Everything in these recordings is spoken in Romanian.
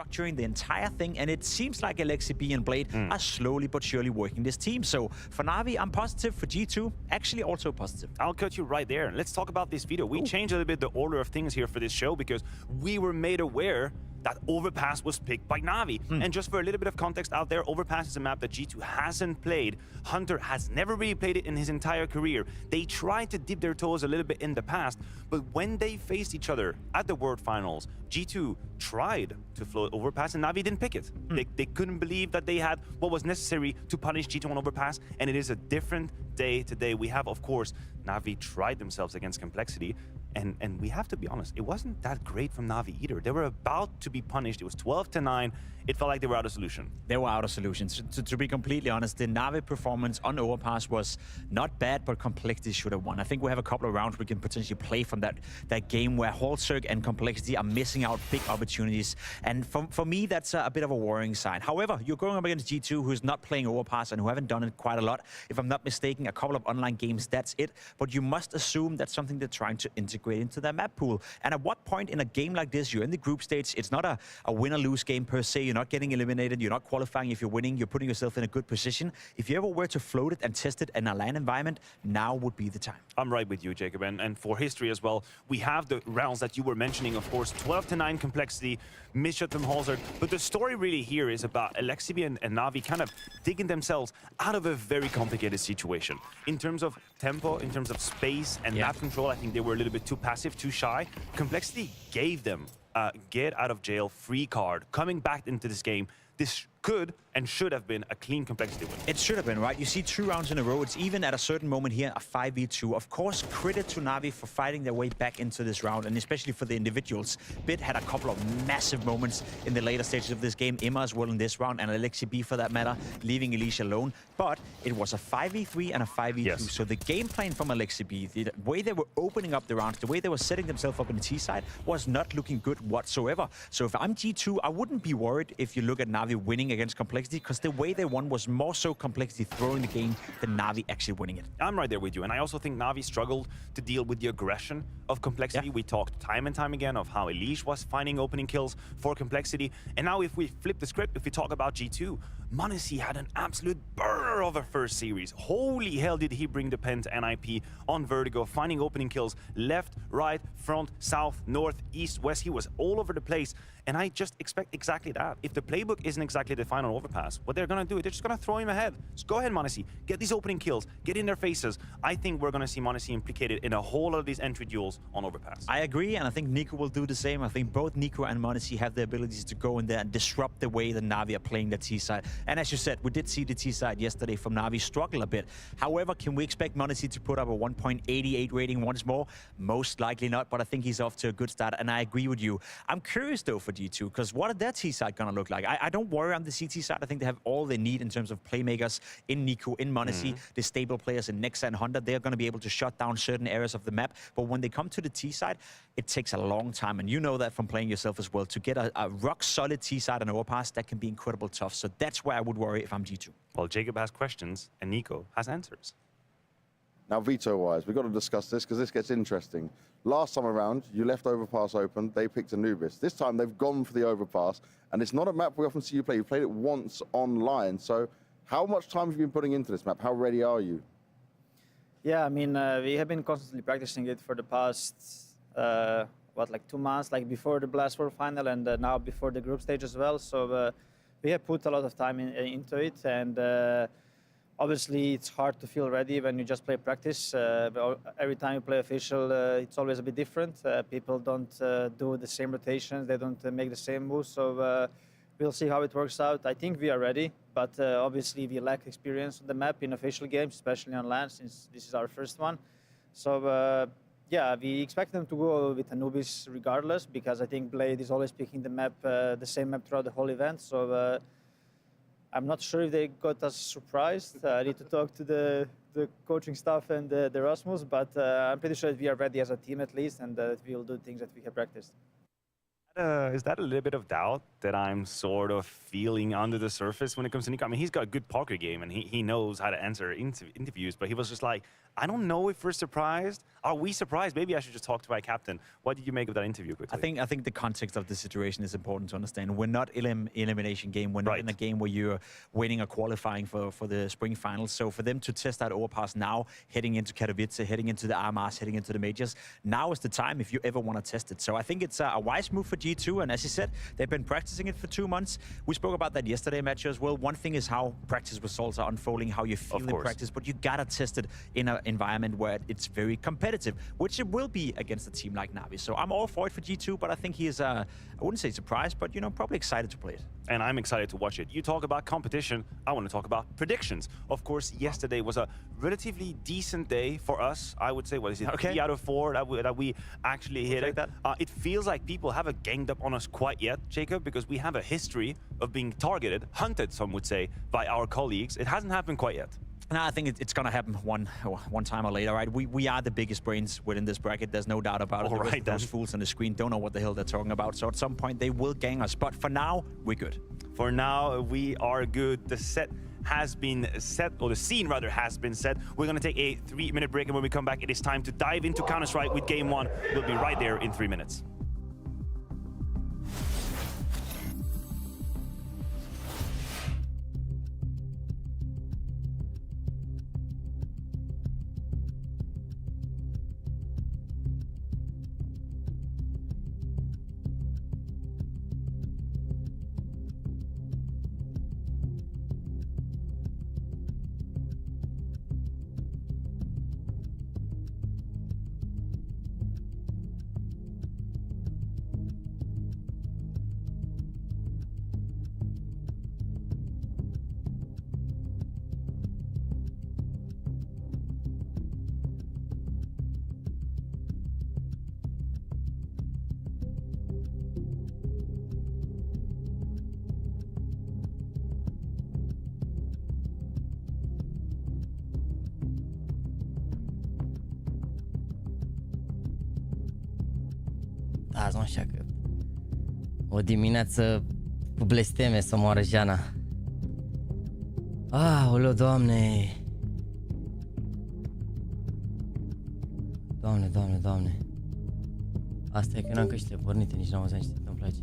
structuring the entire thing, and it seems like LXCB and Blade are slowly but surely working this team. So for NaVi, I'm positive. For G2, actually also positive. I'll cut you right there. Let's talk about this video. We changed a little bit the order of things here for this show because we were made aware that Overpass was picked by NaVi. And just for a little bit of context out there, Overpass is a map that G2 hasn't played. Hunter has never really played it in his entire career. They tried to dip their toes a little bit in the past, but when they faced each other at the World Finals, G2 tried to float Overpass and NaVi didn't pick it. They couldn't believe that they had what was necessary to punish G2 on Overpass, and it is a different day today. We have, of course, NaVi tried themselves against Complexity, and we have to be honest, it wasn't that great from NaVi either. They were about to be punished. It was 12-9. It felt like they were out of solution. They were out of solutions. To be completely honest, the NaVi performance on Overpass was not bad, but Complexity should have won. I think we have a couple of rounds we can potentially play from that game where HOTSTEPPER and Complexity are missing out big opportunities. And for me, that's a bit of a worrying sign. However, you're going up against G2, who's not playing Overpass and who haven't done it quite a lot. If I'm not mistaken, a couple of online games, that's it. But you must assume that's something they're trying to integrate into their map pool. And at what point in a game like this, you're in the group stage, it's not a win-or-lose game per se. You're not getting eliminated. You're not qualifying if you're winning. You're putting yourself in a good position. If you ever were to float it and test it in a LAN environment, now would be the time. I'm right with you, Jacob. And for history as well, we have the rounds that you were mentioning, of course, 12-9 Complexity, misshot from Halzard. But the story really here is about LXCB and NaVi kind of digging themselves out of a very complicated situation. In terms of tempo, in terms of space and map control, I think they were a little bit too passive, too shy. Complexity gave them get out of jail free card coming back into this game. This could and should have been a clean Complexity win. It should have been, right? You see 2 rounds in a row. It's even at a certain moment here, a 5v2. Of course, credit to NaVi for fighting their way back into this round, and especially for the individuals. Bit had a couple of massive moments in the later stages of this game. Emma as well in this round, and LXCB for that matter, leaving Elise alone. But it was a 5v3 and a 5v2. So the game plan from LXCB, the way they were opening up the rounds, the way they were setting themselves up in the T side, was not looking good whatsoever. So if I'm G2, I wouldn't be worried if you look at NaVi winning against Complexity, because the way they won was more so Complexity throwing the game than NaVi actually winning it. I'm right there with you, and I also think NaVi struggled to deal with the aggression of Complexity. We talked time and time again of how Elise was finding opening kills for Complexity, and now if we flip the script, if we talk about G2, m0NESY had an absolute burner of a first series. Holy hell did he bring the pen to NIP on Vertigo, finding opening kills left, right, front, south, north, east, west. He was all over the place, and I just expect exactly that. If the playbook isn't exactly the final Overpass, what they're going to do, they're just going to throw him ahead. Just go ahead, m0NESY. Get these opening kills. Get in their faces. I think we're going to see m0NESY implicated in a whole lot of these entry duels on Overpass. I agree, and I think NiKo will do the same. I think both NiKo and m0NESY have the abilities to go in there and disrupt the way that NaVi are playing the T side. And as you said, we did see the T side yesterday from NaVi struggle a bit. However, can we expect m0NESY to put up a 1.88 rating once more? Most likely not, but I think he's off to a good start, and I agree with you. I'm curious, though, for G2, because what are their T side going to look like? I don't worry on the CT side. I think they have all they need in terms of playmakers in NiKo, in m0NESY, the stable players in Nexa and Honda. They're going to be able to shut down certain areas of the map. But when they come to the T side, it takes a long time. And you know that from playing yourself as well. To get a rock-solid T side and Overpass, that can be incredible tough. So that's where I would worry if I'm G2. Well, Jacob has questions, and NiKo has answers. Now, veto-wise, we've got to discuss this because this gets interesting. Last time around, you left Overpass open. They picked Anubis. This time, they've gone for the Overpass. And it's not a map we often see you play. You played it once online. So how much time have you been putting into this map? How ready are you? Yeah, I mean, we have been constantly practicing it for the past, like 2 months, like before the Blast World Final and now before the group stage as well. So we have put a lot of time into it. And obviously, it's hard to feel ready when you just play practice. Every time you play official, it's always a bit different. People don't do the same rotations. They don't make the same moves. So we'll see how it works out. I think we are ready, but obviously we lack experience on the map in official games, especially on LAN, since this is our first one. So yeah, we expect them to go with Anubis regardless, because I think Blade is always picking the map, the same map throughout the whole event. So I'm not sure if they got us surprised. I need to talk to the coaching staff and the Rasmus, but I'm pretty sure that we are ready as a team at least, and that we will do things that we have practiced. Is that a little bit of doubt that I'm sort of feeling under the surface when it comes to Nico? I mean, he's got a good poker game and he knows how to answer interviews, but he was just like, I don't know if we're surprised. Are we surprised? Maybe I should just talk to my captain. What did you make of that interview quickly? I think the context of the situation is important to understand. We're not elimination game. We're not in a game where you're winning or qualifying for the spring finals. So for them to test that overpass now, heading into Katowice, heading into the Amas, heading into the majors, now is the time if you ever want to test it. So I think it's a wise move for G2. And as you said, they've been practicing it for 2 months. We spoke about that yesterday, Matthew, as well. One thing is how practice results are unfolding, how you feel in practice, but you gotta test it in an environment where it's very competitive, which it will be against a team like NaVi. So I'm all for it for G2, but I think he is, I wouldn't say surprised, but, you know, probably excited to play it. And I'm excited to watch it. You talk about competition, I want to talk about predictions. Of course, yesterday was a relatively decent day for us. I would say, what is it, 3 out of 4 that we actually hit it. It feels like people haven't ganged up on us quite yet, Jacob, because we have a history of being targeted, hunted, some would say, by our colleagues. It hasn't happened quite yet. No, I think it's going to happen one time or later, right? We are the biggest brains within this bracket. There's no doubt about it. All right, those fools on the screen don't know what the hell they're talking about. So at some point, they will gang us. But for now, we're good. For now, we are good. The set has been set, or the scene rather has been set. We're going to take a 3-minute break, and when we come back, it is time to dive into Counter-Strike with Game 1. We'll be right there in 3 minutes. Azi nu așa că o dimineață cu blesteme să moară Jana. Aoleu, Doamne! Doamne, Doamne, Doamne! Asta e că n-am căștile pornite, nici n-am auzit ce se întâmplă aici.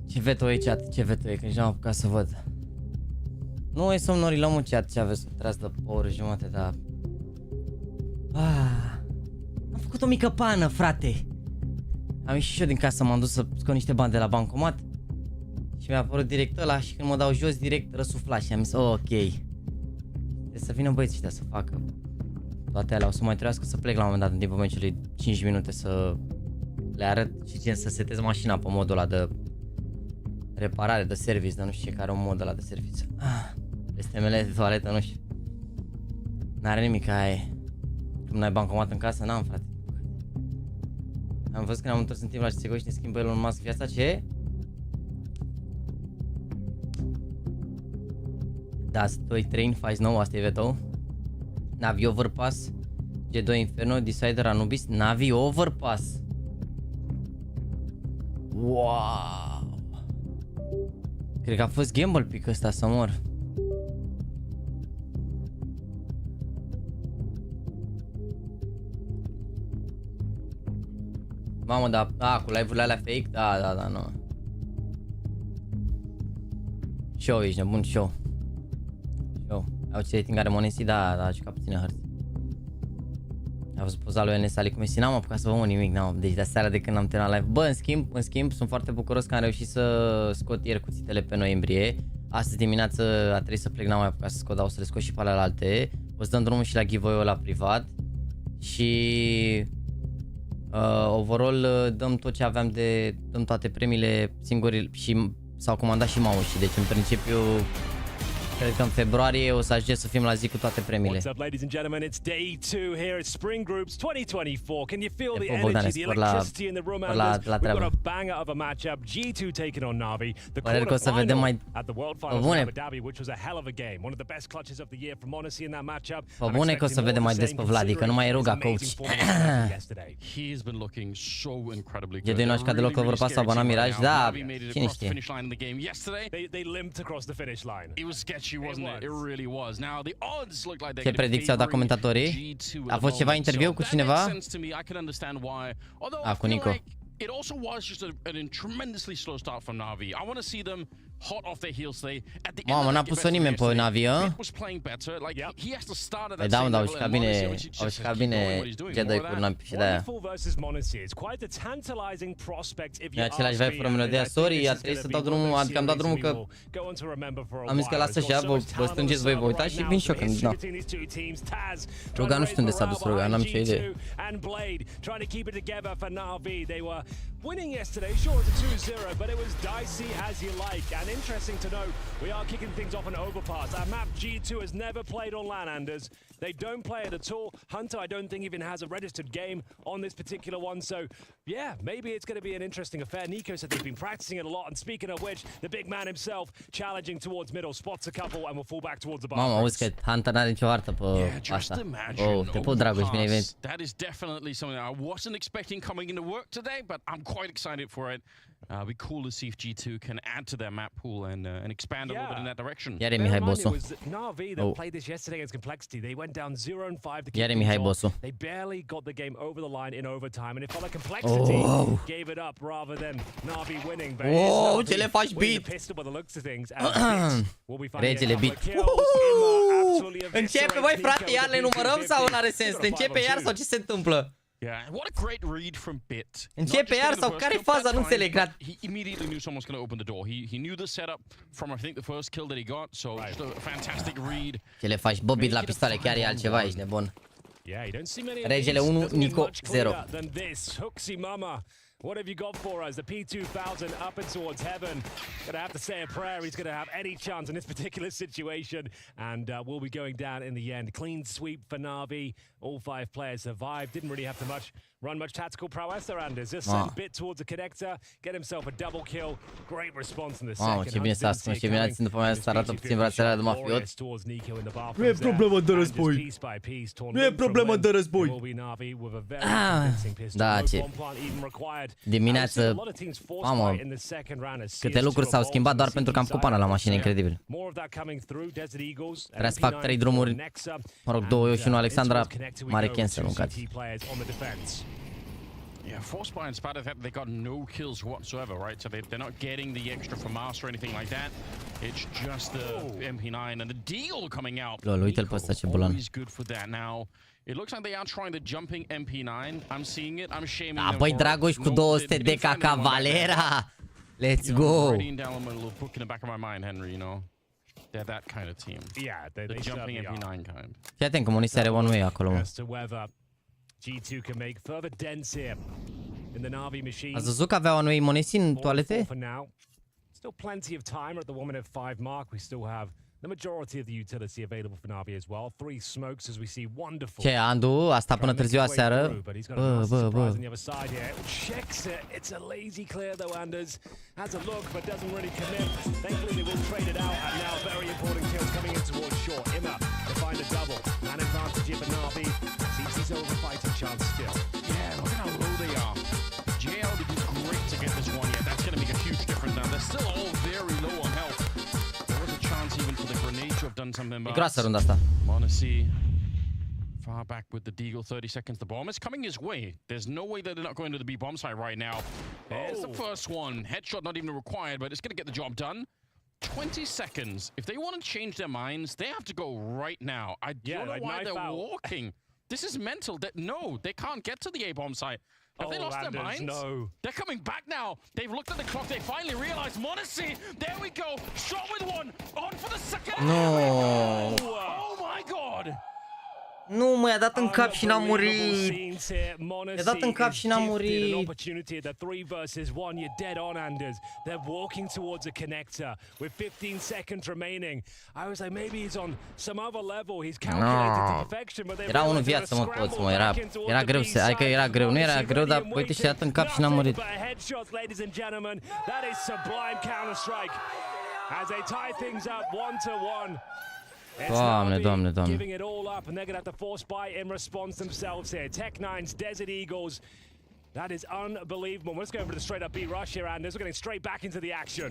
Ce veto e, chat? Ce veto e? Că nici n-am apucat să văd. Nu e somnorilă, mă, chat, ce aveți să treasă de o oră jumate, dar... Am făcut o mică pană, frate. Am ieșit și eu din casă, m-am dus să scot niște bani de la bancomat și mi-a apărut direct ăla și când mă dau jos, direct răsufla și am zis, ok. Trebuie să vină băieții ăștia să facă toate alea. O să mai trebuiască să plec la un moment dat în timpul meciului 5 minute să le arăt și gen să setez mașina pe modul ăla de reparare, de service, dar nu știu ce, care un mod ăla de service. Blestemele de toaletă, nu știu. N-are nimic, aia e. Când n-ai bancomat în casă, n-am, frate. Am văzut că ne-am întors în timp la CSGO și ne schimbă Elon Musk viața, ce? Das 2-3 faci nou, asta e vetou. NaVi Overpass, G2 Inferno, Decider Anubis, NaVi Overpass. Wow! Cred că a fost gamble pick ăsta să mor. Mamă, dar, cu live-urile alea fake? Da, nu. Show, ești nebun, show. Au ce rating are Monesi? Da, a jucat puține hărți. A văzut poza lui NS Ali cum e, n-am apucat să vă mă nimic, n-am. Deci de seara de când am terminat live. Bă, în schimb, sunt foarte bucuros că am reușit să scot ieri cuțitele pe noiembrie. Astăzi dimineață a trebuit să plec, n-am mai apucat să scot, dar o să le scot și pe alelalte. O să dăm drumul și la giveaway-ul la privat. Și... overall dăm tot ce aveam dăm toate premiile singuri și s-au comandat și mouse. Deci în principiu Cred că în februarie o să ajunge să fim la zi cu toate premiile. What's up, ladies and gentlemen? It's day 2 here at Spring Groups 2024. Can you feel the Bogdan, energy, the spor la- electricity in the room? spor la We've got treabă. a banger of a matchup. G2 taking on NaVi. The Pare că o să vedem mai at the World Finals bune. in Abu Dhabi, which was a hell of a game. One of the best clutches of the year from Odyssey in that matchup. Pe bune că o să vedem mai des pe Vladi, că nu mai e ruga, coach. He's been looking so incredibly G2 good. nu a jucat deloc overpass sau Bana Mirage, da, cine știe. They limped across the finish line. It was sketchy, wasn't it? It really was. Now the odds look like Ce predicții au dat comentatorii? A fost ceva interviu cu cineva? Cu Nico. It also was just a tremendously slow start from NaVi. I want to see them hot off their heels today. At the Mamă, n-a pus-o nimeni pe NaVi, a? was playing better. Like he has to start at Păi that da, same dar au level jucat and bine, Monaco, au jucat bine G2 cu NaVi și de-aia. Wonderful versus Monacy. It's quite a tantalizing prospect if you E același vibe fără melodia. Sorry, a trebuit să dau drumul, adică am dat drumul că am zis că lasă și ea, vă strângeți voi, vă uitați și vin și eu când, da. Ruga, nu știu unde s-a dus Ruga, n-am nicio idee. Winning yesterday, sure, it's a 2-0, but it was dicey as you like. And interesting to note, we are kicking things off an overpass. Our map G2 has never played on LAN, Anders. They don't play it at all. Hunter, I don't think, even has a registered game on this particular one. So, yeah, maybe it's going to be an interesting affair. Nico said they've been practicing it a lot. And speaking of which, the big man himself challenging towards middle, spots a couple and will fall back towards the bar. Mamă, auzi că Hunter n-are nicio artă pe asta. Oh, te pup, Dragoș, bine ai venit. That is definitely something I wasn't expecting coming into work today, but I'm quite excited for it. It'd be cool to see if G2 can add to their map pool and expand a little bit in that direction. Iar e Mihai Bosu. NaVi that played this yesterday against Complexity. They went down 0-5 to Iar e Mihai Bosu. They barely got the game over the line in overtime, and it felt like Complexity gave it up rather than NaVi winning. But oh, ce le faci beat? Pistol by the looks of things. Regele beat. Începe, voi frate, iar le numărăm sau nu are sens? Începe iar sau ce se întâmplă? Yeah, what a great read from Bit. Începe iar sau care e faza? Nu înțeleg. He immediately knew someone's going to open the door. He knew the setup from, I think, the first kill that he got. So just a fantastic read. Ce le faci? Bobit la pistoale, chiar e altceva, ești nebun. Regele 1, Nico 0. What have you got for us? The P2000 up and towards heaven. Gonna have to say a prayer he's gonna have any chance in this particular situation. And we'll be going down in the end. Clean sweep for NaVi. All 5 players survived. Didn't really have to run much tactical prowess there, Anders. Just sent Bit towards the connector. Get himself a double kill. Great response in the second. Ce bine s-a ascuns, ce bine ați după mea să arată puțin brațele de mafiot. Nu e problemă de război. Nu e problemă de război. Da, ce dimineață, mamă, câte lucruri s-au schimbat doar pentru că am cupană la mașină, incredibil. Trebuie să fac 3 drumuri, mă rog, 2 eu și 1 Alexandra, mare cancel, mâncați. Yeah, Forcebuy and Spada, they got no kills whatsoever, right? So they're not getting the extra from Master or anything like that. It's just the MP9 and the deal coming out. Lol, uite-l pe ăsta, ce bulan. Always good for that. Now, it looks like they are trying the jumping MP9. I'm seeing it. I'm shaming da, them. băi, Dragoș, cu 200 de ca Valera. Let's go. Reading down a little book in the back of my mind, Henry, you know. They're that kind of team. Yeah, the jumping MP9 kind. Fii atent că Muniția are one way acolo, mă. G2 can make further dents here in the NaVi machine. Ați văzut că avea one way Monesi în toalete? Still plenty of time. We're at the 1:05 mark. We still have the majority of the utility available for NaVi as well. 3 smokes as we see wonderful. Ce, Andu? Asta până târziu aseară? Bă. Checks it. It's a lazy clear though, Anders. Has a look but doesn't really commit. Thankfully they will trade it out, and now very important kills coming in towards short. Imma to find a double. Man advantage here for NaVi. CT's over fighting chance still. Yeah, look at how low they are. JL did great to get this one. Yeah, that's going to make a huge difference now. They're still all very low on health. There was a chance even for the grenade to have done something. E groasă runda asta. Monacy far back with the deagle, 30 seconds. The bomb is coming his way. There's no way that they're not going to the B bomb site right now. There's the first one. Headshot not even required, but it's going to get the job done. 20 seconds. If they want to change their minds, they have to go right now. I don't know why they're walking. This is mental. No, they can't get to the A-bomb site. Have they lost their minds? No. They're coming back now. They've looked at the clock. They finally realized Monacy. There we go. Shot with one. On for the second. No. Oh my god. Nu, mă, i-a dat în cap și n-a murit. I-a dat în cap și n-a murit. Opportunity at the 3 versus 1. You're dead on, Anders. They're walking towards a connector with 15 seconds remaining. I was like, maybe he's on some other level. He's calculated to perfection, but Era unul viață, mă, toți, mă, era greu să, adică era greu, nu era greu, dar uite și-a dat în cap și n-a murit. Headshots, ladies and gentlemen. That is sublime Counter-Strike. As they tie things up 1-1. Doamne, doamne, doamne. Giving it all up, and they're going to have to force buy in response themselves here. Tech9's Desert Eagles. That is unbelievable. Let's go over to the straight up B rush here, Anders. We're getting straight back into the action.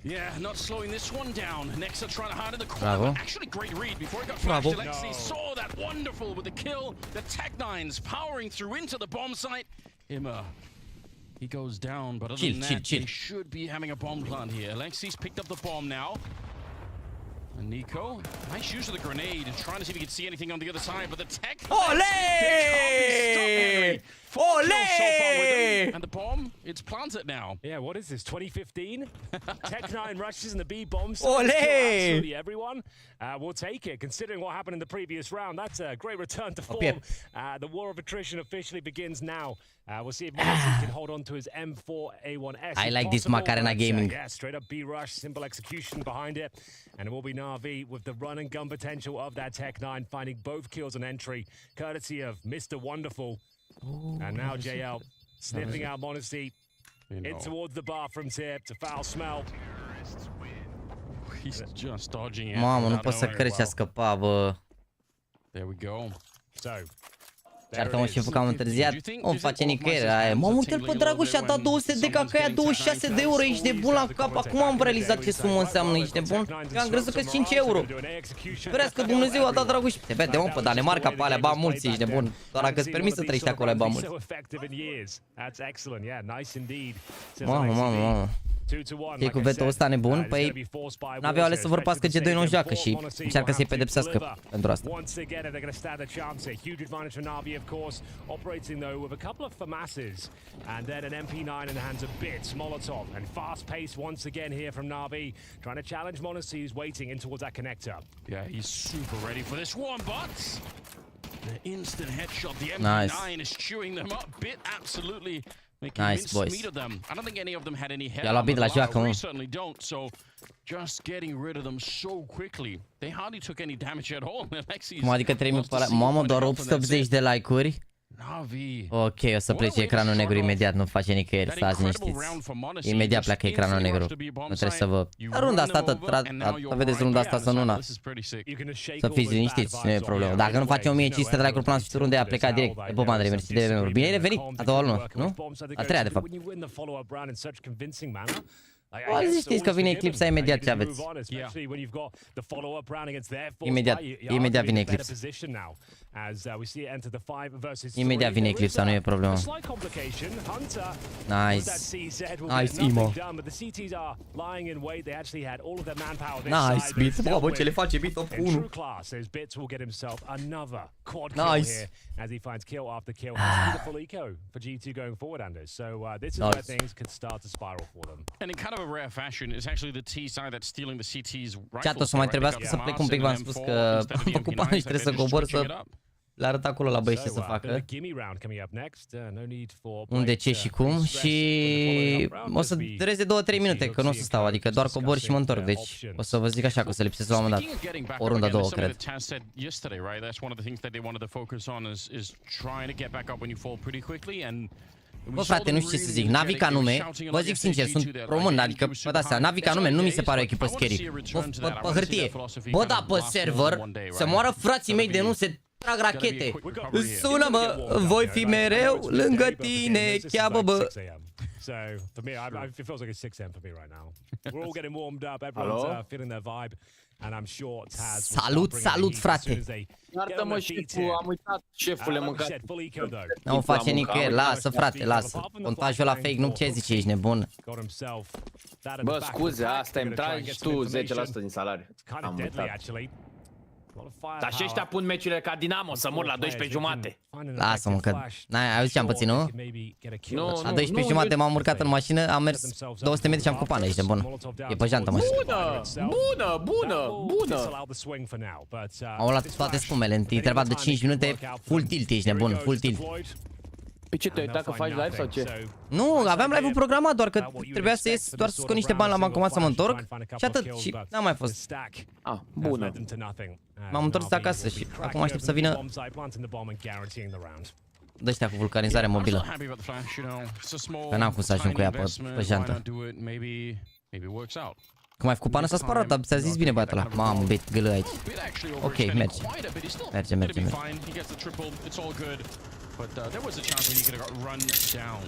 Yeah, not slowing this one down. Nexa trying to hide in the corner. Bravo. Actually, great read before he got flashed. Alexi saw that wonderful with the kill. The Tech9's powering through into the bomb site. Imma, he goes down, but other than that, they should be having a bomb plant here. Alexi's picked up the bomb now. And Nico, nice use of the grenade and trying to see if he can see anything on the other side, but the Tech... Ole! Ole! And the bomb, it's planted now. Yeah, what is this, 2015? Tech9 rushes in the B bomb site. Ole! Absolutely everyone. We'll take it, considering what happened in the previous round. That's a great return to form. The war of attrition officially begins now. We'll see if Mousepad can hold on to his M4A1S. I like this Macarena gaming. Yeah, straight up B rush, simple execution behind it. And it will be NaVi with the run and gun potential of that Tech9, finding both kills on entry, courtesy of Mr. Wonderful. And now JL sniffing out Modesty in towards the bathrooms here to foul smell. He's just dodging it. Mamă, nu pot să cred ce a scăpat, bă. There we go. So, Iartă-mă, șeful, că am întârziat. Nu face nicăieri aia. Mă, uite-l pe Dragoș, a dat 200 de cacaia, 26 de euro. Ești nebun la cap. Acum am realizat ce sumă înseamnă. Ești nebun? Că am crezut că 5 euro. Ferească Dumnezeu, a dat Dragoș. Te vede, mă, pe Danemarca, pe alea, ba mulți, ești nebun. Doar dacă îți permis să trăiești acolo, ai ba mulți. Mamă, mamă, mamă. E cu veto ăsta nebun? Păi n-aveau ales să vorbească G2 nu joacă și încearcă să-i pedepsească pentru asta. Operating though with a couple of FAMASes and then an MP9 in the hands of Bits, Molotov, and fast pace once again here from NaVi, trying to challenge Modesty, who's waiting in towards that connector. Yeah, he's super ready for this one, but the instant headshot, the MP9 is chewing them up. Bit absolutely making mincemeat of them. I don't think any of them had any head on, but we certainly don't, so just getting rid of them so quickly. They hardly took any damage at all. Cum adică 3000 pe mamă, doar 880 de like-uri? Ok, o să plece ecranul negru imediat, nu face nicăieri, stați liniștiți. Imediat pleacă ecranul negru. Nu trebuie să vă... Runda asta, vedeți runda asta să nu, să fiți liniștiți, nu e problemă. Dacă nu face 1500 de like-uri până la sfârșitul rundei, a plecat direct. E pe Andrei, mersi de membru. Bine ai revenit, a doua lună, nu? A treia, de fapt. Știți că vine Eclipse imediat ce aveți. Imediat vine Eclipse. Imediat vine Eclipse, nu e problemă. Nice. Nice, Imo. Nice, Bit. Bă, ce le face Bit top 1. Nice. As he finds kill after kill, has the full eco for G2 going forward, Anders. So this is where things could start to spiral for them. And in kind of a rare fashion, it's actually the T side that's stealing the CT's rifles. Chat, o să mai trebuiască să plec un pic, v-am spus că am făcut bani și trebuie să cobor să le arăt acolo la băieți ce să facă. Unde, ce și cum. Și o să dureze 2-3 minute, că nu o să stau, adică doar cobor și mă întorc. Deci o să vă zic așa că o să lipsesc la un moment dat. O rundă, două, cred. Bă, frate, nu știu ce să zic. NaVi ca nume, vă zic sincer, sunt român, adică, vă dați seama, NaVi ca nume nu mi se pare o echipă scary. Bă, pe hârtie. Bă, da, pe server, să moară frații mei de nu se trag rachete. Sună-mă, voi fi mereu lângă tine, cheabă, bă. So for me, it feels like it's 6 a.m. for me right now. We're all getting warmed up. Everyone's feeling their vibe, and I'm sure Taz. Salut, frate. Iartă-mă, șeful, am uitat, șefule, mâncat. Nu face nicăieri, lasă, frate, lasă. Contajul la fake, nu ce zici, ești nebun. Bă, scuze, asta îmi tragi tu 10% din salariu. Am uitat. Dar și ăștia pun meciurile ca Dinamo să mor la 12:30. Lasă-mă că... N-ai auzit ce am pățit, nu? Nu, La 12:30 m-am urcat în mașină, am mers 200 metri și am cupană, ești de bună. E pe jantă mașină. Bună! Am luat toate spumele, în interval de 5 minute, full tilt, ești nebun, full tilt. Pe ce te-ai uitat că faci live sau ce? Nu, aveam live-ul programat, doar că trebuia să ies, doar să scot niște bani la bancomat să mă întorc și atât, și n-am mai fost. Bună. M-am întors acasă și acum aștept să vină de-ăștia cu vulcanizare mobilă. Că n-am cum să ajung cu ea pe jantă. Cum ai făcut pană s-a sparat, dar ți-a zis bine băiatul ăla. Mamă, bet gâlă aici. Ok, merge. Merge. But there was a chance when he could have got run down.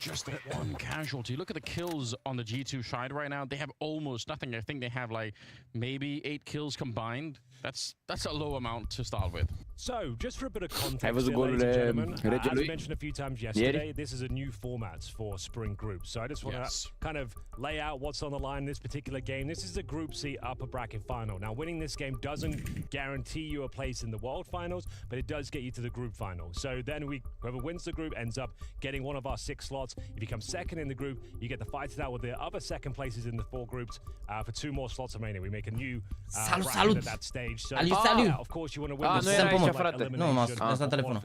Just that one casualty. Look at the kills on the G2 side right now. They have almost nothing. I think they have like maybe 8 kills combined. That's a low amount to start with. So, just for a bit of context, Ai văzut golurile regelui? as mentioned a few times yesterday, this is a new format for sprint groups. So I just want to kind of lay out what's on the line in this particular game. This is a Group C upper bracket final. Now, winning this game doesn't guarantee you a place in the World Finals, but it does get you to the Group Final. So then whoever wins the group ends up getting one of our 6 slots. If you come second in the group, you get to fight it out with the other second places in the 4 groups for 2 more slots remaining. We make a new bracket at that stage. So, of course, you want to win this game. Nu, m-a lăsat telefonul.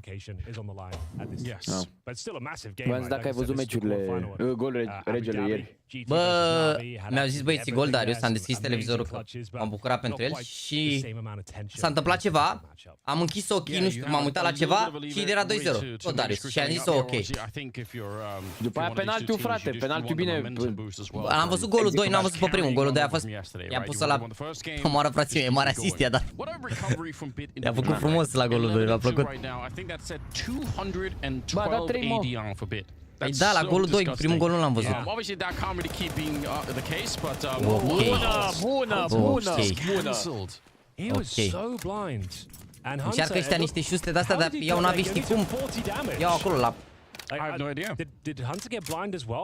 Voiam dacă ai văzut meciurile, golurile regelui ieri. Bă, mi-au zis băieții gol Darius, am deschis televizorul că m-am bucurat pentru el și s-a întâmplat ceva, am închis ochii, nu știu, m-am uitat la ceva și era 2-0, tot Darius, și am zis ok. După aia penaltiul, frate, penaltiul bine. Am văzut golul 2, n-am văzut pe primul, golul 2 a fost, i-am pus la omoară frațiune, e mare asist i-a dat. I-a făcut frumos la golul 2, mi-a plăcut. Ba, da 3 mă. Păi da, la golul 2, primul gol nu l-am văzut. Bună. Încearcă ăștia niște șuste de-astea, dar iau NaVi, știi cum? Iau acolo la...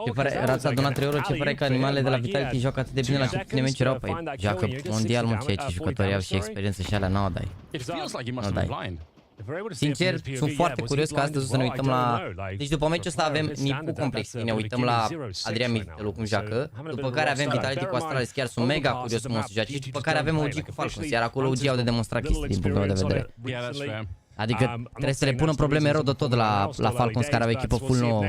Ce pare, rața a donat 3 euro, ce pare că animalele de la Vitality joacă atât de bine la cât meciuri erau? Păi joacă mondial, mă, ceea ce jucătorii au și experiență și alea n-au dai. Nu dai. Sincer, sunt foarte curios că astăzi o să ne uităm la... Deci după meciul ăsta avem Nicu complex, ne uităm la Adrian Mitelu cum joacă, după care avem Vitality cu Astralis, chiar sunt mega curios cum o să joace, și după care avem OG cu Falcons, iar acolo OG au de demonstrat chestii din punctul meu de vedere. Adică trebuie să le pună probleme rău de tot la Falcons, care au echipă full nouă.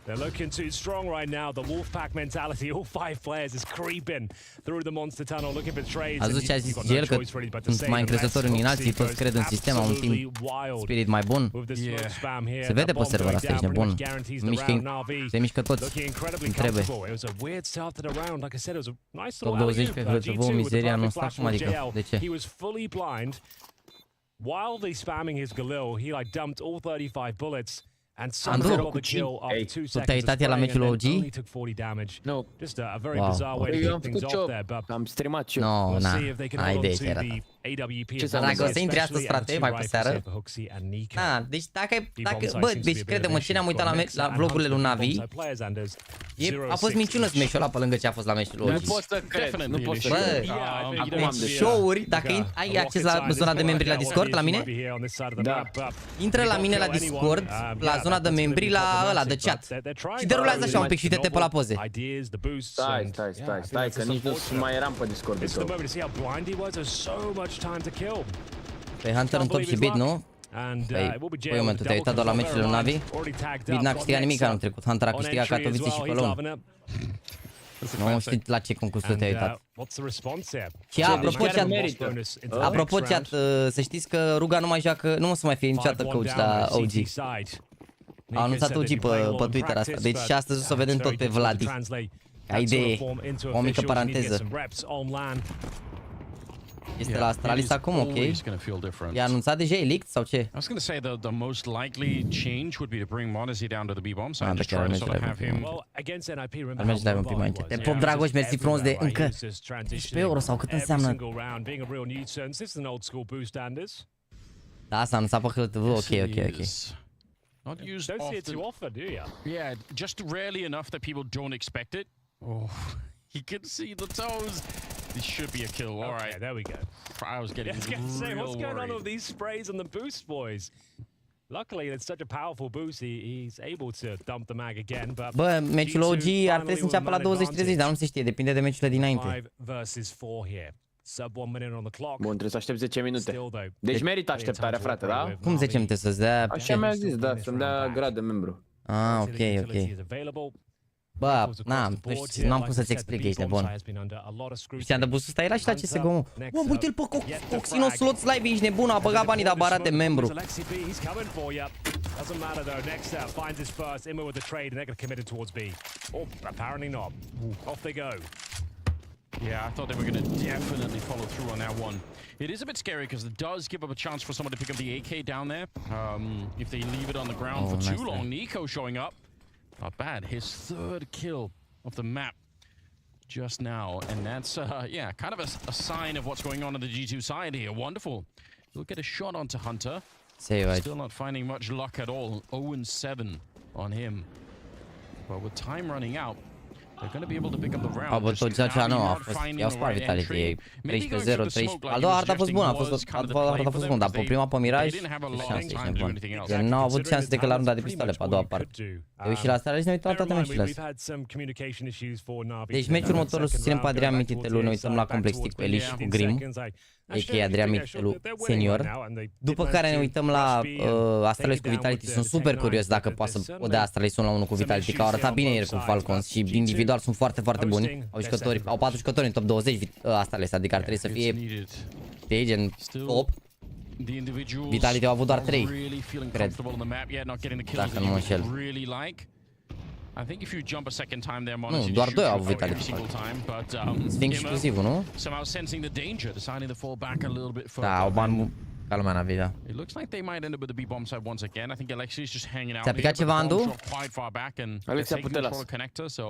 They're looking too strong right now. The Wolfpack mentality, all 5 players is creeping through the monster tunnel, looking for trades. A zis ce a zis el, că sunt mai încrezători în alții, toți cred în sistem, au un team spirit mai bun. Se vede pe server asta, ești nebun. Se mișcă toți, cum trebuie. Top 20 pe Hărțăvău, mizeria nu sta, cum adică? De ce? While they spamming his Galil, he like dumped all 35 bullets. Andu, tu te-ai uitat la meciul OG? Nu. Wow. Eu am făcut ce am streamat ce No, n-ai idee ce era. Dacă o să intri astăzi, frate, mai pe seară. Deci bă, deci crede-mă, cine am uitat la vlogurile lui NaVi, a fost minciună meciul ăla pe lângă ce a fost la meciul OG. Nu pot să cred, nu pot să cred. Bă, deci show-uri, dacă ai acces la zona de membri la Discord, la mine? Da. Intră la mine la Discord, la zona de membri, la ăla de chat. Și derulează așa un pic și te pe la poze. Stai, că nici nu mai eram pe Discord de tot. Pe Hunter în top și Bid, nu? Păi, momentul, te-ai uitat doar la meciurile lui NaVi? Bid n-a câștigat nimic anul trecut, Hunter a câștigat Katowice și Cologne. Nu știu la ce concursul te-ai uitat. Și apropo chat, să știți că Ruga nu mai joacă, nu o să mai fie niciodată coach la OG. A anunțat OG pe Twitter asta, deci și astăzi o să o vedem tot pe Vladi. Ca idee, o mică paranteză. Este la Astralis acum, ok? E anunțat deja, e leaked sau ce? I was going to say the most likely change would be to bring Modesty down to the B bomb side and just try to sort of have him. Ar merge live un pic mai încet. Te pop, Dragoș, mersi frumos de încă 10 euro sau cât înseamnă? Da, s-a anunțat pe HLTV, ok. Not used often. Yeah, just rarely enough that people don't expect it. Oh, he can see the toes. This should be a kill. All Okay, right. there we go. I was getting Say, real what's going on worried. with these sprays on the boost, boys? Luckily, it's such a powerful boost. He's able to dump the mag again, but Bă, meciul OG ar trebui să înceapă la 20-30, dar nu se știe, depinde de meciurile dinainte. 5 versus 4 here. Sub 1 minute on the clock. Bun, trebuie să aștept 10 minute. Still though. Deci merită așteptarea, frate, da? Cum 10 minute să-ți dea? Așa mi-a zis, da, să-mi dea grad de membru. Ah, ok. Bă, n-am cum să-ți explic, ești nebun. Știam de boost-ul ăsta, era și la CSGO, mă. Bă, uite-l pe Coxino Slots Live, ești nebun, a băgat banii, dar barat de membru. Doesn't matter though. Next finds his first. Imma with the trade, and they're going to commit it towards B. Oh, apparently not. Off they go. Yeah, I thought they were going to definitely follow through on that one. It is a bit scary because it does give up a chance for someone to pick up the AK down there. If they leave it on the ground for too long. Nico showing up. Not bad. His third kill of the map just now. And that's, yeah, kind of a sign of what's going on the G2 side here. Wonderful. He'll get a shot onto Hunter. Still not finding much luck at all. 0-7 on him. But with time running out, they're going to be able to pick up the round. Bă, tot ceea nu a fost, i-au spart Vitality, 13-0, 13. A doua hartă a fost bună, a doua hartă a fost bună, dar pe prima pe Miraj, ce șanse, ești nebun. El n-au avut șanse decât la runda de pistole pe a doua parte. Te uiți și la asta, și ne uităm la toate meciurile astea. Deci meciul următorul susținem pe Adrian Mititelu, ne uităm la Complexity cu Elish și cu Grim, a.k.a. Adrian Mititelu senior. După care ne uităm la Astralis cu Vitality, sunt super curios dacă poate să o dea Astralis 1-1 cu Vitality, că au arătat bine ieri cu Falcons și individual sunt foarte, foarte buni. Au 4 jucători în top 20 Astralis, adică ar trebui să fie de gen top. Vitality au avut doar 3, cred, dacă nu mă înșel. I think if you jump a second time there, nu, doar 2 au avut Vitality. Sphinx exclusivul, nu? Somehow sensing the danger, deciding to fall back a little bit further. Da, au bani ca lumea NaVi, da. It looks like they might end up with the B bomb side once again. I think Alexi is just hanging out. Ți-a picat ceva, Andu? Quite far back and Alexia Putelas.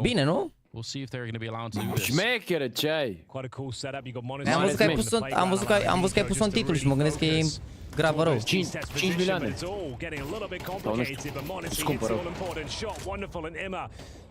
Bine, nu? We'll see if they're going to be allowed to do this. Șmechere, ce ai? Quite a cool setup. You got am văzut că ai pus un titlu și mă gândesc că e gravă rău. 5 milioane. Scumpă rău.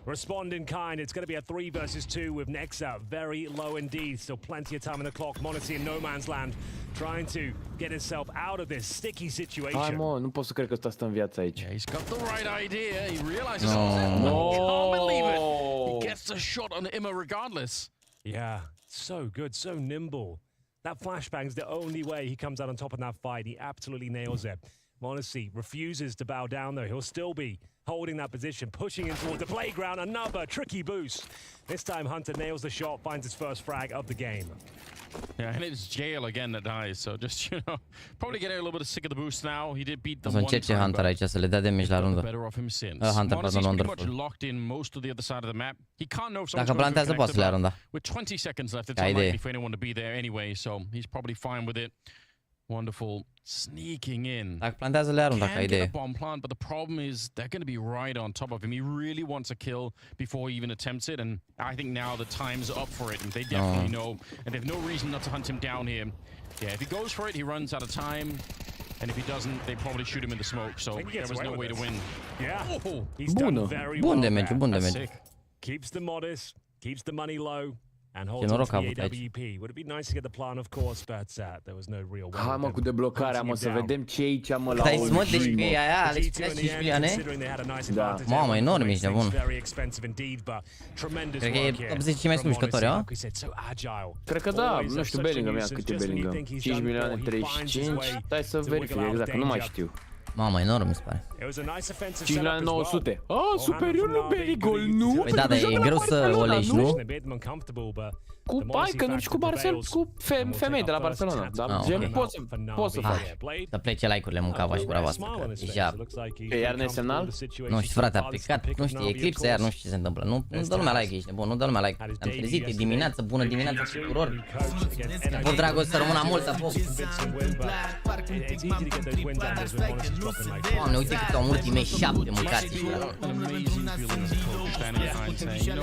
Respond in kind. It's going to be a 3 versus 2 with Nexa very low indeed. Still plenty of time on the clock. Monacy in no man's land, trying to get himself out of this sticky situation. Hai mă, nu pot să cred că ăsta stă în viață aici. Yeah, he's got the right idea. He realizes he can't believe it. He gets a shot on Imma regardless. Yeah, so good, so nimble. That flashbang's the only way he comes out on top in that fight. He absolutely nails it. Monacy refuses to bow down though. He'll still be holding that position, pushing in towards the playground. Another tricky boost. This time Hunter nails the shot, finds his first frag of the game. Yeah, and it's Jail again that dies, so just, you know, probably getting a little bit sick of the boost now. He did beat them one time, Hunter aici să le dea damage la rundă. Better off him since. Hunter, pretty much locked in most of the other side of the map. He can't know if someone's going to connect the runda. With 20 seconds left, it's unlikely for anyone to be there anyway, so he's probably fine with it. Wonderful sneaking in. Dacă plantează le aruncă, ca idee. Bomb plant, but the problem is they're going to be right on top of him. He really wants a kill before he even attempts it, and I think now the time's up for it, and they definitely know, and they've no reason not to hunt him down here. Yeah, if he goes for it, he runs out of time, and if he doesn't, they probably shoot him in the smoke, so there was no way to win. Yeah, he's done very well. Bun damage. Keeps the modest, keeps the money low. And holds on to the AWP. Would it be nice to get the plan, of course, but there was no real way. Hai mă cu deblocarea, mă, să vedem ce e aici, mă, la Stai smut, deci că e aia, Alex, 5 milioane? Da. Mamă, enorm, ești nebun. Cred că e top 10 cei mai scumpi jucători, a? Cred că da, nu știu Bellingham, ia cât e Bellingham. 5 milioane 35, stai să verific exact, că nu mai știu. Mamă, enorm mi se pare. 5 milioane 900. Superior lui Bellingham, nu? Păi da, dar e greu să o legi, nu? Cu, hai că nu știu, cu Barcelona, cu femei de la Barcelona. Dar gen poți să faci. Să plece like-urile, mâncava și gura voastră, că deja... Că iar ne semnal? Nu știu, frate, a plecat, nu știu, eclipsă, iar nu știu ce se întâmplă. Nu dă lumea like, ești nebun, nu dă lumea like. Am trezit, e dimineață, bună dimineață tuturor. Vă dragos să rămână multă foc. Doamne, uite câte au mulți mei 7 mâncați și la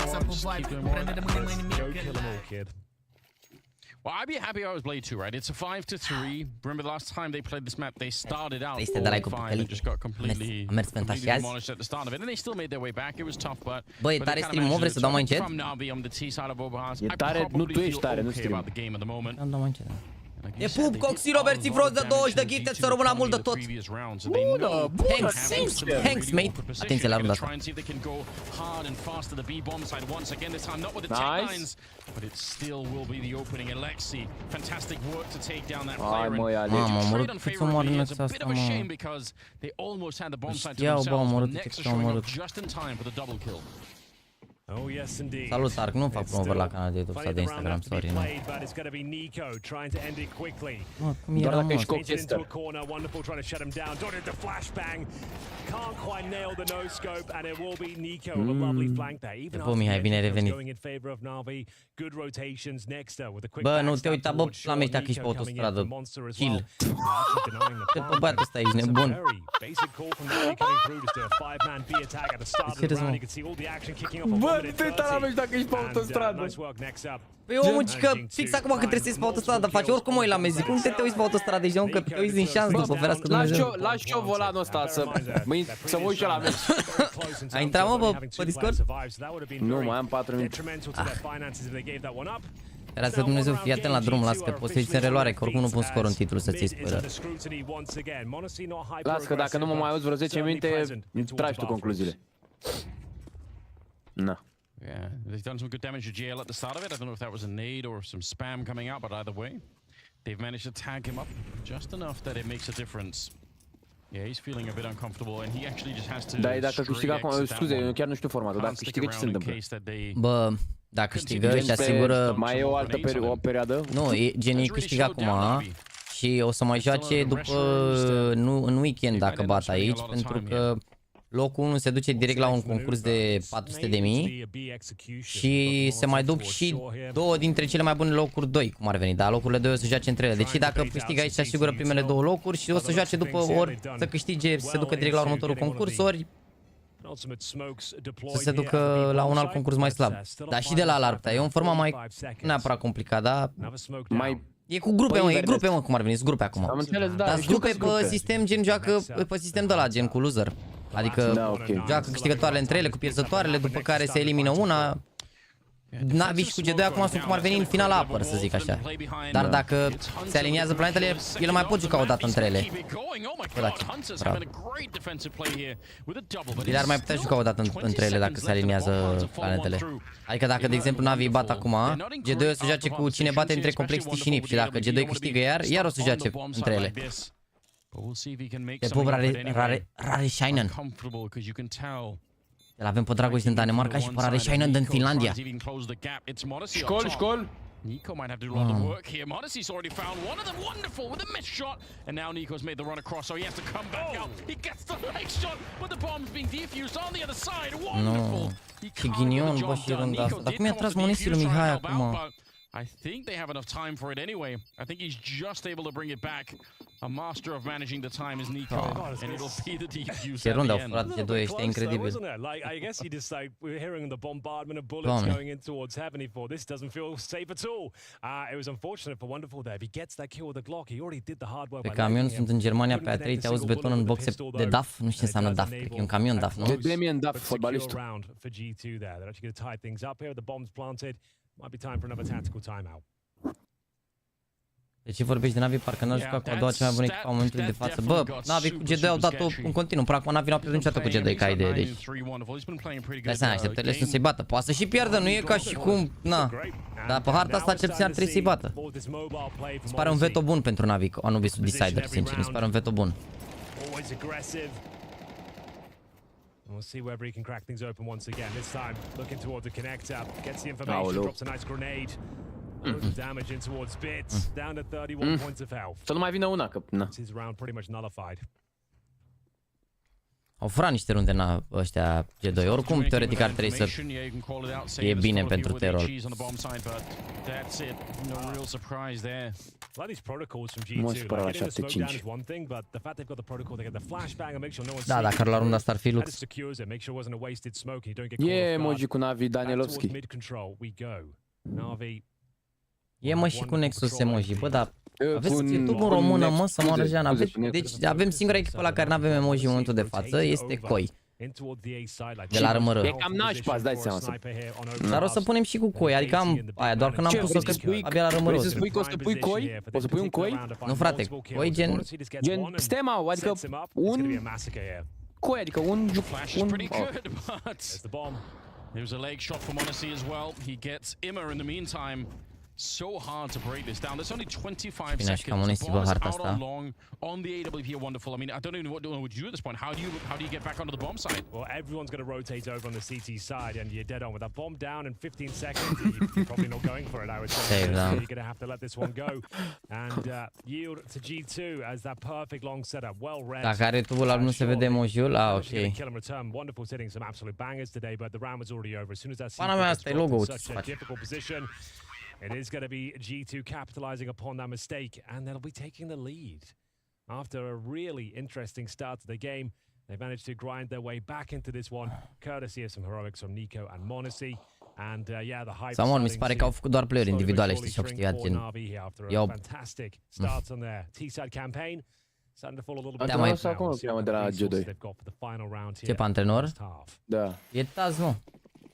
Well, I'd be happy I was Blade 2, right? It's a 5-3. Remember the last time they played this map, they started out 4-5 and just got completely demolished at the start of it. And they still made their way back. It was tough, but... Bă, e tare stream-ul, vrei să dau mai încet? From NaVi on the T side of Overpass, E tare, nu tu ești tare, nu stream. about the game at the moment. Am dat mai încet. E pup, Coxi, Robert, Froz de 20 de gifted, să rămână mult de tot. Bună, Thanks, mate. Atenție la runda asta. Nice. But it still will be the opening. Alexi, fantastic work to take down that Hai, măi, player. Alex. Mamă, omorât cât s-a omorât It's nexa a bit asta, of a mă. shame because they almost had the bomb site to Știau, bă, themselves. omorât But cât Nexa s-a showing omorât. up just in time for the double kill. Oh yes, indeed. Salut, Ark, nu fac promover la canal de YouTube sau de Instagram, sorry, nu. But it's going to be Nico trying to end it quickly. Mă, cum Doar era, dacă ești mă? coc, este. Into a corner, wonderful trying to shut him down. Dotted the flashbang. Can't quite nail the no scope, and it will be Nico with a lovely flank there. Even Bă, Mihai, bine ai revenit. going in favor of NaVi. Good rotations next with a quick. Bă, nu te uita, bă, la mea dacă ești pe autostradă. Chill. Ce pe băiatul ăsta, ești nebun. Basic call from NaVi coming through, just a 5-man B attack at the start of the round. You can see all the action kicking off. Bă, te uita la meci dacă ești pe autostradă. Păi o muncică fix acum că trebuie să ies pe autostradă, faci oricum o la mea, zic, cum te uiți pe autostradă, ești de un că te uiți din șans după ferească Dumnezeu. Lași și-o volanul ăsta să mă uit și la meci. Ai intrat, mă, pe Discord? Nu, mai am 4 minute. Era să Dumnezeu fii atent la drum, las că poți să ieși în reluare, că oricum nu pun scor în titlu să-ți iei spoiler. Las că dacă nu mă mai auzi vreo 10 minute, tragi tu concluziile. Na. Yeah, they've done some good damage to GL at the start of it. I don't know if that was a nade or some spam coming out, but either way, they've managed to tag him up just enough that it makes a difference. Yeah, he's feeling a bit uncomfortable, and he actually just has to. Da, dacă câștigă acum, scuze, eu chiar nu știu formatul, dacă câștigă ce se întâmplă? Bă, dacă câștigă și asigură... Mai e o altă perioadă? Nu, genii câștigă acum și o să mai joace după, în weekend dacă bat aici, pentru că locul 1 se duce direct la un concurs de 400.000 și se mai duc și două dintre cele mai bune locuri 2, cum ar veni, dar locurile 2 o să joace între ele. Deci dacă câștigă aici se asigură primele două locuri și o să joace după ori să câștige, să se ducă direct la următorul concurs, ori să se ducă la un alt concurs mai slab. Dar și de la alarpta, e un format mai neapărat complicat, dar Mai... e cu grupe, mă, e grupe, mă, cum ar veni, sunt grupe acum. Am înțeles, da. Dar sunt grupe pe sistem, gen joacă pe sistem de la, gen cu loser. Adică da, okay. joacă câștigătoarele între ele cu pierzătoarele, după care se elimină una. NaVi și cu G2 acum sunt cum ar veni în finala upper, să zic așa. Dar dacă se aliniază planetele, ele mai pot juca o dată între ele. Ele ar mai putea juca o dată între ele dacă se aliniază planetele. Adică dacă, de exemplu, NaVi bat acum, G2 o să joace cu cine bate între Complexity și NiP și dacă G2 câștigă iar o să joace între ele. Te pup, Rare Shinen. Îl avem pe Dragoș din Danemarca și pe Rare Shinen din Finlandia. Școl! Nico might have to do a lot of work here. Modesty's already found one of them. Wonderful with a missed shot. And now Nico's made the run across, so he has to come back out. He gets the leg shot, but the bomb's being defused on the other side. Wonderful. Ce ghinion, bă, și runda asta. Dar cum i-a tras muniții lui Mihai acum? I think they have enough time for it anyway. I think he's just able to bring it back. A master of managing the time is Nico, and it'll be the defuse. Ce runde au furat G2, este incredibil. I guess he just like we're hearing the bombardment of bullets going in towards heaven. For this doesn't feel safe at all. It was unfortunate for Wonderful there. If he gets that kill with the Glock, he already did the hard work. Pe camion sunt în Germania pe A3, te auzi beton în boxe de DAF, nu știu ce înseamnă DAF, cred că e un camion DAF, nu? De Damien DAF, fotbalistul. For G2 there. They're actually going to tie things up here. The bombs planted. Might be time for another tactical timeout. De ce vorbești de NaVi? Parcă n-a jucat cu a doua cea mai bună echipă în momentul de față. Bă, NaVi cu G2 au dat-o în continuu. Până acum NaVi n-au pierdut niciodată cu G2 ca idee, deci... Dai seama, așteptările sunt să-i bată. Poate să și pierdă, nu e ca și cum... Na. Dar pe harta asta cel puțin ar trebui să-i bată. Mi pare un veto bun pentru NaVi, Anubis Decider, sincer. Mi se pare un veto bun. We'll see whether he can crack things open once again. This time, looking towards the connector, gets the information, drops a nice grenade. Damage in towards Bits, down to 31 points of health. Să nu mai vină una, că... Na. His round pretty much nullified. Au furat niște runde ăștia G2. Oricum, teoretic ar trebui să e bine pentru terol. Da, dacă ar la runda asta ar fi lux. E emoji cu NaVi Danielovski. E mă și cu Nexus emoji, bă, dar aveți Cu YouTube în română, mă, să mă scuze, răjeană. scuze, cu Deci Nexus. avem singura echipă la care nu avem emoji în momentul de față, este Coi. De la RMR. E cam nașpa, îți dai seama. Dar o să punem și cu Coi, adică am aia, doar că n-am pus-o că abia la RMR. Vrei să spui că o să pui Coi? O să pui un Coi? Nu, frate, Coi gen... Gen stema, adică un Coi, adică un Flash is pretty good, but there's a leg shot from Odyssey as well. He gets Immer in the meantime. So hard to break this down. There's only 25 Bine, și cam seconds. onesti The pe bomb is harta out asta. on long on the AWP are wonderful. I mean, I don't even know what to do at this point. How do you get back onto the bomb side? Well, everyone's going to rotate over on the CT side, and you're dead on with that bomb down in 15 seconds. You're probably not going for it, I would say. Save them. You're going to have to let this one go and yield to G2 as that perfect long setup. Well read. Dacă are tubul alb nu se vede emoji-ul? Ah, ok. Kill and return. Wonderful hitting some absolute bangers today, but the round was already over. As soon as that Pana mea, asta e logo-ul, ce such să a faci? difficult position, it is going to be G2 capitalizing upon that mistake, and they'll be taking the lead. After a really interesting start to the game, they've managed to grind their way back into this one, courtesy of some heroics from Nico and Monacy. And yeah, the hype. Samon, mi se pare că au făcut doar play-uri individuale, știi, și-au câștigat gen... Yo. Fantastic start on their T-side campaign. Starting to fall a little bit Te-am mai- Asta acum cheamă de la G2. Ce, pe antrenor? Da. E Taz, nu?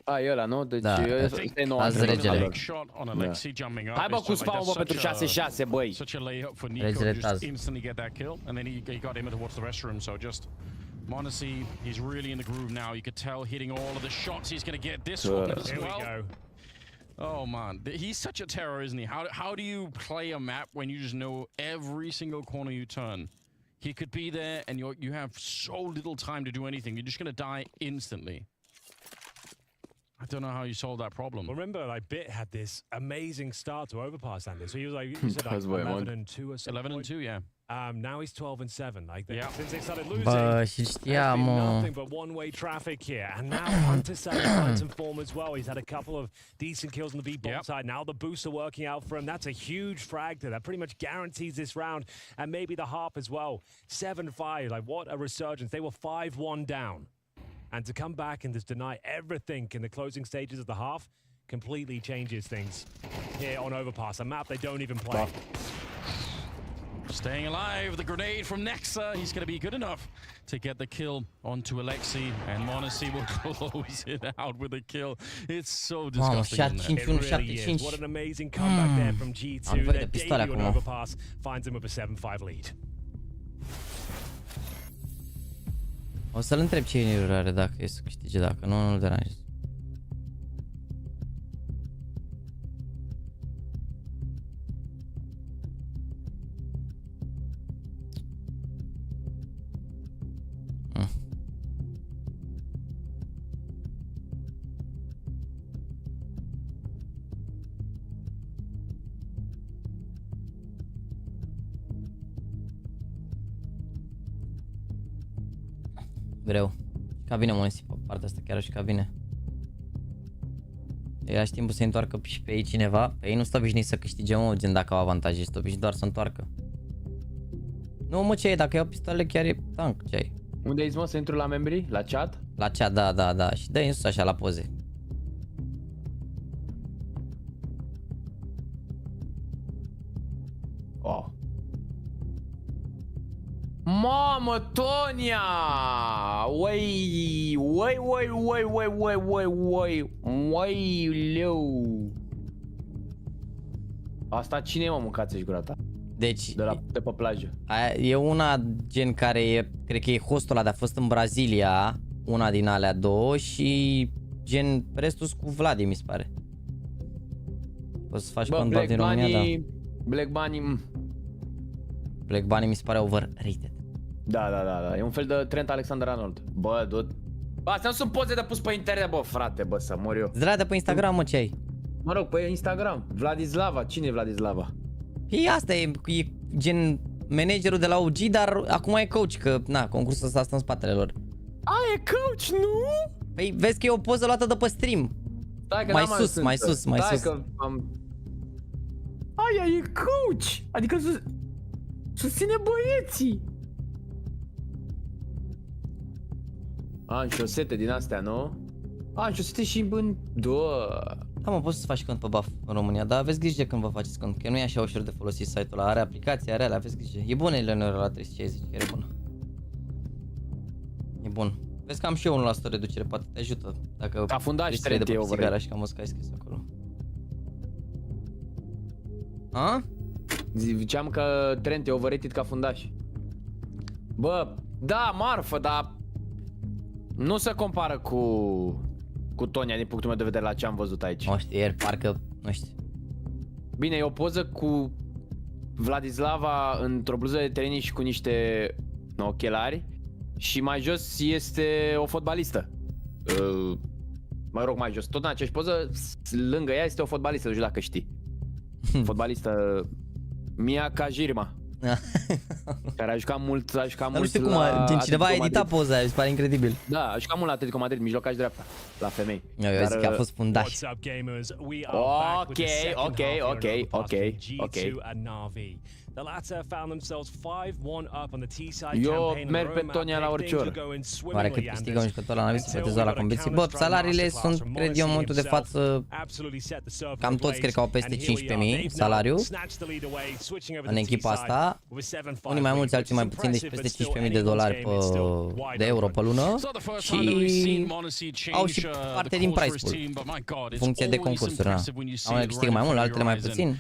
A, e ăla, nu? Deci Da. ăsta e nou Azi antrenor. regele. Leg shot on Alexi jumping up. Hai bă It's cu just like spam bă that's pentru such a 6-6, băi. such a layup for Nico Regele to Taz. just instantly get that kill, and then he got him towards the restroom. So just Monacy, he's really in the groove now. You could tell hitting all of the shots he's going to get this one as Here we well. go. Oh man, he's such a terror, isn't he? How do you play a map when you just know every single corner you turn? He could be there, and you have so little time to do anything. You're just gonna die instantly. I don't know how you solve that problem. Well, remember, like Bit had this amazing start to overpass, Andy. So he was like, you said like 11-2 or something. 11-2, yeah. Now he's 12-7. Like Yeah. since they started losing, Bă, și there's știam, been mă. nothing but one-way traffic here. And now Hunter starting to find some form as well. He's had a couple of decent kills on the B bomb side. Now the boosts are working out for him. That's a huge frag there. That pretty much guarantees this round, and maybe the harp as well. 7-5. Like what a resurgence. They were 5-1 down. And to come back and just deny everything in the closing stages of the half completely changes things here on Overpass, a map they don't even play. Staying alive, the grenade from Nexa. He's going to be good enough to get the kill onto Alexi, and Monacy will close it out with a kill. It's so disgusting. Mamă, isn't it? 5-5-1, It really 7-5. is. What an amazing comeback there from G2. Am nevoie de Their pistoale debut on acum. Overpass finds them with a 7-5 lead. O să-l întreb ce iniruri are dacă e să câștige, dacă nu, nu-l deranjez. Greu. Ca bine Monesi pe partea asta, chiar și ca bine. E aș timpul să întoarcă și pe ei cineva. Pe ei nu sunt obișnuiți să câștige, mă, gen dacă au avantaje, sunt obișnuiți doar să întoarcă. Nu, mă, ce e, dacă iau pistole chiar e tank, ce ai? Unde ești, mă, să intru la membrii? La chat? La chat, da, și dă-i în sus așa la poze. Oh. Mamă, Tonia! Ui, leu. Asta cine e, mă, mâncați-și gura ta? Deci, De pe plajă. aia e una gen care e, cred că e hostul ăla de a fost în Brazilia, una din alea două și gen restul cu Vladi, mi se pare. Poți să faci Bă, cont doar din România, da. Black Bunny, Black Bunny mi se pare overrated. da, e un fel de Trent Alexander-Arnold. Bă, bă, astea nu sunt poze de pus pe internet, bă, frate, bă, să mor eu. Zdra de pe Instagram, mă, ce ai? Mă rog, pe Instagram, Vladislava, cine e Vladislava? E asta, e gen managerul de la OG, dar acum e coach, că na, concursul ăsta stă în spatele lor. A, e coach, nu? Păi vezi că e o poză luată de pe stream. Stai că Mai n-am sus, ajuns mai încă. sus, mai Stai sus. că am... Aia e coach! Adică susține băieții! Am șosete din astea, nu? Am șosete și în... Da. Da, mă, poți să faci cont pe buff în România, dar aveți grijă când vă faceți cont, că nu e așa ușor de folosit site-ul ăla. Are aplicații, are alea, aveți grijă. E bună Eleonora la 360, chiar e bună. E bun. Vezi că am și eu 1% reducere, poate te ajută. Dacă ca fundaș trei de pe overrated. sigara și cam o scai scris acolo. A? Ziceam că Trent e overrated ca fundaș. Bă, da, marfă, dar nu se compară cu Tonia din punctul meu de vedere la ce am văzut aici. Nu știu, ieri parcă, nu știu. Bine, e o poză cu Vladislava într-o bluză de tenis și cu niște ochelari și mai jos este o fotbalistă. Mă rog, mai jos, tot în aceeași poză, lângă ea este o fotbalistă, nu știu dacă știi. Fotbalistă Mia Kajirma. Care a jucat mult, Nu știu cum, gen cineva a editat poza aia, mi se pare incredibil. Da, a jucat mult la Atletico Madrid, mijlocaș dreapta, la femei. Eu zic că a fost fundaș. Ok. Eu merg pe Tonia la orice oră. Oare cât câștigă un jucător la NaVi să făteze la competiții? Bă, salariile sunt, cred eu, în momentul de față, cam toți cred că au peste 15.000 salariu în echipa asta. Unii mai mulți, alții mai puțin, deci peste 15.000 de dolari de euro pe lună. Și au și parte din price pool, în funcție de concursuri. Unele câștigă mai mult, altele mai puțin.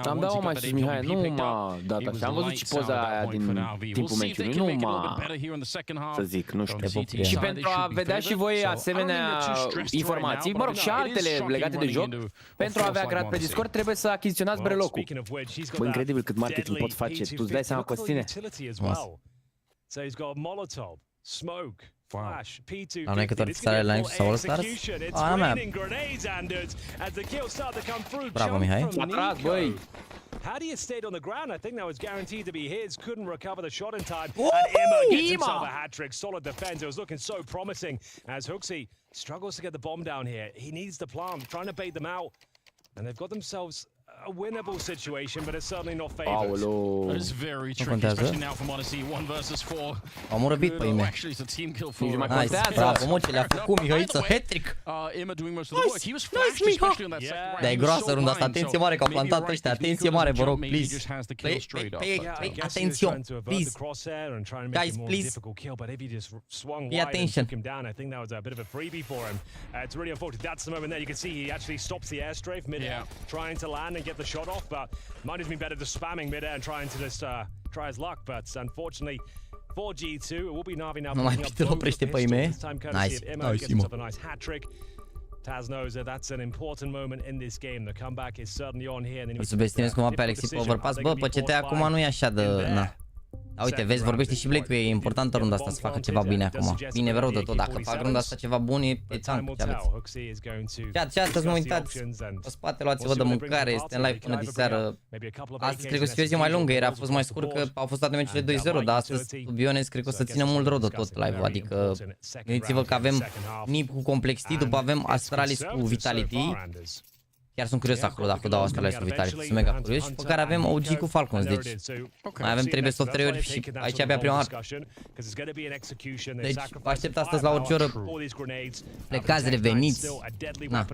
Am dat mai sus, Mihai, nu m-a dat așa. Am văzut și poza aia din timpul meciului, nu m-a, să zic, nu știu. Și pentru a vedea și voi asemenea informații, mă rog, și altele legate de joc, pentru a avea grad pe Discord, trebuie să achiziționați brelocul. Bă, incredibil cât marketing pot face, tu îți dai seama, Costine? Am noi cât artițare la Nexus sau All-Stars? Ana mea. Bravo, Mihai. Atras, băi. Hadia stayed on the ground. I think that was guaranteed to be his. Couldn't recover the shot in time. And Imma gets himself a hat-trick. Solid defense. It was looking so promising as Hooksy struggles to get the bomb down here. He needs the plant, trying to bait them out. And they've got themselves a winnable situation, but it's certainly not favored. That is very tricky, especially now from Odyssey, 1 versus 4. Am urât pe Ime. Actually, it's a team kill for Nice, bravo, mă, ce le-a făcut Mihăiță, hat-trick. Nice, Miha. Dar e groasă runda asta, atenție mare că au plantat ăștia, atenție mare, vă rog, please. Atenție, please. Guys, please. Pay attention. It's really unfortunate. That's the moment there. You can see he actually stops the airstrafe mid-air, trying to land and get the shot off, but might have been better just spamming mid-air and trying to just try his luck, but unfortunately for G2, it will be NaVi now picking up both of the pistols, this time courtesy of Imma, gets himself a nice hat-trick. Taz knows that that's an important moment in this game. The comeback is certainly on here. Îl subestimezi cumva pe Alexis pe overpass? Bă, pe CT acum nu e așa de... Na. Da, uite, vezi, vorbește și Blake, e importantă runda asta să facă ceva bine acum. Bine, vreau de tot, dacă fac runda asta ceva bun, e țanc, ce aveți. Și astăzi mă uitați, pe spate luați-vă de mâncare, este în live până de seară. Astăzi cred că o să fie o zi mai lungă, ieri a fost mai scurt că au fost toate meciurile 2-0, dar astăzi, to be honest, cred că o să țină mult rău de tot live-ul, adică gândiți-vă că avem Nip cu Complexity, după avem Astralis cu Vitality. Chiar sunt curios acolo dacă dau Astralis cu Vitality, sunt mega curios. Și pe care avem OG cu Falcons, deci mai avem 3 best of 3 ori și aici abia prima dată. Deci vă aștept astăzi la orice oră, plecați, reveniți. Na.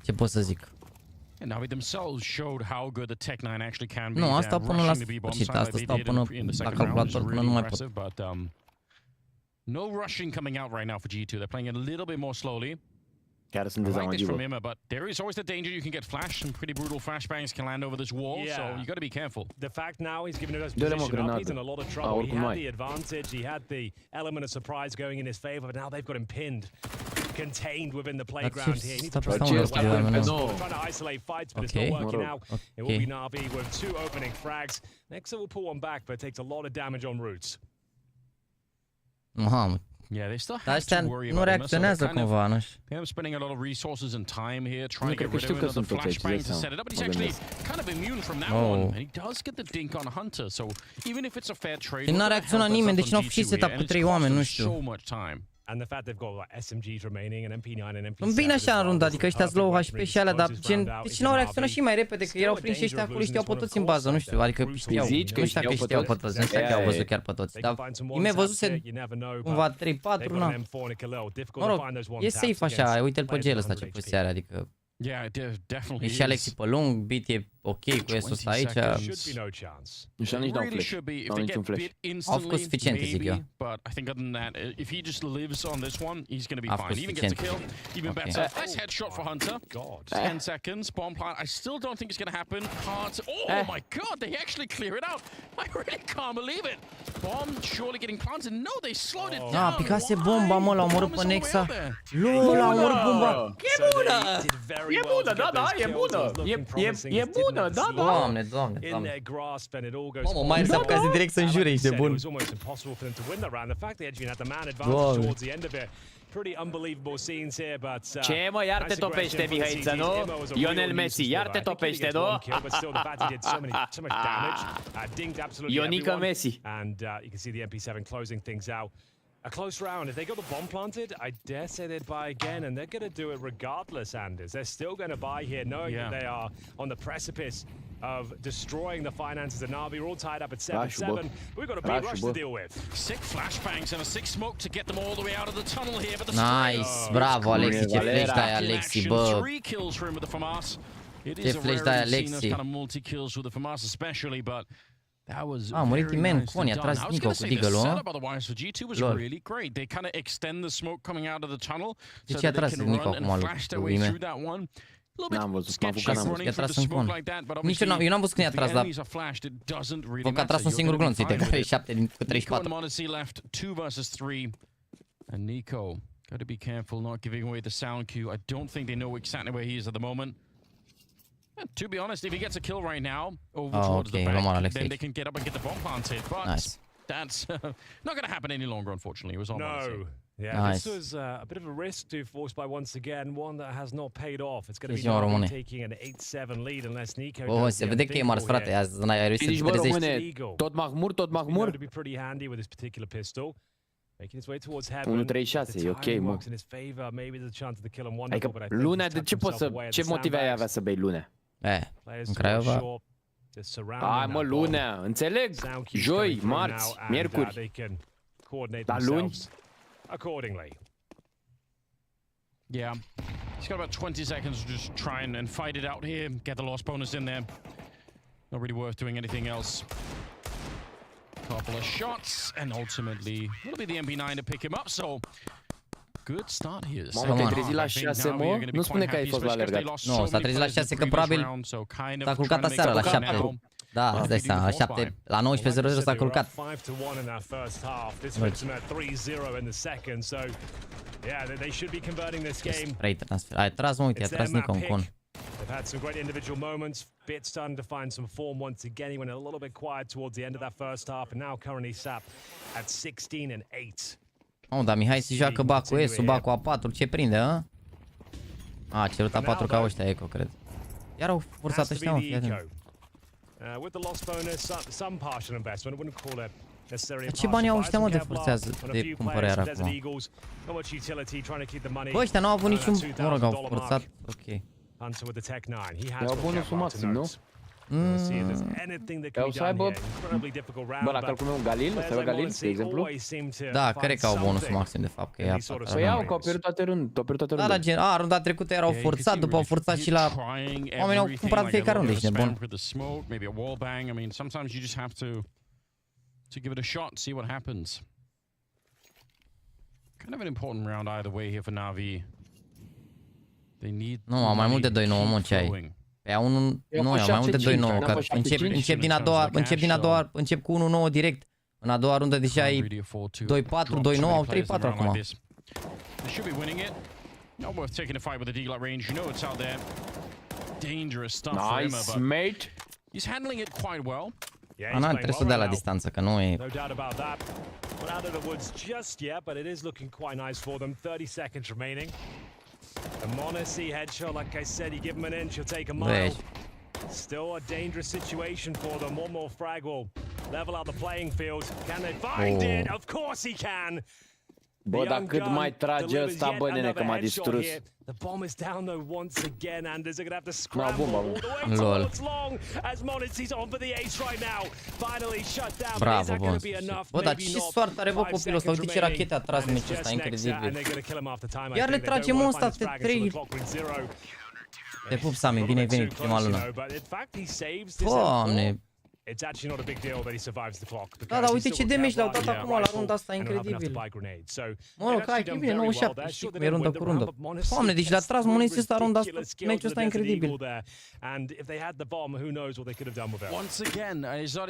Ce pot să zic? Nu, asta până la sfârșit, asta stau până la calculator, până nu mai pot. No rushing coming out right now for G2. They're playing it a little bit more slowly. Chiar sunt Like this from Imma, but there is always the danger you can get flashed. Some pretty brutal flashbangs can land over this wall, so you got to be careful. The fact now he's given it his position up, he's in a lot of trouble. He had the advantage, he had the element of surprise going in his favor, but now they've got him pinned, contained within the playground here. He needs to try to isolate fights, but it's not working out. It will be NaVi with 2 opening frags. Nexa will pull one back, but takes a lot of damage on roots. Yeah, they still have to worry about him. So they're spending a lot of resources and time here trying to get rid of another flashbang to set it up, but he's actually kind of immune from that one. And he does get the dink on Hunter, so even if it's a fair trade, n-a reacționat nimeni, deci n-au făcut setup cu 3 oameni, nu știu. And the fact they've got like SMGs remaining and MP9 and MP7. Îmi vine așa în rundă, adică ăștia low HP și alea, dar deci n-au reacționat și mai repede, că erau prinși ăștia acolo, știau pe toți în bază, nu știu, adică știau, nu știu că știau pe toți, nu știu că au văzut chiar pe toți, dar mi-a văzut cumva 3-4, na. Mă rog, e safe așa, uite-l pe gel ăsta ce puse are, adică Yeah, definitely. e și Alexi pe lung, Beat e ok cu S-ul ăsta aici. Ăștia nici n-au flash. N-au niciun flash. Au făcut suficiente, zic eu. But I think other than that, if he just lives on this one, he's going to be A fine. făcut Even gets a suficiente. kill, even better. Nice headshot for Hunter. 10 seconds, bomb plant. I still don't think it's going to happen. Hard. Oh my god, they actually clear it out. I really can't believe it. Bomb surely getting planted. No, they slowed it down. Da, picase bomba, mă, l-a omorât pe Nexa. LOL, l-a omorât bomba. E bună! E bună, da, e bună. E bună, da. Doamne. Mamă, mai ales apucați direct să înjure, ești de bun. Ce mă, iar te topește, Mihaiță, nu? Ionel Messi, iar te topește, nu? Ionica Messi. And you can see the MP7 closing things out. A close round. If they got the bomb planted, I dare say they'd buy again, and they're going to do it regardless, Anders. They're still going to buy here, knowing that they are on the precipice of destroying the finances of NaVi. We're all tied up at 7-7. We've got a big rush to deal with. 6 flashbangs and a 6 smoke to get them all the way out of the tunnel here. But the Nice, bravo, Alexi, ce flash dai, Alexi, bă. 3 kills for him with the FAMAS. It Ce is a flash dai, rarity seeing those Alexi. kind of multi-kills with the FAMAS especially, but that was A murit very Imen, nice Coni, a done. tras I was Nico gonna cu say the Deagle-ul, setup otherwise for G2 was really great. They kind of extend the smoke coming out of the tunnel so ce a that they tras can Nico run and acum flash their lui way Ime? through that one. A little N-am bit văzut, sketchy n-am running I-a through tras the în smoke con. like that, but Nici obviously eu n-am văzut când i-a if the tras, dar enemies are flashed, it doesn't really văd că a matter. tras un You're singur gonna glonț, be uite, fine care with e it. 7 din cu Nico and 34. Modesty left 2 versus 3. And Nico, got to be careful not giving away the sound cue. I don't think they know exactly where he is at the moment. And to be honest, if he gets a kill right now over towards the back, then they can get up and get the bomb planted. But that's not going to happen any longer, unfortunately. It was on Modesty. Yeah, this was a bit of a risk to force by once again, one that has not paid off. It's going to be NaVi taking an 8-7 lead unless Nico does se vede că e mars, frate, azi n-ai reușit să te trezești. Tot mahmur. To be pretty handy with this particular pistol. Making its way towards heaven. 1-3-6, e ok, mă. Adică lunea, de ce poți să... Ce motive ai avea să bei lunea? În Craiova... Hai mă, lunea, înțeleg. Joi, marți, miercuri. Dar luni? Yeah. He's got about 20 seconds to just try and fight it out here, get the loss bonus in there. Not really worth doing anything else. Couple of shots, and ultimately will be the MP9 to pick him up, so good start here. Mamă, te-ai trezit la 6, mă? Nu spune că ai fost la alergat. Nu, s-a trezit la 6, că probabil s-a culcat aseară la 7. Da, îți dai seama, la 7, la 19:00 s-a culcat. Ai tras, mă, uite, a tras Nico în con. They've had some great individual moments. Bit starting to find some form once again. He went a little bit quiet towards the end of that first half, and now currently sat at 16-8. Oh, dar Mihai se joacă ba cu S-ul, ba cu A4, ce prinde, a? A cerut A4 ca ăștia, Eco, cred. Iar au forțat ăștia, mă, fii atent. With the loss bonus, some partial investment. I wouldn't call it necessarily. Ce bani au ăștia, mă, de forțează, de cumpără iar acum? Bă, ăștia n-au avut niciun... Mă rog, au forțat, ok. Hunter with the Tech 9. He has Iau bonusul maxim, nu? Iau să aibă... Bă, la calculul meu un Galil, să aibă Galil, de exemplu? Da, cred că au bonusul maxim, de fapt, că e A4. Păi iau, că au pierdut toate rândul. Da, la gen, runda trecută erau forțat, după au forțat și la... Oamenii au cumpărat fiecare rundă, ești nebun. Maybe a wall bang. I mean, sometimes you just have to give it a shot, see what happens. Kind of an important round either way here for NaVi. Nu, am mai mult de 2-9, mă, ce ai? Pe a 1, nu, am mai mult de 2-9, că încep din a doua, încep cu 1-9 direct. În a doua rundă deja ai 2-4, 2-9, au 3-4 acum. They should be winning it. Not worth taking a fight with the deagle at range. You know it's out there. Dangerous stuff for him, Nice, mate. He's handling it quite well. Ana, trebuie să dea la distanță, că nu e... No doubt about that. Not out of the woods just yet, but it is looking quite nice for them. 30 seconds remaining. The Monacy headshot, like I said, you give him an inch, he'll take a mile. Still a dangerous situation for them. One more frag will level out the playing field. Can they find it? Of course he can. Bă, dar cât mai trage ăsta, bă, nene, că m-a distrus. The bomb is down though once again, Anders are gonna have to scramble bomba, all the way towards long as Monetsy's on for the ace right now. Finally shut down. But is that gonna be enough? Bă, dar ce soartă are, bă, copilul ăsta? Uite ce rachete a tras meciul ăsta, incredibil. Iar le tragem ăsta, te 3. Te pup, Sami, bine ai venit, prima lună. Doamne! It's actually not a big deal that he survives the clock. Da, dar uite ce damage le-au dat acum la runda asta, incredibil. Mă, că ai, e bine, 97, știi cum e rundă cu rundă. Doamne, deci le-a tras Monesi ăsta runda asta, meciul ăsta incredibil. Once again,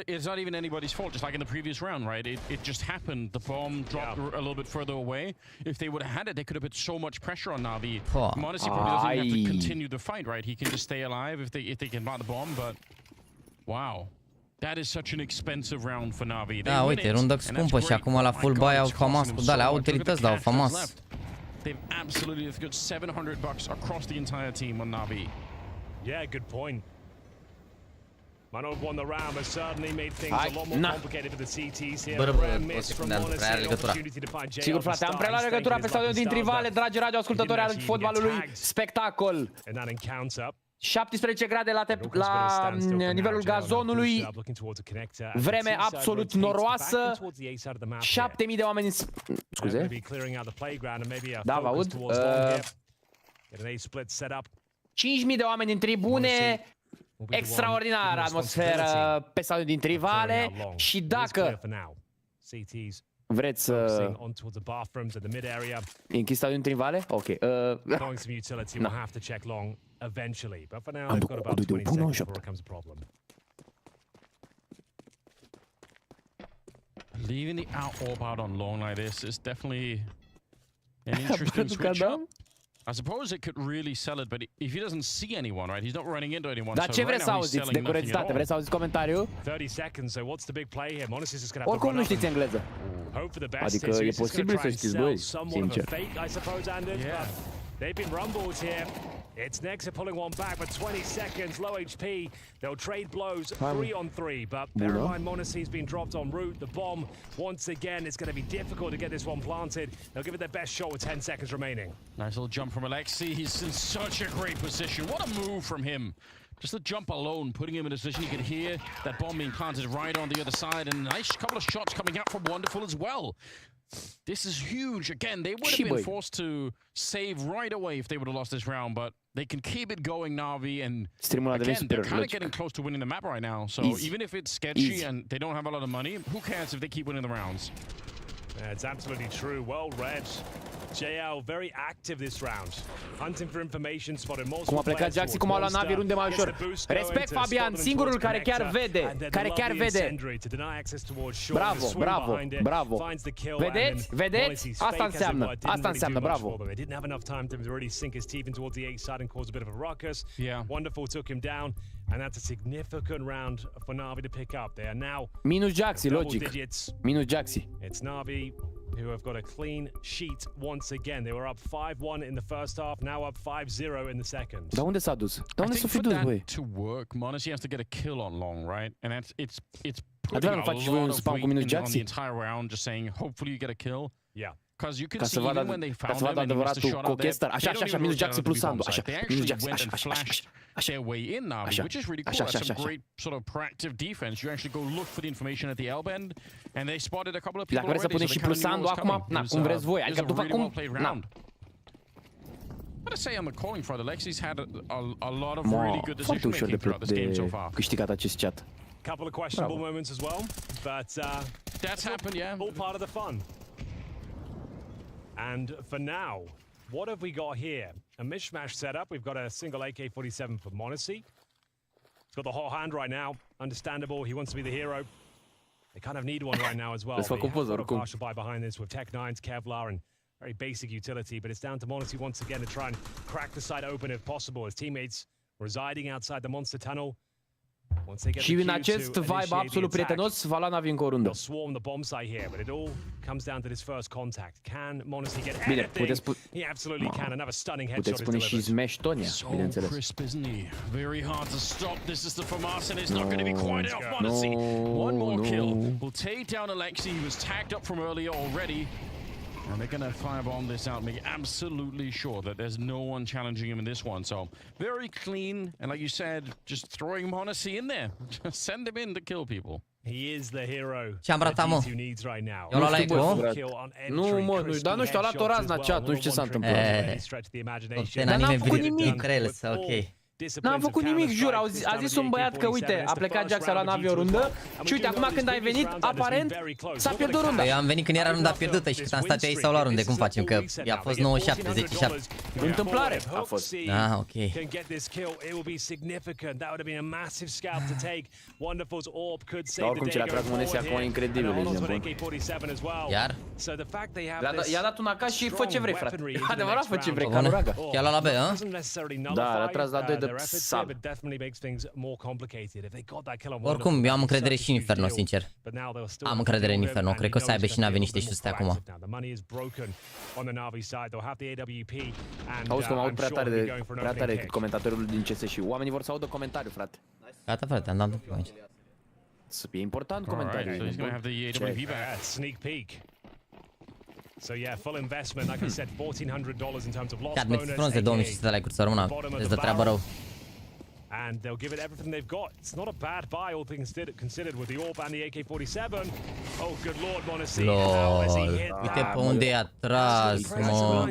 it's not even anybody's fault, just like in the previous round, right? It just happened. The bomb dropped a little bit further away. If they would have had it, they could have put so much pressure on NaVi. Monesi probably doesn't even have to continue the fight, right? He can just stay alive if they can plant the bomb, but wow. That is such an expensive round for NaVi. Da, uite, rundă scumpă și acum la full buy au FAMAS cu dale, au utilități, dar au FAMAS. They've absolutely got $700 across the entire team on NaVi. Yeah, good point. Might not have won the round, but certainly made things a lot more complicated for the CTs here. Bă, miss from legătura. Sigur, frate, am preluat legătura pe stadionul din Trivale, dragi radioascultători al fotbalului, spectacol. 17 grade la nivelul gazonului, vreme absolut noroasă, 7.000 de oameni scuze? Da, vă aud? 5.000 de oameni în tribune, extraordinară atmosferă pe stadionul din Trivale și dacă vreți să închizi stadionul din Trivale? Ok. Eventually, but for now they've got about 20 seconds before it becomes a problem. Leaving the orb out on long like this is definitely an interesting switch up. I suppose it could really sell it, but if he doesn't see anyone, right, he's not running into anyone. Dar ce vreți să auziți de curiozitate? Vreți să auziți comentariu? 30 seconds, so what's the big play here? Monetsy's just gonna have Oricum nu știți engleză. Adică e posibil să știți voi, sincer. They've been rumbled here. It's Nexa pulling one back for 20 seconds, low HP. They'll trade blows 3 on 3, but bear in mind Monetsy's been dropped en route. The bomb, once again, it's going to be difficult to get this one planted. They'll give it their best shot with 10 seconds remaining. Nice little jump from Alexi. He's in such a great position. What a move from him. Just the jump alone, putting him in a position he could hear that bomb being planted right on the other side, and a nice couple of shots coming out from Wonderful as well. This is huge. Again, they would have been forced to save right away if they would have lost this round, but they can keep it going, NaVi, and again, they're kind of getting close to winning the map right now. So even if it's sketchy and they don't have a lot of money, who cares if they keep winning the rounds? Yeah, it's absolutely true. Well read. JL very active this round. Hunting for information, spotted multiple. Cum a plecat Jaxi, cum a luat NaVi runde mai ușor. Respect, Fabian, singurul care chiar vede. Care chiar vede. Bravo, bravo, bravo. Vedeți? Vedeți? Asta înseamnă. Asta înseamnă, bravo. They didn't have enough time to really sink his teeth into towards the A side and cause a bit of a ruckus. Yeah. Wonderful took him down, and that's a significant round for NaVi to pick up. They are now minus Jaxi, logic. Minus Jaxi. It's NaVi who have got a clean sheet once again. They were up 5-1 in the first half, now up 5-0 in the second. Dar unde s-a dus? Dar unde s-a fi dus, băi? To work, Monesi has to get a kill on long, right? And it's putting a lot of weight on the entire round, just saying, hopefully you get a kill. Yeah. Because you can see even when they found him and he missed a shot out there, they don't even look down to the bomb site. They actually went and flashed their way in NaVi, which is really cool. That's some great sort of proactive defense. You actually go look for the information at the L bend, and they spotted a couple of people already, so they kind of knew what was coming. It was a really well-played round. What to say on the calling front, Alexi's had a lot of really good decision-making throughout this game so far. Câștigat acest chat. Couple of questionable moments as well, but that's happened, yeah. All part of the fun. And for now, what have we got here? A mishmash setup. We've got a single AK-47 for Monesi. He's got the hot hand right now. Understandable. He wants to be the hero. They kind of need one right now as well. They have got a partial buy behind this with Tech 9s, Kevlar, and very basic utility. But it's down to Monesi once again to try and crack the site open if possible. His teammates residing outside the monster tunnel. Și în acest vibe absolut prietenos va lua NaVi încă o rundă. Bine, puteți spune și Smash Tonia, bineînțeles. Very hard to stop. This is the FAMAS and it's not going to be quite enough. Monesi, one more kill will take down Alexi. He was tagged up from earlier already. And they're going to firebomb this out, make absolutely sure that there's no one challenging him in this one. So very clean, and like you said, just throwing Monacy in there. Just send him in to kill people. He is the hero Ce-am that ratat, mă? G2 needs right now. Eu la like, Nu, mă, dar nu știu, a dat o razna chat, nu știu ce s-a întâmplat. Dar n-am făcut nimic. Ok. N-am făcut nimic, jur. A zis un băiat că, uite, a plecat Jax, a luat Navi o rundă și uite, acum când ai venit, aparent, s-a pierdut runda. Eu am venit când era runda pierdută și când am stat eu aici s-au luat runde. Cum facem? Că i-a fost 9-7, 10-7. Întâmplare a fost. Ah, ok. Dar oricum ce le-a tras Monacy acum e incredibil, ești nebun. Iar? I-a dat un AK și fă ce vrei, frate. Adevărat, fă ce vrei, ca nu raga. Chiar la B, a? Da, l-a tras la 2 de sal. Oricum, eu am încredere și în Inferno, sincer. Am încredere în Inferno. Cred că o să aibă și NaVi niște șuste acum. Auzi că mă aud prea tare decât comentatorul din CS și oamenii vor să audă comentariu, frate. Gata, frate, am dat un pic aici. E important comentariul. So yeah, full investment, like I said, $1,400 in terms of loss Chiar bonus. mi-ți frunze de 2500 de like-uri să rămână. Îți dă treabă rău. And they'll give it everything they've got. It's not a bad buy, all things considered, with the AWP and the AK-47. Oh, good lord, Monacy. LOL. Uite pe unde i-a tras, mă.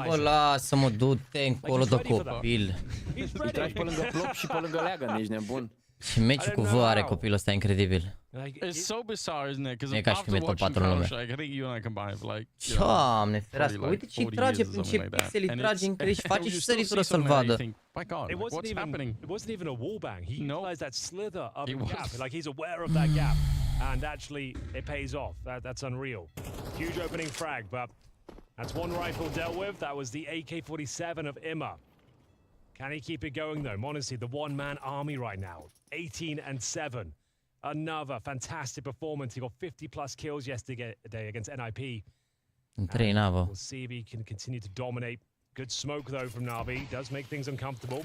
Bă, lasă-mă, du-te încolo de copil. Îi tragi pe lângă plop și pe lângă leagă, ești nebun. Și meciul cu V are copilul ăsta incredibil. It's so bizarre, isn't it? E ca și cum e top 4 în lume. I think you and I combined like, Doamne ferească, uite ce-i trage, prin ce pixeli trage încredere și face și săritură să-l vadă. My God, what's happening? It wasn't even a wallbang. He utilized that slither of the gap. Like he's aware of that gap. And actually, it pays off. That's unreal. Huge opening frag, but that's one rifle dealt with. That was the AK-47 of Imma. Can he keep it going though? Monacy, the one-man army right now. 18-7. Another fantastic performance. He got 50+ kills yesterday against NIP. În 3 navă. We'll see if he can continue to dominate. Good smoke though from NaVi. Does make things uncomfortable.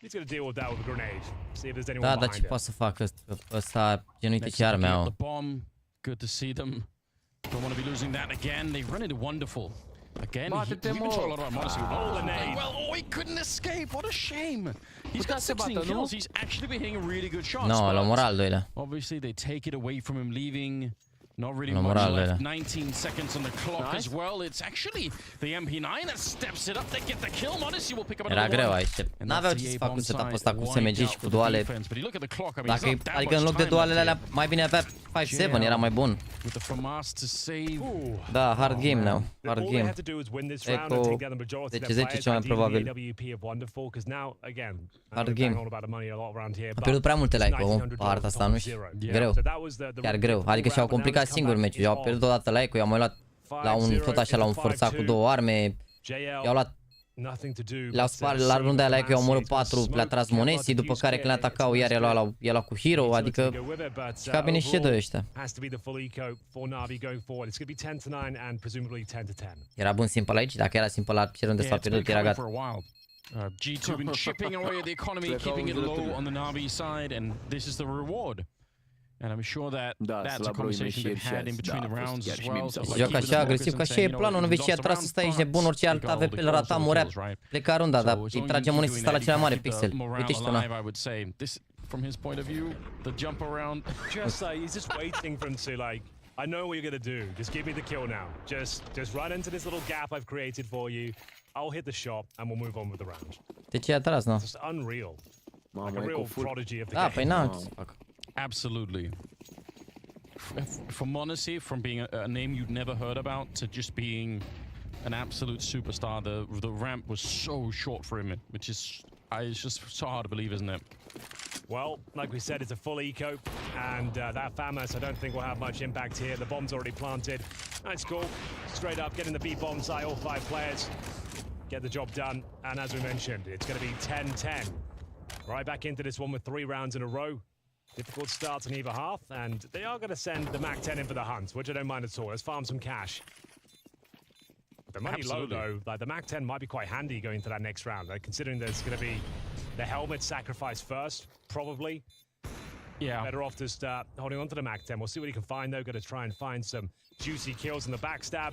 He's going to deal with that with a grenade. See if there's anyone Da, dar behind ce him. poate să facă ăsta? Gen, uite ce arme au. Good to see them. Don't want to be losing that again. They run it wonderful. Again, we've been talking a lot about Monacy. Well, oh, he couldn't escape. What a shame. He's got 16 kills. He's actually been hitting really good shots. No, la moral doilea. Obviously, they take it away from him, leaving not really La much moral left. doilea. 19 seconds on the clock as well. It's actually the MP9 that steps it up. They get the kill. Monacy will pick up another Era greu one. aici. N-aveau ce să facă cu setup-ul ăsta cu SMG și cu duale. Dacă, adică în loc de dualele alea, mai bine avea 5-7, era mai bun. Da, hard game now. Hard game. Eco 10-10 cel mai probabil. Hard game. A pierdut prea multe like-uri pe partea asta, nu știu. Greu. Chiar greu. Adică și-au complicat singur meciul. I-au pierdut odată like-ul, i-au mai luat la un, tot așa, la un forțat cu 2 arme. I-au luat. Le-au spart la runda aia, like-ul i-au omorât 4, le-a tras Monacy, după care când le atacau iar i-a luat cu Hero, adică și ca bine și ce doi ăștia. Era bun simple aici, dacă era simple la ce runde s-a pierdut, era gata. G2 been chipping away at the economy, keeping it low on the NaVi side, and this is the reward. And I'm sure that's a conversation they've had in between the rounds as well. Joc așa agresiv, ca și e planul, nu vezi ce a tras să stai, ești nebun, orice alt AWP îl rata, murea, pleca runda, dar îi trage Monacy să sta la cel mai mare pixel. Uite și tu, na. From his point of view, the jump around. He's just waiting for him to like, I know what you're gonna do. Just give me the kill now. Just run into this little gap I've created for you. I'll hit the shot and we'll move on with the round. De ce i-a tras, nu? Just unreal. Like a real prodigy of the game. game. Păi n-am ce să fac. Absolutely. For Monacy, from being a name you'd never heard about to just being an absolute superstar, the ramp was so short for him, which is it's just so hard to believe, isn't it? Well, like we said, it's a full eco, and that FAMAS I don't think will have much impact here. The bomb's already planted. That's cool. Straight up, getting the B-bomb site, all 5 players. Get the job done, and as we mentioned, it's going to be 10-10. Right back into this one with 3 rounds in a row. Difficult starts on either half, and they are going to send the MAC-10 in for the hunt, which I don't mind at all. Let's farm some cash. The money low, though, like the MAC-10 might be quite handy going into that next round, considering there's going to be the helmet sacrifice first, probably. better off just holding on to the Mac 10. We'll see what he can find, though. Going to try and find some juicy kills in the backstab.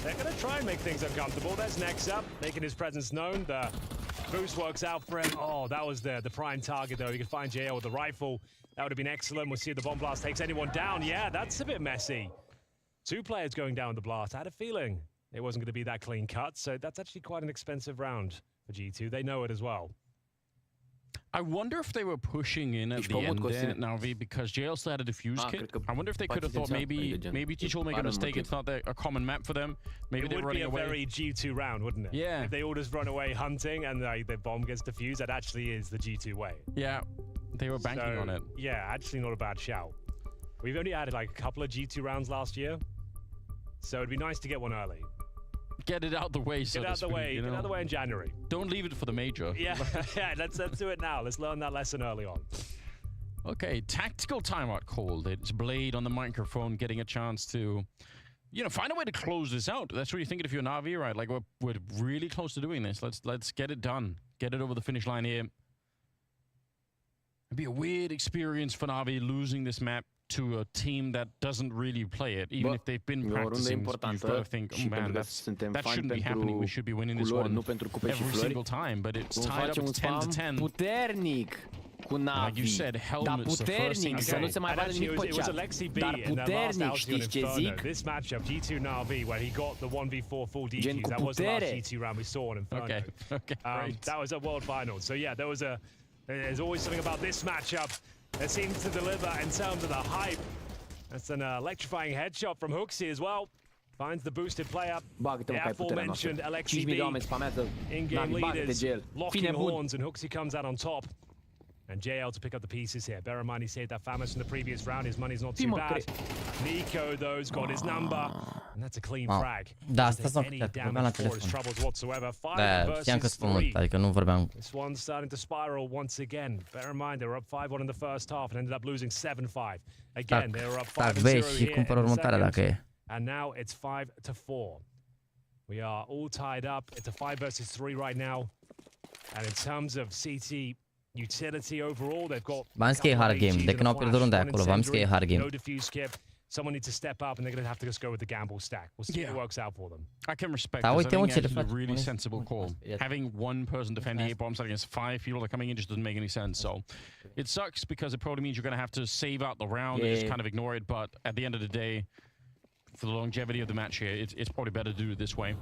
They're going to try and make things uncomfortable. There's Nexa making his presence known. The boost works out for him. Oh, that was the prime target, though. He could find JL with the rifle. That would have been excellent. We'll see if the bomb blast takes anyone down. Yeah, that's a bit messy. 2 players going down with the blast. I had a feeling it wasn't going to be that clean cut, so that's actually quite an expensive round for G2. They know it as well. I wonder if they were pushing in at the end there, NaVi, because JL still had a defuse kit. I wonder if they could have thought maybe Teach will make a mistake. It's not a common map for them. Maybe they're running away. It would be a very G2 round, wouldn't it? Yeah. If they all just run away hunting and the bomb gets defused, that actually is the G2 way. Yeah, they were banking on it. Yeah, actually not a bad shout. We've only added like a couple of G2 rounds last year, so it'd be nice to get one early. Get it out the way, so Get out the way. Get out the way in January. Don't leave it for the major. Yeah, yeah. Let's do it now. Let's learn that lesson early on. Okay, tactical timeout called. It's Blade on the microphone, getting a chance to, find a way to close this out. That's what you're thinking if you're NaVi, right? Like we're really close to doing this. Let's get it done. Get it over the finish line here. It'd be a weird experience for NaVi losing this map to a team that doesn't really play it, even if they've been practicing. You've got to think, oh man, that shouldn't be happening. We should be winning this one every single time, but it's tied up 10-10. Puternic cu NaVi. Like you said, helmets, puternic, să nu se mai vadă nimic pe chat. Dar puternic, știți ce zic? This matchup, G2 NaVi, where he got the 1v4 full DQs, that was the last G2 round we saw on Inferno. Okay, that was a World Finals. So yeah, there's always something about this matchup that seems to deliver in terms of the hype. That's an electrifying headshot from HOTSTEPPER as well. Finds the boosted player. The aforementioned LXCB in-game leaders locking horns, and HOTSTEPPER comes out on top. And JL to pick up the pieces here. Bear in mind he saved that Famous from the previous round. His money's not too bad. Nico, though's got his number. And that's a clean frag. Da, asta s-a făcut, vorbeam la telefon. Da, știam că sunt mult, adică nu vorbeam. This one's starting to spiral once again. Bear in mind they were up 5-1 in the first half and ended up losing 7-5. Again, they were up 5-0 here in the second. And now it's 5-4. We are all tied up. It's a 5 versus 3 right now. And in terms of CT utility overall, they've got v-am zis că e hard game, de când au pierdut runda acolo, v-am zis că e hard game. No defuse kip. Someone needs to step up and they're going to have to just go with the gamble stack. We'll see if it works out for them. I can respect this. I think it's a really sensible call. Having one person defending 8 bombs against 5 people that are coming in just doesn't make any sense. So it sucks because it probably means you're going to have to save out the round and just kind of ignore it. But at the end of the day, for the longevity of the match here, it's probably better to do it this way.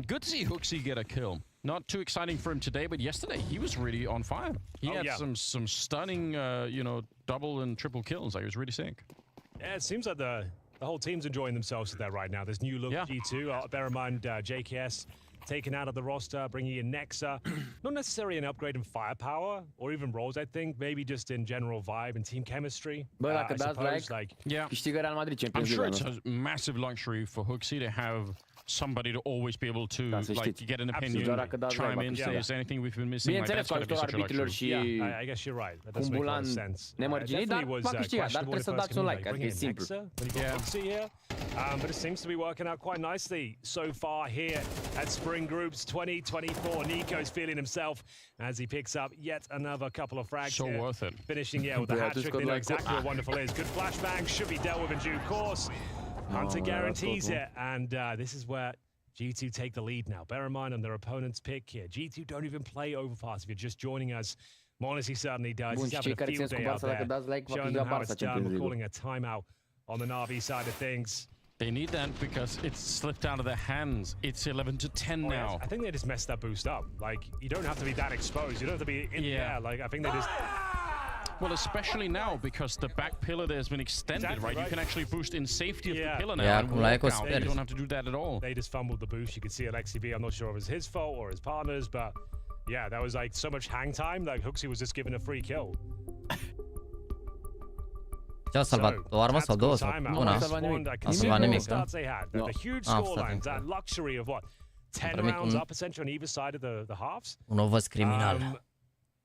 Good to see HOTSTEPPER get a kill. Not too exciting for him today, but yesterday he was really on fire. He had some stunning, double and triple kills. Like, it was really sick. Yeah, it seems like the whole team's enjoying themselves with that right now. There's new look G2. Bear in mind, JKS taken out of the roster, bringing in Nexa. Not necessarily an upgrade in firepower or even roles, I think. Maybe just in general vibe and team chemistry. Bă, dacă dați like, câștigă Real Madrid Champions League. I'm sure it's a massive luxury for HOTSTEPPER to have somebody to always be able to get an opinion, chime in, say, is there anything we've been missing? Like, that's gotta be such a luxury. Yeah, I guess you're right. That doesn't make a lot of sense. Definitely was questionable the first game. But it seems to be working out quite nicely so far here at Spring Groups 2024. Nico's feeling himself as he picks up yet another couple of frags. So worth it. Finishing with the hat trick. They know exactly what wonderful is. Good flashbang should be dealt with in due course. Hunter guarantees it, and this is where G2 take the lead now. Bear in mind on their opponent's pick here. G2 don't even play overpass if you're just joining us. Monacy certainly does. He's having a field day out there, showing them how it's done. We're calling a timeout on the NaVi side of things. They need that because it's slipped out of their hands. It's 11-10 now. Yes. I think they just messed that boost up. Like, you don't have to be that exposed. You don't have to be in there. Like, I think they just... Well, especially now, because the back pillar there has been extended, right? You can actually boost in safety of the pillar now. And walk out. You don't have to do that at all. They just fumbled the boost. You could see LXCB. I'm not sure if it was his fault or his partner's, but yeah, that was like so much hang time. Like, HOTSTEPPER was just given a free kill. Ce-a salvat? O armă sau două? Sau una? A salvat nimic, da? The huge scorelines, that luxury of what? 10 rounds up essentially on either side of the halves. Un ovăz criminal.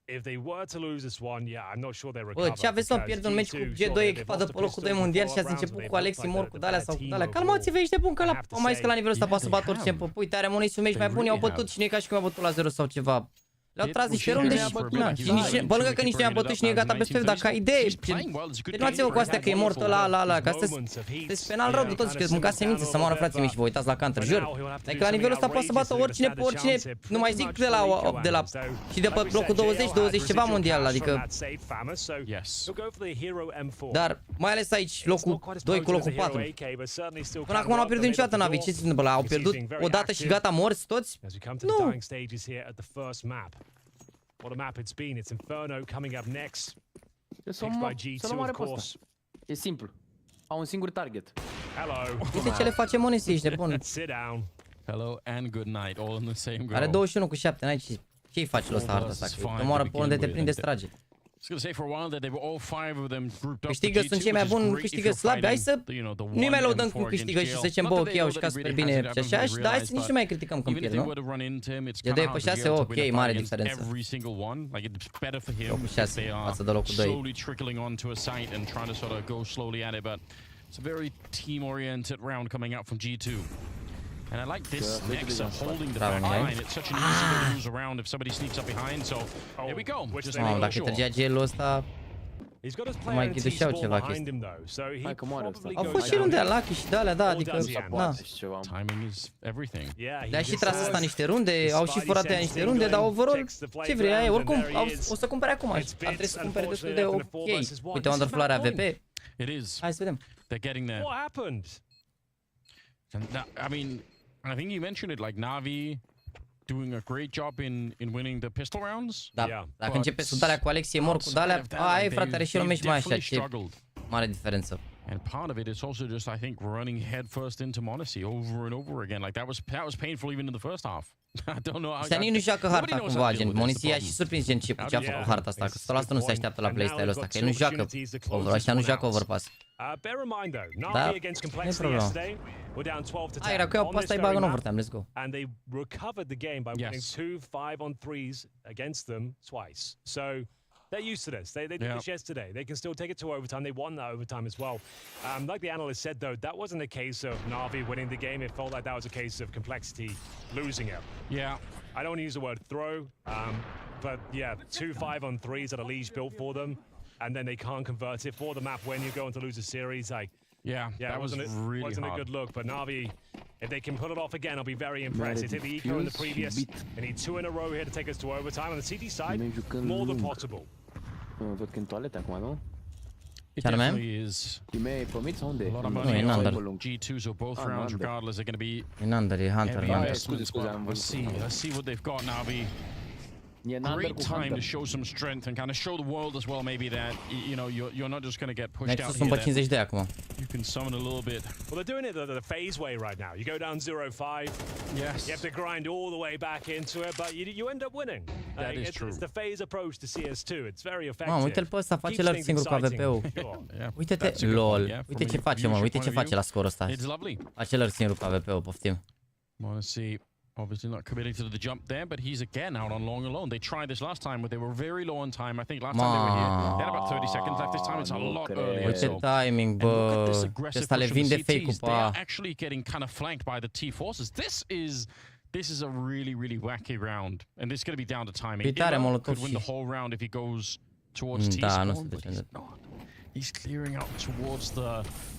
If they were to lose this one, yeah, I'm not sure they recover. Bă, ce aveți să pierd un meci cu G2 echipat de pe locul 2 mondial și ați început cu Alexi Mor cu de-alea sau cu de-alea. Calmați-vă, ești de bun, că am mai zis că la nivelul ăsta poate să bată orice. Uite, are amuniți un meci mai bun, i-au bătut și nu e ca și cum i-au bătut la 0 sau ceva. Le-au tras niște runde și, na, și nici, pe lângă că nici nu i-a bătut și nu e gata peste el, dacă ai idee, terminați-vă cu astea că e mort ăla, că sunteți penal rău de toți, că mâncați semințe să moară frații mei și vă uitați la counter, jur. Adică la nivelul ăsta poate să bată oricine pe oricine, nu mai zic de la și de pe locul 20 ceva mondial, adică. Dar mai ales aici, locul 2 cu locul 4. Până acum n-au pierdut niciodată NaVi, ce se întâmplă? Au pierdut odată și gata morți toți? Nu! What a map it's been. It's Inferno coming up next. Să Picked by G2, moare of pe ăsta. course. E simplu. Au un singur target. Hello. Uite ce le face Monesi, ești de bun. Sit down. Hello and good night, all in the same goal. Are 21 cu 7, n-ai ce-i face la ăsta harta asta? Că moară pe unde te prinde strage. I was going to say for a while that they were all 5 of them grouped up. Câștigă, sunt cei mai buni, câștigă slabi. Hai să nu-i mai lăudăm cum câștigă și să zicem, bă, ok, au jucat super bine și așa, dar hai să nici nu mai criticăm când pierd, nu? De 2 pe 6, ok, mare diferență. Locul 6 față de locul 2. It's a very team-oriented round coming out from G2. And I like this Nexa holding the back line. It's such an easy way to lose a round if somebody sneaks up behind. So here we go. Just Mamă, dacă trăgea gelul ăsta, He's got his mai player in ghidușeau T-Spawn ceva behind chestii. him though, so he Hai că moare ăsta. probably Au goes fost și runde down. Lucky și de alea, da, adică, na. timing is everything. Yeah, Le-a he și just tras has asta niște runde, au și furat ea niște runde, dar overall, ce vrei, aia, oricum, o să cumpere acum, ar trebui să cumpere destul de ok. Uite, underfloare AWP, It is. hai să vedem. They're getting there. What happened? And I mean, I think you mentioned it, like NaVi doing a great job in winning the pistol rounds. Da, dacă începe să dalea cu Alexie mor cu dalea, ai frate, are și el un meci mai așa, ce mare diferență. And part of it is also just, I think, running headfirst into Monacy over and over again. Like that was painful even in the first half. I don't know. Ăștia nici nu joacă harta cumva, gen, Monacy a și surprins gen ce a făcut harta asta, că 100% nu se așteaptă la playstyle-ul ăsta, că el nu joacă over, ăștia nu joacă overpass. Bear in mind though, Da, NaVi against nu e complexity problemă. yesterday. We're down 12 to 10. Hai, era cu eu, on pe asta this îi bagă în very overtime, map, let's go. and they recovered the game by winning 2 5-on-3s against them twice. So they're used to this. They did this yesterday. They can still take it to overtime. They won that overtime as well. Like the analyst said, though, that wasn't a case of NaVi winning the game. It felt like that was a case of complexity losing it. Yeah. I don't want to use the word throw, but yeah, 2 5-on-3s that Lige built for them, and then they can't convert it for the map when you're going to lose a series. Like, yeah, that it wasn't a good look. But NaVi, if they can pull it off again, I'll be very impressed. They take the eco in the previous. They need 2 in a row here to take us to overtime. On the CT side, more than possible. Văd că în toalete acum, nu? It Charmant. definitely is. Timei promit sau unde? A lot of No, money in on under. G2, so both rounds, under. regardless, are going to be În under, e Hunter, heavy în under. investments. Scuze, But am let's see what they've got now. Be E în under great cu time to Hunter. show some strength and kind of show the world as well, maybe that you know you're not just going to get pushed Nexus out sunt pe here. 50 de acum. You can summon a little bit. Well, they're doing it the phase way right now. You go down 0-5. Yes. You have to grind all the way back into it, but you end up winning. That is true. It's the phase approach to CS2. It's very effective. Mamă, uite-l pe ăsta, face Keeps lăr things singur cu exciting. AWP-ul. Yeah. Uite-te, That's a good lol. one, yeah, Uite from ce a face, mă, uite ce viewership point face of la scorul ăsta. It's lovely. Face lăr singur cu AWP-ul, poftim. Monacy obviously not committing to the jump there, but he's again out on long alone. They tried this last time, but they were very low on time. I think last time they were here, they had about 30 seconds left. This time it's a lot earlier. Uite So. timing, And look at this bă. aggressive Ăsta le push from vinde the fake-ul CTs. pe They aia. are actually getting kind of flanked by the T forces. This is a really wacky round, and this is going to be down to timing. Pitare, Ilo Molotov could win the și- whole round if he goes towards T Da, nu spawn, se but duce. he's not. He's clearing out towards the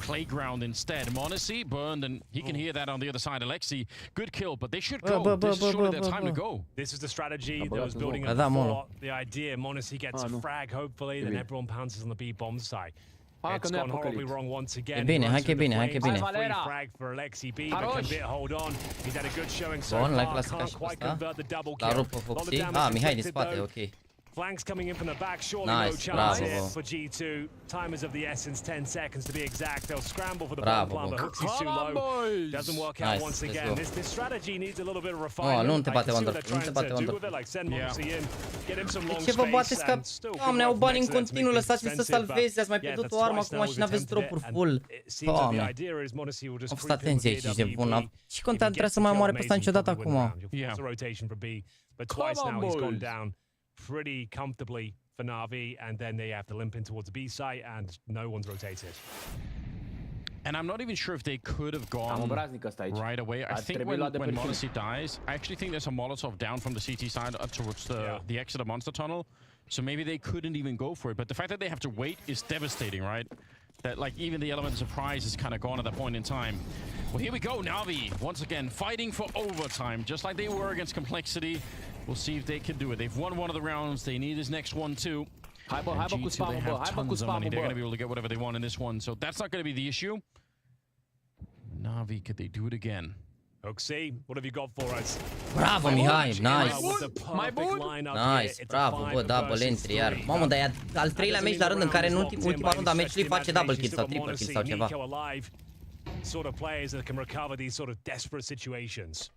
playground instead. Monacy burned, and he can hear that on the other side. Alexi, good kill, but they should go. This is surely their time to go. This is the strategy that was building up Da, mă. before. The idea, Monacy gets a frag, hopefully, then everyone pounces on the B bomb site. It's gone horribly wrong once again. E bine, He hai runs că e through bine, the hai că e flames. bine. Free frag for Alexi B, but can bit hold on. He's had a good showing so Bun, la far. clasica Can't și quite ăsta. convert the double La kill. rupă Lot of Foxy. damage Mihai din inflicted, spate, though. ok. Flanks coming in from the back, surely Nice, no chance bravo, here bro. for G2. Time is of the essence, 10 seconds to be exact. They'll scramble for the Bravo, bomb plant, but bro. Hooksy's too low. Doesn't work out Nice, once let's again. go. This strategy needs a little bit of Oh, refinement. nu te I bate can see Wonder, what they're nu te trying bate to do Wonder. with it, like send Mousy in, get him some long Ce vă space, bateți ca... and still good Doamne, work au from bani în Nexa to continuu, make lăsați-l să defensive, but salveze, ați mai yeah, pierdut that's o armă twice acum now și we've n-aveți attempted it, dropuri and full. it seems that the Doamne. idea is Monacy will just Am fost creep in atenți with aici, the ești de bun. AWP. Și contează, trebuie să mai moare pe ăsta niciodată acum. Yeah. Rotation for B, but twice now he's gone down pretty comfortably for NaVi, and then they have to limp in towards the B site, and no one's rotated. And I'm not even sure if they could have gone right away. I think when Modesty dies, I actually think there's a Molotov down from the CT side towards the exit of Monster Tunnel. So maybe they couldn't even go for it. But the fact that they have to wait is devastating, right? That like even the element of surprise is kind of gone at that point in time. Well, here we go. NaVi once again fighting for overtime, just like they were against Complexity. We'll see if they can do it. They've won one of the rounds. They need this next one too. And G2, they have tons of money. They're going to be able to get whatever they want in this one. So that's not going to be the issue. NaVi, could they do it again? HOTSTEPPER, what have you got for us? Bravo, Mihai, nice! Mai bun? Nice, bravo, bă, double entry iar. Mamă, dar e al treilea meci la rând în care în ultima rundă a meciului face double kill sau triple kill sau ceva. Sort of players that can recover these sort of desperate situations.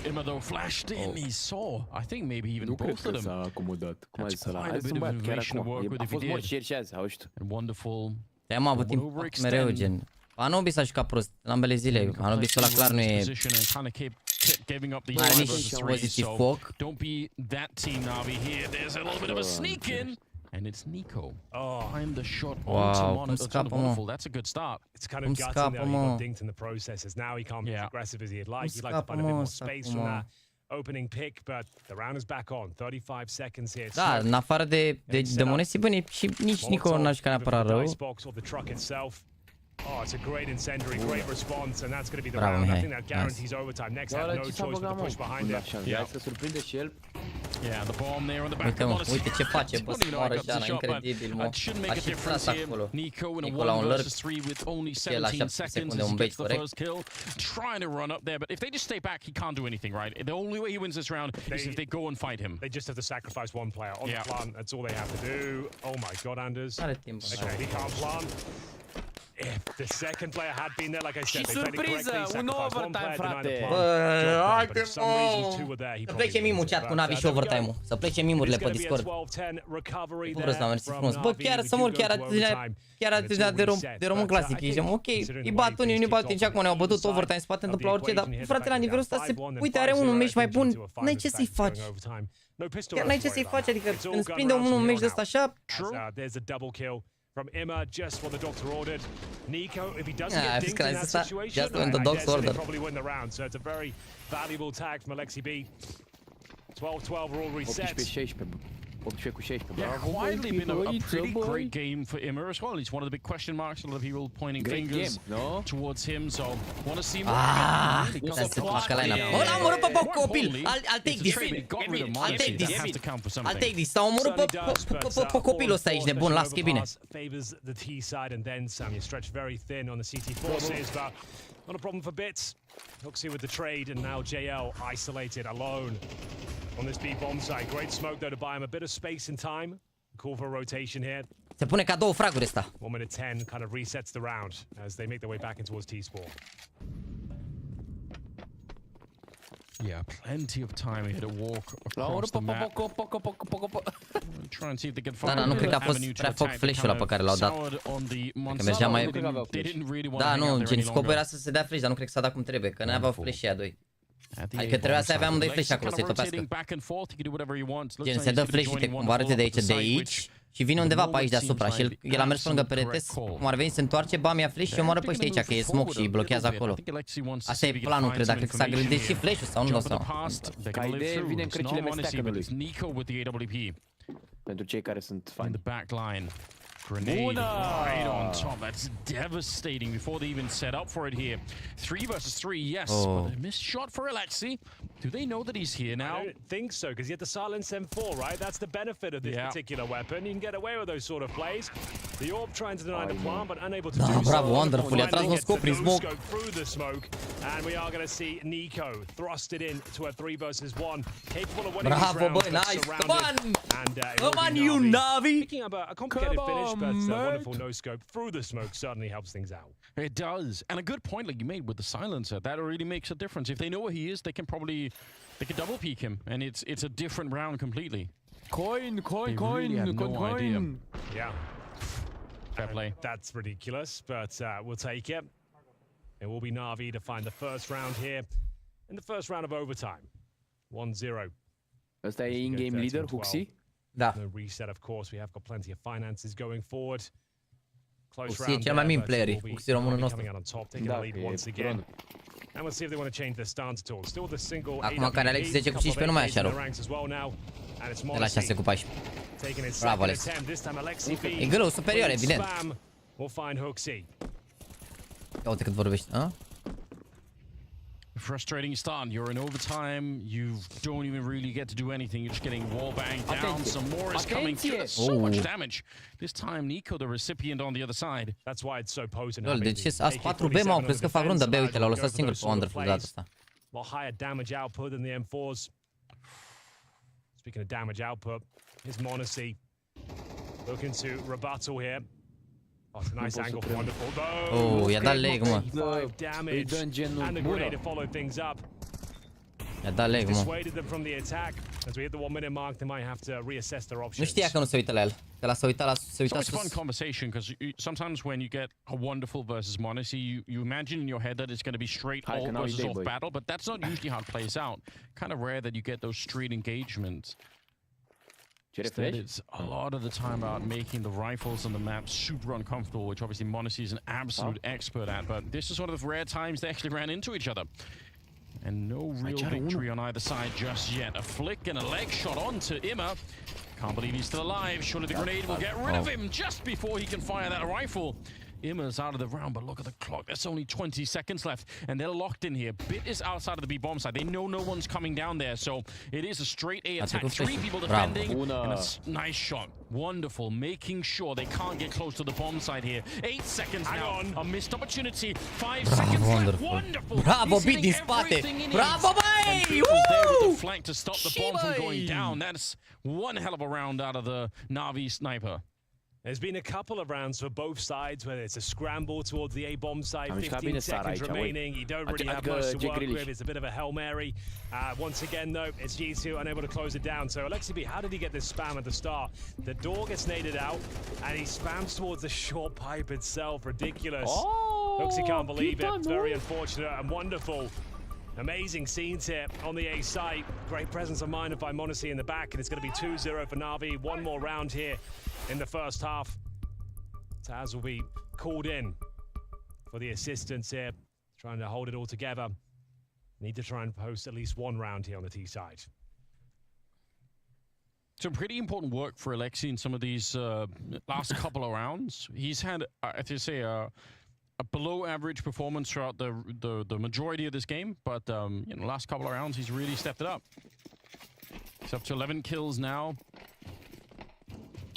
Imma though flashed in, he saw, I think maybe even both of them. S-a acomodat. Cum ai zis ăla? quite a Hai bit să of băiat, chiar information to acum. work with A if he fost mort did. și ierșează, auzi tu. And wonderful. Am avut timp mereu, gen. Anobi s-a jucat prost în ambele zile. Anobi ăla clar nu e... Are nici poziții foc. Don't be that team, NaVi. Here, there's a little bit of a sneak in. And it's Nico. Time the shot onto Monet. That's wonderful. That's a good start. It's kind of gutting though. He got dinked in the process. As now he can't be as aggressive as he'd like. He'd like to find a bit more space from that opening pick, but the round is back on. 35 seconds here. Da, în afară de Monesi, bă, și nici Nico n-a jucat neapărat rău. Oh, it's a great incendiary, great response, and that's going to be the round. I think that guarantees overtime. Next have no choice but to push behind it. Hai să surprinde și el. Yeah, the bomb there on the back. Uite, mă, uite ce face, bă, smoară Jana, incredibil, mă. A și tras acolo. Nico la un lurk. El la 7 secunde, un bait corect. Trying to run up there, but if they just stay back, he can't do anything, right? The only way he wins this round is if they go and fight him. They just have to sacrifice one player on the plant. That's all they have to do. Oh my God, Anders. Are timp. Okay, he can't plant. If the second player had been there, like I said, Și they played it correctly. un overtime, frate. Bă, haide, mă! Să plece mimul chat cu NaVi și overtime-ul. Să plece mimurile pe Discord. Cum vreți, da, mersi frumos. Bă, chiar să mor, chiar atât de român clasic. Ești, ok, îi bat unii, nu-i bat unii, acum ne-au bătut overtime, se poate întâmpla orice, dar frate, la nivelul ăsta, uite, are unul un meci mai bun, n-ai ce să-i faci. Chiar n-ai ce să-i faci, adică când îți prinde unul un meci de ăsta așa... From Imma, just what the doctor ordered. Nico, if he doesn't get dinked in that situation, just when the doctor ordered, probably win the round. So it's a very valuable tag from Alexi B. 12-12 are all reset. 18 cu 16. Yeah, quietly been a pretty great game for Imma as well. He's one of the big question marks. A lot of people pointing fingers towards him. So want to see more. Să se facă line up. Ăla a omorât pe copil. I'll take this. I'll take this. S-a omorât pe copilul ăsta, ești nebun. Las că e bine. Favors the T side and then some. You stretch very thin on the CT forces, but not a problem for Bits. HOTSTEPPER with the trade, and now JL isolated alone on this B bomb site. Great smoke though to buy him a bit of space and time. Call for a rotation here. Se pune ca două fraguri ăsta. 1 minute 10 kind of resets the round as they make their way back in towards T-Sport. Yeah, plenty of time here to walk across the map. Try and see if they can find nu cred că a fost prea foc flash-ul ăla pe care l-au dat. Că mergea mai... Da, nu, gen, scopul era să se dea flash, dar nu cred că s-a dat cum trebuie, că n-aveau flash ăia doi. Adică trebuia să avea amândoi flash acolo, să-i topească. Gen, se dă flash, uite, cumva arăte de aici și vine undeva pe aici deasupra și el a mers pe lângă perete, cum ar veni, se întoarce, bam, ia flash și omoară pe ăștia aici, că e smoke și îi blochează acolo. Asta e planul, cred, cred că s-a gândit și flash-ul sau nu dau seama. Ca idee vine în crecile mesteacănului. Pentru cei care sunt fani. Grenade right on top. That's devastating before they even set up for it here. 3 versus 3, yes, but a missed shot for Alexi. Do they know that he's here now? I don't think so, because you have to silence M4, right? That's the benefit of this particular weapon. You can get away with those sort of plays. The Orb trying to deny the plant, but unable to do so. Bravo, wonderful. I-a tras un scop prin smoke. Through the smoke, and we are going to see Nico thrusted in to a 3 versus 1. Capable of winning this round. Bravo, boy, nice. Come on! Come on, you NaVi! Picking up a complicated finish, but wonderful no-scope through the smoke certainly helps things out. It does. And a good point like you made with the silencer. That really makes a difference. If they know where he is, they can double peek him. And it's a different round completely. Coin. Really no idea. Yeah. Fair play. That's ridiculous, but we'll take it. It will be NaVi to find the first round here in the first round of overtime. 1-0. Ăsta e in-game leader, HOTSTEPPER? Da. No reset, of course. We have got plenty of finances going forward. Close Uxi e round cel mai there, min but player, will be Uxi românul Navi nostru. coming out on top, taking the lead once again. And we'll see if they want to change their stance at all. Still the single Acum care Alex 10 cu 15 nu mai e așa rău. De la 6 cu 14. Bravo, Alex. E greu, superior, evident. Ia uite cât vorbești, a? Frustrating start. You're in overtime. You don't even really get to do anything. You're just getting wall banged down. Some more is coming. So much damage. This time, Nico, the recipient, on the other side. That's why it's so potent. Lol, deci azi 4B m-au crezut că fac rundă B, uite, l-au lăsat singur pe Wonderful de data asta. Lot higher damage output than the M4s. Speaking of damage output, here's Monacy looking to rebuttal here. Oh, it's a nice angle for Wonderful. Oh, i-a dat leg, mă. Damage and the grenade to follow things up. I-a dat leg, mă. Dissuaded them from the attack. As we hit the 1 minute mark, they might have to reassess their options. Nu știa că nu se uită la el. Că la se uita It's a fun conversation because sometimes when you get a Wonderful versus Monacy, you imagine in your head that it's going to be straight all versus off battle, but that's not usually how it plays out. Kind of rare that you get those street engagements. Instead, it's a lot of the time about making the rifles on the map super uncomfortable, which obviously Monacy is an absolute expert at. But this is one of the rare times they actually ran into each other. And no real victory on either side just yet. A flick and a leg shot onto Imma. Can't believe he's still alive. Surely the grenade will get rid of him just before he can fire that rifle. Imma's out of the round, but look at the clock. There's only 20 seconds left, and they're locked in here. Bit is outside of the B bomb side. They know no one's coming down there, so it is a straight A attack. 3 people defending, and a nice shot. Wonderful, making sure they can't get close to the bomb side here. 8 seconds now, a missed opportunity. 5 seconds left. Wonderful. Bravo, beat din spate. Bravo, băi! Was there with the flank to stop the bomb from going down. That's one hell of a round out of the NaVi sniper. There's been a couple of rounds for both sides, whether it's a scramble towards the A-bomb side, 15 seconds remaining, you don't really have much to work with, it's a bit of a Hail Mary. Once again, though, it's G2 unable to close it down. So, AWPutin, how did he get this spam at the start? The door gets naded out, and he spams towards the short pipe itself. Ridiculous. AWPutin can't believe it. Very unfortunate and wonderful. Amazing scenes here on the A site. Great presence of mind by Monacy in the back, and it's going to be 2-0 for NaVi. One more round here in the first half. Taz will be called in for the assistance here, trying to hold it all together. Need to try and post at least one round here on the T side. Some pretty important work for Alexi in some of these last couple of rounds. He's had, I have to say, a below average performance throughout the majority of this game, but you know, last couple of rounds he's really stepped it up. He's up to 11 kills now.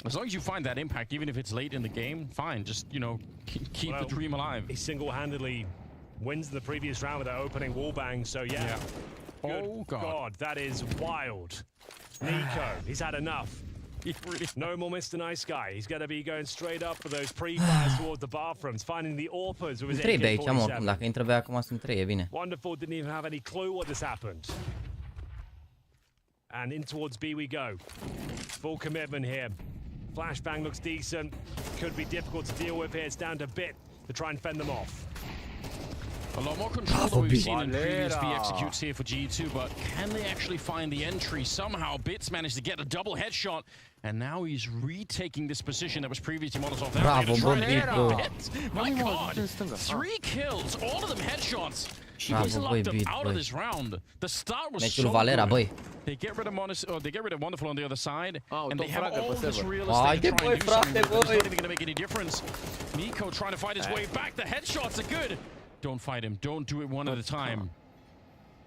As long as you find that impact, even if it's late in the game, fine. Just, you know, keep the dream alive. He single-handedly wins the previous round with that opening wallbang, so yeah. Oh God, that is wild. Nico, he's had enough. No more Mr. Nice Guy. He's going to be going straight up for those pre-fires towards the bathrooms, finding the AWPers with his AK-47. Aici, am oricum, dacă intră pe acum sunt 3, e bine. Wonderful didn't even have any clue what this happened. And in towards B we go. Full commitment here. Flashbang looks decent. Could be difficult to deal with here. It's down to Bit to try and fend them off. A lot more control than we've seen in previous B executes here for G2, but can they actually find the entry? Somehow Bits managed to get a double headshot, and now he's retaking this position that was previously Molotov. Bravo, My God, 3 kills, all of them headshots. He's locked them out of this round. The start was so good. They get rid of they get rid of Wonderful on the other side, and they have all this real estate to try and do something, but it's not even going to make any difference. Nico trying to fight his way back. The headshots are good. Don't fight him. Don't do it one at a time.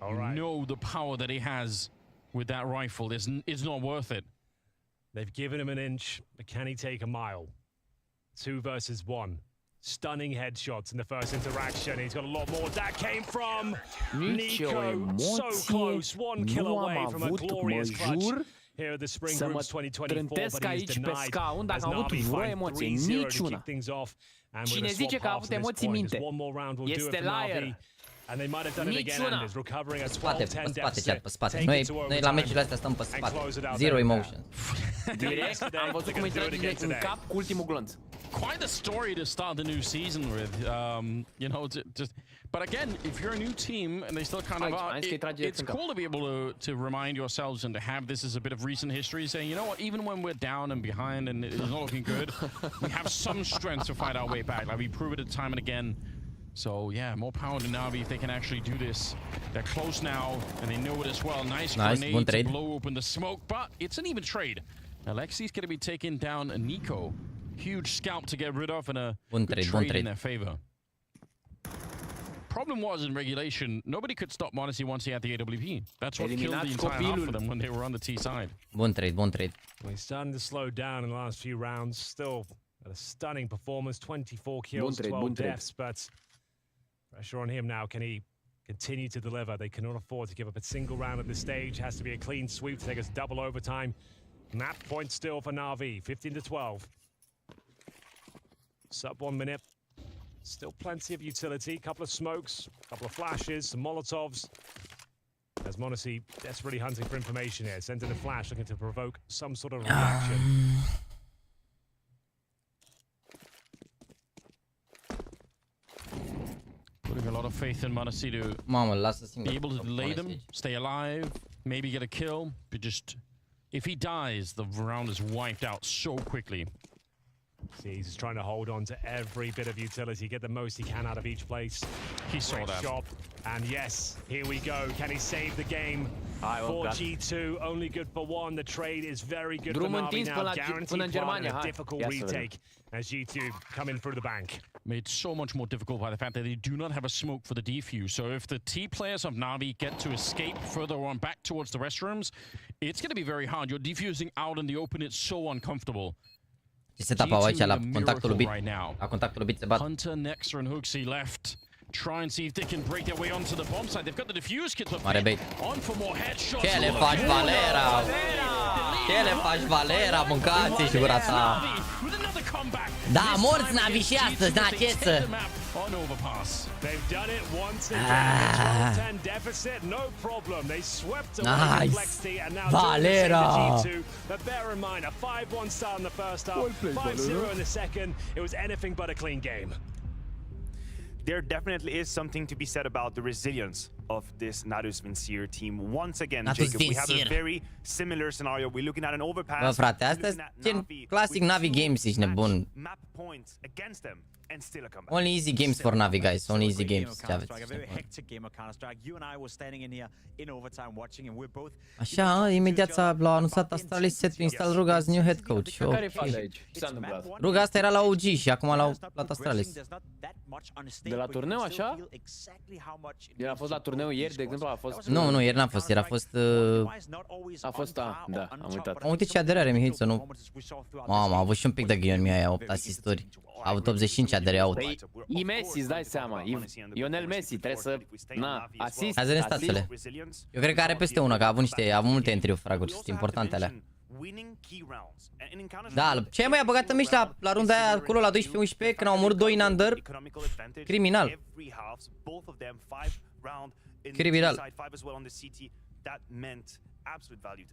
All right. You know the power that he has with that rifle. It's not worth it. They've given him an inch, but can he take a mile? 2 versus 1. Stunning headshots in the first interaction. He's got a lot more. That came from Nico. So close. 1 kill away from a glorious clutch here at the Spring Groups 2024. But he is denied as NaVi find 3-0 to kick things off. And Cine zice că a avut emoții minte? Este liar. And they might have done it again, and is recovering a 12-10 deficit. Pe spate. Noi la meciurile astea stăm pe spate. Zero emotion. Direct, am văzut cum intră în cap cu ultimul glonț. quite the story to start the new season with. You know, but again, if you're a new team and they still kind of are, it's cool to be able to remind yourselves and to have this as a bit of recent history, saying, you know what, even when we're down and behind and it's not looking good, we have some strength to fight our way back. Like we prove it time and again. So yeah, more power to NaVi if they can actually do this. They're close now, and they know it as well. Nice grenade to blow open the smoke, but it's an even trade. Alexi's going to be taking down a Nico. Huge scalp to get rid of, and a good trade in their favor. Problem was, in regulation, nobody could stop Monacy once he had the AWP. That's what killed the entire half for them when they were on the T side. Bun trade. Well, he's starting to slow down in the last few rounds. Still a stunning performance, 24 kills, 12 deaths, but pressure on him now. Can he continue to deliver? They cannot afford to give up a single round at this stage. Has to be a clean sweep to take us double overtime. Map point still for NaVi, 15-12. Sub 1 minute. Still plenty of utility. Couple of smokes, couple of flashes, some Molotovs. As Monacy desperately hunting for information here. Sending a flash, looking to provoke some sort of reaction. Putting a lot of faith in Monacy to be able to delay them, stay alive, maybe get a kill, but just if he dies, the round is wiped out so quickly. See, he's trying to hold on to every bit of utility, get the most he can out of each place. He saw that. Shot. And yes, here we go. Can he save the game? For G2, only good for one. The trade is very good for NaVi now. Guaranteed one and a difficult retake as G2 come in through the bank. Made so much more difficult by the fact that they do not have a smoke for the defuse. So if the T players of NaVi get to escape further on back towards the restrooms, it's going to be very hard. You're defusing out in the open. It's so uncomfortable. Se tapau aici la contactul lui Bit. La contactul lui Bit se bat. Hunter, Nexer and Hooksy left. Try and see if they can break their way onto the bomb side. They've got the defuse kit. Mare bait. On for more headshots. Ce le faci, Valera? Ce le faci, Valera? Mâncați și gura ta. Da, morți NaVi și astăzi, da, ce să... They've done it once again. 12-10 deficit, no problem. They swept away complexity and now Valera. G2. But bear in mind, a 5-1 start in the first half, 5-0 in the second. It was anything but a clean game. There definitely is something to be said about the resilience of this Natus Vincere team. Once again, Jacob, we have a very similar scenario. We're looking at an overpass. Bă, frate, asta e gen clasic NaVi games, ești nebun. Only easy games for NaVi, guys. Only easy games. Ce aveți? Așa, imediat l-a anunțat Astralis set to install Ruga's new head coach. Care e faza aici? Ce s-a întâmplat? Ruga asta era la OG și acum l-au luat Astralis. De la turneu, așa? El a fost la turneu ieri, de exemplu, a fost... Nu, ieri n-a fost, ieri a fost... A fost, da, am uitat. Uite ce ADR are Mihiță, nu? Mamă, a avut și un pic de ghion mie, 8 asisturi. A avut 85 ADR out. E Messi, îți dai seama, Lionel Messi, trebuie să... Na, asist. Azi stațiile. Eu cred că are peste una, că a avut multe entry-uri, fraguri, sunt importante alea. Da, ce mai a băgat în mici la runda aia acolo la 12-11 când au omorât 2 in under? Criminal. Criminal.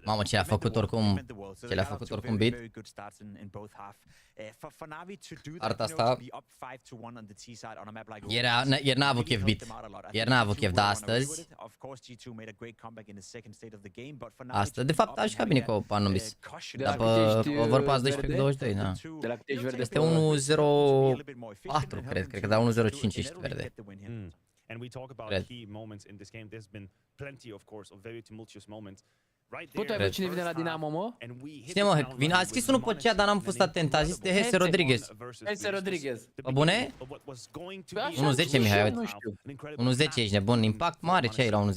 Mamă, ce a făcut oricum. Ce le-a făcut oricum Bit. Arta asta. Ieri n-a avut chef Bit. Ieri n-a avut chef, dar astăzi. Astăzi, de fapt, a jucat bine cu Anubis. Dar pe Overpass 12-22, da. Este 1-0-4, cred că da 1-0-5 ești verde. And we talk about key moments in this game. There's been plenty, of course, of very tumultuous moments. Putu ai văzut cine vine la Dinamo, mă? Cine mă, a scris unul pe chat, dar n-am fost atent. A zis de Hesse Rodriguez. Hesse Rodriguez. Pe bune? 1-10, Mihai. 1-10, ești nebun. Impact mare ce ai la 1-10.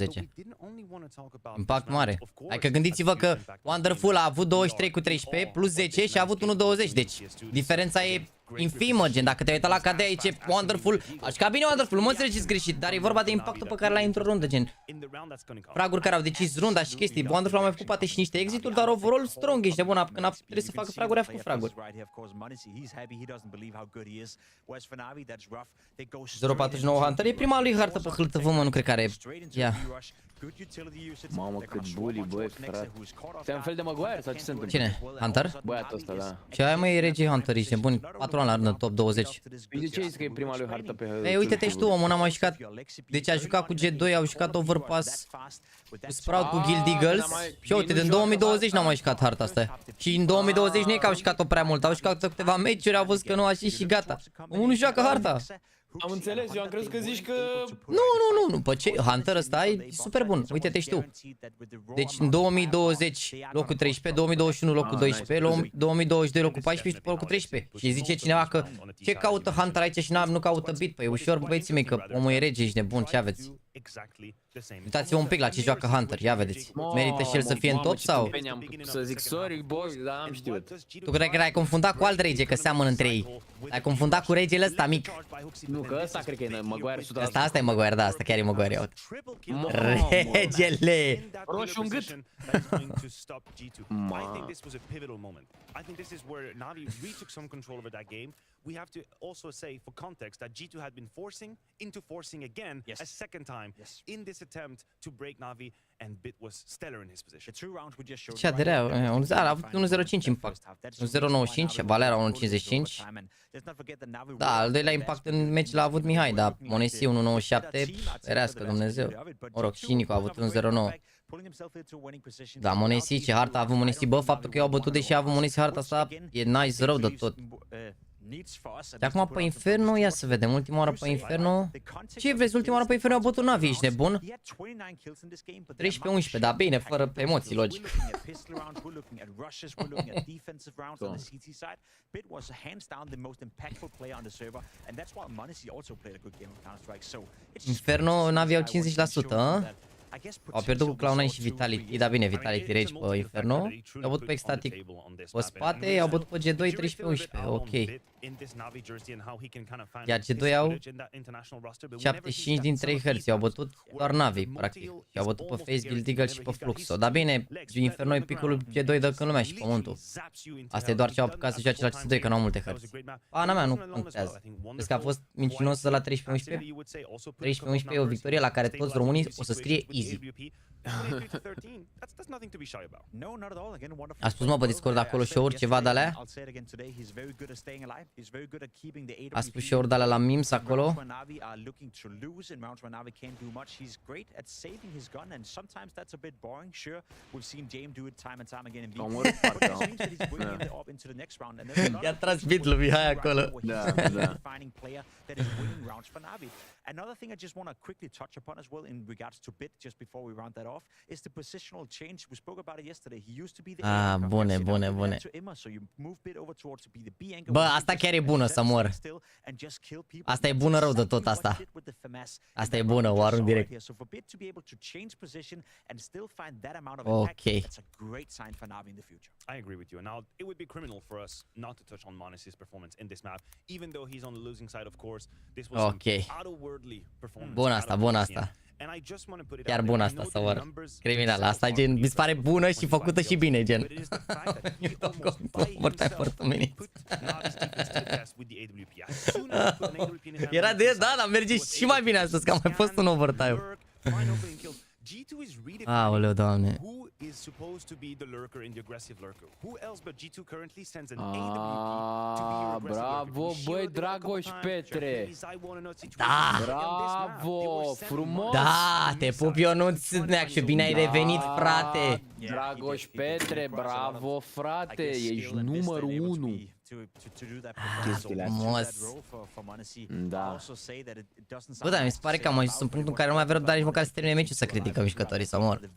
Impact mare. Adică gândiți-vă că Wonderful a avut 23 cu 13 plus 10 și a avut 1-20. Deci diferența e infimă, gen. Dacă te-ai uitat la KD aici, Wonderful, a jucat bine Wonderful, mă înțelegeți greșit, dar e vorba de impactul pe care l-ai într-o rundă, gen. Fraguri care au decis runda și chestii. Wonderful a mai făcut poate și niște exituri, dar overall strong, ești nebun. Când trebuie să facă fraguri, a făcut fraguri. 0-49 Hunter, e prima lui hartă pe hârtă, vă mă, nu cred că are. Ia. Mamă, cât bully, băi, frate. Este un fel de Maguire sau ce se întâmplă? Cine? Hunter? Băiatul ăsta, da. Ce ai mai Regi Hunter, ești nebun, 4 ani la rând în top 20. Păi de ce zici că e prima lui hartă pe... Ei, uite-te și tu, omul n-a mai jucat. Deci a jucat cu G2, au jucat Overpass, cu Sprout, cu Guild Eagles. Și uite, din 2020 n-a mai jucat harta asta. Și în 2020 nu e că au jucat-o prea mult, au jucat câteva meciuri, au văzut că nu a și gata. Omul nu joacă harta. Am înțeles, eu am crezut că zici că... Nu, pe ce? Hunter ăsta e super bun, uite-te și tu. Deci în 2020 locul 13, 2021 locul 12, 2022 locul 14 și după locul 13. Și zice cineva că ce caută Hunter aici și nu caută beat? Păi e ușor, băieții mei, că omul e rege, ești nebun, ce aveți? Uitați-vă un pic la ce joacă Hunter, ia vedeți. Merită și el să fie în top sau? Să zic sorry, boy, dar n-am știut. Tu cred că l-ai confundat cu alt rege, că seamănă între ei. L-ai confundat cu regele ăsta mic. Nu, că ăsta cred că e Maguire 100%. Asta e Maguire, da, asta chiar e Maguire, iau. Regele! Roșu în gât. We have to also say, for context, that G2 had been forcing again a second time in this attempt to break NaVi, and Bit was stellar in his position. Ce aderea, a avut 1.05 impact, 1.095, Valera 1.55. Da, al doilea impact în meci l-a avut Mihai, dar Monesi 1.97, ferească Dumnezeu. Mă rog, și Nico a avut 1.09. Da, Monesi, ce harta a avut Monesi, bă, faptul că eu au bătut, deși a avut Monesi harta asta, e nice rău de tot. Și acum pe Inferno, ia să vedem, ultima oară pe Inferno. Ce vrei, ultima oară pe Inferno a bătut NaVi, ești nebun? 13-11, dar bine, fără emoții, logic. Inferno, NaVi au 50%, au pierdut cu Cloud9 și Vitality, da bine, Vitality Rage pe Inferno. I-au bătut pe Ecstatic pe spate, i-au bătut pe G2 13-11, ok. Iar G2 au 75 din 3 hărți, i-au bătut doar NaVi, practic. I-au bătut pe Face, Guild Eagle și pe Fluxo. Dar bine, Inferno e picul lui G2 dă că lumea și pământul. Asta e doar ce au apucat să joace la C2, că nu au multe hărți. Pana mea, nu contează. Crezi că a fost mincinos la 13-11? 13-11 e o victorie la care toți românii o să scrie easy. A spus mă pe Discord acolo show-uri ceva de alea? A spus show-uri de alea la memes acolo? I-a tras beat lui Mihai acolo. Da, da. Another thing I just want to quickly touch upon as well in regards to Bit, just before we round that off, is the positional change. We spoke about it yesterday. He used to be the bune. so you move Bit over towards to be the B anchor. Bă, asta chiar e bună să mor. Asta e bună rău de tot asta. Asta e bună, o arunc direct. Ok. I agree with you. And now it would be criminal for us not to touch on Monesi's performance in this map, even though he's on the losing side, of course. This was an otherworldly performance. Bună asta. Chiar bună asta să vor. Criminal, asta gen, mi se pare bună și făcută și bine, gen. Era de, da, dar merge și mai bine astăzi, că am mai fost un overtime. Aoleu, Doamne. Bravo, băi, Dragoș Petre. Da. Bravo, frumos. Da, te pup, Ionuț Neac, și bine ai revenit, frate. Dragoș Petre, bravo, frate, ești numărul 1. Da. Bă, dar mi se pare că am ajuns în punctul în care nu mai avem răbdare nici măcar să termine meciul să critică mișcătorii să mor.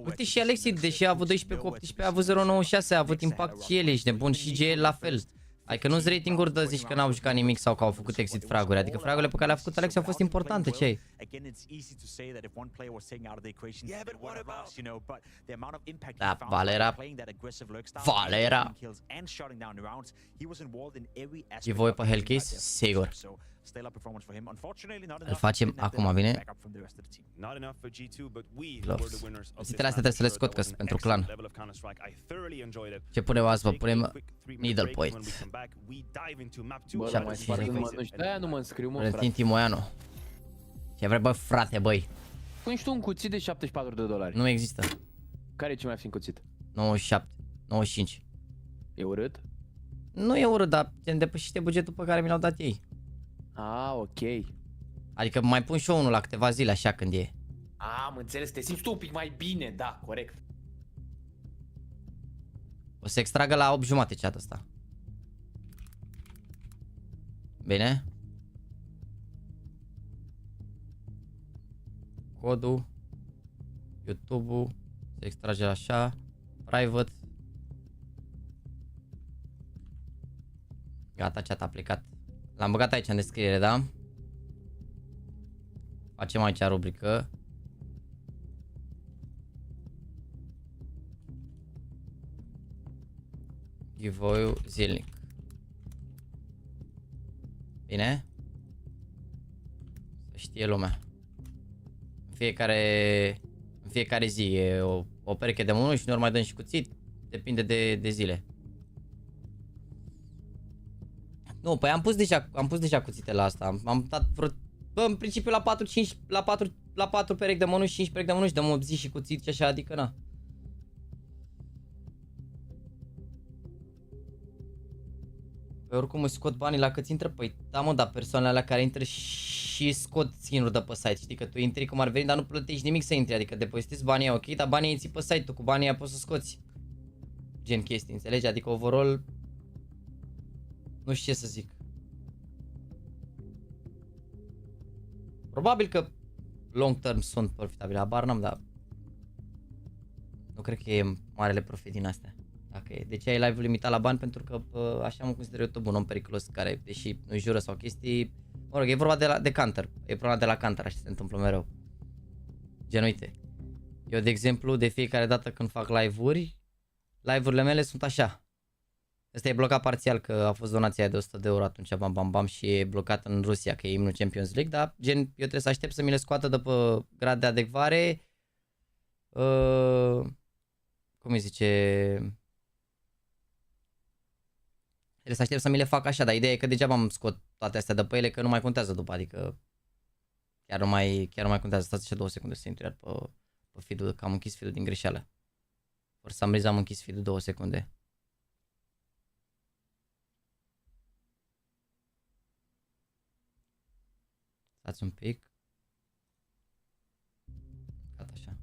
Uite și Alexi, deși a avut 12 cu 18, a avut 0.96, a avut impact și el, ești nebun, și GL la fel. Adică nu-ți rating-uri de zici că n-au jucat nimic sau că au făcut exit fraguri. Adică fragurile pe care le-a făcut Alex au fost importante, ce ai? Da, Valera. Și voi pe Hellcase? Sigur. Îl facem acum, bine? Zitele astea trebuie să le scot, că sunt pentru clan. Ce punem azi, vă punem middle point. Bă, dar mai spart, nu mă înscriu, mă, frate. Timoiano. Ce vrei, bă, frate, băi? Spune și tu un cuțit de $74. Nu există. Care e cel mai ieftin cuțit? 97, 95. E urât? Nu e urât, dar te depășește bugetul pe care mi l-au dat ei. Ah, ok. Adică mai pun și eu unul la câteva zile, așa, când e. Am înțeles, te simți tu un pic mai bine, da, corect. O să extragă la 8 jumate chat ăsta. Bine? Codul. YouTube-ul. Se extrage așa. Private. Gata, chat a plecat. L-am băgat aici în descriere, da? Facem aici rubrică. Giveaway-ul zilnic. Bine? Să știe lumea. În fiecare zi e o pereche de mână și nu ori mai dăm și cuțit. Depinde de zile. Nu, păi am pus deja cuțite la asta. Am dat vreo, bă, în principiu la 4 perechi de mănuși, 5 perechi de mănuși, dăm o zi și cuțit și așa, adică na. Păi oricum îți scot banii la câți intră, păi da mă, dar persoanele alea care intră și scot skin-uri de pe site, știi că tu intri cum ar veni, dar nu plătești nimic să intri, adică depozitezi banii, ok, dar banii îi ții pe site, tu cu banii aia poți să scoți. Gen chestii, înțelegi? Adică overall, nu știu ce să zic. Probabil că long term sunt profitabile, habar n-am, dar nu cred că e marele profit din astea. Dacă e. De ce ai live-ul limitat la bani? Pentru că așa mă consider eu tot un om periculos care, deși nu jură sau chestii, mă rog, e vorba de counter. E problema de la counter, așa se întâmplă mereu. Gen, uite. Eu, de exemplu, de fiecare dată când fac live-uri, live-urile mele sunt așa. Ăsta e blocat parțial că a fost donația de 100 de euro atunci, bam bam bam, și e blocat în Rusia, că e imnul Champions League, dar gen, eu trebuie să aștept să mi le scoată de pe grad de adecvare. Cum îi zice? Trebuie să aștept să mi le fac așa, dar ideea e că degeaba am scot toate astea de pe ele, că nu mai contează după, adică chiar nu mai contează. Stați și 2 secunde să intru iar pe feed-ul, că am închis feed-ul din greșeală. For some reason am închis feed-ul 2 secunde. Stați un pic. Gata, așa.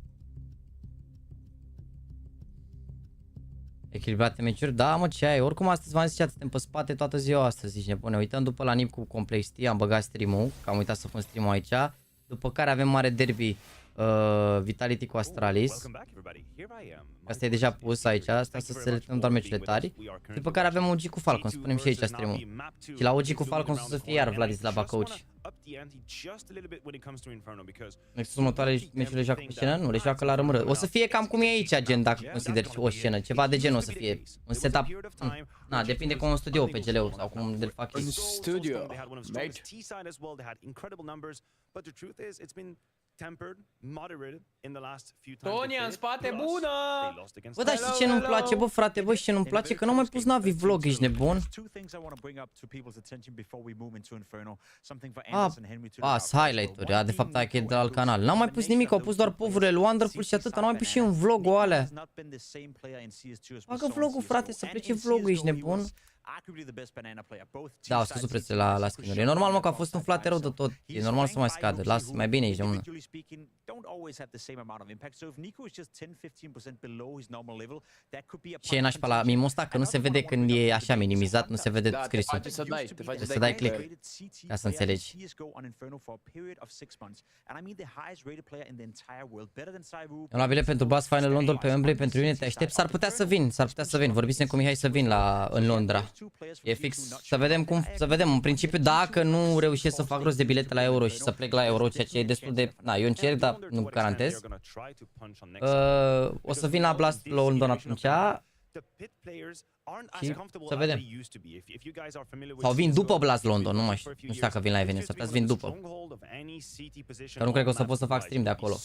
Echilibrate meciuri? Da, mă, ce ai? Oricum astăzi v-am zis, suntem pe spate toată ziua astăzi, zici nebune. Uităm după la NIP cu Complexity, am băgat stream-ul, că am uitat să pun stream-ul aici. După care avem mare derby Vitality cu Astralis. Asta e deja pus aici, asta să selectăm doar meciurile tari. După care avem OG cu Falcon, spunem și aici stream-ul. Și la OG cu Falcon să fie iar Vladislava coach. Nexus următoare meciurile joacă pe scenă? Nu, le joacă la rămâră. O să fie cam cum e aici, gen, dacă consideri o scenă. Ceva de genul o să fie. Un setup. Na, depinde cum un studio PGL-ul sau cum le fac ei. Studio, mate. Tonia în spate, bună! Bă, dar știi ce nu-mi place, bă, frate, bă, și ce nu-mi place? Că n-au mai pus NaVi vlog, ești nebun? Highlight-uri, de fapt, aia e de alt canal. N-au mai pus nimic, au pus doar povurile lui Wonderful și atât, n-au mai pus și un vlog o alea. Facă vlogul, frate, să plece vlogul, ești nebun? Da, au scăzut prețurile la skin-uri. E normal, mă, că a fost umflat rău de tot. E normal să mai scadă. Lasă, mai bine ești, domnule. Ce e nașpa la mimul ăsta? Că nu se vede când e așa minimizat, nu se vede scrisul. Trebuie să dai click ca să înțelegi. Am luat bilet pentru Blast Final London pe Wembley pentru Unity. Te aștept, s-ar putea să vin, Vorbisem cu Mihai să vin în Londra. E fix, să vedem, în principiu dacă nu reușesc să fac rost de bilete la euro și să plec la euro, ceea ce e destul de, na, eu încerc, dar nu garantez. O să vin la Blast London atunci și să vedem. Sau vin după Blast London, nu știu dacă vin la eveniment, să vin după. Că nu cred că o să pot să fac stream de acolo.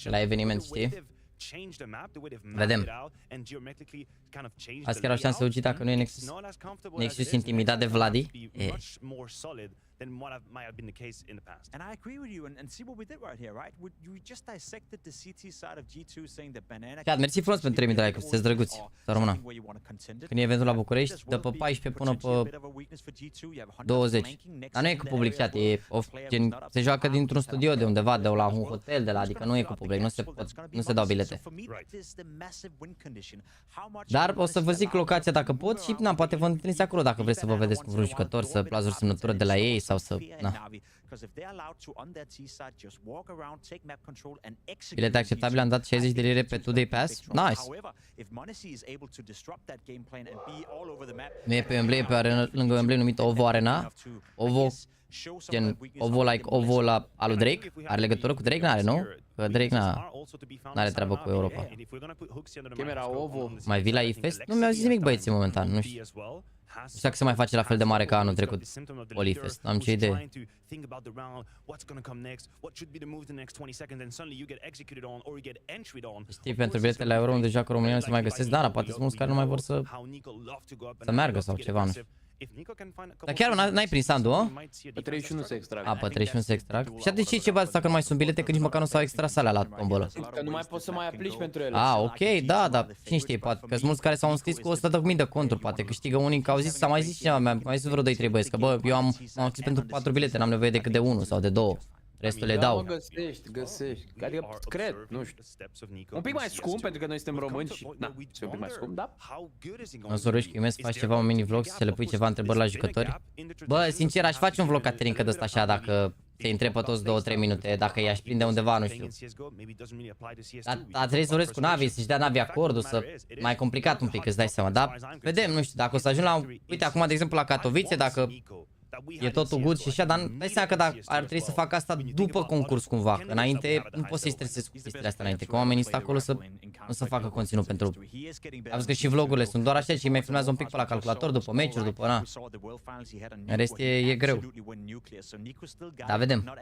La eveniment, știi? Vedem. Azi chiar au șanse UG dacă nu e Nexus intimidat de Vladi. than what might have been the case in the past. And I agree with you. And see what we did right here, right? We just dissected the CT side of G2 saying that banana... Chiar, mersi frumos pentru 3000 de like-uri, sunteți drăguți. Să rămână. Când e eventul la București, dă pe 14 până pe 20. Dar nu e cu publicitate, e gen, se joacă dintr-un studio de undeva, de la un hotel, de la, adică nu e cu public, nu se dau bilete. Dar o să vă zic locația dacă pot și na, poate vă întâlniți acolo dacă vreți să vă vedeți cu vreun jucător, să luați o semnătură de la ei sau să... Na. Bilete acceptabile, am dat 60 de lire pe 2-day pass. Nice. Nu e pe Wembley, pe arenă, lângă Wembley numită OVO Arena. OVO, gen OVO like OVO la alu Drake. Are legătură cu Drake? N-are, nu? Că Drake n-are treabă cu Europa. Mai vii la E-Fest? Nu mi-au zis nimic băieții momentan, nu știu. Nu știu dacă se mai face la fel de mare ca anul trecut Olifest, n-am ce idee. Știi, pentru biletele la Euro unde joacă România nu se mai găsesc, dar poate sunt mulți care nu mai vor să meargă sau ceva, nu știu. Dar chiar n-ai prins Sandu, o? Pe 31 se extrag. A, pe 31 se extrag. Și de ce ceva asta că nu mai sunt bilete, că nici măcar nu s-au extras alea la tombolă? Că nu mai poți să mai aplici pentru ele. A, ok, da, dar cine știe, poate că sunt mulți care s-au înscris cu 100.000 de conturi, poate câștigă unii, că au zis, s-a mai zis cineva, mi-a mai zis vreo 2-3 băieți, că bă, eu m-am înscris pentru 4 bilete, n-am nevoie decât de 1 sau de 2. Restul le dau. Găsești. Adică, cred, nu știu. Un pic mai scump, pentru că noi suntem români și, na, e un pic mai scump, da? O să rogi că să faci ceva, un mini-vlog, să le pui ceva întrebări la jucători. Bă, sincer, aș face un vlog, Caterin, că de ăsta așa, dacă te întreb pe toți 2-3 minute, dacă i-aș prinde undeva, nu știu. Dar trebuie să urez cu NaVi, să-și dea NaVi acordul, să... Mai complicat un pic, îți dai seama, dar vedem, nu știu, dacă o să ajung la... Uite, acum, de exemplu, la Katowice, dacă... E totul good și așa, dar dai seama că dacă ar trebui să fac asta după concurs cumva, că înainte nu poți să-i stresezi cu chestiile astea înainte, că oamenii stau acolo să nu să facă conținut pentru... Am văzut că și vlogurile sunt doar așa și mai filmează un pic pe la calculator, după meciuri, după na. În rest e greu. Dar vedem.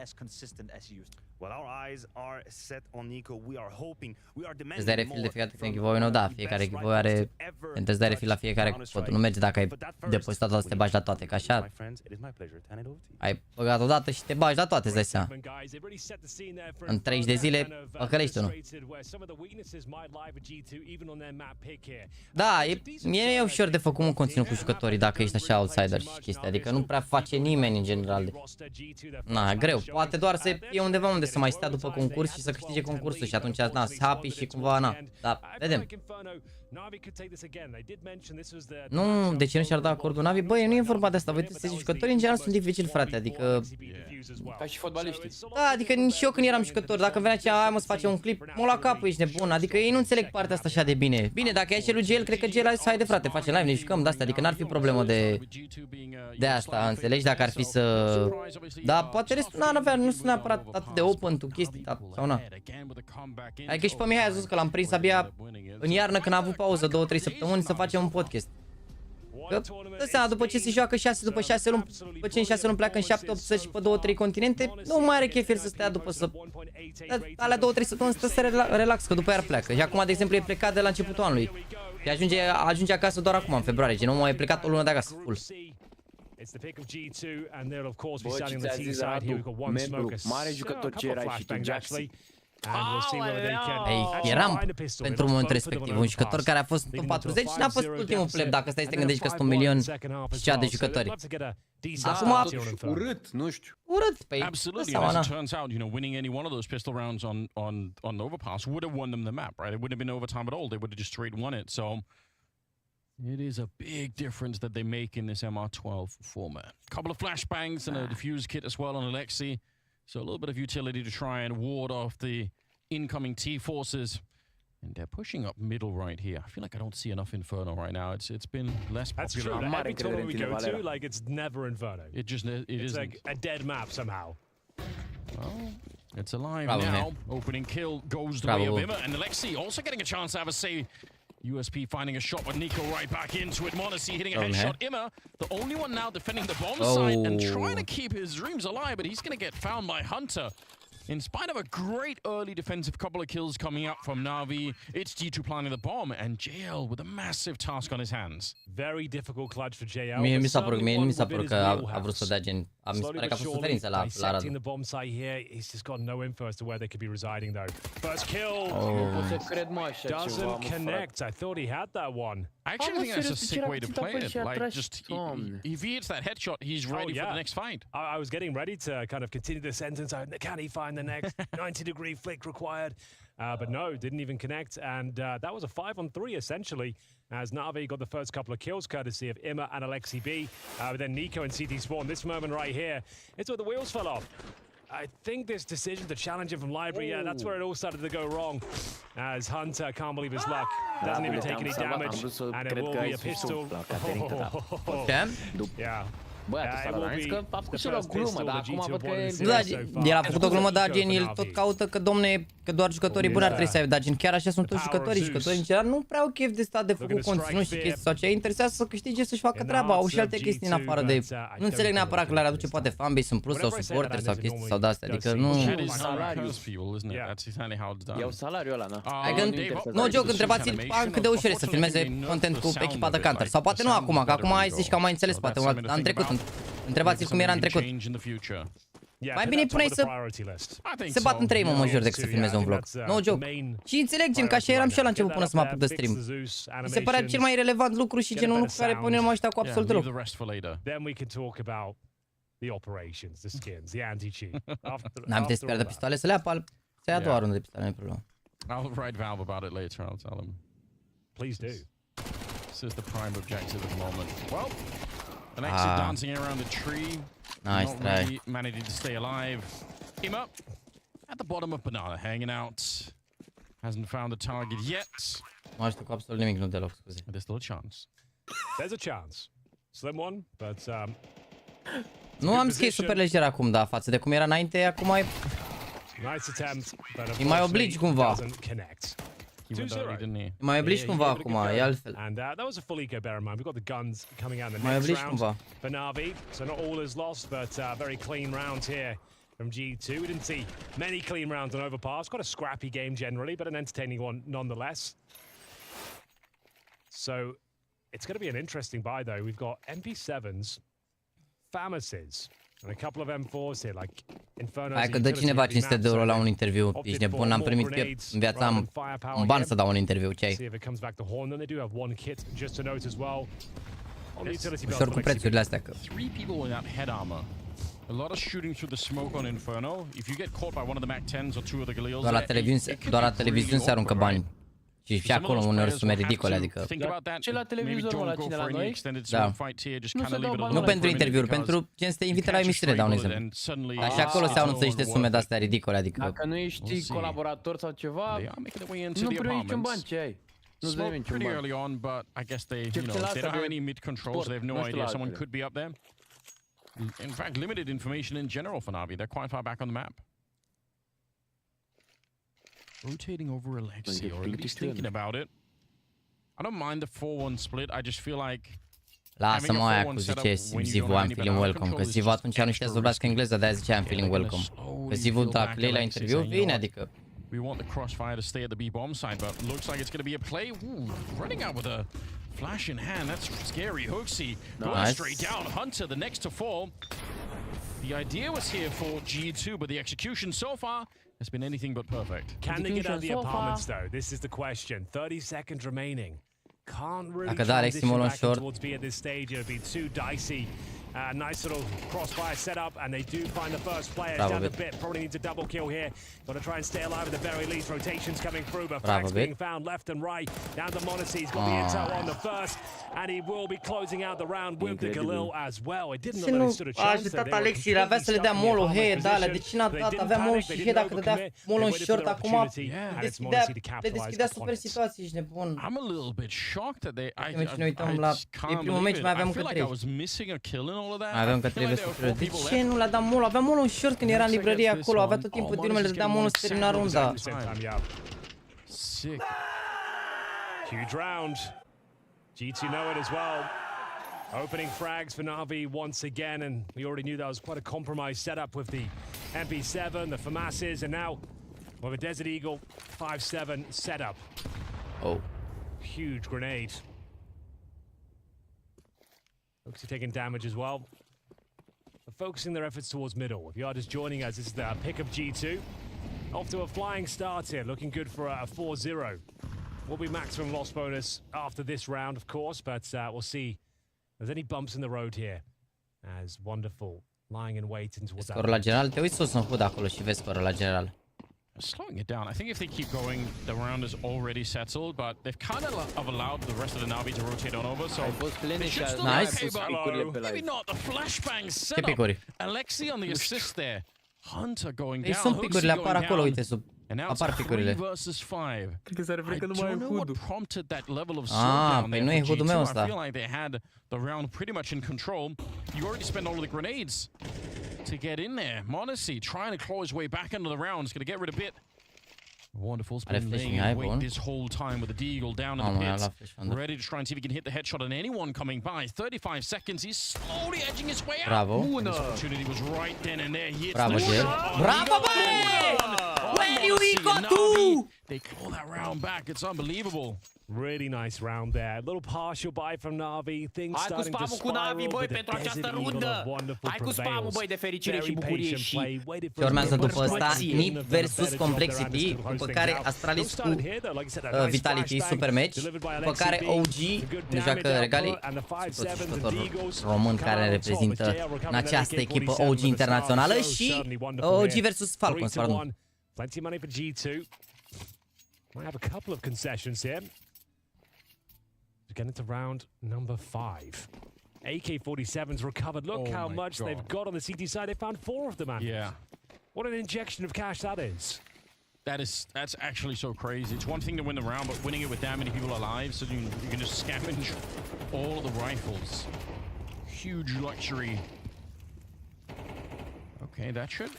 Îți dai refill de fiecare giveaway, nu? Da, fiecare giveaway are... Îți dai refill la fiecare cod. Nu merge dacă ai depozitat toate să te bagi la toate, că așa... Ai băgat odată și te bagi la toate, îți dai seama. În 30 de zile, păcălești unul. Da, e ușor de făcut un conținut cu jucătorii dacă ești așa outsider și chestia. Adică nu prea face nimeni în general. Na, greu. Poate doar să fie undeva unde să mai stea după concurs și să câștige concursul și atunci, na, happy și cumva, na. Da, vedem. Nu, de ce nu și-ar da acordul NaVi? Băi, nu e vorba de asta, voi trebuie să zici, jucătorii în general sunt dificili, frate, adică... Ca și fotbaliștii. Da, adică nici eu când eram jucător, dacă venea cea, hai mă să facem un clip, mă la capul, ești nebun, adică ei nu înțeleg partea asta așa de bine. Bine, dacă ai și lui GL, cred că GL a zis, haide frate, facem live, ne jucăm de asta, adică n-ar fi problemă de asta, înțelegi, dacă ar fi să... Da, poate restul nu sunt neapărat atât de open to chestii, sau na. Adică și pe Mihai a zis că l-am prins abia în iarnă când a avut pauză 2-3 săptămâni să facem un podcast. Că, dă seama, după ce se joacă 6, după 6 luni, după ce în 6 luni pleacă în 7-8 țări și pe 2-3 continente, nu mai are chef el să stea după să... Alea 2-3 săptămâni stă să relax, că după aia pleacă. Și acum, de exemplu, e plecat de la începutul anului. Și ajunge acasă doar acum, în februarie, și nu mai e plecat o lună de acasă, full. Bă, ce ți-a zis, Radu, membru, mare jucător ce erai și tu, Jaxy. Ei, eram pentru momentul respectiv un jucător care a fost în top 40 și n-a fost ultimul pleb, dacă stai să te gândești că sunt 1 milion și cea de jucători. Acum, urât, nu știu. Urât, păi, absolutely. As it turns out, you know, winning any one of those pistol rounds on overpass would have won them the map, right? It wouldn't have been overtime at all. They would have just straight won it. So it is a big difference that they make in this MR12 format. Couple of flashbangs and a defuse kit as well on Alexei. So a little bit of utility to try and ward off the incoming T-forces. And they're pushing up middle right here. I feel like I don't see enough Inferno right now. It's been less popular. That's true. Every tournament we go to, like, it's never Inferno. It's like a dead map somehow. Well, it's alive now. Opening kill goes the way of Immer. And Alexei also getting a chance to have a say. USP finding a shot, but Nico right back into it. Monacy hitting a headshot. Immer, the only one now defending the bomb site and trying to keep his dreams alive, but he's going to get found by Hunter. In spite of a great early defensive couple of kills coming up from NaVi, it's G2 planting the bomb, and JL with a massive task on his hands. Very difficult clutch for JL. Mie mi s-a părut că a vrut să dea gen... Mi se pare că a fost suferință la Radu. the bomb site here, he's just got no info as to where they could be residing though. First kill. Nu pot să cred, mă, așa ceva, Doesn't connect. I thought he had that one. I actually think that's a sick way to play it. Like, just if he hits that headshot, he's ready for the next fight. I was getting ready to kind of continue the sentence. Can he find the next 90-degree flick required? But no, didn't even connect. And that was a 5-on-3 essentially, as NaVi got the first couple of kills courtesy of Imma and Alexi B. But then Nico and CT Spawn, this moment right here, it's where the wheels fell off. I think this decision to challenge him from Library, yeah, that's where it all started to go wrong. As Hunter can't believe his luck, doesn't even take any damage, and it will be a pistol. Yeah. Băiatul ăsta l-a zis că a făcut și el o glumă, dar acum văd că... Nu, dar el a făcut o glumă, dar gen, el tot caută că, domne, că doar jucătorii buni ar trebui să aibă, dar gen, chiar așa sunt toți jucătorii în general nu prea au chef de stat de făcut conținut și chestii sau ce interesează să câștige, să-și facă treaba, au și alte chestii în afară de... Nu înțeleg neapărat că le aduce poate fanbase în plus sau suporteri sau chestii sau de-astea, adică nu... Iau salariul ăla, na. No joke, întrebați-l cât de ușor e să filmeze content cu echipa de Counter, sau poate nu acum, că acum ai zis că am mai înțeles, poate am trecut. Întrebați-l cum era în trecut. Mai bine puneai să se bat în 3 mă jur decât să filmeze un vlog. No joke. Și înțeleg gen că așa eram și eu la început până să mă apuc de stream. Mi se părea cel mai relevant lucru și genul lucru care pune numai ăștia cu absolut deloc. N-am te speriat de pistoale să le ia să ia a doua rundă de pistoale, nu e problemă. I'll write Valve about it later, I'll tell him. Please do. This is the prime objective at the moment. Well, Alexi dancing around the tree. Nice not try. really managing to stay alive. Him up at the bottom of banana, hanging out. Hasn't found the target yet. Nu știu cu absolut nimic, nu deloc, scuze. There's still a chance. There's a chance. Slim one, but nu am scris super lejer acum, da, față de cum era înainte, acum e... Nice attempt, but îi mai obligi cumva. Didn't he? Mai obligi cumva acum, e altfel. And that was a full eco, bear in mind. We've got the guns coming out in the Mai next obligi round cumva. for NaVi. So not all is lost, but very clean round here from G2. We didn't see many clean rounds on Overpass. Quite a scrappy game generally, but an entertaining one nonetheless. So it's going to be an interesting buy, though. We've got MP7s, FAMASes, and a couple of M4s here, like Inferno. Hai că dă cineva 500 de euro la un interviu. Ești nebun, n-am primit în viața am un ban să dau un interviu, ce ai? Ușor cu prețurile astea că... 3 people without head armor. A lot of shooting through the smoke on Inferno. If you get caught by one of the Mac 10s or two of the Galils, doar la televiziuni se aruncă bani. Și acolo uneori sume ridicole, adică... Ce la televizor, mă, la cine la noi? Da. Nu pentru interviuri, pentru gen să te invite la emisiune, dau un exemplu. Dar și acolo se anunță niște sume de-astea ridicole, adică... Dacă nu ești colaborator sau ceva, nu primești niciun bani, ce ai? Nu-ți dă niciun pretty bani. early on, but I guess they don't have any mid controls. They have no idea someone could be up there. In fact, limited information in general for NaVi. They're quite far back on the map. Rotating over Alexi, or at least thinking about it. I don't mind the 4-1 split. I just feel like lasă-mă aia cu zice Zivu, I'm feeling welcome. Că Zivu atunci nu știa să vorbească engleză, de-aia zicea I'm feeling welcome. Că Zivu, dacă le iei la interviu, vine, adică... We want the crossfire to stay at the B bomb side, but looks like it's going to be a play. Ooh, running out with a flash in hand. That's scary. Hoaxy going straight down. Hunter, the next to fall. The idea was here for G2, but the execution so far has been anything but perfect. Can they get out of the apartments, though? This is the question. 30 seconds remaining. Can't really Dacă da, Alexi back short. towards B at this stage. It'll be too dicey. Nice little crossfire setup, and they do find the first player. Down a bit, probably needs a double kill here. Got to try and stay alive at the very least. Rotations coming through, but frags being found left and right. Down to Monacy, he's got the intel on the first, and he will be closing out the round with the Galil as well. It didn't look like he stood a chance. Ajutat Alexi, avea să le dea molo, head, alea, de ce n-a dat? Avea molo și head, dacă dădea molo în short acum, le deschidea super situații, ești nebun. I'm a little bit shocked that they... Ne uităm la... E primul meci, mai aveam încă 3. Mai aveam încă 3 versus 3. De ce nu le-a dat molo? Avea molo în short când era în librărie acolo, avea tot timpul dinumele să dea molo să termina runda. Sick. Huge round. G2 know it as well. Opening frags for NaVi once again, and we already knew that was quite a compromised setup with the MP7, the FAMASs, and now with a Desert Eagle 5-7 setup. Oh. Huge grenade. Folks are taking damage as well. They're focusing their efforts towards middle. If you are just joining us, this is the pick of G2. Off to a flying start here, looking good for a 4-0. Will be maximum loss bonus after this round, of course, but we'll see if there's any bumps in the road here. As Wonderful lying in wait towards that. Scorul la general, te uiți sus în HUD acolo și vezi scorul la general. Slowing it down. I think if they keep going, the round is already settled, but they've kind of allowed the rest of the NaVi to rotate on over, so they should still be Nice. okay, but maybe not the flashbang setup. Picuri. Alexi on the assist there. Hunter going Ei down. sunt picurile, apar going acolo, down. uite, sub. And now it's Apar picurile. 3 versus 5. Cred că s-a referit că I nu mai e don't know what HUD-ul. prompted that level of Ah, slowdown păi there nu e for HUD-ul G2. meu I ăsta. feel like they had the round pretty much in control. You already spent all of the grenades to get in there. Monacy trying to claw his way back into the round. He's going to get rid of Bit. Wonderful's been laying in wait this whole time with the Deagle down in the pits. Ready to try and see if he can hit the headshot on anyone coming by. 35 seconds. He's slowly edging his way out. Bravo. And this opportunity was right then and there. He hits Bravo, the Jel. shot. Bravo, băi! Where you got to? They claw that round back. It's unbelievable. Really nice round there. A little partial buy from NaVi. Things Hai cu starting to spamul cu NaVi, spiral, băi, but the pentru această Desert Eagle rundă. of Wonderful Hai cu spamul, prevails. băi, de fericire și Very bucurie patient și... play, waited for Ce urmează his după ăsta, opponent NiP to versus better job Complexity, there, and după hosting care now. Astralis cu Started here, though, like I said, a nice Vitality flashbang super match, delivered by după Alexi care B. OG Good ne joacă damage regalii, output, and the 5-7, the jucător Deagles român come care out on top, reprezintă with JL recovering în that această AK-47 echipă with OG the start. internațională So și certainly wonderful OG here. versus Falcons, 3-1. pardon. Plenty of money for G2. Might have a couple of concessions here. To get into round number 5. AK-47's recovered. Look how much they've got on the CT side. They found 4 of them, man. Yeah. What an injection of cash that is. That's actually so crazy. It's one thing to win the round, but winning it with that many people alive, so you can just scavenge all of the rifles. Huge luxury. Okay, that should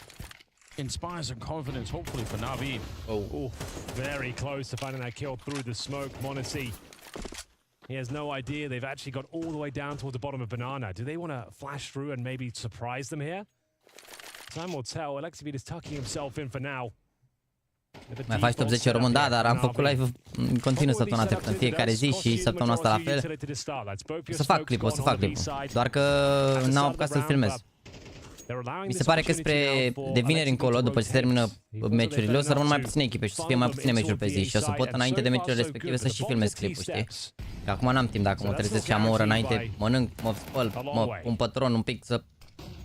inspire some confidence, hopefully, for NaVi. Oh, very close to finding that kill through the smoke. Monacy, he has no idea. They've actually got all the way down towards the bottom of Banana. Do they want to flash through and maybe surprise them here? Time will tell. Alexi is tucking himself in for now. Mai faci top 10 român, da, dar am făcut live continuu săptămâna trecută, în fiecare zi și săptămâna asta la fel. O să fac clip, doar că n-am apucat să-l filmez. Mi se pare că spre de vineri încolo, după ce se termină meciurile, o să rămân mai puține echipe și o să fie mai puține meciuri pe zi și o să pot înainte de meciurile respective să și filmez clipul, știi? Că acum n-am timp, dacă mă trezesc și am o oră înainte, mănânc, mă spăl, mă pun pătron un pic să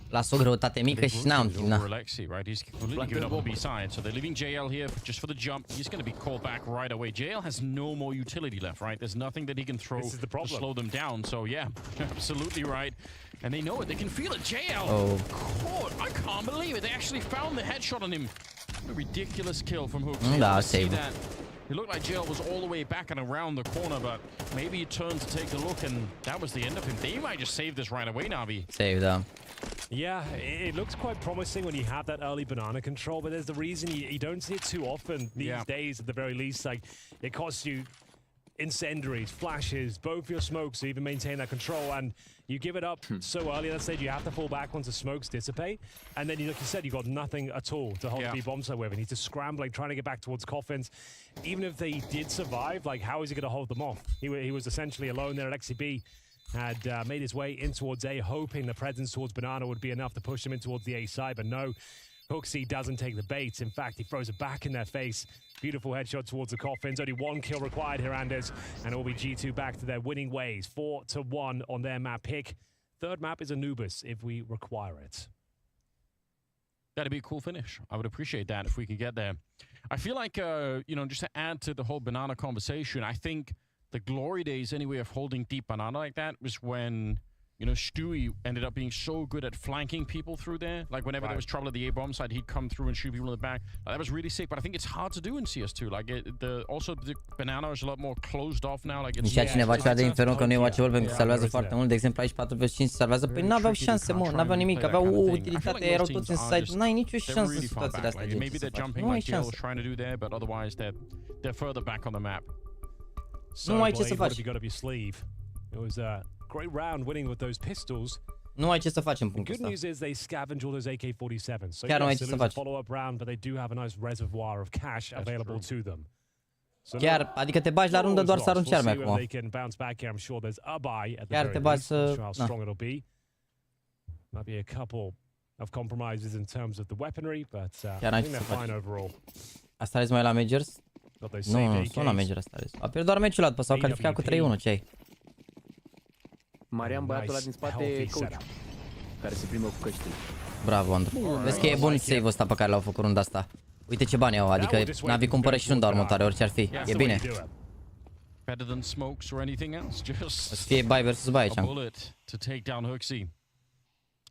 las o greutate mică și n-am timp, na. Alexi, right? He's completely given up on B-side, so they're leaving JL here just for the jump. He's going to be called back right away. JL has no more utility left, right? There's nothing that he can throw to slow them down. So yeah, absolutely right. And they know it. They can feel it. JL caught. I can't believe it. They actually found the headshot on him. A ridiculous kill from Hooks. Da, See save. that? It looked like JL was all the way back and around the corner, but maybe he turned to take a look, and that was the end of him. They might just save this right away, NaVi. Save, da. Yeah, it looks quite promising when you have that early banana control, but there's the reason you don't see it too often these days, at the very least. Like, it costs you incendiaries, flashes, both your smokes to even maintain that control, and you give it up so early. Let's say you have to fall back once the smokes dissipate, and then, like you said, you got nothing at all to hold the B-bomb site with, and he's just scrambling, trying to get back towards coffins. Even if they did survive, like, how is he going to hold them off? He was essentially alone there. Alexi B had made his way in towards A, hoping the presence towards Banana would be enough to push him in towards the A side, but no. Hooksy doesn't take the bait. In fact, he throws it back in their face. Beautiful headshot towards the coffins. Only 1 kill required here, Anders, and it will be G2 back to their winning ways. 4-1 on their map pick. Third map is Anubis if we require it. That'd be a cool finish. I would appreciate that if we could get there. I feel like, you know, just to add to the whole Banana conversation, I think the glory days, anyway, of holding deep Banana like that was when, you know, Stewie ended up being so good at flanking people through there. Like, whenever there was trouble at the A-bomb side, he'd come through and shoot people in the back. That was really sick, but I think it's hard to do in CS2. Like, also, the Banana is a lot more closed off now. Like, Nici cineva ceva de Inferno că nu e watchable pentru că salvează foarte mult. De exemplu, aici 4 vs 5 salvează. Păi n-aveau șanse, mă, n-aveau nimic. Aveau o utilitate, erau toți în site. N-ai nicio șansă în situațiile astea. Maybe they're jumping like Jill was trying to do there, but otherwise they're further back on the map. Nu ai ce să faci. It was a great round winning with those pistols. Nu ai ce să faci în The punctul good ăsta. news is they scavenge all those AK-47s. So Chiar nu ai yes, ce they să lose a faci. follow-up round, but they do have a nice reservoir of cash available to them. So Chiar, adică te bagi la rundă doar să arunci arme acum. They can bounce back here. I'm sure there's a buy at the Chiar very te bagi least. Not să... sure how strong it'll be. Might be a couple of compromises in terms of the weaponry, but Chiar I n-ai think ce să they're faci. fine overall. Asta mai la Majors? Got those Nu, saved nu, sunt la AKs. Major asta. A pierdut doar meciul ăla, după s-au calificat cu 3-1, ce ai? Marian, băiatul ăla din spate, healthy coach, setup. care se plimbă cu căștile. Bravo, Andru. Vezi că e bun save-ul ăsta pe care l-au făcut runda asta. Uite ce bani au, adică NaVi cumpără și runda următoare, orice ar fi. E bine. Better than smokes or anything else. Just O să fie buy versus buy aici. a bullet to take down HOTSTEPPER.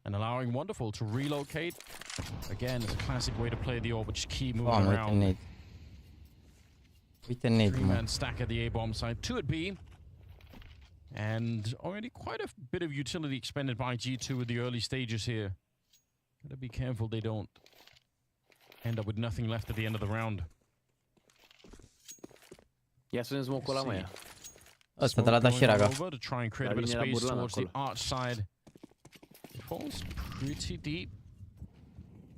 And allowing Wonderful to relocate. Again, it's a classic way to play the orb, but just keep moving Doamne, uite around. nade. Uite nade, mă. 3-man stack at the A-bomb side, 2 at B. And already quite a bit of utility expended by G2 with the early stages here. Gotta be careful they don't end up with nothing left at the end of the round. Ia să vedem smoke-ul ăla, mă. Ăsta de la Smoke going Dashiraga. over to try and create a bit of Linia la space Burlan towards the acolo. arch side. It falls pretty deep.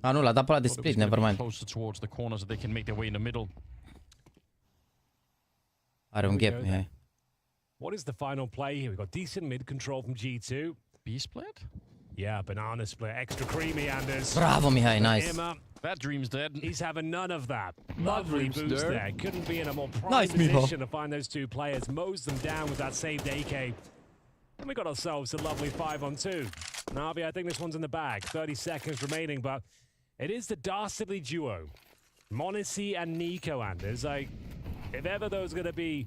A, nu, l-a dat pe ăla de Thought it was split, gonna be nevermind. closer towards the corners so they can make their way in the middle. Are un gap, Mihai. What is the final play here? We've got decent mid control from G2. B split? Yeah, banana split, extra creamy, Anders. Bravo, Mihai, nice. Emma, That dream's dead. he's having none of that. Lovely dream's boost there. there. Couldn't be in a more prime Nice, Miho. position to find those two players. Mows them down with that saved AK. And we got ourselves a lovely 5-on-2. NaVi, I think this one's in the bag. 30 seconds remaining, but it is the dastardly duo. Monacy and Nico, Anders. If ever those are going to be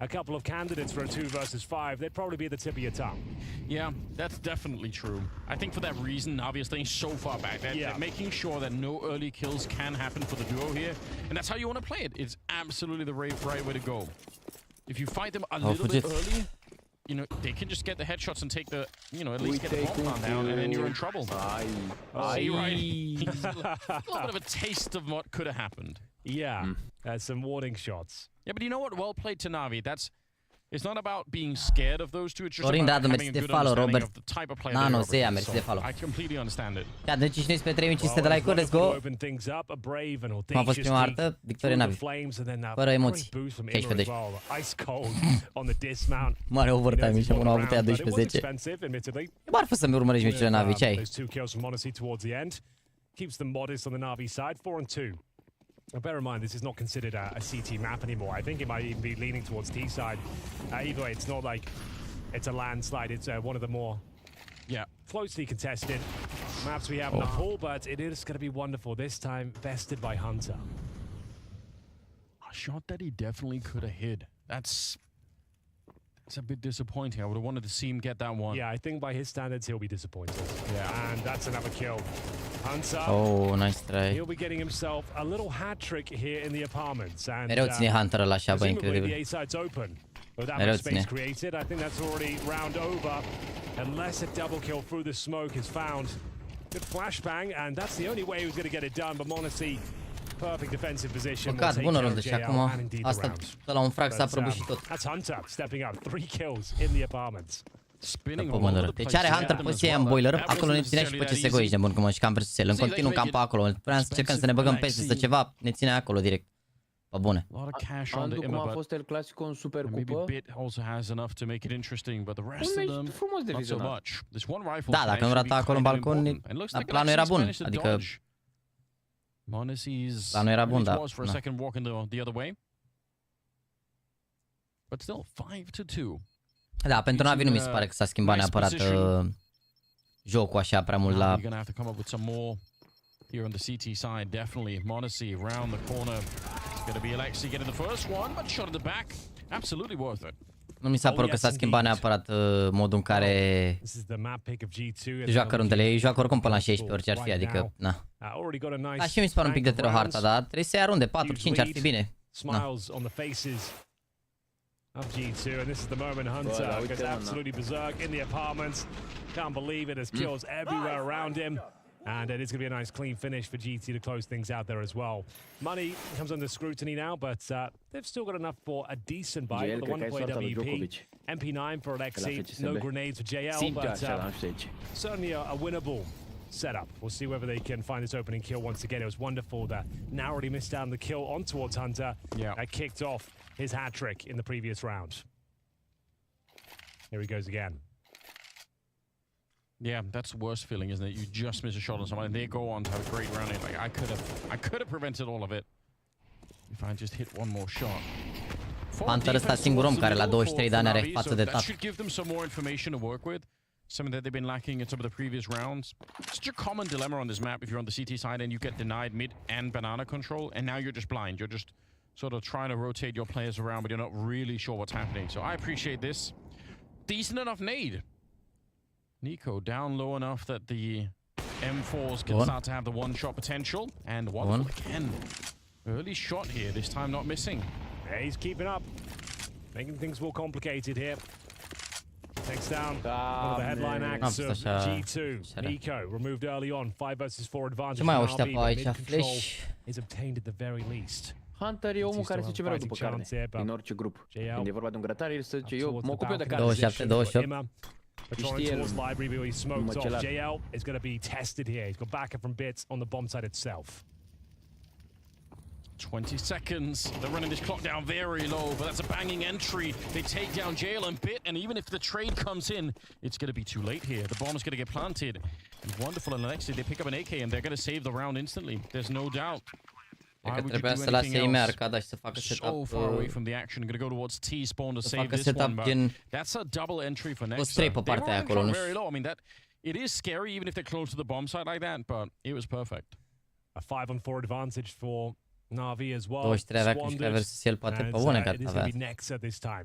a couple of candidates for a 2 versus 5, they'd probably be at the tip of your tongue. Yeah, that's definitely true. I think for that reason, Navi is staying so far back. They're making sure that no early kills can happen for the duo here. And that's how you want to play it. It's absolutely the right way to go. If you fight them a little bit early, you know, they can just get the headshots and take the, you know, at least get the bomb plant down, and then you're in trouble. See, right? A little bit of a taste of what could have happened. Yeah, some warning shots. Yeah, but you know what? Well played to NaVi. It's not about being scared of those two. It's just Florin about Radu, having a mersi de good follow, understanding Robert. of the type of player Nano, they Zea, are. mersi So de follow. I completely understand it. Chiar, deci 5 pe 3500 de like-uri, let's go. Open things up, a brave and Cum a fost audacious prima hartă? Victoria NaVi. Fără emoții. 16-12. Ice cold on the dismount. Mare overtime și unul a avut ea 12-10. E marfă să-mi urmărești meciurile NaVi, ce ai? Those 2 kills from Monacy towards the end keeps them modest on the NaVi side, 4-2. Bear in mind, this is not considered a CT map anymore. I think it might even be leaning towards T side. Either way, it's not like it's a landslide. It's one of the more closely contested maps we have in the pool, but it is going to be wonderful. This time, bested by Hunter. A shot that he definitely could have hit. That's a bit disappointing. I would have wanted to see him get that one. Yeah, I think by his standards, he'll be disappointed. Yeah. And that's another kill. Hunter. Oh, nice try. He'll be getting himself a little hat trick here in the apartments. And Mereu ține Hunter-ul așa, bă, presumably the incredibil. A side's open. With that Mereu much space ține. created, I think that's already round over. Unless a double kill through the smoke is found. Good flashbang, and that's the only way he was going to get it done. But Monacy, perfect defensive position. Păcat, bună rundă și acum asta la un frag s-a prăbușit și tot. That's Hunter stepping up, 3 kills in the apartments. Spinning Pe mândră. Deci are Hunter poziția în boiler, acolo ne ținea și pe CSGO, ești nebun cum și cam versus el. În continuu cam pe acolo. Vreau să încercăm să ne băgăm peste să ceva, ne ține acolo direct. Pe bune. Andu, cum a fost el clasico în Supercupă? Bit also has enough to make it interesting, but the rest of them frumos de not so vizionat. much. This one rifle Da, dacă nu rata acolo în balcon, planul era bun. Adică planul era bun, da. For a second walk in the other way. But still 5-2. Da, pentru NaVi nu mi se pare că s-a schimbat neapărat jocul așa prea mult la... You're gonna have to come up with some more here on the CT side. Definitely, Monacy around the corner. It's gonna be Alexi getting the first one, but shot at the back. Absolutely worth it. Nu mi s-a părut că s-a schimbat neapărat modul în care se joacă rundele. Ei joacă oricum până la 16, orice ar fi, adică, na. Da, și mi se pare un pic de tereu harta, dar trebuie să ia runde, 4-5 ar fi bine. Na. Of G2, and this is the moment Hunter goes absolutely berserk in the apartments. Can't believe it, there's kills everywhere around him. And it is going to be a nice clean finish for GT to close things out there as well. Money comes under scrutiny now, but they've still got enough for a decent buy. JL, The cred că ai one-play soarta lui WP, Djokovic. MP9 for Alexei, FCSB. no grenades for JL, Simte but așa, la FCSB. certainly a winnable setup. We'll see whether they can find this opening kill once again. It was wonderful that narrowly missed out on the kill on towards Hunter. Yeah. That kicked off his hat trick in the previous round. Here he goes again. Yeah, that's the worst feeling, isn't it? You just miss a shot on someone and they go on to have a great round. Like I could have prevented all of it if I just hit one more shot. Hunter ăsta singur om care la 23 de ani are față de That tată. should give them some more information to work with. Something that they've been lacking in some of the previous rounds. Such a common dilemma on this map if you're on the CT side and you get denied mid and banana control, and now you're just blind. You're just sort of trying to rotate your players around, but you're not really sure what's happening. So I appreciate this. Decent enough nade. Nico down low enough that the M4s can start to have the one-shot potential. And one again. Early shot here, this time not missing. Yeah, he's keeping up. Making things more complicated here. Takes down one of the headline acts of G2. Nico removed early on. 5 versus 4 advantage. Ce mai au ăștia NaVi, pe but aici? mid-control Flash. is obtained at the very least. Hunter e omul care se duce mereu după carne, din orice grup. Când e vorba de un grătar, el se duce, eu mă ocup eu de carne. 27, 28. Patrolling towards library, but he smokes off. JL is going to be tested here. He's got backup from Bits on the bomb site itself. 20 seconds. They're running this clock down very low, but that's a banging entry. They take down JL and Bit, and even if the trade comes in, it's going to be too late here. The bomb is going to get planted. And wonderful, and Alexei, they pick up an AK, and they're going to save the round instantly. There's no doubt. Cred că trebuia să lase ei arcada și să facă So setup. far away from the action, going to go towards T spawn to save facă this one, setup but gen that's a double entry for next. trei pe partea aia acolo, nu Very low. I mean, that it is scary even if they're close to the bomb site like that, but it was perfect. A 5-on-4 advantage for NaVi as well. 23 avea câștigat versus el poate pe bune că avea.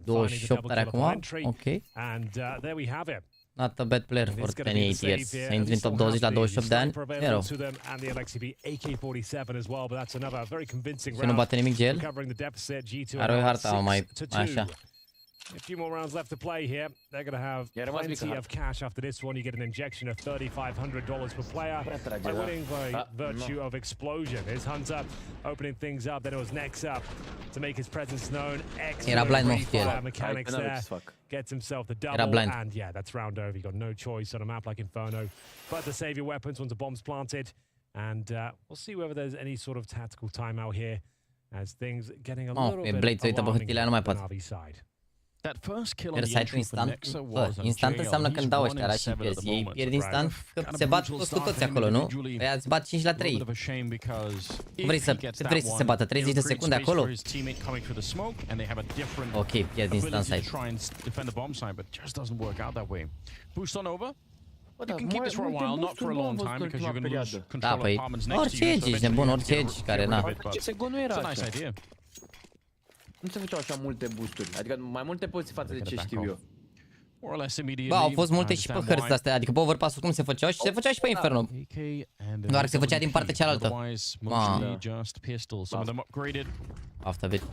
28 are acum, ok. And there we have it. Not a bad player for 28 years. Să intri în top 20 la 28 de ani, hero. Și nu bate nimic gel. Are o harta mai așa. A few more rounds left to play here. They're going to have plenty of cash after this one. You get an injection of $3,500 per player by winning by virtue of explosion. Here's Hunter opening things up. Then it was next up to make his presence known. Excellent fire mechanics there. Gets himself the double. And yeah, that's round over. You've got no choice on a map like Inferno but to save your weapons once the bomb's planted. And we'll see whether there's any sort of tactical timeout here as things getting a little bit alarming on the NaVi side. That first kill on the site entry for instant. Nexa was Instant înseamnă când dau ăștia la și pierzi. Ei pierd instant, că se bat toți cu toți acolo, nu? Aia îți bat 5 la 3. Vrei să se bată 30 de secunde acolo? Ok, pierd instant site. Boost on over. You can keep this for a while, not for a long time, because you're going to lose control of apartments next to orice you. edge, ești nebun, orice edge care na. It's a nice idea. Nu se făceau așa multe boosturi, adică mai multe poziții față de ce știu eu. Ba, au fost multe și pe hărți astea, adică pe overpass-ul cum se făceau și se făceau și pe Inferno. Doar că se făcea din partea cealaltă. Ma. After bit.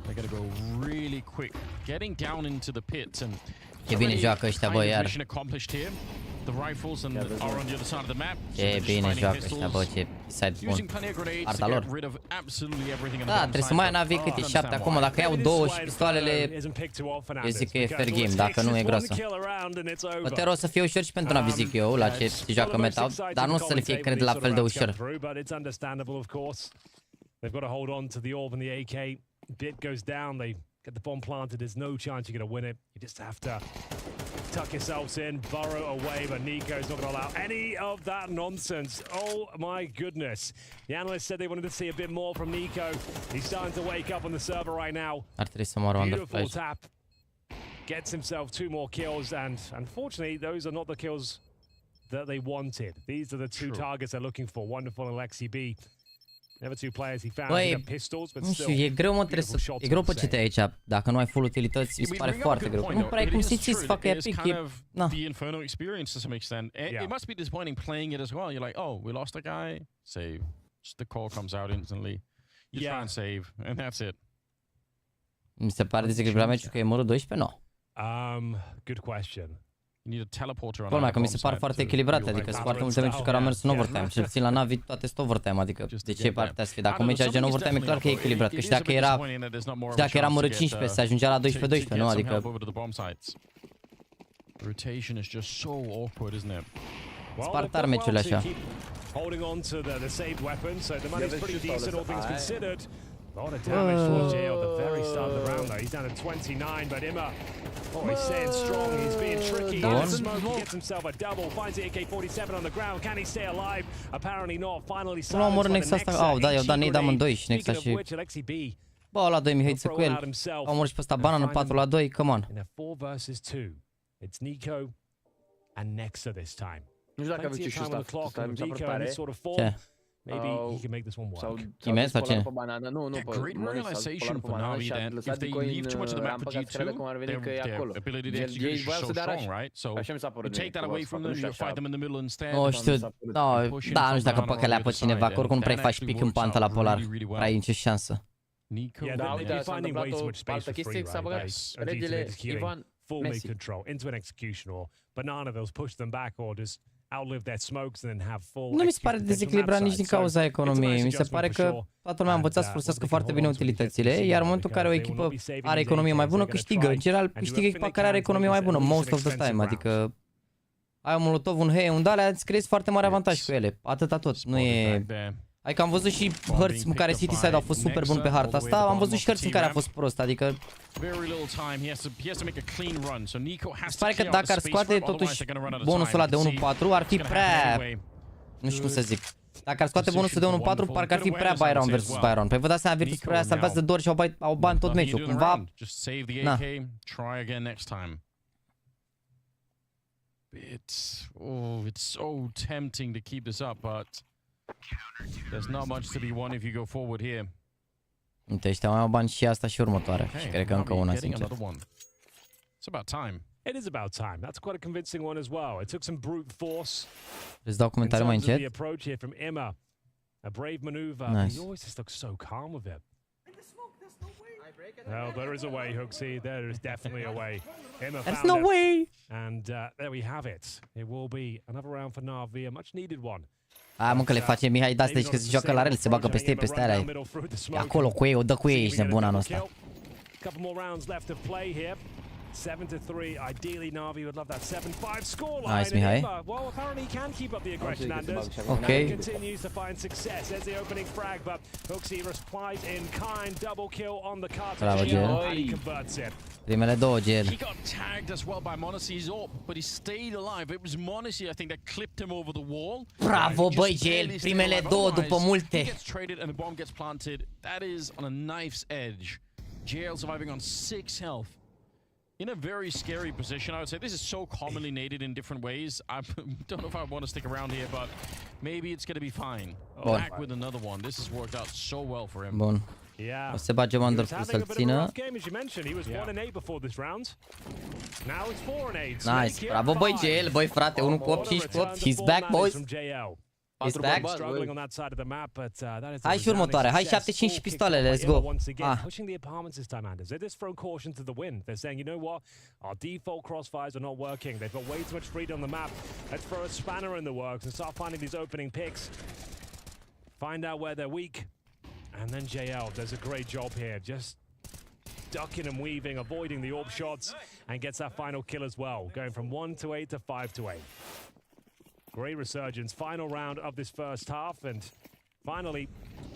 Ce bine joacă ăștia, bă, iar. Ce bine joacă ăștia, bă, ce side bun. Arta lor. Da, trebuie să mai ia NaVi câte 7 acum, dacă iau 2 și pistoalele, eu zic că e fair game, dacă nu e groasă. Poate o să fie ușor și pentru NaVi, zic eu, la ce se joacă meta, dar nu o să le fie, cred, la fel de ușor. They've got to hold on to the orb and the AK. Bit goes down, they get the bomb planted, there's no chance you're going to win it. You just have to tuck yourselves in, burrow away, but Nico's not going to allow any of that nonsense. Oh my goodness. The analysts said they wanted to see a bit more from Nico. He's starting to wake up on the server right now. Beautiful tap. Gets himself 2 more kills, and unfortunately, those are not the kills that they wanted. These are the 2 targets they're looking for. Wonderful and Alexei B. Never 2 players he found. He pistols, but still. E greu, mă, trebuie să... E greu pe CT aici, dacă nu ai full utilități, mi se pare foarte greu. Nu prea ai cum să ți facă epic, na. The Inferno experience to some extent. It must be disappointing playing it as well. You're like, oh, we lost a guy, save. Just the call comes out instantly. You try and save, and that's it. Mi se pare dezechilibrat meciul că e morul 12, nu. Good question. You need a teleporter on Culmea că mi bomb se par site foarte to echilibrate, realize adică sunt that. foarte multe meciuri care au mers în overtime. Cel puțin la Navi toate sunt overtime, adică de ce partea să fie? Dacă un meci ajunge în overtime, e clar că e echilibrat. Că și dacă era mărât 15, se ajungea la 12-12, nu? Adică... Rotation is just so awkward, isn't it? Spart armeciurile așa. Holding on to the saved weapon, so the money's pretty decent, all things considered. A lot of damage for Jail at the very start of the round, though. He's down to 29, but Imma, oh, he's staying strong. He's being tricky. In the smoke, he gets himself a double. Finds the AK-47 on the ground. Can he stay alive? Apparently not. Finally silenced by the Nexa. Au, da, i-au dat nade amândoi și Nexa și... Bă, la 2 Mihaiță cu el. Au murit și pe ăsta banană 4 la 2, come on. In a 4 versus 2, it's Nico and Nexa this time. Nu știu dacă aveți și ăsta. Mi s-a părut tare. Ce? Maybe he can make this one work. Chimez sau ce? Nu, Great realization for Navi that if they leave too much of the map for G2, their ability to execute is so strong, right? So you take that away from them, you fight them in the middle instead. Nu știu, da, nu știu dacă păcălea pe cineva, că oricum nu prea faci pic în pantă la polar. Prea ai nicio șansă. Nico, da, uite, s-a întâmplat o altă chestie, s-a băgat regele Ivan full Messi. mid control into an execution, or Banana they'll push them back, or just outlive their smokes and then have full. Nu mi se pare dezechilibrat nici din cauza economiei. Mi se pare că toată lumea a învățat să folosească foarte bine utilitățile, iar în momentul în care o echipă are economie mai bună, câștigă. În general, câștigă echipa care are economie mai bună, most of the time. Adică ai un molotov, un hei, un dalea, îți creezi foarte mare avantaj cu ele. Atâta tot. Nu e... Adică am văzut și hărți în care City Side au fost super bun pe harta asta, am văzut și hărți în care a fost prost, adică... Se pare că dacă ar scoate totuși bonusul ăla de 1-4, ar fi prea... Nu știu cum să zic. Dacă ar scoate bonusul de 1-4, parcă ar fi prea Byron versus Byron. Păi vă dați seama, Virtus Pro aia salvează de 2 ori și au bani tot meciul. Cumva... Na. It's so tempting to keep this up, but there's not much to be won if you go forward here. Uite, ăștia mai au bani și asta și următoarea. Și cred că încă una, sincer. It's about time. It is about time. That's quite a convincing one as well. It took some brute force. Îți dau comentarii mai încet. The approach here from Imma. A brave maneuver. Nice. He always just looks so calm with it. Well, there is a way, Hooksy. There is definitely a way. There's no way! And there we have it. It will be another round for NaVi, a much needed one. A, mă, că le face Mihai de-astea, deci că se joacă la rel, se bagă peste ei, peste alea. E acolo cu ei, o dă cu ei, ești nebun anul ăsta. Couple more rounds left to play here. 7-3. Ideally, NaVi would love that 7-5 scoreline. Nice, Mihai. Well, apparently he can keep up the aggression, Anders. Okay. Continues to find success. There's the opening frag, but Hooksy replies in kind. Double kill on the cartridge, and he converts it. Primele două, Gel. He got tagged as well by Monacy's ult, but he stayed alive. It was Monacy, I think, that clipped him over the wall. Bravo, băi, Gel. Primele două după multe. He gets traded and the bomb gets planted. That is on a knife's edge. JL surviving on 6 health. In a very scary position, I would say. This is so commonly naded in different ways. I don't know if I want to stick around here, but maybe it's going to be fine. Back with another one. This has worked out so well for him. Bun. O să bage Wonder să-l țină. Nice, bravo, băi, JL, băi, frate, 1 cu 8, 5 cu 8. He's back, boys. He's back. Hai și următoare. Hai 7-5 și pistoale. Let's go. Pushing the apartments this time, Anders. They're just throwing caution to the wind. They're saying, you know what? Our default crossfires are not working. They've got way too much freedom on the map. Let's throw a spanner in the works and start finding these opening picks. Find out where they're weak. And then JL does a great job here. Just ducking and weaving, avoiding the AWP shots, and gets that final kill as well. Going from 1 to 8 to 5 to 8. Great resurgence. Final round of this first half, and finally,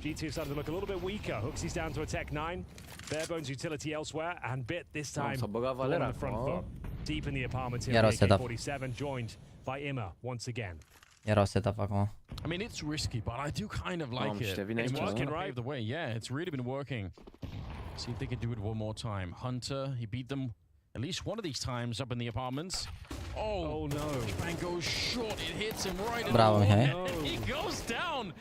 G2 started to look a little bit weaker. Hooksy's down to a Tech 9. Barebones utility elsewhere, and Bit this time on the front foot. Deep in the apartment here, AK-47 joined by Imma once again. Era o setup acum. I mean, it's risky, but I do kind of like it. It's working right the way. Yeah, it's really been working. See if they can do it one more time. Hunter, he beat them at least one of these times up in the apartments. Oh no. Man goes short. It hits him right in the wall. He goes down.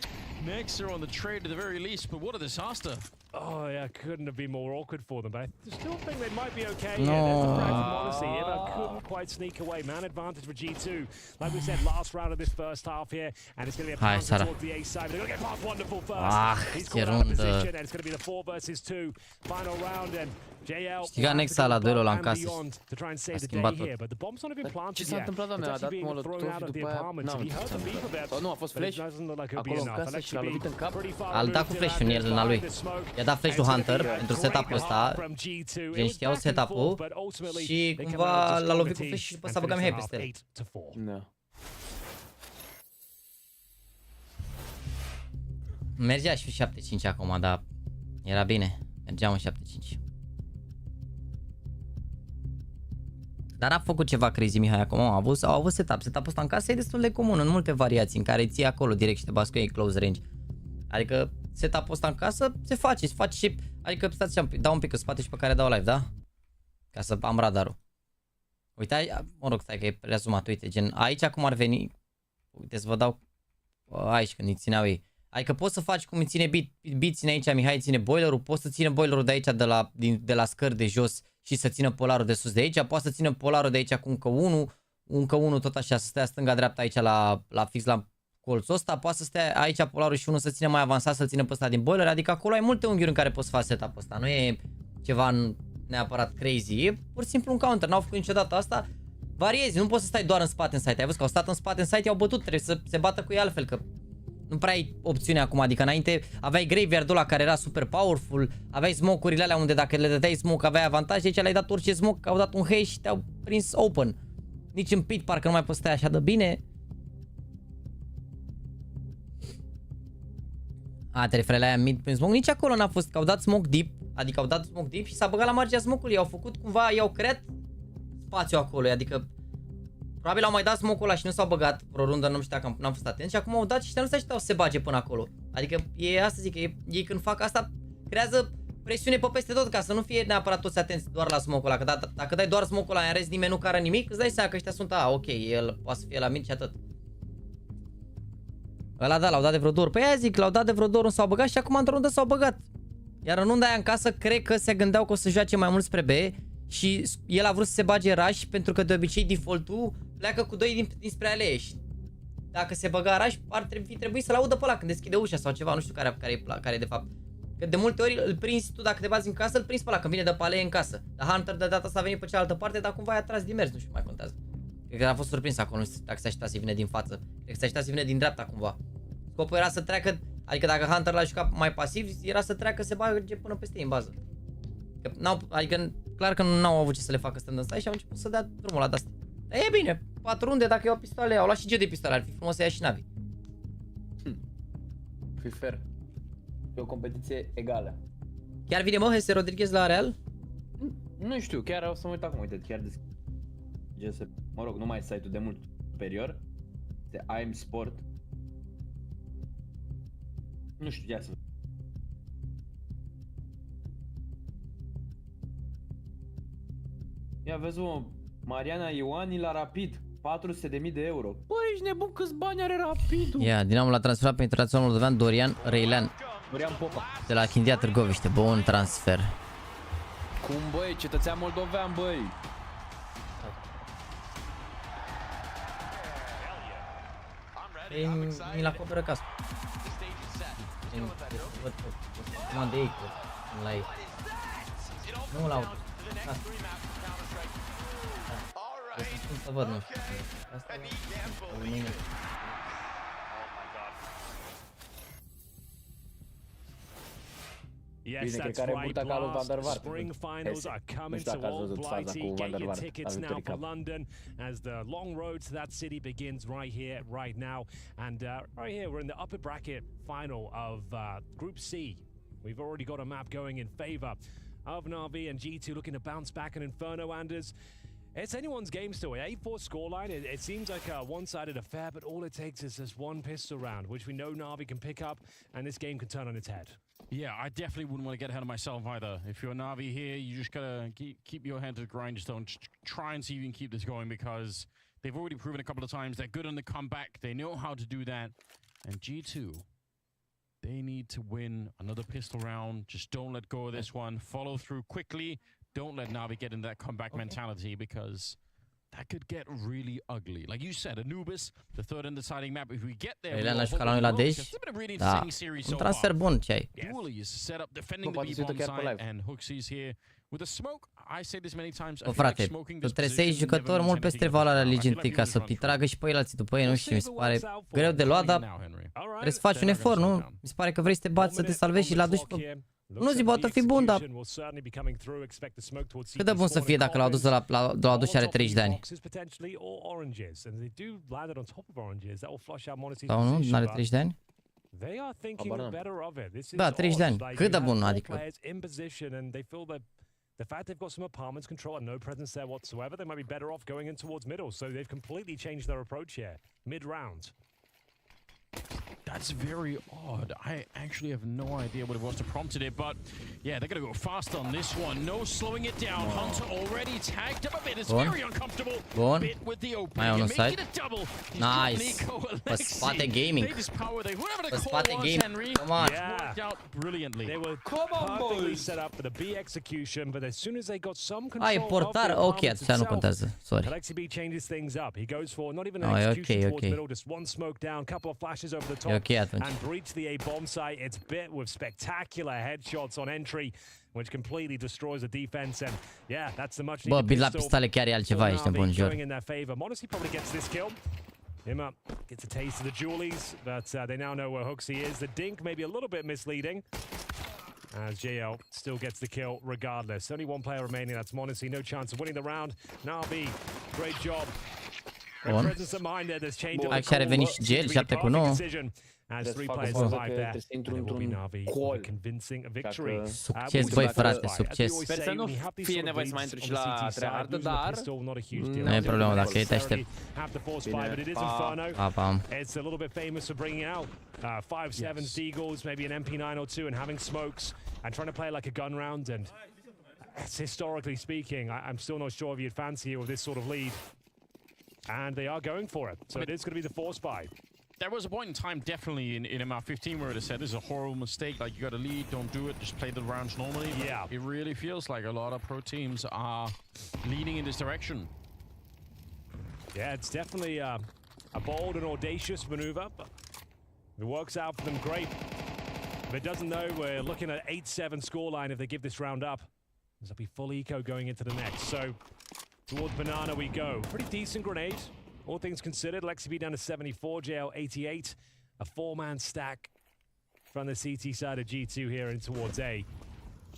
Nexa on the trade at the very least, but what a disaster. Oh yeah, couldn't have been more awkward for them, but I still think they might be okay. No. Yeah, there's the frag from Monacy. Imma couldn't quite sneak away. Man advantage for G2. Like we said, last round of this first half here, and it's going to be a bounce towards the A side. They're going to get past Wonderful first. He's caught out of position, and it's going to be the 4 versus 2 final round, and Câștiga Nexa la duelul ăla în casă. A schimbat tot. Ce s-a întâmplat, doamne? A dat molotov și după aia nu, a fost flash acolo în casă și l-a lovit în cap. A dat cu flash-ul în el, în a lui. I-a dat flash-ul Hunter pentru setup-ul ăsta. Gen știau setup-ul și cumva l-a lovit cu flash și după s-a băgat Mihai peste el. Da. Mergea și 7-5 acum, dar era bine. Mergeam în 7-5. Dar a făcut ceva crazy Mihai acum, au avut setup. Setup-ul ăsta în casă e destul de comun în multe variații în care îi ții acolo direct și te bați cu ei close range. Adică setup-ul ăsta în casă se face și... Adică stați așa, dau un pic în spate și pe care dau live, da? Ca să am radarul. Uite, mă rog, stai că e rezumat, uite, gen aici cum ar veni... Uite să vă dau aici când îi țineau ei. Adică poți să faci cum îi ține beat ține aici, Mihai ține boilerul, poți să ține boilerul de aici de la scări de jos și să țină polarul de sus de aici, poate să țină polarul de aici cu încă unul tot așa, să stea stânga-dreapta aici la fix la colțul ăsta, poate să stea aici polarul și unul să țină mai avansat, să-l țină pe ăsta din boiler, adică acolo ai multe unghiuri în care poți să faci setup-ul ăsta, nu e ceva neapărat crazy, e pur și simplu un counter, n-au făcut niciodată asta, variezi, nu poți să stai doar în spate în site, ai văzut că au stat în spate în site, i-au bătut, trebuie să se bată cu ei altfel, că nu prea ai opțiune acum, adică înainte aveai graveyard-ul ăla care era super powerful, aveai smoke-urile alea unde dacă le dădeai smoke aveai avantaj, aici le-ai dat orice smoke, au dat un haze și te-au prins open. Nici în pit parcă nu mai poți stai așa de bine. Te referi la aia mid prin smoke, nici acolo n-a fost, că au dat smoke deep, adică au dat smoke deep și s-a băgat la marginea smoke-ului, au făcut cumva, i-au creat spațiu acolo, adică probabil au mai dat smoke-ul ăla și nu s-au băgat vreo rundă, nu știu dacă n-am fost atent și acum au dat și nu se așteptau să se bage până acolo. Adică e asta zic, ei când fac asta creează presiune pe peste tot ca să nu fie neapărat toți atenți doar la smoke-ul ăla, că dacă dai doar smoke-ul ăla în rest nimeni nu cară nimic, îți dai seama că ăștia sunt, ok, el poate să fie la mid și atât. Ăla da, l-au dat de vreo 2 ori. Păi aia zic, l-au dat de vreo 2 ori, nu s-au băgat și acum într-o rundă s-au băgat. Iar în runda aia în casă, cred că se gândeau că o să joace mai mult spre B și el a vrut să se bage rush pentru că de obicei default-ul pleacă cu 2 dinspre alee și dacă se băga rush ar trebui să-l audă pe ăla când deschide ușa sau ceva, nu știu care e de fapt. Că de multe ori îl prinzi tu dacă te bazi în casă, îl prinzi pe ăla când vine de pe alee în casă. Dar Hunter de data asta a venit pe cealaltă parte, dar cumva i-a tras din mers, nu știu mai contează. Cred că a fost surprins acolo, nu știu dacă se aștepta să vină din față. Cred că se aștepta să vină din dreapta cumva. Scopul era să treacă, adică dacă Hunter l-a jucat mai pasiv, era să treacă, se bage până peste ei în bază. Că adică clar că nu au avut ce să le facă stând în stai și au început să dea drumul la de-asta. Dar e bine, 4 runde dacă iau pistoale, au luat și G de pistoale, ar fi frumos să ia și NaVi. Fi fair. E o competiție egală. Chiar vine Jose Rodriguez la Real? Nu știu, chiar o să mă uit acum, uite, chiar deschid. Mă rog, nu mai e site-ul de mult superior. Este I'm Sport. Nu știu, ia să văd. Ia vezi, mă, Mariana Ioani la Rapid, 400.000 de euro. Băi, ești nebun, câți bani are Rapidul? Ia, Dinamo l-a transferat pe internațional moldovean Dorian Reilean Popa. de la Chindia Târgoviște, bun transfer. Cum, băi, cetățean moldovean, băi? Ei, mi-l acoperă casă. Văd de ei, la ei. Nu la auto. Să văd, nu știu. Asta mâine. Yes, that's right. Blast spring finals are coming to all Blighty. Get your tickets now for London as the long road to that city begins right here, right now. And right here, we're in the upper bracket final of Group C. We've already got a map going in favor of NaVi and G2 looking to bounce back an Inferno, Anders. It's anyone's game still. 8-4 scoreline. It seems like a one-sided affair, but all it takes is this one pistol round, which we know NaVi can pick up, and this game can turn on its head. Yeah, I definitely wouldn't want to get ahead of myself either. If you're NaVi here, you just gotta keep your hand to the grindstone. Try and see if you can keep this going because they've already proven a couple of times they're good on the comeback. They know how to do that. And G2, they need to win another pistol round. Just don't let go of this one. Follow through quickly. Don't let NaVi get into that comeback mentality because that could get really ugly. Like you said, Anubis, the third and deciding map. If we get there, Ileana juca la noi la Desh. Da, un transfer bun ce ai. Dooley is set up defending the B-bomb side, and HOTSTEPPER here with a smoke. I say this many times. Bă, frate, tu trebuie să iei jucători mult peste valoarea Legend ca să îi tragă și pe ei alții după ei, nu știu, mi se pare greu de luat, dar trebuie să faci un efort, nu? Mi se pare că vrei să te bați, să te salvezi și l-aduci pe... Nu zic, poate fi bun, dar cât de bun să fie dacă l-au dus de la dus și are 30 de ani. Sau nu? N-are 30 de ani? Da, 30 de ani. Cât de bun, adică... The fact they've got some apartments control and no presence there whatsoever, they might be better off going in towards middle. So they've completely changed their approach here, mid-round. That's very odd. I actually have no idea what it was that prompted it, but yeah, they're going to go fast on this one. No slowing it down. Hunter already tagged up a bit. It's very uncomfortable. Bit with the open. Mai on side. Nice. Pe spate gaming. Pe spate gaming. Come on. Worked out brilliantly. They were perfectly set up for the B execution, but as soon as they got some control Ai, portar. Ok, atunci nu contează. Sorry. LXB changes things up. He goes for not even an execution towards middle, just one smoke down, couple of flashes over the top. And breach the A bomb site. It's bit with spectacular headshots on entry, which completely destroys the defense. And yeah, that's the much needed. Bă, bid la pistole chiar e altceva, ești nebun, jur. In their favor. Modesty probably gets this kill. Him gets a taste of the Julies, but they now know where HOTSTEPPER is. The Dink maybe a little bit misleading, as JL still gets the kill regardless. Only one player remaining, that's Modesty. No chance of winning the round. NaVi, great job. Bun. Aici a revenit și Gel, 7-9. As three players survive there, it will be NaVi convincing a victory. Succes, băi, frate, succes. Sper să nu fie nevoie să mai intru și la treardă, dar... Nu e problemă, dacă e, te aștept. Pam. It's a little bit famous for bringing out 5-7 Deagles, maybe an MP9 or two, and having smokes, and trying to play like a gun round. And historically speaking, I'm still not sure if you'd fancy it with this sort of lead. And they are going for it, so it is going to be the force buy. There was a point in time, definitely in MR15, where it said this is a horrible mistake. Like, you got to lead, don't do it, just play the rounds normally. Yeah. It really feels like a lot of pro teams are leaning in this direction. Yeah, it's definitely a bold and audacious maneuver, but it works out for them great. If it doesn't, though, we're looking at 8-7 scoreline if they give this round up. There'll be full eco going into the next. So towards Banana we go. Pretty decent grenade. All things considered, LXB down to 74, JL 88. A four-man stack from the CT side of G2 here in towards A.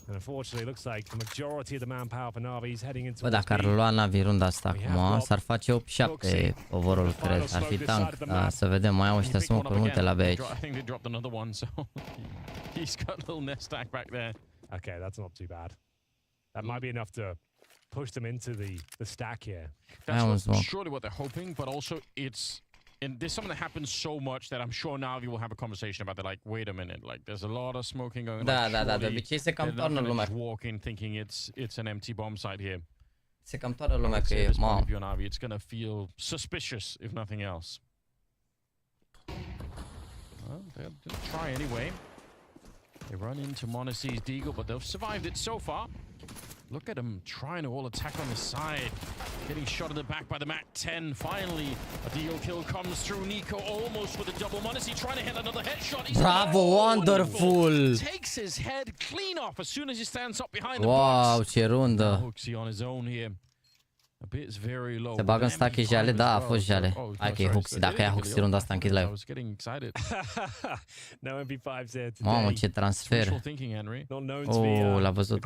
And unfortunately, it looks like the majority of the manpower for NaVi is heading into. Bă, dacă ar lua NaVi runda asta acum, s-ar face 8-7 overall, cred. Ar fi tank, dar să vedem, mai au ăștia smoke-uri multe la B aici. I think they dropped another one, so he's got a little nest stack back there. Okay, that's not too bad. That might be enough to push them into the stack here. That's surely what they're hoping, but also there's something that happens so much that I'm sure NaVi will have a conversation about that. Like, wait a minute, like there's a lot of smoking going on. Da, de obicei se cam toarnă lumea. Walk in thinking it's an empty bomb site here. Se cam toarnă lumea că e, mamă. It's gonna feel suspicious if nothing else. Well, they're gonna try anyway. They run into Monacy's Deagle, but they've survived it so far. Look at them trying to all attack on the side. Getting shot in the back by the Mat 10. Finally, a Deagle kill comes through. Nico almost with a double. Monacy trying to hit another headshot. Bravo, wonderful! Takes his head clean off as soon as he stands up behind the wow, box. ce rundă! HOTSTEPPER on his own here. A bit very low. Se bagă în stack jale, da, a fost jale. Hai că e HOTSTEPPER, dacă ia HOTSTEPPER runda asta închid live. Mamă, ce transfer. L-a văzut.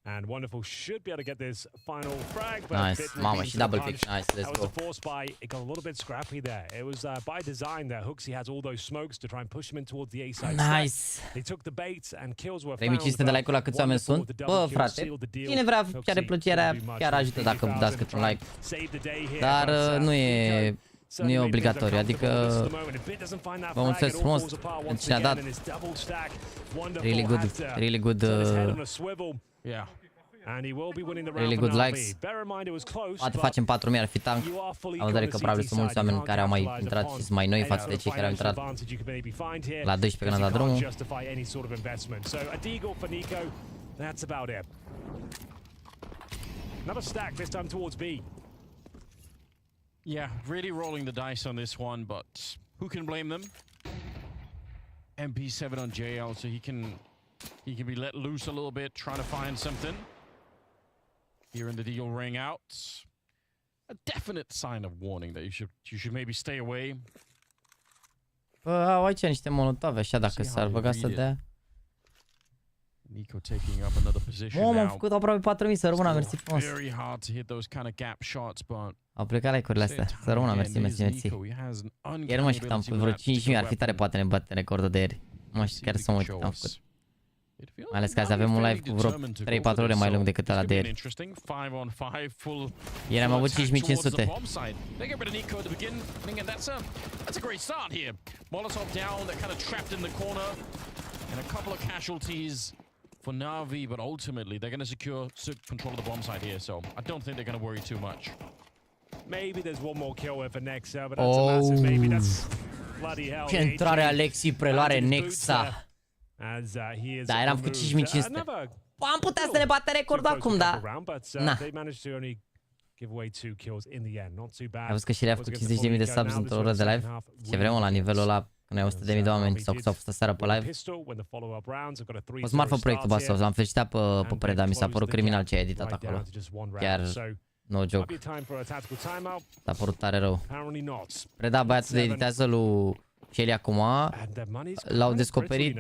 And Wonderful should be able to get this final frag. Nice, mama, și double pick. Nice, let's go. That was a force buy. It got a little bit scrappy there. It was by design that HOTSTEPPER has all those smokes to try and push him in towards the A side. Nice. They took the bait and kills were found. Premii 500 de like-uri la câți oameni sunt. Bă, frate, cine vrea chiar de plăcerea, chiar ajută dacă dați câte un like. Dar nu e obligatoriu, adică vă mulțumesc frumos pentru cine a dat. Really good really good likes. Poate facem 4000, ar fi tank. Am văzut că probabil sunt mulți oameni care au mai intrat și sunt mai noi față de cei care au intrat la 12 când am dat drumul. Another stack, this time towards B. Yeah, really rolling the dice on this one, but who can blame them? MP7 on JL, so he can be let loose a little bit, trying to find something. Here in the deal ring out. A definite sign of warning that you should maybe stay away. Au aici niște molotove, așa dacă s-ar băga să dea. Nico taking up another position Am now. făcut aproape 4000, să rămână, mersi frumos. Very hard to hit those kind of gap shots, but Au plecat like-urile astea, să rămână, mersi. Ieri mă știu că am făcut vreo 5000, ar fi tare, poate ne bate recordul de ieri. Mă știu chiar să mă uit, am făcut. Mai ales că azi avem un live cu vreo 3-4 ore mai lung decât ăla de ieri. Ieri am avut 5500. That's a great start here. Molotov down, they're kind of trapped in the corner. And a couple of casualties for NaVi, but ultimately they're going to secure control of the bomb site here, so I don't think they're going to worry too much. Maybe there's one more kill here for Nexa, but that's a massive maybe. That's bloody hell. Centrare Alexi, preluare Nexa. Da, eram cu 5500. Am putea să ne bate recordul acum, da. Na. Ai văzut că și le-a făcut 50.000 de subs într-o oră de live? Ce vrem la nivelul ăla, când ai 100.000 de oameni sau s-au fost seara pe live? O să marfă proiectul Basau, l-am felicitat pe Preda, mi s-a părut criminal ce ai editat acolo. Chiar, no joke. S-a părut tare rău. Preda, băiatul de editează lui Shelly acum, l-au descoperit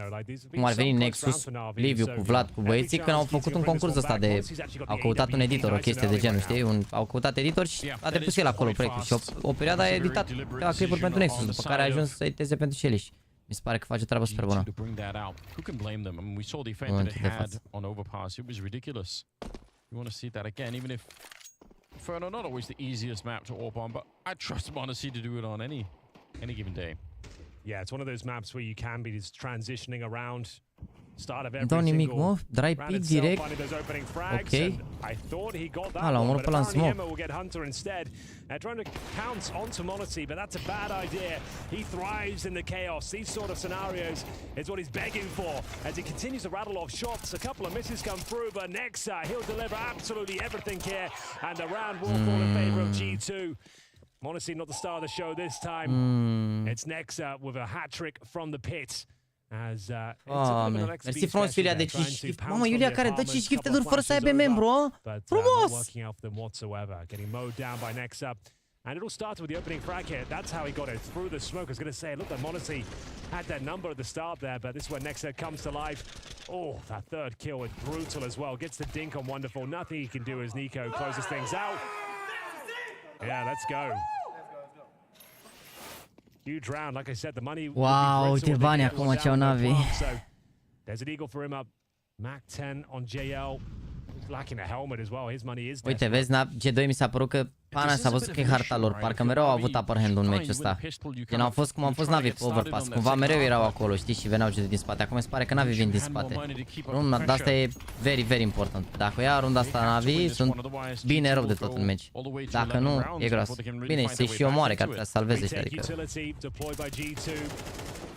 cum ar veni Nexus, Liviu cu Vlad, cu băieții, când au făcut un concurs ăsta de... Au căutat un editor, o chestie de genul, știi? Au căutat editor și a depus el acolo proiectul și o perioadă a editat câteva clipuri pentru Nexus, după care a ajuns să editeze pentru Shelly și mi se pare că face o treabă super bună. Inferno, not always the easiest map to AWP on, but I trust Monacy to do it on any given day. Yeah, it's one of those maps where you can be just transitioning around. Start of every single mă, dry pick direct. Ok. L-a omorât pe la smoke. Trying to count onto Monacy, but that's a bad idea. He thrives in the chaos. These sort of scenarios is what he's begging for as he continues to rattle off shots. A couple of misses come through, but Nexa, he'll deliver absolutely everything here, and the round will fall in favor of G2. Monacy not the star of the show this time. It's Nexa with a hat trick from the pit. Mersi frumos, Iulia, de 5 gift. Mamă, Iulia care dă 5 gifturi fără să aibă membru, frumos! And it all started with the opening frag hit. That's how he got it through the smoke. I was going to say, look, that Monacy had that number at the start there, but this is where Nexa comes to life. Oh, that third kill is brutal as well. Gets the dink on Wonderful. Nothing he can do as Nico closes things out. Yeah, let's go. Huge round, like I said, the money. Wow, uite bani acum ce au NaVi. There's an eagle for him up. Mac 10 on JL. Lacking a helmet as well. His money is. Uite, vezi, G2 mi s-a părut că pana s-a văzut că e harta lor. Parcă mereu au avut upper hand în meciul ăsta. Gen au fost cum am fost NaVi pe overpass. Cumva mereu erau acolo, știi, și veneau G2 din spate. Acum mi se pare că NaVi vin din spate. Dar asta e very, very important. Dacă ia runda asta NaVi, sunt bine rău de tot în meci. Dacă nu, e gros. Bine, se și omoare, că ar putea să salveze ăștia, adică.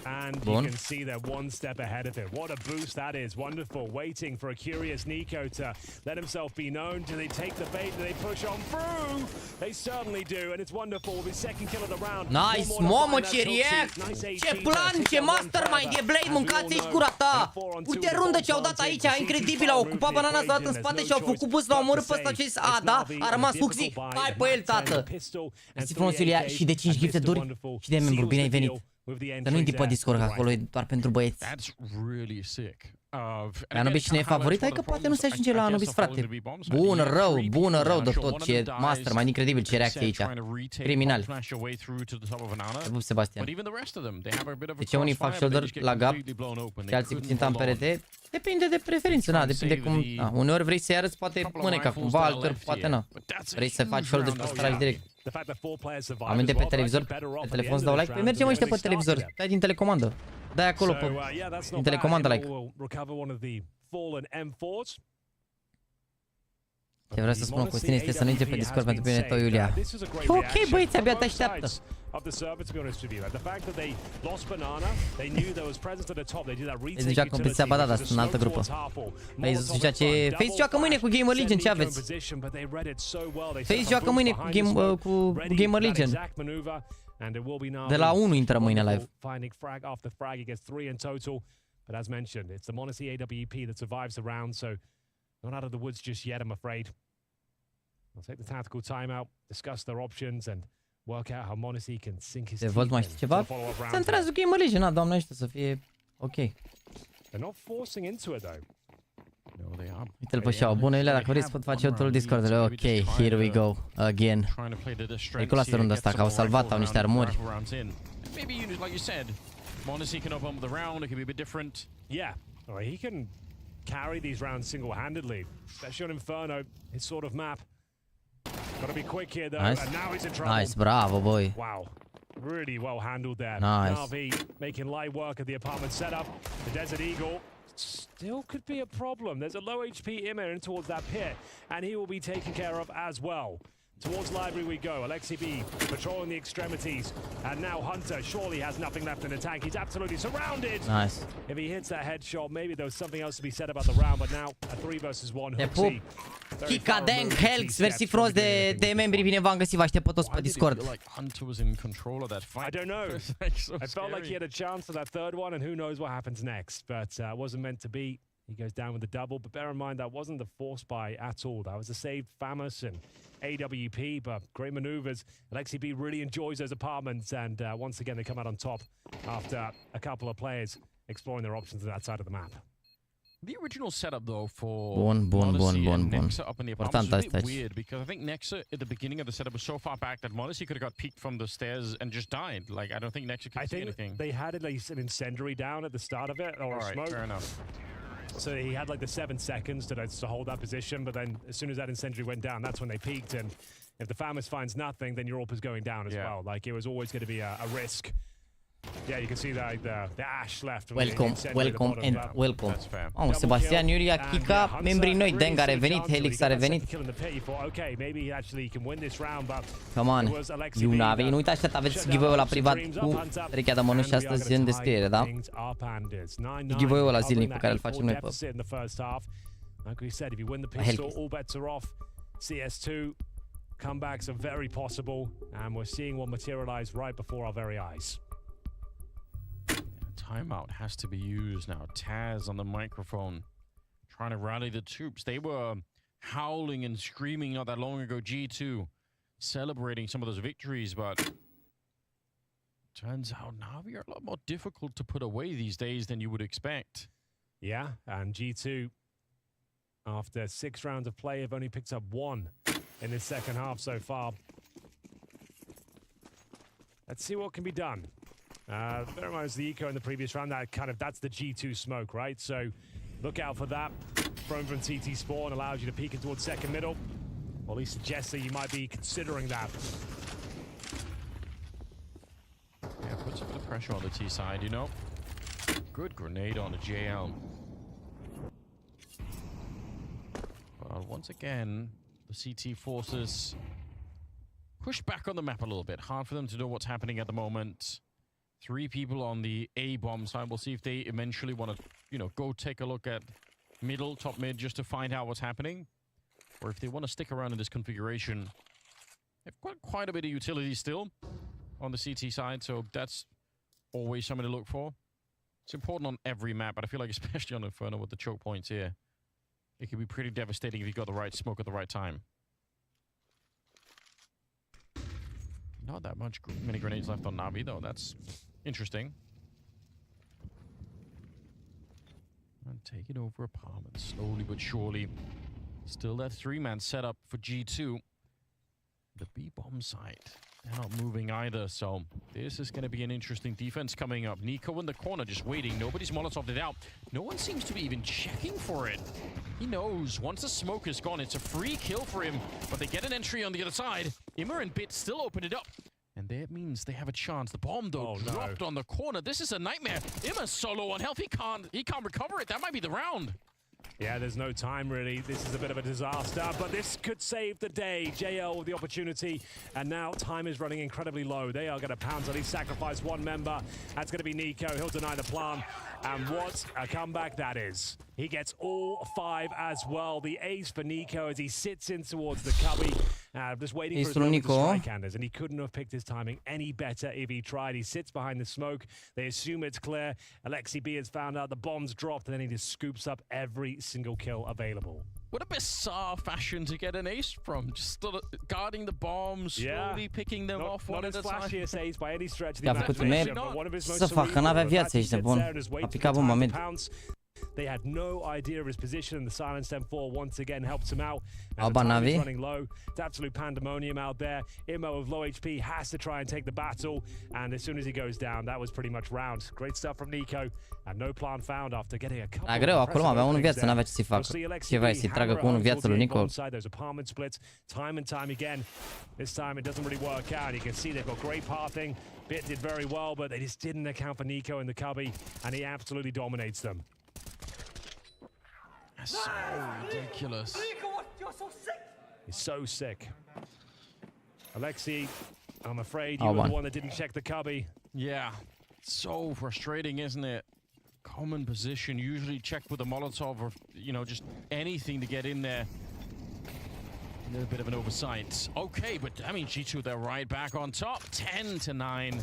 And you can see they're one step ahead of it. What a boost that is. Wonderful. Waiting for a curious Nico to let himself be known. Do they take the bait? Do they push on through? They certainly do. And it's Wonderful with his second kill of the round. Nice, mamă, ce react! Ce plan, ce mastermind e Blade, mâncați aici gura ta! Uite rundă ce au dat aici, incredibil, au ocupat banana, s-au dat în spate și au făcut boost, l-au omorât pe ăsta ce zis, a, da, a rămas Fuxi, hai pe el, tată! Mersi frumos, Iulia, și de 5 gifteduri și de membru, bine ai venit! Că nu-i pe Discord acolo, e doar pentru băieți. Anubis cine e favorit? Hai că poate nu se ajunge la Anubis, frate. Bună rău de tot, ce mastermind, incredibil ce reacție aici. Criminal. Te pup, Sebastian. De ce unii fac shoulder la gap și alții cu ținta în perete? Depinde de preferință, na, depinde cum... Uneori vrei să-i arăți poate mâneca cumva, altor poate nu. Vrei să faci shoulder pe straj direct. Aminte pe televizor, pe telefon să dau like? Păi mergem ăștia pe televizor, stai din telecomandă. Dai acolo pe din telecomandă like. Ce vreau să spun cu tine este să nu intre pe Discord pentru mine tot Iulia. Ok, băieți, abia te așteaptă. Deci deja competiția ba da, dar sunt în altă grupă. FaZe joacă mâine cu Gamer Legion, ce aveți? FaZe joacă mâine cu Gamer Legion. De la 1 intră mâine live. But as mentioned, it's the m0NESY AWP that survives the round, so not out of the woods just yet, I'm afraid. They'll take the tactical timeout, discuss their options, and work out how m0NESY can sink his teeth mai știi ceva? Să întrează Gamer Legion, na, doamne, ăștia să fie ok. They're not forcing into it, though. No, they are. Uite-l pe șeau. Bună, Iulia, dacă vreți pot face totul Discord-ului. Ok, here we go, again. Periculoasă runda asta, că au salvat, au niște armuri. Maybe, like you said, m0NESY can open up the round, it can be a bit different. Yeah, well, he can carry these rounds single-handedly, especially on Inferno, his sort of map. Gotta be quick here, though, Nice. and now he's in trouble. Nice, bravo, boy. Wow, really well handled there. Nice. NaVi making light work of the apartment setup. The Desert Eagle still could be a problem. There's a low HP Immer in towards that pit, and he will be taken care of as well. Towards library we go. Alexi B patrolling the extremities. And now Hunter surely has nothing left in the tank. He's absolutely surrounded. Nice. If he hits that headshot, maybe there was something else to be said about the round, but now a 3 versus 1. Te pup. Kika Deng, Helx, mersi frumos de membri, bine v-am găsit, vă aștept pe toți pe Discord. I don't know. I felt like he had a chance for that third one, and who knows what happens next. But it wasn't meant to be. He goes down with the double, but bear in mind that wasn't the force buy at all. That was a saved Famous and AWP, but great maneuvers. Alexi B really enjoys those apartments, and once again they come out on top after a couple of players exploring their options on that side of the map. The original setup, though, for Bun. Nexa up in the apartment was a bit weird, because I think Nexa at the beginning of the setup was so far back that m0NESY could have got peeked from the stairs and just died. Like, I don't think Nexa could see anything. They had at least an incendiary down at the start of it, or a smoke. Fair enough. So he had like the 7 seconds to hold that position, but then as soon as that incendiary went down, that's when they peaked. And if the Famous finds nothing, then your AWP is going down as well. Like, it was always going to be a risk. Yeah, you can see the ash left. Welcome and welcome. Oh, Sebastian, Iulia, Kika, membrii noi, Deng a revenit, Helix a revenit. Come on, NaVi, nu uitați că aveți giveaway-ul la privat cu rechea de mănuși astăzi în descriere, da? Giveaway-ul la zilnic pe care îl facem noi pe CS2 comebacks are very possible, and we're seeing one materialize right before our very eyes. Timeout has to be used now. Taz on the microphone, trying to rally the troops. They were howling and screaming not that long ago. G2 celebrating some of those victories, but turns out NaVi are a lot more difficult to put away these days than you would expect. Yeah, and G2, after 6 rounds of play, have only picked up 1 in the second half so far. Let's see what can be done. Bear in mind, the eco in the previous round, that's the G2 smoke, right? So look out for that. Thrown from TT spawn allows you to peek in towards second middle. Or at least suggests that you might be considering that. Yeah, puts a bit of pressure on the T side, you know. Good grenade on the JL. Well, once again, the CT forces push back on the map a little bit. Hard for them to know what's happening at the moment. 3 people on the A bomb side. We'll see if they eventually want to, you know, go take a look at middle, top mid, just to find out what's happening. Or if they want to stick around in this configuration. They've got quite a bit of utility still on the CT side, so that's always something to look for. It's important on every map, but I feel like especially on Inferno with the choke points here, it can be pretty devastating if you got the right smoke at the right time. Not that many grenades left on NaVi, though. That's interesting. And taking over apartment slowly but surely. Still that 3-man setup for G2. The B-bomb site, they're not moving either, so this is going to be an interesting defense coming up. Nico in the corner just waiting. Nobody's Molotov'd it out. No one seems to be even checking for it. He knows once the smoke is gone, it's a free kill for him, but they get an entry on the other side. Immer and Bit still open it up. And that means they have a chance. The bomb, though, dropped on the corner. This is a nightmare. Immer's solo on health. He can't recover it. That might be the round. Yeah, there's no time really. This is a bit of a disaster, but this could save the day. JL with the opportunity, and now time is running incredibly low. They are going to pounce, at least sacrifice one member. That's going to be Nico. He'll deny the plant. And what a comeback that is. He gets all 5 as well. The ace for Nico as he sits in towards the cubby. Just waiting for his moment to strike, Anders, and he couldn't have picked his timing any better if he tried. He sits behind the smoke. They assume it's clear. Alexi B has found out the bomb's dropped, and then he just scoops up every single kill available. What a bizarre fashion to get an ace from. Just guarding the bombs, slowly picking them off one at a time. Not as flashy as ace by any stretch of the Da, făcut un imagination, but one of his most să facă, n-avea viață, ești nebun. A picat bomba mid. They had no idea of his position, and the silenced M4 once again helped him out. And the time is running low. It's absolute pandemonium out there. Immo of low HP has to try and take the battle, and as soon as he goes down, that was pretty much round. Great stuff from Nico, and no plan found after getting a couple. Greu, acolo avea unul viață, n-avea ce să facă. Ce vrei să-i tragă cu unul viață lui Nico? Those apartment splits, time and time again. This time it doesn't really work out. You can see they've got great pathing. Bit did very well, but they just didn't account for Nico in the cubby, and he absolutely dominates them. That's so ridiculous. You're so sick. He's so sick. Alexi, I'm afraid you were the one that didn't check the cubby. Yeah, so frustrating, isn't it? Common position, usually check with a Molotov or, you know, just anything to get in there. A little bit of an oversight. Okay, but I mean, G2, they're right back on top. 10-9.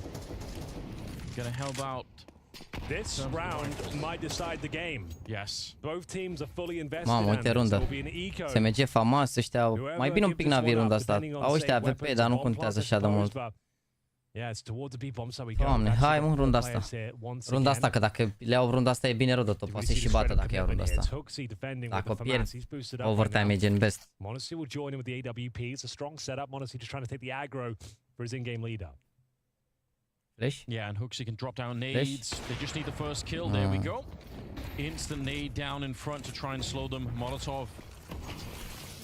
Gonna help out. This round might decide the game. Yes. Both teams are fully invested. Mamă, uite rundă. SMG famas, ăștia, mai bine un pic NaVi runda asta. Au ăștia AWP, dar nu contează așa de mult. Doamne, hai mă, runda asta. Runda asta, că dacă le iau runda asta e bine rău de tot. Poate și bată dacă iau runda asta. Dacă o pierd, overtime e gen best. Monacy will join him with the AWP. It's a strong setup. Monacy just trying to take the aggro for his in-game leader. Flash? Yeah, and Hooksy can drop down nades. They just need the first kill. There we go. Instant nade down in front to try and slow them. Molotov.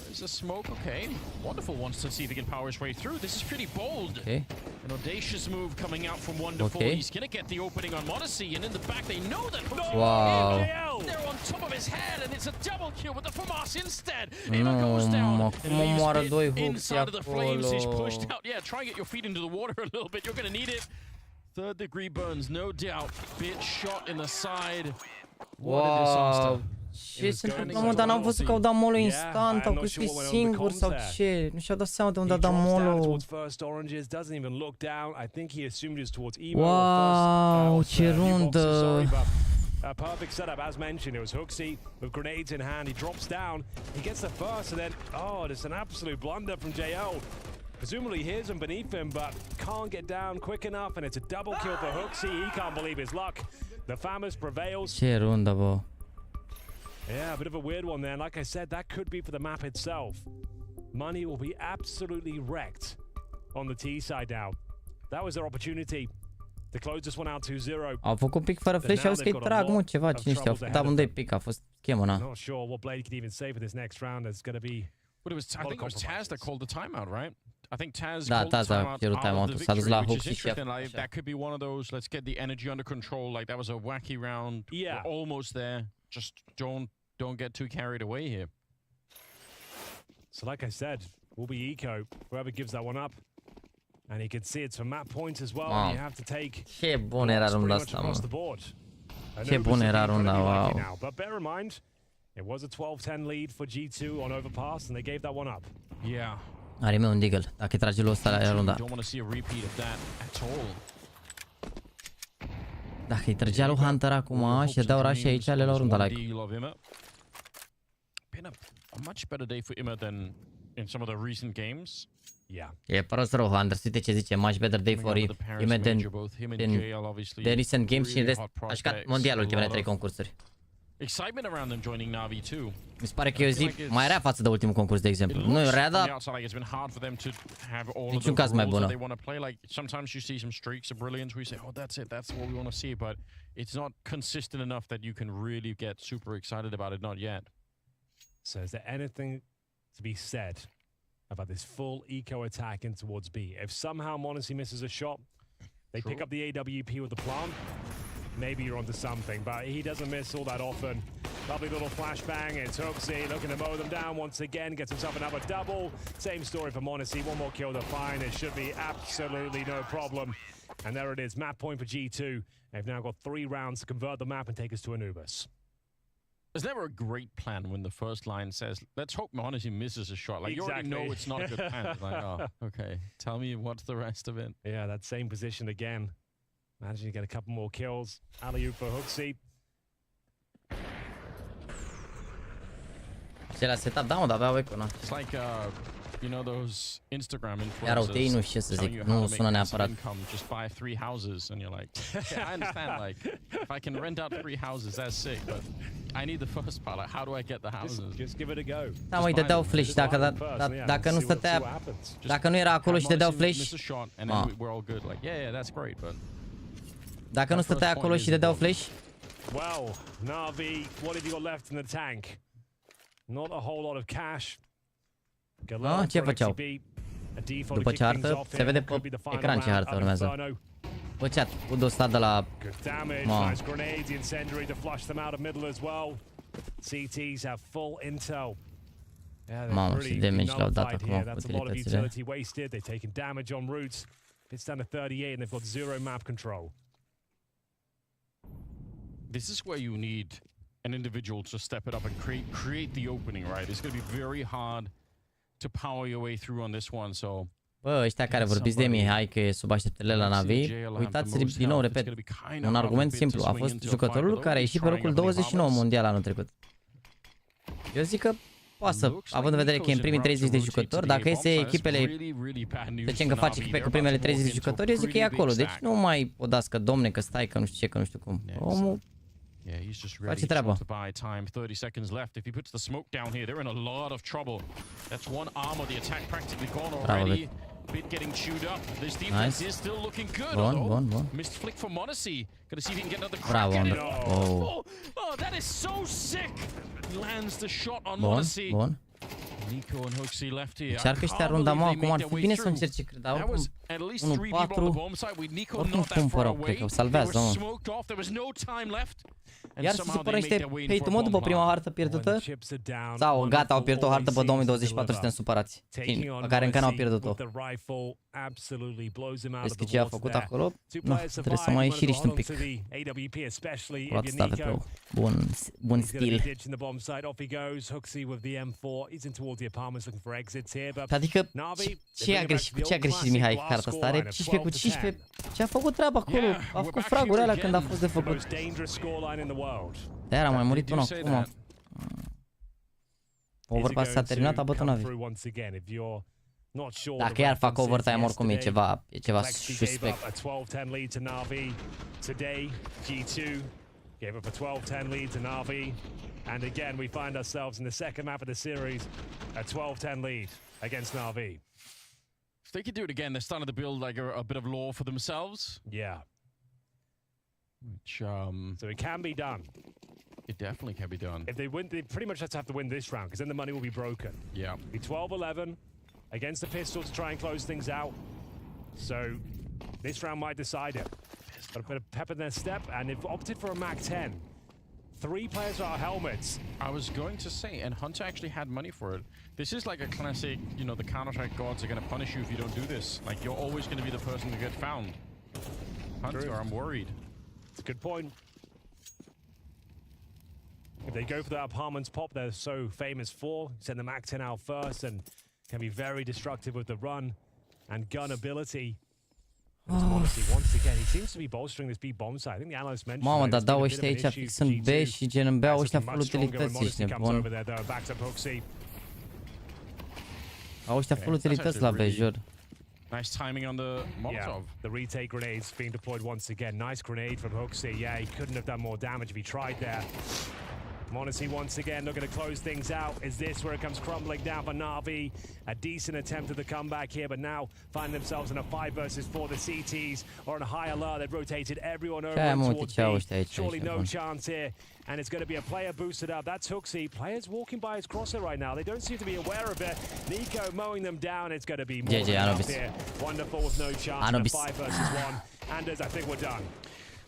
There's a smoke. Okay. Wonderful wants to see if he can power his way through. This is pretty bold. Okay. An audacious move coming out from Wonderful. He's going to get the opening on Monacy, and in the back they know that Hooksy. Wow. They're on top of his head, and it's a double kill with the FAMAS instead. Eva goes down. And inside of the flames, he's pushed out. Yeah, try and get your feet into the water a little bit. You're going to need it. Third degree burns, no doubt. Bit shot in the side. Wow. Ce se întâmplă, mă, dar n-am văzut că au dat molul instant, au crezut că e singur sau ce. Nu și-au dat seama de unde a dat molul. Wow, ce rundă. A perfect setup, as mentioned. It was Hooksy with grenades in hand. He drops down. He gets the first, and then, oh, it's an absolute blunder from JL. Presumably hears him beneath him, but can't get down quick enough, and it's a double kill for Hooksy. He can't believe his luck. The famous prevails. Ce rundă, bă. Yeah, a bit of a weird one there. Like I said, that could be for the map itself. Money will be absolutely wrecked on the T side now. That was their opportunity to close this one out 2-0. Au făcut pic fără flash, au zis că-i trag, mă, ceva, cine știu. Au făcut amândoi pic, a fost chemă, Not sure what Blade could even say for this next round. There's going to be... But I think it was Taz that called the timeout, right? I think Taz called the timeout out of the victory, which is interesting. Like, that could be one of those, let's get the energy under control. Like, that was a wacky round. Yeah. We're almost there. Just don't get too carried away here. So like I said, will be Eco, whoever gives that one up. And he can see it's from map point as well. And you have to take... Ce bun era runda asta, mă. Ce bun era runda, wow. But bear in mind, it was a 12-10 lead for G2 on Overpass, and they gave that one up. Yeah. Are meu un deagle. Dacă îi trage lui ăsta la runda. Don't want to see a repeat of that at all. Dacă îi trăgea lui Hunter acum și dau rush aici, le luau runda like. Been a much better day for Imma than in some of the recent games. Yeah. E prost rău Hunter, uite ce zice, much better day for Imma than the recent games și în rest a jucat mondial ultimele 3 concursuri. Excitement around them joining NaVi too. Mi se pare că e o zi mai rea față de ultimul concurs, de exemplu. Nu e rea, dar niciun caz mai bună. Sometimes you see some streaks of brilliance where you say, oh, that's it, that's what we want to see, but it's not consistent enough that you can really get super excited about it, not yet. So is there anything to be said about this full eco attack in towards B? If somehow Monacy misses a shot, they pick up the AWP with the plant. maybe you're onto something. But he doesn't miss all that often. Lovely little flashbang. It's HOTSTEPPER looking to mow them down once again. Gets himself another double. Same story for m0NESY. One more kill to find. It should be absolutely no problem. And there it is. Map point for G2. They've now got 3 rounds to convert the map and take us to Anubis. There's never a great plan when the first line says, let's hope m0NESY misses a shot. Like, you already know it's not a good plan. It's like, oh, okay. Tell me what's the rest of it. Yeah, that same position again. Managing to get a couple more kills. Alley-oop for HOTSTEPPER. Ce la setup, da, mă, dar avea icona. It's like, you know those Instagram Iar influencers OTI nu știu ce să zic, nu sună neapărat. Just buy 3 houses and you're like, yeah, I understand, like, if I can rent out 3 houses, that's sick, but I need the first part. Like, how do I get the houses? Just give it a go. Da, mă, îi dădeau flash, dacă nu stătea, dacă nu era acolo și dădeau flash. Dacă nu stătea acolo și dădeau flash. Well, NaVi, what have you got left in the tank? Not a whole lot of cash. Ce făceau? După ce hartă, se vede pe ecran ce hartă urmează. Bă, chat, cu dosat de la... Mamă. Mamă, și damage le-au dat acum cu utilitățile. This is where you need an individual to step it up and create the opening, right? It's going to be very hard to power your way through on this one, so... Bă, ăștia care vorbiți de Mihai că e sub așteptările la NaVi, uitați, din nou, repet, un argument simplu. A fost jucătorul care a ieșit pe locul 29 mondial anul trecut. Eu zic că poate să, având în vedere că e în primii 30 de jucători, dacă iese echipele, zicem că face echipe cu primele 30 de jucători, eu zic că e acolo. Deci nu mai o dați că, domne, că stai, că nu știu ce, că nu știu cum. Omul face treaba. Bravo, Vet. Bit getting chewed up. This Nice. defense is still looking good. Bun. Missed flick for m0NESY. Gonna see if he can get another crack Bravo, at it. oh. Oh, that is so sick. Lands the shot on Bun, m0NESY. bun. Nico and HOTSTEPPER left here. Încearcă ăștia runda, mă, acum ar fi bine să încerce, cred, dar oricum 1-4, oricum cumpără, cred că o salvează, mă. Iar se supără niște hate-ul, mă, după prima hartă pierdută? Sau gata, au pierdut o hartă pe 2024, suntem supărați. Pe care încă n-au pierdut-o. Vezi că ce a făcut acolo? Nu, trebuie să mai ieșiriști un pic. Luat stave pe bun stil. Adică, ce a greșit Mihai harta asta? Are 15 cu 15. Ce a făcut treaba acolo? A făcut fragurile alea când a fost de făcut. De-aia a mai murit până acum. Overpass s-a terminat, a bătut NaVi. Dacă iar fac overtime, oricum e ceva suspect. Gave up a 12-10 lead to NaVi, and again we find ourselves in the second map of the series, a 12-10 lead against NaVi. If they could do it again, they're starting to build like a bit of lore for themselves. Yeah. Which, so it can be done. It definitely can be done. If they win, they pretty much have to win this round, because then the money will be broken. Yeah. Be 12-11 against the pistol to try and close things out. So this round might decide it. Got a bit of pep in their step, and they've opted for a MAC-10. 3 players are helmets. I was going to say, and Hunter actually had money for it. This is like a classic, you know, the Counter-Strike gods are going to punish you if you don't do this. Like, you're always going to be the person to get found. Hunter, true. I'm worried. It's a good point. If they go for that apartments pop they're so famous for, send the MAC-10 out first and can be very destructive with the run and gun ability. m0NESY once again, he seems to be bolstering this B bomb side. I think the analyst mentioned. Mamă, dar dau ăștia aici fix în B și gen în B au ăștia full utilități, ești nebun. Au ăștia full utilități la B, jur. Nice timing on the Molotov. Yeah, the retake grenades being deployed once again. Nice grenade from HOTSTEPPER. Yeah, he couldn't have done more damage if he tried there. m0NESY once again looking to close things out. Is this where it comes crumbling down for NaVi? A decent attempt at the comeback here, but now find themselves in a 5 versus 4. The CTs are on a high alert. They've rotated everyone over towards B. Surely no chance here. And it's going to be a player boosted up. That's HOTSTEPPER. Players walking by his crosshair right now. They don't seem to be aware of it. Nico mowing them down. It's going to be more here. Wonderful with no chance. 5 versus 1. Anders, I think we're done.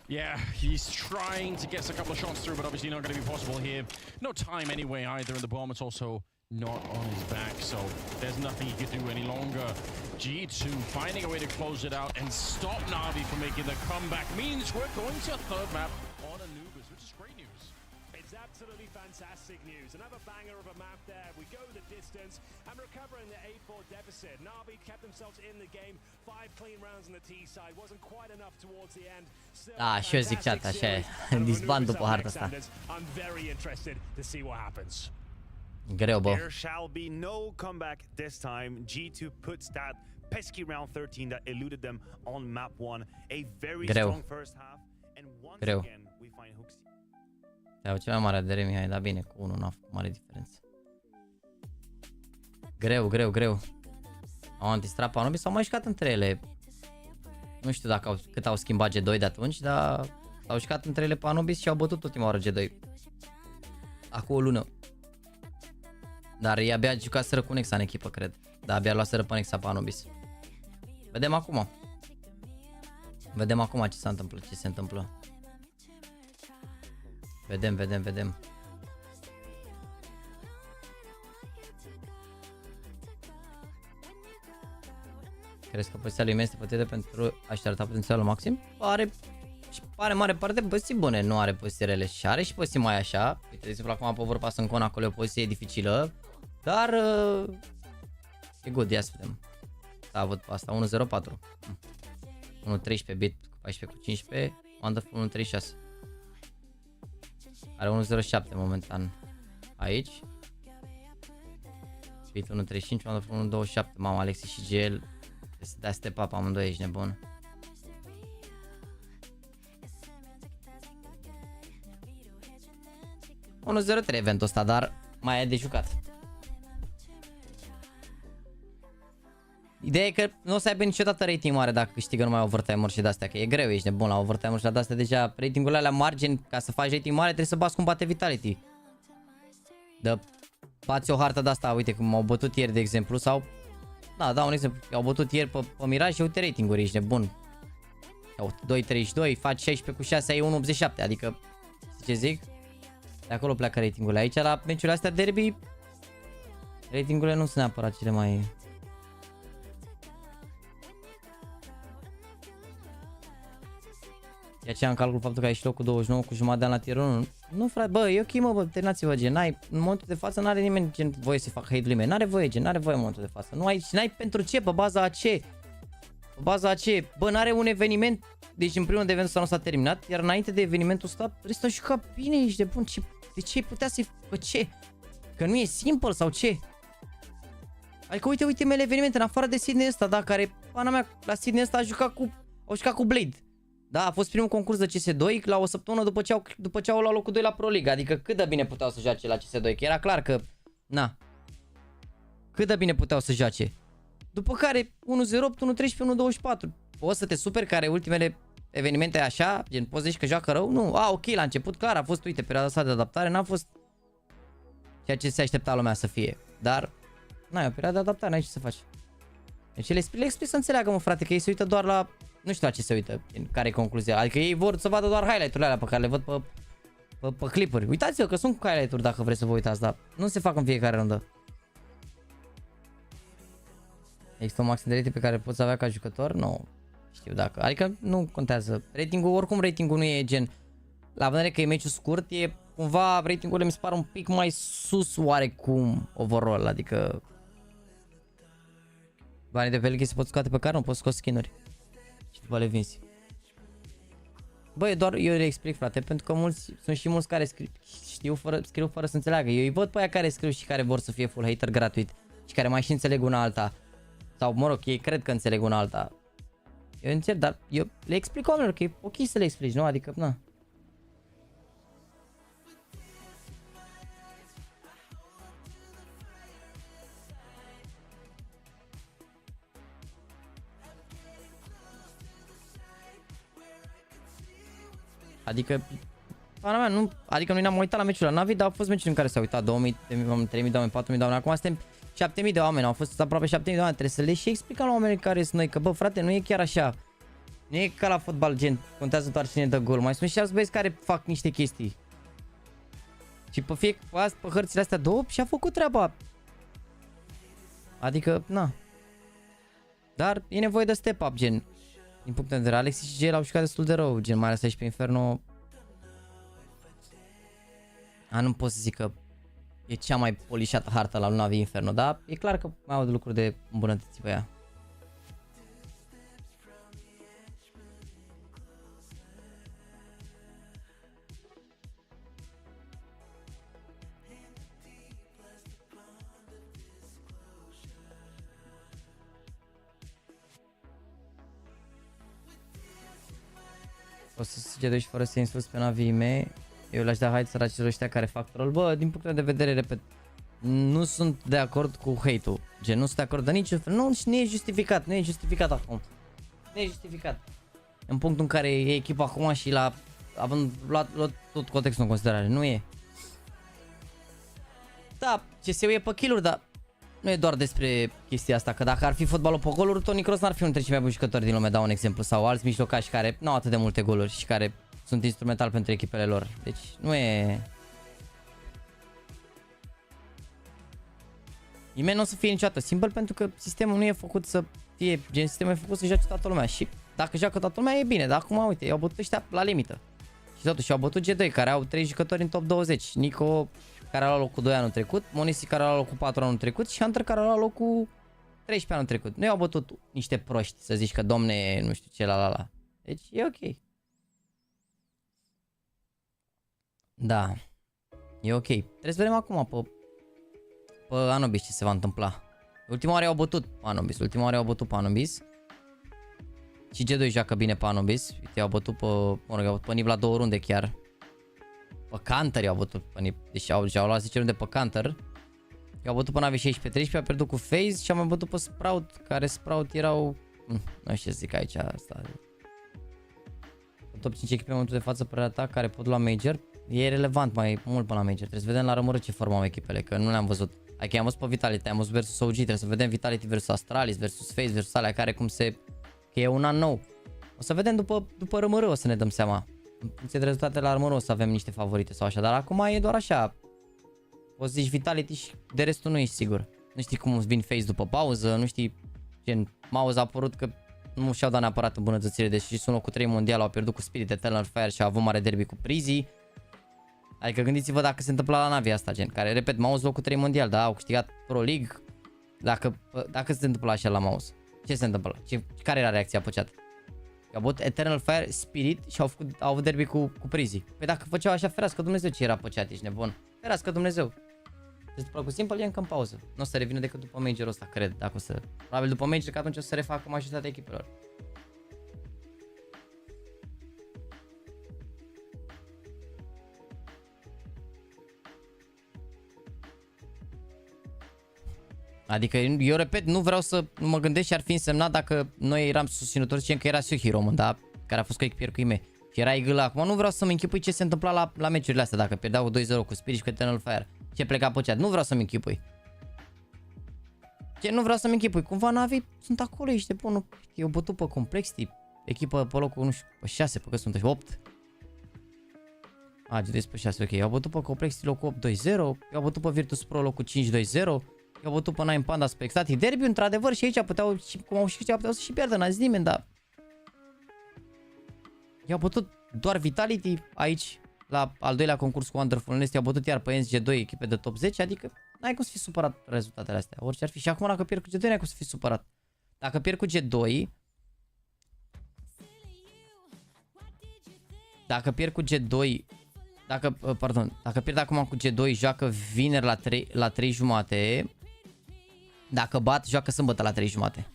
Yeah, he's trying to get a couple of shots through, but obviously not going to be possible here. No time anyway either, and the bomb is also not on his back, so there's nothing he can do any longer. G2 finding a way to close it out and stop NaVi from making the comeback means we're going to third map on Anubis, which is great news. It's absolutely fantastic news. Another banger of a map there. We go the distance and recovering the 8-4 deficit. NaVi kept themselves in the game. 5 clean rounds on the T side. Wasn't quite enough towards the end. Da, și eu zic chat, așa e. Disband după harta asta. I'm very interested to see what happens. Greu, bă. There shall be no comeback this time. G2 puts that pesky round 13 that eluded them on map 1. A very strong first half. And once again, we find hooks. Iau cea mai mare de Remi, dar bine, cu 1 n-a făcut mare diferență. Greu. Au antistrap Anubis, s-au mai jucat între ele. Nu știu dacă cât au schimbat G2 de atunci, dar s-au jucat între ele pe Anubis și au bătut ultima oară G2. Acum o lună. Dar ei abia jucaseră cu Nexa în echipă, cred. Dar abia luaseră pe Nexa pe Anubis. Vedem acum. Ce se întâmplă. Vedem. Crezi că poziția lui este potrivită pentru a-și arăta potențialul maxim? Pare mare parte poziții bune, nu are poziții rele și are și poziții mai așa. Uite, de exemplu, acum pe vorba în con, acolo e o poziție dificilă, dar e good, ia să vedem. Da, văd pe asta, 1-0-4. 1-13 bit cu 14 cu 15, Wonderful 1-36. Are 1-0-7 momentan aici. Bit 1-35, Wonderful 1-27. Mama, Alexi și GL. Da, step up amândoi, ești nebun. (1-0-3) eventul ăsta, dar mai e de jucat. Ideea e că nu o să aibă niciodată rating mare dacă câștigă numai overtime-uri și de-astea, că e greu, ești nebun la overtime-uri și de-astea deja ratingurile alea margini, ca să faci rating mare trebuie să bați cum bate Vitality. Bați o hartă de-asta, uite cum au bătut ieri de exemplu, sau... Da, dau un exemplu, au bătut ieri pe Mirage și uite ratinguri, ești nebun. 2-32, faci 16 cu 6, ai 1-87, adică, ce zic? De acolo pleacă ratingurile. Aici la meciurile astea derby, ratingurile nu sunt neapărat cele mai... De aceea în calcul faptul că ai și locul 29 cu jumătate de an la tier 1. Nu frate, bă, e ok mă, bă, terminați-vă gen, în momentul de față n-are nimeni gen voie să facă hate limit, n-are voie gen, n-are voie în momentul de față. Nu ai, n-ai pentru ce, pe baza a ce? Pe baza a ce? Bă, n-are un eveniment, deci în primul de eventul ăsta nu s-a terminat, iar înainte de evenimentul ăsta, restul a jucat bine, ești de bun, de ce putea să-i facă ce? Că nu e simple sau ce? Adică uite mele evenimente, în afară de Sydney ăsta, da, care, pana mea, la Sydney ăsta au jucat cu Blade. Da, a fost primul concurs de CS2 la o săptămână după ce au luat locul 2 la Pro League. Adică cât de bine puteau să joace la CS2, că era clar că, na, cât de bine puteau să joace. După care 1-0-8, 1-13, 1-24. O să te superi care ultimele evenimente așa, gen poți zici că joacă rău? Nu, ok, la început clar a fost, uite, perioada asta de adaptare n-a fost ceea ce se aștepta lumea să fie. Dar, na, e o perioadă de adaptare, n-ai ce să faci. Deci le explic să înțeleagă, mă, frate, că ei se uită doar la... Nu știu la ce se uită, care e concluzia. Adică ei vor să vadă doar highlight-urile alea pe care le văd pe clipuri. Uitați-vă că sunt highlight-uri dacă vreți să vă uitați, dar nu se fac în fiecare rundă. Există un maxim de rating pe care poți avea ca jucător? Nu știu dacă. Adică nu contează. Ratingul, oricum ratingul nu e gen... La vedere că e meciul scurt, e cumva ratingurile mi se par un pic mai sus oarecum overall. Adică... Banii de pe Liga se pot scoate pe care nu poți scoate skin-uri. Și după le vinzi. Băi, doar eu le explic, frate, pentru că sunt și mulți care scriu fără să înțeleagă. Eu îi văd pe aia care scriu și care vor să fie full hater gratuit și care mai și înțeleg una alta. Sau, mă rog, ei cred că înțeleg una alta. Eu înțeleg, dar eu le explic oamenilor că e ok să le explici, nu? Adică, na. Adică, pana mea, nu, adică noi ne-am uitat la meciul la NaVi, dar au fost meciuri în care s-au uitat 2000, 3000 de oameni, 4000 de oameni, acum suntem 7000 de oameni, au fost aproape 7000 de oameni, trebuie să le și explicăm la oamenii care sunt noi, că bă frate, nu e chiar așa. Nu e ca la fotbal, gen, contează doar cine dă gol. Mai sunt și alți băieți care fac niște chestii. Și pe hărțile astea două și-a făcut treaba. Adică, na. Dar e nevoie de step up, gen. Din punct de vedere, Alexis și G l-au jucat destul de rău, gen, mai ales aici pe Inferno. Nu pot să zic că e cea mai polișată hartă la LunaVi Inferno, dar e clar că mai au de lucruri de îmbunătățit pe ea. O să se G2 fără să insulți pe NaVi mei. Eu le-aș da hate săracilor ăștia care fac troll. Bă, din punct de vedere, repet, nu sunt de acord cu hate-ul. Gen, nu sunt de acord de niciun fel. Nu e justificat, nu e justificat acum. Nu e justificat. În punctul în care e echipa acum și având luat tot contextul în considerare, nu e. Da, CSU e pe kill-uri, dar nu e doar despre chestia asta, că dacă ar fi fotbalul pe goluri, Toni Kroos n-ar fi unul dintre cei mai buni jucători din lume, dau un exemplu, sau alți mijlocași care nu au atât de multe goluri și care sunt instrumentali pentru echipele lor. Deci nu e... Nimeni nu o să fie niciodată simplu pentru că sistemul nu e făcut să fie, gen, sistemul e făcut să joace toată lumea și dacă joacă toată lumea e bine, dar acum uite, i-au bătut ăștia la limită. Și totuși au bătut G2 care au 3 jucători în top 20, Nico care a luat locul 2 anul trecut, Monisi care a luat locul 4 anul trecut și Hunter care a luat locul 13 anul trecut. Nu i-au bătut niște proști să zici că domne, nu știu ce, la. Deci e ok. Da. E ok. Trebuie să vedem acum pe Anubis ce se va întâmpla. Ultima oară au bătut pe Anubis. Și G2 joacă bine pe Anubis. Uite, au bătut pe Nib la 2 runde chiar. Pe Counter i-au bătut pe Nib. Deci au luat 10 runde pe Counter. I-au bătut pe Navi 16-13, a pierdut cu FaZe și au mai bătut pe Sprout, care Sprout erau... Nu știu ce zic aici asta. Top 5 echipe în momentul de față, părerea ta, care pot lua Major. E relevant mai mult până la Major. Trebuie să vedem la rămură ce formă au echipele, că nu le-am văzut. Adică am văzut pe Vitality, am văzut versus OG, trebuie să vedem Vitality versus Astralis, versus FaZe, versus alea care cum se... Că e un an nou. O să vedem după rămură, o să ne dăm seama. În funcție de rezultatele la rămură o să avem niște favorite sau așa, dar acum e doar așa. O să zici Vitality și de restul nu ești sigur. Nu știi cum vin FaZe după pauză, nu știi, gen, Mouse a apărut că nu și-au dat neapărat îmbunătățire, deși sunt locul 3 mondial, au pierdut cu Spirit, Eternal Fire și au avut mare derby cu Prizi. Adică gândiți-vă dacă se întâmpla la NaVi asta, gen, care, repet, Mouse locul 3 mondial, da, au câștigat Pro League. Dacă se întâmpla așa la Mouse, ce se întâmplă? Care era reacția pe chat? Au avut Eternal Fire, Spirit și au avut derby cu Prizi. Păi dacă făceau așa, ferească Dumnezeu ce era pe chat, ești nebun. Ferească Dumnezeu. Se întâmplă cu Simple, e încă în pauză. Nu o să revină decât după Major-ul ăsta, cred, dacă o să... Probabil după Major, că atunci o să se refacă majoritatea echipelor. Adică eu repet, nu vreau să mă gândesc ce ar fi însemnat dacă noi eram susținători, zicem că era Suhi român, da? Care a fost coechipier cu Ime. Și era Igla. Acum nu vreau să-mi închipui ce se întâmpla la meciurile astea, dacă pierdeau 2-0 cu Spirit și cu Eternal Fire. Ce pleca pe chat. Nu vreau să-mi închipui. Ce nu vreau să-mi închipui. Cumva NaVi sunt acolo, ești bun. Eu bătut pe Complexity, echipă pe locul, nu știu, pe 6, pe că sunt 8. G2 pe 6, ok. Eu bătut pe Complexity locul 8-2-0. Eu bătut pe Virtus Pro locul 5-2-0. Eu bătut pe Nine Pandas pe Ecstatic Derby, într-adevăr, și aici puteau, și cum au și câștigat, puteau să și pierdă, n-a zis nimeni, dar... I-au bătut doar Vitality aici, la al doilea concurs cu Wonderful Nest, i-au bătut iar pe NSG2, echipe de top 10, adică n-ai cum să fii supărat rezultatele astea, orice ar fi. Și acum dacă pierd cu G2, n-ai cum să fii supărat. Dacă pierd cu G2... Dacă pierd cu G2... Dacă pierd acum cu G2, joacă vineri la 3 jumate. Dacă bat, joacă sâmbătă la 3 jumate.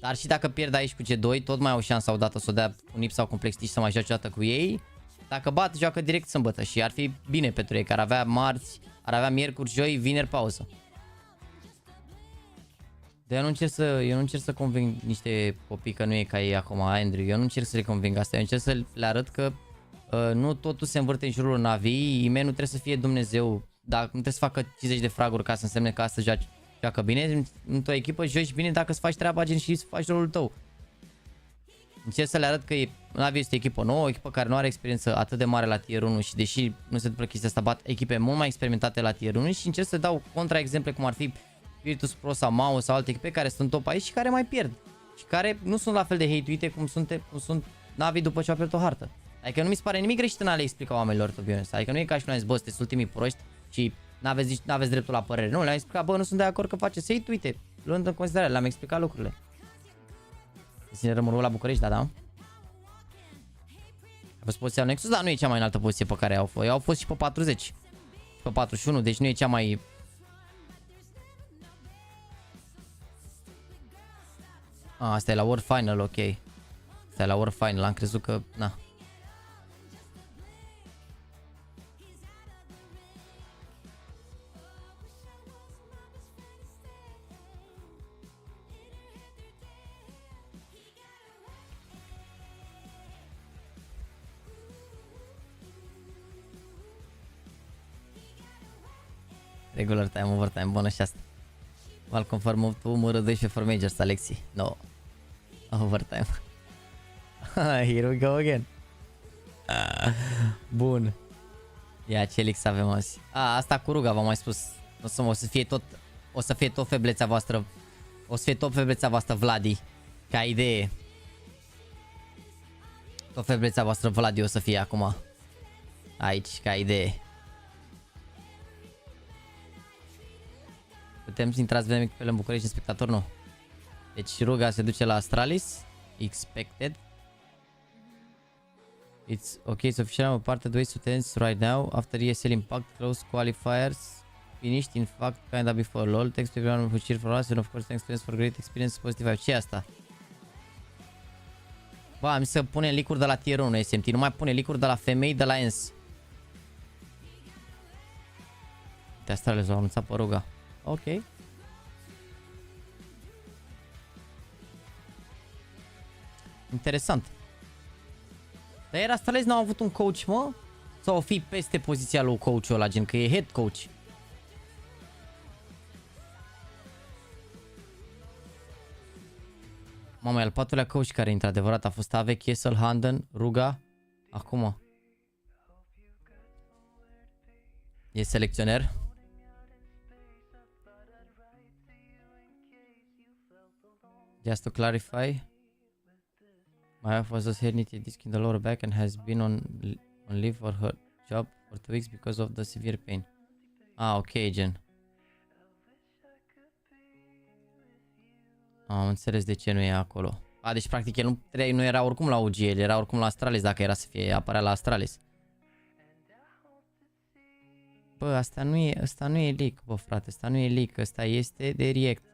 Dar și dacă pierd aici cu G2, tot mai au șansa odată să o dea cu Nip sau Complexity și să mai joace odată cu ei. Dacă bat, joacă direct sâmbătă și ar fi bine pentru ei, că ar avea marți, ar avea miercuri, joi, vineri pauză. Dar eu nu încerc să conving niște copii că nu e ca ei acum, Andrew. Eu nu încerc să le conving asta, eu încerc să le arăt că nu totul se învârte în jurul NaVi, Ime nu trebuie să fie Dumnezeu, dar nu trebuie să facă 50 de fraguri ca să însemne că asta joacă bine. Într-o echipă joci bine dacă îți faci treaba, gen, și îți faci rolul tău. Încerc să le arăt că NaVi este o echipă nouă, o echipă care nu are experiență atât de mare la Tier 1 și deși nu se întâmplă chestia asta, bat echipe mult mai experimentate la Tier 1 și încerc să dau contraexemple cum ar fi Virtus Pro sau Mouse sau alte echipe care sunt top aici și care mai pierd. Și care nu sunt la fel de hate-uite cum sunt NaVi după ce au pierdut o hartă. Adică nu mi se pare nimic greșit în a le explica oamenilor, to be honest. Adică nu e ca și cum le-am zis, bă, sunteți ultimii proști și n-aveți dreptul la părere. Nu, le-am explicat, bă, nu sunt de acord că faceți hate-uite. Luând în considerare, le-am explicat lucrurile. Ține rămurul la București, da? A fost poziția Nexus, dar nu e cea mai înaltă poziție pe care au fost. Au fost și pe 40. Și pe 41, deci nu e cea mai... Asta e la World Final, ok. Asta e la World Final, am crezut că... Na. Regular time, overtime, bună și asta. Welcome for move to MR12 for majors, Alexi. No. Overtime. Here we go again. Bun. Ia ce lix avem azi. Asta cu ruga v-am mai spus. O să fie tot febleța voastră. O să fie tot febleța voastră, Vladi. Ca idee. Tot febleța voastră, Vladi, o să fie acum. Aici, ca idee. Putem să intrați, vedem echipele în București în spectator, nu. Deci ruga se duce la Astralis. Expected. It's okay, so official I'm part of the way students right now. After ESL Impact, close qualifiers. Finished, in fact, kinda before LOL. Thanks to everyone who cheered for us and of course thanks to us for great experience, positive. Ce e asta? Bă, am zis să punem licuri de la Tier 1 SMT. Nu mai pune licuri de la femei de la ENS. De Astralis l-au anunțat pe ruga. Ok. Interesant. Dar iar Astralis n-au avut un coach, mă? Sau o fi peste poziția lui coach-ul ăla, gen că e head coach? Mama, e al patrulea coach care intră adevărat. A fost Ave, Kessel, Handen, Ruga. Acum. E selecționer. Just to clarify, my wife was just herniated disc in the lower back and has been on leave for her job for 2 weeks because of the severe pain. Ok, gen. Am înțeles de ce nu e acolo. Deci practic el nu era oricum la UG, el era oricum la Astralis dacă era să fie apărea la Astralis. Bă, asta nu e leak, bă frate, asta nu e leak, asta este de react.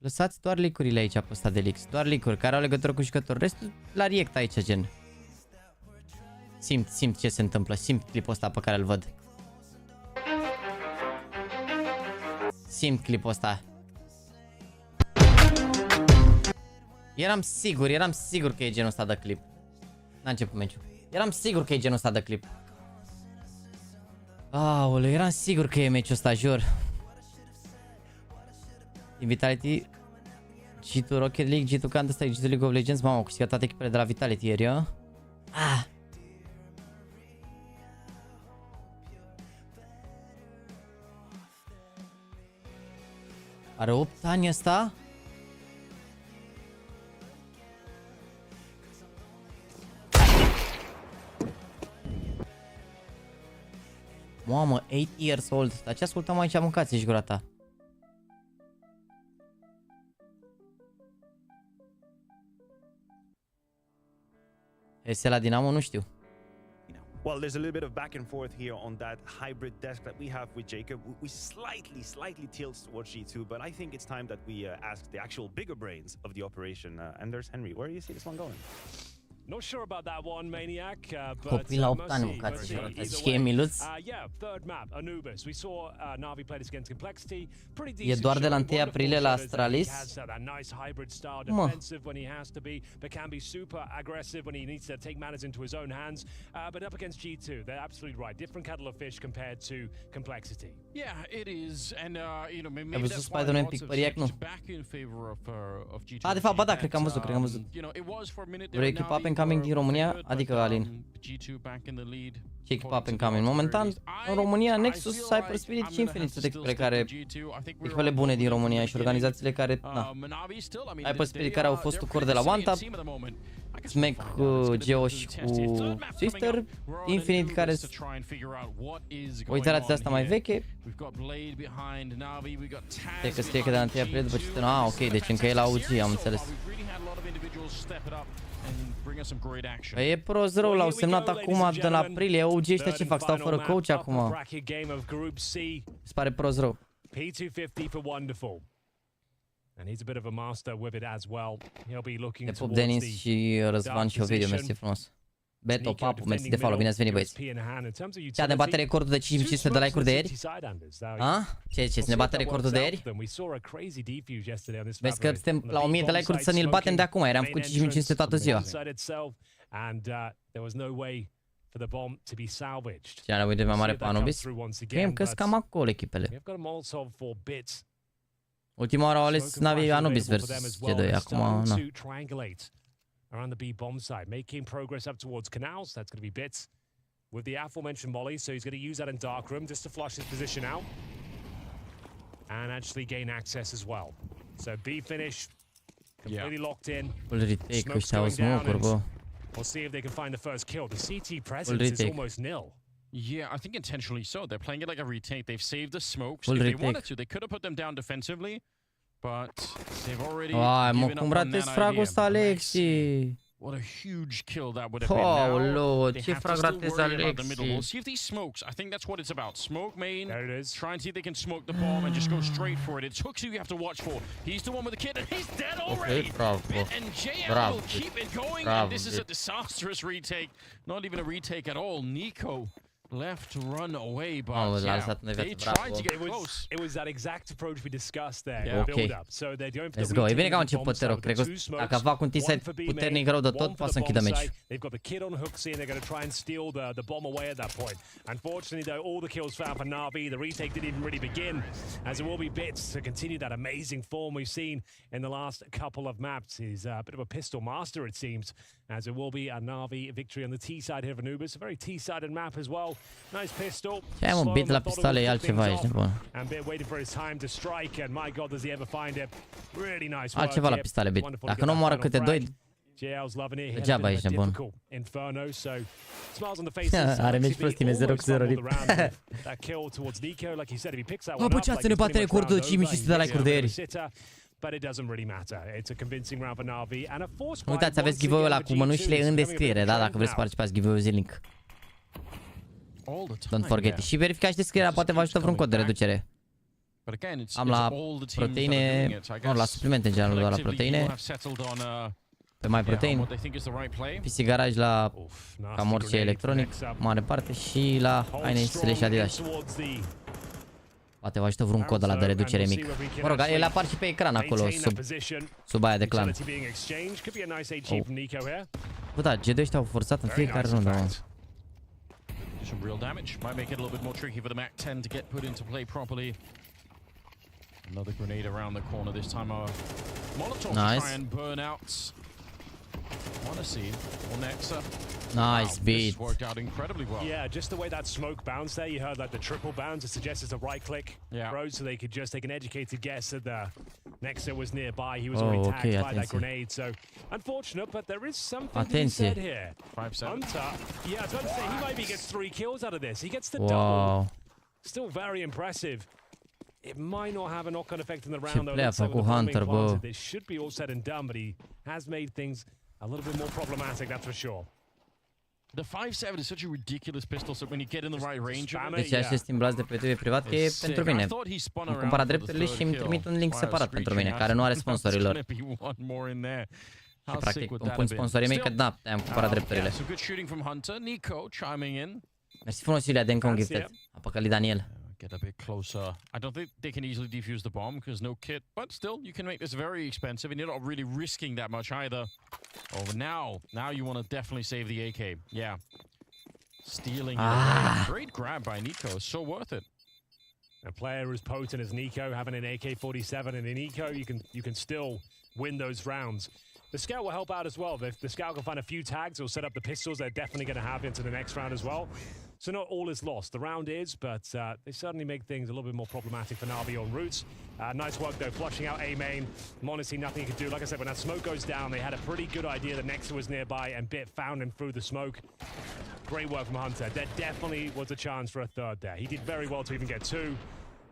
Lăsați doar leak-urile aici pe ăsta de leaks. Doar leak-uri care au legătură cu jucători. Restul la react aici, gen. Simt ce se întâmplă. Simt clipul ăsta pe care îl văd. Simt clipul ăsta. Eram sigur că e genul ăsta de clip. N-a început meciul. Eram sigur că e genul ăsta de clip. Aoleu, eram sigur că e meciul ăsta, jur. Vitality, G2 Rocket League, G2 Counter-Strike, G2 League of Legends. Mamă, au câștigat toate echipele de la Vitality ieri, eu. Are 8 ani ăsta? Mamă, 8 years old. Dar ce ascultăm aici, mâncați-și gura ta. Este la Dinamo, nu știu. Well, there's a little bit of back and forth here on that hybrid desk that we have with Jacob. We slightly tilt towards G2, but I think it's time that we ask the actual bigger brains of the operation. And there's Henry. Where do you see this one going? Not sure about that one, Maniac, but Copii la 8 ani, mâncați și e miluț. Yeah, third map, Anubis. We saw NaVi played against Complexity. Pretty E decent. doar de la 1 aprilie la He Astralis. has that nice hybrid style, defensive when he has to be, but can be super aggressive when he needs to take matters into his own hands. But up against G2, they're absolutely right. Different kettle of fish compared to Complexity. Yeah, it is, and you know, maybe Ai văzut that's why Spider-Man lots pic of păriac, nu? switches back in favor of G2. A, de fapt, ba da, cred că am văzut, cred că am văzut. You know, it was for a minute Vrei there, echipa up and Navi coming din were România? good, Adică, but, Alin. G2 back in the lead. Ce echipa up and coming? Momentan, în România, Nexus, Hyperspirit și Infinite sunt echipele care... Echipele bune din România și organizațiile care... Na. Hyperspirit care au fost cu cor de la OneTap. Smack cu Geo și cu Sister. Infinite care... Uitați de asta mai veche. Cred că scrie că de la 1 aprilie după ce te... Ah, ok, deci încă e la OG, am înțeles. Păi e prost rău, l-au semnat acum de la aprilie. OG ăștia ce fac? Stau fără coach acum. Se pare prost rău. P250 for Wonderful. And he's a bit of a master with it as well. He'll be looking Te pup, towards Denis și Răzvan și Ovidiu, mersi frumos. Beto, Papu, mersi de follow, bine ați venit, băieți. Ce, ne bate recordul de 5500 de like-uri de ieri? A? Ce, să ne bate recordul de ieri? Vezi că suntem la 1000 de like-uri să ne-l batem de acum, eram cu 5500 toată ziua. Cine are uite mai mare pe Anubis? Cred că sunt cam acolo echipele. Ultima oară au ales NaVi Anubis versus G2, acum na. Around the B bomb side, making progress up towards canals. That's going to be Bits with the aforementioned molly. So he's going to use that in Darkroom just to flush his position out and actually gain access as well. So B finish completely locked in. Full retake, ăștia au smoke-uri, bă. We'll see if they can find the first kill. The CT presence is almost nil. Yeah, I think intentionally so. They're playing it like a retake. They've saved the smokes. If they wanted to, they could have put them down defensively. But they've already given up on NaVi. What a huge kill that would have been now. They have to still worry about the middle. We'll see if these smokes, I think that's what it's about. Smoke main, try and see if they can smoke the bomb and just go straight for it. It's Hooks who you have to watch for. He's the one with the kid and he's dead already. And JL will keep it going and this is a disastrous retake. Not even a retake at all. Nico left to run away, but yeah, they tried to get close. It was that exact approach we discussed there. Yeah. Build up. So they're going for Let's go. E bine că au început, te rog. Cred că dacă fac un T-side puternic rău de tot, poate să închidă meci. They've got the kid on Hooksy and they're going to try and steal the bomb away at that point. Unfortunately, though, all the kills found for NaVi. The retake didn't even really begin, as it will be Bits to continue that amazing form we've seen in the last couple of maps. He's a bit of a pistol master, it seems, as it will be a NaVi victory on the T side here for Anubis. A very T-sided map as well. Nice pistol. Ce ai mă, beat la pistoale e altceva, ești nebun. Altceva la pistoale, beat. Dacă nu moară câte doi, degeaba ești nebun. Are meci prostime, 0-0 rip. Bă, bă, ce ați ne bate recordul de 5500 de like-uri de ieri. Uitați, aveți giveaway-ul ăla cu mănușile în descriere, da? Dacă vreți să participați, giveaway-ul zilnic. Don't forget. Și verificați descrierea, poate vă ajută vreun cod de reducere. Am la proteine, nu, la suplimente în general, doar la proteine. Pe MYPROTEIN, PC Garage la cam orice electronic, mare parte, și la haine și Adidas. Poate vă ajută vreun cod ăla de reducere mic. Mă rog, ele apar și pe ecran acolo, sub aia de clan. Bă, da, G2 ăștia au forțat în fiecare rundă, mă. Some real damage might make it a little bit more tricky for the Mac 10 to get put into play properly. Another grenade around the corner this time. Molotov to try and burn out. Wanna see or Nexa. Nice beat. This worked out incredibly well. Yeah, just the way that smoke bounced there, you heard like the triple bounce. It suggests it's a right click, bro, so they could just take an educated guess that the Nexa was nearby. He was already tagged by that grenade. So unfortunate, but there is something to be said here. 5-7. Hunter, yeah, I was about to say he maybe gets 3 kills out of this. He gets the double. Still very impressive. It might not have a knock-on effect in the round though. Ce play a Hunter, bro. This should be all said and done, but he has made things a little bit more problematic, that's for sure. The 5.7 is such a ridiculous pistol, so when you get in the right range of it... Deci acest timblați de pe TV privat că e pentru mine. Am cumpărat drepturile și îmi trimit un link separat pentru mine, care nu are sponsorilor. How practic sick would îmi that pun have been? sponsorii mei că Still, da, te-am cumpărat drepturile. yeah, some good shooting from Hunter. Nico chiming in. Mersi frumos, Iulia, de încă un Fancy gifted. A păcălit Daniel. Get a bit closer. I don't think they can easily defuse the bomb because no kit, but still, you can make this very expensive and you're not really risking that much either. Oh, now you want to definitely save the AK. Yeah. Stealing it away. Great grab by Nico. So worth it. A player as potent as Nico having an AK-47, and in Nico you can still win those rounds. The scout will help out as well. If the scout can find a few tags or set up the pistols, they're definitely going to have into the next round as well. So not all is lost. The round is, but they certainly make things a little bit more problematic for NaVi on routes. Nice work though, flushing out A main. Monacy, nothing he could do. Like I said, when that smoke goes down, they had a pretty good idea that Nexa was nearby, and Bit found him through the smoke. Great work from Hunter. There definitely was a chance for a third there. He did very well to even get two.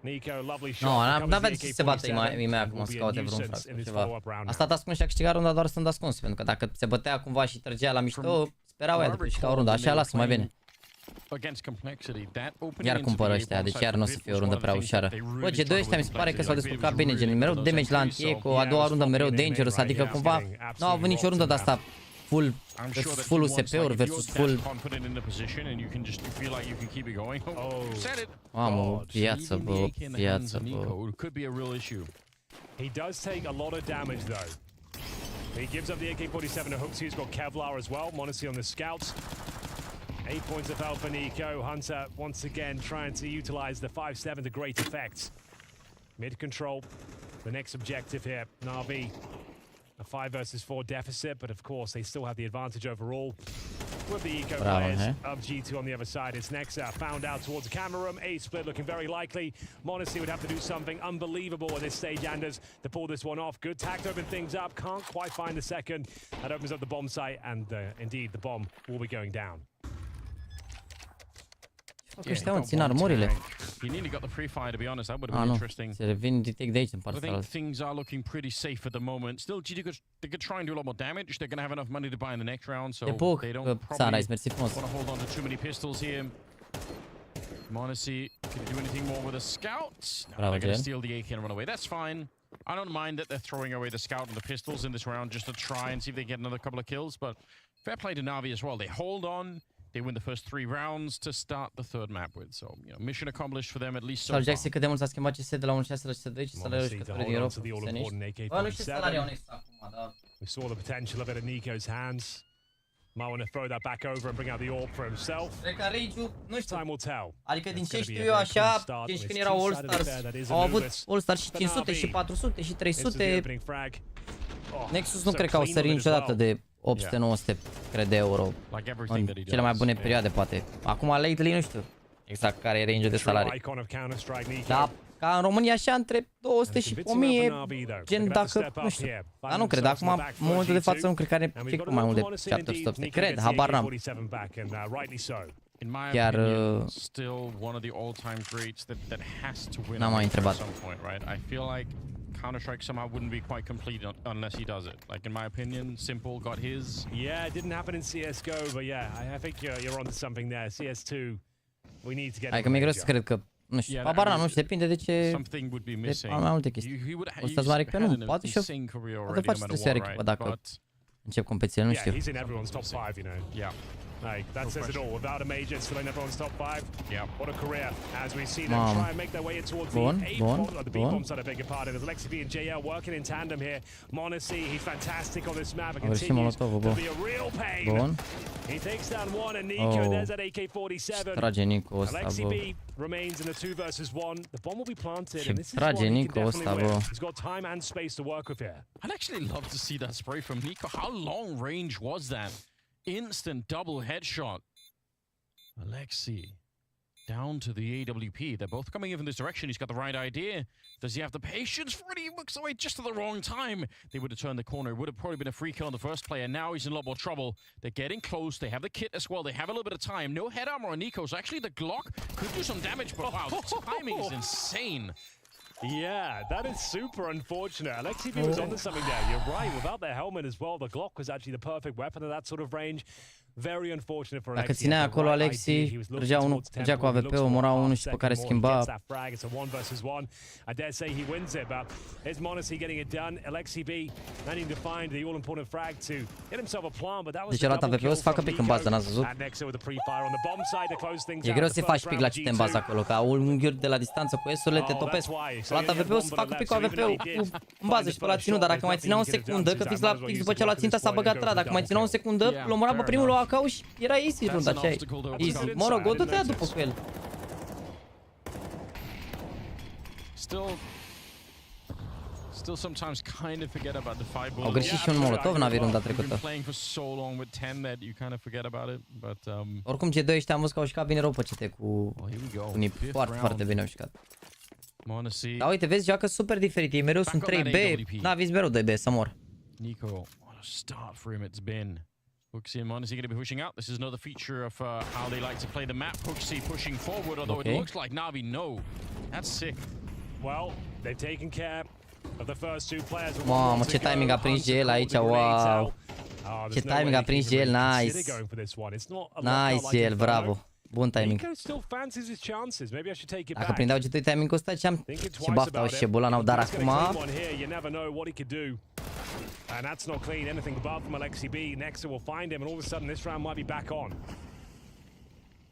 Nico, lovely shot. No, n-avea de ce să se bată imea acum să caute vreun frag sau ceva. A stat ascuns și a câștigat runda doar stând ascuns, pentru că dacă se bătea cumva și trăgea la mișto, sperau ea după și ca o rundă. Așa lasă mai bine. Iar cumpără ăștia, deci iar nu o să fie o rundă prea ușoară. Bă, G2 ăștia mi se pare că s-au descurcat bine, gen mereu damage la anti-eco, a doua rundă mereu dangerous, adică cumva n-au avut nicio rundă de asta full versus full USP-uri versus full... Mamă, viață, bă, viață, bă. He does take a lot of damage though. He gives up the AK-47 to Hooks, who's got Kevlar as well. Monacy on the scouts. 8 points of health for Nico. Hunter once again trying to utilize the 5-7 to great effect. Mid control, the next objective here. NaVi, a 5 versus 4 deficit, but of course they still have the advantage overall. With the eco players of G2 on the other side, it's Nexa found out towards the camera room. A split looking very likely. Monacy would have to do something unbelievable at this stage, Anders, to pull this one off. Good tack to open things up. Can't quite find the second. That opens up the bomb site, and indeed the bomb will be going down. Ăștia mă țin armurile. He nearly got the free fire, to be honest. That would have been interesting. Se revin detect de aici în partea I think things are looking pretty safe at the moment. Still, GD they could try and do a lot more damage. They're going to have enough money to buy in the next round, so they don't probably want to hold on to too many pistols here. Monacy, can he do anything more with a scout? No, they're going to steal the AK and run away. That's fine. I don't mind that they're throwing away the scout and the pistols in this round just to try and see if they get another couple of kills, but fair play to NaVi as well. They hold on. They win the first 3 rounds to start the third map with. So, you know, mission accomplished for them at least so far. Jaxy, cât de mult s-a schimbat CS de la 1.6 la CS2 și salariul jucătorii din Europa. Bă, nu știu salariul onest acum, dar... We saw the potential of it in Nico's hands. Might want to throw that back over and bring out the orb for himself. Cred că range-ul, nu știu. Time will tell. Adică din ce știu eu așa, deci când erau All-Stars, au avut All-Stars și 500 și 400 și 300. Nexus nu cred că au sărit niciodată de 800-900, cred, de euro. În cele mai bune perioade, poate. Acum, lately, nu știu exact care e range-ul de salarii. Dar ca în România așa, între 200 și 1000, gen dacă, nu știu. Dar nu cred, acum, în momentul de față, nu cred că are efectul mai mult de 700, cred, habar n-am. Chiar n-am mai întrebat. Counter-Strike somehow wouldn't be quite complete unless he does it. Like, in my opinion, Simple got his. Yeah, it didn't happen in CSGO, but yeah, I think you're onto something there. CS2, we need to get. Hai că mi-e greu să cred că, nu știu, habar n-am, nu știu, depinde de ce, something would be missing. Mai multe chestii. Ăsta-ți mare că nu, poate și-o, poate faci să se echipă dacă încep competițiile, nu știu. Yeah, he's in everyone's top 5, you know. Yeah. Like, that says it all. Without a major, still in everyone's top 5. Yeah. What a career as we see them try and make their way in towards the B-bomb side, I beg your pardon. There's Alexi V and JL working in tandem here. Monacy, he's fantastic on this map and continues to be a real pain. He takes down one and Nico, there's that AK-47. Alexi V remains in the 2 versus 1. The bomb will be planted and this is what he can definitely win. He's got time and space to work with here. I'd actually love to see that spray from Nico. How long range was that? Instant double headshot. Alexi down to the AWP. They're both coming in from this direction. He's got the right idea. Does he have the patience for it? He looks away just at the wrong time. They would have turned the corner. It would have probably been a free kill on the first player. Now he's in a lot more trouble. They're getting close. They have the kit as well. They have a little bit of time. No head armor on Nico. So actually the Glock could do some damage, but wow, the timing is insane. Yeah, that is super unfortunate. Alexi V was onto something there. You're right. Without their helmet as well, the Glock was actually the perfect weapon at that sort of range. Very unfortunate for Dacă ținea acolo Alexi, trăgea unul, trăgea cu AWP, omora unul și pe care schimba. It's a 1v1. I dare say he wins it, but here's Monacy getting it done. Alexi B managing to find the all-important frag to hit himself a plant, but that was Deci a luat AWP-ul să facă pic în bază, n-ați văzut? E greu să faci pic la CT în bază acolo, ca unghiuri de la distanță cu S-urile te topesc. A luat AWP-ul să facă pic cu AWP-ul în bază și pe la ținut, dar dacă mai ținea o secundă, că fix după ce a luat ținta s-a băgat tra, dacă mai ținea o secundă, l-a omorat pe primul, l-a acau și era easy runda aceea. Easy. Mă rog, o dă-te după cu el. Still sometimes kind of forget about the 5 bullets. Au greșit și un molotov, n-a avut runda trecută. Playing for so long with 10 that you kind of forget about it, but oricum cei doi ăștia am văzut că au jucat bine rău pe CT cu unii foarte bine au jucat. Dar uite, vezi, joacă super diferit, ei mereu sunt 3B, NaVi mereu 2B, să mor. Nico, what a start for him it's been. Hooksy and Monacy going to be pushing out. This is another feature of how they like to play the map. Hooksy pushing forward, although it looks like NaVi no. That's sick. Well, they've taken care of the first two players. Mamă, ce timing a prins GL aici, wow. Ce timing a prins GL, nice. Nice GL, bravo. Bun timing. Dacă prindeau G2 timing-ul ăsta, și bafta și Bulan au dar acum. And that's not clean. Anything above from Alexi B. Nexa will find him, and all of a sudden this round might be back on.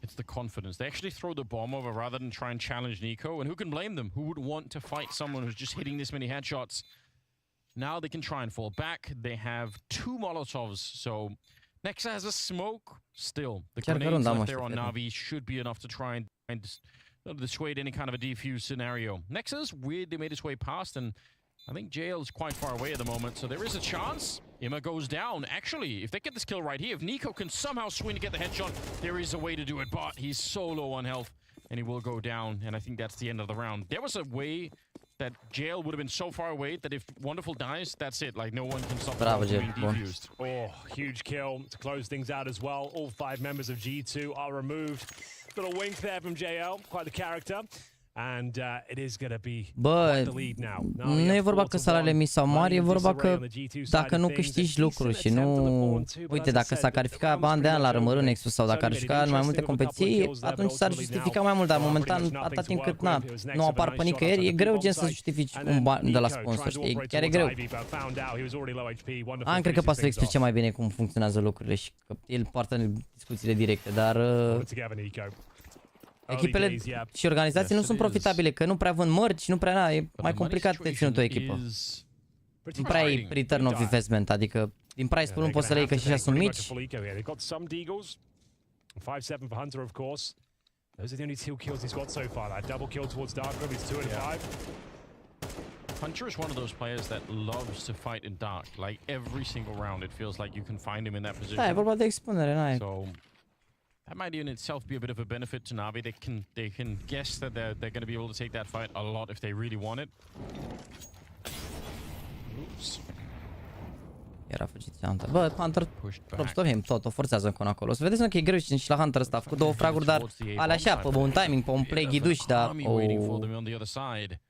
It's the confidence. They actually throw the bomb over rather than try and challenge Nico. And who can blame them? Who would want to fight someone who's just hitting this many headshots? Now they can try and fall back. They have 2 Molotovs, so Nexa has a smoke. Still, the grenades left there on NaVi should be enough to try and dissuade any kind of a defuse scenario. Nexa's weird. They made his way past, and I think JL's quite far away at the moment, so there is a chance. Imma goes down. Actually, if they get this kill right here, if Nico can somehow swing to get the headshot, there is a way to do it, but he's so low on health, and he will go down, and I think that's the end of the round. There was a way that JL would have been so far away that if Wonderful dies, that's it. Like, no one can stop him from being defused. Oh, huge kill to close things out as well. All 5 members of G2 are removed. Little wink there from JL, quite the character. And it is going to be the lead now. Nu e vorba că salariile mici sau mari, e vorba că dacă nu câștigi lucruri și nu... Uite, dacă s-a calificat bani de ani la rămârâ Nexus sau dacă ar juca în mai multe competiții, atunci s-ar justifica mai mult, dar momentan, atâta timp cât nu apar pe nicăieri, e greu gen să justifici un bani de la sponsor, știi? Chiar e greu. Cred că poate să explice mai bine cum funcționează lucrurile și că el poartă discuțiile directe, dar... Echipele și organizații nu sunt profitabile, că nu prea vând mărci, nu prea, e mai complicat de ținut o echipă. Nu prea e return of investment, adică din price pool nu poți să le iei că și așa sunt mici. 5-7 for Hunter, of course. Those are the only 2 kills he's got so far. That double kill towards Darkroom, he's 2 and 5. Hunter is one of those players that loves to fight in dark. Like every single round, it feels like you can find him in that position. Da, e vorba de expunere, n-ai. That might in itself be a bit of a benefit to NaVi. They can guess that they're going to be able to take that fight a lot if they really want it. Oops. Era fugit Hunter. Bă, Hunter props to him, tot o forțează încă acolo. Să vedeți că e greu și la Hunter ăsta a făcut 2 fraguri, dar alea așa, pe un timing, pe un play ghiduș, dar...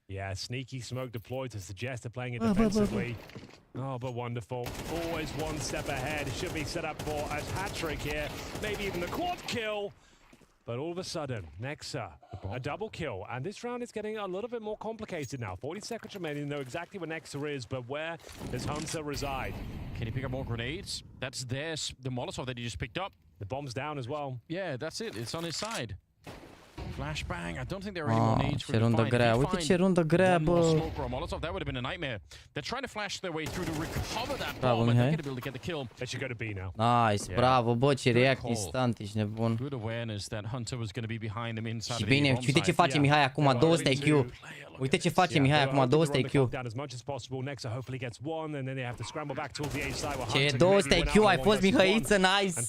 Yeah, sneaky smoke deployed to suggest they're playing it defensively. Oh, but wonderful. Always one step ahead. Should be set up for a hat-trick here. Maybe even the quad kill. But all of a sudden, Nexa, a double kill. And this round is getting a little bit more complicated now. 40 seconds remaining, know exactly where Nexa is, but where does Hunter reside? Can he pick up more grenades? That's the Molotov that he just picked up. The bomb's down as well. Yeah, that's it. It's on his side. Flashbang. I don't think there are any more nades for him to find. Uite ce rundă grea, bă. Molotov, that would have been a nightmare. They're trying to flash their way through to recover that bomb, and they're going to be able to get the kill. They should go to B now. Nice, bravo, bă, ce react instant, ești nebun. Good awareness that Hunter was going to be behind them inside. Și bine, uite ce face Mihai acum, 200 IQ. Uite ce face Mihai acum, 200 IQ. Ce 200 IQ ai fost, Mihaiță, nice!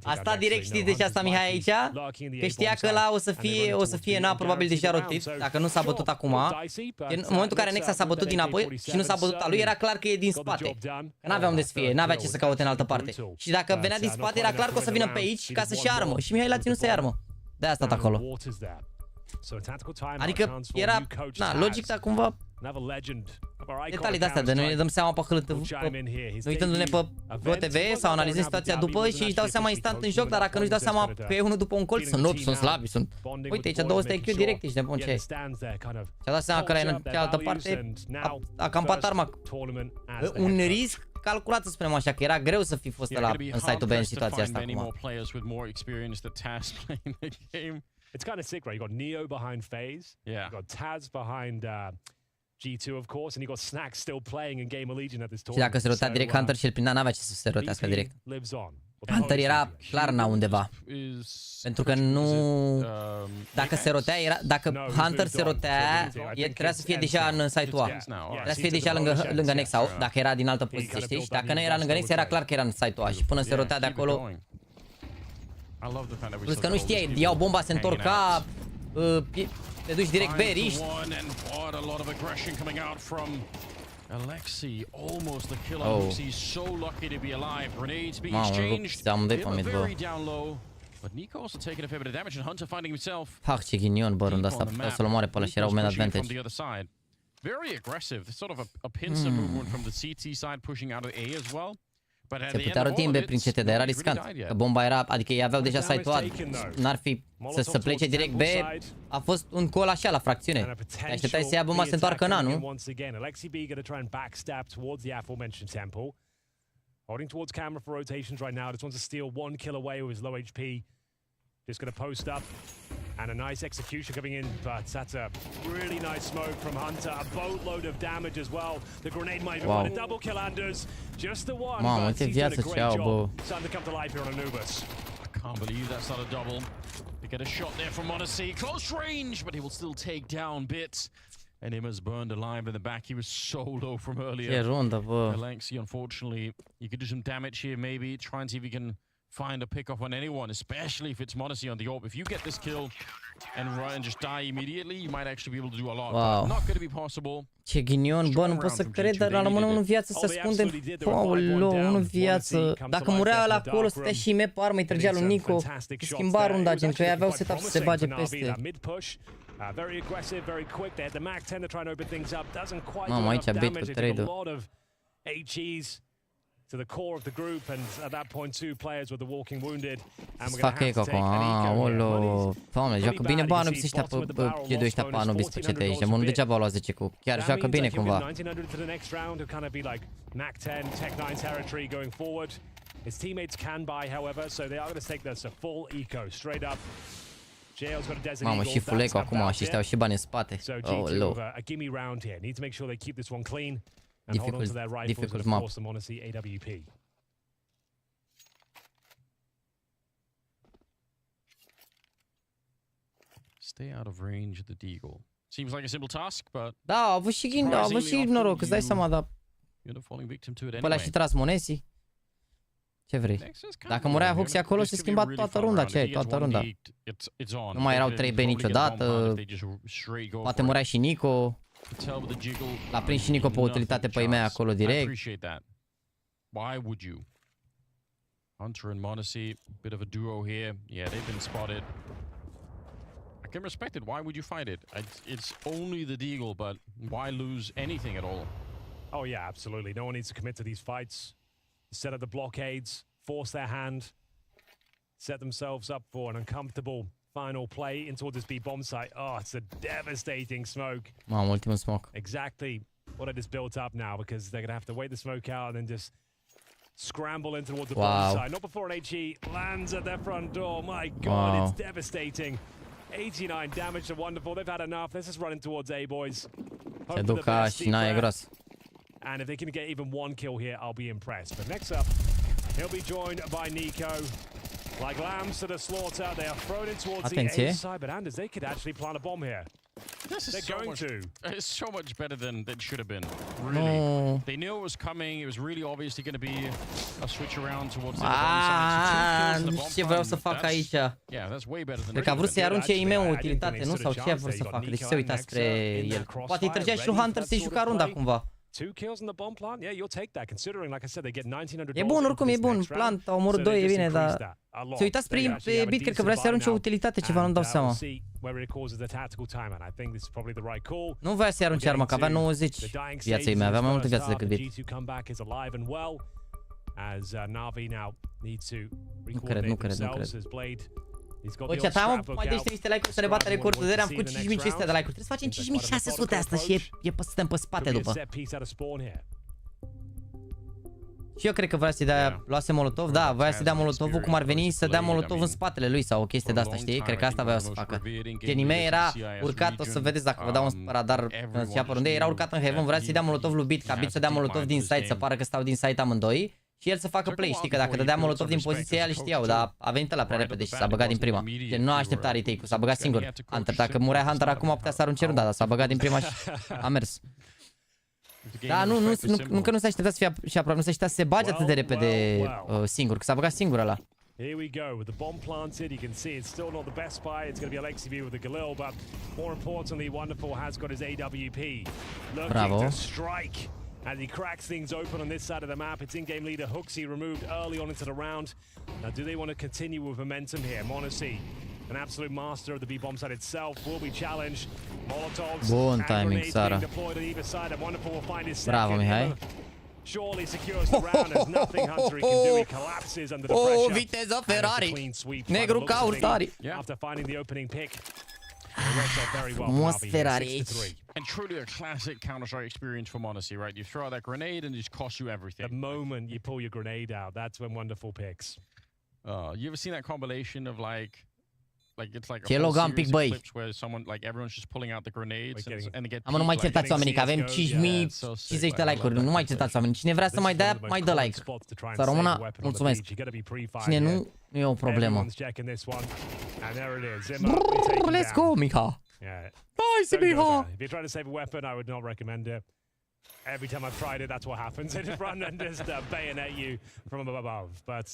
Asta direct știi de ce asta Mihai aici? Că știa că ăla o să fie na, probabil deja rotit, dacă nu s-a bătut acum. În momentul în care Nexa s-a bătut dinapoi și nu s-a bătut a lui, era clar că e din spate. Că n-avea unde să fie, n-avea ce să caute în altă parte. Și dacă venea din spate, era clar că o să vină pe aici ca să-și armă. Și Mihai l-a ținut să-i armă. De-aia a stat acolo. Adică era, na, logic, dar cumva detalii de-astea, de noi ne dăm seama pe hârtie, uitându-ne pe TV sau analizând situația după și își dau seama instant în joc, dar dacă nu-și dau seama că e unul după un colț, sunt noob, sunt slabi, sunt... Uite, aici 200 IQ direct, ești nebun, ce și-a dat seama că ăla în cealaltă parte a campat arma. Un risc calculat, să spunem așa, că era greu să fi fost ăla în site-ul B în situația asta acum. It's kind of sick, right? You got Neo behind FaZe. Yeah. You got Taz behind G2, of course, and you got Snack still playing in Game of Legion at this Și tournament. dacă se rotea direct Hunter și îl prindea, n-avea ce să se rotească direct. Hunter era clar na undeva. Pentru că nu... Dacă se rotea, era... Dacă Hunter se rotea, trebuia să fie deja în site-ul A. Trebuia să fie deja lângă Nexa, dacă era din altă poziție, știi? Și dacă nu era lângă Nexa, era clar că era în site-ul A. Și până se rotea de acolo... Plus că nu știai, iau bomba, se întorca, te duci direct B, riști. Mamă, dă-i pe mid, bă. Hac, ce ghinion, bă, rând asta, putea să-l omoare pe ăla și era un man advantage. Very aggressive, sort of a pincer movement from the CT side pushing out of A as well. Se putea roti în B prin CT, dar era riscant. Că bomba era, adică ei aveau deja site-ul A. N-ar fi să plece direct B. A fost un call așa la fracțiune. Te așteptai să ia bomba să se întoarcă în A, nu? Holding towards camera for rotations right now. Just wants to steal 1 kill away with his low HP. Just going to post up. And a nice execution coming in, but that's a really nice smoke from Hunter. A boatload of damage as well. The grenade might have been a double kill, Anders. Just the one, but he's done a great job. Starting to come to life here on Anubis. I can't believe that's not a double. They get a shot there from Odyssey. Close range, but he will still take down Bits. And him has burned alive in the back. He was so low from earlier. Ce rundă, bă. Alexi, unfortunately, you could do some damage here maybe. Try and see if you can find a pick-up on anyone, especially if it's Monacy on the AWP. If you get this kill and run and just die immediately, you might actually be able to do a lot. Wow. But not going to be possible. Ce ghinion, bă, nu pot să cred, dar rămâne unul în viață, se ascunde. Aoleu, unul în viață. Dacă murea ăla acolo, stătea și me pe armă, îi trăgea lui Nico. Schimba runda, gen, că ei aveau setup să se bage peste. Mamă, aici bait cu trade-ul. To the core of the group, and at that point, 2 players with the walking wounded. And we're going to have to take an eco here. Doamne, joacă bine, bă, Anubis ăștia pe G2 ăștia pe Anubis pe CT, ești bun, degeaba au luat 10 cu. Chiar joacă bine cumva. 1900 to the next round will kind of be like Mac 10, Tech 9 territory going forward. His teammates can buy, however, so they are going to take this a full eco straight up. JL's got a desert Mamă, și full eco acum și ăștia și bani în spate. So G2 a gimme round here. Need to make sure they keep this one clean. And hold on to their rifles and of course the Monacy AWP. Stay out of range of the Deagle. Seems like a simple task, but da, au avut și noroc, îți dai seama, dar pe ăla și tras Monesi. Ce vrei? Dacă murea Huxi acolo, se schimba toată runda, ce ai, toată runda. Nu mai erau 3B niciodată, poate murea și Nico. L-a prins și Nico pe utilitate pe mea acolo direct. Why would you? Hunter and Monacy, bit of a duo here. Yeah, they've been spotted. I can respect it. Why would you fight it? It's only the Deagle, but why lose anything at all? Oh yeah, absolutely. No one needs to commit to these fights. Set up the blockades, force their hand, set themselves up for an uncomfortable final play in towards this B bomb site. Oh, it's a devastating smoke. Mamă, ultimul smoke. Exactly what it is built up now, because they're going to have to wait the smoke out and then just scramble in towards the bomb site. Not before an HE lands at their front door. My God, it's devastating. 89 damage to Wonderful. They've had enough. Let's just run in towards A, boys. Se duc ca și n-ai gros. And if they can get even 1 kill here, I'll be impressed. But next up, he'll be joined by Nico. Like lambs to the slaughter, they are thrown in towards the A side, but Anders, they could actually plant a bomb here. They're going to. It's so much better than it should have been. Really. They knew it was coming. It was really obviously going to be a switch around towards the nu știu ce vreau să fac aici. Yeah, that's way better than. Cred că a vrut să-i arunce IM-ul utilitate, nu? Sau ce a vrut să facă? Deci se uita spre el. Poate îi trăgea și un Hunter să-i juca runda cumva. 2 kills in the bomb plant? Yeah, you'll take that, considering, like I said, they get $1,900. E bun, oricum e bun. Plant, a omorât 2, e bine, dar... Se uitați pe bit, cred că vrea să arunce o utilitate, ceva, nu-mi dau seama. Nu voia să-i arunce arma, că avea 90 viața ei mea, avea mai multă viață decât bit. Nu cred. Bă, chat, am mai de niște like-uri să ne bată recordul de am făcut 5500 de like-uri. Trebuie să facem 5600 astăzi și suntem pe spate după. Și eu cred că vrea să-i dea, luase Molotov, da, voia să dea Molotovul cum ar veni, să dea Molotov în spatele lui sau o chestie de asta, știi? Cred că asta voia să facă. Genii mei era urcat, o să vedeți dacă vă dau un radar și apă unde era urcat în Heaven, vrea să-i dea Molotov lui Bit, ca Bit să dea Molotov din side, să pară că stau din side amândoi. Și el să facă play, știi că dacă dădea Molotov din poziția aia, știau, dar a venit ăla prea repede și s-a băgat din prima. Gen, nu a așteptat retake-ul, s-a băgat singur. Hunter, dacă murea Hunter acum putea să arunce runda, dar s-a băgat din prima și a mers. Da, nu că nu s-a așteptat să fie și aproape, nu s-a așteptat să se bage atât de repede singur, că s-a băgat singur ăla. Here we go with the bomb planted. You can see it's still not the best buy. It's going to be Alexiv with the Galil, but more importantly, Wonderful has got his AWP. Looking to strike. As he cracks things open on this side of the map, its in-game leader HOTSTEPPER removed early on into the round. Now, do they want to continue with momentum here? m0NESY, an absolute master of the B-bomb side itself, will be challenged. Molotovs and grenades being deployed on either side, and Wonderful will find his second. Surely secures the round. There's nothing Hunter can do. He collapses under the pressure. Oh, viteza Ferrari. Negru ca urtari. After finding the opening pick. Frumos Ferrari. And truly a classic Counter-Strike experience for m0NESY, right? You throw out that grenade and it just costs you everything. The moment you pull your grenade out, that's when Wonderful picks. You ever seen that combination of like it's like Ce logam pic, băi. where someone like everyone's just pulling out the grenades and they get. Am nu mai certați oamenii, că avem 5050 de like-uri. Nu mai certați oamenii. Cine vrea să mai dea, mai dă like. Să rămână, mulțumesc. Cine nu e o problemă. Let's go, Miha. Nice, Miha. If you're trying to save a weapon, I would not recommend it. Every time I've tried it, that's what happens. They just run and just bayonet you from above. But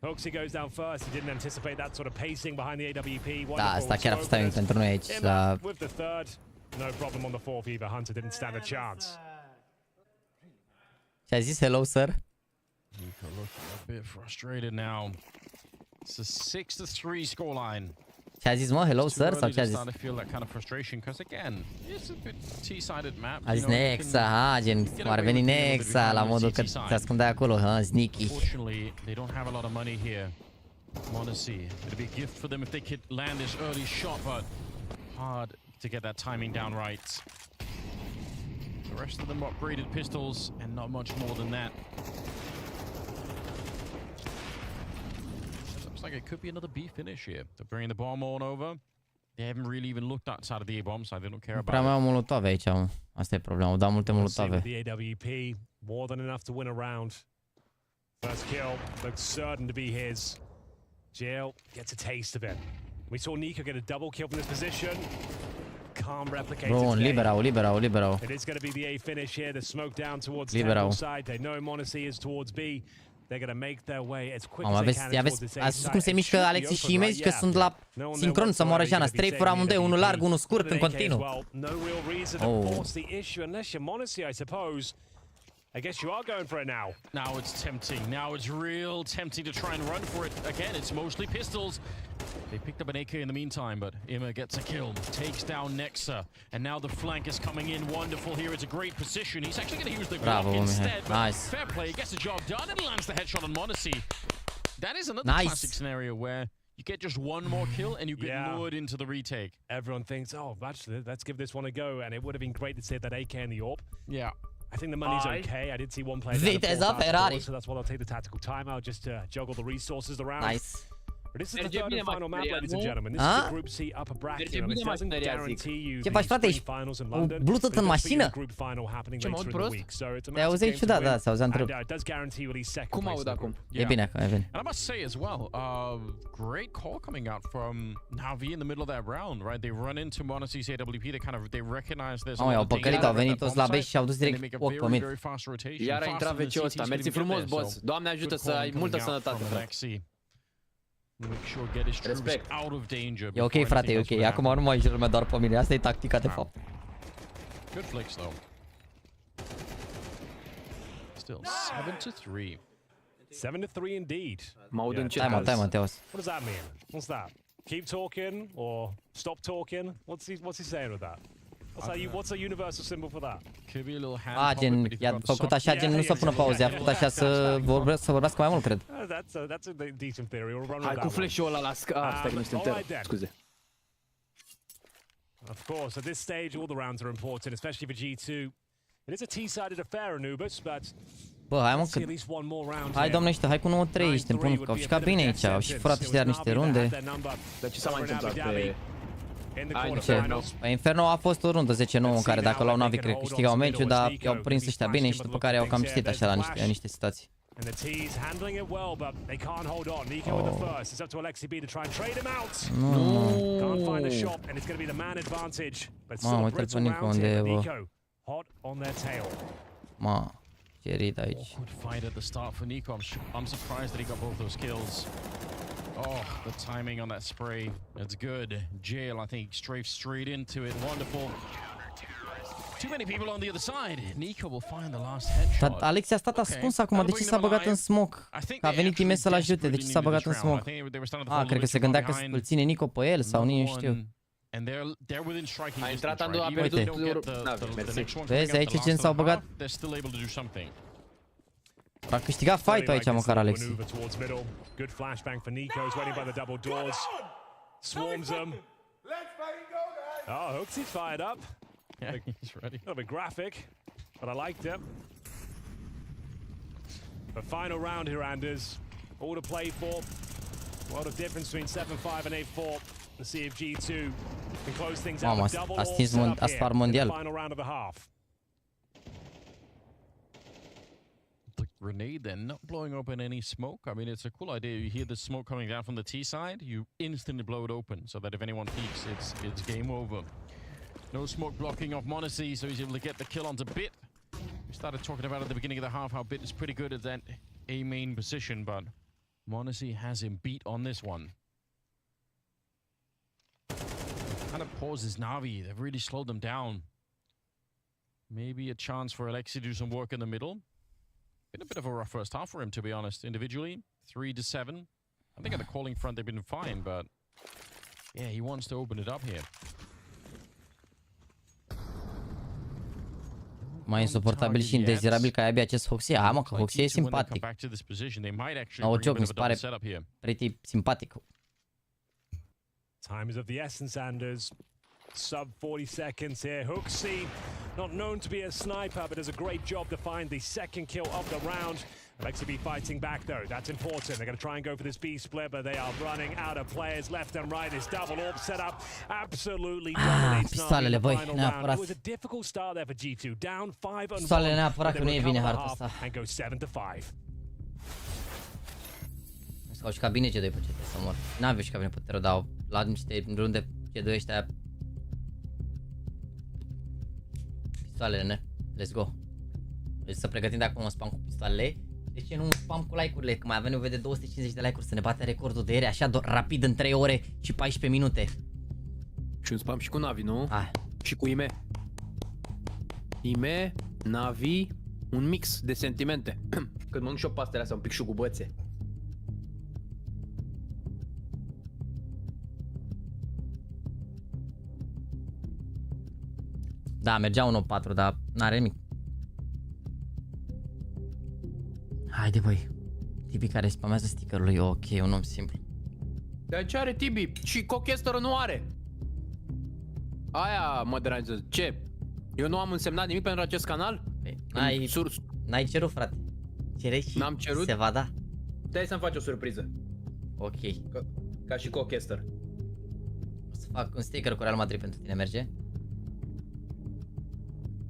HOTSTEPPER goes down first. He didn't anticipate that sort of pacing behind the AWP. Da, asta chiar a fost timing pentru noi aici. With the third, no problem on the fourth either. Hunter didn't stand a chance. Ce a zis? Hello, sir? Nico looking a bit frustrated now. It's a 6-3 scoreline. Ce a zis, mă? Hello, sir? Sau ce a zis? A zis Nexa, ha, gen, cum ar veni Nexa, la modul că se ascundea acolo, ha, sneaky. m0NESY, it'd be a gift for them if they could land this early shot, but hard to get that timing down right. The rest of them upgraded pistols and not much more than that. Like it could be another B finish here. They're bringing the bomb on over. They haven't really even looked outside of the A bomb side. They don't care about it. Prea mai au molotove aici, mă. Asta e problema. Au dat multe molotove. The AWP more than enough to win a round. First kill looks certain to be his. Jill gets a taste of it. We saw Nico get a double kill from this position. Can't replicate it. Bun, liberau. It is going to be the A finish here. The smoke down towards the temple side. They know m0NESY is towards B. They're going to make their way as quick as they can towards this A side. Cum se mișcă Alexis și Imezi, că sunt la sincron să moară Jana. Strafe-uri amândoi, unul larg, unul scurt, în continuu. No real reason to force the issue unless you're m0NESY, I suppose. I guess you are going for it now. Now it's tempting. Now it's real tempting to try and run for it. Again, it's mostly pistols. They picked up an AK in the meantime, but Ima gets a kill. Takes down Nexa. And now the flank is coming in. Wonderful here. It's a great position. He's actually going to use the Glock instead. Nice. Fair play. Gets the job done and lands the headshot on m0NESY. That is another classic scenario where you get just one more kill and you get lured into the retake. Everyone thinks, oh, actually, let's give this one a go. And it would have been great to save that AK in the AWP. Yeah. I think the money's okay. I did see one player Viteza Ferrari. so that's why they'll take the tactical timeout just to juggle the resources around. Nice. But this is the third and final map, ladies and gentlemen. This is the Group C upper bracket, and it doesn't guarantee you the finals in London. Bluetooth în mașină? Group final happening later in the week. So it's a Te auzi ciudat, da, s-auzea întreb. It does guarantee you at least second Cum aud acum? E bine acum, e bine. And I must say as well, great call coming out from NaVi in the middle of that round, right? They run into m0NESY's AWP, they recognize there's a lot of danger. Au venit toți la base și au dus direct ochi pe mid. Iar a intrat VC-ul ăsta. Mersi frumos, boss. Doamne ajută să ai multă sănătate, frate. Respect. E ok, frate, e ok. Acum nu mai jur lumea doar pe mine. Asta e tactica de fapt. Good flicks though. Still 7-3. 7-3 indeed. Mă aud încet. Tai mă, Teos. What does that mean? What's that? Keep talking or stop talking? What's he saying with that? What's a universal symbol for that? Could be a little hand Gen, i-a făcut așa, gen, nu să pună pauze, a făcut așa să vorbească mai mult, cred. That's a decent theory. We'll run with Hai that cu one. flash-ul ăla la stai că nu suntem ter. Scuze. Of course, at this stage, all the rounds are important, especially for G2. It is a T-sided affair, Anubis, but Bă, hai mă, let's see că... at least one more round. Hai, doamne, hai cu 9-3, ești în punct, că au șticat bine aici, au și furat și de niște runde. Dar ce s-a mai întâmplat pe... Ce? Păi Inferno a fost o rundă 10-9 în care dacă l-au NaVi, cred că câștigau meciul, dar i-au prins ăștia bine și după care au cam citit așa la niște situații. And the T's handling it well, but they can't hold on. Nico with the first. It's up to Alexi B to try and trade him out. Can't find the shot, and it's going to be the man advantage. But still a brittle round here. Nico hot on their tail. Ma, ce rid aici. Good fight at the start for Nico. I'm surprised that he got both those kills. Oh, the timing on that spray. It's good. Jail, I think, straight into it. Wonderful. Too many people on the other side. Nico will find the last headshot. Alex a stat ascuns acum, de ce s-a băgat în smoke? Că a venit Ime să-l ajute, de ce s-a băgat în smoke? Cred că se gândea că îl ține Nico pe el sau nu știu. A intrat Andu, a pierdut Vezi, aici gen s-au băgat. A câștigat fight-ul aici măcar Alexi. Good flashbang for Nico. He's waiting by the double doors. Swarms them. Oh, Hooksy's fired up. Yeah, he's ready. A little bit graphic, but I liked it. The final round here, Anders. All to play for. World of difference between 7-5 and 8-4. Let's see if G2 can close things out with double or set up here in the final round of the half. The grenade, they're not blowing open any smoke. I mean, it's a cool idea. You hear the smoke coming down from the T side, you instantly blow it open so that if anyone peeks, it's game over. No smoke blocking off m0NESY, so he's able to get the kill onto Bit. We started talking about at the beginning of the half how Bit is pretty good at that A main position, but m0NESY has him beat on this one. Kind of pauses NaVi. They've really slowed them down. Maybe a chance for Alexi to do some work in the middle. Been a bit of a rough first half for him, to be honest. Individually, 3-7. I think at the calling front they've been fine, but yeah, he wants to open it up here. Mai insuportabil și indezirabil ca abia acest Hoxie. Mă, că Hoxie e simpatic. No joke, mi se pare pretty simpatic. Time is of the essence, Anders. Sub 40 seconds here. Hooksie, not known to be a sniper, but does a great job to find the second kill of the round. Alexi B fighting back though, that's important. They're going to try and go for this B split, but they are running out of players left and right. This double orb setup absolutely dominates NaVi in the final round. It was a difficult start there for G2, down 5-1. Pistolele neapărat că nu e bine harta asta. And go 7-5. S-au jucat bine G2 pe CT să mor. N-aveau jucat bine pe Tero, dar la niște runde G2 ăștia. Pistoalele, ne? Let's go. Deci să pregătim de acum un spam cu pistoalele. De ce nu un spam cu like-urile? Că mai avem nevoie de 250 de like-uri să ne bate recordul de ieri așa rapid în 3 ore și 14 minute. Și un spam și cu NaVi, nu? Hai. Și cu Ime. Ime, NaVi, un mix de sentimente. Când mănânc și o pastele astea un pic șugubățe. Da, mergea 1-4, dar n-are nimic. Haide, băi. Tibi care spamează stickerul, ok, un om simplu. Dar ce are Tibi? Și cochesterul nu are. Aia mă deranjează. Ce? Eu nu am însemnat nimic pentru acest canal? N-ai cerut, frate. Cere și n-am cerut? Se va da. Stai să-mi faci o surpriză. Ok. Ca și cochester. O să fac un sticker cu Real Madrid pentru tine, merge?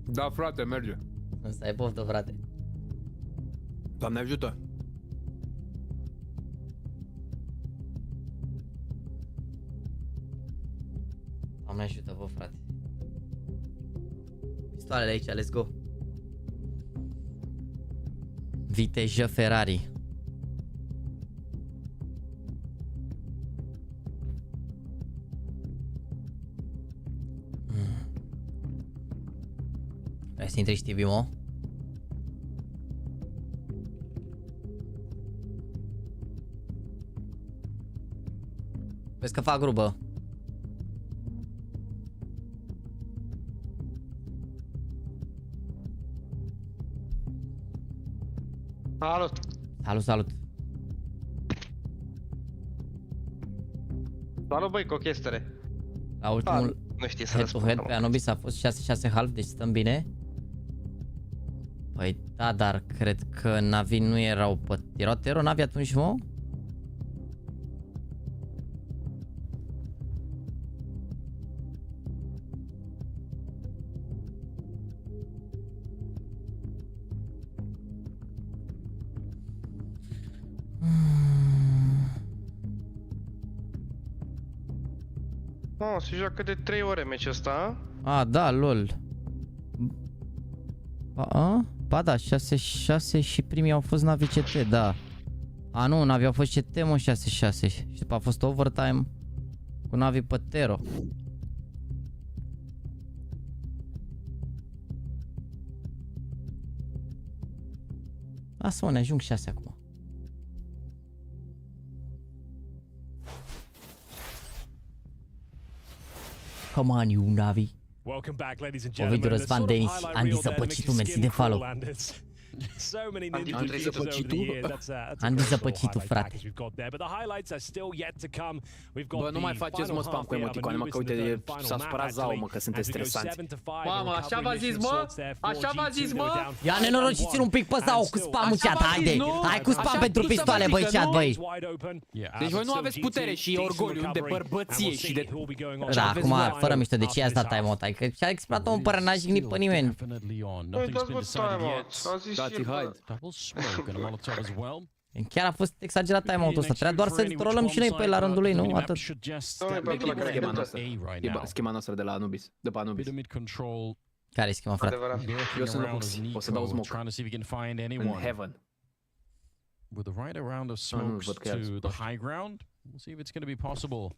Da, frate, merge. Ăsta e poftă, frate. Doamne ajută. Doamne ajută, vă, frate. Pistoalele aici, let's go. Vitejă Ferrari. Vrei să intri și Tibi, mă? Vezi că fac grubă. Salut! Salut, salut. Salut, băi, cu o chestere. La ultimul Nu știi să head to răspund. head pe Anubis a fost 6-6 half, deci stăm bine. Păi da, dar cred că NaVi nu erau pe... Erau Tero NaVi atunci, mă? Oh, se joacă de 3 ore meciul ăsta. A, da, lol. Ba da, 6-6 și primii au fost NaVi CT, da. A, nu, NaVi au fost CT, mă, 6-6. Și după a fost overtime cu NaVi pe Tero. Lasă-mă, ne ajung 6 acum. Come on, you NaVi. Welcome back, ladies and Ovidiu gentlemen. Răzvan Denis, Andy Zăpăcitu, mersi de follow. So many ninja Andrei defeaters over Zăpăcitu? the years. That's a Andy great Zăpăcitu, highlight frate. package we've got there, but the highlights are still yet to come. We've got Bă, nu mai the faceți, final mă, spam half cu here of emoticoane, mă, că Anubis in uite, the final s-a map, spărat Zao, actually. mă, că sunteți As we go stresați. 7 to 5, Mamă, a așa recovery v-a zis, mission mă? sorts there for Așa v-a G2. zis, They mă? were down Ia 5-1. nenorociți-l un pic pe Zao cu spamul chat, haide! Hai cu spam pentru pistoale, băi, chat, băi! Deci voi nu aveți putere și orgoliu de bărbăție și de... Da, acum, fără mișto, de ce i-ați dat timeout? Adică și-a exprimat omul pără, n-a jignit pe nimeni. Păi, dați bă timeout. A zis Dați-i, el, bă. haide. Double smoke and a Molotov as well. Chiar a fost exagerat timeout-ul ăsta, trebuia doar să trolăm și noi pe el la rândul lui, nu? Atât. Schema noastră de la Anubis, de pe Anubis. Care-i schema, frate? Adevărat. Eu sunt Lux, o să dau smoke. Trying to see if he can find În anyone. Heaven. With the right round of nu, smokes văd că i-a to the high ground, we'll see if it's going to be possible.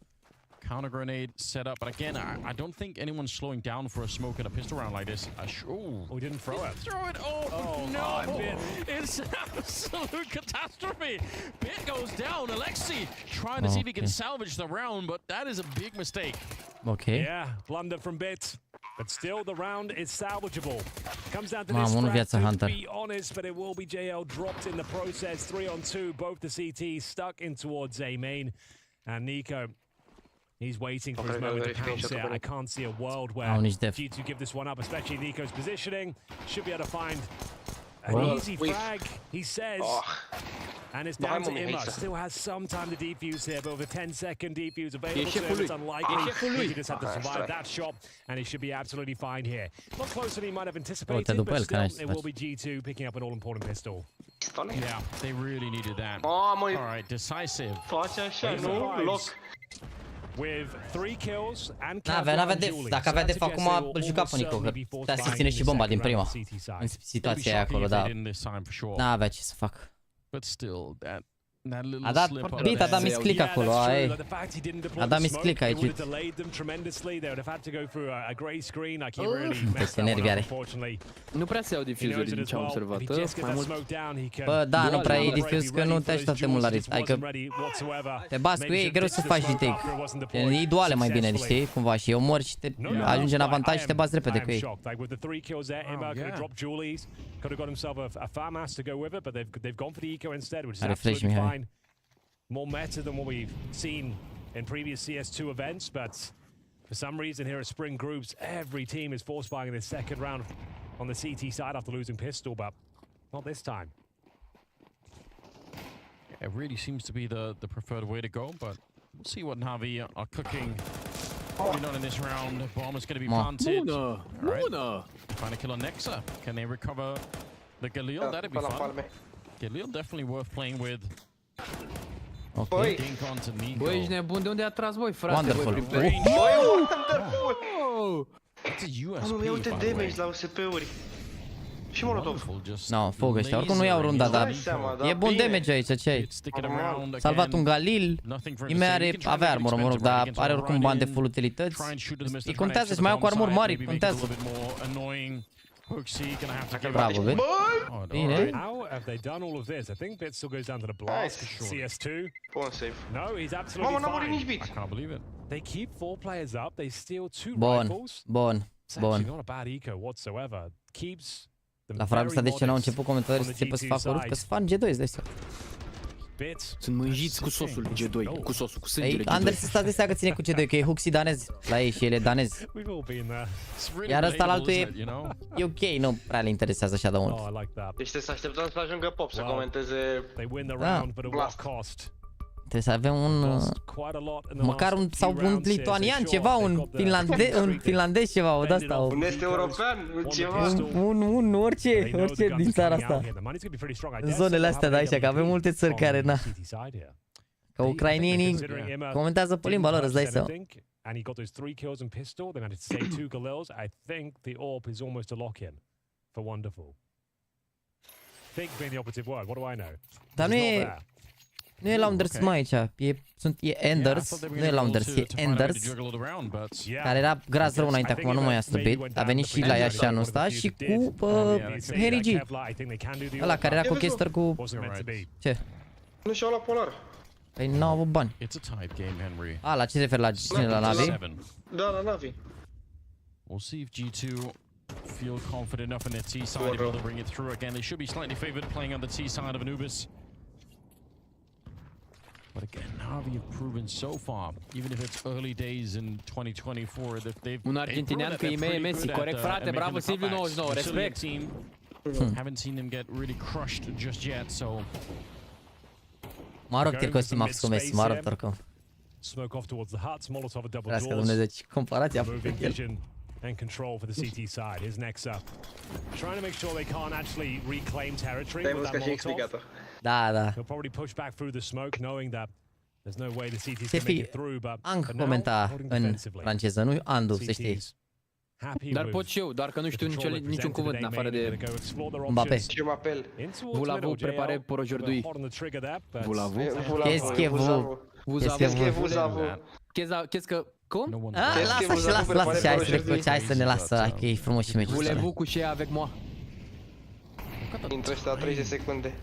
Counter grenade set up, but again, I don't think anyone's slowing down for a smoke and a pistol round like this. We didn't throw it. Throw it! Oh no! It's absolute catastrophe. Bit goes down. Alexi trying to see if he can salvage the round, but that is a big mistake. Okay. Yeah, blunder from Bit. But still, the round is salvageable. Comes down to Mamă, this nu viața to Hunter. be honest, but it will be JL dropped in the process. 3-on-2, both the CTs stuck in towards A main. And Nico, he's waiting for his moment to pounce here. I can't see a world where G2 give this one up, especially Nico's positioning. Should be able to find an easy frag, he says. And it's down to Imma. Still has some time to defuse here, but with a 10-second defuse available to him, it's unlikely. He just had to survive that shot, and he should be absolutely fine here. Not closer than he might have anticipated, but still, it will be G2 picking up an all-important pistol. Yeah, they really needed that. Mamă, All right, decisive. face așa, nu? Loc. With 3 kills and N-avea def, dacă avea def acum îl juca pe Nico, că putea să ține și bomba din prima. În situația aia acolo, da. N-avea ce să fac. But still, that little A dat beat, a dat misclick acolo, aia. A dat misclick aici. Peste nervi are. Nu prea se iau diffuserii din ce am observat, mai mult. Bă, da, nu prea e diffuse, că nu te ajută foarte mult la rit. Adică te bați cu ei, e greu să faci retake. E duale mai bine, știi, cumva, și eu mor și te ajunge în avantaj și te bați repede cu ei. Are flash, Mihai. More meta than what we've seen in previous CS2 events, but for some reason here at Spring Groups, every team is force buying in this second round on the CT side after losing pistol, but not this time. It really seems to be the preferred way to go, but we'll see what NaVi are cooking. Probably not in this round. Bomb is going to be planted. Bună! Trying to kill a Nexa. Can they recover the Galil? That'd be fun. Galil definitely worth playing with. Okay. Dink onto Nico. Băi, ești nebun, de unde atrați voi, frate? Wonderful. Băi, wonderful! It's a USP, Mamă, ia uite by the way. damage la USP-uri. Și Molotov. Wonderful, just No, fug ăștia, oricum nu iau runda, dar e bun damage aici, ce ai? sticking around Salvat again. un Galil, Imea avea armură, mă rog, dar are oricum bani de full utilități. Îi contează, și mai au cu armuri mari, contează. HOTSTEPPER gonna have to give Bravo, băi. Oh, Bine. alright. How have they done all of this? I think Bit still goes down to the blast. CS2. Bun save. No, he's absolutely Mamă, n-a murit fine. nici bit. I can't believe it. They keep 4 players up. They steal 2 Bun, rifles. bun, It's actually bun. not a bad eco whatsoever. Keeps them La fragul ăsta very de ce n-au modest început comentariile on să the începe să G2 facă urât, că side. sunt fan G2, îți dai seama. Bit. Sunt mânjiți cu sosul G2, cu sosul, cu sângele Ei, G2. Anders ăsta de seama că ține cu G2, că e Huxi danez la ei și el e danez. We've all been there. It's really Iar ăsta la altul relatable, e, isn't it, you know? e ok, nu prea le interesează așa de mult. Oh, I like that. Deci trebuie să așteptăm să ajungă Pop să Wow. comenteze. They win the Da. round, but at what Blast. cost? Trebuie să avem un... Lost quite a lot in the Măcar last un, few sau un rounds here, so lituanian, sure, ceva, they've un got the un finlandez ceva, o de-asta, Un est european, ceva. un orice, They know the orice guns din are țara coming out asta. here. The money's gonna be pretty strong. I În dare zonele say astea de they'll aici, have că avem AWPutin multe țări on care, the na, CT side here. că ucrainienii Considering Emma comentează pe limba lor, îți dai didn't seama. purchase anything, and he got those 3 kills in pistol. They managed to save 2 Galils. I think the AWP is almost a lock-in for Wonderful. Think being the operative word. What do I know? Dar nu He's not e, there. nu e Launders mai aici, e Enders, nu e Launders, e Enders, care era graz rău înainte, acum nu mai a slăbit, a venit și la ea și anul ăsta și cu Henry G, ăla care era cu chester cu... Ce? Nu și-au la polar. Păi n-au avut bani. It's a tight game, Henry. A, la ce se referi, la cine, la NaVi? 7. Da, la NaVi. We'll see if G2 feel confident enough in their T side to be able to bring it through again. They should be slightly favored playing on the T side of Anubis. But again, NaVi have proven so far, even if it's early days in 2024, that Un argentinian că e Messi, corect frate, bravo Silviu 99, respect. Haven't seen them get really crushed just yet, so Mă rog, Tirco și Max cu Messi, mă rog, Torcom. Smoke off towards the huts. Molotov a double Trească doors. Dumnezeu, ce comparația a Moving făcut el. vision and control for the CT side. Here's Nexa. Trying to make sure they can't actually reclaim territory Te-ai with văzut that ca și Molotov. explicat-o. Da, da. He'll probably push back through the smoke, knowing that there's no way the CT's Se can make fi it through. But Ang for now, comenta holding în defensively. franceză, nu Andu, să știi. CT's happy Dar with pot și eu, doar că nu the știu control niciun cuvânt în afară de represented. They're gonna go explore their Mbappé. options. Je m'appelle. In towards Vous l'avez middle, préparé JL. pour aujourd'hui. Hot on the trigger there, but Vous Qu'est-ce que vous... Qu'est-ce que vous avez? Qu'est-ce que... Cum? no one. Ah, lasă și lasă și hai să trecut, hai să ne lasă, hai că e frumos și meciul ăsta. Voulez-vous coucher avec moi? Intră ăsta 30 secunde.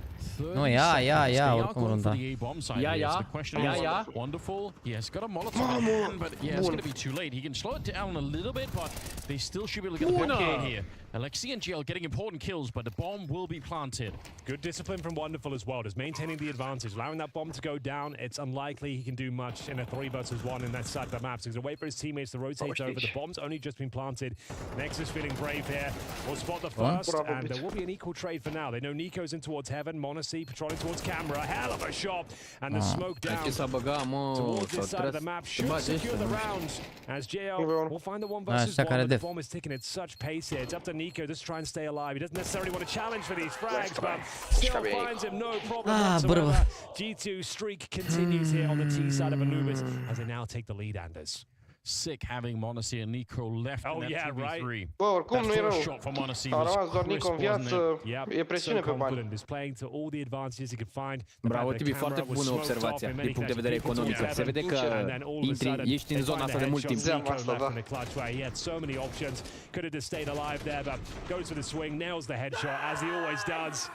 Nu, ia, oricum runda. Yeah. Wonderful. He has got a Molotov in hand, but yeah, it's going to be too late. He can slow it down a little bit, but they still should be able to get the blockade here. Alexi and GL getting important kills, but the bomb will be planted. good discipline from Wonderful as well, just maintaining the advantage, allowing that bomb to go down. It's unlikely he can do much in a 3 versus 1 in that side of the map, so he's going to wait for his teammates to rotate over. The bomb's only just been planted. Nexus feeling brave here. We'll spot the first, and there will be an equal trade for now. They know Nico's in towards heaven, Monacy patrolling towards camera. Hell of a shot, and the smoke down Ce s-a băgat, mă? towards this side of the map should secure the round. As JL will find the 1 versus 1, but the bomb is ticking at such pace here. It's up to Nico just to try and stay alive. He doesn't necessarily want to challenge for these frags, but still finds him no problem whatsoever. G2 streak continues here on the T side of Anubis as they now take the lead, Anders. Sick having Monacy and Nico left in that 2v3. Bă, oricum nu e rău. Shot for Monacy A was rămas doar Nico în crisp, wasn't viață, it? e presiune pe bani. confident, is playing to all the advantages he could find. Bravo, Tibi, foarte bună observația din punct de vedere economic. Se vede că ești în zona asta de mult timp. He had so many options, could have just stayed alive there, but goes for the swing, nails the headshot as he always does.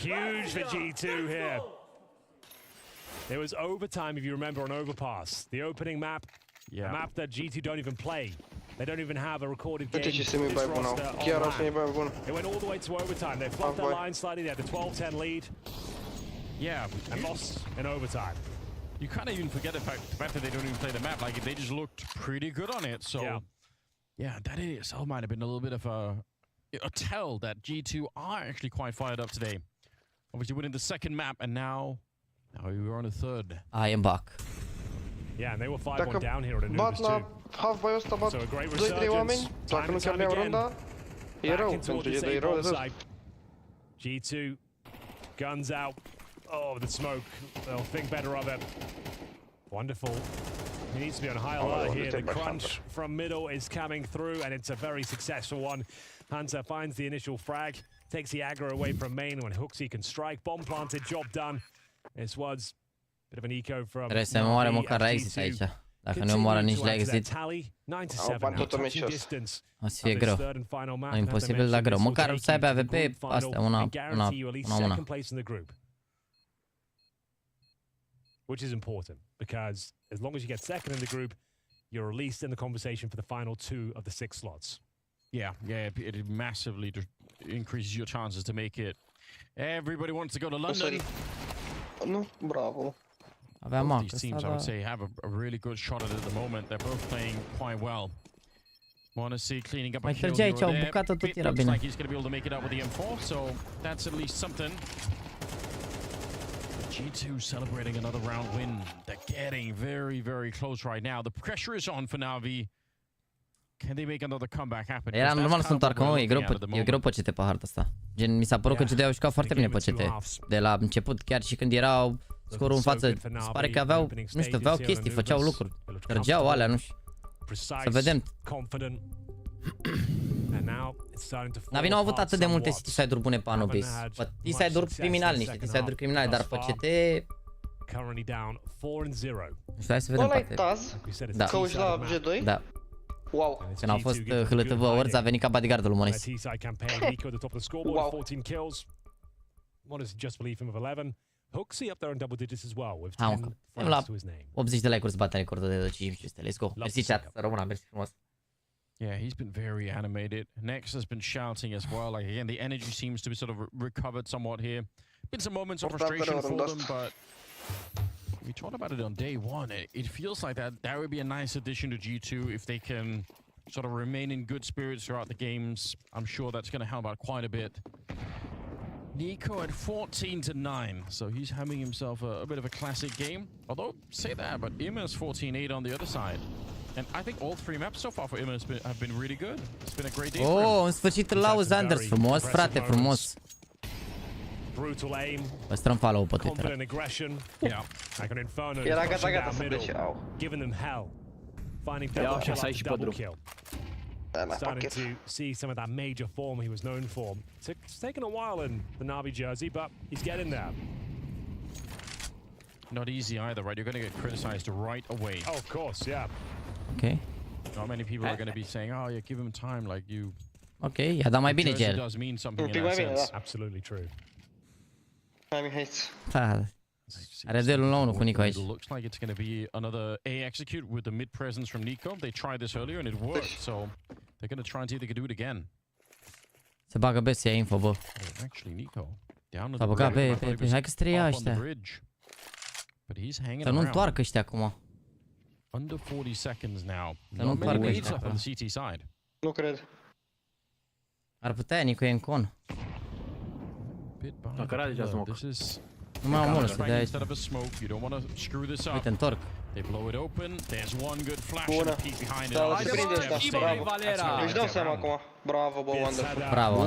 Huge for G2 here. There was overtime, if you remember, on Overpass, the opening map. Yeah. A map that G2 don't even play. They don't even have a recorded game. Uite ce semi-bai bun au. Chiar au semi-bai bun. It went all the way to overtime. They flopped their line slightly. They had the 12-10 lead Yeah, and lost in overtime. you kind of even forget the fact that they don't even play the map. Like, they just looked pretty good on it. So, yeah, that is. Oh, might have been a little bit of a tell that G2 are actually quite fired up today. Obviously winning the second map, and now we're on a third. I am back. Yeah, and they were 5-1 down here at Anubis Bat la too. half-bai ăsta, bat So a great 2-3 resurgence. oameni, dacă nu chiar ne-au Time runda, e Back rău, in towards pentru this G2 e rău de tot. side. G2, guns out. Oh, the smoke. They'll think better of it. Wonderful. He needs to be on high alert here. The crunch from middle is coming through, and it's a very successful one. Hunter finds the initial frag, takes the aggro away from main when Hooksy can strike. Bomb planted, job done. This was a bit of an eco from Trebuie să moare NaVi măcar as exit G2 aici. Dacă nu omoară nici la exit, o să fie greu. Nu imposibil, dar greu. Măcar să aibă AWP, astea, una. Which is important because as long as you get second in the group, you're at least in the conversation for the final 2 of the 6 slots. Yeah, it massively increases your chances to make it. Everybody wants to go to London. Nu, bravo. Both these teams, I would say, have a really good shot at it at the moment. They're both playing quite well. Monacy cleaning up a kill here or there. It looks like he's going to be able to make it out with the M4, so that's at least something. G2 celebrating another round win. They're getting very, very close right now. The pressure is on for NaVi. Can they make another comeback happen? Era normal să întoarcă, mă, e greu pe CT pe harta asta. Gen, mi s-a părut că CT au jucat foarte bine pe CT. De la început, chiar și când erau scorul în față, se pare că aveau, nu știu, aveau chestii, făceau lucruri. Trăgeau alea, nu știu. Să vedem. NaVi nu au avut atât de multe T-side-uri bune pe Anubis. T-side-uri criminali, niște T-side-uri criminali, dar pe CT... Nu știu, hai să vedem poate. Da. Cauți la G2? Da. Wow. Când au fost HLTV Awards, a venit ca bodyguardul lui Monacy. Wow. Huxley up there in double digits as well with 10 la to his name. 80 de like-uri să bate recordul de 500. Let's go. Mersi chat, să rămână, mersi frumos. Yeah, he's been very animated. Next has been shouting as well. Like again, the energy seems to be sort of recovered somewhat here. Been some moments of frustration for them, but we talked about it on day one. It feels like that would be a nice addition to G2 if they can sort of remain in good spirits throughout the games. I'm sure that's going to help out quite a bit. Nico at 14-9, so he's having himself a bit of a classic game. Although, say that, but Immer's 14-8 on the other side. And I think all 3 maps so far for Immer have been really good. It's been a great day for him. Oh, în sfârșit îl lauzi Anders, frumos, frate, frumos. Brutal aim. Păstrăm follow-ul pe Twitter. Era gata să plece. Giving them hell. Finding double kill. Starting to see some of that major form he was known for. It's taken a while in the NaVi jersey, but he's getting there. Not easy either, right? You're going to get criticized right away. Oh, of course, yeah. Okay. Not many people are going to be saying, "Oh, yeah, give him time." Like you. Okay, i-a dat mai bine Jersey gel. does mean something in that sense. Absolutely true. Da. Are duelul la 1 cu Nico aici. It looks like it's going to be another A execute with the mid presence from Nico. They tried this earlier and it worked, so they're going to try and see if they can do it again. Se bagă B să ia info, bă. Actually, Nico down S-a băgat pe, hai că streia ăștia. But he's hanging Să nu întoarcă ăștia acum. Under 40 seconds now. Să nu întoarcă Leads ăștia. up on the CT side. Nu cred. Ar putea, Nico e în con. This is Nu mai am unul să dea aici. instead of a smoke. You don't want to screw this up. Uite, întorc. They blow it open. There's one good flash and a peek behind it. Da, se prinde ăsta. Bravo. Valera. Își dau seama acum. Bravo, bă, Wonderful. Bravo,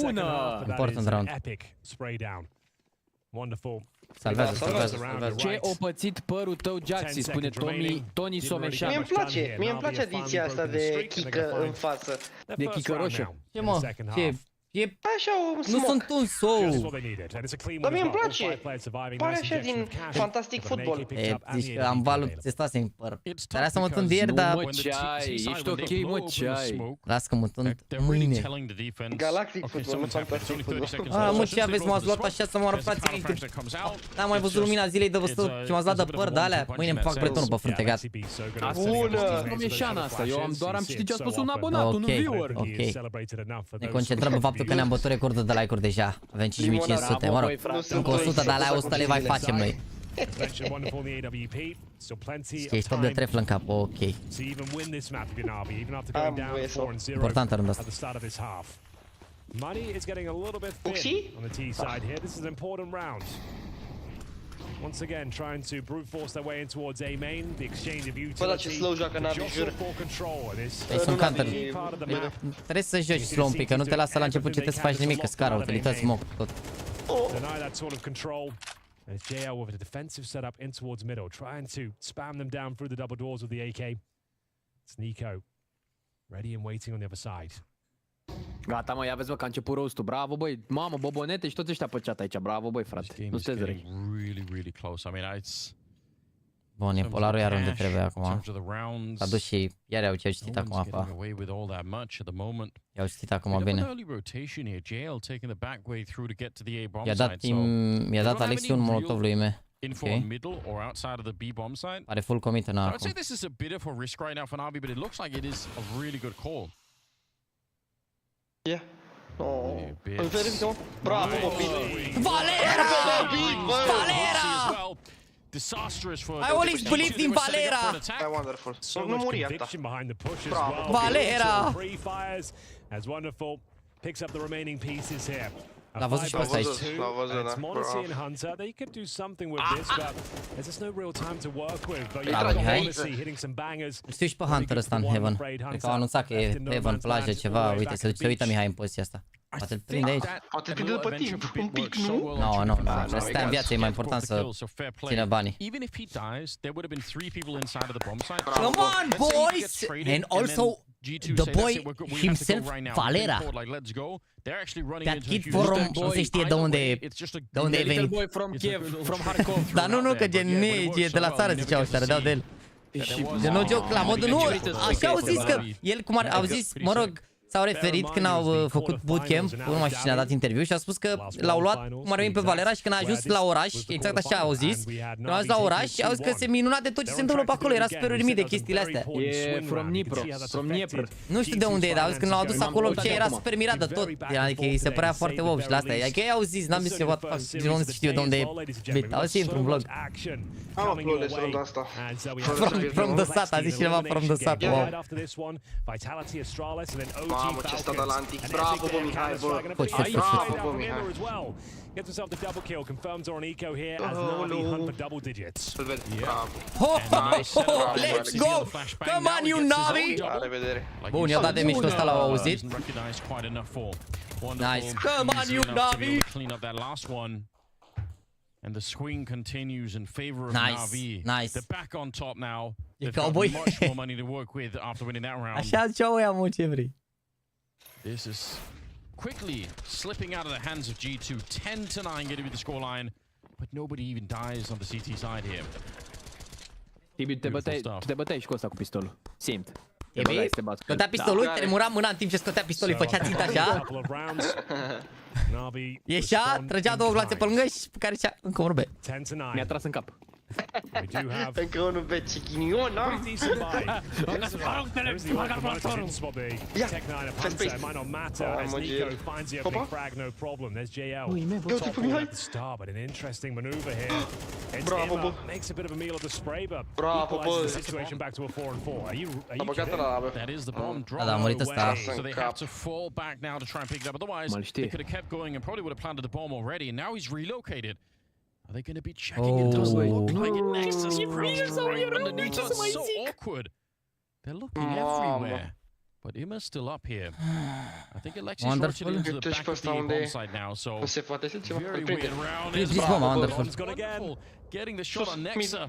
Bună! Important round. Epic spray down. Wonderful. Salvează. Ce o pățit părul tău, Jaxi, spune Tony Someșan. Mie îmi place adiția asta de chică în față. De chică roșie. Ce mă? Ce? E... Așa o Nu smoke. sunt un soul. Dar mie îmi place. Pare așa din Fantastic Football. E, zici că am valut, se stase în păr. Dar asta mă tund ieri, dar... Mă, ce ai? Ești ok, mă, ce ai? Las că mă tund mâine. Galactic Football, nu Fantastic Football. Ah, mă, ce aveți? M-ați luat așa să moară frații mei. N-am mai văzut lumina zilei de văzut și m-ați luat de păr de alea. Mâine îmi fac bretonul pe frunte, gata. Bună! Someșan asta, eu doar am citit ce a spus un abonat, un viewer. Ok. Ne concentrăm pe faptul că ne-am bătut recordul de like-uri deja. Avem 5500, mă rog. Încă 100, dar la 100 le mai facem noi. Ești top de treflă în cap, ok. Importantă rândul ăsta. Money is getting a little bit thin on the T side here. This is an important round. Once again, trying to brute force their way in towards A main, the exchange of utility, jostle for control, and Deci un counter. Trebuie să joci slow un pic, că nu te lasă la început ce trebuie să faci nimic, că scară, utilități, smoke, tot. Deny that sort of control. And it's JL with a defensive setup in towards middle, trying to spam them down through the double doors with the AK. It's Nico, ready and waiting on the other side. Gata, mă, ia vezi, mă, că a început roastul. Bravo, băi. Mamă, bobonete și toți ăștia pe chat aici. Bravo, băi, frate. Nu sunteți răi. Really, really close. I mean, it's Bun, e polarul iar unde trebuie acum. S-a dus și iar i-au citit acum apa. I-au citit acum bine. I-a dat Alexi un molotov lui Ime. Okay. Are full commit în I'd acum. say this is a bit of a risk right now for NaVi, but it looks like it is a really good call. Yeah. Oh. Bravo, copil. Valera! Valera! Disastrous for I always believed in Valera! Wonderful. So Nu much muri ata. conviction behind the push as Bravo. well. Valera! Free fires as wonderful picks up the remaining pieces here. L-a văzut și pe ăsta aici. It's Monacy and Hunter. They could do something with this, but there's just no real time to work with. But you've got Monacy hitting some bangers. Știu și pe Hunter ăsta în Heaven. Cred că au anunțat că e Heaven, plajă, ceva. Uite, se uită Mihai în poziția asta. Poate îl prinde aici. Poate prinde după timp, un pic, nu? Nu. Să stea în viață, e mai important să țină banii. Even if he dies, there would have been 3 people inside of the bomb site. Come on, boys! And also the boy himself, Valera. That kid from, nu se știe de unde e venit. Boy from Kiev, from Kharkov. Dar nu, că gen nu e de la țară, ziceau ăștia, rădeau de el. De no joke, la modul nu, așa au zis că el, cum au zis, mă rog, s-au referit când au făcut bootcamp, nu mai știu cine a dat interviu și a spus că l-au luat, cum ar veni pe Valera și când a ajuns la oraș, exact așa au zis, când a ajuns la oraș și au zis că se minuna de tot ce se întâmplă pe acolo, era super uimit de chestiile astea. E from Dnipro. Nu știu de unde e, dar au zis când l-au adus acolo ce era super mirat de tot, adică îi se părea foarte wow și la asta, adică ei au zis, n-am zis what the fuck, nu știu de unde e, au zis într-un vlog. Am uploadat de asta. From the sat, a zis cineva from the sat, wow. Mamă, ce sta de la antic. Bravo, bă, Mihai, bă. Bravo, bă, Mihai. Gets himself the double kill, confirms on eco here as NaVi hunt for double digits. Îl ved, bravo. Let's go! Come on, you NaVi! La revedere. Bun, i-au dat de mișto ăsta, l-au auzit. Nice. Come on, you NaVi! And the swing continues in favor of NaVi. Nice. They're back on top now. E They've got cowboy. much more money to work with after winning that round. Așa ziceau ăia, mă, ce vrei. This is quickly slipping out of the hands of G2. 10-9 getting with the scoreline, but nobody even dies on the CT side here. Tibi, te băteai și cu ăsta cu pistolul. Simt. Tibi, scotea pistolul, tremura mâna în timp ce scotea pistolul, făcea ținta așa. Ieșea, trăgea 2 gloanțe pe lângă și pe care zicea încă un rube. Mi-a tras în cap. Încă unul pe ghinion, am? Ia, fast pace. Hopa. Dă-te pe Mihai. Bravo, bă. Bravo, bă. A băgat ăla la bă. Da, a murit ăsta. So they have to fall back now to try and pick it up. Otherwise, they could have kept going and probably would have planted the bomb already. And now he's relocated. Are they going to be checking? It doesn't look like it. Nexus crouches right underneath us. So awkward. They're looking everywhere. But Imma's still up here. I think Alexi's rotated into the back of the bomb side now. So very weird round. Wonderful. Getting the shot on Nexa.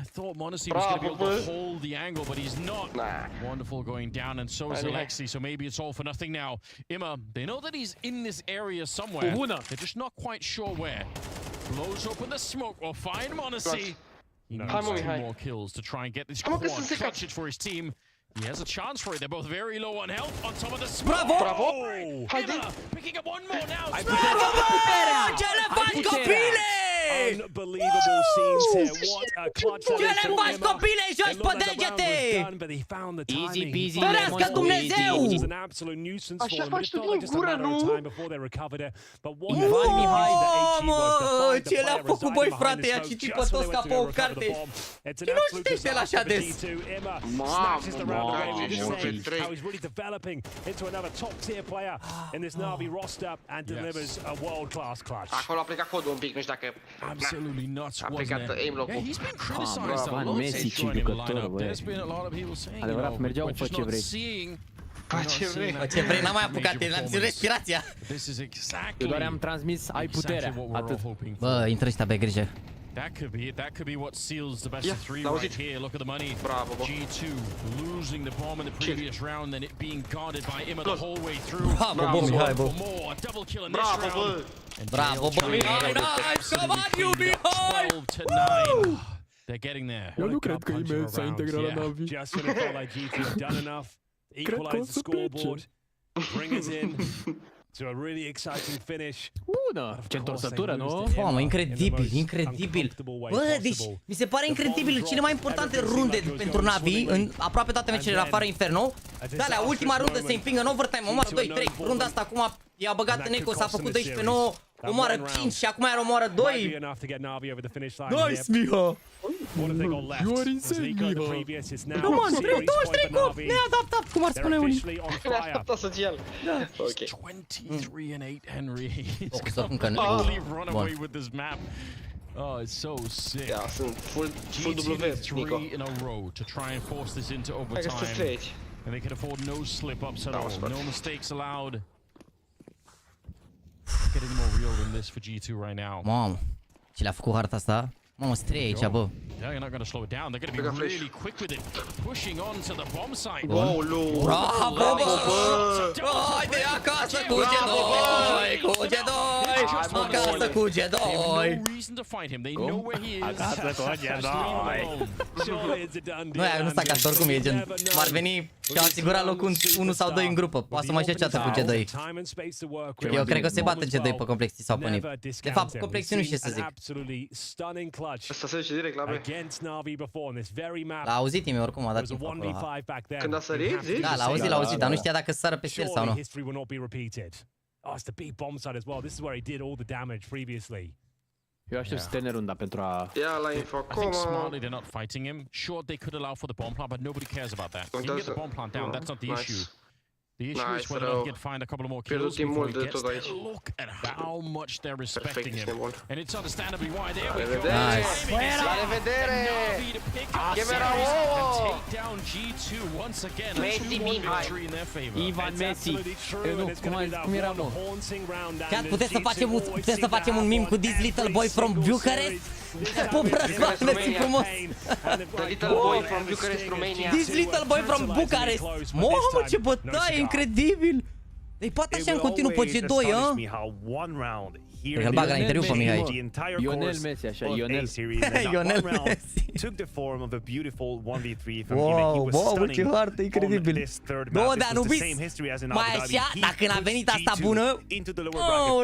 I thought Monacy was going to be able to hold the angle, but he's not. Wonderful going down, and so is Alexi, so maybe it's all for nothing now. Imma, they know that he's in this area somewhere. They're just not quite sure where. Blows open the smoke, will find Monacy. He needs 2 more kills to try and get this quad clutch for his team. He has a chance for it. They're both very low on health on top of the smoke. Bravo! Imma picking up 1 more now. Bravo, bă! Ce le faci, copile? Unbelievable scenes here. What a clutch that Ce is le for faci, Imma. copile? Joci pe degete! Easy peasy, Ferească Dumnezeu! It was an absolute nuisance for them. It felt like just a matter of time before they recovered it. But what a Mă, ce le-a făcut, băi, frate? I-a citit pe toți ca pe o carte. Și nu citește la așa des. Snatches the round away. We just saying how he's really developing into another top tier player in this NaVi roster and delivers a world-class clutch. Acolo a plecat codul un pic, nu știu dacă... Absolutely nuts, a wasn't plecat it? aim-lock-ul. Yeah, he's been criticized a lot since joining the lineup. There's been a lot of people saying, you know, we're just not seeing... Fă ce vrei, n-am mai apucat, n-am ținut respirația. This is exactly. Eu doar am transmis, ai puterea, atât. Bă, intră ăștia pe grijă. That could be what seals the best of 3 right here. Look at the money. Bravo, G2 losing the bomb in the previous round, then it being guarded by Imma the whole way through. Bravo, bă, Mihai, bă. More, a double kill in this round. Bravo, bă, Mihai, nice! Come on, you Mihai! 12-9. They're getting there. Eu nu cred că IME s-a integrat la NaVi. Just when it felt like G2 had done enough, equalize the scoreboard, bring us in to a really exciting finish. Bună! Ce întorsătură, nu? Mamă, incredibil, incredibil. Bă, deci mi se pare incredibil. Cele mai importante runde pentru NaVi în aproape toate meciurile afară Inferno. De-alea, ultima rundă se împingă în overtime, omoară 2-3. Runda asta acum i-a băgat în eco, s-a făcut 12-9. Omoară 5 și acum iar omoară 2. Nice, Miha! You are insane, Miha! Come on, 23 cop! Neadaptat, cum ar spune unii. Neadaptat social. Ok. 23-8 Henry. He's Oricum că nu. completely run away with this map. Oh, it's so sick. Da, sunt full W, Nico. 3 in a row to try and force this into Hai că sunt overtime. aici. And they can afford no slip-ups at all, no mistakes allowed. Getting more real than this for G2 right now. Mamă, ce le-a făcut harta asta? Mamă, strei aici, bă. Yeah, you're not going to slow it down. They're going to be really quick with it, pushing on to the bomb site. Wow, Bravo, bă! Haide acasă cu G2! Cu G2! Acasă cu G2! No reason to fight him. They know where he is. Acasă cu G2! Nu sta acasă, oricum e gen. M-ar veni și-au asigurat locul 1 sau 2 în grupă. Poate să mai joci cu G2. Eu cred că se bate G2 pe complexii sau pe NIP. De fapt, complexii nu știu ce să zic. Asta se duce direct la B. L-a auzit Timi, oricum a dat info acolo. Când a sărit, zici? Da, l-a auzit, dar nu știa dacă sară peste el sau nu. Oh, it's the big bomb site as well. This is where he did all the damage previously. Eu aștept să termine runda pentru a... Ia la info I think acum. smartly they're not fighting him. Sure, they could allow for the bomb plant, but nobody cares about that. If you can get the bomb plant down, that's not the issue. The issue is whether or not he can find a couple of more kills before he gets there. Look at how much they're respecting him. And it's understandably why. There we go. Nice. La revedere! Camera ouă! Take down G2 once again. A Messi 2-1 Mihai. victory in their favor. Ivan Messi. Cum era, mă? Chiar puteți să facem un meme cu this little boy from Bucharest? Pup Răzvan, mersi frumos! The little boy from Bucharest, Romania. This little boy from Bucharest! Mamă, ce bătaie, incredibil! Deci poate așa în continuu pe G2, a? Îl bag la interviu pe Mihai. Ionel Messi, așa, Ionel. Ionel Messi. Took the form of a beautiful 1v3 from Wow, He was wow, ce hartă incredibil. No, dar nu vis, mai așa, dacă când a venit asta bună,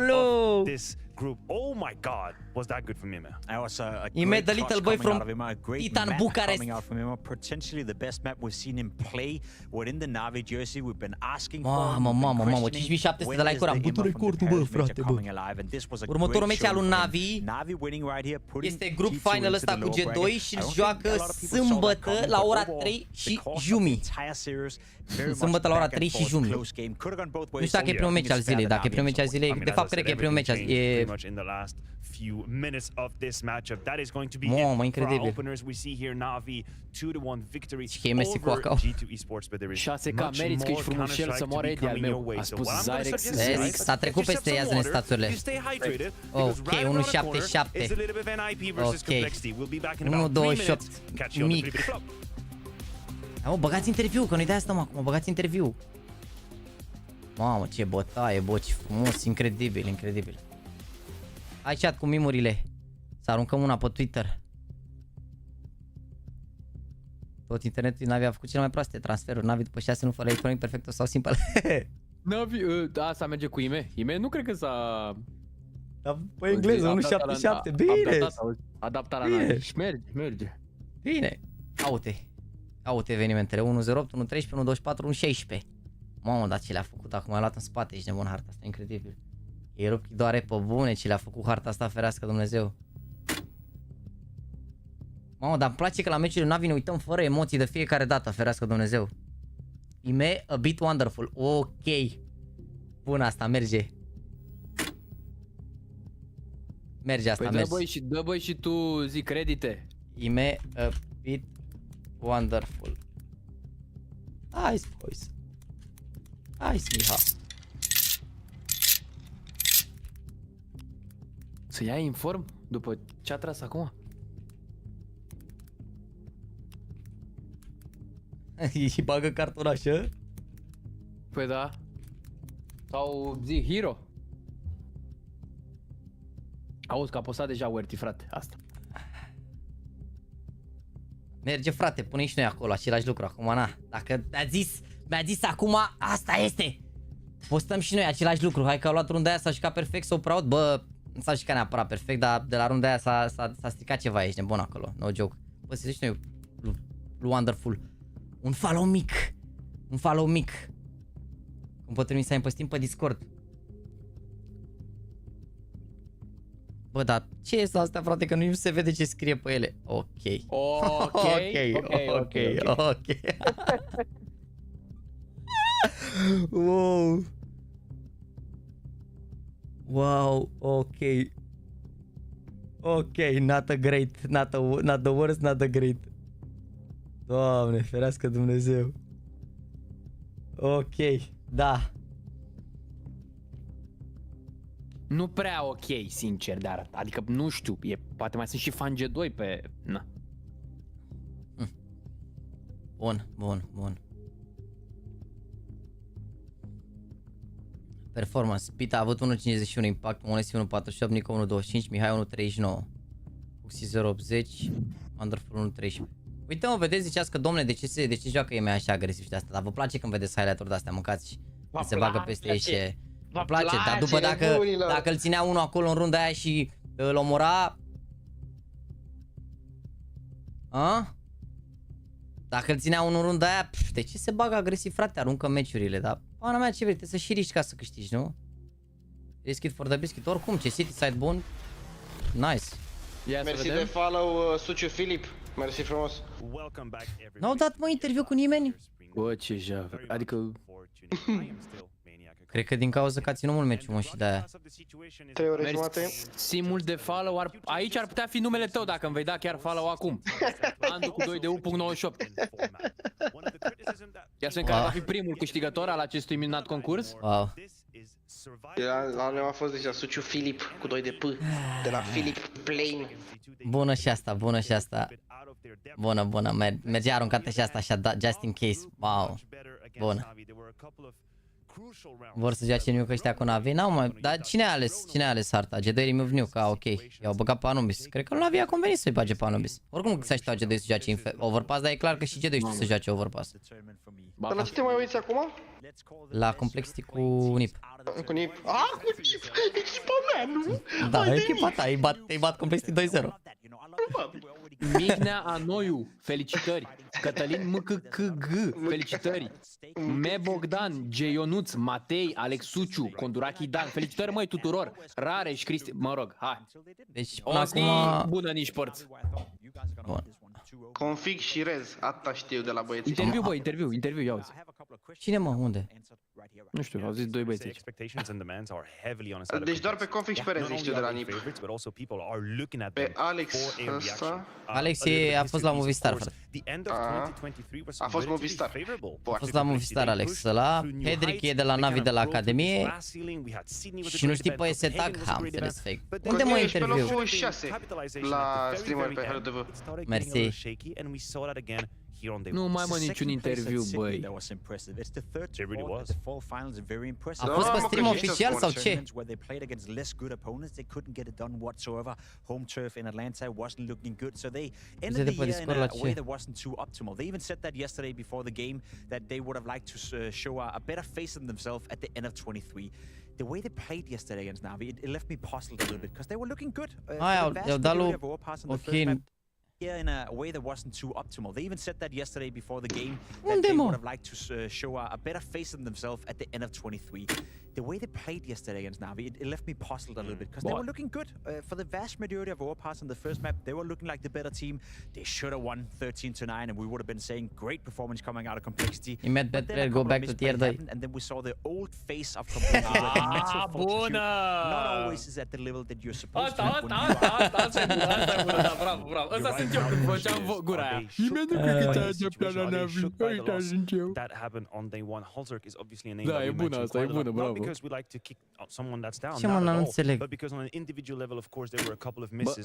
oh, this group. Oh my god, was that good for Mime? He made the little boy from Titan Bucharest. Potentially the best map we've seen him play within the NaVi jersey. We've been asking Mamă, 5700 de like-uri, am bătut recordul, bă, frate, bă. Următorul meci al lui NaVi este grup final ăsta cu G2 și îl joacă sâmbătă la ora 3 și jumii. Sâmbătă la ora 3 și jumii. Nu știu dacă e primul meci al zilei, dacă e primul meci al zilei, de fapt cred că e primul meci al zilei. Mamă, incredibil. Și că e Messi cu acau. 6K, meriți că ești frumușel să moară Eddie al meu, a spus Zyrex. Vezi, s-a trecut peste ia-zi-ne staturile. Ok, 1.77. Ok, 1.28. Mic. Mă, băgați interviu, că nu-i de asta, mă, acum, băgați interviu. Mamă, ce bătaie, bă, ce frumos, incredibil, incredibil. Hai chat cu mimurile. Să aruncăm una pe Twitter. Tot internetul din NaVi a făcut cele mai proaste transferuri. NaVi după 6 nu fără electronic perfecto sau simple. NaVi, da, asta merge cu IME. IME nu cred că s-a... Da, pe engleză, 177, bine! Adaptarea la și merge. Bine. Aute evenimentele, 108, 113, 124, 116. Mamă, dar ce le-a făcut acum, a luat în spate, ești nebun harta asta, incredibil. E rup doare pe bune ce le-a făcut harta asta, ferească Dumnezeu. Mamă, dar îmi place că la meciurile NaVi ne uităm fără emoții de fiecare dată, ferească Dumnezeu. IME a bit wonderful, ok. Bun, asta merge. Merge asta, păi merge. Dă băi și tu zi credite. IME a bit wonderful. Nice, boys. Nice, Miha. Să ia inform după ce a tras acum? Și bagă cartonașă? Păi da. Sau zi hero. Auzi că a postat deja Werty, frate, asta. Merge, frate, pune și noi acolo același lucru. Acum, na, dacă mi-a zis acum, asta este. Postăm și noi același lucru. Hai că a luat runda aia, s-a jucat perfect, s-a proud. Bă, nu s-a jucat neapărat perfect, dar de la runda aia s-a stricat ceva, ești nebun acolo, no joke. Bă, să zici noi, wonderful. Un follow mic. Cum pot trimite să ai pe Discord. Bă, dar ce e astea, frate, că nu se vede ce scrie pe ele. Ok. Wow, ok. Ok, not a great, not the worst, not the great. Doamne, ferească Dumnezeu. Ok, da. Nu prea ok, sincer, de arăt. Adică nu știu, poate mai sunt și fan G2 pe... Na. Bun. Performance. Pita a avut 1.51, Impact 1.48, Nico 1.25, Mihai 1.39, Uxi 0.80, Wonderful 1.13. Uite, mă, vedeți, ziceați că, domne, de ce joacă EMEA așa agresiv și de asta? Dar vă place când vedeți highlight-uri de-astea, mâncați și se bagă peste ei și... Vă place, dar după dacă îl ținea unul acolo în runda aia și îl omora... A? Dacă îl ținea unul în runda aia, de ce se bagă agresiv, frate? Aruncă meciurile, dar... Pana mea, ce vrei? Trebuie să și riști ca să câștigi, nu? Risk it for the biscuit. Oricum, ce city side bun. Nice. Mersi de follow, Suciu Filip. Mersi frumos. N-au dat, mă, interviu cu nimeni? Bă, ce jave. Adică... Cred că din cauza că a ținut mult meciul, mă, și de-aia. 3 ore jumate. Simul de follow, aici ar putea fi numele tău dacă îmi vei da chiar follow acum. Andu cu 2DU.98. Ia să vedem care va fi primul câștigător al acestui minunat concurs. Wow. La noi a fost deja Suciu Filip cu 2 de P, de la Filip Plain. Bună și asta. Bună, mergea aruncată și asta așa, just in case. Wow. Bună. Vor să joace Nuke ăștia cu NaVi? N-au mai... Dar cine a ales harta? G2 remove Nuke, ok. I-au băgat pe Anubis. Cred că NaVi a convenit să-i bage pe Anubis. Oricum să așteptau G2 să joace Overpass, dar e clar că și G2 știu să joace Overpass. Dar la ce te mai uiți acum? La Complexity cu NIP. Cu NIP? Cu NIP! Echipa mea, nu? Da, echipa ta, îi bat Complexity 2-0. Mignea Anoiu, felicitări. Cătălin MKKG, felicitări. Me Bogdan, G Ionuț, Matei, Alex Suciu, Condurachi Dan, felicitări măi tuturor. Rareș, Cristi, mă rog, hai. Deci o zi bună nici părți. Bun. Config și rez, atâta știu de la băieți. Interviu, băi, interviu, ia uzi. Cine, mă, unde? Nu știu, au zis doi băieți aici. Deci doar pe config și pe rez știu de la NIP. Pe Alex ăsta... Alex a fost la Movistar, frate. A fost Movistar. A fost la Movistar, Alex, ăla. Hedrick e de la NaVi de la Academie. Și nu știi pe STAG? Am înțeles, fake. Unde mă interviu? Ești pe locul 6 la streamer pe HLTV. Mersi. Nu mai mă niciun interviu, băi. A fost pe stream oficial sau ce? Uite de pe Discord la ce? They even said that yesterday before the game that they would have liked to show a better face of themselves at the end of 23. The way they played yesterday against NaVi, it left me puzzled a little bit because they were looking good. I-au dat lui... Ok. Yeah, in a way that wasn't too optimal. They even said that yesterday before the game that Unde, they mă? would have liked to show a better face of themselves at the end of 23. The way they played yesterday against NaVi, it left me puzzled a little bit because they were looking good. For the vast majority of overpass in the first map, they were looking like the better team. They should have won 13-9 and we would have been saying great performance coming out of Complexity. You met bad player, go back to tier 2. And then we saw the old face of Complexity. Where the mental fortitude not always is at the level that you're supposed to. Asta e bună, da, bravo. Ăsta sunt eu când făceam gura aia. Nimeni nu cred că ți-a acceptat la NaVi. Uite, sunt eu. Da, e bună asta, e bună, bravo. Ce mă, nu înțeleg. Bă,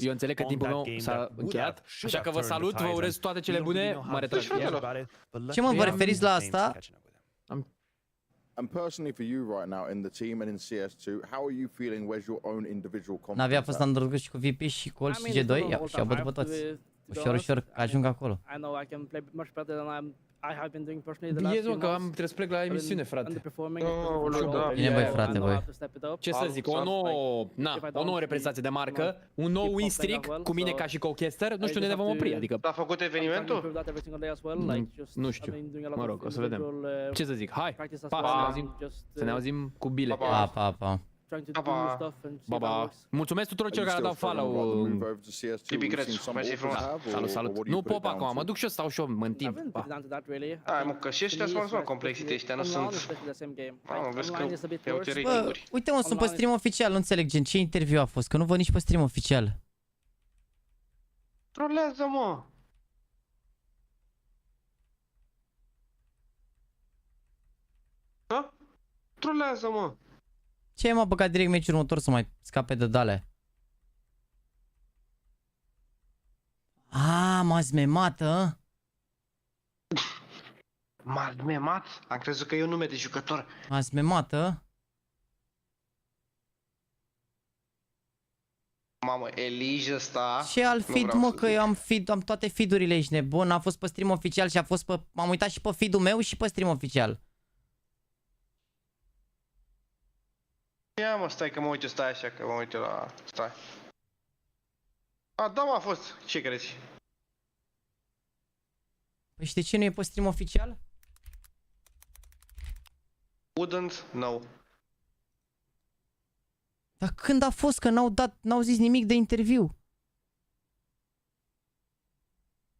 eu înțeleg că timpul meu s-a încheiat, așa că vă salut, vă urez toate cele bune, mă retrag. Ce mă, vă referiți la asta? And personally for you right now in the team and in CS2, how are you feeling? Where's your own individual confidence? NaVi a fost underdog și cu VP și Col și G2 și au bătut pe toți. Ușor, ajung acolo. I know I can play much better than I have been doing personally the last Biezi, few mă, că months. trebuie să plec la emisiune, frate. Underperforming. Bine, băi, frate, băi. Ce să zic, o nouă reprezentație de marcă, un nou win streak cu mine ca și co-caster, nu știu unde ne vom opri, adică... S-a făcut evenimentul? Nu știu, mă rog, o să vedem. Ce să zic, hai, pa, să ne auzim cu bile. Pa. Baba. Mulțumesc tuturor celor care au dat follow. TibiCretu, mersi frumos. Salut. Nu pop acum, mă duc și eu, stau și eu, mă întind. Hai mă, că și ăștia sunt mă complexite, ăștia nu sunt... Mamă, vezi că iau te ratinguri. Uite mă, sunt pe stream oficial, nu înțeleg gen, ce interviu a fost, că nu văd nici pe stream oficial. Trolează, mă! Da? Trolează, mă! Ce m-a băgat direct meciul următor să mai scape de dale? M-ați memat, a? M-ați memat? Am crezut că e un nume de jucător. M-ați memat, a? Mamă, Elij ăsta... Ce alt feed, mă, că eu am toate feed-urile, ești nebun, a fost pe stream oficial și a fost pe... M-am uitat și pe feed-ul meu și pe stream oficial. Ia mă, stai că mă uit, stai așa, că mă uit la... Stai. Da, m-a fost. Ce crezi? Păi și de ce nu e pe stream oficial? Wouldn't know. Dar când a fost? Că n-au zis nimic de interviu.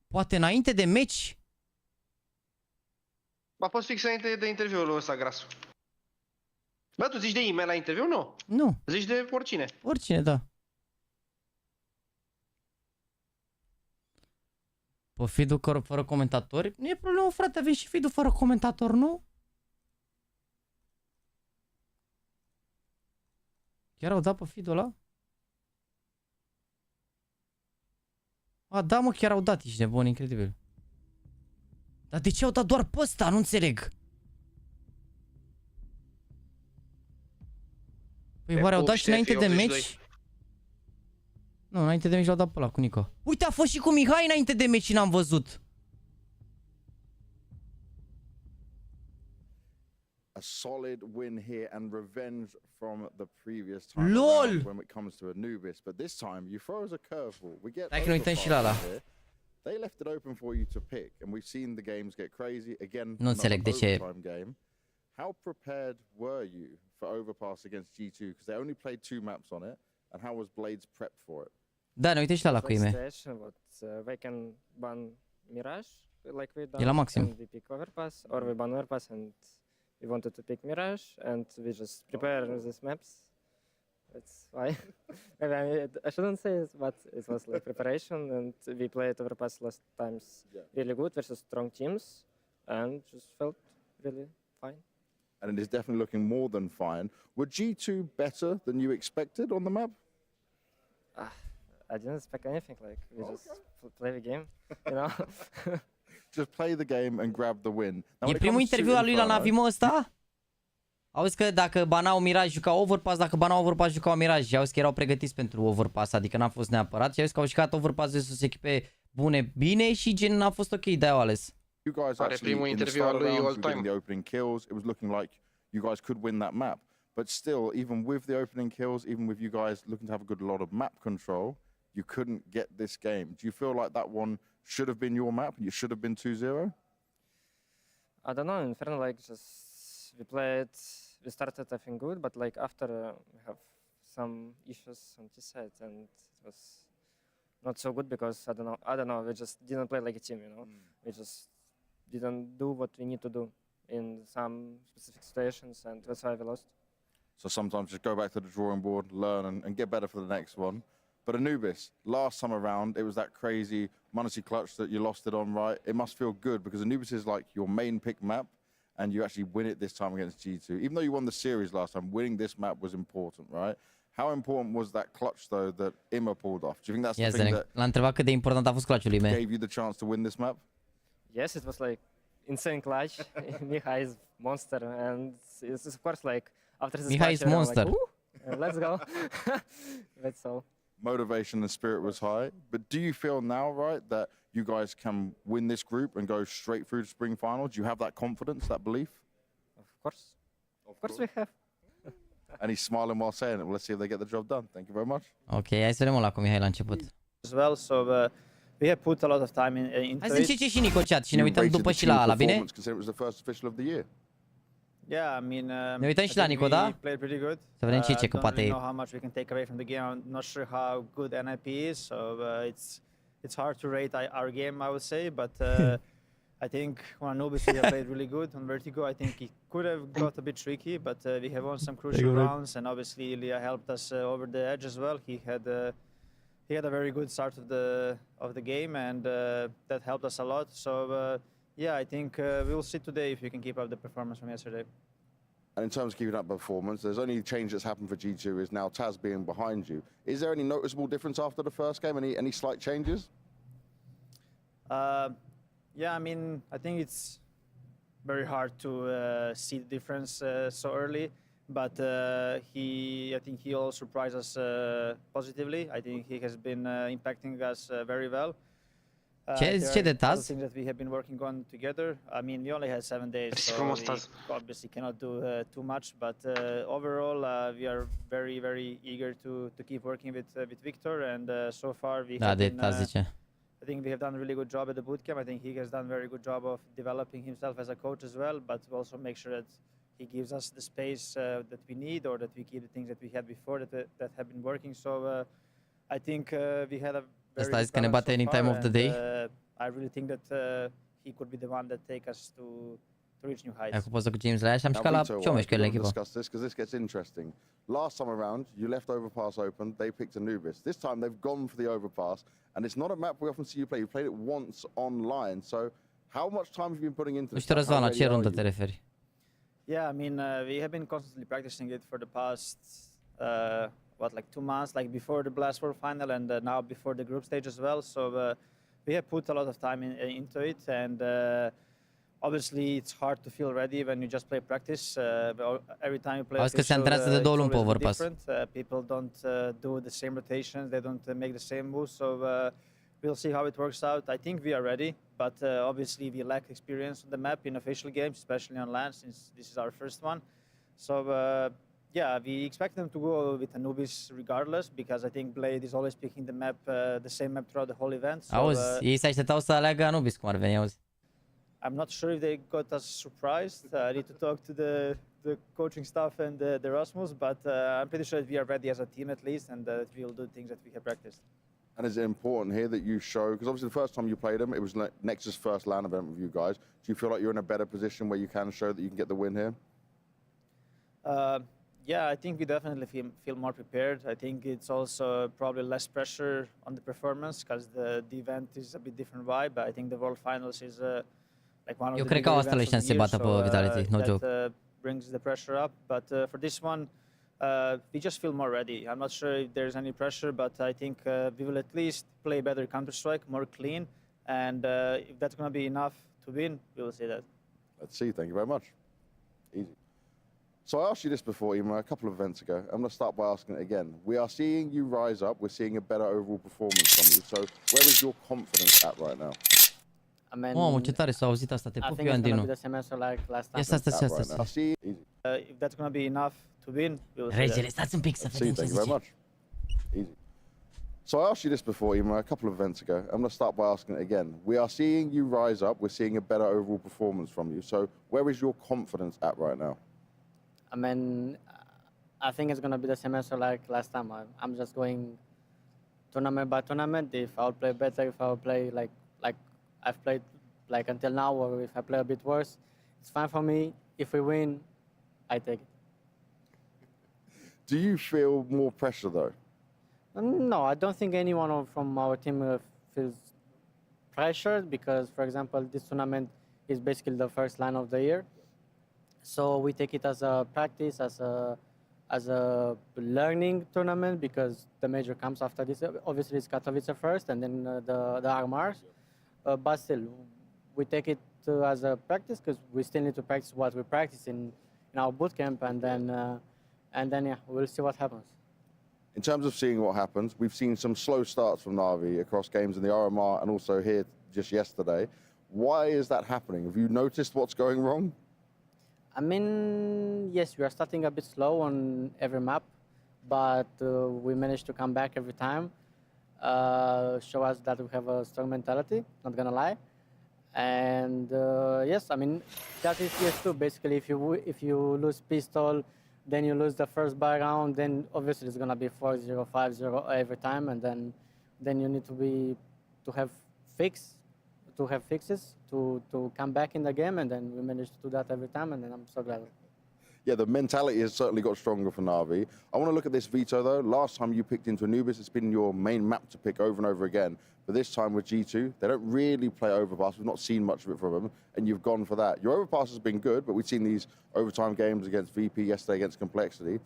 Poate înainte de meci? A fost fix înainte de interviul ăsta grasul. Bă, tu zici de e-mail la interviu, nu? Nu. Zici de oricine. Oricine, da. Pe feed-ul fără comentatori? Nu e problemă, frate, aveți și feed-ul fără comentator, nu? Chiar au dat pe feed-ul ăla? Da, mă, chiar au dat, ești nebun, incredibil. Dar de ce au dat doar pe ăsta? Nu înțeleg. Păi oare au dat și înainte de meci? Nu, înainte de meci l-au dat pe ăla cu Nico. Uite, a fost și cu Mihai înainte de meci și n-am văzut. A solid win here and revenge from the previous time LOL! when it comes to Anubis, but this time you throw us a curveball. We get Hai că ne uităm și la ăla. They left it open for you to pick, and we've seen the games get crazy again. Nu înțeleg de ce. Game. How prepared were you for overpass against G2? Because they only played 2 maps on it, and how was Blades prepped for it? Da, ne uităm și la ăla cu ime. They can ban Mirage, like we E la maxim. and we pick overpass, or we ban overpass and we wanted to pick Mirage, and we just prepare these maps. That's why. Maybe I shouldn't say it, but it was like preparation, and we played overpass last times really good versus strong teams, and just felt really fine. And it is definitely looking more than fine. Were G2 better than you expected on the map? I didn't expect anything, like we just play the game, you know. Just play the game and grab the win. Now, E primul interviu al lui la NaVi, mă, ăsta? Auzi că dacă banau Mirage jucau Overpass, dacă banau Overpass jucau Mirage. Auzi că erau pregătiți pentru Overpass, adică n-a fost neapărat. Și auzi că au jucat Overpass versus echipe bune, bine și gen n-a fost ok, de-aia au ales. You guys actually, in the start of rounds, were getting the opening kills. It was looking like you guys could win that map. But still, even with the opening kills, even with you guys looking to have a good lot of map control, you couldn't get this game. Do you feel like that one should have been your map and it should have been 2-0? I don't know, in fairness, like just we started I think good, but like after we have some issues on this side and it was not so good because I don't know, we just didn't play like a team, you know. We just didn't do what we need to do in some specific situations, and that's why we lost. So sometimes just go back to the drawing board, learn and get better for the next one. But Anubis, last time around, it was that crazy Monacy clutch that you lost it on, right? It must feel good because Anubis is like your main pick map and you actually win it this time against G2. Even though you won the series last time, winning this map was important, right? How important was that clutch, though, that Imma pulled off? Do you think that's the thing that L-a întrebat cât de important a fost clutch-ul lui gave you the chance to win this map? Yes, it was like insane clutch. Mihai is monster, and it's of course like after this Mihai is clutch, monster. like, let's go. That's all. motivation and spirit was high. But do you feel now, right, that you guys can win this group and go straight through to spring final? Do you have that confidence, that belief? Of course we have. And he's smiling while saying it. Well, let's see if they get the job done. Thank you very much. Ok, hai să vedem ăla cu Mihai la început. As well, so we have put a lot of time into Hai să it. încerce și Nico chat și ne You uităm rated după the și team la ala, bine? performance considering it was the first official of the year. Yeah, I mean, Ne uităm I și la think Nico, we da? played pretty good. Să vedem ce zice, I că don't poate... really know how much we can take away from the game. I'm not sure how good NIP is, so it's hard to rate our game, I would say. But I think on Anubis we have played really good. On Vertigo, I think it could have got a bit tricky, but we have won some crucial rounds, and obviously Ilya helped us over the edge as well. He had a very good start of the game, and that helped us a lot. So yeah, I think we'll see today if we can keep up the performance from yesterday. And in terms of keeping up performance, there's only change that's happened for G2 is now Taz being behind you. Is there any noticeable difference after the first game? Any slight changes? Yeah, I mean, I think it's very hard to see the difference so early, but I think he also surprised us positively. I think he has been impacting us very well. Ce zice de Taz? Things that we have been working on together. I mean, we only had 7 days, so we obviously cannot do too much. But overall, we are very, very eager to keep working with Victor. And so far, we have been, I think we have done a really good job at the bootcamp. I think he has done a very good job of developing himself as a coach as well. But we also make sure that he gives us the space that we need, or that we keep the things that we had before that have been working. So I think we had a Asta zis că ne bate any time of the day. I really think that he could be the one that take us to reach new heights. Acum poză cu James la și am șcat la ciomeșcă la echipă. Discuss this because this gets interesting. Last time around, you left overpass open. They picked Anubis. This time they've gone for the overpass, and it's not a map we often see you play. You played it once online. So, how much time have you been putting into Nu this? știu, Răzvan, la ce rundă te referi? Yeah, I mean, we have been constantly practicing it for the past like 2 months, like before the Blast World Final, and now before the group stage as well. So we have put a lot of time into it, and obviously it's hard to feel ready when you just play practice. Every time you play official, it's always different. People don't do the same rotations, they don't make the same moves, so we'll see how it works out. I think we are ready, but obviously we lack experience on the map in official games, especially on LAN, since this is our first one. So yeah, we expect them to go with Anubis regardless, because I think Blade is always picking the same map throughout the whole event. So, auzi, ei se așteptau să aleagă Anubis, cum ar veni, auzi. I'm not sure if they got us surprised. I need to talk to the coaching staff and the Rasmus, but I'm pretty sure that we are ready as a team at least, and that we'll do things that we have practiced. And is it important here that you show, because obviously the first time you played them, it was Nexus' first LAN event with you guys. Do you feel like you're in a better position where you can show that you can get the win here? Yeah, I think we definitely feel more prepared. I think it's also probably less pressure on the performance because the event is a bit different vibe. I think the World Finals is like one of the bigger events of the year, so that brings the pressure up. But for this one, we just feel more ready. I'm not sure if there's any pressure, but I think we will at least play better Counter-Strike, more clean. And if that's going to be enough to win, we will see that. Let's see. Thank you very much. Easy. So I asked you this before, Ima, a couple of events ago. I'm going to start by asking it again. We are seeing you rise up. We're seeing a better overall performance from you. So where is your confidence at right now? Mamă, ce tare s-a auzit asta. Te pup eu, Andino. Ia stai. If that's going to be enough to win, we will see Regele, that. stați un pic să vedem ce Thank you very zice. much. Easy. So I asked you this before, Ima, a couple of events ago. I'm going to start by asking it again. We are seeing you rise up. We're seeing a better overall performance from you. So where is your confidence at right now? I mean, I think it's going to be the same answer like last time. I'm just going tournament by tournament. If I'll play better, if I'll play like I've played like until now, or if I play a bit worse, it's fine for me. If we win, I take it. Do you feel more pressure though? No, I don't think anyone from our team feels pressured because, for example, this tournament is basically the first LAN of the year. So we take it as a practice, as a learning tournament because the major comes after this. Obviously, it's Katowice first, and then the Armars. But still, we take it as a practice because we still need to practice what we practice in our bootcamp, and then yeah, we'll see what happens. in terms of seeing what happens, we've seen some slow starts from NaVi across games in the RMR and also here just yesterday. Why is that happening? Have you noticed what's going wrong? I mean, yes, we are starting a bit slow on every map, but we managed to come back every time. Show us that we have a strong mentality, not gonna lie. And yes, I mean, that is CS2. Basically, if you lose pistol, then you lose the first buy round, then obviously it's gonna be 4-0, 5-0 every time, and then you need to have fixes to come back in the game, and then we managed to do that every time, and then I'm so glad. Yeah, the mentality has certainly got stronger for NaVi. I want to look at this Vito, though. Last time you picked into Anubis, it's been your main map to pick over and over again. But this time with G2, they don't really play overpass. We've not seen much of it from them, and you've gone for that. Your overpass has been good, but we've seen these overtime games against VP yesterday, against Complexity.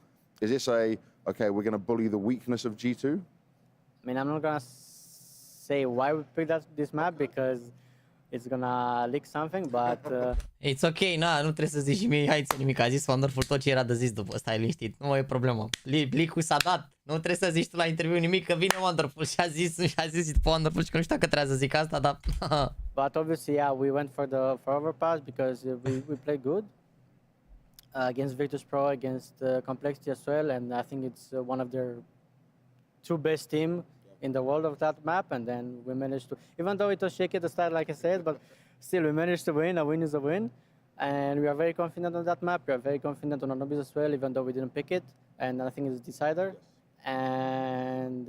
Is this okay, we're going to bully the weakness of G2? I mean, I'm not going to say why we picked this map, because it's gonna leak something, but... It's ok, nu trebuie să zici și mie, hai ți nimic, a zis Wonderful tot ce era de zis după, stai liniștit, nu e problemă. Leak-ul s-a dat, nu trebuie să zici tu la interviu nimic, că vine Wonderful și a zis după Wonderful și că nu știu dacă trebuie să zic asta, dar... But obviously, yeah, we went for overpass because we played good against Virtus Pro, against Complexity as well, and I think it's one of their two best team in the world of that map, and then we managed to, even though it was shaky at the start, like I said, but still we managed to win. A win is a win, and we are very confident on that map. We are very confident on Anubis as well, even though we didn't pick it, and I think it's a decider, and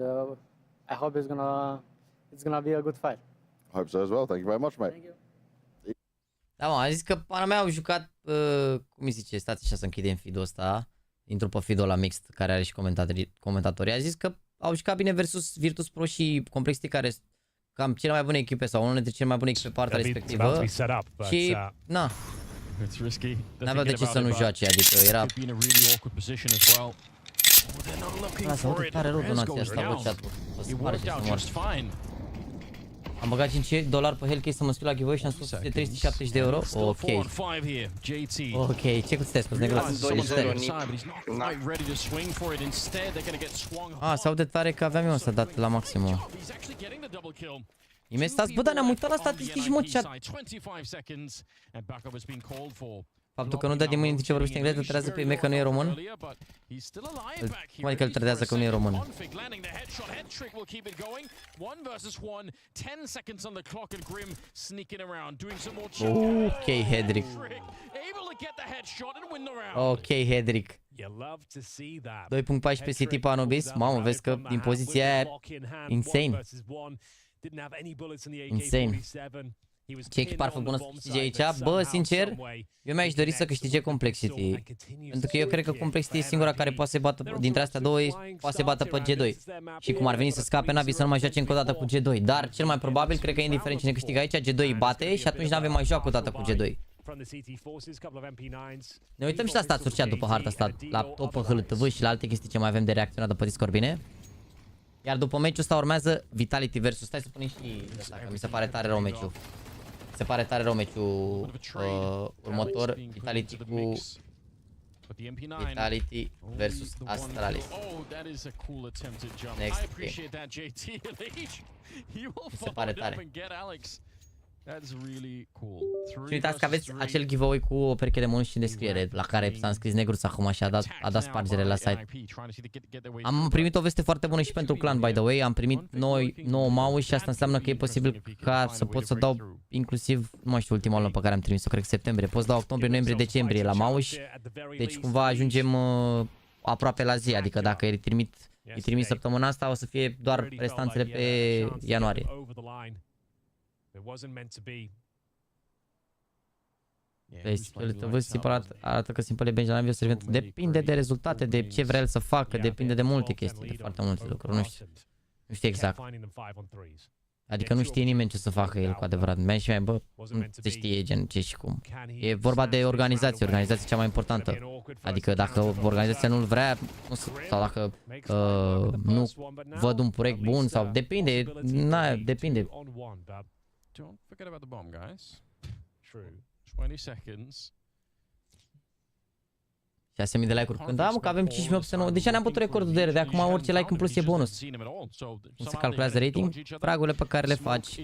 I hope it's gonna be a good fight. I hope so as well. Thank you very much, mate. Thank you. Da, mă, a zis că pana mea au jucat, cum îi zice, stați așa să închidem feed-ul ăsta, intru pe feed-ul ăla mixt care are și comentatorii, a zis că au jucat bine versus Virtus Pro și Complexity, care sunt cam cele mai bune echipe sau unul dintre cele mai bune echipe pe partea respectivă. Și, na, n-aveau de ce să nu joace, adică era... Lasă, uite, tare rău donația asta, bă, chat-ul. O să pare ce să mor. Am băgat $5 pe Hellcase să mă scriu la giveaway și am spus de 370 de euro. Ok. Ok, ce cu sunteți, neglați? Se aude tare că aveam eu ăsta dat la maximum. Imens stați, bă, dar ne-am uitat la statistici, mă, chat. Faptul că nu dă din mâini ce vorbește engleză, îl trădează pe că nu e român? Cum adică îl trădează că nu e român? Ok, Hedrick. Ok, Hedrick. 2.14 City pe Anubis. Mamă, vezi că din poziția aia insane. Insane. Ce echipă ar fi bună să câștige aici? Bă, sincer, eu mi-aș dori să câștige Complexity. Pentru că eu cred că Complexity e singura care poate să bată, dintre astea două, poate să bată pe G2. Și cum ar veni să scape NaVi să nu mai joace încă o dată cu G2. Dar cel mai probabil, cred că indiferent cine câștigă aici, G2 îi bate și atunci NaVi mai joacă o dată cu G2. Ne uităm și la status chat după harta asta, la tot pe HLTV și la alte chestii ce mai avem de reacționat după Discord, bine? Iar după meciul ăsta urmează Vitality versus... Stai să punem și ăsta, că mi se pare tare rău meciul. Se pare tare rău meciul următor, Vitality cu Vitality versus Astralis. Next game. Mi se pare tare. Și uitați că aveți acel giveaway cu o pereche de mouse și în descriere, la care s-a înscris Negruț acum și a dat spargere la site. Am primit o veste foarte bună și pentru clan, by the way. Am primit 9 mouse și asta înseamnă că e posibil ca să pot să dau inclusiv, nu mai știu ultima lună pe care am trimis-o, cred că septembrie. Pot să dau octombrie, noiembrie, decembrie la mouse. Deci cumva ajungem aproape la zi, adică dacă îi trimit săptămâna asta, o să fie doar restanțele pe ianuarie. Deci, arată că Simple Benjamin o să depinde de rezultate, de ce vrea el să facă, depinde de multe chestii, de foarte multe lucruri, nu știu exact. Adică nu știe nimeni ce să facă el cu adevărat. Mai și mai, bă, nu se știe gen ce și cum. E vorba de organizație, organizația cea mai importantă. Adică dacă organizația nu-l vrea, sau dacă nu văd un proiect bun, sau depinde, depinde. Don't forget about the bomb, guys. True. 20 seconds. Și 6.000 de like-uri. Când mă, că avem 5.809. De ce ne-am bătut recordul de ele? De acum orice like în plus e bonus. Cum se calculează rating? Fragurile pe care le faci,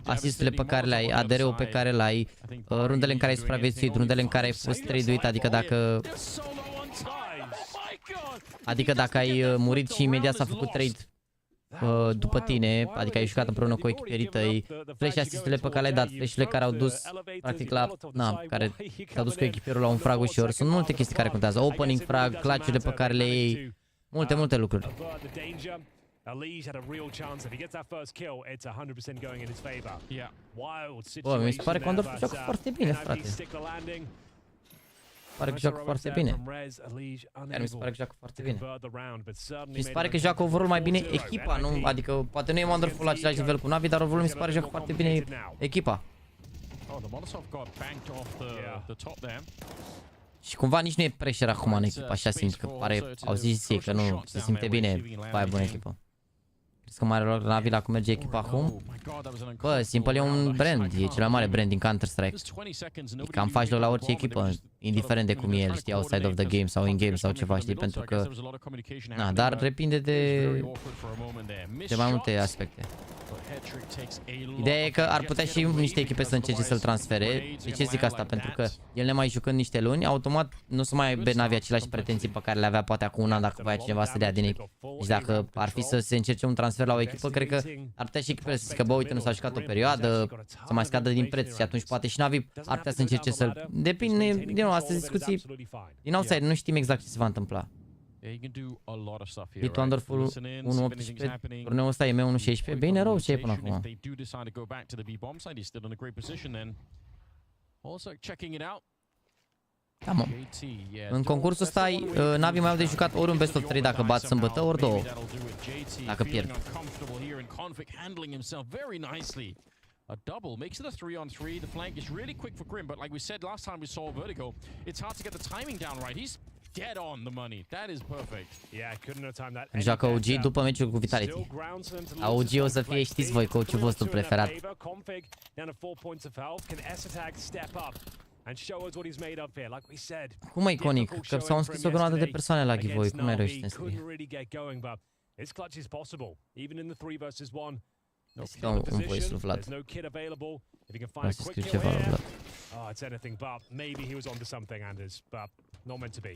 asisturile pe care le ai, ADR-ul pe care le ai, rundele în care ai supraviețuit, rundele în care ai fost trade-uit, adică dacă ai murit și imediat s-a făcut trade după tine, adică ai jucat împreună cu echipierii tăi, flash asistele pe care le-ai dat, flash-urile care au dus practic la, care te-au dus cu echipierul la un frag ușor, sunt multe chestii care contează, opening frag, clutch-urile pe care le iei, multe lucruri. Bă, mi se pare că Wonderful joacă foarte bine, frate. Pare că joacă foarte bine. Chiar mi se pare că joacă foarte bine. Mi se pare că joacă overall mai bine echipa, nu? Adică poate nu e Wonderful la același nivel cu NaVi, dar overall mi se pare că joacă foarte bine echipa. Și cumva nici nu e pressure acum în echipă, așa simt că pare, au zis ei că nu se simte bine, vai bună echipă. Crezi că mai are loc NaVi la cum merge echipa acum? Bă, Simple e un brand, e cel mai mare brand din Counter-Strike. E cam faci loc la orice echipă, indiferent de cum e el, știi, outside of the game sau in-game sau ceva, știi, pentru că... Na, dar depinde de mai multe aspecte. Ideea e că ar putea și niște echipe să încerce să-l transfere. De ce zic asta? Pentru că el nemai jucând niște luni, automat nu o să mai aibă NaVi aceleași pretenții pe care le avea poate acum un an dacă voia cineva să dea din echipă. Deci dacă ar fi să se încerce un transfer la o echipă, cred că ar putea și echipele să zică, bă, uite, nu s-a jucat o perioadă, să mai scadă din preț și atunci poate și NaVi ar putea să încerce să-l... Depinde, din nou, astea discuții din outside, nu știm exact ce se va întâmpla. Beat Wonderful 1.18, turneul ăsta e M1.16, bine rău ce e până acum. Da, mă. În concursul ăsta NaVi mai au de jucat ori un best of 3 dacă bat sâmbătă, ori 2 dacă pierd. A double makes it a 3-on-3. The flank is really quick for Grim, but like we said last time we saw Vertigo, it's hard to get the timing down right. He's dead on the money. That is perfect. Yeah, couldn't have timed that. Joacă OG după meciul cu Vitality. OG o să fie, știți voi, coachul vostru preferat. Cum e iconic? Că s-au înscris o grămadă de persoane la giveaway. Cum n-ai reușit să înscrie? Dau un voice lui Vlad. Vreau să scriu ceva lui Vlad. Oh, it's anything but. Maybe he was onto something, Anders, but not meant to be.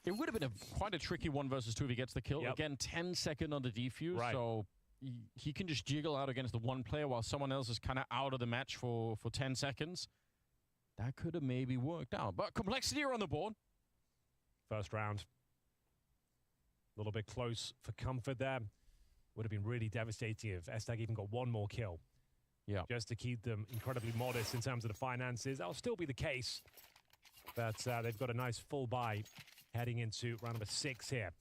It would have been quite a tricky 1 versus 2 if he gets the kill. Again, 10 second on the defuse, so he can just jiggle out against the one player while someone else is kind of out of the match for 10 seconds. That could have maybe worked out, but complexity are on the board. First round. A little bit close for comfort there. Would have been really devastating if Estag even got one more kill. Yeah. Just to keep them incredibly modest in terms of the finances. That'll still be the case. But they've got a nice full buy heading into round number 6 here.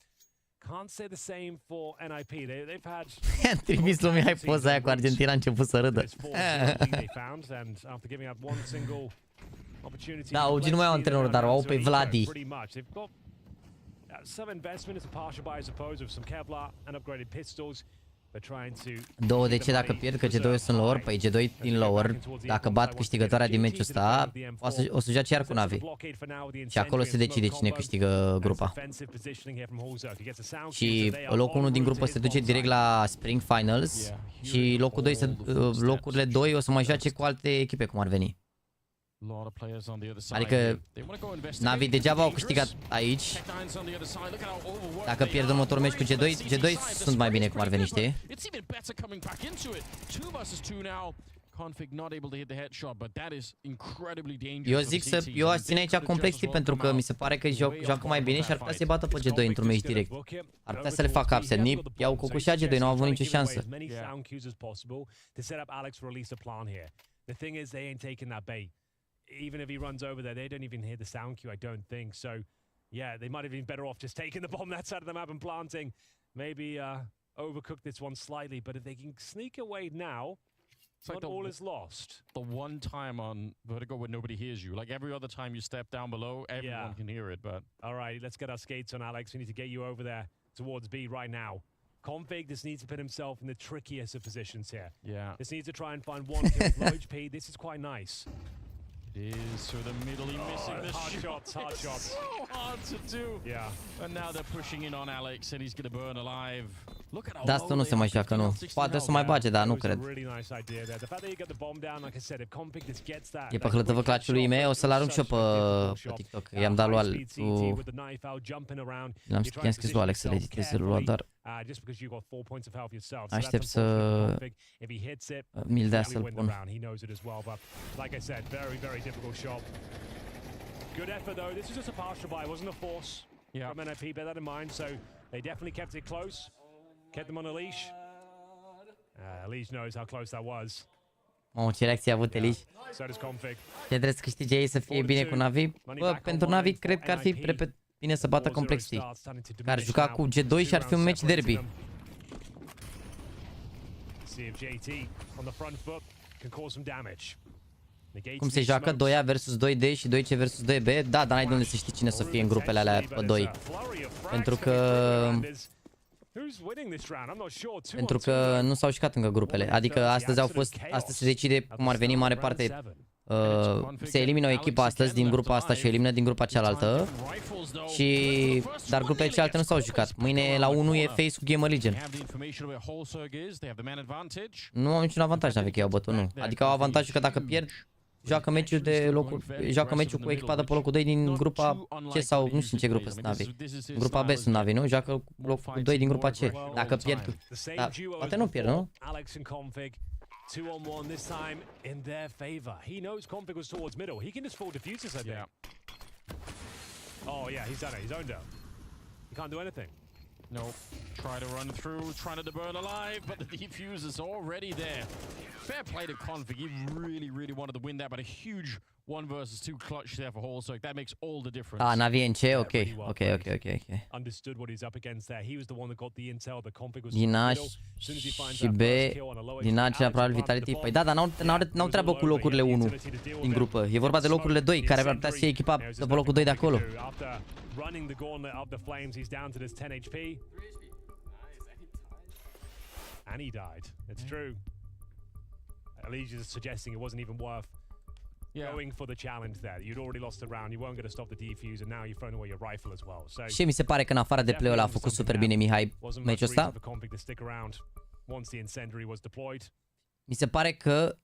Can't say the same for NIP. They've had... Am trimis lumea ai poza aia cu Argentina, a început să râdă. Da, OG nu mai au antrenor, dar o au pe Vladi. Some investment is a partial buy, I suppose, of some Kevlar and upgraded pistols. They're trying to... 2 de ce dacă pierd, că G2 sunt lower, păi G2 din lower, dacă bat câștigătoarea din meciul ăsta, o să joace iar cu NaVi. Și acolo se decide cine câștigă grupa. Și locul 1 din grupă se duce direct la Spring Finals și locul 2 locurile 2 o să mai joace cu alte echipe, cum ar veni. Adică NaVi degeaba au câștigat aici. Dacă pierd următorul meci cu G2 sunt mai bine, cum ar veni, știi? Eu aș ține aici Complexity pentru că mi se pare că joacă mai bine și ar putea să-i bată pe G2 într-un meci direct. Ar putea să le facă upset. Nip i-au cocușat G2, n-au avut nicio șansă. Even if he runs over there, they don't even hear the sound cue, I don't think. So, yeah, they might have been better off just taking the bomb that side of the map and planting. Maybe overcook this one slightly, but if they can sneak away now, it's not all is lost. The one time on Vertigo where nobody hears you. Like every other time you step down below, everyone can hear it, but... All right, let's get our skates on, Alex. We need to get you over there towards B right now. Config just needs to put himself in the trickiest of positions here. Yeah. Just needs to try and find one kill with low HP. This is quite nice. is through the middle, he missing the hard shots, hard It's shots. so hard to do. Yeah. And now they're pushing in on Alex and he's gonna burn alive. Look at how De asta nu se mai joacă, nu. Poate să mai bage, dar nu cred. E pe hâlătăvă claciului meu, o să-l arunc și eu pe TikTok. I-am dat lui l-am scris lui Alex să le editeze lui, dar aștept să mi-l dea să-l pun. Good effort though. This was just a partial buy. It wasn't a force from NIP. Bear that in mind. So they definitely kept it close. Kept them on a leash. Leash knows how close that was. Mamă, ce reacție a avut Elish. So does Config. Ce trebuie să câștige ei să fie bine cu NaVi? Bă, pentru NaVi cred că ar fi bine să bată Complexity. Că ar juca cu G2 și ar fi un match derby. See if JT on the front foot can cause some damage. Cum se joacă 2A versus 2D și 2C versus 2B? Da, dar n-ai de unde să știi cine să fie în grupele alea pe 2. Pentru că nu s-au jucat încă grupele. Adică astăzi se decide cum ar veni în mare parte. Se elimină o echipă astăzi din grupa asta și o elimină din grupa cealaltă. Dar grupele celelalte nu s-au jucat. Mâine la 1 e Face cu Gamer Legion. Nu au niciun avantaj NaVi că i-au bătut, nu. Adică au avantajul că dacă pierd, joacă meciul cu echipa de pe locul 2 din grupa C sau nu știu în ce grupă sunt NaVi. Grupa B sunt NaVi, nu? Joacă cu locul 2 din grupa C. Dacă pierd, da, poate nu pierd, nu? 2-on-1 this time in their favor. He knows Config was towards middle. He can just fall diffusers, I think. Oh yeah, he's done it. He's owned it. He can't do anything. Nope. Try to run through, trying to burn alive, but the defuser's already there. Fair play to Config. He really wanted to win that, but a huge 1 versus 2 clutch there for Holzerg. That makes all the difference. Ah, NaVi în C? Ok. Understood what he's up against there. He was the one that got the intel. The Config was din A și B, din A cea probabil Vitality. Păi da, dar n-au treabă cu locurile 1 din grupă. E vorba de locurile 2, care ar putea să fie echipa de pe locul 2 de acolo. Running the gauntlet up the flames, he's down to this 10 HP. And he died. It's true. Allegiance is suggesting it wasn't even worth going for the challenge there. You'd already lost the round, you weren't going to stop the defuse, and now you've thrown away your rifle as well. So și mi se pare că în afară de play-ul ăla a făcut super bine Mihai meciul ăsta. Mi se pare că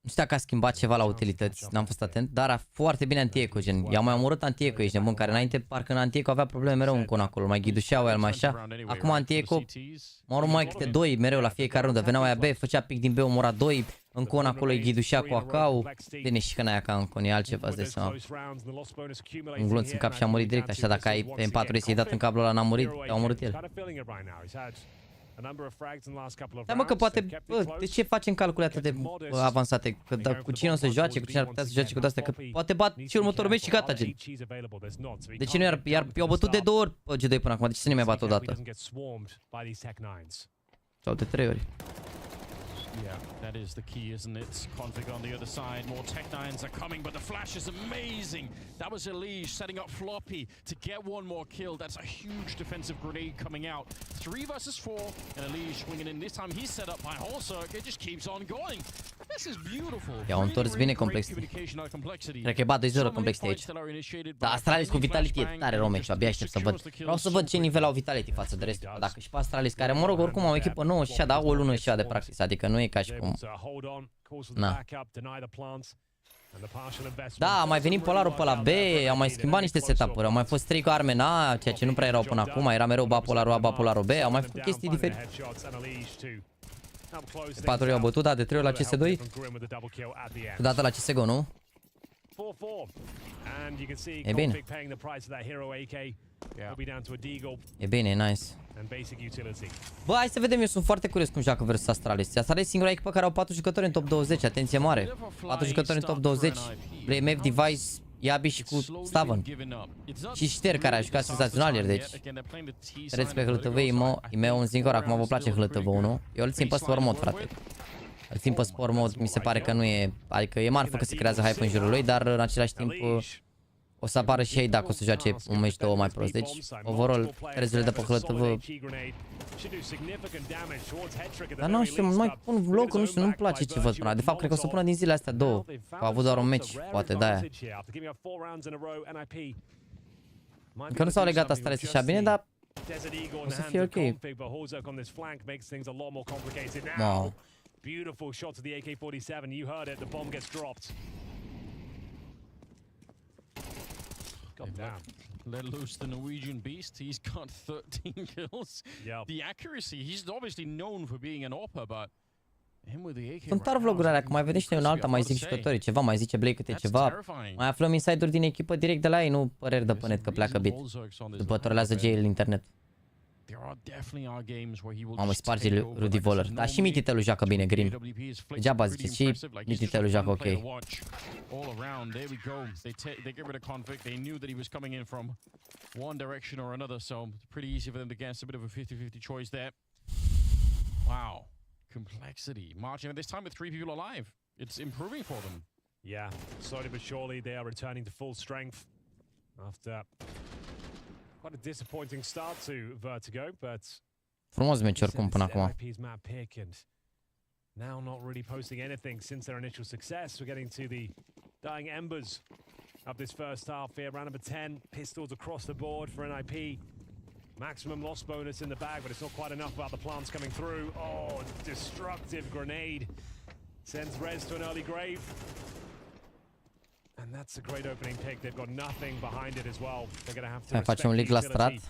nu știu dacă a schimbat ceva la utilități, n-am fost atent, dar a foarte bine anti-eco, gen. I-au mai omorât anti-eco, ești nebun, care înainte parcă în anti-eco avea probleme mereu în con acolo, mai ghidușeau el, mai așa. Acum anti-eco, mă rog, mai câte 2 mereu la fiecare rundă, veneau aia B, făcea pic din B, omora 2, în con acolo îi ghidușea cu AK-ul. Bine, și că n-aia ca în con, e altceva, îți dai seama. Un glonț în cap și a murit direct, așa dacă ai M4 să-i dat în cablul ăla, n-a murit, te-a omorât el. Da, mă, că poate, bă, de ce facem calcule atât de avansate? Că cu cine o să joace, cu cine ar putea să joace cu astea? Că poate bat și următorul meci și gata, gen. De ce nu i-au bătut de 2 ori pe G2 până acum? De ce să ne mai bată o dată? Sau de 3 ori? Yeah, that is the key, isn't it? Config on the other side, more Tech-9s are coming, but the flash is amazing. That was Elish setting up Floppy to get one more kill. That's a huge defensive grenade coming out. 3 versus 4, and Elish swinging in. This time he's set up by Holzerg. It just keeps on going. This is beautiful. I-au întors bine Complexity. Cred că e bat 2-0 Complexity aici. Dar Astralis cu Vitality e tare rău meciul, abia aștept să văd. Vreau să văd ce nivel au Vitality față de restul. Dacă și pe Astralis, care, mă rog, oricum au o echipă nouă și așa, da, o lună și așa de practice, adică nu e ca și cum... Na. Da, a mai venit Polarul pe la B, au mai schimbat niște setup-uri, au mai fost 3 cu arme în A, ceea ce nu prea erau până acum, era mereu ba Polarul A, ba Polarul B, au mai făcut chestii diferite. De 4 ori au bătut, da, de 3 ori la CS2, cu data la CSGO, nu? E bine. E bine, e nice. Bă, hai să vedem, eu sunt foarte curios cum joacă versus Astralis. Astralis e singura echipă care au 4 jucători în top 20, atenție mare. 4 jucători în top 20, BMF, Device, Yabi și cu Staven. Și Șter, care a jucat senzațional ieri, deci. Treci pe HLTV, IMEO un singur, acum vă place HLTV-ul, nu? Eu îl țin pe sport mod, frate. Îl țin pe sport mod, mi se pare că nu e... Adică e marfă că se creează hype în jurul lui, dar în același timp... O să apară și ei dacă o să joace un meci 2 mai prost. Deci, overall, trebuie de pe HLTV. Dar nu știu, nu mai pun vlog-ul, nu știu, nu-mi place ce văd până. De fapt, cred că o să pună din zilele astea 2. Că au avut doar un meci, poate, de-aia. Încă nu s-au legat asta așa bine, dar o să fie ok. Wow. Beautiful shot to the AK-47. You heard it. The bomb gets dropped. God damn. Let loose the Norwegian beast. He's got 13 kills. Yep. The accuracy, he's obviously known for being an AWPer, but him with the AK. Sunt tare vlogurile alea, că mai vedem și noi un alta, mai zic jucătorii ceva, mai zice Blake câte ceva. Mai aflăm inside-uri din echipă direct de la ei, nu păreri de pe net că pleacă bit. După trolează Jay internet. Mamă, sparge Rudy Voller. Dar și Mititelul joacă bine, Green. Degeaba ziceți, și Mititelul joacă ok. Wow. Complexity. Marching at this time with 3 people alive. It's improving for them. Yeah, slowly but surely they are returning to full strength after quite a disappointing start to Vertigo, but Frumos meci oricum până acum. Now not really posting anything since their initial success. We're getting to the dying embers of this first half here. Round number 10, pistols across the board for NIP. Maximum loss bonus in the bag, but it's not quite enough about the plants coming through. Oh, destructive grenade. Sends Rez to an early grave. And that's a great opening pick. They've got nothing behind it as well. They're going to have to respect the utility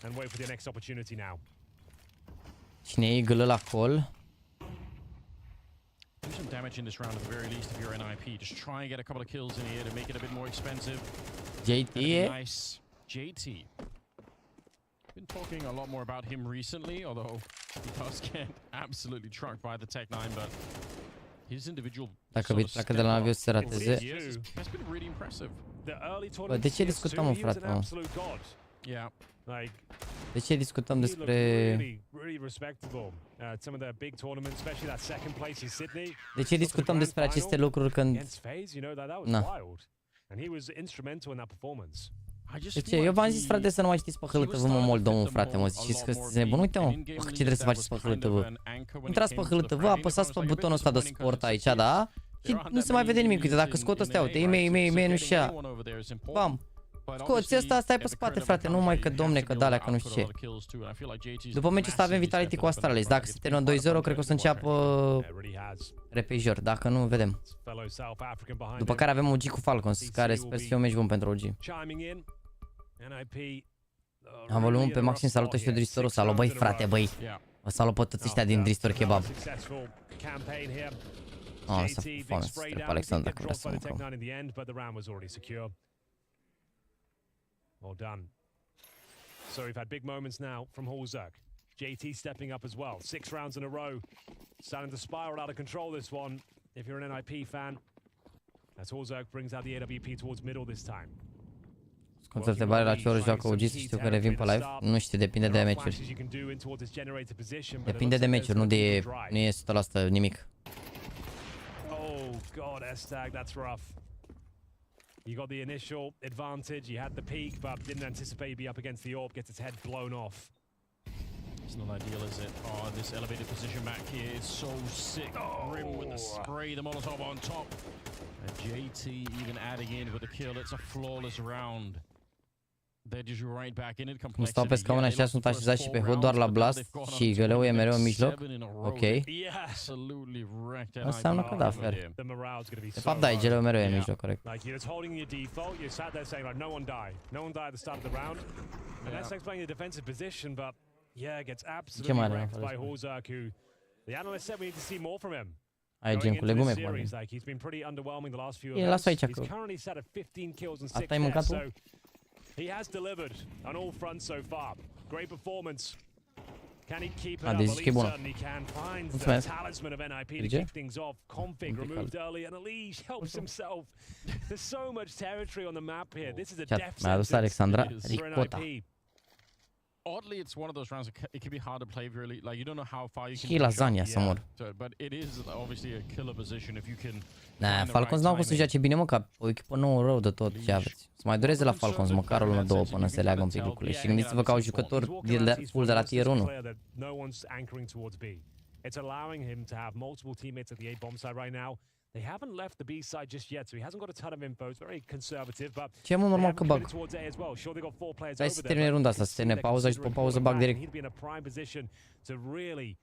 and wait for the next opportunity now. Cine e Eagle la call? Do some damage in this round at the very least if you're NIP. Just try and get a couple of kills in here to make it a bit more expensive. JT Nice. JT. Been talking a lot more about him recently, although he does get absolutely trucked by the Tech 9, but his individual dacă bit pleacă de la Navi o să se rateze. Has been really impressive. Bă, de ce discutăm, mă, frate, mă? Yeah. De ce discutăm despre... De ce discutăm despre aceste lucruri când... Na. De ce? Eu v-am zis, frate, să nu mai știți pe HLTV, mă, Moldovul, frate, mă, ziceți că sunteți nebun. Uite, mă, ce trebuie să faceți pe HLTV. Intrați pe HLTV, apăsați pe butonul ăsta de sport aici, da? Și nu se mai vede nimic. Uite, dacă scot ăstea, uite, e nu știu ce. Bam. Scoți ăsta, stai pe spate, frate, nu mai că domne, că d-alea, că nu știu ce. După meciul ăsta avem Vitality cu Astralis. Dacă se termină 2-0, cred că o să înceapă repejor. Dacă nu, vedem. După care avem OG cu Falcons, care sper să fie un meci bun pentru OG. Am volumul pe maxim, salută și de Dristorul. Salut, băi, frate, băi. O salut pe toți ăștia din Dristor Kebab. O să foame să strep Alexandra, că vrea să mâncăm. Well done. So we've had big moments now from Hallzerk. JT stepping up as well. 6 rounds in a row. Starting to spiral out of control this one. If you're an NIP fan. As Hallzerk brings out the AWP towards middle this time. Întrebare la ce oră joacă OG, să știu că revin pe live. Nu știu, depinde de meciuri. Depinde de meciuri, nu e 100% nimic. Oh god, S-tag, that's rough. You got the initial advantage, you had the peak, but didn't anticipate you'd be up against the AWP, gets its head blown off. It's not ideal, is it? Oh, this elevated position back here is so sick. Grim with the spray, the Molotov on top. And JT even adding in with the kill. It's a flawless round. They're just right back in it. Cum stau pe scaun așa, sunt așezați și pe HUD doar la blast și găleul e mereu în mijloc. Ok. Înseamnă că da, fair. De fapt, da, găleul mereu e în mijloc, corect. Ce mai are? Ai gen cu legume, poate. Bine, las-o aici, că... Asta ai mâncat tu? He has delivered on all fronts so far. Great performance. Can he keep it up? Deci e bună. He can find the talisman of NIP to kick things off. Config removed early, and Elise helps himself. There's so much territory on the map here. This is a death mi-a adus Alexandra sentence for NIP. oddly, it's one of those rounds. It can be hard to play really. Like you don't know how far you can. Și lasagna să mor. But it is obviously a killer position if you can. Nah, Falcons n-au fost să joace bine, mă, ca o echipă nouă rău de tot ce aveți. Să mai dureze la Falcons măcar o lună, două până se leagă un pic lucrurile. Și gândiți-vă ca un jucător full de la tier 1. It's allowing him to have multiple teammates at the A bomb side right now. They haven't left the B side just yet, so he hasn't got a ton of info. It's very conservative, but ce mă, normal că bag. Hai să termine runda asta, să termine pauza și după pauză bag direct. He'd be in a prime position to really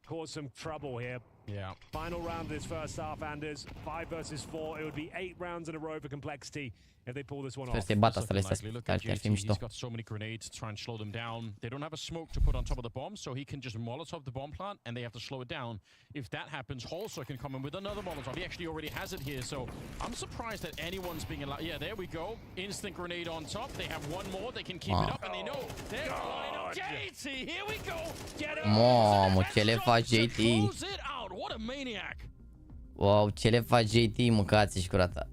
cause some trouble here. Yeah. Final round of this first half, Anders. 5 versus 4. It would be 8 rounds in a row for complexity if they pull this one off. Să bat asta le ar fi mișto. He's got so many grenades to try and slow them down. They don't have a smoke to put on top of the bomb, so he can just molotov the bomb plant, and they have to slow it down. If that happens, Holzer can come in with another molotov. He actually already has it here, so I'm surprised that anyone's being allowed. Yeah, there we go. Instant grenade on top. They have one more. They can keep it up, and they know they're lining up. JT, here we go. Get it. Mamă, ce le faci JT? What a maniac. Wow, ce le faci JT, mâncați și curata.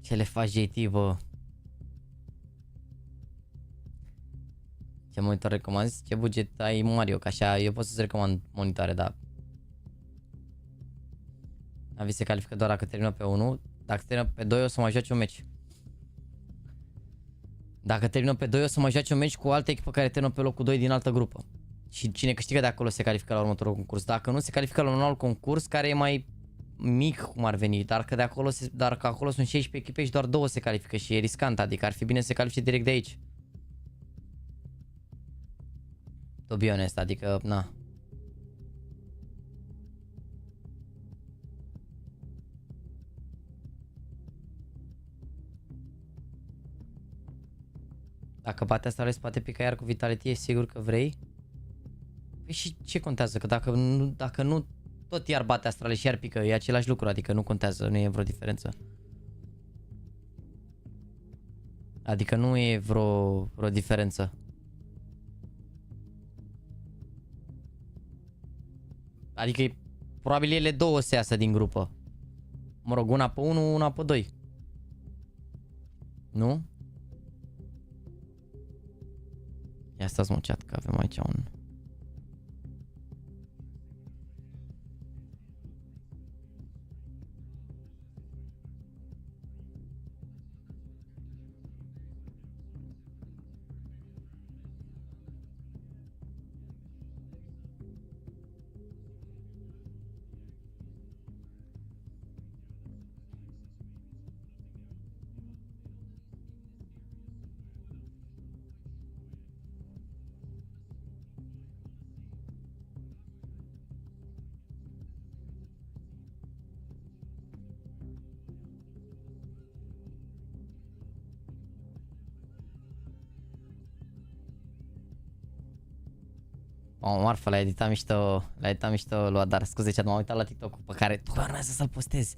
Ce le faci JT, bă? Ce monitor recomanzi? Ce buget ai, Mario? Că așa, eu pot să-ți recomand monitoare, dar NaVi se califică doar dacă termină pe 1. Dacă termină pe 2 o să mai joace un meci. Dacă termină pe 2 o să mai joace un meci cu o altă echipă care termină pe locul 2 din altă grupă. Și cine câștigă de acolo se califică la următorul concurs. Dacă nu, se califică la un alt concurs care e mai mic, cum ar veni. Dar că de acolo, dar că acolo sunt 16 echipe și doar 2 se califică și e riscant. Adică ar fi bine să se califice direct de aici. To be honest, adică, na. Dacă bate asta, poate pica iar cu Vitality, e sigur că vrei? Păi și ce contează? Că dacă nu tot iar bate Astrale și iar pică, e același lucru, adică nu contează, nu e vreo diferență. Adică nu e vreo diferență. Adică probabil ele două se iasă din grupă. Mă rog, una pe 1, una pe 2. Nu? Ia stați mă chat că avem aici un... O marfă, l-a editat mișto lui Adar, scuze chat, m-am uitat la TikTok-ul pe care tu urmează să-l postezi.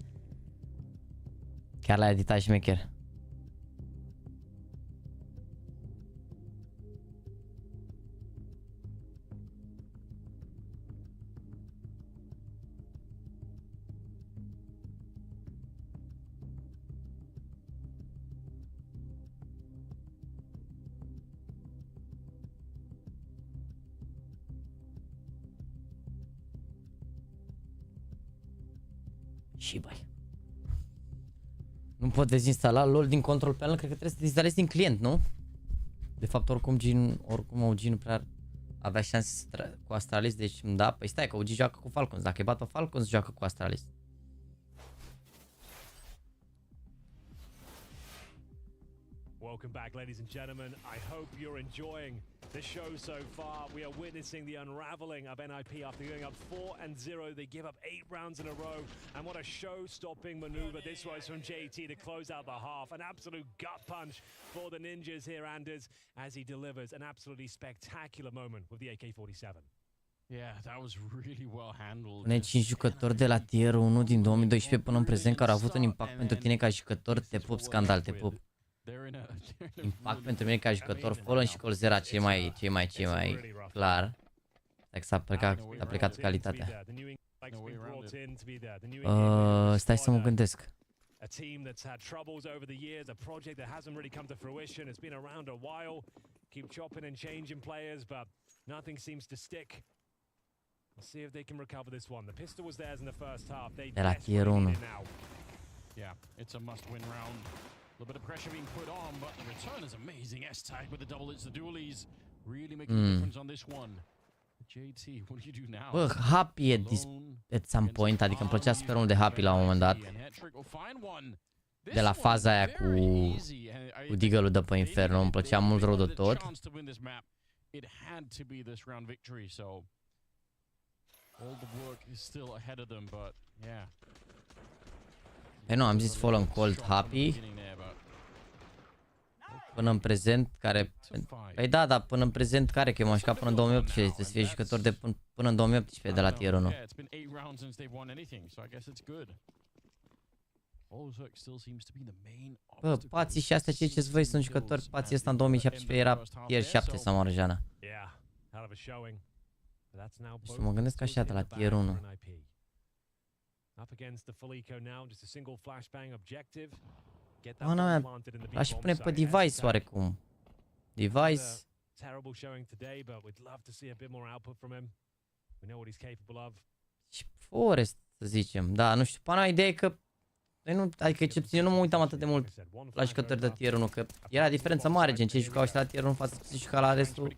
Chiar l-a editat șmecher. Și băi. Nu pot dezinstala LOL din control panel, cred că trebuie să deinstalezi din client, nu? De fapt, oricum OG nu prea avea șanse cu Astralis, deci da, păi stai că OG joacă cu Falcons, dacă e bat pe Falcons, joacă cu Astralis. Welcome back, ladies and gentlemen. I hope you're enjoying the show so far. We are witnessing the unraveling of NIP after going up 4-0. They give up 8 rounds in a row. And what a show-stopping maneuver this was from JT to close out the half. An absolute gut punch for the Ninjas here, Anders, as he delivers an absolutely spectacular moment with the AK-47. Yeah, that was really well handled. Pune 5 jucători de la tier 1 din 2012 până în prezent care au avut un impact pentru tine ca jucător. Te pup, Scandal, te pup. Impact pentru mine ca jucător, Fallen și Colzera cei mai clar. Dacă s-a plecat calitatea. Stai să mă gândesc. a team that's had troubles over the years, a project that hasn't really come to fruition. It's been around a while. Keep chopping and changing players, but nothing seems to stick. We'll see if they can recover this one. The pistol was theirs in the first half. They desperately need it now. Yeah, it's a must-win round. A little bit of pressure being put on, but the return is amazing. S-tag with the double hits, the dualies really making a difference on this one. JT, what do you do now? Bă, Happy at some point, adică îmi plăcea sperul de Happy la un moment dat. De la faza aia cu Deagle-ul de pe Inferno, îmi plăcea mult rău de tot. It had to be this round victory, so all the work is still ahead of them, but yeah. Păi nu, am zis Fallen Cold Happy. Până în prezent, care... Păi da, dar până în prezent care? Că eu m-am jucat până în 2018, trebuie să fie jucător de până în 2018 de la Tier 1. Bă, Pații și astea ce ziceți voi sunt jucători. Pații ăsta în 2017 era Tier 7 sau Marjana. Și mă gândesc așa de la Tier 1. Ana mea, aș pune pe device oarecum. Device. Și Forest, să zicem. Da, nu știu, pana ideea e că nu, adică eu nu mă uitam atât de mult la jucători de Tier 1, că era diferență mare, gen ce jucau ăștia la Tier 1 față ce juca la restul.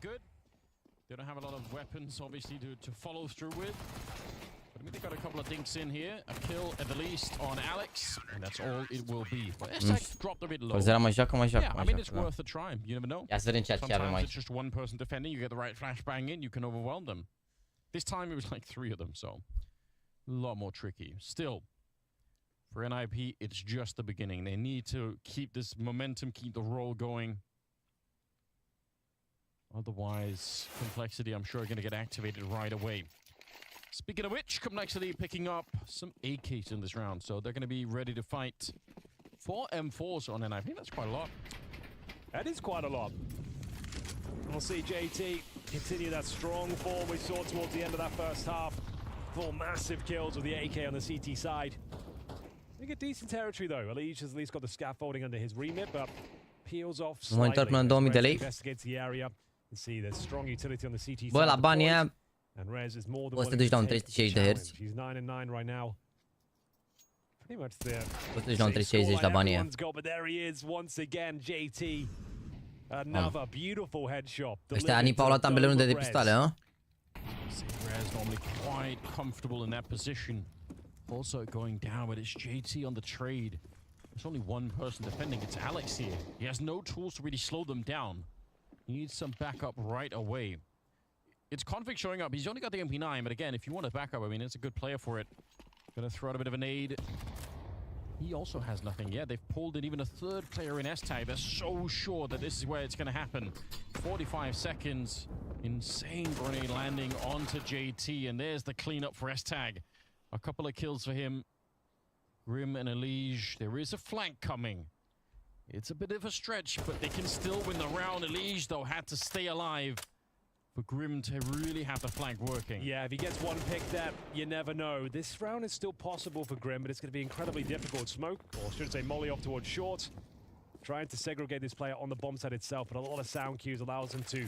But I mean, they got a couple of dinks in here. A kill at the least on Alex, and that's all it will be. But S-tag dropped a bit low. Zera mai joacă. Yeah, I mean, it's worth a try. You never know. Ia să vedem ce avem aici. Sometimes it's just one person defending. You get the right flashbang in, you can overwhelm them. This time it was like 3 of them, so a lot more tricky. Still, for NIP, it's just the beginning. They need to keep this momentum, keep the roll going. Otherwise, Complexity, I'm sure, are going to get activated right away. Speaking of which, Complexity picking up some AKs in this round, so they're going to be ready to fight 4 M4s on NIP. That's quite a lot. That is quite a lot. We'll see JT continue that strong form we saw towards the end of that first half. 4 massive kills with the AK on the CT side. They get decent territory though. Elige has at least got the scaffolding under his remit, but peels off slightly. Investigates the area and see there's strong utility on the CT side. Bă, la banii aia And Rez is more than poți să te duci la un 360 de Hz. She's 9 and 9 right now. Pretty much there. Poți să te duci la un 360 la banii aia. But there he is once again, JT. Another beautiful headshot. Ăștia Anipa au luat ambele runde de pistoale, hă? Rez normally quite comfortable in that position. Also going down, but it's JT on the trade. There's only one person defending. It's Alex here. He has no tools to really slow them down. He needs some backup right away. It's Config showing up. He's only got the MP9, but again, if you want a backup, I mean, it's a good player for it. Gonna throw out a bit of a nade. He also has nothing. Yeah, they've pulled in even a third player in S-tag. They're so sure that this is where it's gonna happen. 45 seconds. Insane grenade landing onto JT, and there's the cleanup for S-tag. A couple of kills for him. Grim and Elige. There is a flank coming. It's a bit of a stretch, but they can still win the round. Elige, though, had to stay alive for Grim to really have the flank working. Yeah, if he gets one pick there, you never know. This round is still possible for Grim, but it's going to be incredibly difficult. Smoke, or should I say molly off towards short. Trying to segregate this player on the bomb site itself, but a lot of sound cues allows him to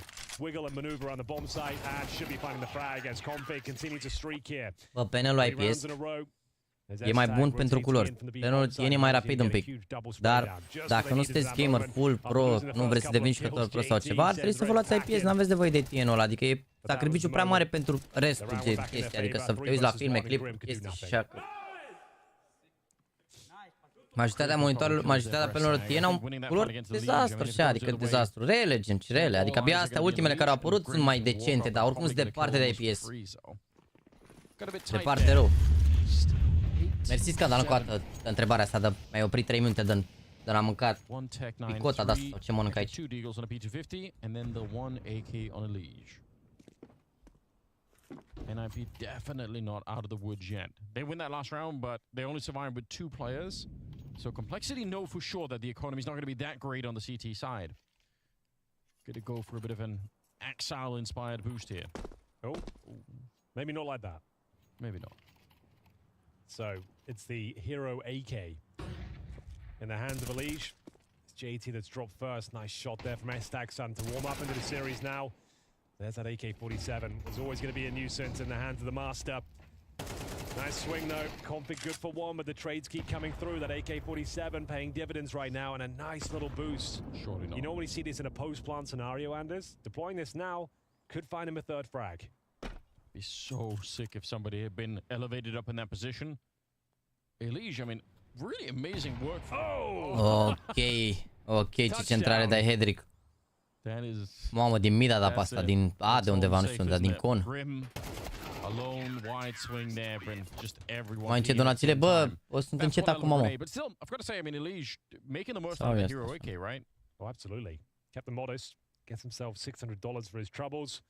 wiggle and maneuver around the bomb site, and should be finding the frag as Config continues to streak here. Bă, panelul IPS e mai bun pentru culori. Panelul e mai rapid un pic. Dar dacă nu sunteți gamer full pro, nu vreți să deveniți jucător pro sau ceva, ar trebui să vă luați IPS, n-aveți nevoie de TN-ul ăla. Adică e sacrificiu prea mare pentru restul de chestii. Adică să te uiți la filme, clipuri, chestii și așa. Majoritatea panelurilor TN au culori dezastru așa, adică dezastru. Rele, gen, rele. Adică abia astea ultimele care au apărut sunt mai decente, dar oricum sunt departe de IPS. Departe rău. Mersi, Scandal, încă o dată întrebarea asta, de mi-ai oprit 3 minute de l-am mâncat picota de asta, sau ce mănânc aici. NIP definitely not out of the woods yet. They win that last round, but they only survived with 2 players. So Complexity know for sure that the economy is not going to be that great on the CT side. Gonna go for a bit of an Exile-inspired boost here. Oh, maybe not like that. Maybe not. So it's the hero AK in the hands of Elige. It's JT that's dropped first. Nice shot there from Estaxan to warm up into the series now. There's that AK-47. There's always going to be a nuisance in the hands of the master. Nice swing though. Config good for one, but the trades keep coming through. That AK-47 paying dividends right now, and a nice little boost. Surely not. You normally see this in a post-plant scenario, Anders. Deploying this now could find him a third frag. Be so sick if somebody had been elevated up in that position. Elige, I mean, really amazing work. Ok, ce centrare dai Hedrick. Mamă, din mida dat pe asta, din A de undeva, nu știu unde, din con. Mai încet donațiile, bă, o sunt încet acum, mă. Oh, absolutely. Kept them modest. Gets himself $600 for his troubles.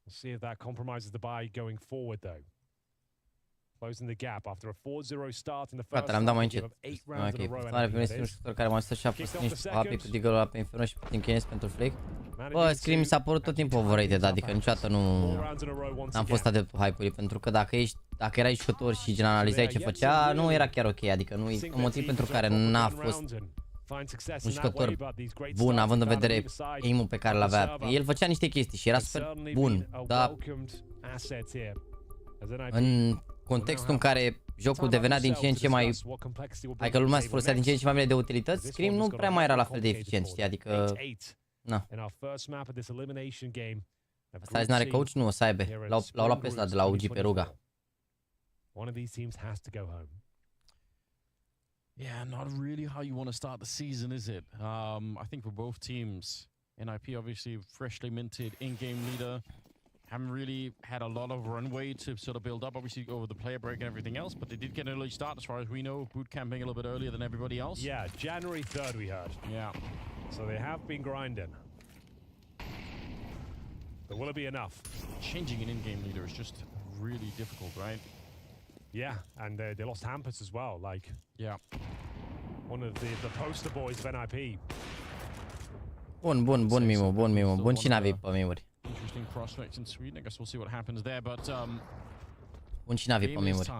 We'll see if that compromises the buy going forward, though. Closing the gap after a 4-0 start in the first half. Am mai încet. Ok, mare primesc un jucător care m-a stat și a fost niște happy cu Deagle ăla pe inferno și Putin chinez pentru flake. Bă, Scream mi s-a părut tot timpul overrated, adică niciodată nu am fost adeptul hype-ului, pentru că dacă erai jucător și gen analizai ce făcea, nu era chiar ok, adică nu e un motiv pentru care n-a fost un jucător bun, având în vedere aim-ul pe care l-avea. El făcea niște chestii și era super bun, dar în contextul în care jocul devenea din ce în ce mai... Adică lumea se folosea din ce în ce mai bine de utilități, Scream nu prea mai era la fel de eficient, știi, adică... Na. Asta azi n-are coach? Nu, o să aibă. L-au luat pe ăsta de la GPRO. Yeah, not really how you want to start the season, is it? I think for both teams, NIP obviously freshly minted in-game leader. Haven't really had a lot of runway to sort of build up, obviously, over the player break and everything else, but they did get an early start as far as we know, boot camping a little bit earlier than everybody else. Yeah, January 3rd we heard. Yeah. So they have been grinding. But will it be enough? Changing an in-game leader is just really difficult, right? Yeah, and they lost Hampus as well, like... Yeah. One of the poster boys of NIP. Bun Mimo, bun și NaVi pe mimuri. Interesting prospects in Sweden. I guess we'll see what happens there, but bun și NaVi pe mimuri.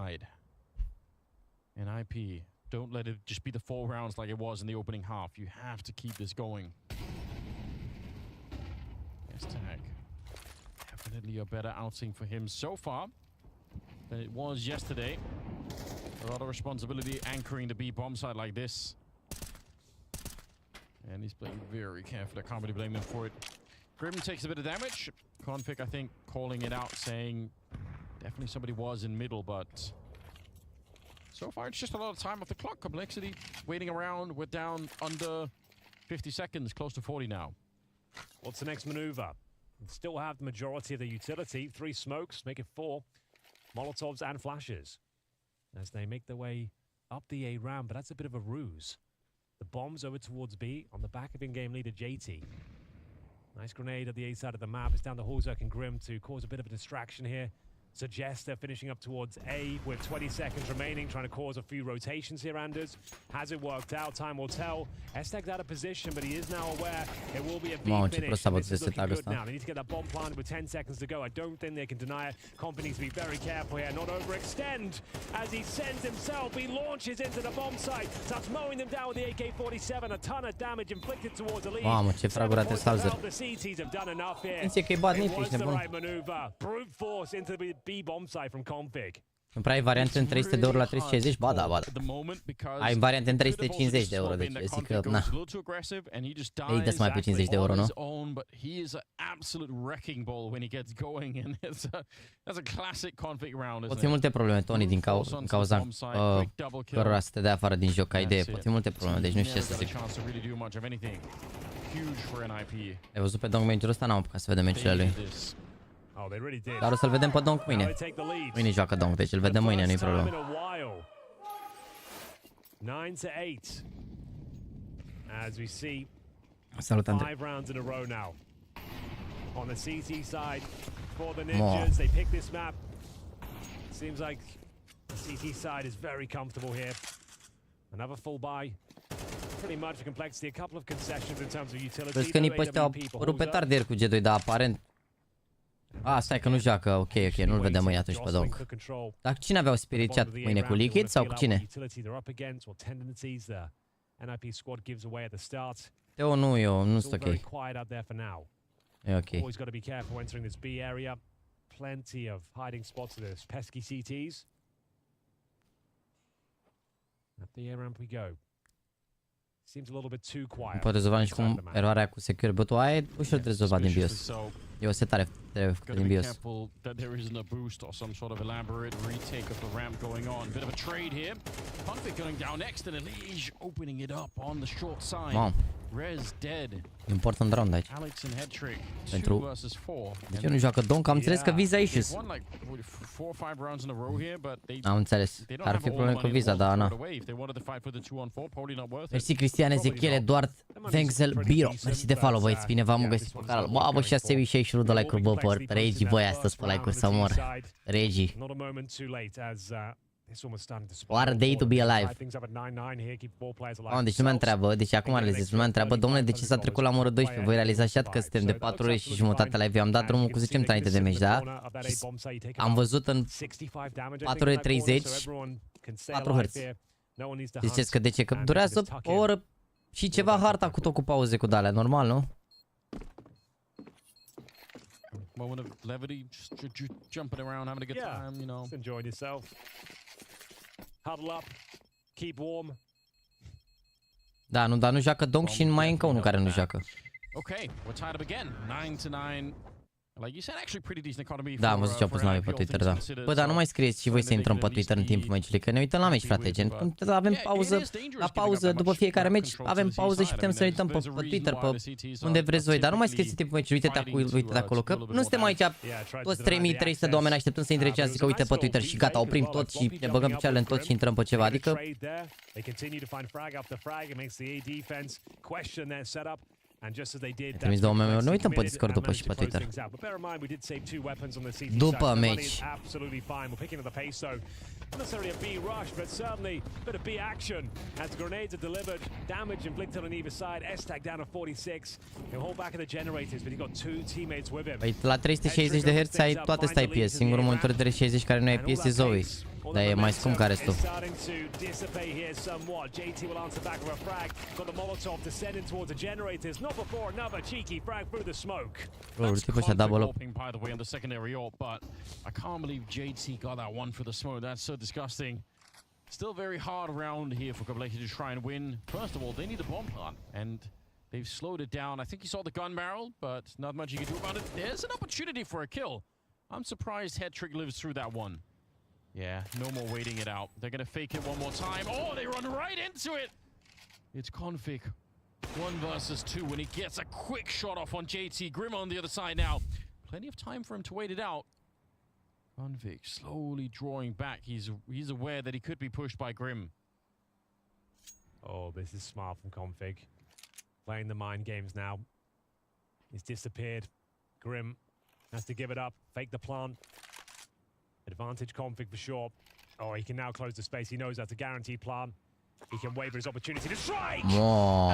NIP, don't let it just be the 4 rounds like it was in the opening half. You have to keep this going. Tag. Definitely a better outing for him so far than it was yesterday. A lot of responsibility anchoring the B bomb side like this. And he's playing very carefully. I can't really blame him for it. Grim takes a bit of damage. Config, I think, calling it out, saying definitely somebody was in middle, but so far it's just a lot of time off the clock. Complexity waiting around. We're down under 50 seconds, close to 40 now. What's the next maneuver? Still have the majority of the utility. 3 smokes, make it 4. Molotovs and flashes as they make their way up the A round, but that's a bit of a ruse. The bombs over towards B on the back of in-game leader JT. Nice grenade at the A side of the map. It's down to Horzak and Grim to cause a bit of a distraction here. Suggester finishing up towards A with 20 seconds remaining, trying to cause a few rotations here, Anders. Has it worked out? Time will tell. Estag's out of position, but he is now aware it will be a B finish. And this is looking good now. They need to get that bomb planted with 10 seconds to go. I don't think they can deny it. Comp needs to be very careful here, not overextend. As he sends himself, he launches into the bomb site. Starts mowing them down with the AK-47. A ton of damage inflicted towards the lead. Mamă, ce fragurate Salzer. The CTs have done enough here. It was the right maneuver. Brute force into the B bomb site from Config. Nu prea ai variante în 300 de euro la 360? Ba da. Ai variante în 350 de euro, deci zic că, na. Ei, dă-ți mai pe 50 de euro, nu? Pot fi multe probleme, Tony, din cauza cărora să te dea afară din joc, ca idee. Pot fi multe probleme, deci nu știu ce să zic. Ai văzut pe Dong meciul ăsta? N-am apucat să vedem meciurile lui. Dar o să-l vedem pe Donk mâine. Mâine joacă Donk, deci îl vedem mâine, nu-i problemă. 9-8. As we see, salut, Andrei. 5 rounds in a row now. On the CT side for the Ninjas, they pick this map. Seems like the CT side is very comfortable here. Another full buy. Pretty much for complexity, a couple of concessions in terms of utility. Vezi că nici pe ăștia au rupt tare cu G2, dar aparent... stai că nu joacă, ok, nu-l vedem mâine atunci pe Donk. Dar cine avea o spirit chat mâine, cu Liquid sau cu cine? NIP squad gives away at the start. Teo nu eu, nu It's sunt all very ok. quiet out there for now. E ok. Always got to be careful entering this B area. Plenty of hiding spots of those pesky CTs. At the air ramp we go. Seems a little bit too quiet. Poate rezolva și cum eroarea cu secure bot-ul aia e ușor de rezolvat din BIOS. E o setare trebuie făcută din BIOS. That there isn't a boost or some sort of elaborate retake of the ramp going on. Bit of a trade here. Config going down next and Elige opening it up on the short side. Wow. Rez dead. Important round aici. Alex and Headtrick. Pentru... 2 versus 4. De ce nu joacă Donk? Am înțeles că Viza issues. Am înțeles. Ar fi probleme cu Viza, dar na. Mersi Cristian Ezechiel, Eduard, Vengzel, Biro. Mersi de follow, băieți. Bine v-am găsit pe canal. Wow, bă, 661 de like-uri, bă, pe Regi, băi, astăzi pe like-uri să mor. Regi. What a day to be alive. Deci lumea întreabă, deci acum realizez, lumea întreabă, domnule, de ce s-a trecut la moră 12? Voi realizați chat că suntem de 4 ore și jumătate live. Eu am dat drumul cu 10 minute înainte de meci, da? Și am văzut în 4 ore 30 4 hărți. Ziceți că de ce? Că durează o oră și ceva harta cu tot cu pauze cu de-alea, normal, nu? Moment of levity, just jumping around, having a good time, you know. Just enjoying yourself. Huddle up, keep warm. Da, nu, dar nu joacă Donk și mai încă unul care nu joacă. Okay, we're tied up again. 9-9. Like you said, actually pretty decent economy. Da, am văzut ce au pus NaVi pe Twitter, da. Bă, dar nu mai scrieți și voi să intrăm pe Twitter în timpul meciului, că ne uităm la meci, frate, gen. Când avem pauză, la pauză, după fiecare meci, avem pauză și putem să ne uităm pe Twitter, pe unde vreți voi. Dar nu mai scrieți în timpul meciului, uite acolo, că nu suntem aici toți 3300 de oameni așteptând să intre cea, zică uite pe Twitter și gata, oprim tot și ne băgăm picioarele în tot și intrăm pe ceva, adică... Trimis două meme-uri, nu uităm pe Discord după și pe Twitter. După meci. Not necessarily a B rush, but certainly a bit of B action as the grenades are delivered. Damage inflicted on either side. S-Tag down to 46. He'll hold back at the generators, but he got two teammates with him. Păi la 360 de Hz ai toate stai IPS. Singurul monitor de 360 care nu ai IPS e Zoe. Dar e mai scump ca restul. Bro, tipul ăștia double up. I can't believe JT got that one for the smoke. That's so disgusting. Still very hard round here for Kobleki to try and win. First of all, they need a bomb plant, and they've slowed it down. I think he saw the gun barrel, but not much he can do about it. There's an opportunity for a kill. I'm surprised Headtrick lives through that one. Yeah, no more waiting it out. They're gonna fake it one more time. Oh, they run right into it! It's Config. 1 versus 2 when he gets a quick shot off on JT. Grim on the other side now. Plenty of time for him to wait it out. Config slowly drawing back. He's aware that he could be pushed by Grim. Oh, this is smart from Config. Playing the mind games now. He's disappeared. Grim has to give it up. Fake the plant. Advantage Config for sure. Oh, he can now close the space. He knows that's a guaranteed plan. He can wait for his opportunity to strike.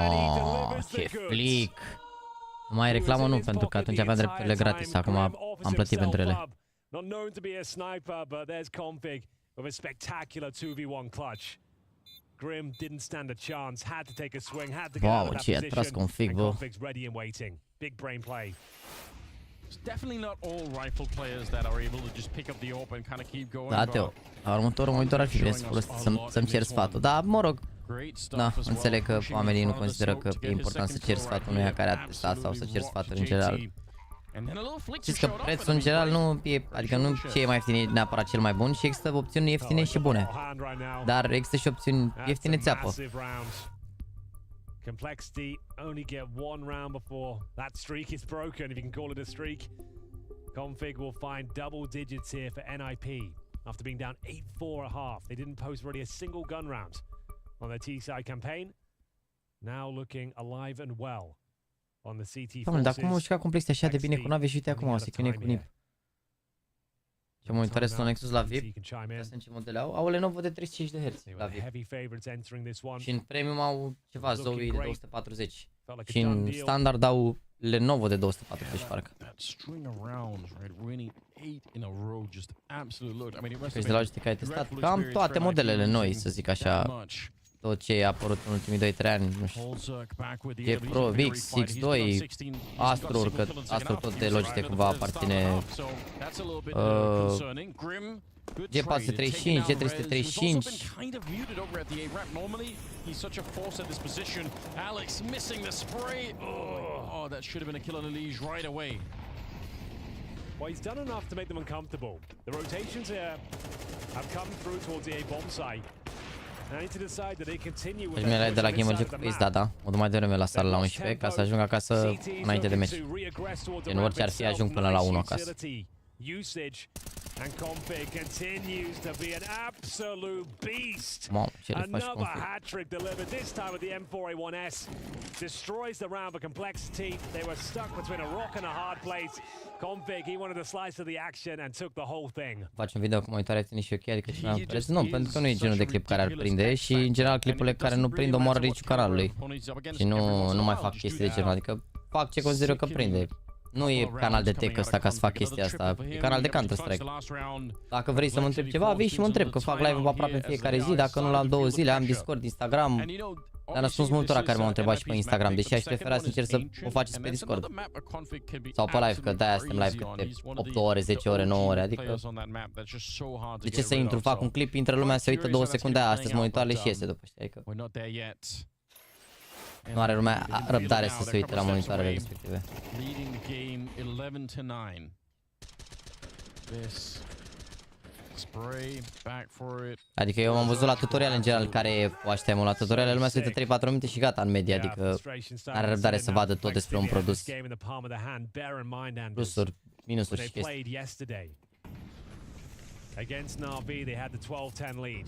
And he delivers the goods. Nu mai reclamă nu, pentru că atunci aveam drepturile gratis. Acum am plătit pentru ele. Not known to be a sniper, but there's Config with a spectacular 2v1 clutch. Grim didn't stand a chance. Had to take a swing. Had to get out of that position. And Config's ready and waiting. Big brain play. It's definitely not all rifle players that are able to just pick up the AWP and kind of keep going. Da, Teo. La următorul monitor ar fi bine să-mi cer sfatul. Da, mă rog. Da, înțeleg că oamenii nu consideră că e important să cer sfatul unuia care a testat sau să cer sfatul în general. Știți că prețul în general nu e, adică nu ce e mai ieftin neapărat cel mai bun și există opțiuni ieftine și bune. Dar există și opțiuni ieftine țeapă. Complexity only get one round before that streak is broken, if you can call it a streak. Config will find double digits here for NIP after being down 8-4 at half. They didn't post really a single gun round on their T-side campaign. Now looking alive and well on the CT forces. Doamne, dar cum au jucat Complexity așa de bine cu NaVi și uite acum se chinuie cu NIP. Ce monitorez la Nexus la VIP. Să în ce modele au. Au Lenovo de 35 de Hz la VIP. Și în premium au ceva Zoe de 240. Și în standard au Lenovo de 240 parcă. Crezi de la Logitech ai testat? Cam toate modelele noi, să zic așa. tot ce a apărut în ultimii 2-3 ani, nu știu. G Pro X, X2, Astro, că Astro tot de Logitech va aparține. G435, G335. Well, he's done enough to make them uncomfortable. The rotations here have come through towards the A bomb site. And I need to decide that they continue with their de la Game of Quiz, da. O mai devreme la sală la 11 ca să ajung acasă înainte de meci. În orice ar fi, ajung până la 1 acasă. Usage and config continues to be an absolute beast. Another hat trick delivered, this time with the M4A1S. Destroys the round for complexity. They were stuck between a rock and a hard place. Config, he wanted a slice of the action and took the whole thing. Faci un video cu monitoare ține și ok, adică cine am preț? Nu, pentru că nu e genul de clip care ar prinde și în general clipurile care nu prind omoară riciul canalului. Și nu mai fac chestii de genul, adică fac ce consider că prinde. Nu e canal de tech ăsta ca să fac chestia asta, e canal de Counter-Strike. Dacă vrei să mă întrebi ceva, vii și mă întreb, că fac live aproape în fiecare zi, dacă nu la 2 zile, am Discord, Instagram. Am răspuns multora care m-au întrebat și pe Instagram, deși aș prefera sincer să o faceți pe Discord. Sau pe live, că de-aia suntem live câte 8 ore, 10 ore, 9 ore, adică... De ce să intru, fac un clip, intră lumea, se uită 2 secunde, astăzi monitoarele și iese după, știi, adică... Nu are lumea răbdare să se uite la monitoarele respective. Adică eu m-am văzut la tutorial în general care o așteptăm la tutorial, lumea se uită 3-4 minute și gata în media, adică are răbdare să vadă tot despre un produs. Plusuri, minusuri și chestii. Against NaVi they had the 12-10 lead.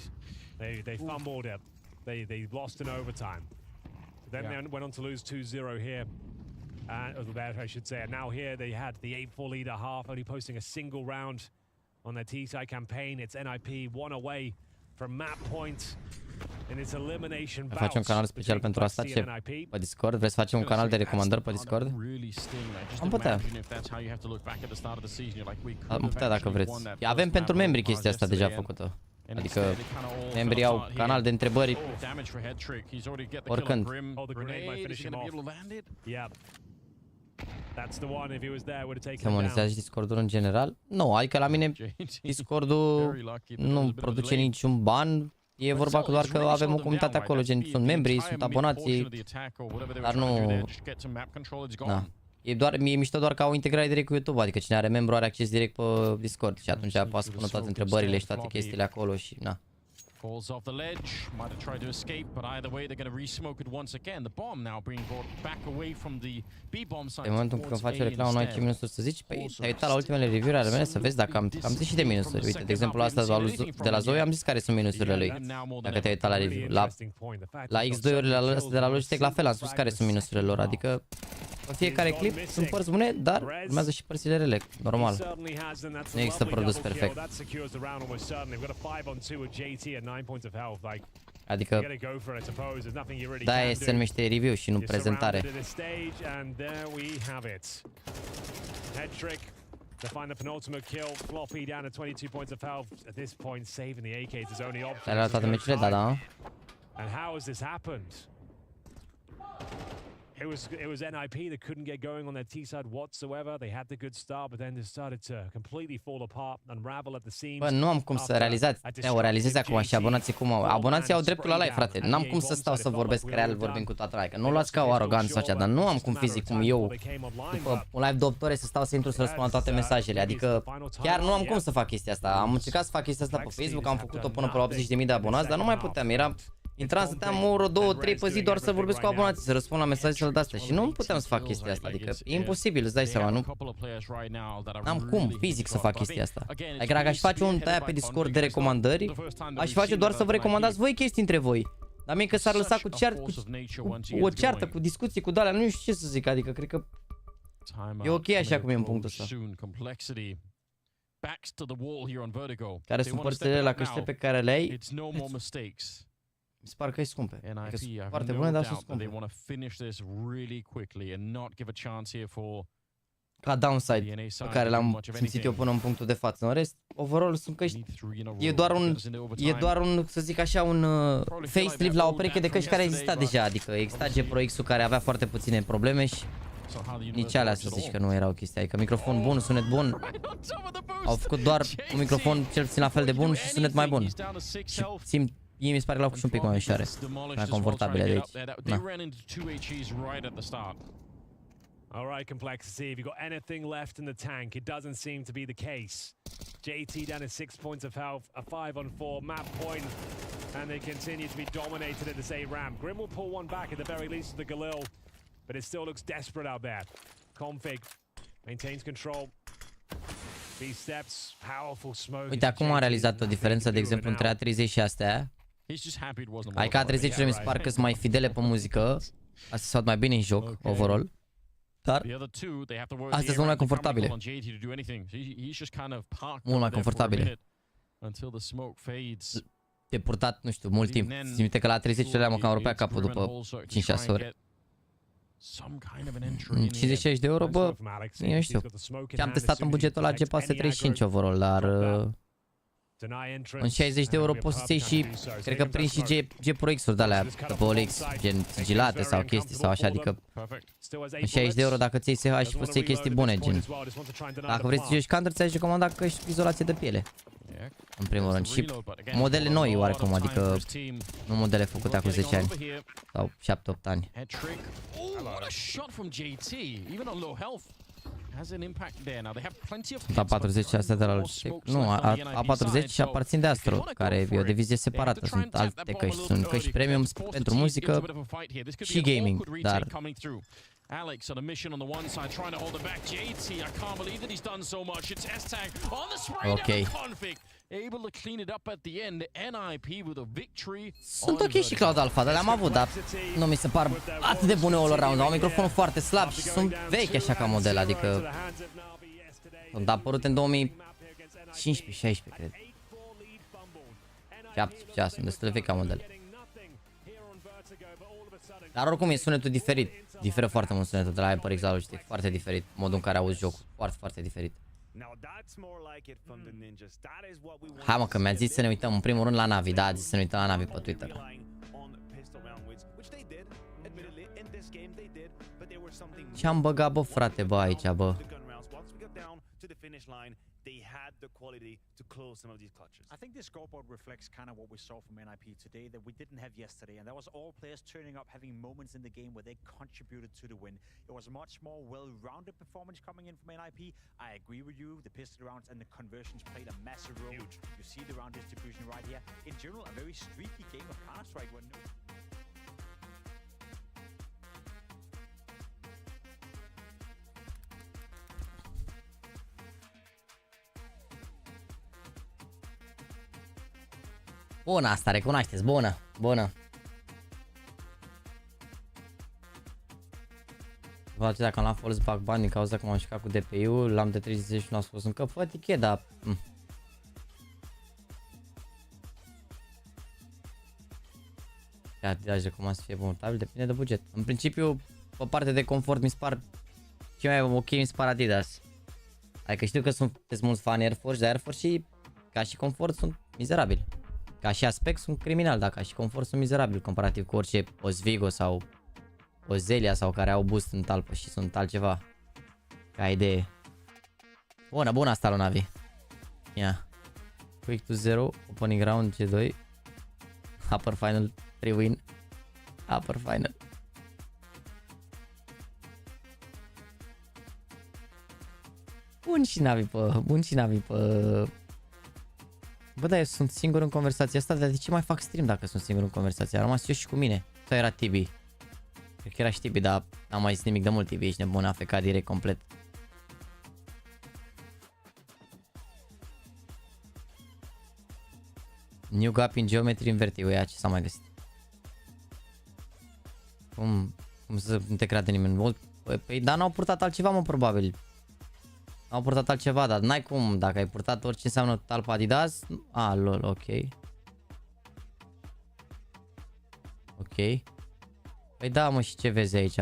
They fumbled it. They lost in overtime. Then they went on to lose 2-0 here. I should say. And now here they had the 8-4 lead at half, only posting a single round on their T-side campaign. It's NIP one away from map point in its elimination bout. Facem un canal special pentru asta, ce? Pe Discord? Vrei să facem un canal de recomandări pe Discord? Am putea. Am putea dacă vreți. Avem pentru membri chestia asta deja făcută. Adică membrii au canal de întrebări oricând. Se monetizează Discord-ul în general? Nu, adică la mine Discord-ul nu produce niciun ban. E vorba doar că avem o comunitate acolo, gen sunt membrii, sunt abonații, dar nu... Da. E mișto doar ca o integrare direct cu YouTube, adică cine are membru are acces direct pe Discord și atunci poate să pună toate întrebările și toate chestiile acolo și na. Falls off the ledge, might have tried to escape, but either way they're going to re-smoke it once again. The bomb now being brought back away from the B-bomb site. În momentul când faci o reclamă, nu ai ce minusuri să zici? Păi te-ai uitat la ultimele review-uri ale mele să vezi dacă am zis și de minusuri. Uite, de exemplu asta de la Zoe am zis care sunt minusurile lui. Dacă te-ai uitat la review. La X2-urile astea de la Logitech la fel am spus care sunt minusurile lor. Adică în fiecare clip sunt părți bune, dar urmează și părțile rele, normal. Nu există produs perfect. Adică de-aia se numește review și nu prezentare. Ai luat toate meciurile? Da, da. It was NIP that couldn't get going on their T-side whatsoever. They had the good start, but then they started to completely fall apart, unravel at the seams. Bă, nu am cum să realizez acum și abonații cum au. Abonații au dreptul la live, frate. N-am cum să stau să vorbesc real vorbind cu toată lumea. Nu luați ca o aroganță așa, dar nu am cum fizic cum eu după un live de 8 ore să stau să intru să răspund la toate mesajele. Adică chiar nu am cum să fac chestia asta. Am încercat să fac chestia asta pe Facebook, am făcut-o până pe 80.000 de abonați, dar nu mai puteam. Intram, stăteam o oră, 2, 3 pe zi doar să vorbesc cu abonații, să răspund la mesajele de-astea și nu puteam să fac chestia asta, adică e imposibil, îți dai seama, nu? N-am cum fizic să fac chestia asta. Adică dacă aș face un aia pe Discord de recomandări, aș face doar să vă recomandați voi chestii între voi. Dar mie că s-ar lăsa cu o ceartă, cu discuții, cu de-alea, nu știu ce să zic, adică cred că e ok așa cum e în punctul ăsta. Care sunt părțile la căștile pe care le ai? Mi se pare că e scumpe. Că sunt foarte bune, dar sunt scumpe. ca downside pe care l-am simțit eu până în punctul de față. În rest, overall sunt căști, e doar un, să zic așa, un facelift la o pereche de căști care exista deja, adică exista G Pro X2 care avea foarte puține probleme și nici alea să zici că nu erau chestii, adică microfon bun, sunet bun, au făcut doar un microfon cel puțin la fel de bun și sunet mai bun și simt, mie mi se pare că l-au făcut un pic mai ușoare, mai confortabile de aici. Da. All right, Complexity, have you got anything left in the tank? It doesn't seem to be the case. JT down at 6 points of health, a 5-on-4 map point, and they continue to be dominated at this A ramp. Grim will pull one back at the very least of the Galil, but it still looks desperate out there. Config maintains control. These steps, powerful smoke. Uite, acum a realizat o diferență, de exemplu, între A30 și astea. Adică A30-urile mi se par că sunt mai fidele pe muzică, astea se aud mai bine în joc, overall. Dar astea sunt mult mai confortabile. Mult mai confortabile. De purtat, nu știu, mult timp. Simte că la 30-urile mă cam rupea capul după 5-6 ore. 50 de euro, bă, eu nu știu. Ce-am testat în bugetul la G435 overall, dar în 60 de euro poți să-ți iei și, cred că prin și G Pro X-uri de-alea, după OLX, gen sigilate sau chestii sau așa, adică în 60 de euro dacă ți iei SH poți să iei chestii bune, gen. Dacă vrei să joci Counter, ți-aș recomanda căști cu izolație de piele. În primul rând. Și modele noi oarecum, adică nu modele făcute acum 10 ani sau 7-8 ani. Sunt A40 astea de la Logitech. Nu, A40 și aparțin de Astro, care e o divizie separată. Sunt alte căști, sunt căști premium pentru muzică și gaming, dar Alex on a mission on the one side, trying to hold it back. JT, I can't believe that he's done so much. It's S-Tag on the spray down config. Able to clean it up at the end. NIP with a victory. Sunt ok și Cloud Alpha, dar le-am avut, dar nu mi se par atât de bune all-around. Au microfonul foarte slab și sunt vechi așa ca model, adică sunt apărute în 2015-16, cred. 17, sunt destul de vechi ca model. Dar oricum e sunetul diferit. Diferă foarte mult sunetul de la HyperX la Logitech, foarte diferit. Modul în care auzi jocul, foarte, foarte diferit. Hai mă, că mi-a zis să ne uităm în primul rând la NaVi, da, a zis să ne uităm la NaVi pe Twitter. Ce-am băgat, bă, frate, bă, aici, bă? They had the quality to close some of these clutches. I think this scoreboard reflects kind of what we saw from NIP today that we didn't have yesterday, and that was all players turning up, having moments in the game where they contributed to the win. It was a much more well-rounded performance coming in from NIP. I agree with you, the pistol rounds and the conversions played a massive role. Huge. You see the round distribution right here. In general, a very streaky game of Counter-Strike where no... Bună asta, recunoașteți, bună, bună. Vă face dacă l-am folosit back bani din cauza că m-am jucat cu DPI-ul, l-am de 30 și nu a spus încă fătiche, dar... Adidas recomand să fie confortabil, depinde de buget. În principiu, pe partea de confort mi se par ce mai ok mi se par Adidas. Adică știu că sunteți mulți fani Air Force, dar Air Force și ca și confort sunt mizerabili. Ca și aspect sunt criminal, dar ca și confort sunt mizerabil comparativ cu orice Osvigo sau Ozelia sau care au boost în talpă și sunt altceva. Ca idee. Bună, bună asta lui NaVi. Ia. Quick to 0, opening round G2. Upper final 3 win. Upper final. Bun și NaVi pe... Bă, da, eu sunt singur în conversația asta, dar de ce mai fac stream dacă sunt singur în conversație? Am rămas eu și cu mine. Sau era Tibi? Cred că era și Tibi, dar n-am mai zis nimic de mult. Tibi, ești nebun, a fecat direct complet. New gap in geometry in vertigo, ea ce s-a mai găsit? Cum să nu te crede nimeni? Păi, dar n-au purtat altceva, mă, probabil. Au purtat altceva, dar n-ai cum, dacă ai purtat orice înseamnă talpa Adidas. Ah, lol, ok. Ok. Păi da, mă, și ce vezi aici?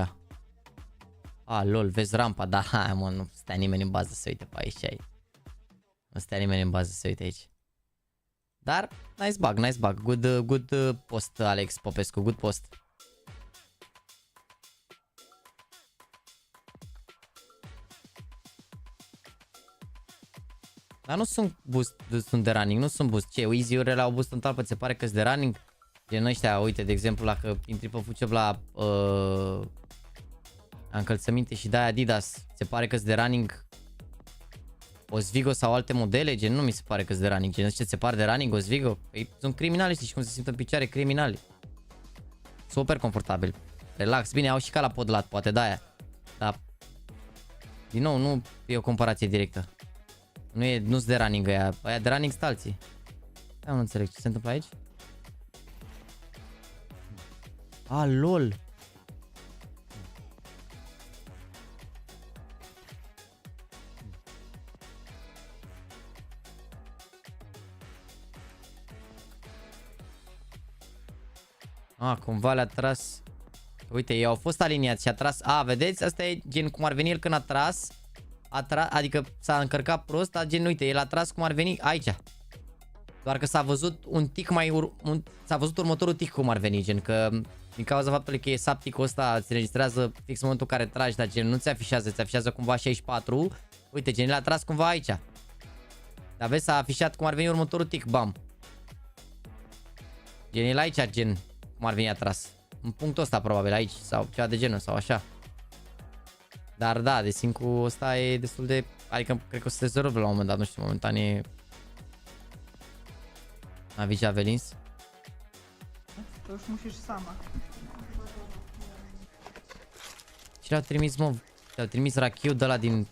lol, vezi rampa, da, hai mă, nu stea nimeni în bază să uite pe aici. Nu stea nimeni în bază să uite aici. Dar, nice bug, good post, Alex Popescu, good post. Dar nu sunt boost, sunt de running, nu sunt boost. Ce, easy-urile au boost în talpă, ți se pare că-s de running? Gen ăștia, uite, de exemplu, dacă intri pe footshop la încălțăminte și dai Adidas, se pare că-s de running Osvigo sau alte modele? Gen, nu mi se pare că-s de running. Gen, ăștia ți se pare de running Osvigo? Păi sunt criminali, știi cum se simt în picioare, criminali. Super confortabil. Relax, bine, au și ca la podlat, poate de-aia. Dar, din nou, nu e o comparație directă. Nu-s de running aia de running sunt alții. Nu înțeleg ce se întâmplă aici. Lol. Cumva le-a tras. Uite, ei au fost aliniați și a tras. Vedeți? Asta e gen cum ar veni el când a tras. Adică s-a încărcat prost, dar gen, uite, el a tras cum ar veni aici. Doar că s-a văzut un tic mai s-a văzut următorul tic cum ar veni, gen că din cauza faptului că e sapticul ăsta, se registrează fix în momentul în care tragi, dar gen nu ți afișează cumva 64. Uite, gen, el a tras cumva aici. Dar vezi, s-a afișat cum ar veni următorul tic, bam. Gen, el aici, gen, cum ar veni atras. În punctul ăsta, probabil, aici, sau ceva de genul, sau așa. Dar da, de sync-ul ăsta e destul de... Adică, cred că o să se rezolve la un moment dat, nu știu, momentan e... NaVi Javelins. To już musisz sama. Și le-au trimis, mă, le-au trimis rachiul de ăla din...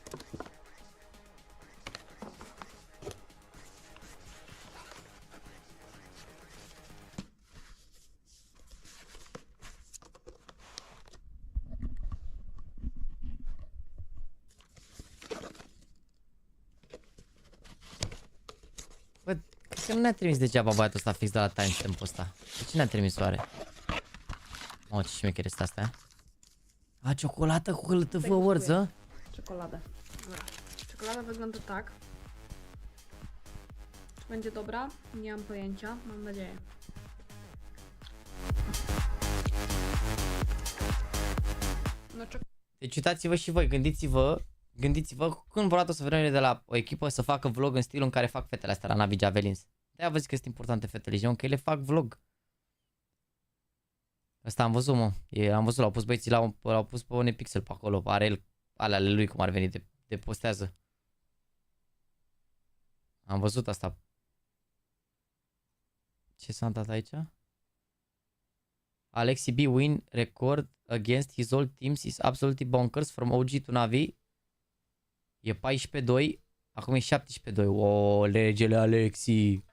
Bă, cred că nu ne-a trimis degeaba băiatul ăsta fix de la timestamp-ul ăsta. De ce ne-a trimis oare? Mamă, ce șmecher este asta, ciocolată cu hâltăvă orză? Czekolada. Dobra. Czekolada wygląda tak. Czy będzie dobra? Nie mam pojęcia. Mam nadzieję. No, deci uitați-vă și voi, gândiți-vă când vreodată o să vrem de la o echipă să facă vlog în stilul în care fac fetele astea la NaVi Javelins. De-aia vă zic că sunt importante fetele, gen că ele fac vlog. Asta am văzut, mă. Am văzut, l-au pus băieții, l-au pus pe un pixel pe acolo. Are el alea lui cum ar veni, de postează. Am văzut asta. Ce s-a întâmplat aici? Alexi B win record against his old teams is absolutely bonkers from OG to NaVi. E 14-2. Acum e 17-2. O, legele Alexi.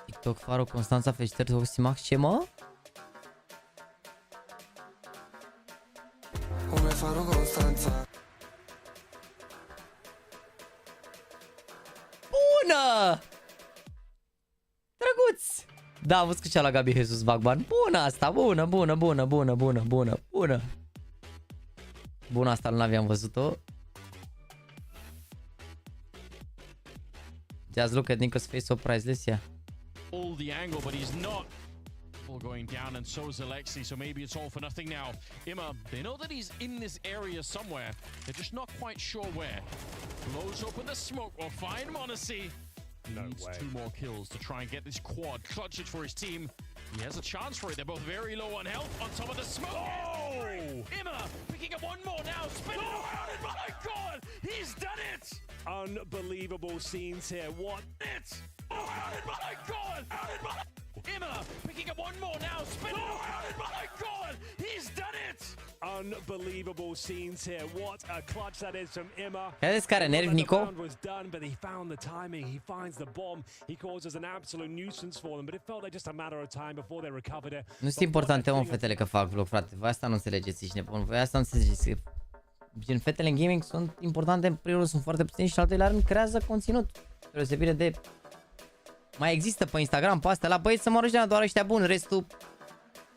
TikTok, Faro, Constanța, felicitări, Oximax, ce mă? Bună! Drăguț! Da, am văzut că la Gabi Jesus Vagban. Bună asta, bună. Bună asta, nu aveam văzut-o. Just look at Nico's face, so priceless, yeah. All the angle, but he's not. All going down, and so is Alexi, so maybe it's all for nothing now. Imma, they know that he's in this area somewhere. They're just not quite sure where. Blows open the smoke, will find Monacy. Needs 2 more kills to try and get this quad. Clutch it for his team. He has a chance for it. They're both very low on health on top of the smoke. Oh! Imma picking up one more now. Spinning around it. My God! He's done it! Unbelievable scenes here. What? It! Oh, my God! Imma picking up one more now. Spinning around it. My God! He's done it! Unbelievable scenes here. What a clutch that is from Imma. Credeți că are nervi, Nico? The round was done, but he found the timing. He finds the bomb. He causes an absolute nuisance for them, but it felt like just a matter of time before they recovered it. Nu sunt importante, mă, fetele că fac vlog, frate. Voi asta nu înțelegeți, ești nebun. Voi asta nu înțelegeți. Gen, fetele în gaming sunt importante, în primul rând sunt foarte puțini și al doilea rând creează conținut. Deosebire de... Mai există pe Instagram, pe astea, la băieți să mă rog, doar ăștia buni, restul...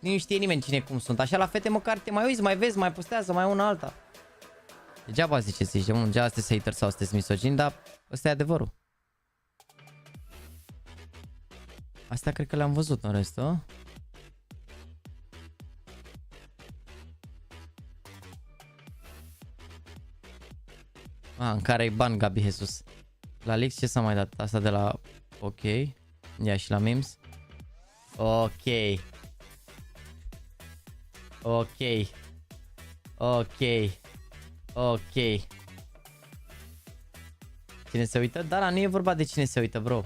Nu știe nimeni cine cum sunt. Așa la fete măcar te mai uiți, mai vezi, mai postează, mai una alta. Degeaba ziceți, degeaba sunteți hater sau sunteți misogini, dar ăsta e adevărul. Astea cred că le-am văzut în restul. În care e ban Gabi Jesus. La Lix ce s-a mai dat? Asta de la... Ok. Ia și la memes. Ok. Ok. Ok. Ok. Cine se uită? Da, nu e vorba de cine se uită, bro.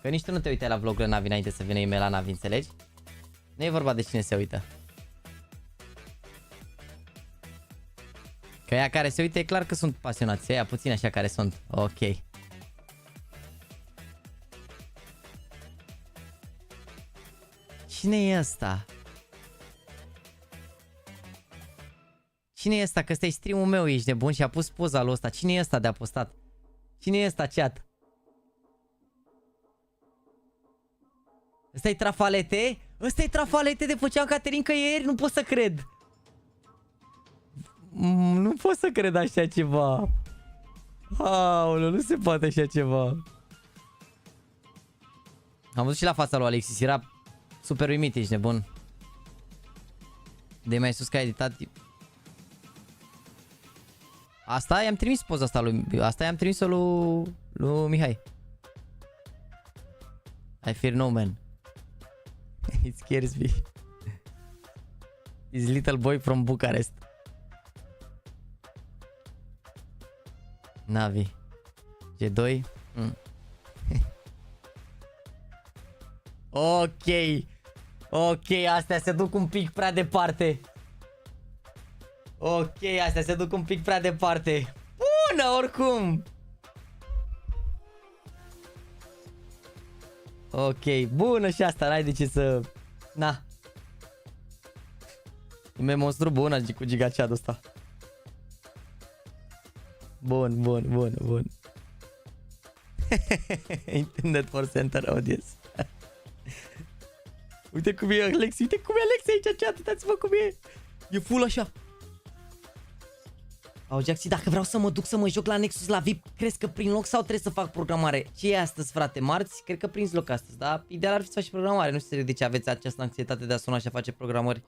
Că nici tu nu te uitai la vlogul Navi înainte să vină email la Navi, înțelegi? Nu e vorba de cine se uită. Că ea care se uită e clar că sunt pasionați. Ea puțin așa care sunt. Ok. Cine e ăsta? Cine e ăsta? Că ăsta e stream-ul meu, ești nebun și a pus poza lui ăsta. Cine e ăsta de-a postat? Cine e ăsta, chat? Ăsta-i Trafalete? Ăsta-i Trafalete de făceam Caterinca ieri? Nu pot să cred. Nu pot să cred așa ceva. Aoleu, nu se poate așa ceva. Am văzut și la fața lui Alexis, era super uimit, ești nebun. De mai sus că a editat. Asta i-am trimis poza asta lui. Asta i-am trimis-o lui Mihai. I fear no man. It scares me. His little boy from Bucharest. Navi. G2. Ok. Ok, astea se duc un pic prea departe. Ok, astea se duc un pic prea departe. Bună, oricum. Ok, bună și asta, n-ai de ce să... Na. E monstru bun cu gigaceadul ăsta. Bun, bun, bun, bun. Internet for center audience. Uite cum e Alex, uite cum e Alex aici, chat, uitați-vă cum e. E full așa. Au, Jaxi, dacă vreau să mă duc să mă joc la Nexus la VIP, crezi că prin loc sau trebuie să fac programare? Ce e astăzi, frate? Marți? Cred că prinzi loc astăzi, da? Ideal ar fi să faci programare. Nu știu de ce aveți această anxietate de a suna și a face programări.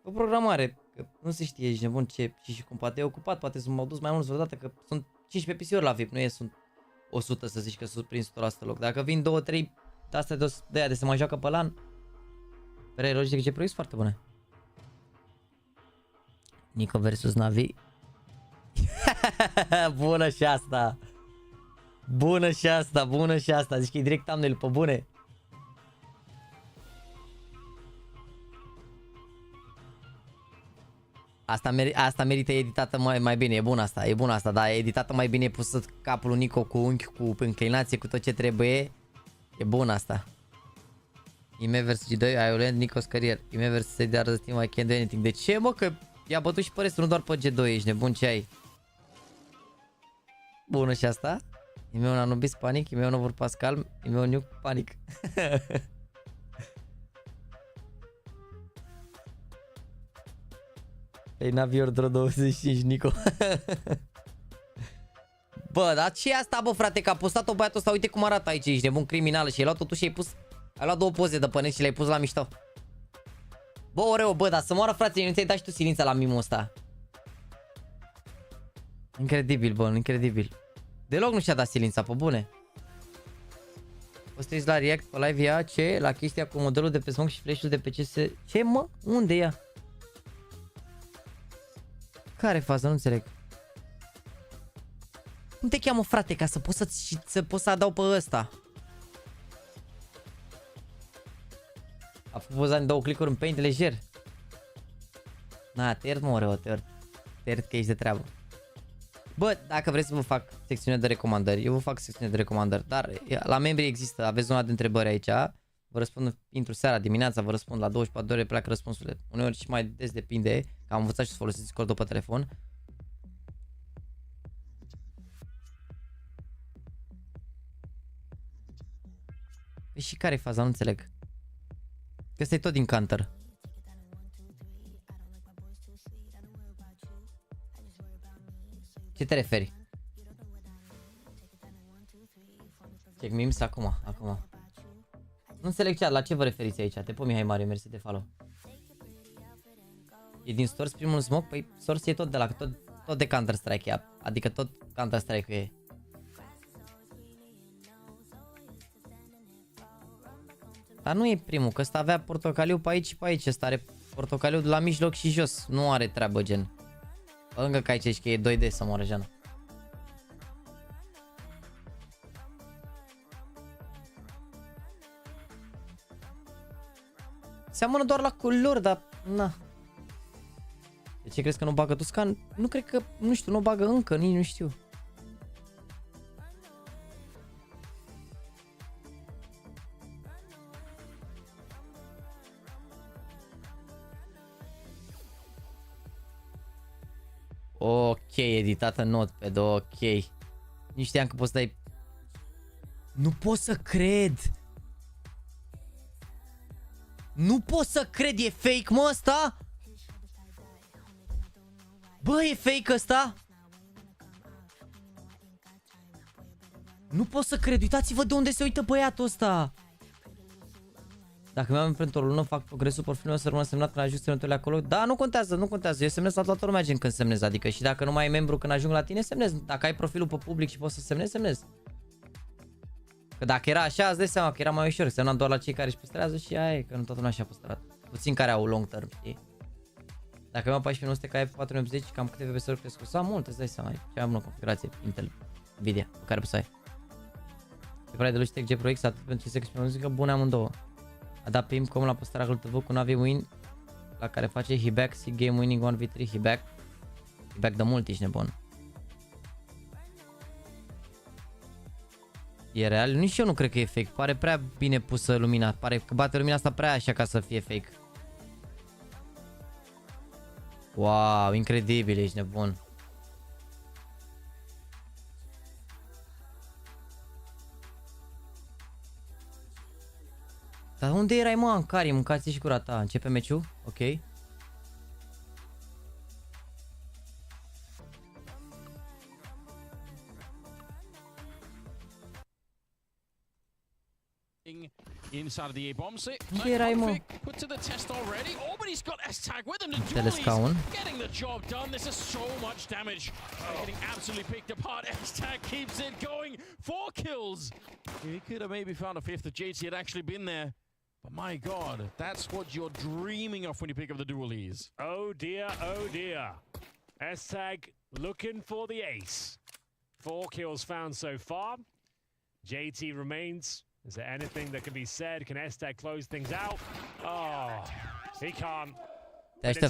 O programare, că nu se știe, ești nebun ce și cum, poate e ocupat, poate m-au dus mai mulți vreodată, că sunt 15 PC-uri la VIP, nu e, sunt 100 să zici că sunt prins 100% loc. Dacă vin 2-3 astea de aia de se mai joacă pe LAN, vrei Logitech G Pro X foarte bune. Nico versus Navi. Bună și asta. Bună și asta, bună și asta. Zici că e direct thumbnail pe bune. Asta merită editată mai bine, e bună asta, dar e editată mai bine, e pusă capul lui Nico cu unchi, cu înclinație, cu tot ce trebuie. E bună asta. IME vs G2, I will end Nico's career. IME vs Sediar the team, I can't do anything. De ce, mă? Că i-a bătut și pe restul, nu doar pe G2, ești nebun, ce ai? Bună și asta. IME un Anubis panic, IME un Overpass calm, IME un Nuke panic. Ei, Navi Ordro 25, Nico. Bă, dar ce e asta, bă, frate, că a postat-o băiatul ăsta, uite cum arată aici, ești nebun, criminală, și ai luat totuși, ai luat două poze de pănești și le-ai pus la mișto. Bă, Oreo, bă, dar să moară, frate, nu ți-ai dat și tu silința la mimul ăsta. Incredibil, bă, incredibil. Deloc nu și-a dat silința, pe bune. Postezi la React pe live ea, ce? La chestia cu modelul de pe Smoke și flash-ul de pe CS. Ce, mă? Unde e ea? Care fază? Nu înțeleg. Cum te cheamă, frate, ca să poți să adaug pe ăsta? A făcut poza în două clicuri în Paint lejer. Na, te iert, mă, Oreo, te iert că ești de treabă. Bă, dacă vreți să vă fac secțiune de recomandări, eu vă fac secțiune de recomandări, dar la membri există, aveți zona de întrebări aici, vă răspund, intru seara, dimineața, vă răspund la 24 de ore, pleacă răspunsurile. Uneori și mai des depinde, că am învățat și să folosiți Discord pe telefon. Păi și care-i faza? Nu înțeleg. Că ăsta e tot din Counter. Ce te referi? Check memes acum. Nu înțeleg la ce vă referiți aici. Te pun Mihai Mare, mersi de follow. E din Source primul smoke? Păi Source e tot de la tot de Counter-Strike e, adică tot Counter-Strike e. Dar nu e primul, că ăsta avea portocaliu pe aici și pe aici. Ăsta are portocaliu de la mijloc și jos. Nu are treabă gen. Încă că aici că e 2D să moară Jana. Seamănă doar la culori, dar na. De ce crezi că nu bagă Tuscan? Nu cred că, nu știu, nu bagă încă, nici nu știu. Ok, editată Notepad, ok. Nici știam că poți să dai... Nu pot să cred! Nu pot să cred, e fake, mă, ăsta? Bă, e fake ăsta? Nu pot să cred, uitați-vă de unde se uită băiatul ăsta. Dacă mi-am pentru o lună, fac progresul, portofoliul să rămână semnat când ajung semnăturile acolo. Da, nu contează, nu contează. Eu semnez la toată lumea gen când semnez. Adică și dacă nu mai ai membru când ajung la tine, semnez. Dacă ai profilul pe public și poți să semnezi, semnezi. Că dacă era așa, îți dai seama că era mai ușor. Semnam doar la cei care își păstrează și aia e, că nu toată lumea și-a păstrat. Puțin care au long term, știi? Dacă mi-am 14900 ca F480, cam câte FPS-uri crescut? Sau mult, îți dai seama. E cea mai bună configurație Intel, Nvidia, pe care poți să ai. Se pare de Logitech G Pro X, atât pentru ce se muzică bune amândouă. AWPutin cum la postarea HLTV cu NaVi Win, la care face Hiback, Game Winning 1v3 Hiback. Hiback de mult, ești nebun. E real? Nici eu nu cred că e fake. Pare prea bine pusă lumina. Pare că bate lumina asta prea așa ca să fie fake. Wow, incredibil, ești nebun. Dar unde erai, mă, Ancari? Mâncați și gura ta. Începe meciul? Ok. Inside of the A bomb site. Unde erai, mă? Put to the test already. Oh, but he's got S-tag with him. The Telescaun. getting the job done. This is so much damage. They're getting absolutely picked apart. S-tag keeps it going. 4 kills. He could have maybe found a fifth if JT had actually been there. But my God, that's what you're dreaming of when you pick up the dualies. Oh dear, oh dear. S-tag looking for the ace. 4 kills found so far. JT remains. Is there anything that can be said? Can S-tag close things out? Oh, he can't. De ăștia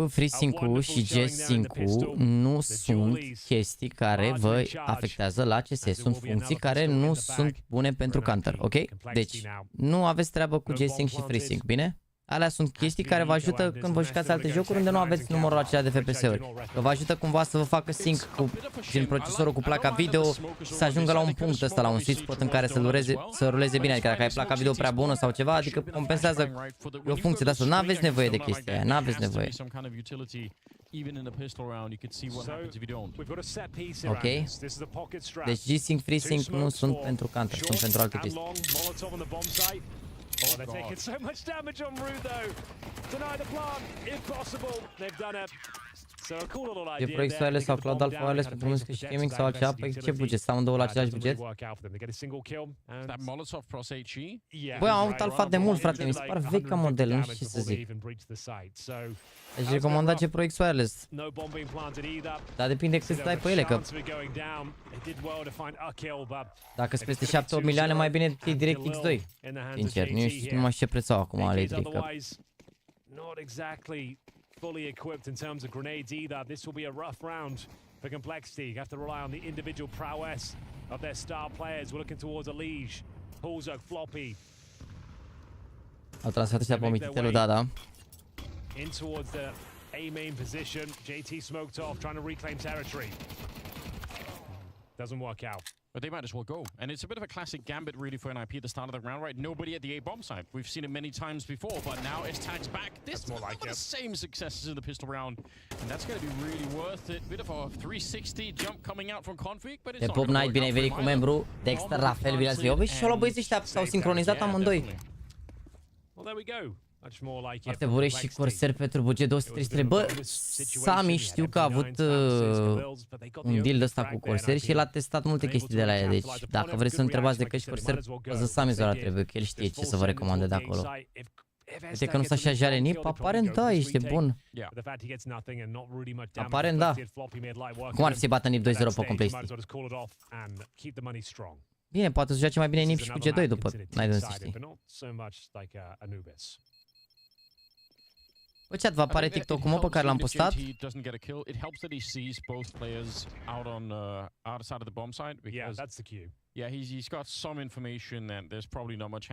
FreeSync-ul și G-Sync-ul nu sunt chestii care vă afectează la CS, sunt funcții care nu sunt bune pentru Counter, ok? Deci nu aveți treabă cu G-Sync și FreeSync, bine? Alea sunt chestii care vă ajută când vă jucați alte jocuri unde nu aveți numărul acela de FPS-uri. Că vă ajută cumva să vă facă sync cu din procesorul cu placa video și să ajungă la un punct ăsta, la un sweet spot în care să ruleze bine. Adică dacă ai placa video prea bună sau ceva, adică compensează o funcție de asta. N-aveți nevoie de chestia aia, n-aveți nevoie. Ok? Deci G-Sync, FreeSync nu sunt pentru Counter, sunt pentru alte chestii. Oh, they're taking so much damage on Rue, though. Deny the plant, if possible. They've done it. So a cool little idea. GPRO X2 sau Cloud Alpha Wireless pentru muzică și gaming sau altceva? Păi ce buget? Stau amândouă la același buget? Băi, am avut Alpha de mult, frate, mi se pare vechi ca model, nu știu ce să zic. Deci recomandat GPRO X Wireless. Dar depinde cât stai pe ele, că dacă sunt peste 7-8 milioane, mai bine e direct X2. Sincer, nu știu numai ce preț au acum electric. Fully equipped in terms of grenades either. This will be a rough round for Complexity. You have to rely on the individual prowess of their star players. We're looking towards a Liege, Pulzo, Floppy. Au transferat ăștia pe mititelul, da. In towards the A main position. JT smoked off, trying to reclaim territory. Doesn't work out. but they might as well go. And it's a bit of a classic gambit really for NIP at the start of the round, right? Nobody at the A bomb site. We've seen it many times before, but now it's tags back. This is like the same successes in the pistol round, and that's going to be really worth it. Bit of a 360 jump coming out from Config, but it's de Pop Night, bine ai venit cu membru. Dexter la fel, Vilaziovic și ăla băieții ăștia s-au sincronizat amândoi. Well, there we go. Foarte Boreș și Corsair pentru buget 200-300. Bă, Sami știu că a avut un deal ăsta cu Corsair și el a testat multe chestii de la ea. Deci, dacă vreți să întrebați de căști Corsair, o să Sami zora trebuie, că el știe ce să vă recomandă de acolo. Uite că nu s-a așa jale nip, aparent da, ești bun. Aparent da. Cum ar fi să-i bată nip 2-0 pe compleție? Bine, poate să joace mai bine nip și cu G2 după, n-ai de să știi. Bă, chat, vă apare TikTok-ul mă pe care l-am postat? Nu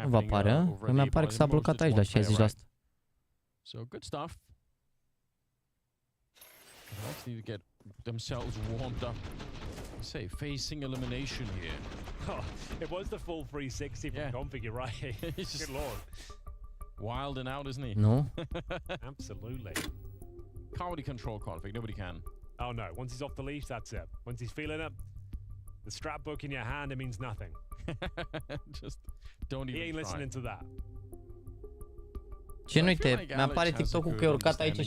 vă apare, că mi apare că s-a blocat aici la 60%. So good stuff. They need to get themselves warmed up. Say facing elimination here. Oh, it was the full 360 from Config, you're right. Good lord. Wild and out, isn't he? No. Absolutely. Can't really control Config. Nobody can. Oh no. Once he's off the leash, that's it. Once he's feeling it, the strap book in your hand, it means nothing. Just don't even. He ain't listening to that. Ce uite, mi-apare TikTok-ul că e urcat aici 60%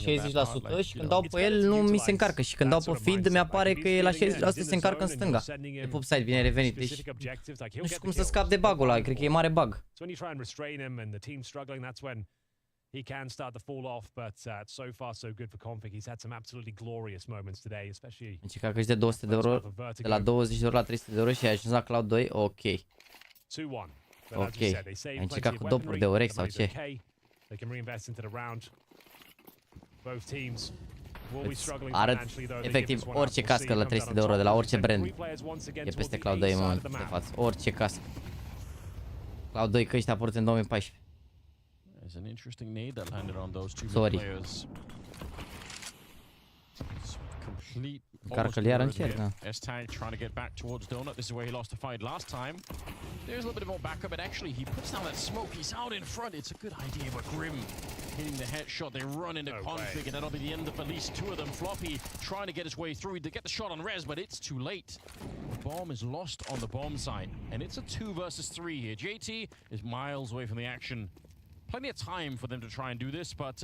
și când dau pe el nu mi se încarcă și când dau pe feed mi-apare că e la 60% se încarcă în stânga. De Pop Site, bine revenit, deci nu știu cum să scap de bug-ul ăla, cred că e mare bug. He can start to fall off, but so far so good for Config. He's had some absolutely glorious moments today, especially. Deci că de 200 de euro, de la 20 de euro la 300 de euro și ai ajuns la Cloud 2, ok. 2-1. Ok, ai încercat cu dopuri de orechi sau ce? They can reinvest into the round. Both teams will be struggling arăt financially though. efectiv orice cască la 300 de euro de la orice brand. E peste Cloud 2 în momentul de față. Orice cască. Cloud 2 că ăștia apărut în 2014. There's an interesting nade that landed on those two players. Complete. Încarcă-l iar încerc, da. S-Tag trying to get back towards Donut. This is where he lost the fight last time. There's a little bit more backup, but actually he puts down that smoke. He's out in front. It's a good idea, but Grim hitting the headshot. They run into Config, and that'll be the end of at least two of them. Floppy trying to get his way through to get the shot on res, but it's too late. The bomb is lost on the bomb site, and it's a 2 versus 3 here. JT is miles away from the action. Plenty of time for them to try and do this, but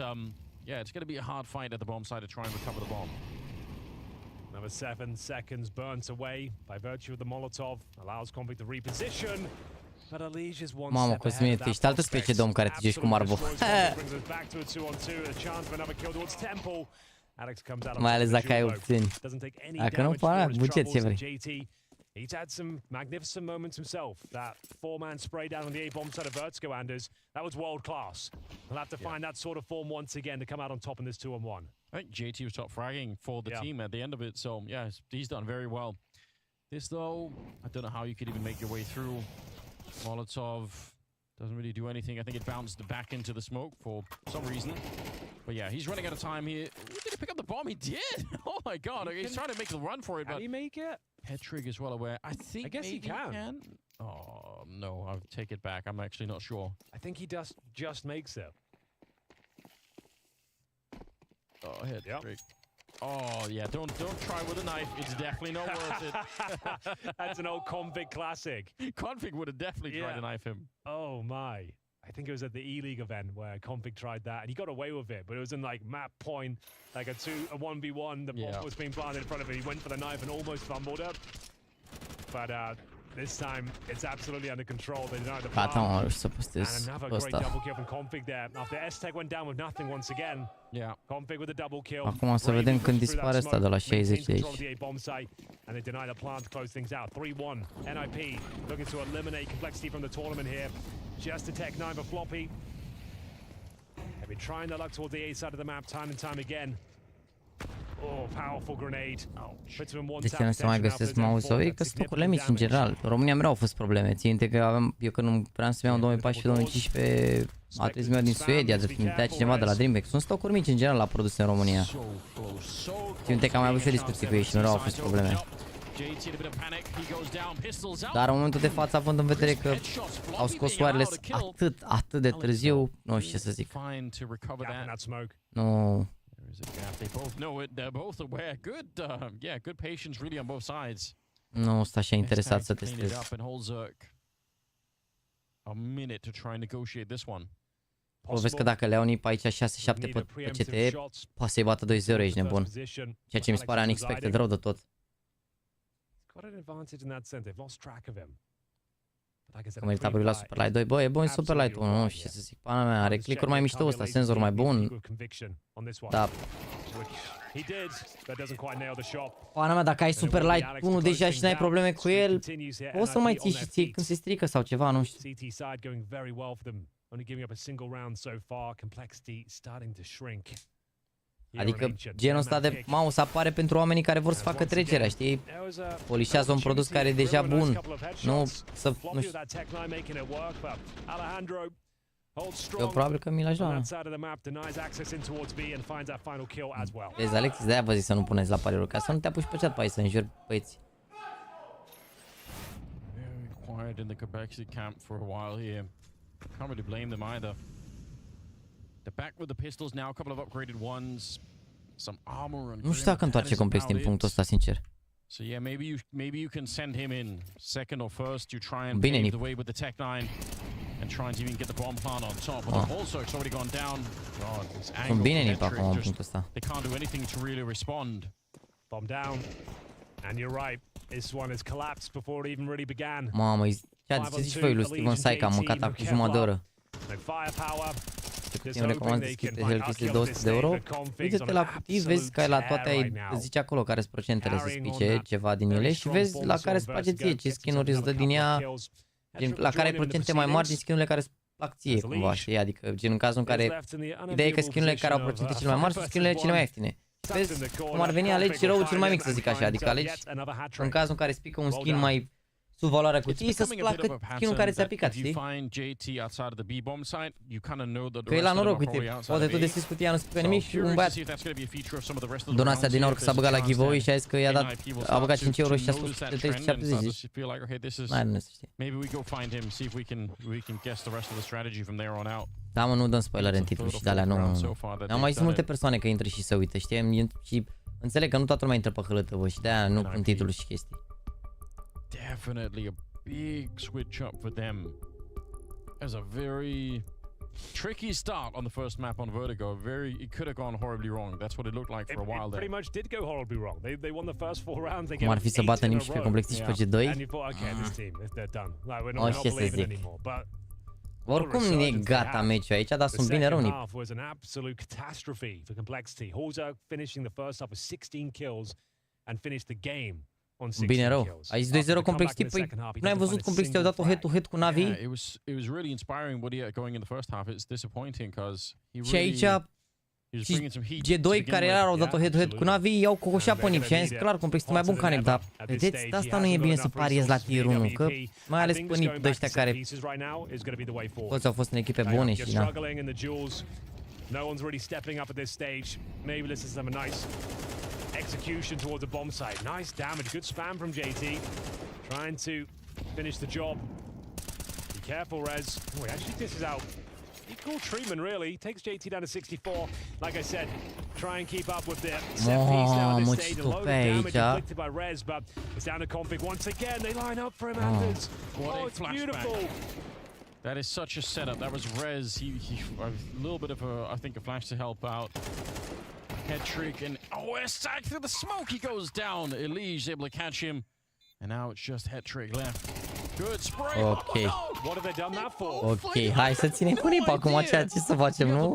yeah, it's going to be a hard fight at the bomb site to try and recover the bomb. Another 7 seconds burnt away by virtue of the Molotov. Allows Config to reposition. But Aliege is one Mamă, Cosmin, tu ești altă specie de om care te joci cu Marbo. Mai ales dacă ai opțiuni. Dacă nu, pa, buget ce vrei. He's had some magnificent moments himself. That 4-man spray down on the A-bomb side of Vertigo, Anders. That was world class. He'll have to find that sort of form once again to come out on top in this 2-on-1. I think JT was top fragging for the team at the end of it, so yeah, he's done very well. This though, I don't know how you could even make your way through. Molotov doesn't really do anything. I think it bounced back into the smoke for some reason. But yeah, he's running out of time here. Did he pick up the bomb? He did! Oh my god, he's trying to make the run for it, but... Can he make it? Headtrig is well aware. I guess he can. Oh, no, I'll take it back. I'm actually not sure. I think he just makes it. Oh, headtrig. Oh, yeah, don't try with a knife. It's definitely not worth it. That's an old Config classic. Config would have definitely tried to knife him. Oh, my. I think it was at the E-League event where Config tried that, and he got away with it, but it was in, like, map point, like a 1v1. The bomb was being planted in front of him. He went for the knife and almost fumbled it. But this time, it's absolutely under control. They denied the plant. And another great double kill from Config there. After S-Tech went down with nothing once again. Yeah. Config with a double kill. Acum o să vedem când dispare ăsta de la 60 de aici. And they deny the plant to close things out. 3-1. NIP looking to eliminate complexity from the tournament here. Just a Tech 9 for Floppy. They've been trying their luck towards the A side of the map time and time again. Oh, powerful grenade. De ce nu se mai găsesc mouse-uri? Că stocurile mici în general. În România mereu au fost probleme. Țin minte că eu când vreau să-mi iau în 2014 și 2015 a trebuit să-mi iau din Suedia, de trimitea cineva de la Dreamback. Sunt stocuri mici în general la produse în România. Țin minte că am mai avut și o discuție cu ei și mereu au fost probleme. Dar în momentul de față, având în vedere că au scos wireless atât de târziu, nu știu ce să zic. Nu. Nu sunt așa interesat să testez. Vezi că dacă le iau nip aici 6-7 pe CTE, poate să-i bată 2-0, ești nebun. Ceea ce mi se pare unexpected rău de tot. Că merita la Superlight 2. Bă, e bun Superlight 1, nu știu ce să zic. Pana mea, are click-uri mai mișto ăsta, senzor mai bun. Da. Pana mea, dacă ai Superlight 1 deja și n-ai probleme cu el, o să mai ții și ții când se strică sau ceva, nu știu. Adică genul ăsta de mouse apare pentru oamenii care vor să facă trecerea, știi? Polișează un produs care e deja bun. Nu să... Nu știu. Eu probabil că mi-l ajută. Vezi, Alexis, de-aia vă zic să nu puneți la pariuri, ca să nu te apuci pe chat pe aici, să înjuri băieți. Can't really blame them either. They're back with the pistols now, a couple of upgraded ones, some armor and. Nu știu dacă întoarce complex din punctul ăsta, sincer. So yeah, maybe you can send him in second or first. You try and pave the way with the Tech 9 and try and even get the bomb plant on top. But also it's already gone down. God, this angle. They can't do anything to really respond. Bomb down, and you're right. This one has collapsed before it even really began. Mamă, ce zici voi lui Steven Sai că am mâncat acum jumătate de oră? Îmi recomand să deschizi de 200 de euro. Uite-te la cutii, vezi că la toate zice acolo care sunt procentele să spice ceva din ele și vezi la care îți place ție, ce skin-uri îți dă din ea, la care ai procente mai mari din skin-urile care îți plac ție, cumva, știi? Adică gen în cazul în care ideea e că skin-urile care au procente cele mai mari sunt skin-urile cele mai ieftine. Vezi cum ar veni, alegi răul cel mai mic, să zic așa, adică alegi în cazul în care îți pică un skin mai sub valoarea cutiei să-ți placă skin-ul care ți-a picat, știi? Că e la noroc, uite, poate tu deschizi cutia, nu-ți pică nimic și un băiat donația din aur că s-a băgat la giveaway și a zis că i-a dat, a băgat 5 euro și a spus de 370. N-ai nu să știi. Da, mă, nu dăm spoilere în titlu și de-alea, nu. Am mai zis multe persoane că intră și se uită, știi? Și înțeleg că nu toată lumea intră pe hâlătă, bă, și de-aia nu pun titlul și chestii. Definitely a big switch up for them. There's a very tricky start on the first map on Vertigo. It could have gone horribly wrong. That's what it looked like for a while there. Pretty much did go horribly wrong. They won the first 4 rounds. They Cum ar fi să bată nimeni și pe complexii și pe G2? And you thought, okay, this team, they're done. Like we're not believing anymore. But oricum nu e gata meciul aici, dar sunt bine rău. The second half was an absolute catastrophe for Complexity. Horza finishing the first half with 16 kills and finished the game. Bine rău. Ai zis 2-0 Complexity, păi nu ai văzut Complexity, au dat o head-to-head cu NaVi? It was really inspiring what he going in the first half. It's disappointing because și aici G2 care au dat o head-to-head cu NaVi iau cocoșea pe Nip și am zis clar Complexity mai bun ca Nip, dar vedeți, de asta nu e bine să pariezi la tier 1, că mai ales pe Nip de ăștia care toți au fost în echipe bune și na. No one's really stepping up at this stage. Maybe this is a nice execution towards a bomb site. Nice damage, good spam from JT. Trying to finish the job. Be careful, Rez. Oh, he actually dishes out equal treatment, really. Takes JT down to 64. Like I said, try and keep up with the set piece now at this stage. A load of damage inflicted by Rez, but it's down to Config once again. They line up for him, Anders. Oh, it's beautiful. That is such a setup. That was Rez. He a little bit of I think a flash to help out. Head trick and a sack through the smoke. He goes down. Elige able to catch him, and now it's just head trick left. Good spray. Okay. What have they done that for? Ok, hai să ținem cu Nip acum, ce să facem, nu?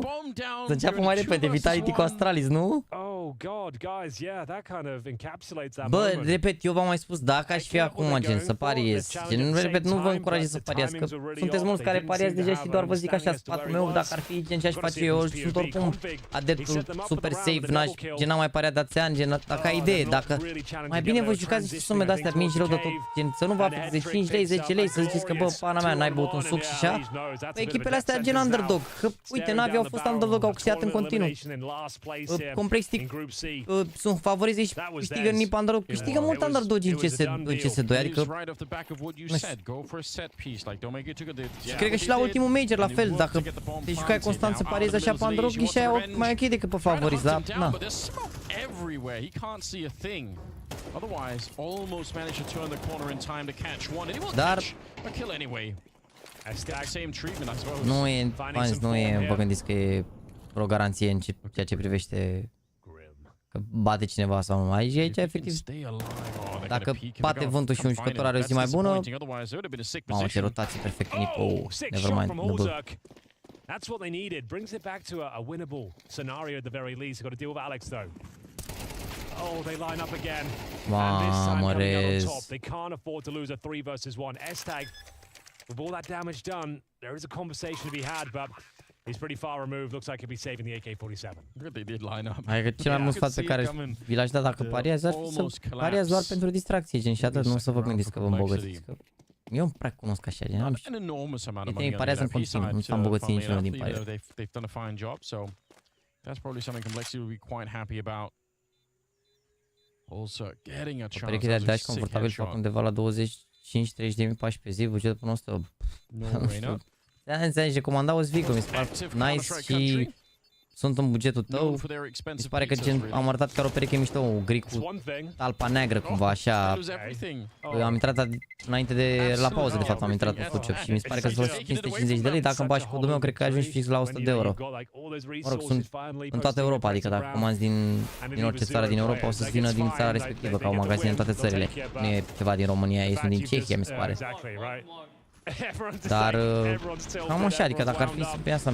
Să înceapă mai repede Vitality cu Astralis, nu? Oh god, guys, yeah, that kind of encapsulates that Bă, moment. repet, eu v-am mai spus, dacă aș fi acum gen să pariez, gen, repet, nu vă încurajez să pariați, că sunteți mulți care pariați deja și doar vă zic așa sfatul meu, dacă ar fi gen ce aș face eu, sunt oricum adeptul super safe, gen n-am mai pariat de ani, gen, dacă ai idee, dacă mai bine vă jucați niște sume de-astea mici rău de tot, gen, să nu vă afecteze 5 lei, 10 lei, să ziceți că bă, pana mea, n-ai băut un suc și așa, pe echipele astea gen underdog, că uite, NaVi au fost underdog, au câștigat în continuu, Complexity sunt favoriți și câștigă NiP Underdog, câștigă mult Underdog în CS2, adică și cred că și la ultimul major la fel, dacă te jucai constant să pariezi așa pe Underdog, ghișeai mai ok decât pe favoriți, dar na. Dar nu e, vă gândiți că e o garanție în ceea ce privește că bate cineva sau nu. Aici efectiv, dacă bate vântul și un jucător are o zi mai bună, mamă, ce rotație perfectă, Nipo, nevermind, double. That's what they needed. Brings it back to a winnable scenario at the very least. Got to deal with Alex though. Oh, they line up again. And this time coming out on top. They can't afford to lose a 3 versus 1. S-Tag, with all that damage done, there is a conversation to be had, but he's pretty far removed. Looks like he'll be saving the AK-47. They did line up. Adică cel mai mult sfat pe care vi l-aș da dacă pariați ar fi să pariați doar pentru distracție, gen, și atât, nu să vă gândiți că vă îmbogățiți. Eu nu prea cunosc așa, gen, am ei pariază în continuu, nu s-a îmbogățit niciunul din parieri. They've done a fine job, so that's probably something Complexity will be quite happy about. Also getting a chance. O pereche de dash confortabil fac undeva la 25-30.000 pași pe zi, buget până 100. Nu știu. Înțelegi, recomandau o Zvico, mi se pare nice și sunt în bugetul tău. Mi se pare că gen, am arătat chiar o pereche mișto, gri cu talpa neagră cumva, așa. Am intrat înainte de, la pauză de fapt, am intrat în footshop și mi se pare că sunt 550 de lei. Dacă îmi bagi codul meu, cred că ajungi fix la 100 de euro. Mă rog, sunt în toată Europa, adică dacă comanzi din orice țară din Europa, o să-ți vină din țara respectivă, ca un magazin în toate țările. Nu e ceva din România, ei sunt din Cehia, mi se pare. Dar cam așa, adică dacă ar fi pe asta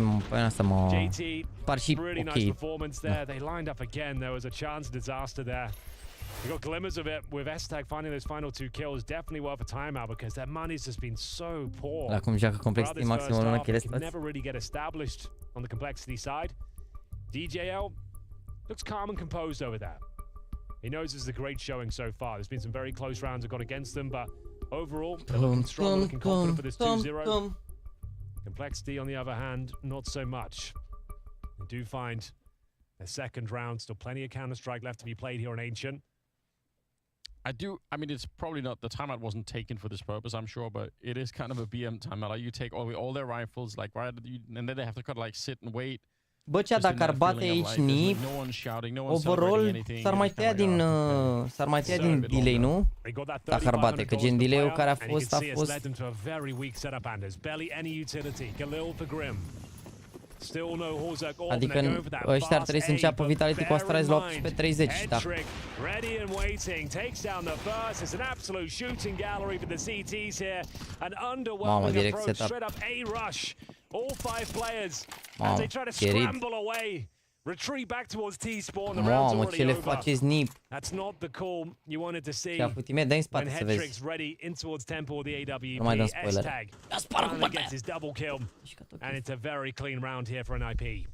mă par și ok. We got glimmers of it with S-Tag finding those final 2 kills. Definitely worth a timeout because their money's just been so poor. La cum joacă Complexity maximul în achile stați. Never really get established on the Complexity side. DJL looks calm and composed over there. He knows this is a great showing so far. There's been some very close rounds that got against them, but overall, they're looking strong, looking confident for this 2-0. Complexity, on the other hand, not so much. They do find the second round, still plenty of Counter-Strike left to be played here on Ancient. I mean, it's probably not, the timeout wasn't taken for this purpose, I'm sure, but it is kind of a BM timeout. Like, you take all their rifles, like, right, and then they have to kind of, like, sit and wait. Bă, cea dacă ar bate aici NiP, overall s-ar mai tăia din delay, nu? Dacă ar bate, că gen delay-ul care a fost adică ăștia ar trebui să înceapă Vitality cu Astralis la 18:30. Mamă, direct setup. Mamă, cherit. Mamă, ce le faceți NiP? Și-a făcut imediat, dă-i în spate să vezi. Nu mai dăm spoilere. Ia spară cu bătaia! And it's a very clean round here for NIP.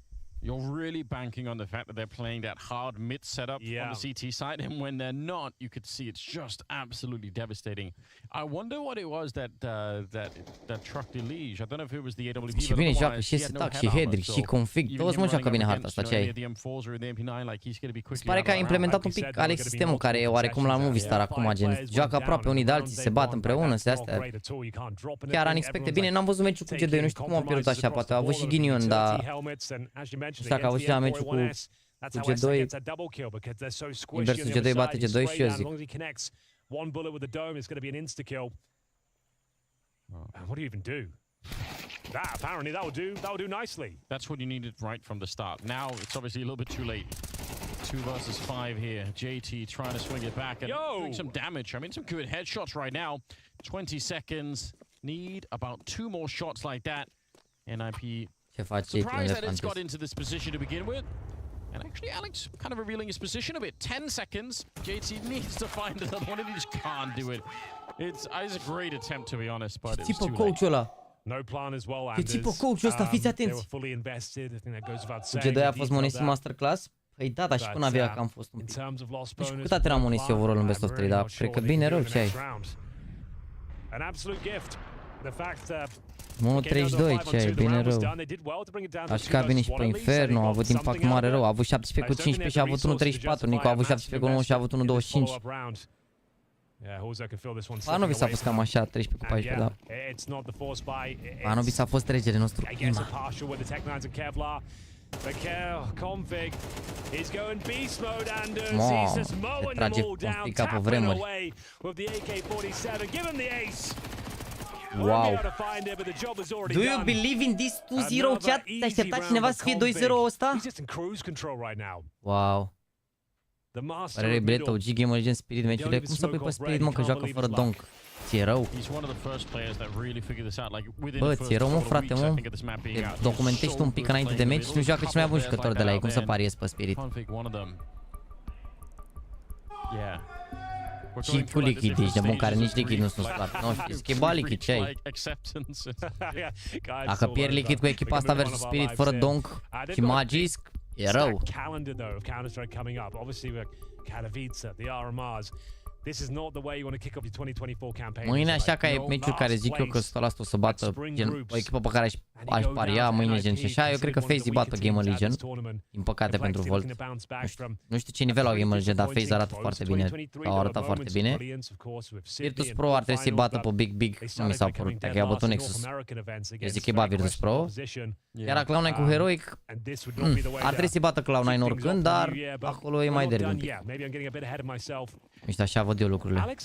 You're really banking on the fact that they're playing that hard mid setup on the CT side, and when they're not, you could see it's just absolutely devastating. I wonder what it was that trucked Lige. I don't know if it was the AWP. Și bine joacă și stack și Hedrick și config, toți mă joacă bine harta asta, ce ai? Se pare că a implementat un pic Alex sistemul care e oarecum la Movistar acum, gen joacă aproape unii de alții, se bat împreună, se astea. Chiar unexpected. Bine, n-am văzut meciul cu G2, nu știu cum au pierdut așa, poate a avut și ghinion, dar și dacă au la meciul cu G2, inversul G2 bate G2 și eu zic. One bullet with the dome is going to be an insta-kill. What do you even do? Apparently that will do nicely. That's what you needed right from the start. Now it's obviously a little bit too late. 2 versus 5 here. JT trying to swing it back and doing some damage. I mean, some good headshots right now. 20 seconds. Need about 2 more shots like that. NIP surprised that it's got into this position to begin with. And actually, Alex kind of revealing his position a bit. 10 seconds. JT needs to find another one, and he just can't do it. It's a great attempt, to be honest, but it's too late. No plan as well, Anders. Tipo coachul ăsta, fiți atenți. G2 a fost Monesi Masterclass? Păi da, dar și până avea că am fost un pic. Deci cu cât era Monesi overall în Best of 3, dar cred că bine rău ce ai. An absolute gift 1.32, ce ai, bine rău. Așa că a venit și pe Inferno, a avut impact mare rău, a avut 17 cu 15 și a avut 1.34, Nico a avut 17 cu 9 și a avut 1.25. Panovic a fost cam așa, 13 cu 14, da. Panovic a fost regele nostru. Se trage conflict pe vremuri. Wow. Do you believe in this 2-0 chat? Te aștepta cineva să fie 2-0 ăsta? Wow. Părere Brett, OG Gamer Legend, Spirit, meciurile. Cum să pui pe Spirit, mă, că joacă fără donk? Ți-e rău? Bă, ți-e rău, mă, frate, mă? Te documentești un pic înainte de meci și nu joacă cel mai bun jucător de la ei. Cum să pariezi pe Spirit? Și cu lichid ești de bun, care nici lichid nu sunt spate. Nu știu, schimba lichid, ce ai? Dacă pierd lichid cu echipa asta versus Spirit fără donk și Magisk, e rău. Mâine așa că e meciul care zic eu că 100% o să bată gen, o echipă pe care aș paria mâine gen și așa. Eu cred că FaZe bată Gamer Legion. Din păcate pentru Volt. Nu știu ce nivel au Gamer Legion, dar FaZe arată foarte bine. Au arătat foarte bine. Virtus Pro ar trebui să-i bată pe Big. Nu mi s-au părut. Dacă i-a bătut Nexus. Eu zic că e bat Virtus Pro. Iar Cloud9 cu Heroic ar trebui să-i bată Cloud9 oricând, dar acolo e mai derby un pic. Nu știu, așa văd eu lucrurile.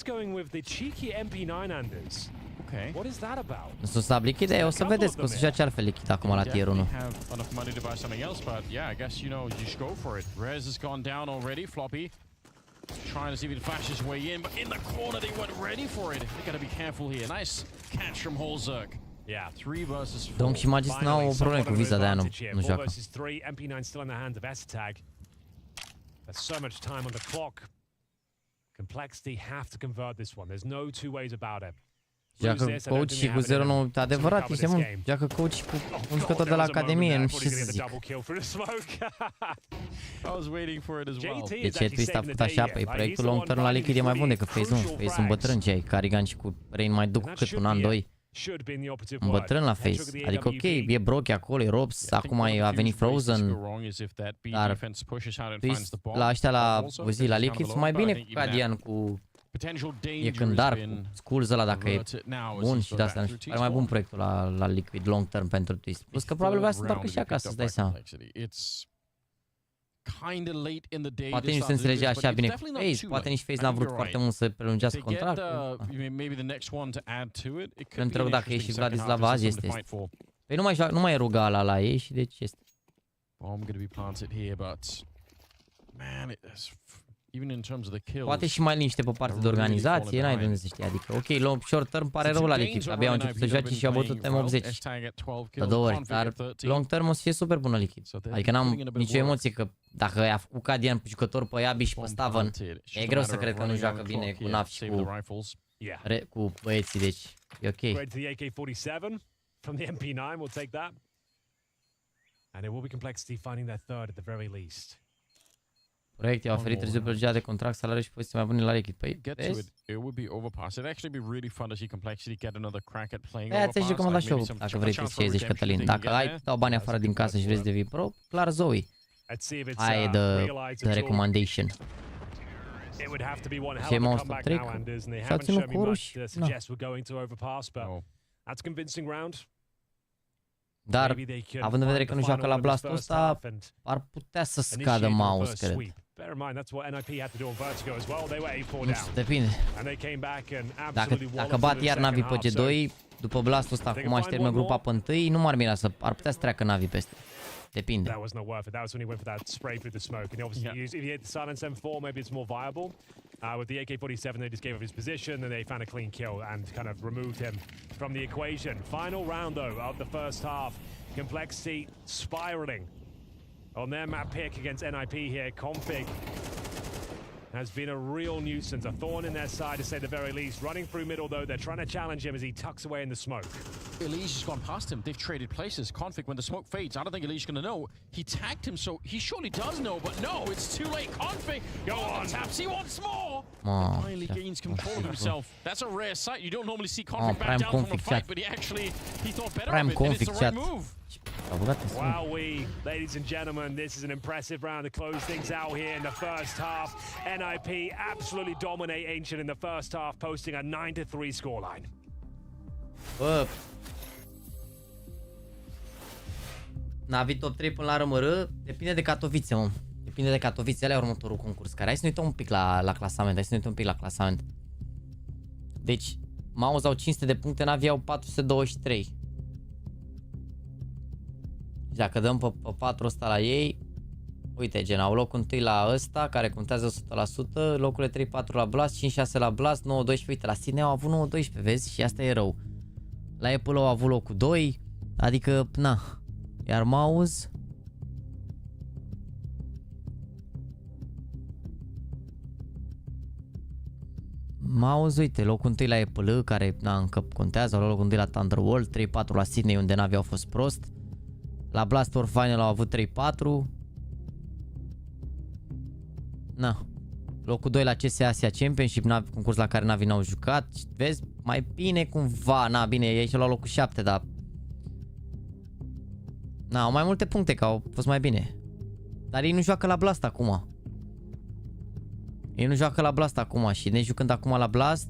Nu sunt slab lichid, o să vedeți că o să joace altfel lichid acum la tier 1. Trying to see if he flashes his way in, but in the corner they went ready for it. They gotta be careful here. Nice catch from Holzerk. Yeah, 3 versus 4. Donk și Magist n-au o problemă cu viza, de-aia nu joacă. There's so much time on the clock. Complexity have to convert this one. There's no two ways about it. Joacă coach și cu 0-9, adevărat, este mă, joacă coach și cu un jucător de la Academie, nu știu ce să zic. De ce Twist a făcut așa? Păi proiectul long term la Liquid e mai bun decât FaZe 1. FaZe sunt bătrâni cei, Carrigan și cu Rain mai duc cât un an, 2. Un bătrân la FaZe, adică ok, e Brock acolo, e Robs, acum a venit Frozen, dar Twist la ăștia la Liquid sunt mai bine cu Cadian, cu e când dar cu Skulls ăla dacă e bun și de-astea, nu știu, are mai bun proiectul la Liquid long term pentru Twist. Plus că probabil vrea să întoarcă și acasă, să-ți dai seama. Poate nici nu se înțelege așa bine cu FaZe, poate nici FaZe n-a vrut foarte mult să prelungească contractul. Nu întreb dacă e și Vladislava azi este. Păi nu mai e ruga la ei și deci este. Poate și mai liniște pe partea de organizație, n-ai de unde să știi, adică ok, short term pare rău la Liquid, abia au început să joace și au bătut M80 de 2 ori, dar long term o să fie super bună Liquid, adică n-am nicio emoție că dacă i-a făcut Cadian pe jucător pe Yabi și pe Staven, e greu să cred că nu joacă bine cu NaV și cu băieții, deci e ok. Proiect i-a oferit târziu prelungirea de contract, salariu și poziții mai bune la Liquid. Păi, vezi? Aia ți-aș recomanda și eu, dacă vrei să 60, Cătălin. Dacă ai, dau bani afară din casă și vrei să devii pro, clar Zoe. Aia e the recommendation. Ce m-au stat trec? Și-au ținut cu Oruși? Dar, având în vedere că nu joacă la Blast-ul ăsta, ar putea să scadă mouse, cred. Nu știu, depinde. Dacă bat iar NaVi pe G2, după Blast-ul ăsta, acum aș termină grupa pe 1, nu m-ar mira să ar putea să treacă NaVi peste. Depinde. With the AK-47, they just gave up his position and they found a clean kill and kind of removed him from the equation. Final round, though, of the first half. Complexity spiraling on their map pick against NIP here. Config has been a real nuisance, a thorn in their side to say the very least. Running through middle, though, they're trying to challenge him as he tucks away in the smoke. Elijah's gone past him. They've traded places. Config, when the smoke fades, I don't think Elijah's going to know. He tagged him, so he surely does know, but no, it's too late. Config, go on, taps, he wants more. Finally gains control of himself. That's a rare sight. You don't normally see Config back down from a fight, but he thought better of it, and it's the right move. Wow, ladies and gentlemen, this is an impressive round to close things out here in the first half. NIP absolutely dominate Ancient in the first half, posting a 9-3 scoreline. Bă, NaVi top 3 până la rămără, depinde de Katowice, mă. Depinde de Katowice, ăla e următorul concurs. Care hai să ne uităm un pic la clasament, Deci, Mouse au 500 de puncte, NaVi au 423. Și dacă dăm pe 4 ăsta la ei, uite, gen, au locul 1 la ăsta, care contează 100%, locurile 3-4 la Blast, 5-6 la Blast, 9-12, uite, la Sydney au avut 9-12, vezi? Și asta e rău. La Apple au avut locul 2, adică, na. Iar Mouse... Mouse, uite, locul 1 la Apple, care, na, încă contează, locul 1 la Thunderworld, 3-4 la Sydney, unde NaVi au fost prost. La Blast War Final au avut 3-4. Na. Locul 2 la CS Asia Championship, concurs la care NaVi n-au jucat. Vezi, mai bine cumva, na, bine, ei și-au luat locul 7, dar... Na, au mai multe puncte, că au fost mai bine. Dar ei nu joacă la Blast acum. Și ne jucând acum la Blast,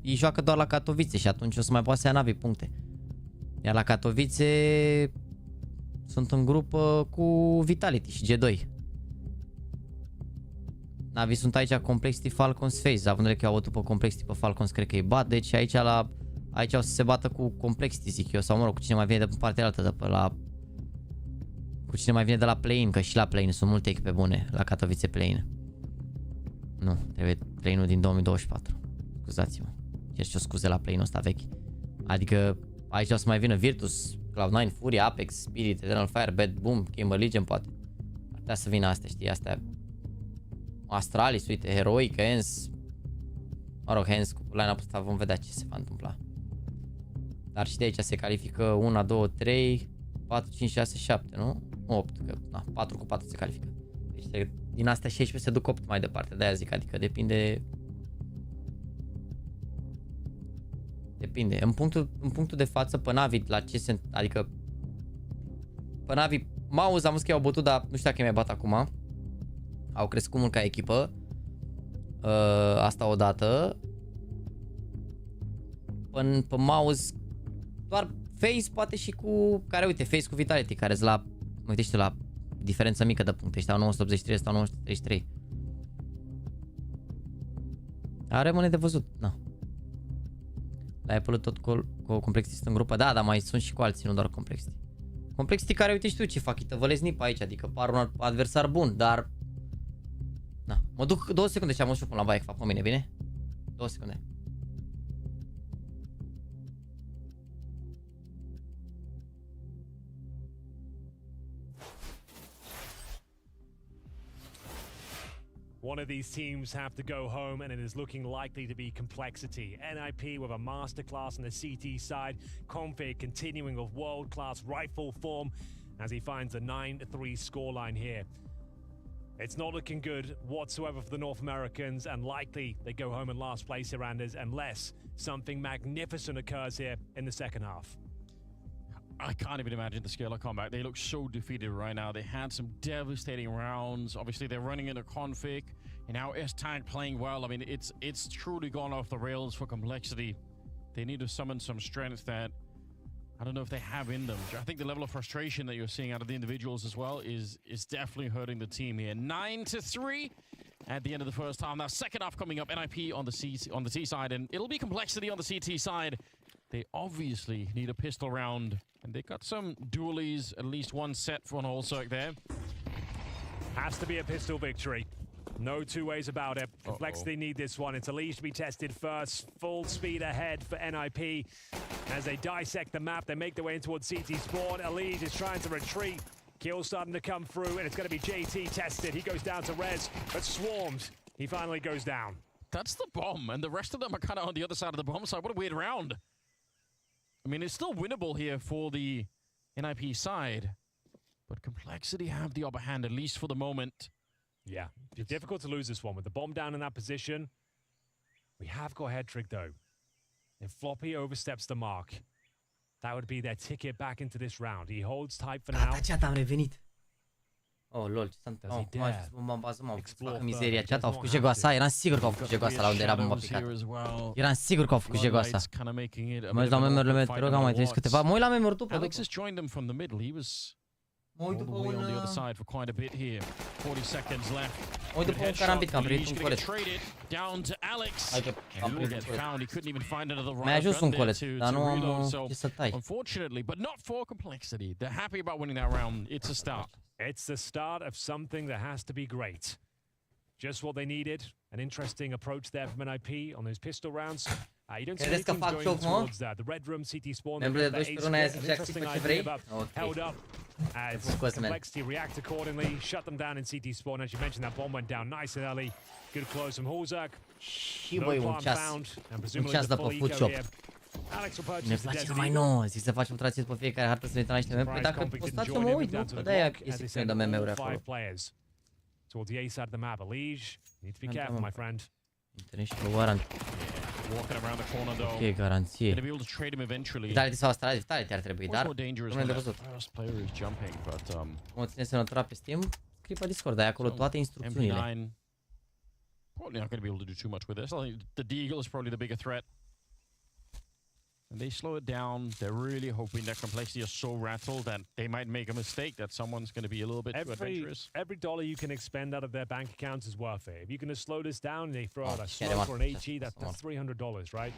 ei joacă doar la Katowice și atunci o să mai poată să ia NaVi puncte. Iar la Katowice sunt în grupă cu Vitality și G2. NaVi sunt aici Complexity, Falcons, FaZe, având în vedere că au avut pe Complexity, pe Falcons cred că îi bat, deci aici o să se bată cu Complexity, zic eu, sau mă rog, cu cine mai vine de pe partea altă, de pe la... Cu cine mai vine de la play-in, că și la play-in sunt multe echipe bune, la Katowice play-in. Nu, trebuie play-in-ul din 2024. Scuzați-mă. Cer și o scuze la play-in-ul ăsta vechi. Adică aici o să mai vină Virtus, Cloud9, Fury, Apex, Spirit, Eternal Fire, Bad Boom, Kimber Legion, poate. Ar putea să vină astea, știi, astea. Astralis, uite, Heroic, Hens. Mă rog, Hens, cu line-up-ul ăsta vom vedea ce se va întâmpla. Dar și de aici se califică 1, 2, 3, 4, 5, 6, 7, nu? 8, că, na, 4 cu 4 se califică. Deci din astea 16 se duc 8 mai departe, de-aia zic, adică depinde... Depinde. În punctul de față, pe NaVi, la ce se... Adică... Pe NaVi, Mouse am văzut că i-au bătut, dar nu știu dacă i mai bat acum. Au crescut mult ca echipă. Asta odată. Pe Mouse, doar FaZe poate și cu... Care, uite, FaZe cu Vitality, care-s la... Uite, la diferență mică de puncte. Ăștia au 983, ăsta au 933. Dar rămâne de văzut, na. La Apple tot cu Complexity în grupă. Da, dar mai sunt și cu alții, nu doar Complexity. Complexity care, uite și tu ce fac, te vălezi nip aici, adică par un adversar bun, dar... Na, mă duc 2 secunde și am și până la baie, fac pe mine, bine? 2 secunde. One of these teams have to go home, and it is looking likely to be Complexity. NIP with a masterclass on the CT side. Config continuing with world-class rightful form as he finds a 9-3 scoreline here. It's not looking good whatsoever for the North Americans, and likely they go home in last place here, Anders, unless something magnificent occurs here in the second half. I can't even imagine the scale of combat. They look so defeated right now. They had some devastating rounds. Obviously, they're running into Config, and now S-Tag playing well. I mean, it's truly gone off the rails for Complexity. They need to summon some strength that I don't know if they have in them. I think the level of frustration that you're seeing out of the individuals as well is definitely hurting the team here. 9-3 at the end of the first half. Now, second half coming up. NIP on the T side, and it'll be Complexity on the CT side. They obviously need a pistol round, and they got some dualies, at least one set for an all circ there. Has to be a pistol victory. No two ways about it. Complexity need this one. It's Elise to be tested first. Full speed ahead for NIP. As they dissect the map, they make their way in towards CT spawn. Elise is trying to retreat. Kills starting to come through, and it's going to be JT tested. He goes down to res, but swarmed. He finally goes down. That's the bomb, and the rest of them are kind of on the other side of the bomb side. What a weird round. I mean, it's still winnable here for the NIP side, but Complexity have the upper hand, at least for the moment. Yeah, it's difficult to lose this one with the bomb down in that position. We have got head trick though. If Floppy oversteps the mark, that would be their ticket back into this round. He holds tight for now. Chat, am revenit. Oh, lol, ce s-a întâmplat? Cum a ajuns bomba în bază, mă? Facă mizeria, chat, au făcut jegoasa. Eram sigur că au făcut jegoasa la unde era bomba picată. Eram sigur că au făcut jegoasa. Mă uit la memorile mele, te rog, am mai trimis câteva. Mă uit la memory tu, Alex has joined them from the middle. He was all the way on the other side for quite a bit here. 40 seconds left. Mă uit după un carambit, că am primit un colet. Down to Alex. Am primit un colet. He couldn't even find another round. Mi-a ajuns un colet, dar nu am ce să tai. Unfortunately, but not for Complexity. They're happy about winning that round. It's a start. It's the start of something that has to be great. Just what they needed. An interesting approach there from NIP on those pistol rounds. You don't see any teams going towards that. The red room, CT spawn, an interesting idea, but held up as Complexity react accordingly, shut them down in CT spawn. As you mentioned, that bomb went down nice and early. Good close from Hulzak. No plan found, and presumably the full eco here. Alex will purchase the Desert mai nouă, zic să faci ultrație pe fiecare hartă să ne uităm la niște meme. Păi dacă poți să mă uit, nu? Că de-aia e secțiune de meme-uri acolo. Towards the A side of the map, Elige. Need to be careful, my friend. Internet și pe warrant. Walking around the corner though. Ok, garanție. Gonna be able to trade him eventually. Vitality sau Astrality, Vitality ar trebui, dar rămâne de văzut. Mă ține să notăra pe Steam, scrie pe Discord, ai acolo toate instrucțiunile. Probably not going to be able to do too much with this. I think the Deagle is probably the bigger threat. And they slow it down. They're really hoping that Complexity is so rattled that they might make a mistake, that someone's going to be a little bit too adventurous. Every dollar you can expend out of their bank accounts is worth it. If you can slow this down and they throw out a smoke or an HE, that's $300, right?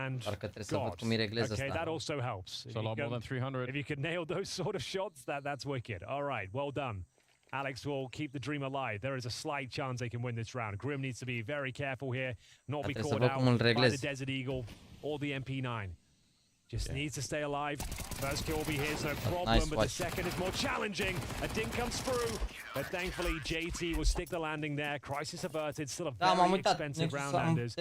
And God, okay, that also helps. It's a lot more than 300. If you can nail those sort of shots, that's wicked. All right, well done. Alex will keep the dream alive. There is a slight chance they can win this round. Grim needs to be very careful here, not be caught out by the Desert Eagle or the MP9. Just needs to stay alive. First kill will be his, no problem, but the second is more challenging. A dink comes through, but thankfully JT will stick the landing there. Crisis averted, still a very expensive round, Anders.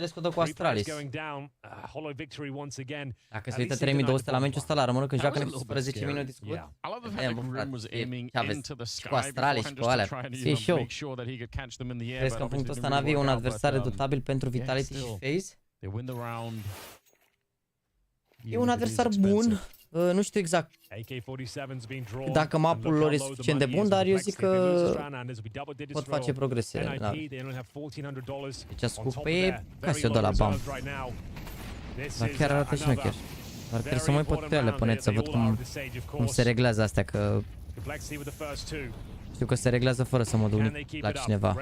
Going down, hollow victory once again. Dacă se uită 3200 la meciul ăsta la rămână când joacă Neptun fără 10 minute discut. I love the fact that Grim was aiming into the sky cu Astrale și cu alea. E show. Crezi că în punctul ăsta NaVi e un adversar redutabil pentru Vitality și FaZe? They win the round. E un adversar bun, nu știu exact dacă mapul lor e suficient de bun, dar eu zic că pot face progrese. Deci scupe e ca să o dă la bam. Dar chiar arată șmecher. Dar trebuie să mă uit pe ele pe net să văd cum se reglează astea, că știu că se reglează fără să mă duc la cineva.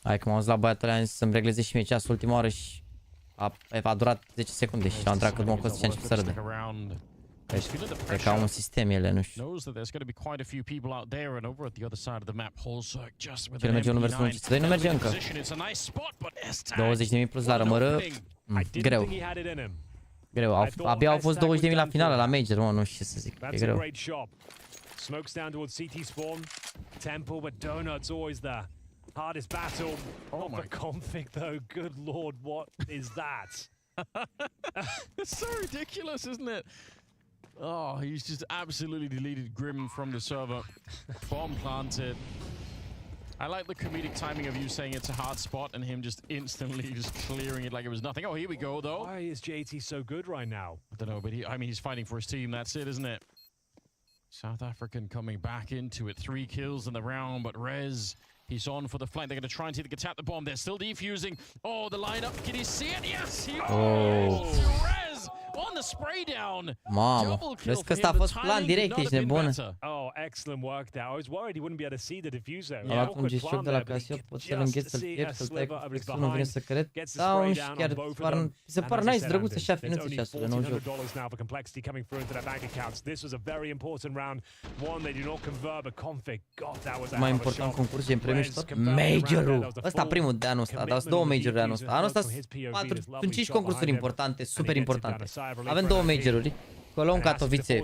Hai că m-am auzit la băiatul ăla să-mi regleze și mie ceasul ultima oră și a durat 10 secunde și l-am întrebat cât mă costă și a început să râde. Deci, cred că au un sistem ele, nu știu. Ce nu merge 1 vs 1, 2 nu merge încă. 20.000 plus la rămără, greu. Greu, abia au fost 20.000 la finală la Major, mă, nu știu ce să zic, e greu. Smokes down towards CT spawn. Temple, but Donut's always there. Hardest battle of the config, though. Good lord, what is that? It's so ridiculous, isn't it? Oh, he's just absolutely deleted Grim from the server. Bomb planted. I like the comedic timing of you saying it's a hard spot and him just instantly just clearing it like it was nothing. Oh, here we go, though. Why is JT so good right now? I don't know, but I mean, he's fighting for his team. That's it, isn't it? South African coming back into it. 3 kills in the round, but Rez, he's on for the flank. They're going to try and see if they can tap the bomb. They're still defusing. Oh, the lineup. Can he see it? Yes! Rez on the spray down. Mamă, vezi că ăsta a fost plan direct, ești nebun. Oh, excellent work there. I was worried he wouldn't be able to see the diffuser. A luat un G-Shock de la Casio, pot să-l îngheț, să-l pierd, să-l tai cu flexul, nu vine să cred. Da, și chiar se par nice, drăguț așa finuțe ceasurile, nu joc. Mai important concurs e în premiu și tot? Major-ul! Ăsta primul de anul ăsta, dar sunt 2 major-uri de anul ăsta. Anul ăsta sunt 5 concursuri importante, super importante. Avem 2 major-uri. Cologne, Katowice.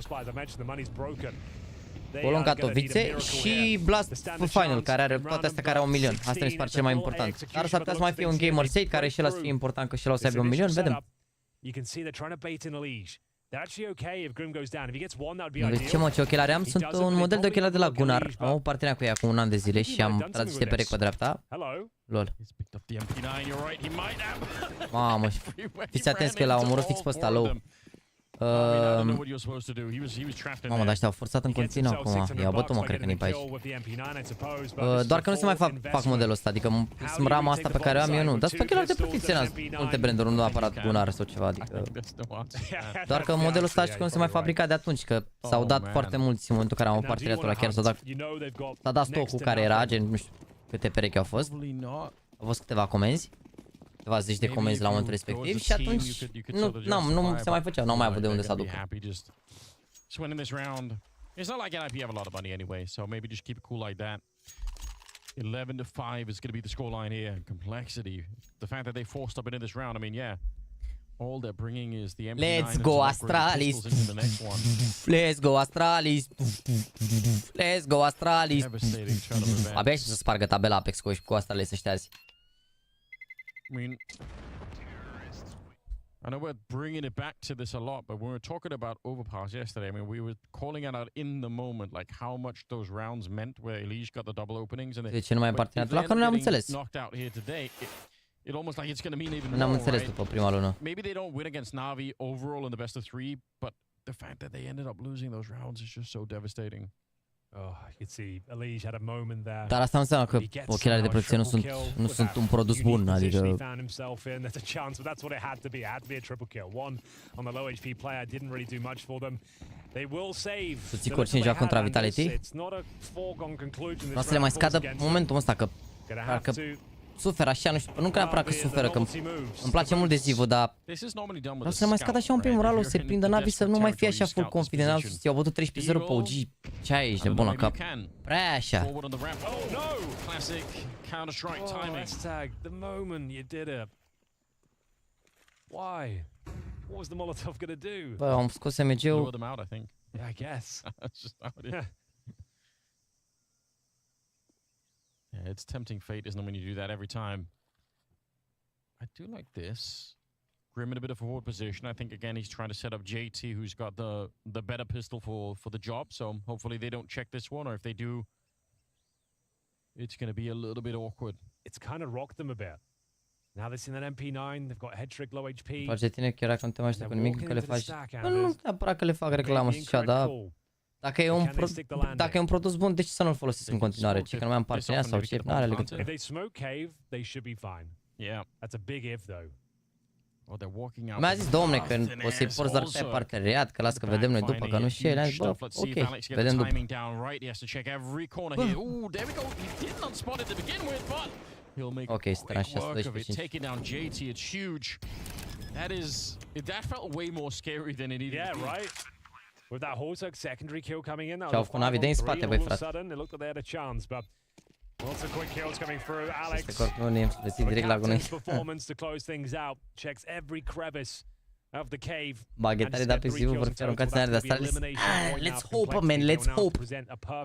Colo în Katowice și Blast Full Final, care are toate astea care au 1 milion. Asta mi se pare cel mai important. Dar s-ar putea să mai fie un Gamer State care și ăla să fie important, că și ăla o să aibă 1 milion, vedem. Deci ce mă, ce ochelari am? Sunt un model de ochelari de la Gunnar. Am o parteneriat cu ea cu un an de zile și am tras niște perechi pe dreapta. Lol. Mamă, fiți atenți că l-a omorât fix pe ăsta, low. Mamă, dar ăștia au forțat în continuu acum. I-au bătut, mă, cred că nici pe aici. Doar că nu se mai fac modelul ăsta, adică rama asta pe care o am eu nu. Dar sunt ochelari de protecție în multe branduri, nu neapărat Gunnar sau ceva, adică... Doar că modelul ăsta știu că nu se mai fabrica de atunci, că s-au dat foarte mulți în momentul în care am o parteneriatul ăla, chiar s-a dat stocul care era, gen, nu știu câte perechi au fost. Au fost câteva comenzi. Câteva zeci de comenzi la momentul respectiv și atunci nu se mai făceau, n-au mai avut de unde să aducă. It's not like NIP have a lot of money anyway, so maybe just keep it cool like that. 11-5 is going to be the scoreline here. Complexity. The fact that they forced up into this round, I mean, yeah. All they're bringing is the MP9. Let's go Astralis. Let's go Astralis. Let's go Astralis. Abia și să spargă tabela Apex cu Astralis să șterzi. I mean, I know we're bringing it back to this a lot, but when we were talking about overpass yesterday, I mean, we were calling it out in the moment, like how much those rounds meant where Elige got the double openings. And ce nu mai parteneriat la că nu ne-am înțeles. Knocked out here today. It almost like it's going to mean even more. N-am înțeles după prima lună. Maybe they don't win against NaVi overall in the best of 3, but the fact that they ended up losing those rounds is just so devastating. Dar asta nu înseamnă că ochelarii de protecție nu sunt un produs bun, adică... Să ții cu oricine joacă contra Vitality? Nu o să le mai scadă momentul ăsta, că parcă suferă așa, nu știu, nu cred neapărat că suferă, că îmi place mult de Zivu, dar vreau să le mai scad așa un pic moralul, să se prindă NaVi, să nu mai fie așa full confident, i-au bătut 13-0 pe OG, ce ai, ești de bun la cap, prea așa. Bă, am scos MG-ul. Yeah, it's tempting fate, isn't it, when you do that every time? I do like this. Grim in a bit of a forward position. I think, again, he's trying to set up JT, who's got the better pistol for the job. So hopefully they don't check this one, or if they do, it's going to be a little bit awkward. It's kind of rocked them a bit. Now they've seen that MP9, they've got head trick, low HP. Face tine chiar dacă nu te mai aștept cu nimic, că le faci... Nu neapărat că le fac reclamă și așa, dar... Dacă e un produs bun, de ce să nu-l folosesc în continuare? Ce că nu mai am parteneriat sau ce? N-are legătură. Mi-a zis, domne, că o să-i porți doar pe parteneriat, că las că vedem noi după, că nu știu, le-am zis, bă, ok, vedem după. Ok, să tranșează 12-5. With that Horsak secondary kill coming in, Ce-au făcut NaVi de în spate, băi, frate. Lots of quick kills coming through. Alex direct la gunoi. Performance to close things out. Checks every crevice of the cave. Baghetare de apexiv vor fi aruncați în area de Astralis. Let's hope, man, let's hope.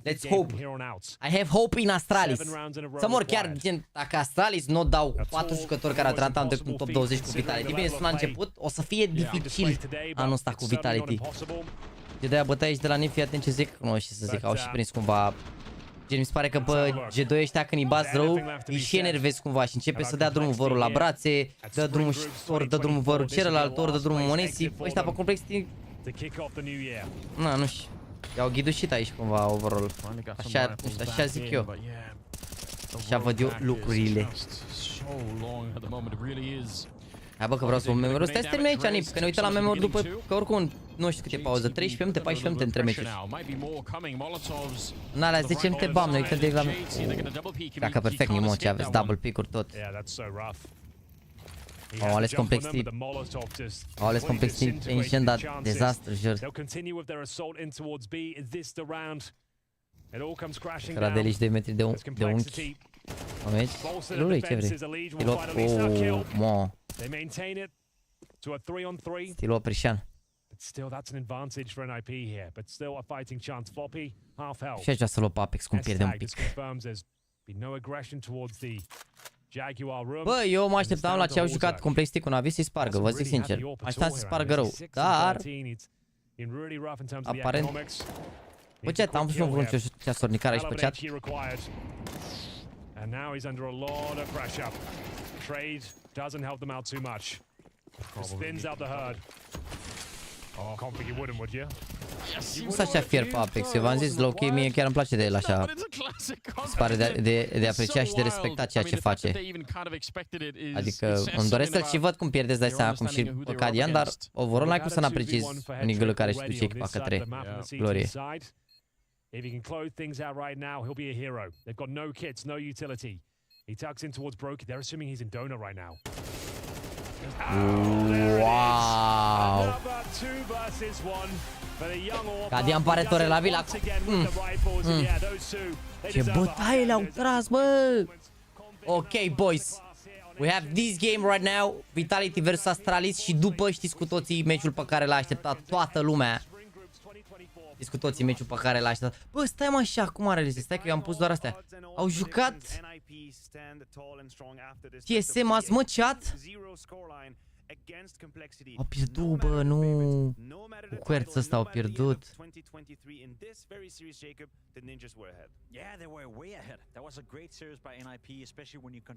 Let's hope. I have hope in Astralis. Să mor chiar, gen, dacă Astralis nu dau 4 jucători care au am trecut în top 20 cu Vitality. Bine, sunt la început, o să fie dificil anul ăsta cu Vitality. Eu de-aia bătaie de la NiP, fii atent ce zic, nu știu să zic, au și prins cumva. Gen, mi se pare că pe G2 ăștia când îi bați rău, îi și enervezi cumva și începe să dea drumul vărul la brațe, dă drumul ori dă drumul vărul celălalt, ori dă drumul Monesi, ăștia pe complexity. Na, nu știu, i-au ghidușit aici cumva overall, așa, nu știu, așa zic eu. Așa văd eu lucrurile. Hai bă că vreau să vă memoru. Stai să termin aici, Nip, că ne uităm la memoru după, că oricum, nu știu câte pauză, 13 minute, 14 minute între meciuri. În alea 10 minute, bam, ne uităm direct la meciuri. Dacă perfect, Nimo, ce aveți, double pick-uri tot. Au ales complexity. Au ales complexity ancient, dar dezastru, jur. Că la Delici 2 metri de unchi. Aici? Stilului, ce vrei? Stilul, oh, mo. Stilul Prișan. still, that's an advantage for NIP here, but still a fighting chance. Floppy, half health. Și aș vrea să luăm pe Apex cum pierde un pic. Confirms there's been no aggression towards the Jaguar room. Bă, eu mă așteptam la ce au jucat complexitic cu NaVi să-i spargă, vă zic sincer. Așteptam să spargă rău, dar... Aparent... Bă, chat, am văzut vreun ceasornicar aici pe chat. And now he's under a lot of pressure. Trade doesn't help them out too much. Spins out the herd. Oh, can't think you wouldn't, would you? Nu sunt așa fier pe Apex, eu v-am zis, low-key, mie chiar îmi place de el așa. Se pare de apreciat și de respectat ceea ce face. Adică îmi doresc să-l și văd cum pierdeți, dai seama, cum și Cadian, dar overall n-ai cum să n-apreciezi un eagle care își duce echipa către glorie. If he can close things out right now, he'll be a hero. They've got no kits, no utility. He tucks in towards Broken. They're assuming he's in donor right now. Wow! Cadian pare torelabil acum. Ce bătaie le-au tras, bă! Ok, boys. We have this game right now. Vitality vs Astralis și după știți cu toții meciul pe care l-a așteptat toată lumea. Știți cu toții meciul pe care l-a așteptat. Bă, stai mă așa, cum are rezist? Stai că eu am pus doar astea. Au jucat TSM azi, mă, chat? Au pierdut, bă, nu. Cu Querț ăsta au pierdut.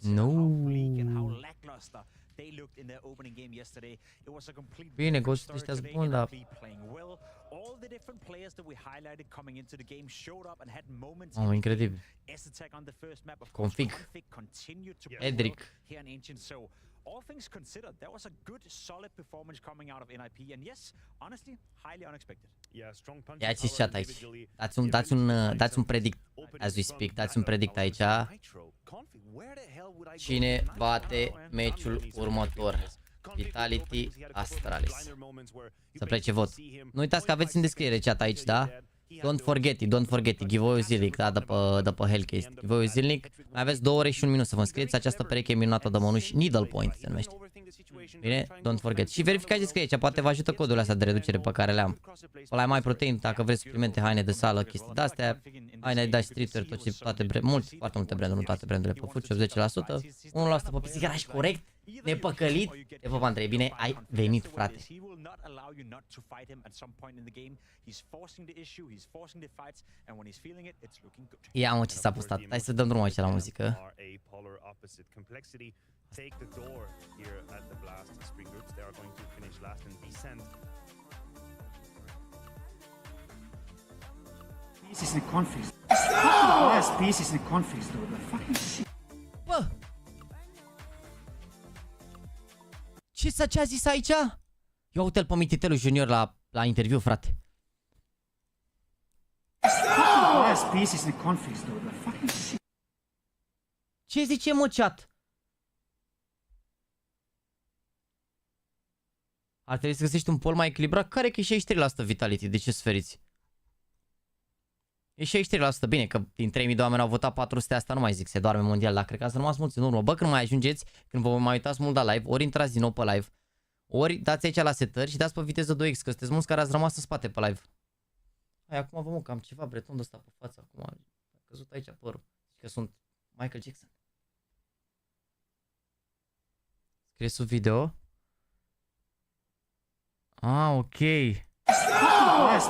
Nu. Bine, Ghost ăștia sunt buni, dar... Oh, incredibil. Config. Edric. All things considered, that was a good, solid performance coming out of NIP, and yes, honestly, highly unexpected. Ia ce chat aici. Dați un predict, as we speak, dați un predict aici. Cine bate meciul următor? Vitality Astralis. Să plece vot. Nu uitați că aveți în descriere chat aici, da? Don't forget it, giveaway-ul zilnic, da, de pe Hellcase. Giveaway-ul zilnic, mai aveți 2 ore și 1 minut să vă înscrieți, această pereche minunată de mănuși, Needle Point se numește. Bine? Don't forget. Și verificați descrierea, poate vă ajută codul ăsta de reducere pe care le-am. Ăla mai protein, dacă vreți suplimente, haine de sală, chestii de-astea, haine de streetwear, foarte foarte multe branduri, nu toate brandurile pe footshop, 10%, 1% pe pisică, era și corect, nepăcălit. Te pup, Andrei, bine ai venit, frate. Ia mă, ce s-a postat. Hai să dăm drumul aici la muzică. Take the door here at the Blast Spring Groups. They are going to finish last and descend. Pieces in conflict. Yes, pieces in conflict though. The fucking shit. Bă! Ce a zis aici? Eu uite-l pe Mititelul Junior la interviu, frate. Yes, pieces in conflict though. The fucking shit. Ce zice, mă, chat? Ar trebui să găsești un pol mai echilibrat. Care că e 63% Vitality? De ce sferiți? E 63%. Bine, că din 3000 de oameni au votat 400, asta nu mai zic. Se doarme mondial, dar cred că ați rămas mulți în urmă. Bă, când mai ajungeți, când vă mai uitați mult la live, ori intrați din nou pe live, ori dați aici la setări și dați pe viteză 2x, că sunteți mulți care ați rămas în spate pe live. Hai, acum vă mă, că am ceva breton de ăsta pe față. Acum a căzut aici părul. Că sunt Michael Jackson. Scrie sub video. Ah, ok. Yes,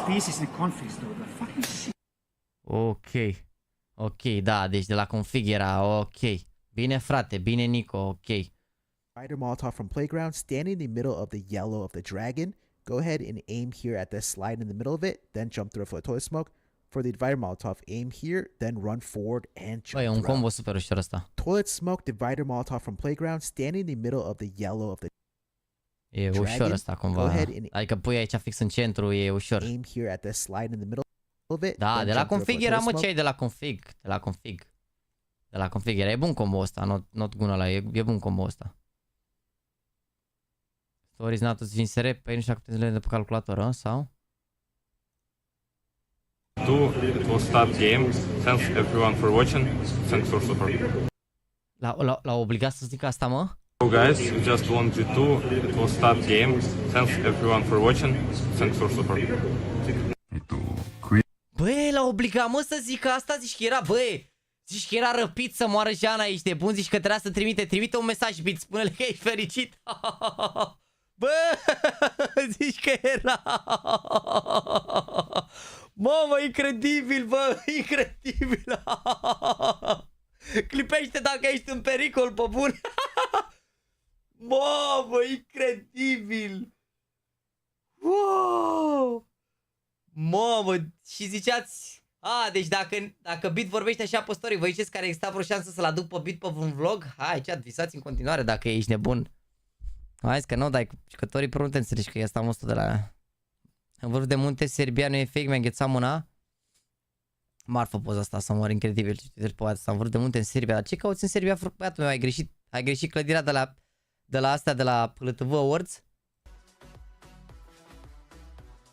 pieces in conflict though. The fucking shit. Ok. Ok, da, deci de la config era ok. Bine, frate, bine, Nico, ok. Spider Molotov from Playground, stand in the middle of the yellow of the dragon. Go ahead and aim here at the slide in the middle of it, then jump through for the toilet smoke. For the divider Molotov, aim here, then run forward and jump Băi, e un combo super ușor ăsta. Toilet smoke, divider Molotov from Playground, stand in the middle of the yellow of the E ușor ăsta cumva. Adică pui aici fix în centru, e ușor. Aim here at the slide in the middle of it. Da, de la config era, mă, ce ai de la config? De la config. De la config era, e bun combo ăsta, not gun ăla, e bun combo ăsta. Stories not to vinsere, pe nu știu dacă puteți de pe calculator, sau? It will start game. Thanks everyone for watching. Thanks for support. L-a obligat să zică asta, mă? guys, we just won G2. It was tough game. Thanks everyone for watching. Thanks for support. Băi, l-a obligat, mă, să zică asta, zici că era, băi, zici că era răpit să moară Jana, ești nebun, zici că trebuia să trimite un mesaj, Bit, spune-le că ești fericit. Bă, zici că era. Mamă, incredibil, bă, incredibil. Clipește dacă ești în pericol, pe bun. Mamă, incredibil. Wow. Mamă, și ziceați... deci dacă Bit vorbește așa pe story, vă ziceți care exista vreo șansă să-l aduc pe Bit pe un vlog? Hai, chat, visați în continuare dacă ești nebun. Hai, că nu, dai, jucătorii pe nu te înțelegi că e asta mostul de la... În vârf de munte, Serbia nu e fake, mi-a înghețat mâna. Marfă poza asta, să mor, incredibil. În vârf de munte în Serbia. Dar ce cauți în Serbia, băiatul meu? Ai greșit clădirea de la astea, de la LTV Awards?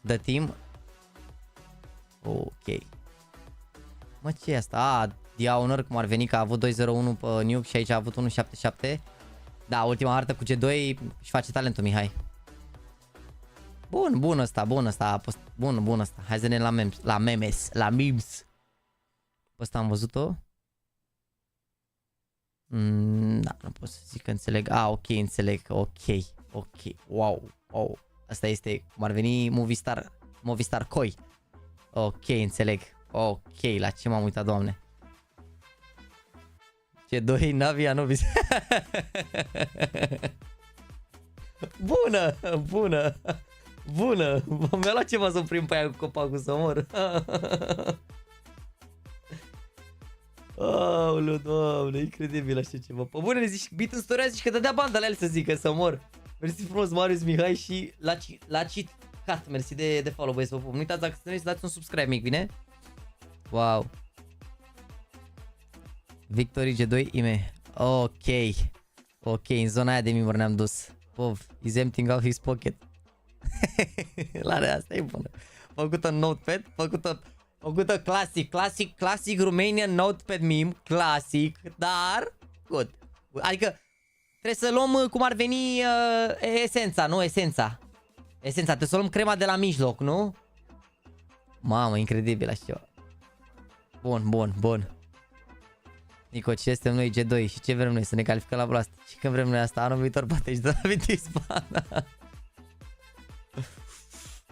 The Team? Ok. Mă, ce e asta? The Honor, cum ar veni că a avut 2-0-1 pe Nuke și aici a avut 1-7-7. Da, ultima hartă cu G2 își face talentul, Mihai. Bun ăsta, bun ăsta. Hai să ne la memes. Pe ăsta am văzut-o. Da, nu pot să zic că înțeleg. Ok, înțeleg. Ok. Wow. Asta este, cum ar veni Movistar Koi. Ok, înțeleg. Ok, la ce m-am uitat, doamne. C2, NaVi, Anubis. Bună. Mi-a luat ceva să oprim pe aia cu copacul să mor. Aoleu, doamne, incredibil așa ceva. Pe bune, zici, Bit în storia, zici că dădea banda la el să zică să mor. Mersi frumos, Marius Mihai și la Cat. Mersi de follow, băieți, vă pup. Nu uitați, dacă sunteți, dați un subscribe mic, bine? Wow. Victory G2 ime. Ok, în zona aia de mimuri ne-am dus. Pov, is emptying out his pocket. La asta e bună. Făcută notepad, făcută classic Romanian notepad meme, classic, dar good. Adică trebuie să luăm cum ar veni esența, nu esența. Trebuie să luăm crema de la mijloc, nu? Mamă, incredibil așa ceva. Bun. Nico, ce este noi G2 și ce vrem noi să ne calificăm la blast? Și când vrem noi asta? Anul viitor poate ești de la Vitispan.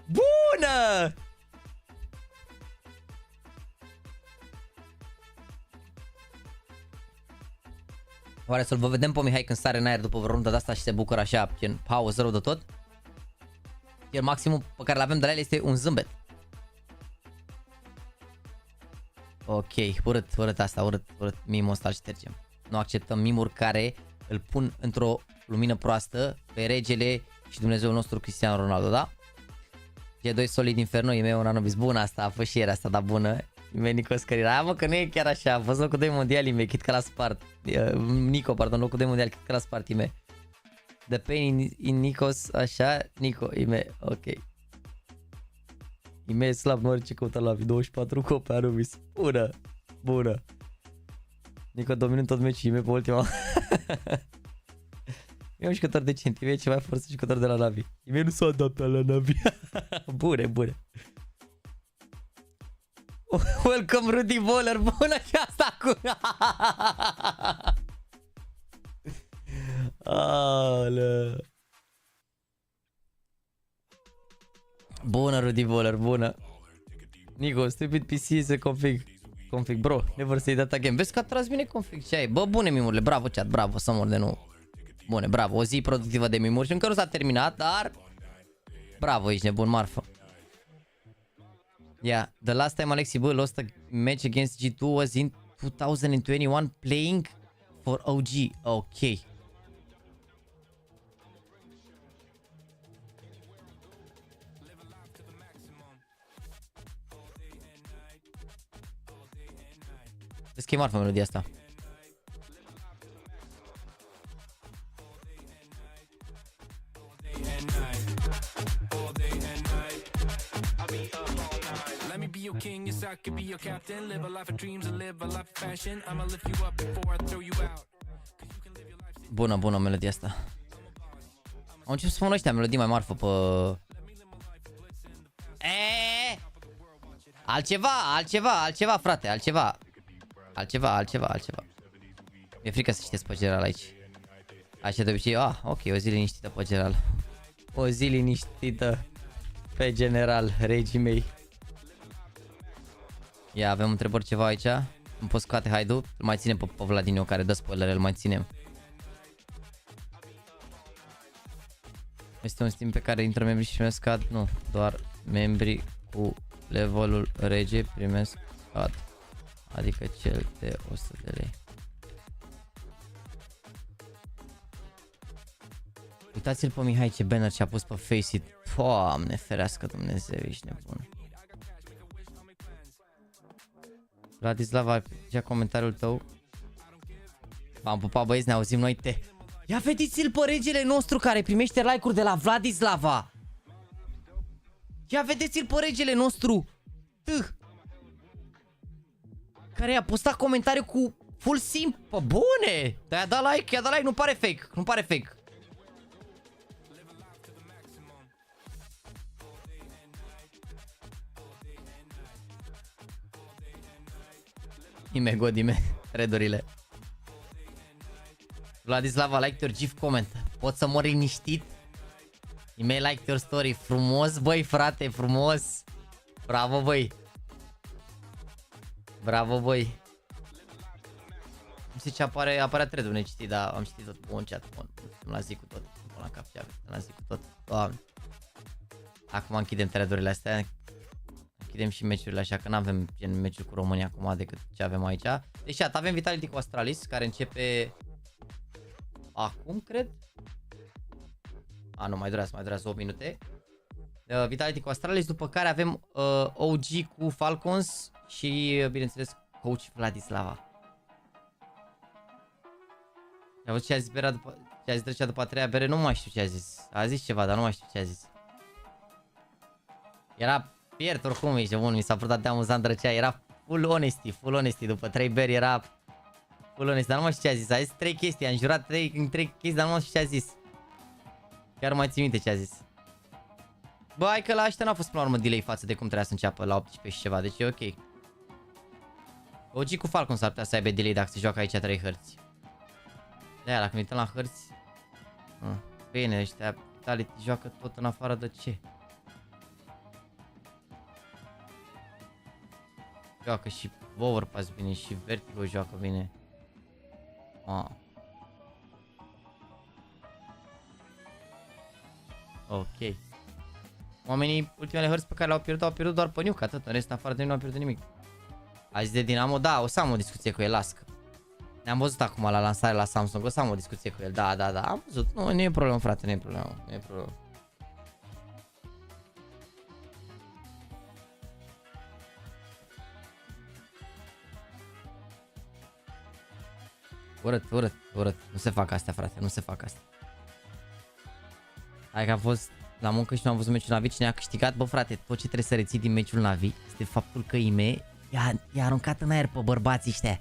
Bună! Oare să-l vedem pe Mihai când sare în aer după vreo rundă de asta și se bucură așa, în pauză rău de tot? Iar maximul pe care l-avem de la el este un zâmbet. Ok, urât asta, urât mimul ăsta îl ștergem. Nu acceptăm mimuri care îl pun într-o lumină proastă pe regele și Dumnezeul nostru Cristiano Ronaldo, da? G2 solid inferno, e meu un anubis. Bună asta, a fost și ieri asta, dar bună. Ime Nico Scărira, mă că nu e chiar așa, a fost locul 2 mondial, ime, chit că l-a spart. Nico, pardon, locul 2 mondial, chit că l-a spart, ime. The pain in Nicos, așa, Nico, ime, ok. Ime e slab, nu are ce căuta la 24 cope, anubis. Bună. Nico dominând tot meciul, ime pe ultima. E un jucător decent, e ceva forță jucător de la NaVi. Ime nu s-a adaptat la NaVi. Bune. Welcome Rudy Bowler, bună și asta cu... Bună Rudy Bowler, bună. Nico, stupid PC is a config, bro, never say that again. Vezi că a tras bine config, ce ai? Bă, bune mimurile, bravo chat, bravo, să mor de nou. Bune, bravo, o zi productivă de mimuri și încă nu s-a terminat, dar... Bravo, ești nebun, marfă. Yeah, the last time Alexi Bă lost a match against G2 was in 2021 playing for OG. Ok. Vezi că e marfă melodia asta. King, yes, I could be your captain. Live a life of dreams and live a life of fashion. I'ma lift you up before I throw you out. 'Cause you can live your life. Bună melodia asta. Au început să pună ăștia melodii mai marfă pe... Altceva, frate, altceva. Mi-e frică să citesc pe general aici. Așa de obicei, ok, o zi liniștită pe general. O zi liniștită pe general, regii mei. Ia, avem întrebări ceva aici. Îmi poți scoate Haidu? Îl mai ținem pe Vladiniu care dă spoilere, îl mai ținem. Este un Steam pe care intră membrii și primesc cad? Nu, doar membrii cu levelul rege primesc cad. Adică cel de 100 de lei. Uitați-l pe Mihai ce banner ce-a pus pe Faceit. Doamne ferească Dumnezeu, ești nebun. Vladislava, ia comentariul tău. V-am pupat băieți, ne auzim noi te. Ia vedeți-l pe regele nostru care primește like-uri de la Vladislava. Ia vedeți-l pe regele nostru. Care a postat comentariu cu full simp. Pă bune. Dar i-a dat like, nu pare fake. Godime, redurile. Vladislava, like your GIF comment. Poți să mor liniștit? Email like your story. Frumos, băi, frate, frumos. Bravo, băi. Nu știu ce aparea thread-ul necitit, dar am citit tot. Bun chat, bun. La zi cu tot. Bun la cap ce aveți, la zi cu tot. Doamne. Acum închidem thread-urile astea. Închidem și meciurile, așa că nu avem gen meciuri cu România acum decât ce avem aici. Deci avem Vitality cu Astralis, care începe acum, cred. Nu, mai durează 8 minute. Vitality cu Astralis, după care avem OG cu Falcons și, bineînțeles, coach Vladislava. Ai văzut ce a zis Berea după, ce a zis Drăcea după a treia bere? Nu mai știu ce a zis. A zis ceva, dar nu mai știu ce a zis. Era pierd oricum, ești bun, mi s-a părut atât de amuzant Drăcea. Era full honesty, după 3 beri era full honesty, dar nu mai știu ce a zis. A zis 3 chestii, a înjurat 3 chestii, dar nu mai știu ce a zis. Chiar mai țin minte ce a zis. Bă, hai că la ăștia n-a fost până la urmă delay față de cum trebuia să înceapă la 18 și ceva, deci e ok. OG cu Falcon s-ar putea să aibă delay dacă se joacă aici 3 hărți. De-aia, dacă ne uităm la hărți... Bine, ăștia Vitality joacă tot în afară de ce? Joacă și Overpass bine, și Vertigo joacă bine. Ok. Oamenii, ultimele hărți pe care le-au pierdut doar pe Nuke, atât, în rest, în afară de nu au pierdut nimic. A zis de Dinamo, da, o să am o discuție cu el, lască. Ne-am văzut acum la lansare la Samsung, o să am o discuție cu el, da, am văzut, nu e problemă, frate, nu e problemă. Urât, nu se fac astea, frate, nu se fac astea. Hai că am fost la muncă și nu am văzut meciul NaVi, cine a câștigat, bă frate, tot ce trebuie să reții din meciul NaVi este faptul că IME i-a aruncat în aer pe bărbații ăștia.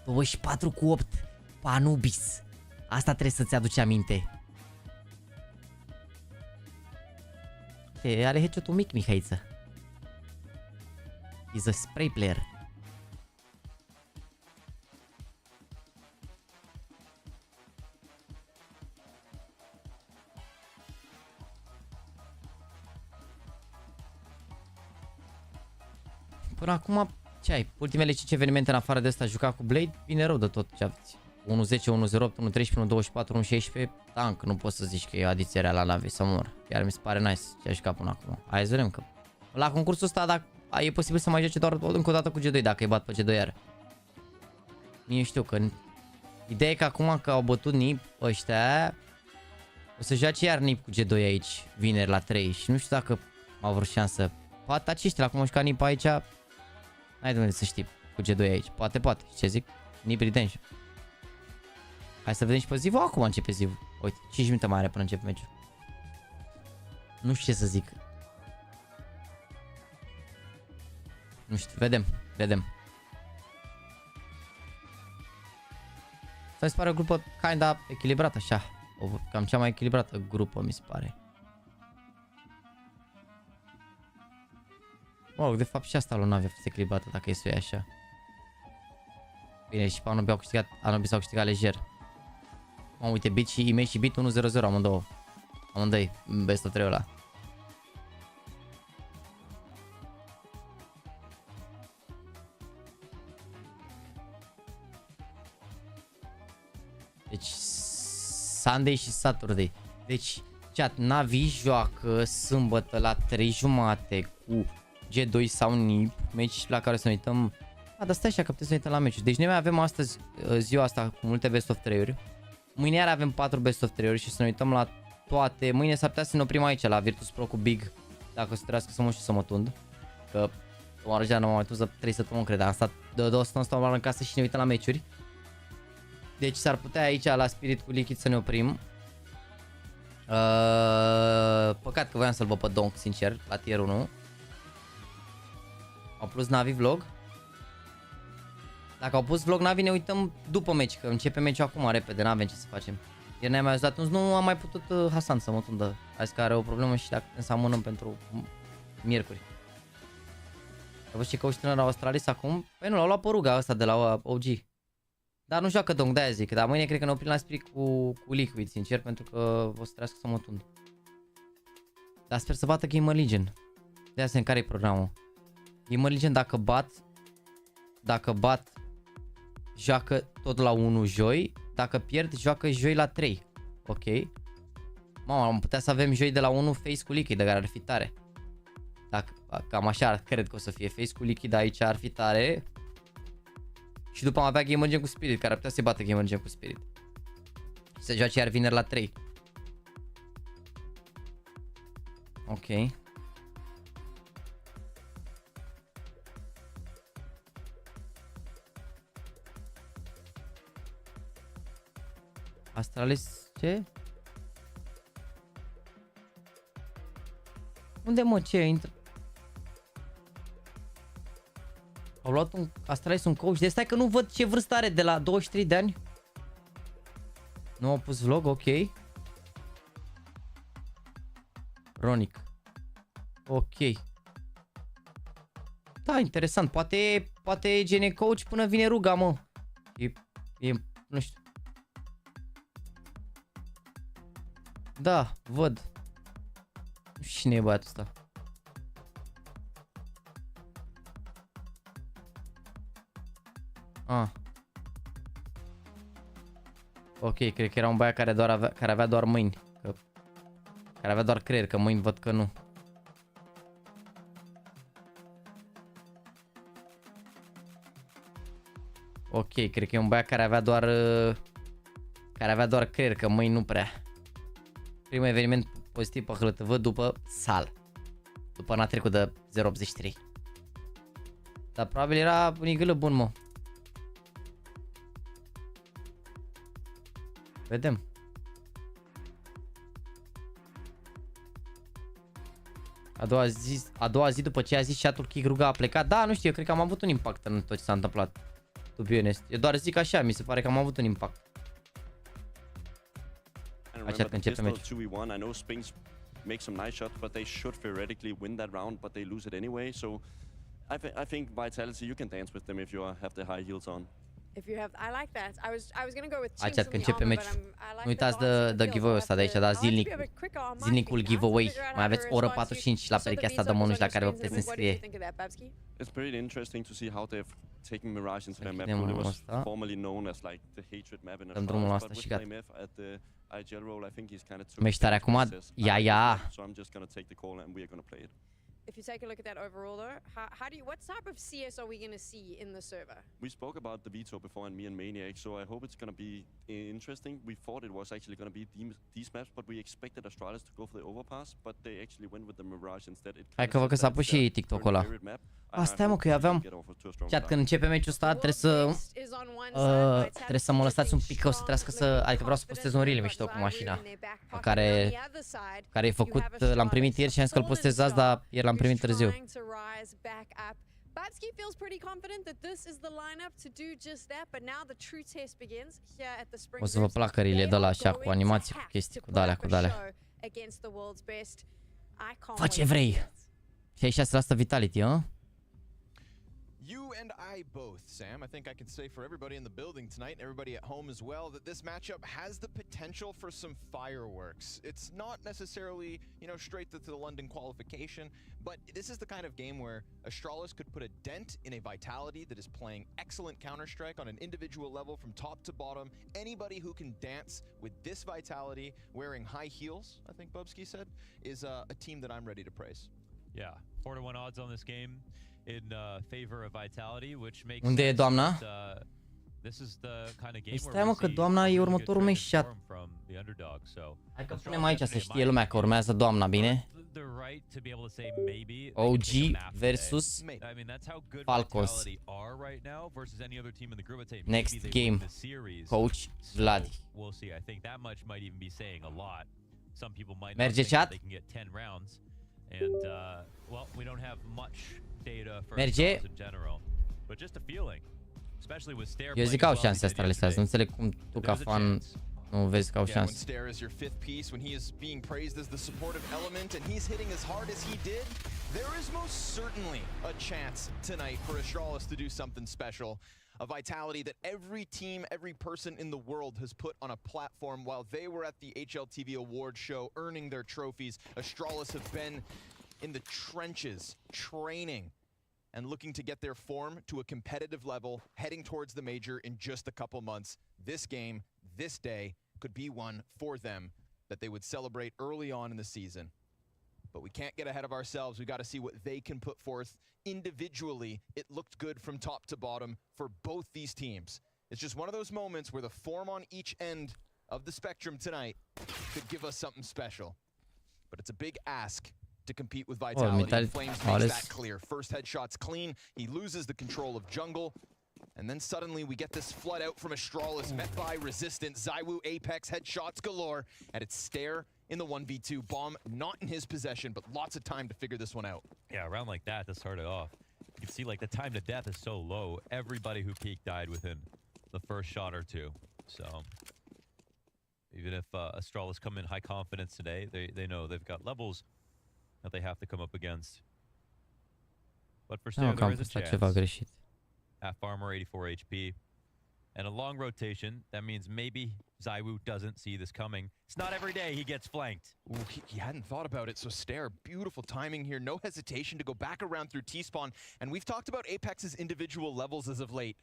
24-8 pe Anubis. Asta trebuie să-ți aduci aminte. Are headshot-ul mic, Mihaiță. He's a spray player. Până acum, ce ai? Ultimele 5 evenimente în afară de asta jucat cu Blade, vine rău de tot ce aveți. 1-10, 1-0, 1-13, 1-24, 1-16, tank, nu poți să zici că e adiție rea la NaVi, să mor. Chiar mi se pare nice ce a jucat până acum. Hai să vedem că la concursul ăsta dacă e posibil să mai joace doar încă o dată cu G2 dacă îi bat pe G2 iar. Mie știu că ideea e că acum că au bătut NIP ăștia, o să joace iar NIP cu G2 aici, vineri la 3 și nu știu dacă au vreo șansă. Poate aceștia, acum au jucat NIP aici, n-ai de unde să știi cu G2 aici, poate, ce zic? NIP Redemption. Hai să vedem și pe Zivu, acum începe Zivu. Uite, 5 minute mai are până începe meciul. Nu știu ce să zic. Nu știu, vedem. Asta mi se pare o grupă kinda echilibrată așa. Cam cea mai echilibrată grupă, mi se pare. Wow, de fapt și asta lui NaVi a fost echilibrată, dacă e să o iei așa. Bine, și pe Anobi s-au câștigat lejer. Mă, uite, Beat și Imei și Beat 1-0-0 amândouă. Amândoi, best of 3 ăla. Deci, Sunday și Saturday. Deci, chat, NaVi joacă sâmbătă la 3:30 cu G2 sau NIP, meci la care să ne uităm. Dar stai așa că putem să ne uităm la meciuri. Deci noi mai avem astăzi ziua asta cu multe best of 3-uri. Mâine iar avem 4 best of 3-uri și să ne uităm la toate. Mâine s-ar putea să ne oprim aici la Virtus Pro cu Big, dacă o să trească să mă și să mă tund. Că o arăgea nu m-am mai tuns de 3 săptămâni, cred. Am stat de 2 săptămâni în casă și ne uităm la meciuri. Deci s-ar putea aici la Spirit cu Liquid să ne oprim. Păcat că voiam să-l văd pe Donk, sincer, la tier 1. Au plus NaVi vlog. Dacă au pus vlog NaVi, ne uităm după meci, că începe meciul acum repede, n-avem ce să facem. Ieri ne-am mai ajutat, nu am mai putut Hasan să mă tundă. Azi că are o problemă și dacă putem să amânăm pentru miercuri. Ai văzut ce cauți tânăr la Australis acum? Păi nu, l-au luat pe ruga ăsta de la OG. Dar nu joacă Donk, de-aia zic, dar mâine cred că ne oprim la Spirit cu Liquid, sincer, pentru că o să trească să mă tund. Dar sper să bată Gamer Legion. De asta în care e programul? Gamer Legion dacă bat, joacă tot la 1 joi, dacă pierd, joacă joi la 3. Ok? Mama, am putea să avem joi de la 1 face cu Liquid, de care ar fi tare. Dacă, cam așa cred că o să fie face cu Liquid, aici ar fi tare. Și după am avea Gamer Legion cu Spirit, care ar putea să-i bată Gamer Legion cu Spirit. Și se joace iar vineri la 3. Ok. Astralis, ce? Unde mă, ce intră? Au luat un Astralis, un coach. De stai că nu văd ce vârstă are, de la 23 de ani. Nu au pus vlog, ok. Ronic. Ok. Da, interesant. Poate e gene coach până vine ruga, mă. E nu știu. Da, văd. Nu știu cine e băiatul ăsta. Ok, cred că era un băiat care avea doar mâini. Care avea doar creier, că mâini văd că nu. Ok, cred că e un băiat care avea doar creier, că mâini nu prea. Primul eveniment pozitiv pe HLTV după sal. După n-a trecut de 0.83. Dar probabil era un igâlă bun, mă. Vedem. A doua zi după ce a zis chat-ul kick, ruga a plecat. Da, nu știu, eu cred că am avut un impact în tot ce s-a întâmplat. To be honest. Eu doar zic așa, mi se pare că am avut un impact. Așa că începe meciul. Make some nice shots, but they should theoretically win that round, but they lose it anyway. So I think Vitality, you can dance with them if you have the high heels on. If you have, I like that. I was gonna go with Așa că începe meciul. Nu uitați de giveaway-ul ăsta de aici, da, zilnicul giveaway. Mai aveți oră 45 la perechea asta de monuși la care vă puteți înscrie. It's pretty interesting to see how they've taken Mirage into their map. It was formerly known as like the hatred map in a but with Premii at the IGL role, I think he's kind of took Meștare acum, ia. So I'm just gonna take the call and we are gonna play it. If you take a look at that overall though, what type of CS are we going to see in the server? We spoke about the veto before and me and Maniac, so I hope it's going to be interesting. We thought it was actually going to be these maps, but we expected Astralis to go for the overpass, but they actually went with the Mirage instead. Hai că văd că s-a pus și TikTok-ul ăla. Stai mă că eu aveam... Chat, când începe meciul ăsta trebuie să mă lăsați un pic că o să trească să... Adică vreau să postez un reel mișto cu mașina care e făcut, l-am primit ieri și am zis că îl postez azi, dar ieri l-am primit târziu. Babsky feels pretty confident that this is the lineup to do just that, but now the true test begins here at the Spring. O să vă placă rile de la așa cu animații, cu chestii, cu dalea, cu dalea. Face vrei! 66% vitality, hă? You and I both, Sam. I think I can say for everybody in the building tonight and everybody at home as well that this matchup has the potential for some fireworks. It's not necessarily, straight to the London qualification, but this is the kind of game where Astralis could put a dent in a Vitality that is playing excellent Counter-Strike on an individual level from top to bottom. Anybody who can dance with this Vitality wearing high heels, I think Bubsky said, is a team that I'm ready to praise. Yeah, 4-1 odds on this game in favor of Vitality, which makes Unde e doamna? This is the kind of game stai mă că doamna e următorul meci chat. Hai că punem aici să știe lumea că urmează doamna, bine? OG versus Falcons. Next game. Coach Vlad. Merge chat? And well, we don't have much data for Merge. in general, but just a feeling, especially with Stair. Eu zic că au șanse astea, nu înțeleg cum tu ca fan nu vezi că au șanse. When Stair is your fifth piece, when he is being praised as the supportive element and he's hitting as hard as he did, there is most certainly a chance tonight for Astralis to do something special. A Vitality that every team, every person in the world has put on a platform while they were at the HLTV award show earning their trophies. Astralis have been in the trenches, training and looking to get their form to a competitive level, heading towards the major in just a couple months. This game, this day, could be one for them that they would celebrate early on in the season. But we can't get ahead of ourselves. We got to see what they can put forth individually. It looked good from top to bottom for both these teams. It's just one of those moments where the form on each end of the spectrum tonight could give us something special. But it's a big ask to compete with Vitality. Flames makes that clear. First headshot's clean. He loses the control of jungle. And then suddenly we get this flood out from Astralis, met by resistant. ZywOo, Apex, headshots galore. And it's Stair in the 1v2. Bomb not in his possession, but lots of time to figure this one out. Yeah, a round like that to start it off. You can see like the time to death is so low. Everybody who peaked died within the first shot or two. So even if Astralis come in high confidence today, they know they've got levels that they have to come up against. But for Stair, there is a chance. Half armor, 84 HP. And a long rotation, that means maybe ZywOo doesn't see this coming. It's not every day he gets flanked. Ooh, he hadn't thought about it, so Stair, beautiful timing here. No hesitation to go back around through T-spawn. And we've talked about Apex's individual levels as of late.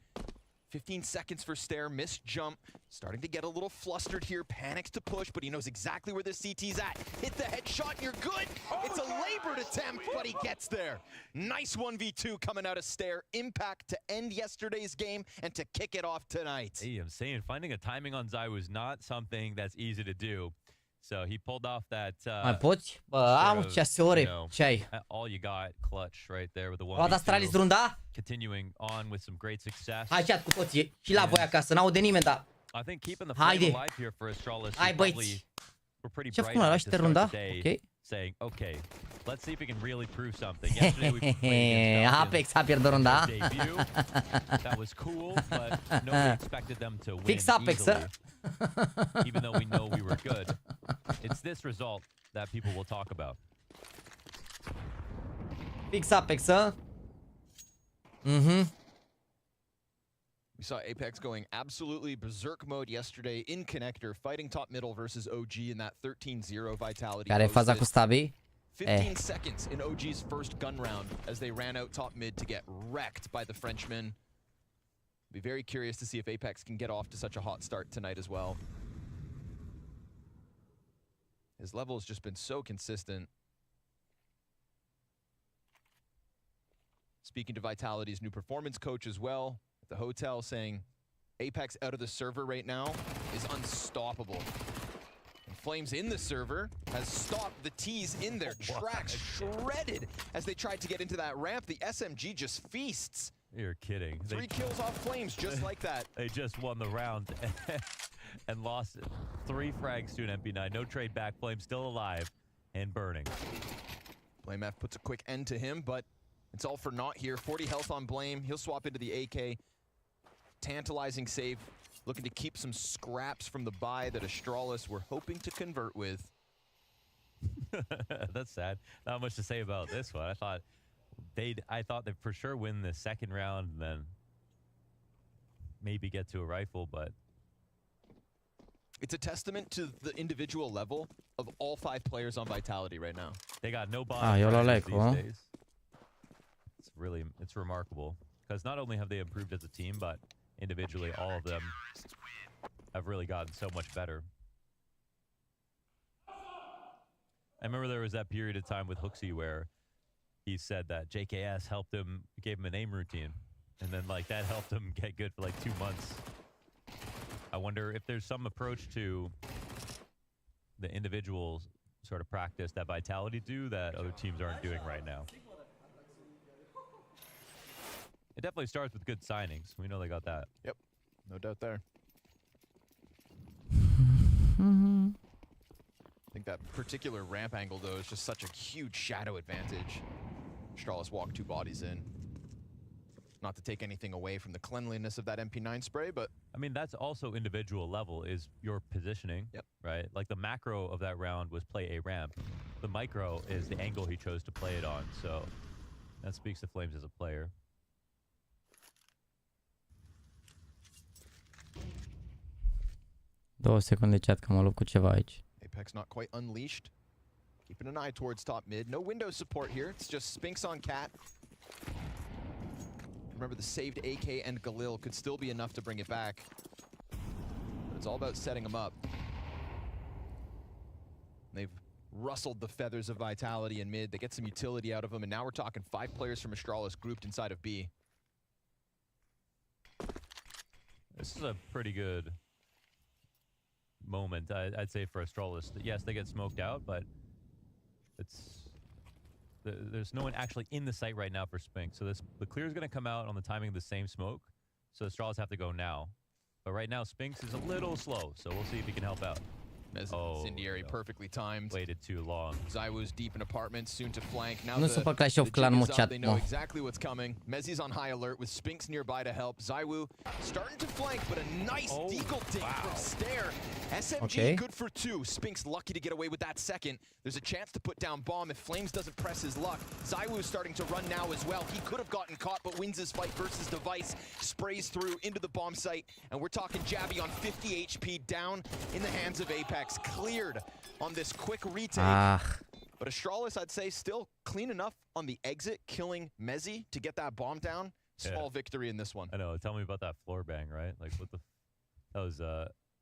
15 seconds for Stair, missed jump. Starting to get a little flustered here, panics to push, but he knows exactly where this CT's at. Hit the headshot and you're good! It's a labored attempt, but he gets there. Nice 1v2 coming out of Stair. Impact to end yesterday's game and to kick it off tonight. Hey, I'm saying, finding a timing on ZywOo is not something that's easy to do. So he pulled off that Mai poți? Bă, am 6 ore. Ce ai? All you got clutch right there with the one. O, dar Astralis runda? Continuing on with some great success. Hai chat cu toții și la voi acasă, n-aude nimeni, dar I think keeping the flame alive here for Astralis. Hai băieți. We're pretty Ce-a bright făcut ăla și te runda? Ok. Saying, okay, let's see if we can really prove something. Yesterday we played Apex a pierdut runda. That was cool, but nobody expected them to win Fix Apex, easily, even though we know we were good. It's this result that people will talk about. Fix Apex, huh? Mm-hmm. We saw Apex going absolutely berserk mode yesterday in Connector, fighting top middle versus OG in that 13-0 Vitality. Care e faza cu Stabi? 15 seconds in OG's first gun round as they ran out top mid to get wrecked by the Frenchman. Be very curious to see if Apex can get off to such a hot start tonight as well. His level has just been so consistent. Speaking to Vitality's new performance coach as well, at the hotel, saying Apex out of the server right now is unstoppable. And Flames in the server has stopped the T's in their tracks, shredded as they tried to get into that ramp. The SMG just feasts. You're kidding. 3 kills off Flames just like that. They just won the round and lost it. 3 frags to an MP9. No trade back. Flames still alive and burning. FlameF puts a quick end to him, but It's all for naught here. 40 health on Blame. He'll swap into the AK. Tantalizing save. Looking to keep some scraps from the buy that Astralis were hoping to convert with. That's sad. Not much to say about this one. I thought they'd for sure win the second round and then maybe get to a rifle, but it's a testament to the individual level of all 5 players on Vitality right now. They got no bottom these days. It's remarkable because not only have they improved as a team, but individually all of them have really gotten so much better. I remember there was that period of time with Hooksy where he said that JKS helped him, gave him an aim routine, and then like that helped him get good for like 2 months. I wonder if there's some approach to the individual sort of practice that Vitality do that other teams aren't doing right now. It definitely starts with good signings. We know they got that. Yep, no doubt there. I think that particular ramp angle, though, is just such a huge shadow advantage. Astralis walked 2 bodies in. Not to take anything away from the cleanliness of that MP9 spray, but... I mean, that's also individual level, is your positioning, right? Like, the macro of that round was play a ramp. The micro is the angle he chose to play it on, so that speaks to Flames as a player. Două secunde chat, că mă lupt cu ceva aici. Apex not quite unleashed. Keeping an eye towards top mid. No window support here. It's just Spinks on Cat. Remember, the saved AK and Galil could still be enough to bring it back. But it's all about setting them up. They've rustled the feathers of Vitality in mid. They get some utility out of them, and now we're talking 5 players from Astralis grouped inside of B. This is a pretty good moment, I'd say, for Astralis. Yes, they get smoked out, but there's no one actually in the site right now for Spink. So the clear is going to come out on the timing of the same smoke. So Astralis have to go now. But right now, Spinks is a little slow, so we'll see if he can help out. Incendiary, perfectly timed. Waited too long. ZywOo's deep in apartments, soon to flank. Now Nu supăr Clash of Clans, chat, they know exactly what's coming. Mezzi's on high alert with Spinks nearby to help. ZywOo starting to flank, but a nice deagle dink from Stair. SMG good for 2. Spinks lucky to get away with that second. There's a chance to put down bomb if Flames doesn't press his luck. ZywOo's starting to run now as well. He could have gotten caught, but wins his fight versus Device. Sprays through into the bomb site, and we're talking Jabby on 50 HP down in the hands of Apex. Cleared on this quick retake. But Astralis, I'd say, still clean enough on the exit, killing Mezzi to get that bomb down. Small victory in this one. I know. Tell me about that floor bang, right? Like, what the... That was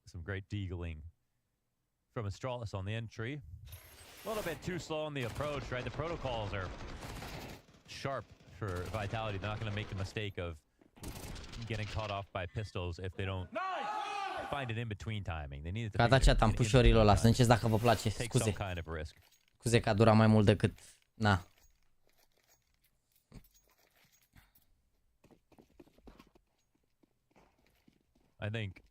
some great deagling from Astralis on the entry. A little bit too slow on the approach, right? The protocols are sharp for Vitality. They're not going to make the mistake of getting caught off by pistols if they don't find an in-between timing. They need to Gata, chat, am pus șorilul ăla, să încerc dacă vă place. Scuze. Scuze că a durat mai mult decât... Na. I think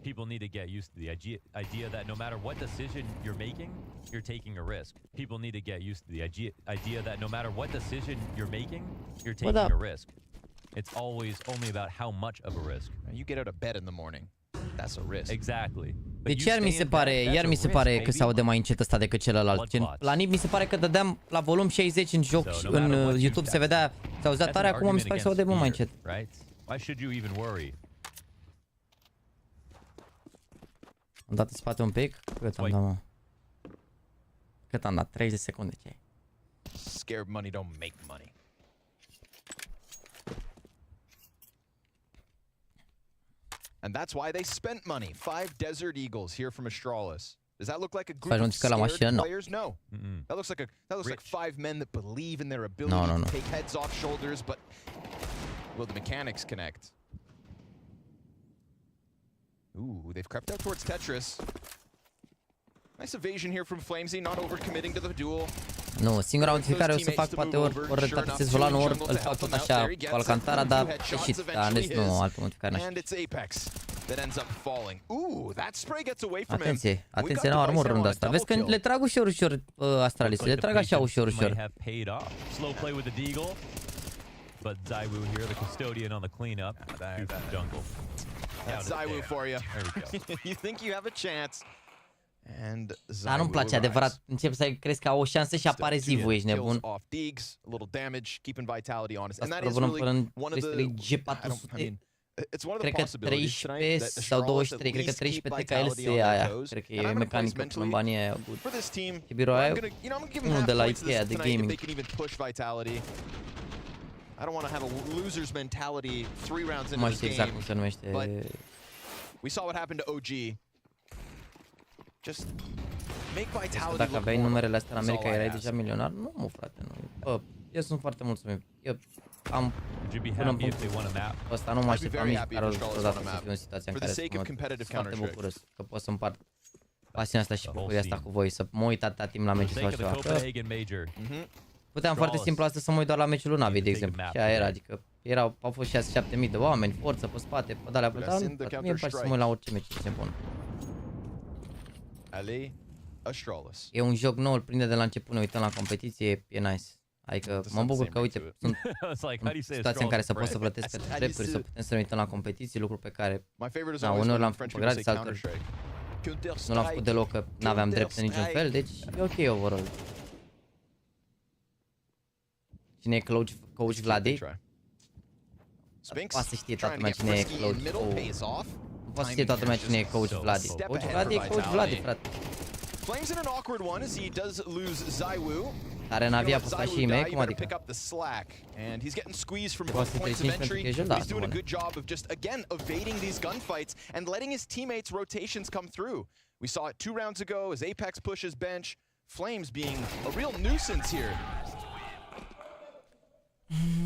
people need to get used to the idea that no matter what decision you're making, you're taking a risk. People need to get used to the idea that no matter what decision you're making, you're taking a risk. It's always only about how much of a risk. You get out of bed in the morning. That's a risk. Exactly. Deci iar mi se pare că se aude mai încet ăsta decât celălalt. La NiP mi se pare că dădeam la volum 60 în joc, în YouTube se vedea, se auzea tare, acum mi se pare că se aude mult mai încet. Why should you even worry? Am dat în spate un pic? Cât am dat, mă? Cât am dat? 30 secunde, ce? Scared money don't make money. And that's why they spent money. 5 Desert Eagles here from Astralis. Does that look like a group of scared players? No. That looks like 5 men that believe in their ability to take heads off shoulders, but will the mechanics connect? Ooh, they've crept out towards Tetris. Nice evasion here from Flamesy, not overcommitting to the duel. Nu, singura modificare o să fac poate ori retatizez volanul, ori îl fac tot așa cu alcantara, dar ieșit, dar nu altă modificare. And it's Apex. that ends up falling. Ooh, that spray gets away from him. Atenție, atenție la armor runda asta. Vezi că le trag ușor, ușor Astralis, le trag așa ușor, ușor. Might have paid off. Slow play with the deagle. But ZywYY here, the custodian on the cleanup. Shoots the jungle. That's ZywYY for you. There we go. You think you have a chance. And Dar nu-mi place adevărat. Încep să crezi că au o șansă și apare Zivu, ești nebun. Off digs, a little damage, keeping vitality honest. And Asta that is provocăm really până one of the G400. It's one of Cred the că possibilities 13 sau 23, cred că 13 TKLC aia. Cred că e mecanică până în banii aia. TibiCretu aia, unul de la IP aia, de gaming. I don't want to have a loser's mentality 3 rounds into Nu mai this știu exact cum se numește. but we saw what happened to OG. Just make vitality Dacă look aveai more. numerele astea în That's America, all I erai ask. deja milionar? Nu, mă, frate, nu. Bă, eu sunt foarte mulțumit. Eu am Would you be până în happy if they punctul won a map? ăsta, nu mă așteptam nici măcar Astrolus odată won a să map. fiu în situația în For the care sake of competitive sunt foarte Counter-Strike. bucuros că pot să împart pasiunea asta și bucuria asta cu voi, să mă uit atâta timp la meciul sau ceva. Puteam foarte simplu asta să mă uit doar la meciul lui NaVi, de exemplu. Și aia era, adică au fost 6-7 mii de oameni, forță pe spate, pe de-alea pe dar mie îmi place să mă uit la orice meci, ce bun. Ale Astrolus. E un joc nou, îl prinde de la început, ne uităm la competiție, e nice. Adică mă bucur că, uite, sunt situații în care să pot să plătesc pentru drepturi, să putem să ne uităm la competiții, lucruri pe care uneori l-am făcut gratis, altor nu l-am făcut deloc, că n-aveam drept în niciun fel, deci e ok overall. Cine e Coach Vladi? Poate să știe toată lumea cine e Coach. Poate să știe toată lumea cine e Coach Vladi. Coach Vladi e Coach Vladi, frate. Flames in an awkward one as he does lose ZywYY. Are NaVi a postat și email? Cum adică? Pick up the slack, and he's getting squeezed from Poate both să points of treci pentru entry. că e jel, da, He's doing a bun. good job of just again evading these gunfights and letting his teammates' rotations come through. We saw it 2 rounds ago as Apex pushes bench. Flames being a real nuisance here.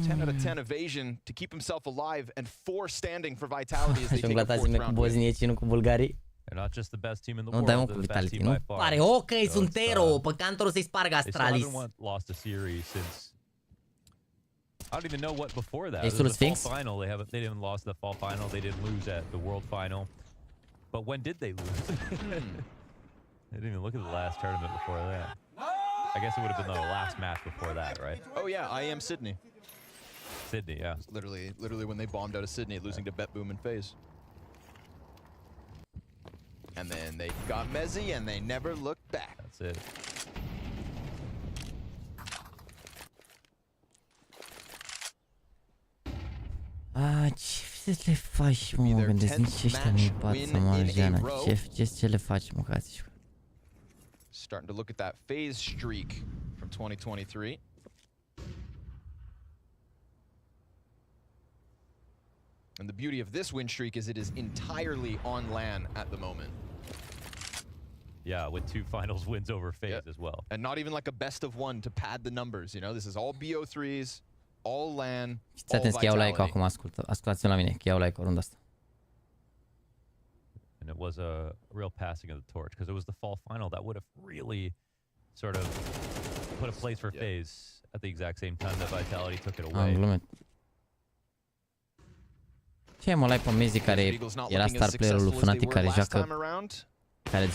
10 out of 10 evasion to keep himself alive and 4 standing for vitality as they take a 4th round cu bosniecii, nu cu bulgarii. They're not just the best team in the Nu dai mă world, cu they're the best Vitality, team nu? by far. Pare ok, sunt ero, pe Cantorul să-i spargă They still Astralis. haven't lost a series since I don't even know what before that. Ești sul The fall Sphinx? final, they didn't lost the fall final. They didn't lose at the world final. But when did they lose? They didn't even look at the last tournament before that. I guess it would have been the last match before that, right? Oh yeah, I am Sydney. Sydney, yeah. Literally when they bombed out of Sydney, losing to Bet Boom and FaZe. And then they got Mezzi and they never looked back. That's it. Ce le faci, mă, mă gândesc, nici ăștia nu-i bat să mă arjana. Ce le faci, mă, cați? Starting to look at that FaZe streak from 2023. And the beauty of this win streak is it is entirely on LAN at the moment. Yeah, with 2 finals wins over FaZe as well. And not even like a best of 1 to pad the numbers, you know? This is all BO3s, all LAN, Fiți atenți că iau like acum, ascultați-o la mine, că iau like o rundă asta. And it was a real passing of the torch because it was the fall final that would have really sort of put a place for FaZe at the exact same time that Vitality took it away. Am glumit. Ce mă, like pe Mezi care era star player-ul lui Fnatic care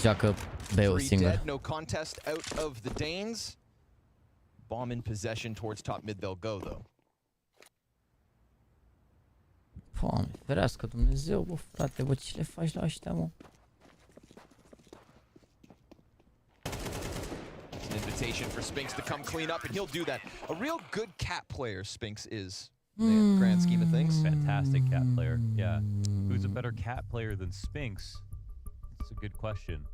joacă BO singur. No contest out of the Danes. Bomb in possession towards top mid they'll go though. Doamne, ferească Dumnezeu, bă, frate, bă, ce le faci la ăștia, mă? It's an invitation for Spinks to come clean up and he'll do that. A real good cat player Spinks is. In the grand scheme of things. Fantastic cat player. Yeah. Who's a better cat player than Spinks? That's a good question.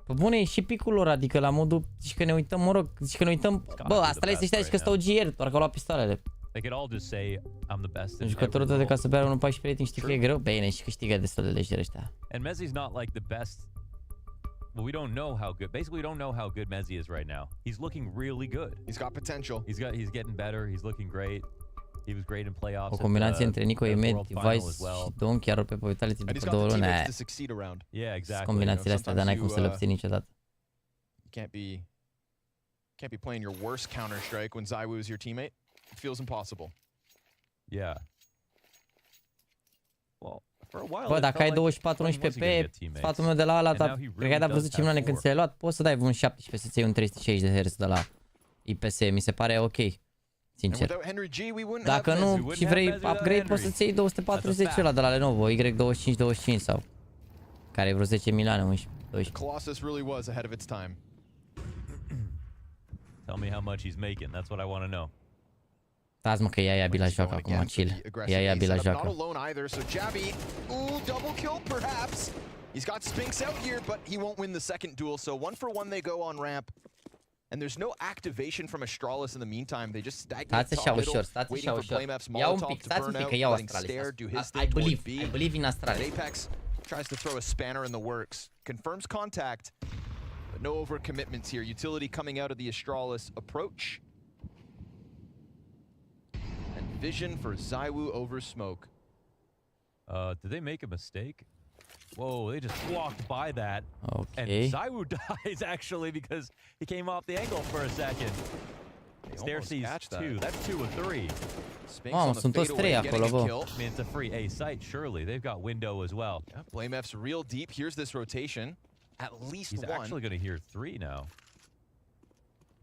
Pe bune, e și picul lor, adică la modul, zici că ne uităm, mă rog, zici că ne uităm, bă, asta le ăștia, zici că stau GR, doar că au luat pistoalele. They could all just say I'm the best in Jucătorul tău de ca să bea 1.14 rating, știi că e greu? Bine, și câștigă destul de lejer ăștia. And Mezzi's not like the best. Well, we don't know how good. Basically, we don't know how good Mezzi is right now. He's looking really good. He's got potential. He's getting better. He's looking great. He was great in playoffs. O combinație între Nico Emed, Device și Don chiar pe Vitality după 2 luni. Yeah, exactly. Combinațiile astea, dar n-ai cum să le obții niciodată. Can't be playing your worst Counter-Strike when ZywYY is your teammate. It feels impossible. Yeah. Well, Bă, dacă ai 24-11 pe sfatul meu de la ăla, dar cred că ai dat vreo 10 milioane când ți-ai luat, poți să dai un 17 să-ți iei un 360 de Hz de la IPS, mi se pare ok, sincer. Dacă nu și vrei upgrade, poți să-ți iei 240 ăla de la Lenovo, Y2525 sau care e vreo 10 milioane, 11, 12. Tell me how much he's making. That's what I want to know. Stați mă că ea e abila joacă acum, chill. Ea e abila joacă. He's got Spinks out here, but he won't win the second duel, so 1-for-1 they go on ramp. And there's no activation from Astralis in the meantime. They just stagnate top middle, waiting for BlameF's Molotov to burn out, letting Stare do his thing with B. I believe in Astralis. Apex tries to throw a spanner in the works. Confirms contact, but no overcommitments here. Utility coming out of the Astralis approach. And vision for ZywYY over smoke. Did they make a mistake? Whoa, they just walked by that. Okay. And ZywYY dies actually because he came off the angle for a second. Stare sees 2. That's 2 of 3. Mamă, sunt toți 3 acolo, bă. I mean, it's a free A site, surely. They've got window as well. Yeah, BlameF's real deep. Here's this rotation. At least He's one. actually going to hear 3 now.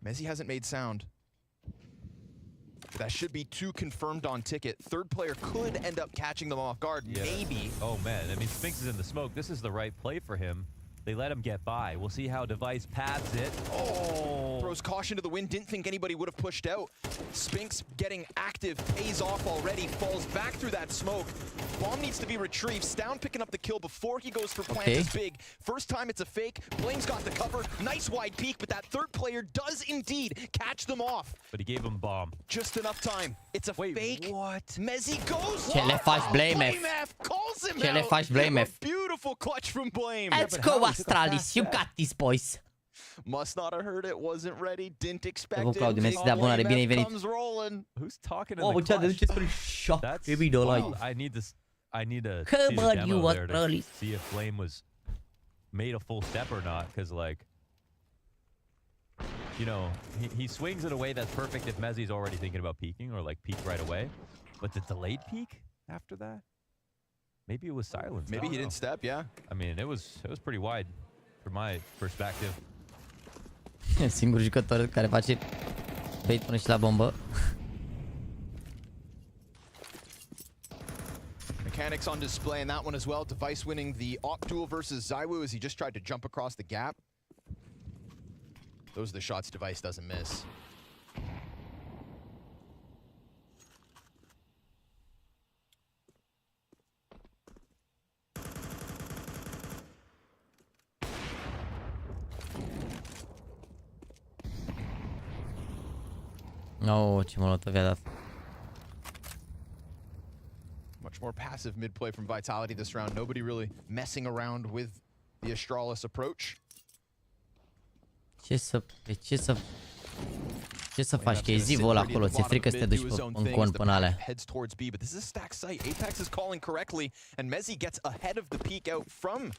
Mezzi hasn't made sound. That should be 2 confirmed on ticket. Third player could end up catching them off guard, maybe. Oh, man. I mean, Spinks is in the smoke. This is the right play for him. They let him get by. We'll see how Device paths it. Oh! Throws caution to the wind. Didn't think anybody would have pushed out. Spinks getting active, pays off already, falls back through that smoke. Bomb needs to be retrieved. Stound picking up the kill before he goes for plant is big. First time it's a fake. Blame's got the cover. Nice wide peek, but that third player does indeed catch them off. But he gave him bomb. Just enough time. It's a fake. What? Mezzi goes. Ce le faci, BlameF? Calls him Ce le faci, BlameF? Beautiful clutch from Blame. Let's go, Astralis. You got this, boys. Must not have heard it. Wasn't ready. Didn't expect it. Comes rolling. Who's talking in the clutch? That's wild. I need to see the demo there to see if Flame was made a full step or not. Because, like, you know, he swings in a way that's perfect if Mezzi's already thinking about peeking or, like, peek right away. But the delayed peek after that? Maybe it was silence. Maybe he didn't step, yeah. I mean, it was pretty wide from my perspective. Singur jucător care face bait până și la bombă. Mechanics on display in that one as well. Device winning the op duel versus ZywYY as he just tried to jump across the gap. Those are the shots Device doesn't miss. Oh, ce molotov i-a dat. Much more passive mid play from Vitality this round. Nobody really messing around with the Astralis approach. Ce să faci? Că e zivul ăla acolo, ți-e frică să te duci în con până alea. Heads towards B, but this is a stack site. Apex is calling correctly, and Mezzi gets ahead of the peek out from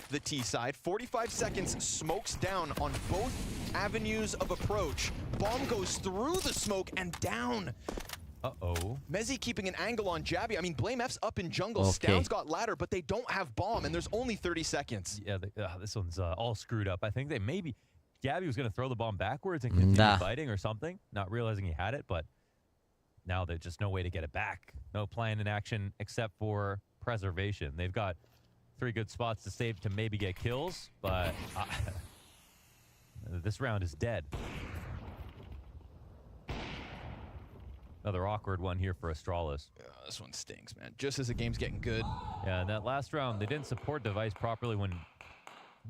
the T side. 45 seconds, smokes down on both avenues of approach. Bomb goes through the smoke and down. Uh-oh. Mezzi keeping an angle on Jabby. I mean, BlameF's up in jungle. Stound's got ladder, but they don't have bomb, and there's only 30 seconds. Yeah, this one's all screwed up. I think they maybe... Gabby was going to throw the bomb backwards and continue fighting or something, not realizing he had it, but now there's just no way to get it back. No plan in action except for preservation. They've got 3 good spots to save to maybe get kills, but this round is dead. Another awkward one here for Astralis. This one stinks, man. Just as the game's getting good. Yeah, in that last round, they didn't support Device properly when,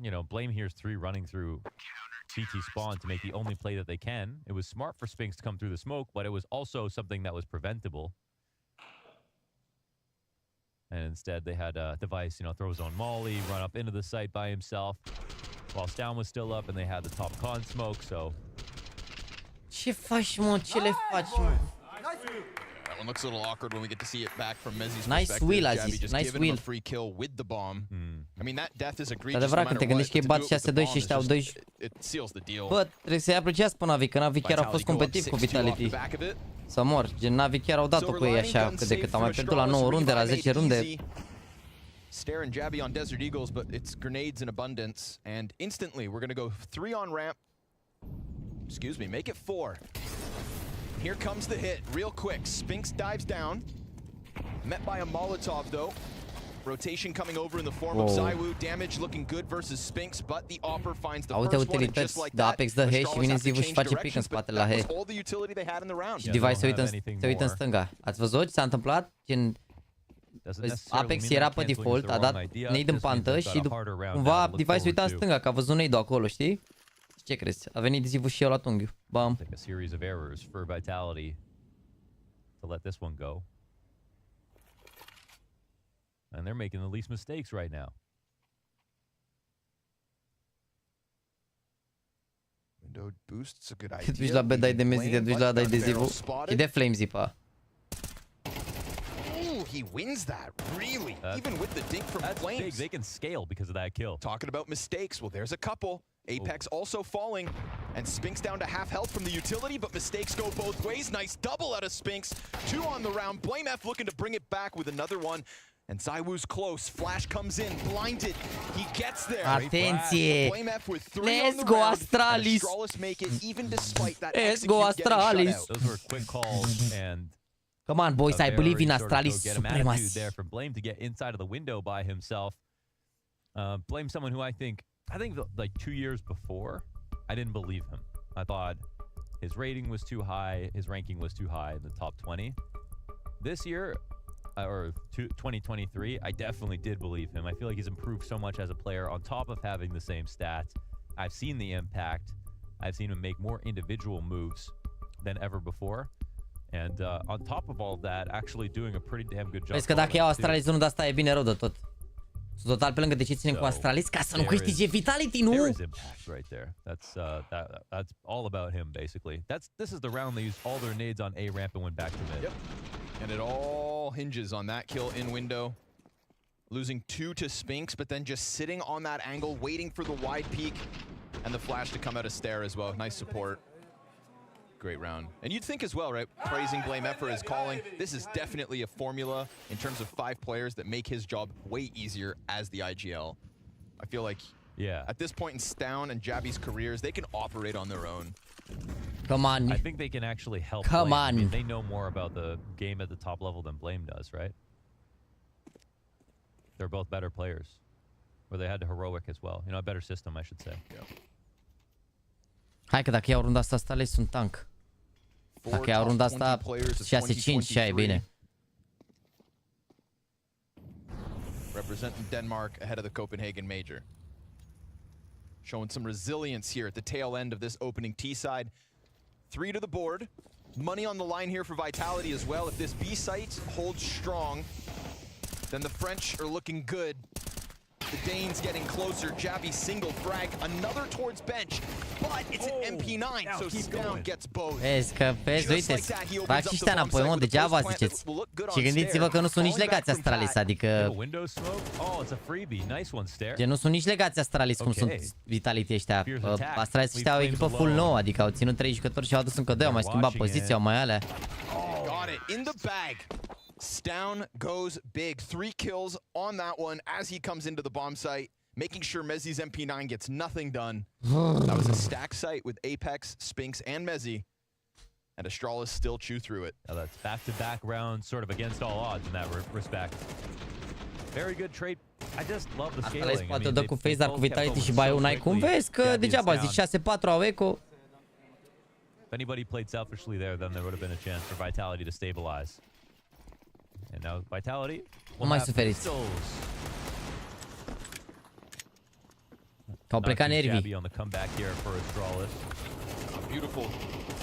you know, Blame hears 3 running through CT spawn to make the only play that they can. It was smart for Spinks to come through the smoke, but it was also something that was preventable. And instead, they had Device, you know, throw his own molly, run up into the site by himself, while Stound was still up, and they had the top con smoke, so... Ce faci, mă? Ce le faci, mă? That one looks a little awkward when we get to see it back from Mezzi's nice perspective. Wheel, Jabby just nice giving wheel. him a free kill with the bomb. I mean, that death is egregious. Adevărat, când te gândești că îi bat 6-2 și ăștia au 2. It seals the deal. Bă, trebuie să-i apreciați pe NaVi, că NaVi chiar a fost competitiv cu Vitality. Să mor, gen NaVi chiar au dat-o cu ei așa cât de cât. Au mai pierdut la 9 runde, la 10 runde. Stare and Jabby on Desert Eagles, but it's grenades in abundance. And instantly, we're going to go 3 on ramp. Excuse me, make it 4. Here comes the hit, real quick. Spinks dives down. Met by a Molotov, though. Rotation coming over in the form of ZywYY. Damage looking good versus Spinks, but the Opper finds the first one, and just like that, Apex dă hash și vine ZywYY și face pick în spatele la hash. Și Device se uită în stânga. Ați văzut ce s-a întâmplat? Apex era pe default, a dat nade în pantă și cumva Device se uita în stânga, că a văzut nade-ul acolo, știi? Ce crezi? A venit ZywYY și eu la tunghiu. Bam. A series of errors for Vitality to let this one go. And they're making the least mistakes right now. Window boost's a good Te duci la B, dai de Mezi, te duci la dai de ZywYY. Și de Flamesy pe he wins that, really, even with the dink from Flames. Big. They can scale because of that kill. Talking about mistakes, well, there's a couple. Apex also falling, and Spinks down to half health from the utility, but mistakes go both ways. Nice double out of Spinks. 2 on the round. BlameF looking to bring it back with another one. And ZywYY's close. Flash comes in, blinded. He gets there. Atenție! BlameF with 3 Let's on the go round. Astralis! Astralis make it even despite that. Let's go Astralis! Those were quick calls and come on, boys, I believe in Astralis supremacy. There from Blame to get inside of the window by himself. Blame someone who I think like 2 years before, I didn't believe him. I thought his rating was too high, his ranking was too high in the top 20. This year, or 2023, I definitely did believe him. I feel like he's improved so much as a player on top of having the same stats. I've seen the impact. I've seen him make more individual moves than ever before. And on top of all of that, actually doing a pretty damn good job. Vezi că dacă iau Astralis unul de asta e bine rău de tot. Sunt total pe lângă de ce ținem cu Astralis ca să nu câștige Vitality, nu? There is impact right there. That's all about him basically. This is the round they used all their nades on A ramp and went back to mid. Yep. And it all hinges on that kill in window. Losing 2 to Spinks, but then just sitting on that angle, waiting for the wide peek and the flash to come out of Stare as well. Nice support. Great round. And you'd think as well, right? Praising BlameF for his calling. This is definitely a formula in terms of 5 players that make his job way easier as the IGL. I feel like at this point in Stown and Jabby's careers, they can operate on their own. Come on. I think they can actually help. Come Blame. on. I mean, they know more about the game at the top level than Blame does, right? They're both better players. Or they had the heroic as well. You know, a better system, I should say. Yeah. Hai că dacă iau runda asta, Astralis sunt tank. Dacă iau runda asta 6-5 și aia e bine. Representing Denmark ahead of the Copenhagen Major. Showing some resilience here at the tail end of this opening T-side. 3 to the board. Money on the line here for Vitality as well. If this B site holds strong, then the French are looking good. The Danes getting closer. Jabby single frag. Another towards bench. But it's an MP9, so Stown gets both. Vezi că, uite, fac și ăștia înapoi, mă, degeaba ziceți. Și gândiți-vă că nu sunt nici legați Astralis, adică... Gen, nu sunt nici legați Astralis cum sunt Vitality ăștia. Astralis ăștia au echipă full nouă, adică au ținut 3 jucători și au adus încă 2, au mai schimbat poziția, au mai alea. Got it, in the bag. Stown goes big. 3 kills on that one as he comes into the bomb site, making sure Mezzi's MP9 gets nothing done. That was a stack site with Apex, Spinks, and Mezzi. And Astralis still chew through it. Now that's back-to-back rounds, sort of against all odds in that respect. Very good trade. I just love the scaling. Astralis poate o dă cu face, dar cu Vitality și Bio n-ai cum. Vezi că degeaba zici 6-4 au eco. If anybody played selfishly there, then there would have been a chance for Vitality to stabilize. And now Vitality Nu mai suferiți. Că au plecat nervii. On the comeback here for Astralis. Beautiful,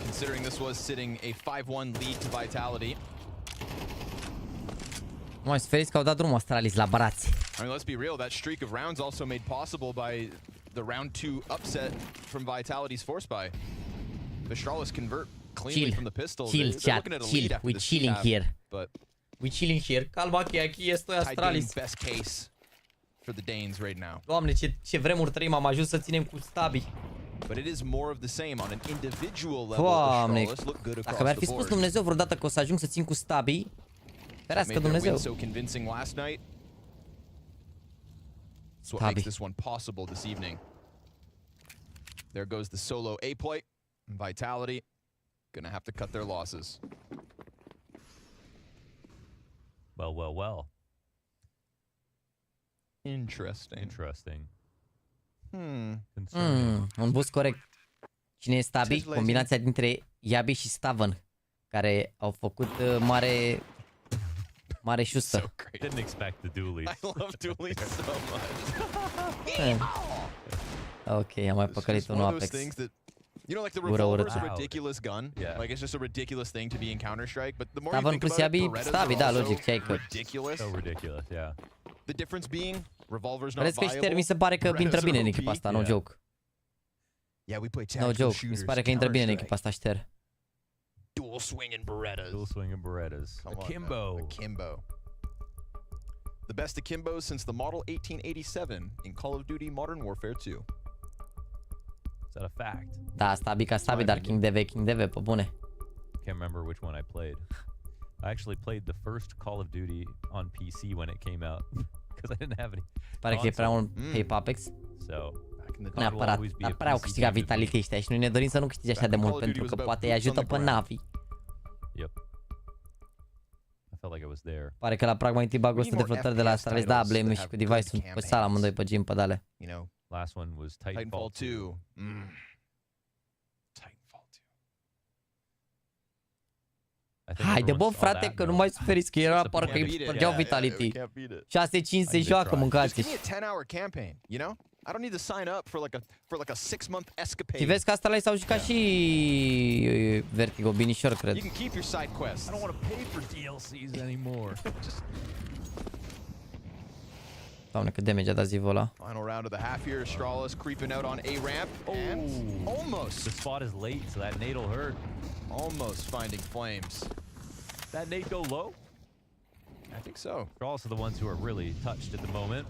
considering this was sitting a 5-1 lead to Vitality. Nu mai suferiți că au dat drumul Astralis la brațe. I mean, let's be real, that streak of rounds also made possible by the round 2 upset from Vitality's force buy. The Astralis convert cleanly from the pistol. Chill, chat, chill. We chilling here. We chilling here. Calma că aici este Astralis. Best case for the Danes right now. Doamne, ce vremuri trăim, am ajuns să ținem cu stabi. But it is more of the same on an individual level. Doamne, dacă mi-ar fi spus Dumnezeu vreodată că o să ajung să țin cu stabii, ferească Dumnezeu. So convincing last night. That's what makes this one possible this evening. There goes the solo A play. Vitality gonna have to cut their losses. Well. Interesting. Un boost corect. Cine e Stabi? Combinația dintre Yabi și Staven, care au făcut mare șustă. Didn't expect the dually. I love dually so much. Ok, am mai păcălit unul Apex. You know, like the revolver's a ridiculous gun. Yeah. Like it's just a ridiculous thing to be in Counter-Strike. But the more Staven you think plus about it, Yabi, Berettas Stabi, are da, also logic, ce ai că. ridiculous. So ridiculous, yeah. The difference being, revolver's not Vedeți că viable. Chter mi se pare că intră bine în echipa asta, no joke. Yeah, we play No tactical joke, shooters. mi se pare că intră bine în echipa asta, Chter. Dual swinging Berettas. Dual swinging Berettas. Akimbo. Akimbo. The best Akimbo since the model 1887 in Call of Duty Modern Warfare 2. Is that a fact? Da, Stabi ca Stabi, dar King DV, pe bune. Can't remember which one I played. I actually played the first Call of Duty on PC when it came out because I didn't have any. Pare că e prea mult Ape Apex. So, Neapărat, dar prea au câștigat Vitality ăștia și noi ne dorim să nu câștige așa de mult pentru că poate îi ajută pe Navi. Yep. I felt like I was there. Pare că la prag mai întâi bagă 100 de flotări de la Astralis, da, Blame și cu Device sunt pe sala amândoi pe gym pe dale. You know, last one was Titanfall 2. Titanfall 2. Haide bă frate că nu mai suferiți că era parcă îi spărgeau Vitality. 6-5 se joacă, mâncați. Give me a 10-hour campaign, you know? I don't need to sign up for like a 6-month escapade. Și vezi că asta s-au jucat și Vertigo, binișor, cred. You can keep your side quests. I don't want to pay for DLCs anymore. Doamne, cât damage a dat zivul ăla. Final round of the half here. Astralis creeping out on A ramp and almost. The spot is late, so that nade will hurt. Almost finding flames. That nade go low? I think so. Astralis are the ones who are really touched at the moment.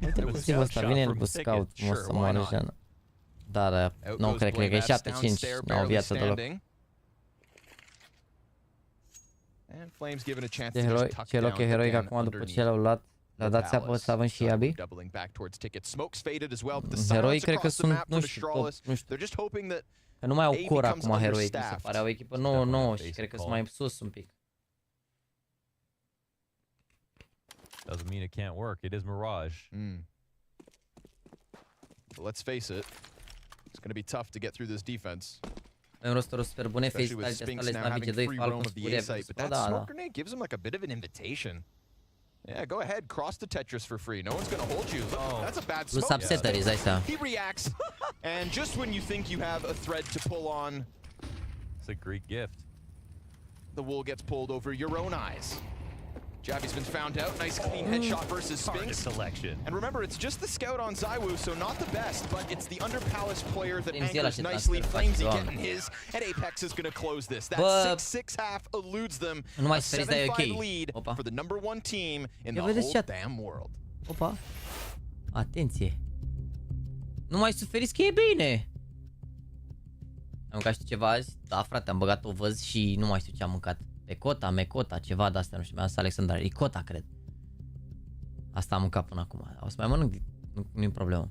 Uite puțin ăsta, vine el cu scout, mă să moară Jean. Dar nu cred că e 7-5, n-au viață deloc. Ce e heroic acum după ce l-au luat. Le-a dat țeapă să avem și Yabi. Heroic cred că sunt, nu știu, că nu mai au cur acum heroic, mi se pare, au echipă nouă și cred că sunt mai sus un pic. Doesn't mean it can't work. It is Mirage. But let's face it, it's going to be tough to get through this defense. Avem rosterul super bune, face Especially with Spinks now having free roam of the A site, but that smoke grenade gives him like a bit of an invitation. Yeah, go ahead, cross the Tetris for free. No one's going to hold you. Look, that's a bad smoke. He reacts, and just when you think you have a thread to pull on, it's a Greek gift. The wool gets pulled over your own eyes. Javi's been found out. Nice clean headshot versus Spinks. Selection. And remember, it's just the scout on ZywOo, so not the best, but it's the under palace player that anchors nicely. Flamesy getting his, and Apex is going to close this. That 6-6 half eludes them. A 7-5 lead for the #1 team in the whole damn world. Opa. Atenție. Nu mai suferiți că e bine. Am mâncat știu ceva azi? Da, frate, am băgat o văz și nu mai știu ce am mâncat. Pecota, mecota, ceva de astea, nu știu, mi-a zis Alexandra, ricota, cred. Asta am mâncat până acum. O să mai mănânc, nu-i problemă.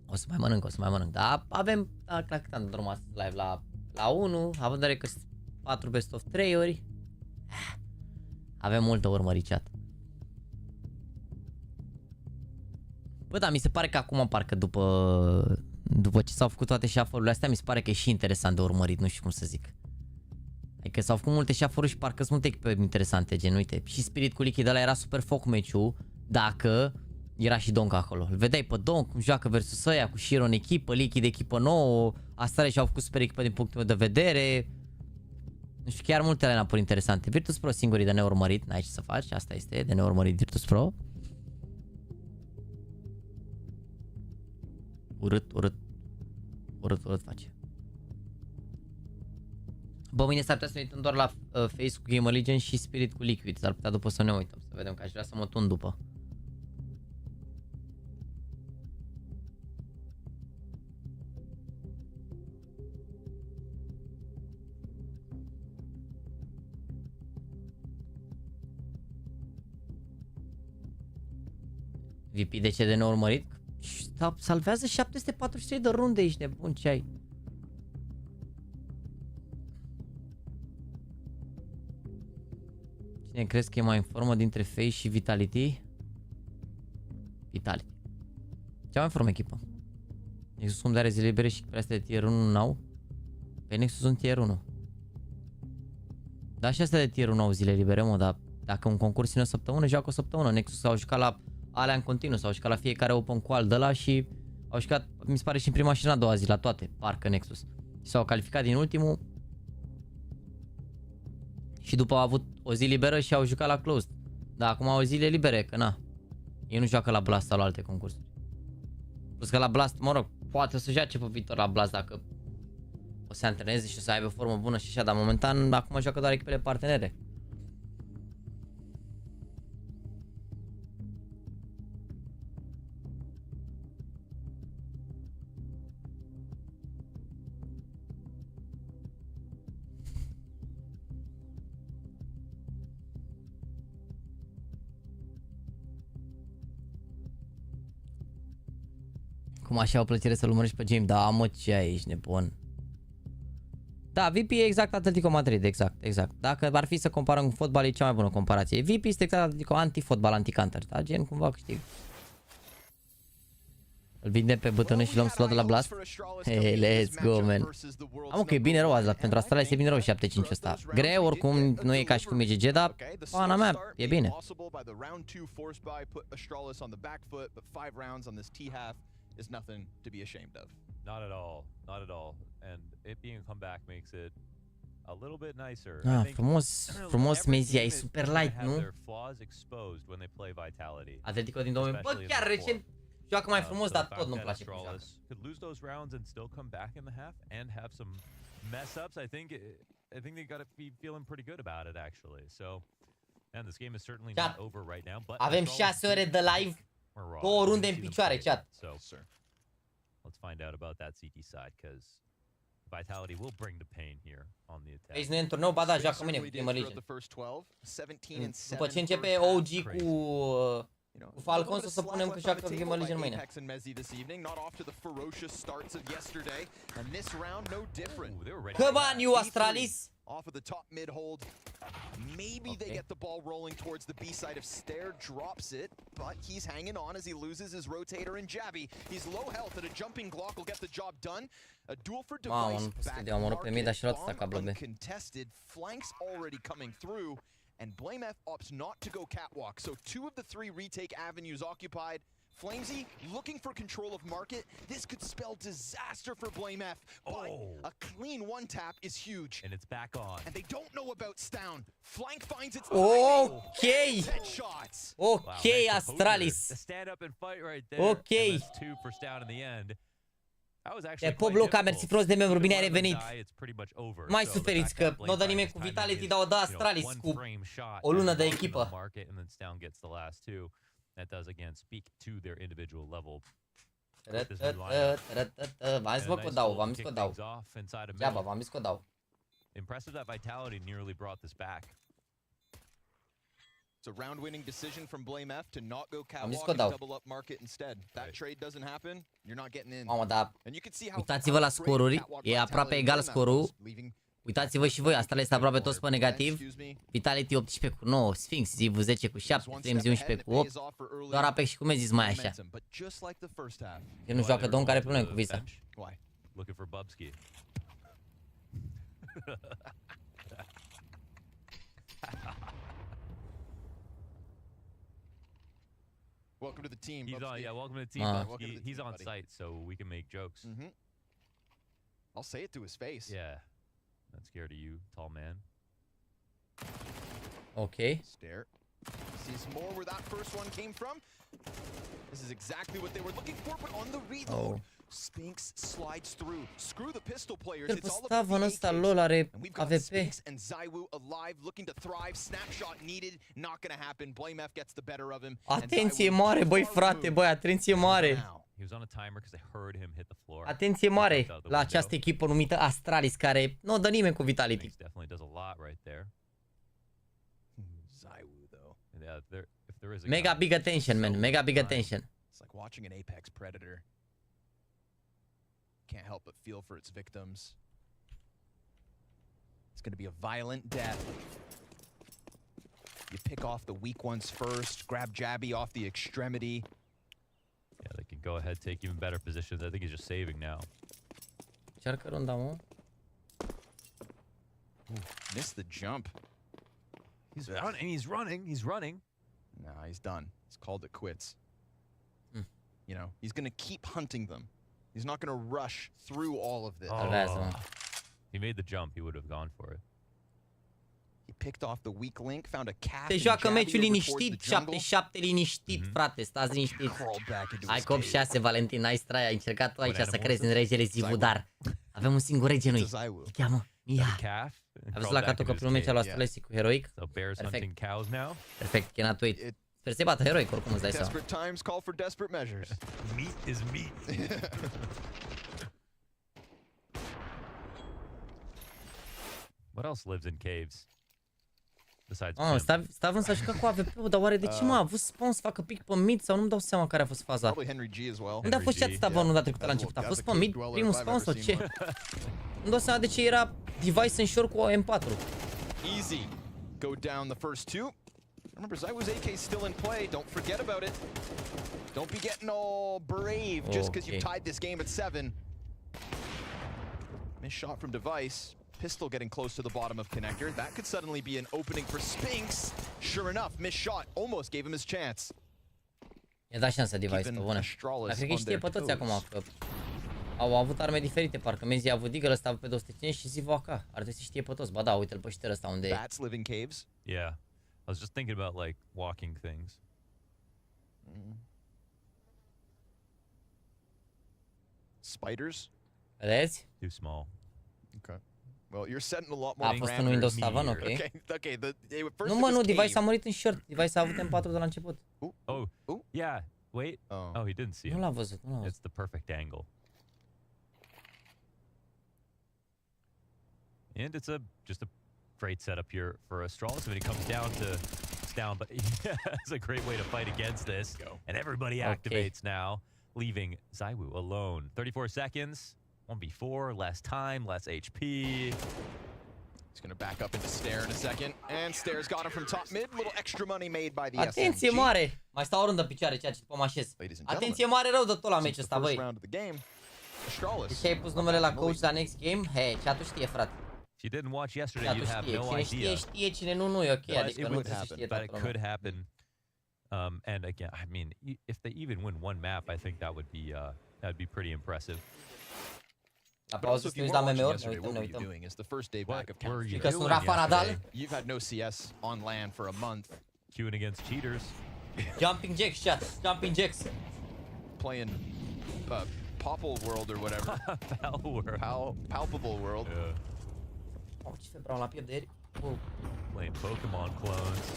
O să mai mănânc. Dar avem, la cât am rămas live la 1, având de că 4 best of 3 ori. Avem multă urmărit chat. Bă, da, mi se pare că acum parcă după ce s-au făcut toate shuffle-urile astea, mi se pare că e și interesant de urmărit, nu știu cum să zic. Adică s-au făcut multe shuffle-uri și parcă sunt multe echipe interesante, gen, uite, și Spirit cu Liquid ăla era super foc meciul, dacă era și Donk acolo. Îl vedeai pe Donk cum joacă versus ăia, cu Shiro în echipă, Liquid echipă nouă, Astare și-au făcut super echipă din punctul meu de vedere. Nu știu, chiar multe line-up-uri interesante. Virtus Pro singurii de neurmărit, n-ai ce să faci, asta este, de neurmărit Virtus Pro. Urât face. Bă, mâine s-ar putea să ne uităm doar la Face cu Gamer Legion și Spirit cu Liquid. S-ar putea după să ne uităm, să vedem, că aș vrea să mă tun după. VP de ce de neurmărit? Salvează 743 de runde, ești nebun, ce ai? Cine crezi că e mai în formă dintre FaZe și Vitality? Vitality. Cea mai în formă echipă. Nexus cum de are zile libere și pe astea de tier 1 n-au? Pe Nexus sunt tier 1. Da, și astea de tier 1 au zile libere, mă, dar dacă un concurs ține o săptămână, joacă o săptămână. Nexus s-au jucat la alea în continuu, s-au jucat la fiecare open call de la și au jucat, mi se pare, și în prima și în a doua zi, la toate, parcă Nexus. Și s-au calificat din ultimul. Și după au avut o zi liberă și au jucat la closed. Dar acum au zile libere, că na. Ei nu joacă la Blast sau la alte concursuri. Plus că la Blast, mă rog, poate o să joace pe viitor la Blast dacă o să se antreneze și o să aibă o formă bună și așa, dar momentan acum joacă doar echipele partenere. Cum așa o plăcere să-l urmărești pe James? Da, mă, ce ai, ești nebun. Da, VP e exact Atletico Madrid, exact. Dacă ar fi să comparăm cu fotbal, e cea mai bună comparație. VP este exact Atletico anti-fotbal, anti-counter, da? Gen cumva câștig. Îl vindem pe bătănă și luăm slot de la Blast? Hey, let's go, man. Am ok, bine rău azi, dar pentru Astralis e bine rău 7-5 ăsta. Greu, oricum, nu e ca și cum e GG, dar pana mea, e bine. Is nothing to be ashamed of. Not at all. Not at all. And it being a comeback makes it a little bit nicer. Ah, frumos Mezia, e Superlight, nu? Atletico din 2000. Bă, chiar recent joacă mai frumos, dar tot nu-mi place cum joacă. Could lose those rounds and still come back in the half and have some mess ups. I think they got to be feeling pretty good about it actually. So, and this game is certainly not over right now, but avem 6 ore de live. 2 runde în picioare, chat. So, let's find out about that CT side, because Vitality will bring the pain here on the attack. Aici nu e în turneu, ba da, joacă mâine cu Team Legion. După ce începe OG cu Falcons, o să punem că joacă Team Legion mâine. Come on, you Astralis! Off of the top mid hold. Maybe they get the ball rolling towards the B side of Stair, drops it, but he's hanging on as he loses his rotator and Jabby. He's low health and a jumping Glock will get the job done. A duel for device back uncontested. Flanks already coming through, and BlameF opts not to go catwalk. So 2 of the 3 retake avenues occupied. Flamesy looking for control of market. This could spell disaster for BlameF, but a clean one tap is huge. And it's back on. And they don't know about Stown. Flank finds its Okay. headshots. Okay, Astralis. The stand up and fight right there. Okay. 2 for Stown in the end. Te Pobloca, mersi frumos de membru, bine ai revenit. Mai suferiți că nu dă nimeni cu Vitality, dar o dă Astralis cu o lună de echipă. That does again speak to their individual level. V-am zis că o dau, Deaba, v-am zis că o dau. Impressive that Vitality nearly brought this back. It's a round-winning decision from BlameF to not go catwalk and double up market instead. That trade doesn't happen, you're not getting in. Mamă, dar uitați-vă la scoruri, e aproape egal scorul. Uitați-vă și voi, Astralis este aproape toți pe negativ. Vitality 18 cu 9, Sphinx, Zivu 10 cu 7, Flames 11 cu 8. Doar Apex și cu Mezis mai așa. El nu joacă Don, care are probleme cu visa. Looking for Bubsky. Welcome to the team. He's on, yeah, welcome to the team. He's on site, so we can make jokes. I'll say it to his face. Yeah. Not scared of you, tall man. Okay. Stare. Sees more where that first one came from. This is exactly what they were looking for, but on the reload, Sphinx slides through. Screw the pistol players. It's all about the ăsta lol are AWP. Sphinx and ZywYY alive, looking to thrive. Snapshot needed. Not gonna happen. BlameF gets the better of him. Atenție mare, băi frate, băi, atenție mare. Atenție mare la această echipă numită Astralis, care nu o dă nimeni cu Vitality. Definitely does a lot right there. ZywYY though. Yeah, if Mega big attention, man. Mega big attention. It's like watching an apex predator. Can't help but feel for its victims. It's going to be a violent death. You pick off the weak ones first, grab Jabby off the extremity. Yeah, they can go ahead, take even better positions. I think he's just saving now. Încearcă runda, mă. Missed the jump. He's running, he's running, he's running. Nah, he's done. He's called it quits. You know, he's going to keep hunting them. He's not going to rush through all of this. Oh. He made the jump, he would have gone for it. He picked off the weak link, found a calf. Se joacă meciul liniștit, 7-7 liniștit, frate, stați liniștit. Hai cop 6, Valentin, nice try, ai încercat tu aici să crezi în regele Zivu, dar avem un singur rege noi. Îl cheamă Mia. Ai văzut la Cato că primul meci a luat Strelesi cu Heroic? Perfect. Perfect, cannot wait. Sper să-i bată Heroic, oricum îți dai seama. Desperate times call for desperate measures. Meat is meat. What else lives in caves? Besides Stav însă jucat cu AWP-ul, dar oare de ce m-a avut spawn să facă pick pe mid sau nu-mi dau seama care a fost faza? Unde a fost chat Stav data trecută la început? A fost pe mid primul spawn sau ce? Nu-mi dau seama de ce era device în short cu o M4. Easy. Go down the first two. Remember, ZywOo's AK is still in play. Don't forget about it. Don't be getting all brave just because you tied this game at 7. Missed shot from device. Pistol getting close to the bottom of connector. That could suddenly be an opening for Spinks. Sure enough, missed shot almost gave him his chance. I-a dat șansă device, pe bune. Dar cred că știe pe toți acum că au avut arme diferite, parcă Mezi a avut Deagle ăsta pe 250 și Zivu AK. Ar trebui să știe pe toți. Ba da, uite-l pe șter ăsta unde e. That's living caves. Yeah. I was just thinking about like walking things. Spiders? Vedeți? Too small. Okay. Well, you're setting a lot more A fost un Windows 7, ok. Nu mă, nu, device a murit în short. Device a avut M4 de la început. Oh, yeah. Wait. Oh, he didn't see him. Nu l-a văzut, nu l-a văzut. It's the perfect angle. And it's just a great setup here for Astralis. When he comes down it's down, but it's a great way to fight against this. And everybody activates now, leaving ZywOo alone. 34 seconds. 1v4, less time, less HP. He's going to back up into Stare in a second. And Stare's got him from top mid. Little extra money made by the Atenție SMG. mare! Mai stau o rândă picioare, ceea ce după mă așez. Atenție mare rău de tot la meciul ăsta, băi. Deci ai pus numele la coach la next game? He, chat-ul știe, frate. If you didn't watch yesterday, you'd have no idea. Cine știe, cine nu e ok. Adică nu trebuie să știe but toată it lumea. could happen. And again, I mean, if they even win one map, I think that would be pretty impressive. La pauză să te uiți la meme-uri, ne uităm. It's the first day back of Că sunt Rafa Nadal. You've had no CS on land for a month. Queuing against cheaters. Jumping jacks, chat. Jumping jacks. Playing Popple World or whatever. Palpable World. Yeah. Oh, ce febra la piept de ieri. Playing Pokemon clones.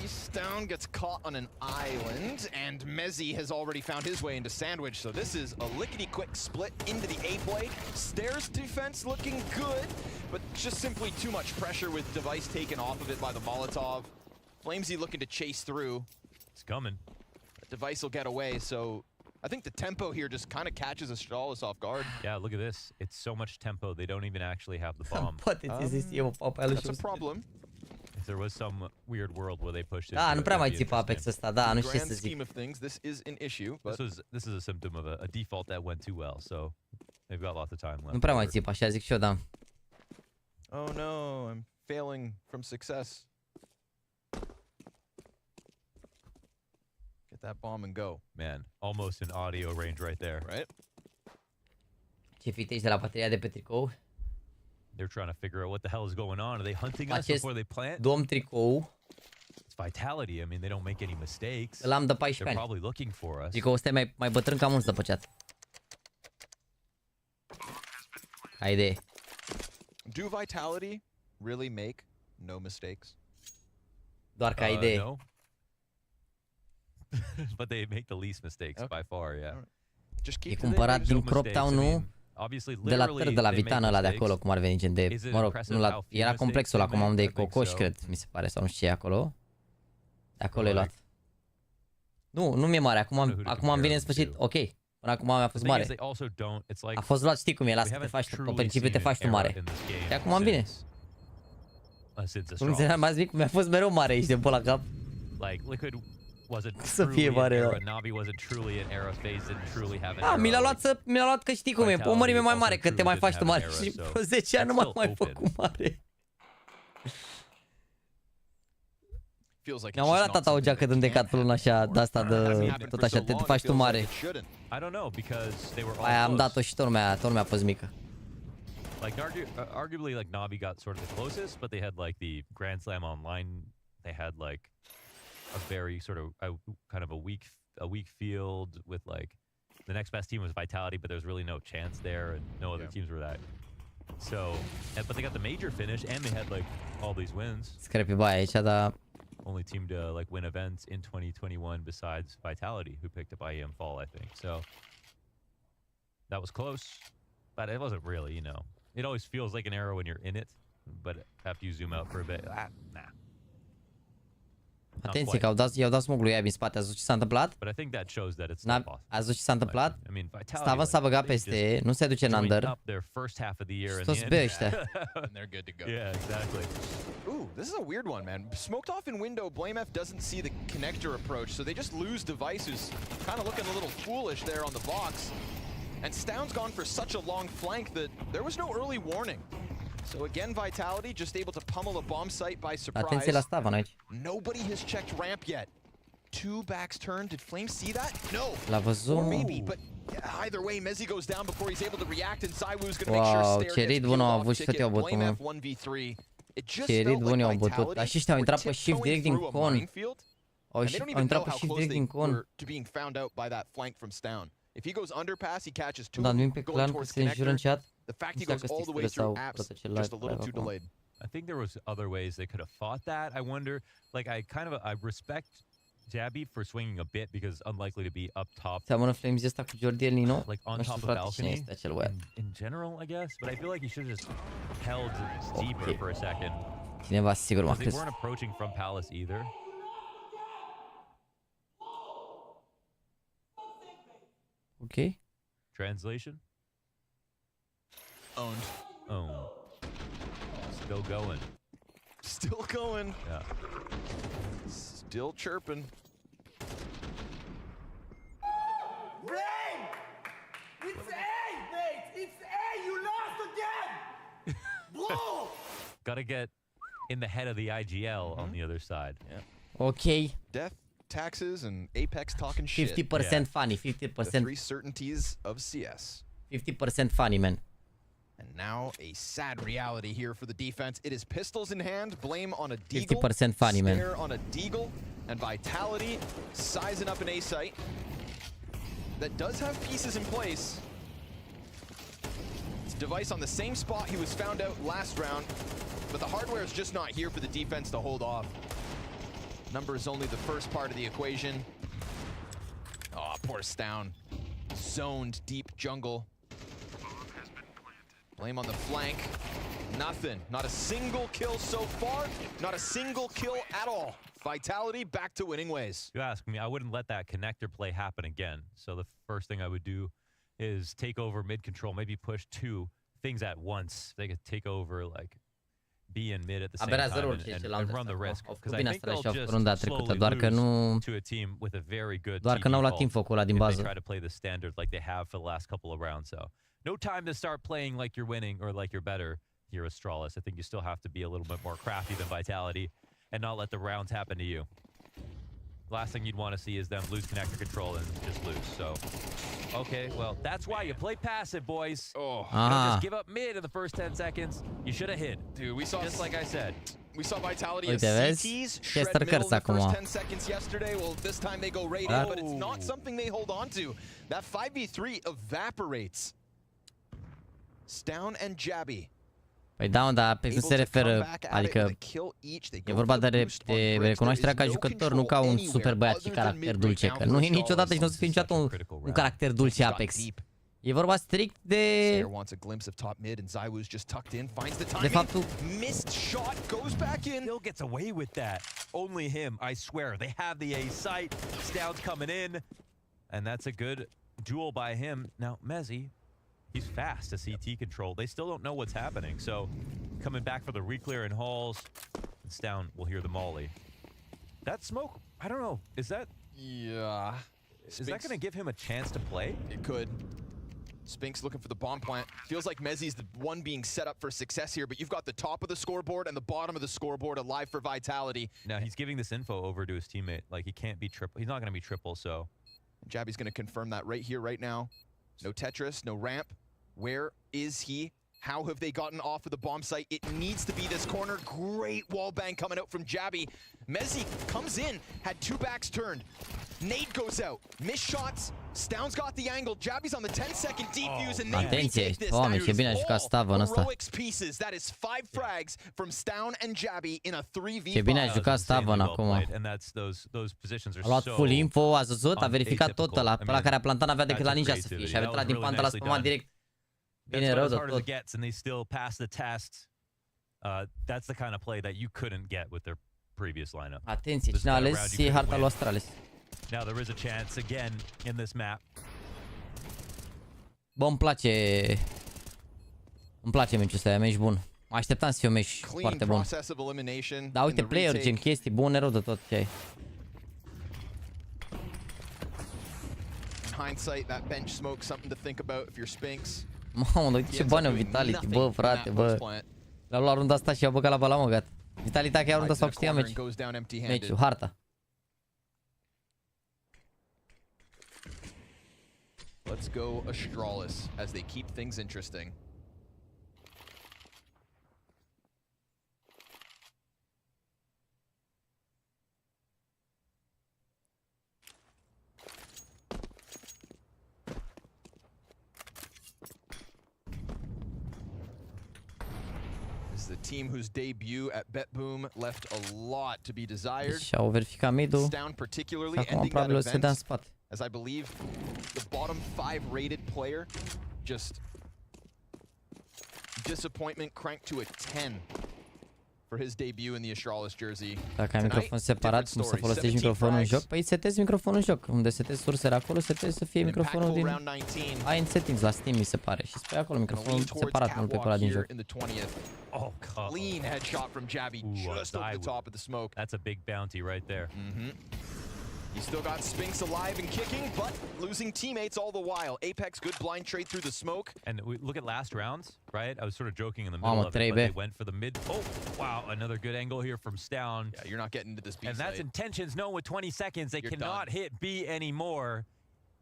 Stone gets caught on an island, and Mezzi has already found his way into Sandwich, so this is a lickety-quick split into the A play. Stare's defense looking good, but just simply too much pressure with device taken off of it by the Molotov. Flamesy looking to chase through. It's coming. Device will get away, so I think the tempo here just kind of catches Astralis off guard. Yeah, look at this. It's so much tempo, they don't even actually have the bomb. That's a problem. If there was some weird world where they pushed it. Da, nu prea mai țipa Apex ăsta, da, nu știu ce să Grand zic. scheme of things, this is an issue. But This is a symptom of a default that went too well, so they've got lots of time left. Nu prea mai țipa, așa zic și eu, da. Oh no, I'm failing from success. Get that bomb and go. Man, almost in audio range right there. Right? Ce fitezi de la bateria de pe tricou. They're trying to figure out what the hell is going on. Are they hunting us before they plant? Dom tricou. It's vitality. I mean, they don't make any mistakes. Îl am de 14 They're ani. probably looking for us. Zic că o să te mai bătrân ca mulți de pe chat. Ca idee. Do vitality really make no mistakes? Doar ca idee. No. But they make the least mistakes by far, yeah. E cumpărat din Crop Town, nu? De la de la Vitan ăla de acolo, cum ar veni, gen de, mă rog, nu la, era complexul acum unde e Cocoș, cred, mi se pare, sau nu știu ce e acolo. De acolo e luat. Nu mi-e mare, acum am venit în sfârșit, ok. Până acum mi-a fost mare. A fost luat, știi cum e, lasă, te faci tu, pe principiu te faci tu mare. Și acum am bine. Nu înțeleam mai zic, mi-a fost mereu mare aici de pe la cap. Să fie mare, da. Mi-l-a luat că știi cum e, o mărime mai mare, că te mai faci tu mare. Și pe 10 ani nu m-am mai făcut mare. Mi-am mai luat tata o geacă din Decathlon așa, de asta de tot așa, te faci tu mare. Aia am dat-o și tot lumea pe mică. Like arguably like NaVi got sort of the closest, but they had like the Grand Slam online. They had like a very sort of kind of a weak field with like the next best team was Vitality, but there's really no chance there, and no other teams were that. So, but they got the major finish, and they had like all these wins. Scrappy baia aici, dar only team to like win events in 2021 besides Vitality, who picked up IEM Fall, I think. So that was close, but it wasn't really, you know. It always feels like an arrow when you're in it, but after you zoom out for a bit, nah. Atenție că i-au dat smoke lui aia din spate, ați văzut ce s-a întâmplat? But I think that shows that it's not possible. Ați văzut ce s-a întâmplat? Steven s-a băgat peste, nu se duce în under. Și toți B ăștia. They're good to go. Yeah, exactly. Ooh, this is a weird one, man. Smoked off in window, BlameF doesn't see the connector approach, so they just lose Device, who's kind of looking a little foolish there on the box. And Stound's gone for such a long flank that there was no early warning. So again, Vitality just able to pummel a bomb site by surprise. Atenție la Steven aici. Nobody has checked ramp yet. Two backs turned. Did Flame see that? No. L-a văzut. Or maybe, but either way, Mezzi goes down before he's able to react, and ZywYY's gonna make sure Stair gets killed off ticket. BlameF 1v3. It just felt like Vitality were tiptoeing through a minefield, and they don't even know how close they were to being found out by that flank from Stound. If he goes underpass, he catches two, going towards connector. The fact he goes all the way through apps, just a little too delayed. I think there was other ways they could have fought that. I wonder, like, I respect Jabby for swinging a bit because it's unlikely to be up top. Seamănă Flames ăsta cu Jordi El Nino? Like on top of balcony. In general, I guess, but I feel like he should have just held deeper for a second. Cineva sigur m-a They weren't approaching from Palace either. Okay. Translation? Owned. Owned. Still going. Still going. Yeah. Still chirping. Vrei! It's A, mate! It's A! You lost again! Bro! Gotta get in the head of the IGL on the other side. Yeah. Okay. Death, taxes, and Apex talking shit. 50% funny, 50%. The three certainties of CS. 50% funny, man. And now a sad reality here for the defense. It is pistols in hand, Blame on a Deagle, 50% funny, man. Stare on a Deagle, and Vitality sizing up an A site that does have pieces in place. It's Device on the same spot he was found out last round, but the hardware is just not here for the defense to hold off. Number is only the first part of the equation. Oh, poor Stound. Zoned deep jungle. Blame on the flank. Nothing. Not a single kill so far. Not a single kill at all. Vitality back to winning ways. You ask me, I wouldn't let that connector play happen again. So the first thing I would do is take over mid control, maybe push two things at once. They could take over like B and mid at the same time and run the risk. Because I think they'll just slowly lose to a team with a very good doar că n-au luat team focul ăla din bază. They try to play the standard like they have for the last couple of rounds. So no time to start playing like you're winning or like you're better here, Astralis. I think you still have to be a little bit more crafty than Vitality and not let the rounds happen to you. Last thing you'd want to see is them lose connector control and just lose. So, okay, well, that's why you play passive, boys. Oh, you don't just give up mid in the first 10 seconds. You should have hit. Dude, we saw just like I said. We saw Vitality as CTs shred middle in the first 10 seconds yesterday. Well, this time they go right in, but it's not something they hold on to. That 5v3 evaporates. Stound and Jabby. Păi da, dar pe se referă, adică e vorba de recunoașterea ca jucător, nu ca un super băiat și caracter dulce, că nu e niciodată și nu o să fie niciodată un caracter dulce Apex. E vorba strict de faptul only him, I swear. They have the A site. Stound's coming in. And that's a good duel by him. Now, Mezzi, he's fast to CT control. They still don't know what's happening. So, coming back for the re-clear in halls. Stound will hear the molly. That smoke, I don't know. Is that... Yeah. Is that going to give him a chance to play? It could. Spinks looking for the bomb plant. Feels like Mezzi's the one being set up for success here, but you've got the top of the scoreboard and the bottom of the scoreboard alive for Vitality. Now, he's giving this info over to his teammate. Like, he can't be triple. He's not going to be triple, so... Jabby's going to confirm that right here, right now. No Tetris, no ramp. Where is he? How have they gotten off of the bomb site? It needs to be this corner. Great wall bang coming out from Jabby. Mezzi comes in, had two backs turned. Nade goes out. Missed shots. Stound's got the angle. Jabby's on the 10-second defuse, and they retake this. Doamne, ce bine a jucat Stavon ăsta. Heroics pieces. That is 5 frags from Stound and Jabby in a 3v5. Ce bine a jucat Stavon acum. A luat full info, ați văzut, a verificat tot ăla. Ăla care a plantat n-avea decât la ninja să fie și a intrat din pantă la spămat direct. Bine rău de tot. And they still pass the test. That's the kind of play that you couldn't get with their previous lineup. Atenție, cine a ales e harta lui Astralis. Now there is a chance again in this map. Bă, îmi place meciul ăsta, e meci bun. Mă așteptam să fie un meci foarte bun. Da, uite, player, gen chestii bune, rău de tot ce ai. In hindsight, that bench smoke something to think about if you're Spinks. Mamă, dar uite ce bani au Vitality, bă, frate, bă. L-au luat runda asta și i-au băgat la bala, gata. Vitality a chiar runda sau câștiga meciul, harta. Let's go Astralis as they keep things interesting. This is a team whose debut at BetBoom left a lot to be desired. Și-au verificat mid-ul. Stound particularly Acum ending probabil o that să dea în event. spate. As I believe the bottom 5 rated player, just disappointment cranked to a 10 for his debut in the Astralis jersey. Dacă ai microfon separat, cum să folosești microfonul în joc? Păi setezi microfonul în joc. Unde setezi sursele acolo, setezi să fie microfonul din... Ai în settings la Steam, mi se pare. Și spui acolo microfonul separat, nu pe ăla din joc. Oh, clean headshot from Jabby just over the top of the smoke. That's a big bounty right there. You still got Spinks alive and kicking, but losing teammates all the while. Apex, good blind trade through the smoke. And we look at last rounds, right? I was sort of joking in the middle of it, but they went for the mid. Oh, wow, another good angle here from Stound. Yeah, you're not getting into this B And that's intentions known with 20 seconds. They cannot hit B anymore.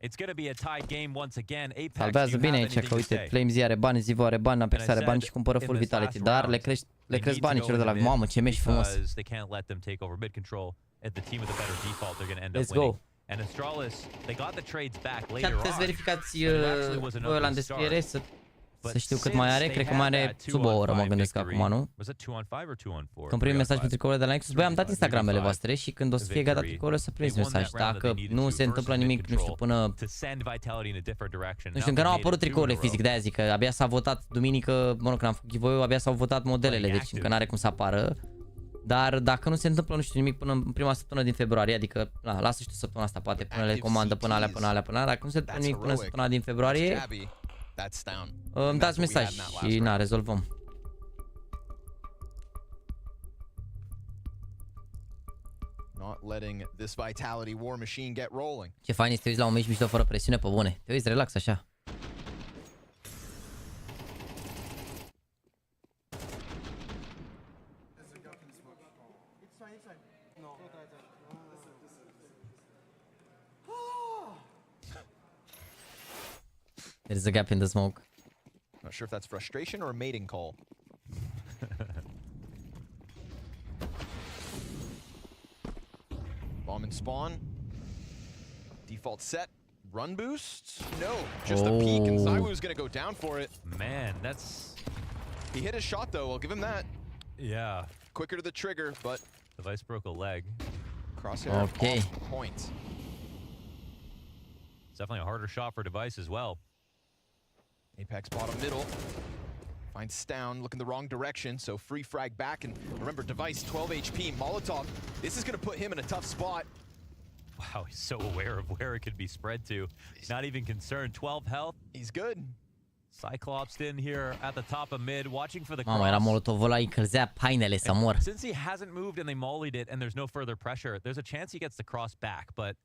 It's going to be a tied game once again. Apex, salvează bine aici, că uite, Flames are bani, Zivo are bani, Apex are bani și cumpără full Vitality, dar le cresc banii celor de la... Mamă, ce meci frumos! They can't let them take over mid control. At the team with a better default, they're going to end up winning. And Astralis, they got the trades back later on. Puteți verificați voi ăla în descriere să știu cât mai are. Cred că mai are sub o oră, mă gândesc acum, nu? Când primim mesaj pe tricourile de la Nexus, băi, am dat Instagramele voastre și când o să fie gata tricourile să primiți mesaj. Dacă nu se întâmplă nimic, nu știu, până... Nu știu, încă n-au apărut tricourile fizic, de-aia zic că abia s-a votat duminică, mă rog, când am făcut giveaway-ul, abia s-au votat modelele, deci încă n-are cum să apară. Dar dacă nu se întâmplă, nu știu nimic, până în prima săptămână din februarie, adică la sfârșitul săptămâna asta, poate până le comandă, până alea, dacă nu se întâmplă nimic până în săptămâna din februarie, îmi dați mesaj și na, rezolvăm. Ce fain este, te uiți la un meci mișto fără presiune, pe bune. Te uiți relax așa. There's a gap in the smoke. Not sure if that's frustration or a mating call. Bomb and spawn. Default set. Run boost? No, just a peek, and ZywYY's gonna go down for it. Man, that's... He hit his shot though, I'll give him that. Yeah. Quicker to the trigger, but... Device broke a leg. Crosshair off point. It's definitely a harder shot for Device as well. Apex bottom middle. Finds Stown, looking the wrong direction, so free frag back, and remember, Device, 12 HP, Molotov, this is gonna put him in a tough spot. Wow, he's so aware of where it could be spread to. Not even concerned. 12 health. He's good. Cyclops in here at the top of mid, watching for the cross. Mamă, era Molotovul ăla, încălzea hainele să mor. Since he hasn't moved and they mollied it and there's no further pressure, there's a chance he gets the cross back, but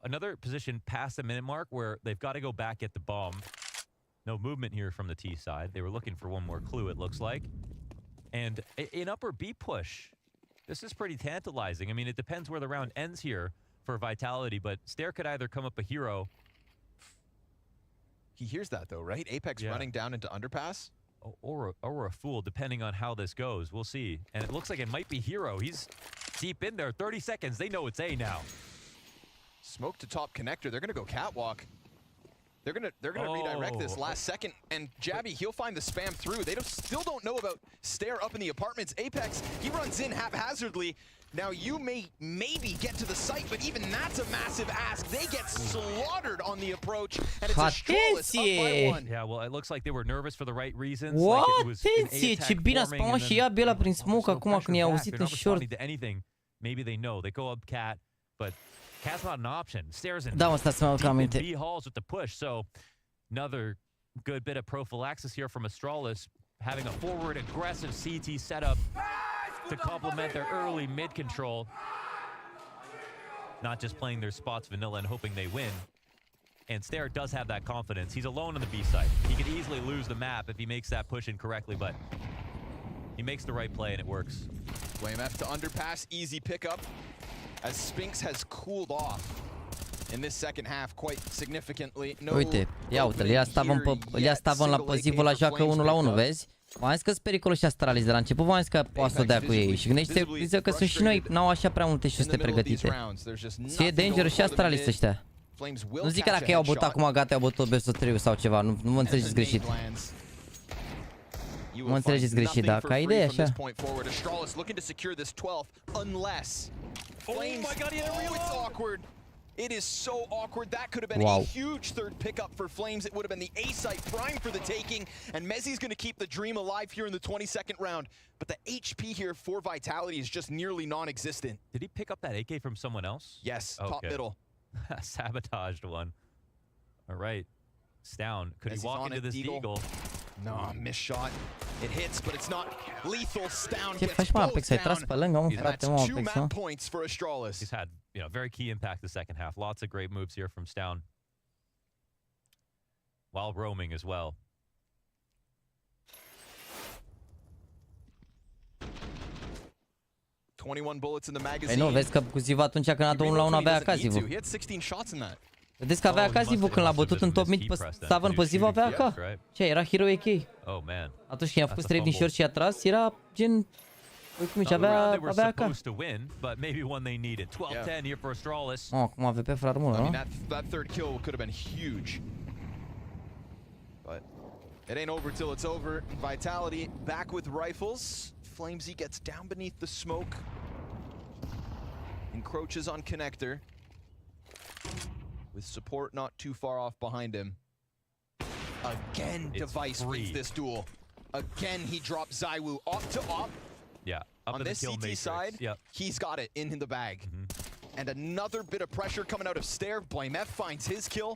another position past the minute mark where they've got to go back, get the bomb. No movement here from the T side. They were looking for one more clue, it looks like. And an upper B push. This is pretty tantalizing. I mean, it depends where the round ends here for Vitality, but Stair could either come up a hero. He hears that though, right? Apex running down into underpass. Or a fool, depending on how this goes. We'll see. And it looks like it might be hero. He's deep in there. 30 seconds. They know it's A now. Smoke to top connector. They're gonna go catwalk. They're gonna redirect this last second, and Jabby, he'll find the spam through. They still don't know about Stair up in the apartments. Apex, he runs in haphazardly. Now you may maybe get to the site, but even that's a massive ask. They get slaughtered on the approach, and it's Astralis up by 1. Yeah, well, it looks like they were nervous for the right reasons. What? Like it was Atenție, ce bine a spamat și ea Bela prin smoke acum când i-a auzit în short. Maybe they know. They go up Cat, but Cat's not an option. Stairs in. Da, mă, stați să mă aduc aminte. B halls with the push, so another good bit of prophylaxis here from Astralis, having a forward aggressive CT setup to complement their early mid control. Not just playing their spots vanilla and hoping they win. And Stair does have that confidence. He's alone on the B side. He could easily lose the map if he makes that push incorrectly, but he makes the right play and it works. WMF to underpass, easy pickup. As Spinks has cooled off in this second half quite significantly. No. Uite, ia uite-l, ia stavăm la pozivul la joacă 1-1, vezi? V-am zis că sunt periculoși Astralis de la început, v-am zis că poate să o dea cu ei. Și gândește că sunt și noi, n-au așa prea multe șuste pregătite. Și e dangerous și Astralis ăștia. Nu zic că dacă i-au bătut acum, gata, i-au bătut best of 3 sau ceva, nu mă înțelegeți greșit. Mă înțelegeți greșit, da? Ca idee așa. Oh my god, it's awkward. It is so awkward. That could have been a huge third pickup for Flames. It would have been the A site prime for the taking, and Mezzi's going to keep the dream alive here in the 22nd round. But the HP here for Vitality is just nearly non-existent. Did he pick up that AK from someone else? Yes, top middle. Sabotaged one. All right. Stown. Could he walk into this Deagle? No, missed shot. It hits, but it's not lethal. Stown Ce gets faci, mă, both Apex? Ai tras pe lângă, mă, frate, mă, two Apex, map points for Astralis. He's had, very key impact the second half. Lots of great moves here from Stown. While roaming as well. Bullets in the magazine. Ei nu, vezi că cu Ziva atunci când a dat 1-1 avea Akazivu. He had 16 shots in that. Vedeți că avea Akazivu când l-a bătut în top mid pe Stavăn pe Ziva avea AK. Ce, era hero AK. Oh man. Atunci când i-a făcut straight din short și a tras, era gen... Uite cum avea AK. But maybe one they needed. 12-10 here for Astralis. Oh, cum AWP fără armură, nu? That third kill could have been huge. But it ain't over till it's over. Vitality back with rifles. Flamesy gets down beneath the smoke. Encroaches on connector. With support not too far off behind him. Again, Device wins this duel. Again, he drops Zywoo op to op. Yeah, up on this CT side, he's got it in the bag. And another bit of pressure coming out of Stair. WMF finds his kill.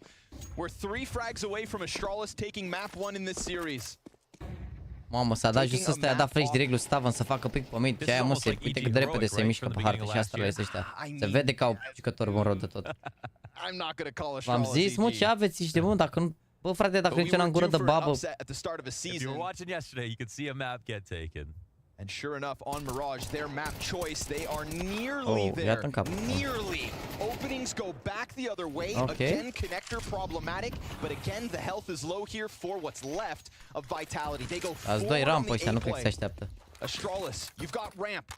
We're 3 frags away from Astralis taking map 1 in this series. Mamă, s-a dat just ăsta, i-a dat flash direct lui Stavăn să facă pick pe mid. Ce aia, mă, uite cât de repede se mișcă pe hartă și Astralis ăștia. Se vede că au jucători bun rău de tot. V-am zis, mă, ce aveți și de mult, dacă nu... Bă, frate, dacă nici n-am gură de babă... If you were watching yesterday, you could see a map get taken. And sure enough, on Mirage, their map choice, they are nearly there. Nearly. Openings go back the other way. Again, connector problematic, but again, the health is low here for what's left of Vitality. They go forward on the A play. Astralis, you've got ramp.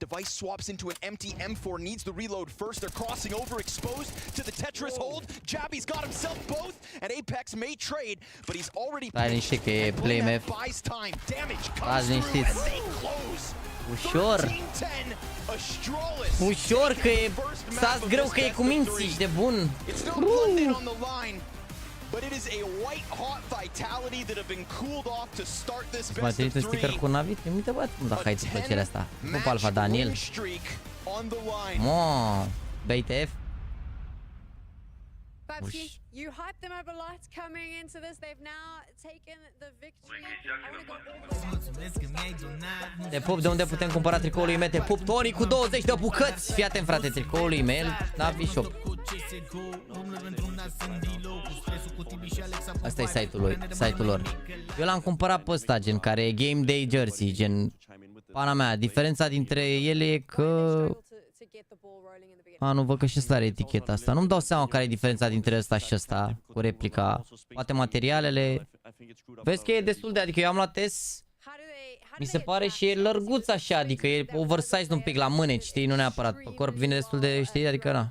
Device swaps into an empty M4, needs the reload first. They're crossing over, exposed to the Tetris hold. Jabby's got himself both, and Apex may trade, but he's already pitched, and WMF buys time. Damage comes through, and they close. Ușor. 13-10, Astralis. Ușor, că e... Stați greu că e cu minții de bun. It's still London on the line. but it is a white hot vitality that have been cooled off to start this Mai best trimite of un sticker 3. cu NaVi? Trimite, bă, dacă ai plăcerea asta. Nu pe Alfa Daniel. Win streak on the line. Mo, BTF. Babsky, you hyped them up a lot coming into this. They've now taken the victory. Te pup, de unde putem cumpăra tricoul lui Email? Te pup, Tony, cu 20 de bucăți. Fii atent, frate, tricoul lui Email, NaVi Shop. Asta e site-ul lor. Eu l-am cumpărat pe ăsta, gen, care e Game Day Jersey, gen, pana mea. Diferența dintre ele e că... Nu văd că și ăsta are eticheta asta. Nu-mi dau seama care e diferența dintre ăsta și ăsta cu replica. Poate materialele. Vezi că e destul de... Adică eu am luat test. Mi se pare și e lărguț așa. Adică e oversized un pic la mâneci, știi? Nu neapărat pe corp. Vine destul de... Știi? Adică na.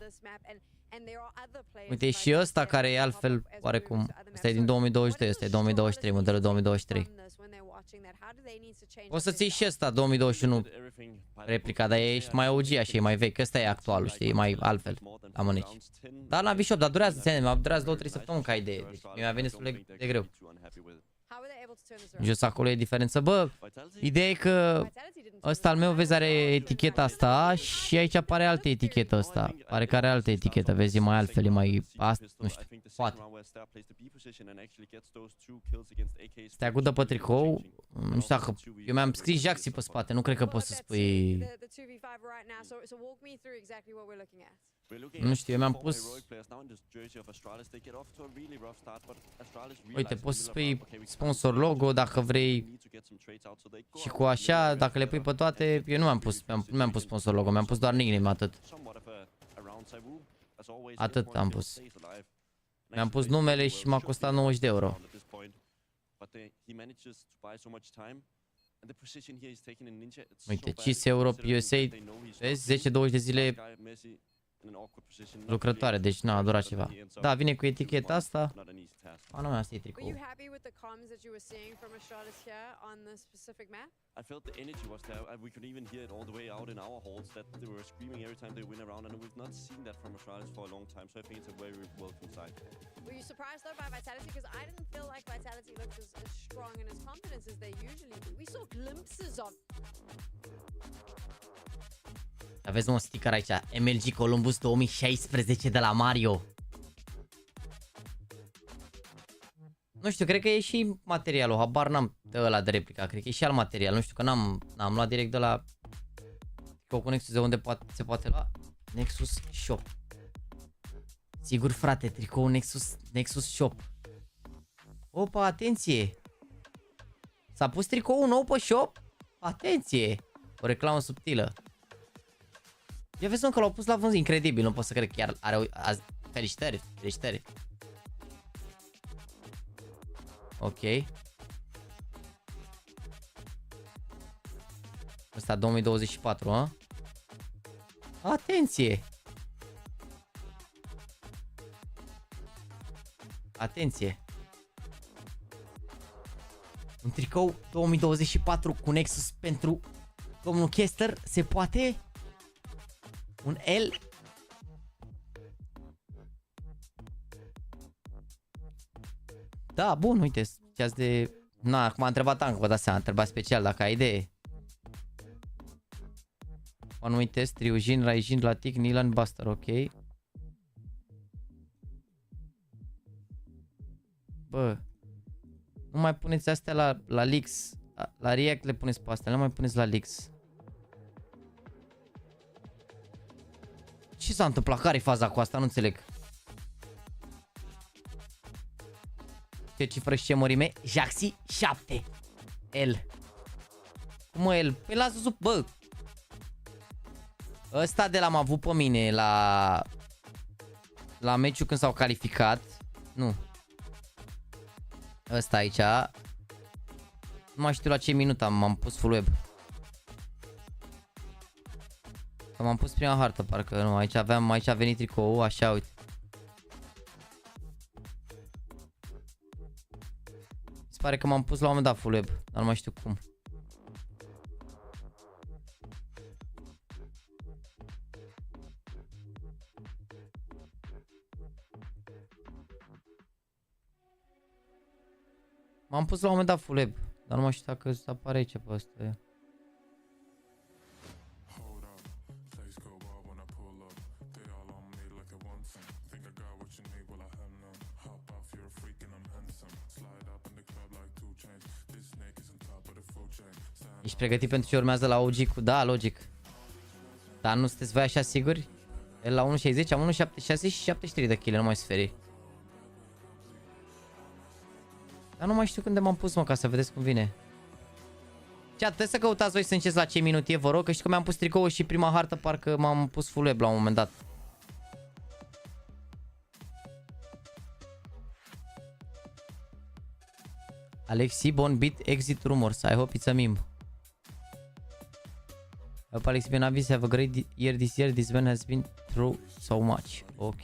Uite, e și ăsta care e altfel oarecum. Ăsta e din 2022, ăsta e 2023, modelul 2023. O să ții și ăsta 2021 replica, dar ești mai OG, așa, e mai vechi. Ăsta e actualul, știi, e mai altfel la mâneci. Dar la Bishop, dar durează, durează 2-3 săptămâni ca idee. Deci mi-a venit destul de greu. Jos acolo e diferență. Bă, ideea e că ăsta al meu, vezi, are eticheta asta și aici apare altă etichetă ăsta. Pare că are altă etichetă, vezi, e mai altfel, e mai... Asta, nu știu, poate. Stai cu dă pe tricou, nu știu dacă... Eu mi-am scris Jaxi pe spate, nu cred că poți să spui... Nu știu, eu mi-am pus... Uite, poți să spui sponsor logo dacă vrei și cu așa, dacă le pui pe toate, eu nu mi-am pus sponsor logo, mi-am pus doar nickname, atât. Atât am pus. Mi-am pus numele și m-a costat 90 de euro. Uite, 5 euro USA, vezi, 10-20 de zile lucrătoare, deci nu a durat ceva. Da, vine cu eticheta asta. Nu mai asta e tricou. I felt the energy was there. We could even hear it all the way out in our halls that they were screaming every time they win around, and we've not seen that from Astralis for a long time. So I think it's a very welcome sight. Were you surprised though by Vitality? Because I didn't feel like Vitality looked as strong and as confident as they usually do. We saw glimpses of. Aveți un sticker aici, MLG Columbus 2016 de la Mario. Nu știu, cred că e și materialul, habar n-am de ăla de replica, cred că e și alt material, nu știu că n-am luat direct de la cu Nexus, de unde se poate lua. Nexus Shop. Sigur, frate, tricou Nexus Shop. Opa, atenție! S-a pus tricoul nou pe shop? Atenție! O reclamă subtilă. Ia vezi, că l-au pus la vânzare, incredibil, nu pot să cred, chiar are felicitări, felicitări. Ok. Ăsta 2024, a? Atenție! Atenție! Un tricou 2024 cu Nexus pentru domnul Kester, se poate? Un L? Da, bun, uite, ceas de... Na, acum a întrebat Anca, vă dați seama, a întrebat special dacă ai idee. One test, Ryujin, Raijin, Latic, Nilan, Buster, ok. Bă, nu mai puneți astea la Leaks. La React le puneți pe astea, nu mai puneți la Leaks. Ce s-a întâmplat? Care-i faza cu asta? Nu înțeleg. Ce cifră și ce mărime? JAXYYYTV. L. Cum mă, L? Păi lasă sub... Bă! Ăsta de l-am avut pe mine la meciul când s-au calificat. Nu. Ăsta aici. Nu mai știu la ce minut m-am pus full web. Că m-am pus prima hartă, parcă nu. Aici a venit tricoul, așa, uite. Se pare că m-am pus la un moment dat full web, dar nu mai știu cum. M-am pus la un moment dat full web, dar nu mai știu dacă să apare aici pe ăsta. Ești pregătit pentru ce urmează la OG cu... Da, logic. Dar nu sunteți voi așa siguri? El la 1.60, am 1.76 și 73 de kg, nu mai sferi. Dar nu mai știu când m-am pus, mă, ca să vedeți cum vine. Cea, trebuie să căutați voi să înceți la ce minut e, vă rog, că știu că mi-am pus tricoul și prima hartă parcă m-am pus full web la un moment dat. Alexi, bon beat, exit rumors. I hope it's a meme. I hope Alexi and NaVi have a great year this year. This man has been through so much. Ok.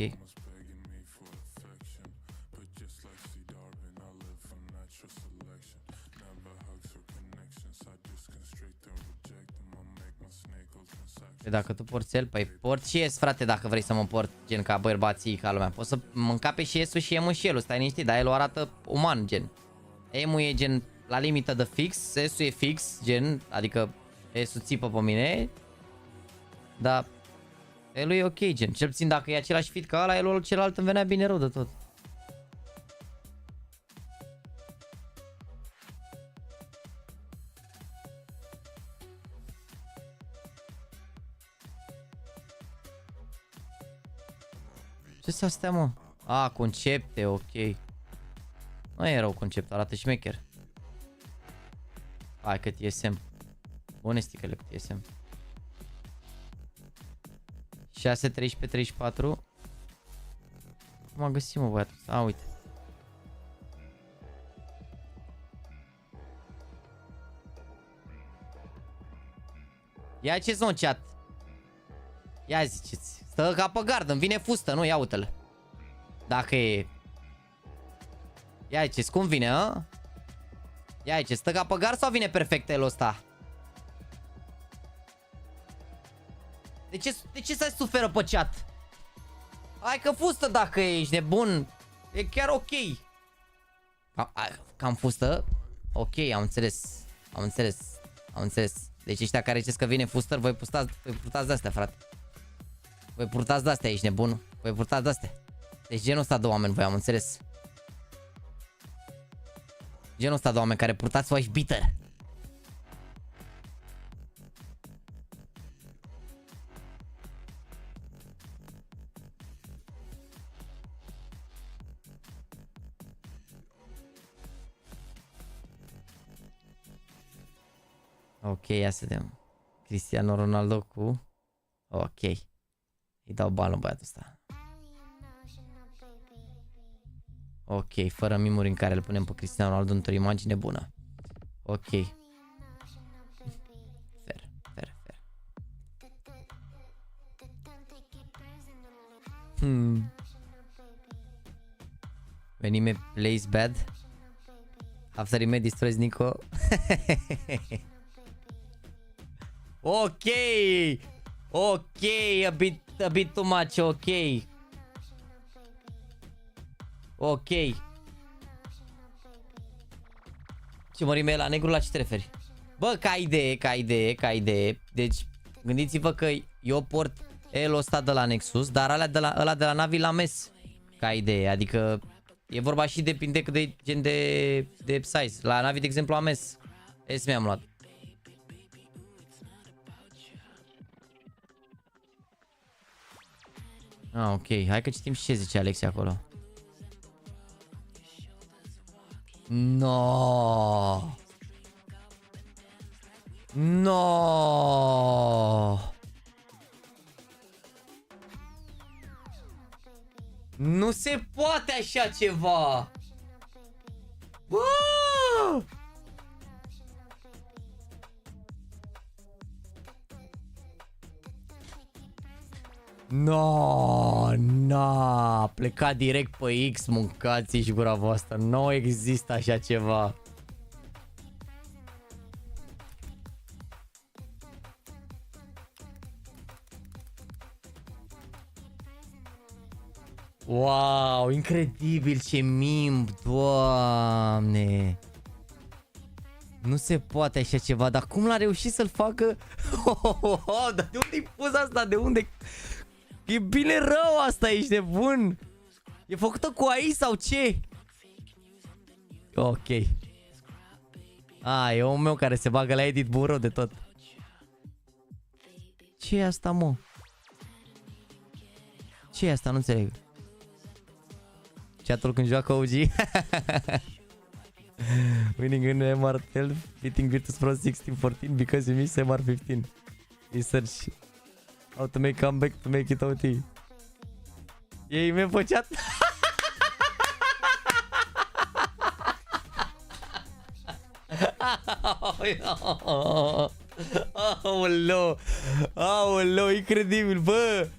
Dacă tu porți el, păi porți și S, frate, dacă vrei să mă port gen ca bărbații, ca lumea. Poți să mă încape și S-ul și M-ul și el, stai liniștit, dar el o arată uman, gen. M-ul e gen la limită de fix, S-ul e fix, gen, adică S-ul țipă pe mine, dar el e ok, gen, cel puțin dacă e același fit ca ăla, el celălalt îmi venea bine rău de tot. Ce sunt astea, mă? A, concepte, ok. Nu e rău concept, arată șmecher. Hai că TSM. Bune sticăle cu TSM. 6, 13, 34. Cum am găsit, mă, băiatul? A, uite. Ia ce zon, chat. Ia ziceți. Stă ca pe gard, îmi vine fustă, nu? Ia uite-l. Dacă e... Ia ziceți, cum vine, a? Ia ziceți, stă ca pe gard sau vine perfect elul ăsta? De ce să suferă pe chat? Hai că fustă dacă ești nebun. E chiar ok. Cam fustă? Ok, am înțeles. Am înțeles. Am înțeles. Deci ăștia care ziceți că vine fustă, voi purtați de-astea, frate. Voi purtați de-astea, ești nebun. Voi purtați de-astea. Deci genul ăsta de oameni, voi am înțeles. Genul ăsta de oameni care purtați faci bitter. Ok, ia să vedem. Cristiano Ronaldo cu... Ok. Îi dau balul băiatul ăsta. Ok, fără mimuri în care îl punem pe Cristiano Ronaldo într-o imagine bună. Ok. Fair. Venime plays bad. After he destroys Nico. Ok. Ok, a bit too much, ok. Ok. Ce mărime la negru, la ce te referi? Bă, ca idee. Deci, gândiți-vă că eu port elul ăsta de la Nexus, dar ăla de la NaVi l-am mes. Ca idee, adică e vorba și depinde cât de gen de size. La NaVi, de exemplu, am mes. S mi-am luat. Ah, ok. Hai că citim și ce zice Alexia acolo. No. Nu se poate așa ceva. Bă! A plecat direct pe X, mâncați-și gura voastră. Nu există așa ceva. Wow, incredibil ce meme, Doamne. Nu se poate așa ceva, dar cum l-a reușit să-l facă? Dar de unde-i pus asta? De unde? E bine rău asta, ești nebun? E făcută cu AI sau ce? Ok. E omul meu care se bagă la edit bun rău de tot. Ce e asta, mă? Ce e asta? Nu înțeleg. Chat-ul când joacă OG. Winning in MR12, beating Virtus Pro 16-14 because you miss MR15. Research how to make comeback to make it OT. Ei mi-a făceat. Aoleu, aoleu, incredibil, bă.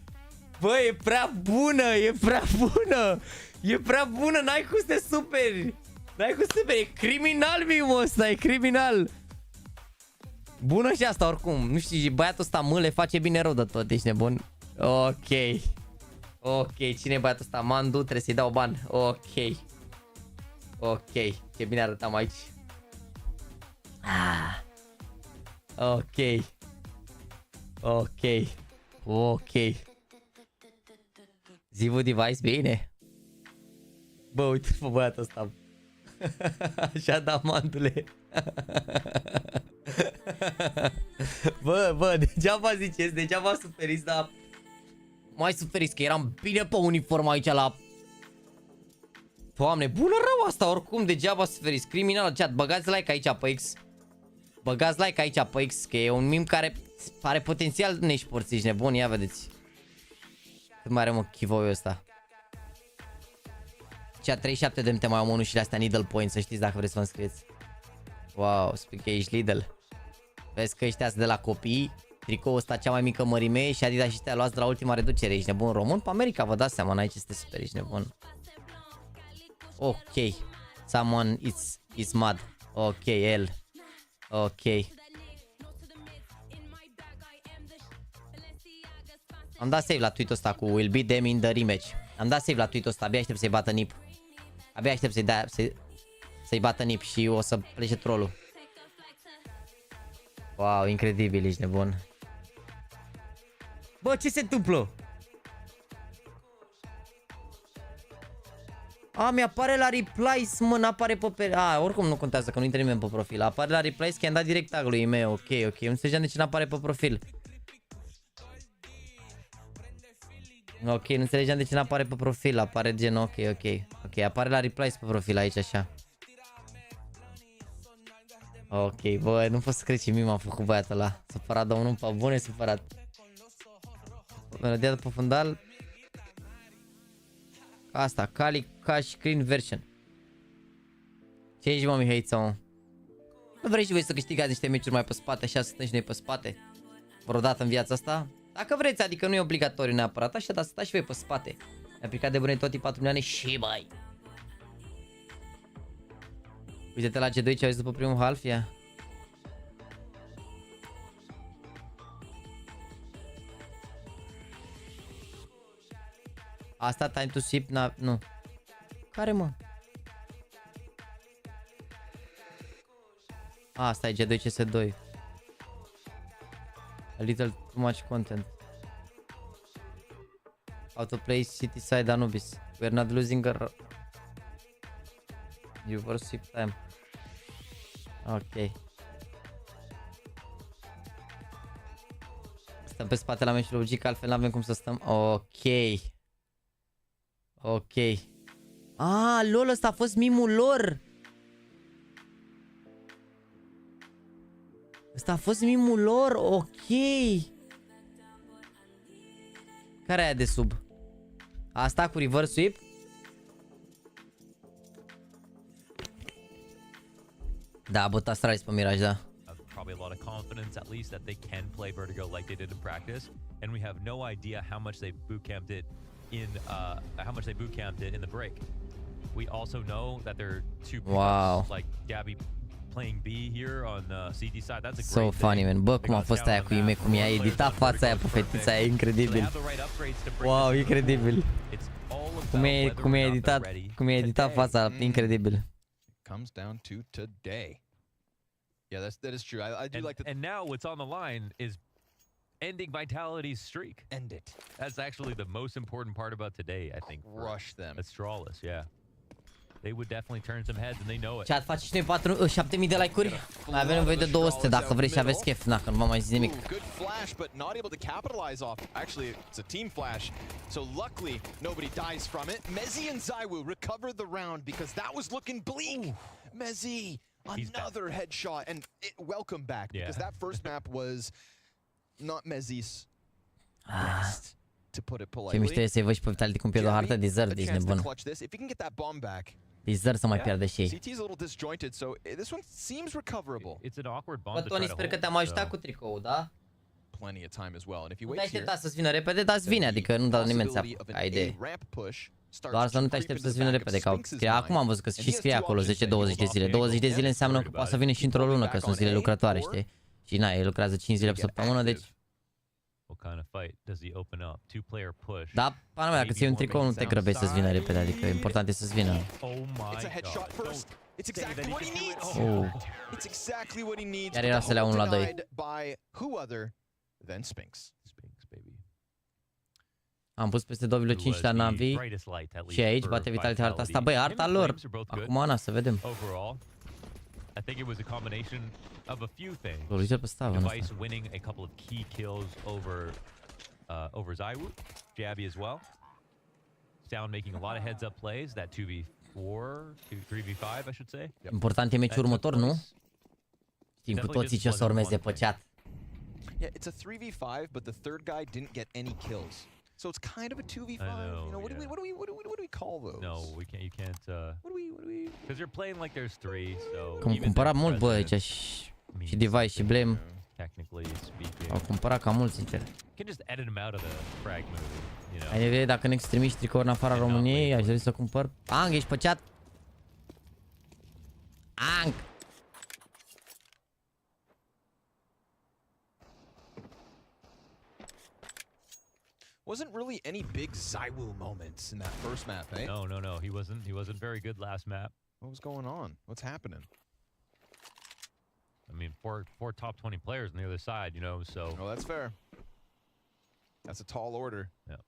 Bă, e prea bună, e prea bună. E prea bună, n-ai cum să te superi. N-ai cum să te superi, e criminal mimul ăsta, e criminal. Bună și asta oricum, nu știu, băiatul ăsta mă le face bine rău de tot, ești nebun. Ok. Ok, cine e băiatul ăsta? Mandu, trebuie să-i dau ban. Ok. Ok, ce bine arătam aici. Ok. Ok. Ok. Zivu device, bine. Bă, uite pe băiatul ăsta. Așa da, mandule. Bă, degeaba ziceți, degeaba suferiți, dar mai suferiți că eram bine pe uniform aici la... Doamne, bună rău asta oricum, degeaba suferiți. Criminal, chat, băgați like aici pe X. Băgați like aici pe X, că e un meme care are potențial neșporți, ești nebun, ia vedeți. Cât mai are mă giveaway-ul ăsta. Cea 37 de minute mai am unul și astea needle point, să știți dacă vreți să vă înscrieți. Wow, spui că ești Lidl. Vezi că ăștia de la copii, tricoul ăsta cea mai mică mărime și Adidas și ăștia luați de la ultima reducere, ești nebun. Român pe America, vă dați seama, n-ai ce să te superi, ești nebun. Ok, someone is mad. Ok, el. Ok. Am dat save la tweet-ul ăsta cu will beat them in the rematch. Am dat save la tweet-ul ăsta, abia aștept să-i bată nip. Abia aștept să-i bată nip și o să plece trollul. Wow, incredibil, ești nebun. Bă, ce se întâmplă? Mi-apare la replies, mă, n-apare pe... oricum nu contează, că nu intră nimeni pe profil. Apare la replies că i-am dat direct tag-ului meu. Ok, ok, nu înțelegeam de ce n-apare pe profil. Ok, nu înțelegeam de ce n-apare pe profil. Apare gen, ok, apare la replies pe profil aici, așa. Ok, bă, nu pot să cred ce mim a făcut băiatul ăla. Supărat de unul pe bune, supărat. Melodia după fundal. Asta, Kali Cash Screen Version. Ce ești, mă, Mihaița, mă? Nu vrei și voi să câștigați niște meciuri mai pe spate, așa să stăm și noi pe spate? Vreodată în viața asta? Dacă vreți, adică nu e obligatoriu neapărat, așa, dar să stați și voi pe spate. Mi-a picat de bune toți 4 milioane și bai. Uite-te la G2 ce auzi după primul half, ia. Asta time to sip, nu. Care, mă? Asta e G2 CS2. A little too much content. Autoplay city side Anubis. We're not losing a... You for sip time. Ok. Stăm pe spate la meciul OG, că altfel n-avem cum să stăm. Ok. Ok. Lol, ăsta a fost mimul lor. Ăsta a fost mimul lor, ok. Care e aia de sub? Asta cu reverse sweep? Da, băta Astralis pe Mirage, da. Probably a lot of confidence, at least, that they can play Vertigo like they did in practice, and we have no idea how much they bootcamped it in the break. We also know that there are two pickups, like Gabby playing B here on CT side. That's a so great funny, man. Bă, cum a fost aia cu Ime, cum i-a editat fața aia pe fetița aia, incredibil. Wow, incredibil. Cum i-a editat fața, incredibil. Comes down to today. Yeah, that is true. I do like that. And now what's on the line is ending Vitality's streak. End it. That's actually the most important part about today, I think. Crush them. Astralis, yeah. They would definitely turn some heads and they know it. Chat, faceți și noi 7000 de like-uri. Mai avem nevoie de 200 dacă vreți și aveți chef. Dacă nu v-am mai zis nimic. Good flash, but not able to capitalize off. Actually, it's a team flash. So luckily, nobody dies from it. Mezzi and ZywYY recover the round because that was looking bleak. Mezzi, another headshot, and welcome back because that first map was not Mezzi's best, to put it politely. Ce mișto e să-i văd și pe Vitality cum pierde o hartă, Deezer, ești nebun. If he can get that bomb back. Deezer să mai pierde și ei. CT is a little disjointed, so this one seems recoverable. It's an awkward bomb. Bă, Tony, sper că te-am ajutat cu tricoul, da? Plenty of time as well, and if you Nu wait te here, aștepta să-ți vină repede, dar îți vine, adică nu dau nimeni țeapă, ca idee. Doar să nu te aștepți să-ți vină repede, că acum am văzut că și scrie acolo 10-20 de zile. 20 de zile înseamnă că poate să vină și într-o lună, că sunt zile lucrătoare, știi? Și na, el lucrează 5 zile pe săptămână, deci... What kind of fight does he open up? Two-player push. Da, pana mea, dacă ți iei un tricou, nu te grăbești să-ți vină repede, adică important e să-ți vină. Oh my god. It's exactly what he needs. It's exactly what he needs. Chiar era să le 1-2. By who other than Spinks. Spinks, baby. Am pus peste 2,5 la NaVi și aici bate Vitality harta asta. Băi, harta lor. Acum, Ana, să vedem. I think it was a combination of a few things. Device winning a couple of key kills over ZywYY, Jabby as well. Sound making a lot of heads-up plays. That 2v4, 3v5, I should say. Important e meciul următor, nu? Știm cu toții ce o să urmeze pe chat. Yeah, it's a 3v5, but the third guy didn't get any kills. So it's kind of a 2v5. You know, what do we call those? No, we can't. You can't. What do we? Because you're playing like there's 3, so. Că am cumpărat mult, bă, aici și Device și Blame. Technically speaking. Au cumpărat cam mult, sincer. Can just edit him out of the frag move, you know. Ai nevoie dacă ne extremiști tricouri în afara României, aș dori să cumpăr. Ang, ești pe chat? Ang! Wasn't really any big ZywYY moments in that first map, eh? No. He wasn't very good last map. What was going on? What's happening? I mean, four top 20 players on the other side, you know, so. Oh, that's fair. That's a tall order. Yeah.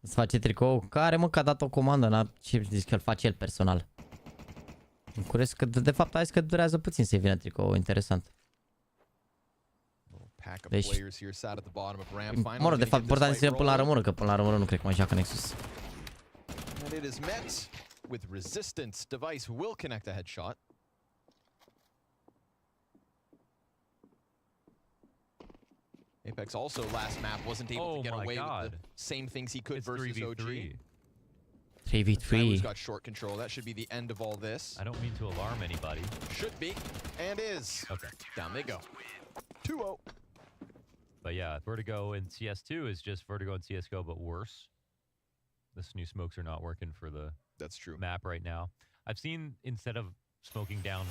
Îți face tricou? Care mă, că a dat o comandă, n-a ce zici că îl face el personal. Îmi curesc că de fapt a zis că durează puțin să-i vină tricou, interesant. Deci, mă rog, de fapt important să vină până la rămură, că până la rămură nu cred că mai joacă Nexus. And it is met with resistance. Device will connect a headshot. Apex also last map wasn't able to get away with the same things he could versus 3v3. OG. 3v3. He's got short control. That should be the end of all this. I don't mean to alarm anybody. Should be, and is. Okay. Down they go. 2-0. But yeah, Vertigo in CS2 is just Vertigo in CSGO, but worse. This new smokes are not working for the map right now. I've seen, instead of smoking down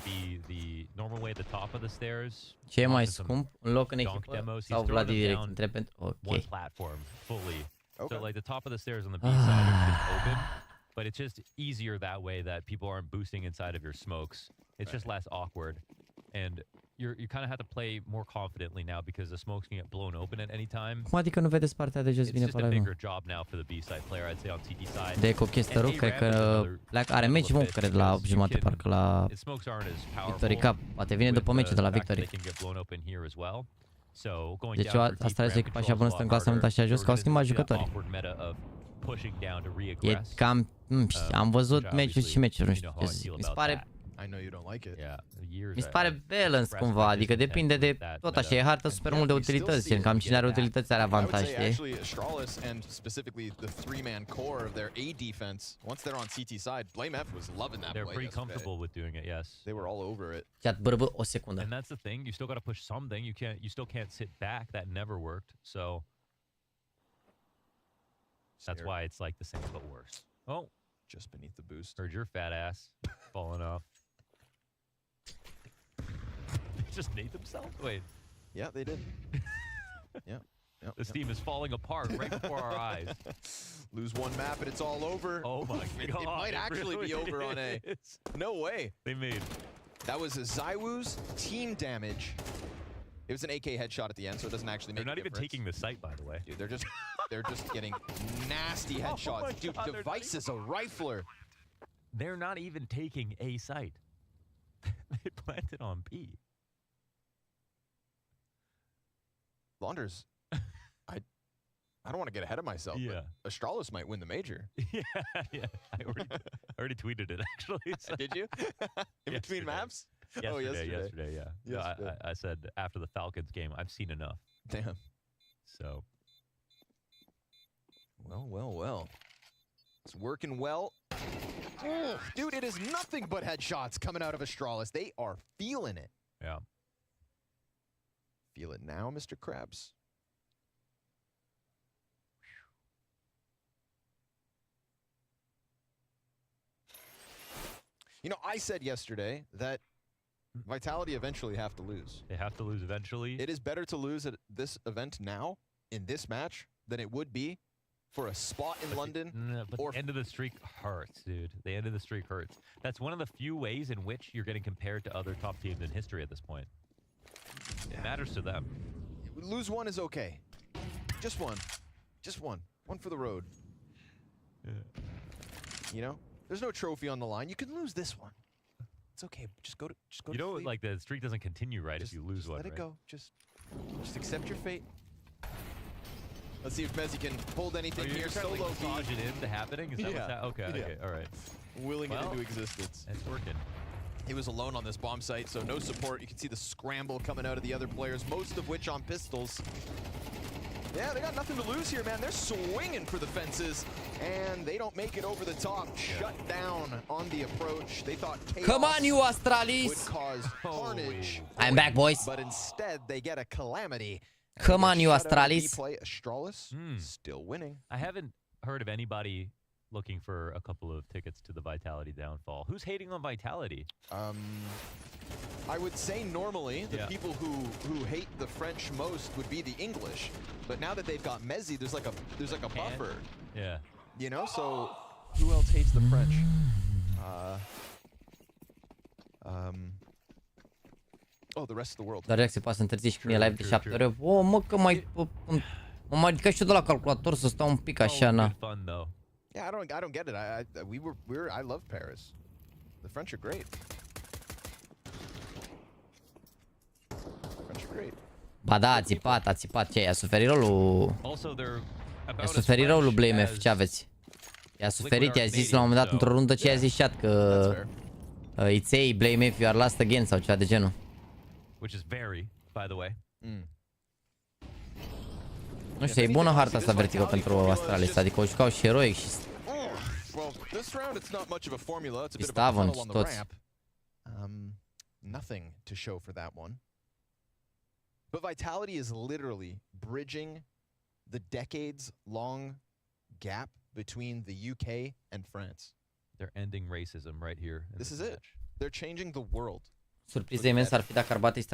the normal way at the top of the stairs. Ce e mai scump? Un loc în echipă? Sau Vladi direct întreb pentru... One platform, fully. So like the top of the stairs on the B side is open, but it's just easier that way that people aren't boosting inside of your smokes. It's just less awkward. And you kind of have to play more confidently now because the smokes can get blown open at any time. Cum adică nu vedeți partea de jos, vine pe It's just a live? bigger job now for the B-side player, I'd say, on TD side. De Cochesterul, cred că are meci, mă, cred, la jumate, parcă la Victory Cup. Poate vine după meciul de la Victory. Deci asta este echipa așa bună, stă în clasament așa jos, că au schimbat jucători. E cam... am văzut meciuri și meciuri, nu știu. Mi se pare... I know you don't like it. Mi se pare balance cumva, adică depinde de tot așa, e hartă super mult de utilități, gen cam cine are utilități are avantaj, știi? Actually, Astralis and specifically the three-man core of their A defense, once they're on CT side, BlameF was loving that play. They're pretty comfortable with doing it, yes. They were all over it. Chat, bărbă, o secundă. And that's the thing, you still got to push something. You still can't sit back. That never worked. So that's why it's like the same but worse. Oh, just beneath the boost. Heard your fat ass falling off. Just made themselves? Wait. Yeah, they did. Yeah. This team is falling apart right before our eyes. Lose one map and it's all over. Oh my god. It might actually be over on A. No way. They made. That was ZywYY's team damage. It was an AK headshot at the end, so it doesn't actually make They're not a even difference. taking the site, by the way. Dude, they're just getting nasty headshots. my Dude, God, Device is a rifler. They're not even taking A site. They planted on B. Launders, I don't want to get ahead of myself, but Astralis might win the major. yeah. I already tweeted it, actually. So. Did you? In between maps? Yesterday, yeah. No, I said after the Falcons game, I've seen enough. Damn. So. Well. It's working well. Oh, dude, it is nothing but headshots coming out of Astralis. They are feeling it. Yeah. Feel it now, Mr. Krabs. You know, I said yesterday that Vitality eventually have to lose. They have to lose eventually. It is better to lose at this event now, in this match, than it would be for a spot in London. But the end of the streak hurts, dude. The end of the streak hurts. That's one of the few ways in which you're getting compared to other top teams in history at this point. It matters to them. Lose one is okay. Just one. Just one. One for the road. Yeah. You know? There's no trophy on the line. You can lose this one. It's okay. Just go to You know, sleep. like the streak doesn't continue, right? If you lose one, let it right? go. Just accept your fate. Let's see if Mezzi can hold anything You're here. trying to, Solo like, massage it into happening? Is that what's okay, okay, all right. Willing it Well, into existence. It's working. He was alone on this bomb site, so no support. You can see the scramble coming out of the other players, most of which on pistols. Yeah, they got nothing to lose here, man. They're swinging for the fences, and they don't make it over the top. Shut down on the approach. They thought chaos Come on, you Astralis! would cause carnage. I'm back, boys. But instead, they get a calamity. Come on, you Shut out of Astralis. Play Astralis still winning. I haven't heard of anybody looking for a couple of tickets to the Vitality downfall. Who's hating on Vitality? I would say normally the people who hate the French most would be the English, but now that they've got Mezzi, there's like a buffer. Yeah. You know, so who else hates the French? Oh, the rest of the world. Dar reacție poate să întârzi și când e live de 7 ore. O, mă, că mai... Mă mai ridicat și eu de la calculator să stau un pic așa, na. Yeah, I don't get it. I love Paris. The French are great. French are great. Ba da, a țipat, ce? I-a suferit rolul... I-a suferit rolul BlameF, ce aveți? I-a suferit, i-a zis la un moment dat într-o rundă ce i-a zis chat, că... It's A, BlameF, you are last again, sau ceva de genul. Which is very, by the way. Nu știu, e bună harta asta vertigo pentru Astralis, adică o jucau și heroic și... Well, this round it's not much of a formula. It's a bit of a Stavon tunnel on și the toți. ramp. Nothing to show for that one. But Vitality is literally bridging the decades-long gap between the UK and France. They're ending racism right here. This is it. They're changing the world. Surpriza imensă ar fi dacă ar bate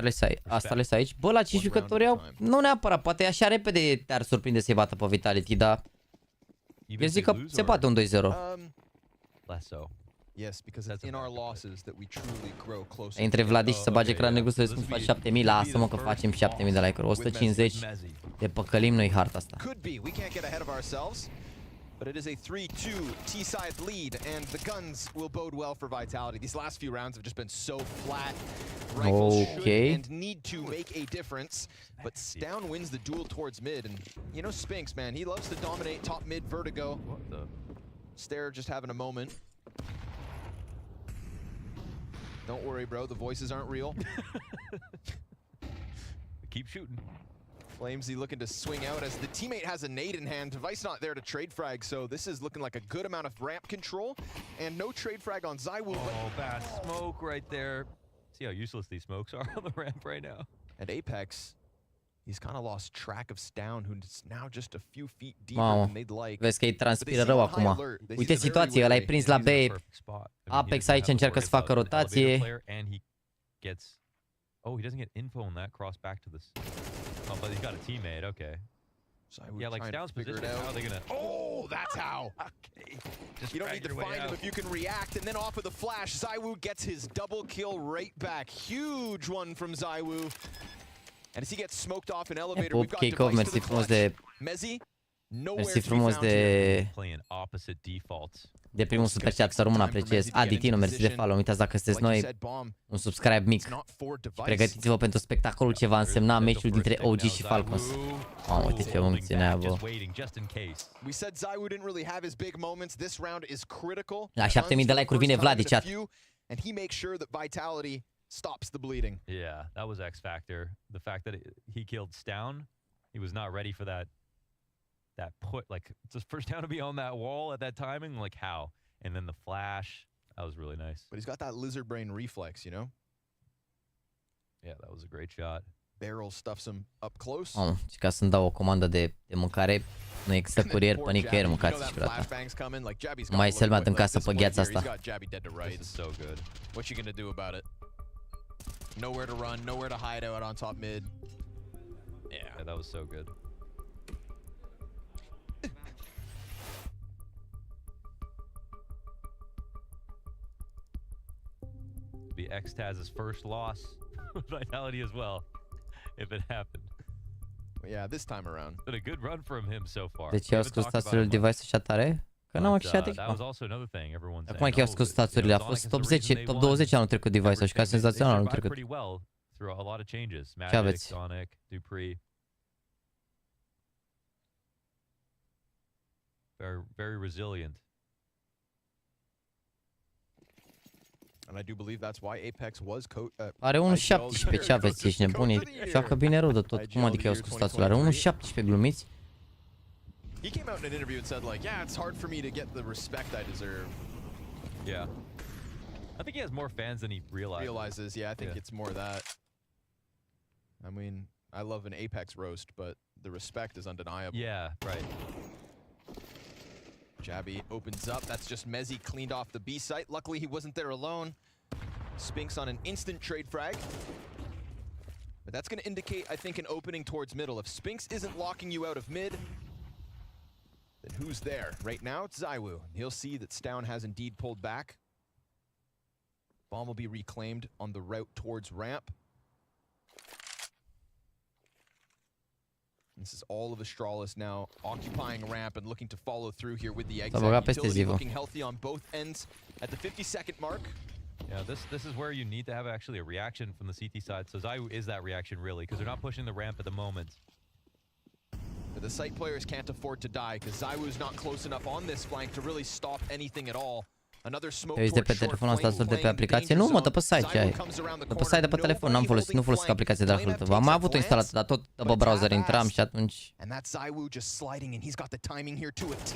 Astralis aici. Bă, la 5 jucători au... Nu neapărat, poate așa repede te-ar surprinde să-i bată pe Vitality, dar... Eu zic că se poate un 2-0. Less so. Yes, because it's in our losses that we truly grow closer. Între Vladic și să bage ecran negru să vezi cum faci 7000. Lasă-mă că facem 7000 de like-uri. 150. De păcălim noi harta asta. Could be. We can't get ahead of ourselves. But it is a 3-2 T-side lead, and the guns will bode well for Vitality. These last few rounds have just been so flat. Rifles should and need to make a difference, but Stown wins the duel towards mid, and you know Spinks, man, he loves to dominate top mid vertigo. Stare just having a moment. Don't worry, bro, the voices aren't real. Keep shooting. Flamesy looking to swing out as the teammate has a nade in hand. Device not there to trade frag, so this is looking like a good amount of ramp control. And no trade frag on ZywYY. Oh, bad smoke right there. See how useless these smokes are on the ramp right now. And Apex, he's kind of lost track of Stown, who's now just a few feet deeper than they'd like. Vezi că îi transpiră rău acum. Uite situația, ăla-i prins la B. Apex aici încearcă să facă rotație. Oh, he doesn't get info on that cross back to this. Oh, but he's got a teammate, okay. Yeah, like Stound's position, how are they gonna... Oh, that's how. Okay. Just You don't need to find him if you can react, and then off of the flash, ZywOo gets his double kill right back. Huge one from ZywOo. And as he gets smoked off an elevator, we've got Device to the clutch. Mezi, nowhere Mersi to be frumos found here. de... Playing opposite defaults. De primul super chat, să rămân, apreciez. Adi Tino, mersi de follow. Uitați dacă sunteți noi, un subscribe mic. Pregătiți-vă pentru spectacolul ce va însemna meciul dintre OG și Falcons. Mamă, uite ce funcție aia, bă. We said ZywOo didn't really have his big moments. This round is critical. La 7000 de like-uri vine Vlad de chat. And he makes sure that Vitality stops the bleeding. Yeah, that was X factor. The fact that he killed Stound, he was not ready for that put, like, it's his first down to be on that wall at that timing, like how? And then the flash, that was really nice. But he's got that lizard brain reflex, you know? Yeah, that was a great shot. Barrel stuffs him up close. Și ca să-mi dau o comandă de mâncare, nu există curier pe nicăieri, mâncați și frate. Mai selmat în casă pe gheața asta. This is so good. What you gonna do about it? Nowhere to run, nowhere to hide out on top mid. Yeah, that was so good. Be Xtaz's first loss with Vitality as well, if it happened. But yeah, this time around. Been a good run from him so far. De ce au scos staturile device așa tare? Că n-am accesat That was also another thing everyone's Acum că au scos staturile, a fost top 10, top 20 anul trecut device-ul și ca senzațional anul trecut. Pretty well through a lot of changes. Ce Magic, aveți? Sonic, Dupree. Very resilient. And I do believe that's why Apex was Are 1.17, ce aveți, ești nebuni? Joacă bine rău de tot. Cum adică i-au scos staturile? Are 1.17, glumiți? He came out in an interview and said, like, yeah, it's hard for me to get the respect I deserve. Yeah. I think he has more fans than he realizes. Yeah, I think it's more that. I mean, I love an Apex roast, but the respect is undeniable. Yeah, right. Jabby opens up. That's just Mezi cleaned off the B site. Luckily, he wasn't there alone. Spinks on an instant trade frag. But that's going to indicate, I think, an opening towards middle. If Spinks isn't locking you out of mid, then who's there? Right now, it's ZywOo. He'll see that Stound has indeed pulled back. Bomb will be reclaimed on the route towards ramp. This is all of Astralis now occupying ramp and looking to follow through here with the exit. Utility looking healthy on both ends at the 50-second mark. Yeah, this is where you need to have actually a reaction from the CT side. So ZywOo is that reaction really, because they're not pushing the ramp at the moment. But the site players can't afford to die because ZywOo's not close enough on this flank to really stop anything at all. Another smoke Te uiți de pe telefon asta sau de pe aplicație? Nu, mă, de pe site ce ai. De pe site de pe telefon, n-am folosit, nu folosesc aplicația de la hârtă. Am mai avut-o instalată, dar tot de pe browser intram și atunci... And that's ZywOo just sliding and he's got the timing here to a T.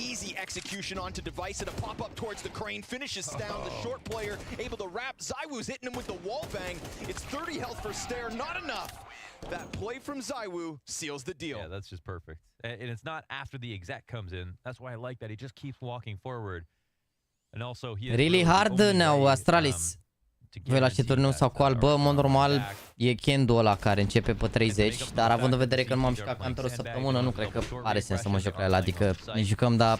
Easy execution onto device and a pop-up towards the crane. Finishes down the short player, able to wrap. ZywOo's hitting him with the wall bang. It's 30 health for Stair, not enough. That play from ZywOo seals the deal. Yeah, that's just perfect. And it's not after the exec comes in. That's why I like that. He just keeps walking forward. And also he really hard now, Astralis. Voi la ce turneu sau cu bă, în mod normal e Kendo ăla care începe pe 30, dar având în vedere că nu m-am jucat cam pe o săptămână, nu cred că are sens să mă joc la el, adică ne jucăm, dar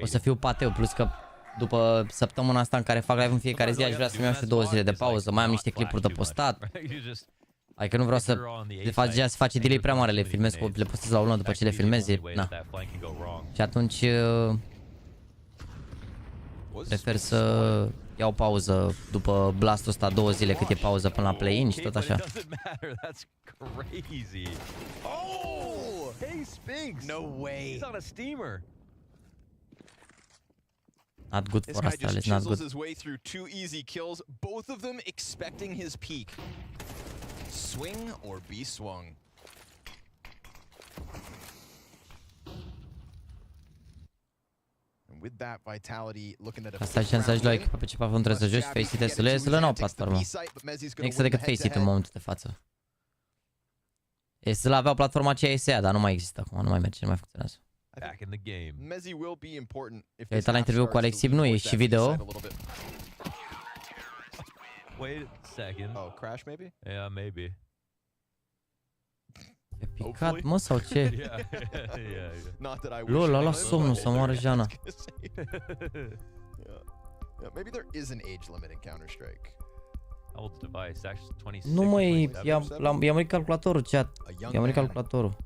o să fiu pateu, plus că după săptămâna asta în care fac live în fiecare zi, aș vrea să-mi iau și 2 zile de pauză, mai am niște clipuri de postat. Adică nu vreau să se face delay prea mare, le filmez, le postez la o lună după ce le filmez, na. Și atunci prefer să iau pauză după blastul ăsta 2 zile cât e pauză până la play-in și tot așa. No way. He's on a steamer. Not good for Astralis, not good. His way through 2 easy kills, both of them expecting his peak. Swing or be swung. And with that vitality looking at a asta ce înțelegi la echipa pe ce platformă trebuie să joci, face-it să le iei, să le nou platformă. Nu există decât face-it în momentul de față. Să avea platforma aceea SEA, dar nu mai există acum, nu mai merge, nu mai funcționează. Back in the game. Mezi will be important if ai uitat la interviu cu Alexib, nu e și video. Wait a second. Oh, crash maybe? Yeah, maybe. picat, mă, sau ce? Lol, a luat somnul să moară Jana. Maybe there is an age limit in Counter-Strike. How old device? Actually 26. Nu măi, i-am murit calculatorul, chat. I-am murit calculatorul.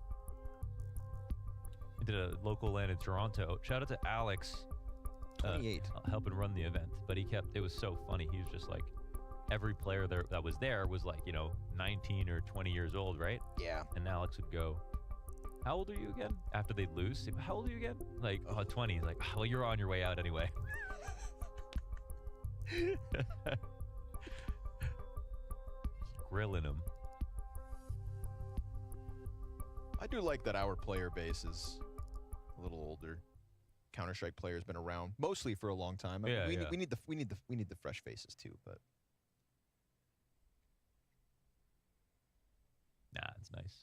We did a local LAN in Toronto. Shout out to Alex. 28. Helping run the event, but it was so funny. He was just like, every player there that was there was like, 19 or 20 years old, right? Yeah. And Alex would go, how old are you again? After they'd lose, he'd be, how old are you again? Like, 20. He's like, well, you're on your way out anyway. Grilling him. I do like that our player base is a little older. Counter-Strike player's been around mostly for a long time. I mean, we need the fresh faces too, but nah, it's nice.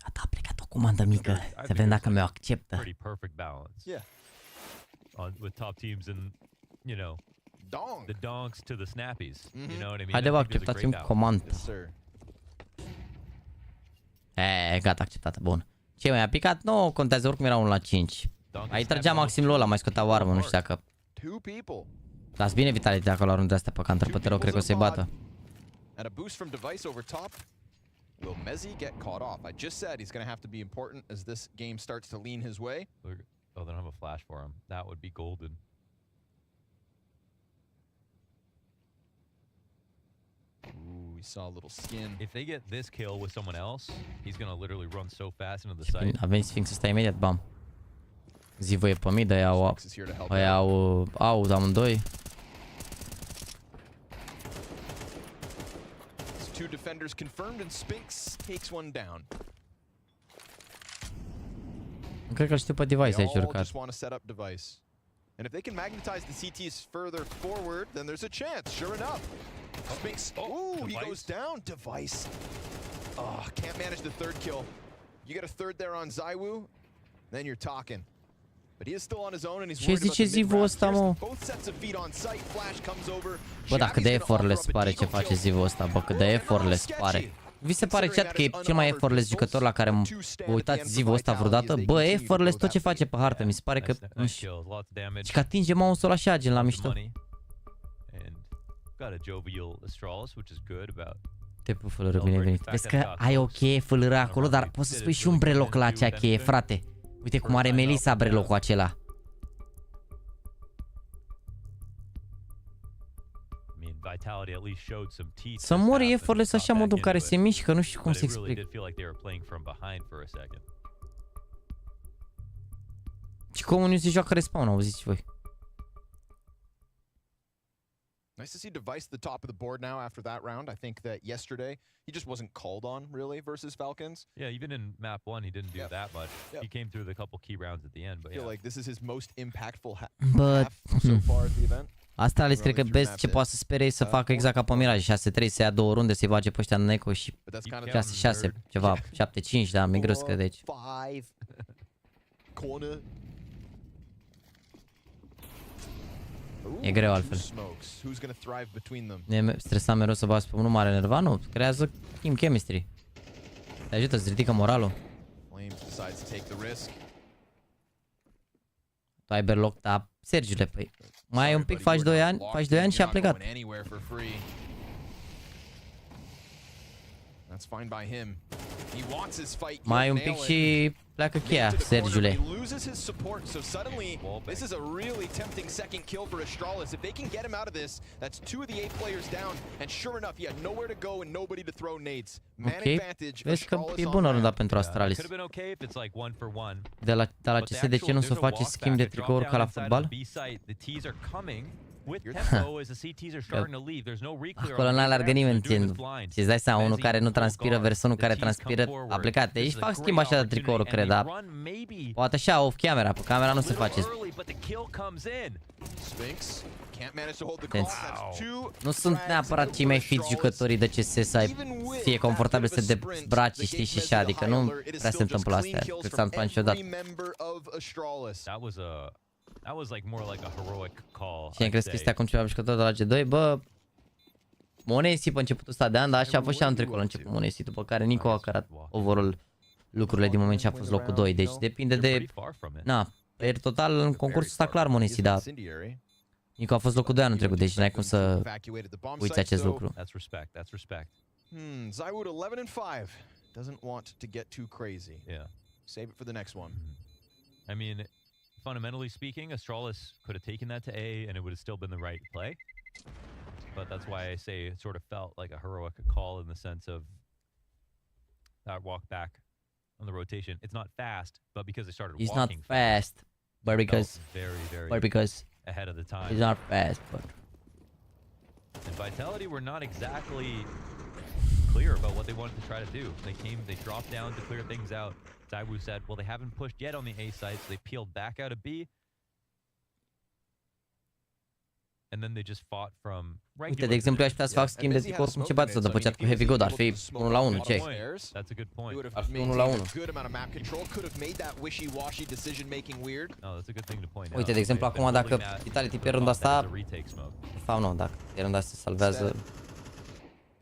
A plecat o comandă mică. Să vedem dacă mi-o acceptă. Pretty perfect balance. Yeah. With top teams and, the donks to the snappies. You know what I mean? Haide, bă, acceptați-mi comandă. Gata, acceptată, bun. Ce mai a picat? Nu contează, oricum era 1 la 5. Aici trăgea maxim ăla, mai scotea o armă, nu știu dacă... Las bine Vitality acolo la rundul astea pe counter, pe tero, cred că o să-i bată. And a boost from device over top. Will Mezzi get caught off? I just said he's going to have to be important as this game starts to lean his way. Oh, they don't have a flash for him. That would be golden. Ooh, we saw a little skin. If they get this kill with someone else, he's going to literally run so fast into the site. A venit Sphinx ăsta imediat, bam. JAXYYYTV, ăia au amândoi. Two defenders confirmed and Sphinx takes one down. Cred că știu pe device aici urcat. Just want to set up device. And if they can magnetize the CTs further forward, then there's a chance. Sure enough. Sphinx. Ooh, he goes down. Device. Oh, can't manage the third kill. You get a third there on ZywYY, then you're talking. But he is still on his own and he's worried about the mid-round. Here's both sets of feet on site. Flash comes over. Bă, dar cât de effortless pare ce face ZywYY ăsta, bă, cât de effortless pare. Vi se pare, chat, că e cel mai effortless jucător la care vă uitați ZywYY ăsta vreodată? Bă, effortless tot ce face pe hartă, mi se pare că... Și că atinge mouse-ul așa, gen la mișto. Te-pu fălără, bine venit. Vezi că ai o cheie fălără acolo, dar poți să spui și un breloc la acea cheie, frate. Uite cum are Melissa brelocul acela. Să mori effortless așa modul în care se mișcă, nu știu cum să explic. Și cum nu se joacă respawn, auziți voi. Nice to see Device at the top of the board now after that round. I think that yesterday he just wasn't called on really versus Falcons. Yeah, even in map 1 he didn't do that much. He came through the couple key rounds at the end, but I feel like this is his most impactful half so far at the event. Asta ales cred că best ce poate să spere e să facă exact ca pe Mirage, 6-3, să ia 2 runde, să-i bage pe ăștia în eco și 6-6, ceva, 7-5, da, mi-e greu să cred aici. E greu altfel. E stresat mereu să bați pe unul mare nervat, nu? Creează team chemistry. Te ajută, îți ridică moralul. Tu ai berloc, da, Sergiule, păi mai ai un pic, faci 2 ani și a plecat. Mai ai un pic și pleacă cheia, Sergiule. Ok, vezi că e bună runda pentru Astralis. De la CS de ce nu se face schimb de tricouri ca la fotbal? Acolo n-alargă nimeni, și îți dai seama, unul care nu transpiră versus unul care transpiră a plecat. Deci fac schimb așa de tricouri, cred, dar poate așa, off camera, pe camera nu se face. Nu sunt neapărat cei mai fit jucătorii de CS să fie confortabil să dezbrace, știi, și așa, adică nu prea se întâmplă astea, cred că s-a întâmplat niciodată. Și crezi că este acum ceva jucător de la G2? Bă, Monesi pe începutul ăsta de an, dar așa a fost și anul trecut la început Monesi, după care Nico a cărat overall lucrurile din moment ce a fost locul 2, deci depinde de... Na, per total în concursul ăsta clar Monesi, dar Nico a fost locul 2 anul trecut, deci n-ai cum să uiți acest lucru. ZYYYTV 11-5 doesn't want to get too crazy. Yeah. Save it for the next one. I mean, fundamentally speaking, Astralis could have taken that to A and it would have still been the right play. But that's why I say it sort of felt like a heroic call in the sense of that walk back on the rotation. It's not fast, but because they started It's walking not fast, but because ahead of the time. It's not fast, but and Vitality were not exactly clear about what they wanted to try to do. They dropped down to clear things out. ZywOo said, well, they haven't pushed yet on the A side, so they peeled back out of B. And then they just fought from regular. Uite, de exemplu, aș putea să fac schimb de tricou cu Mousepad să dă pe chat cu Heavy God, ar fi 1 la 1, ce? That's a good point. Ar fi 1 la 1. Uite, de exemplu, acum dacă Vitality pierd runda asta, sau nu, dacă pierd runda asta se salvează.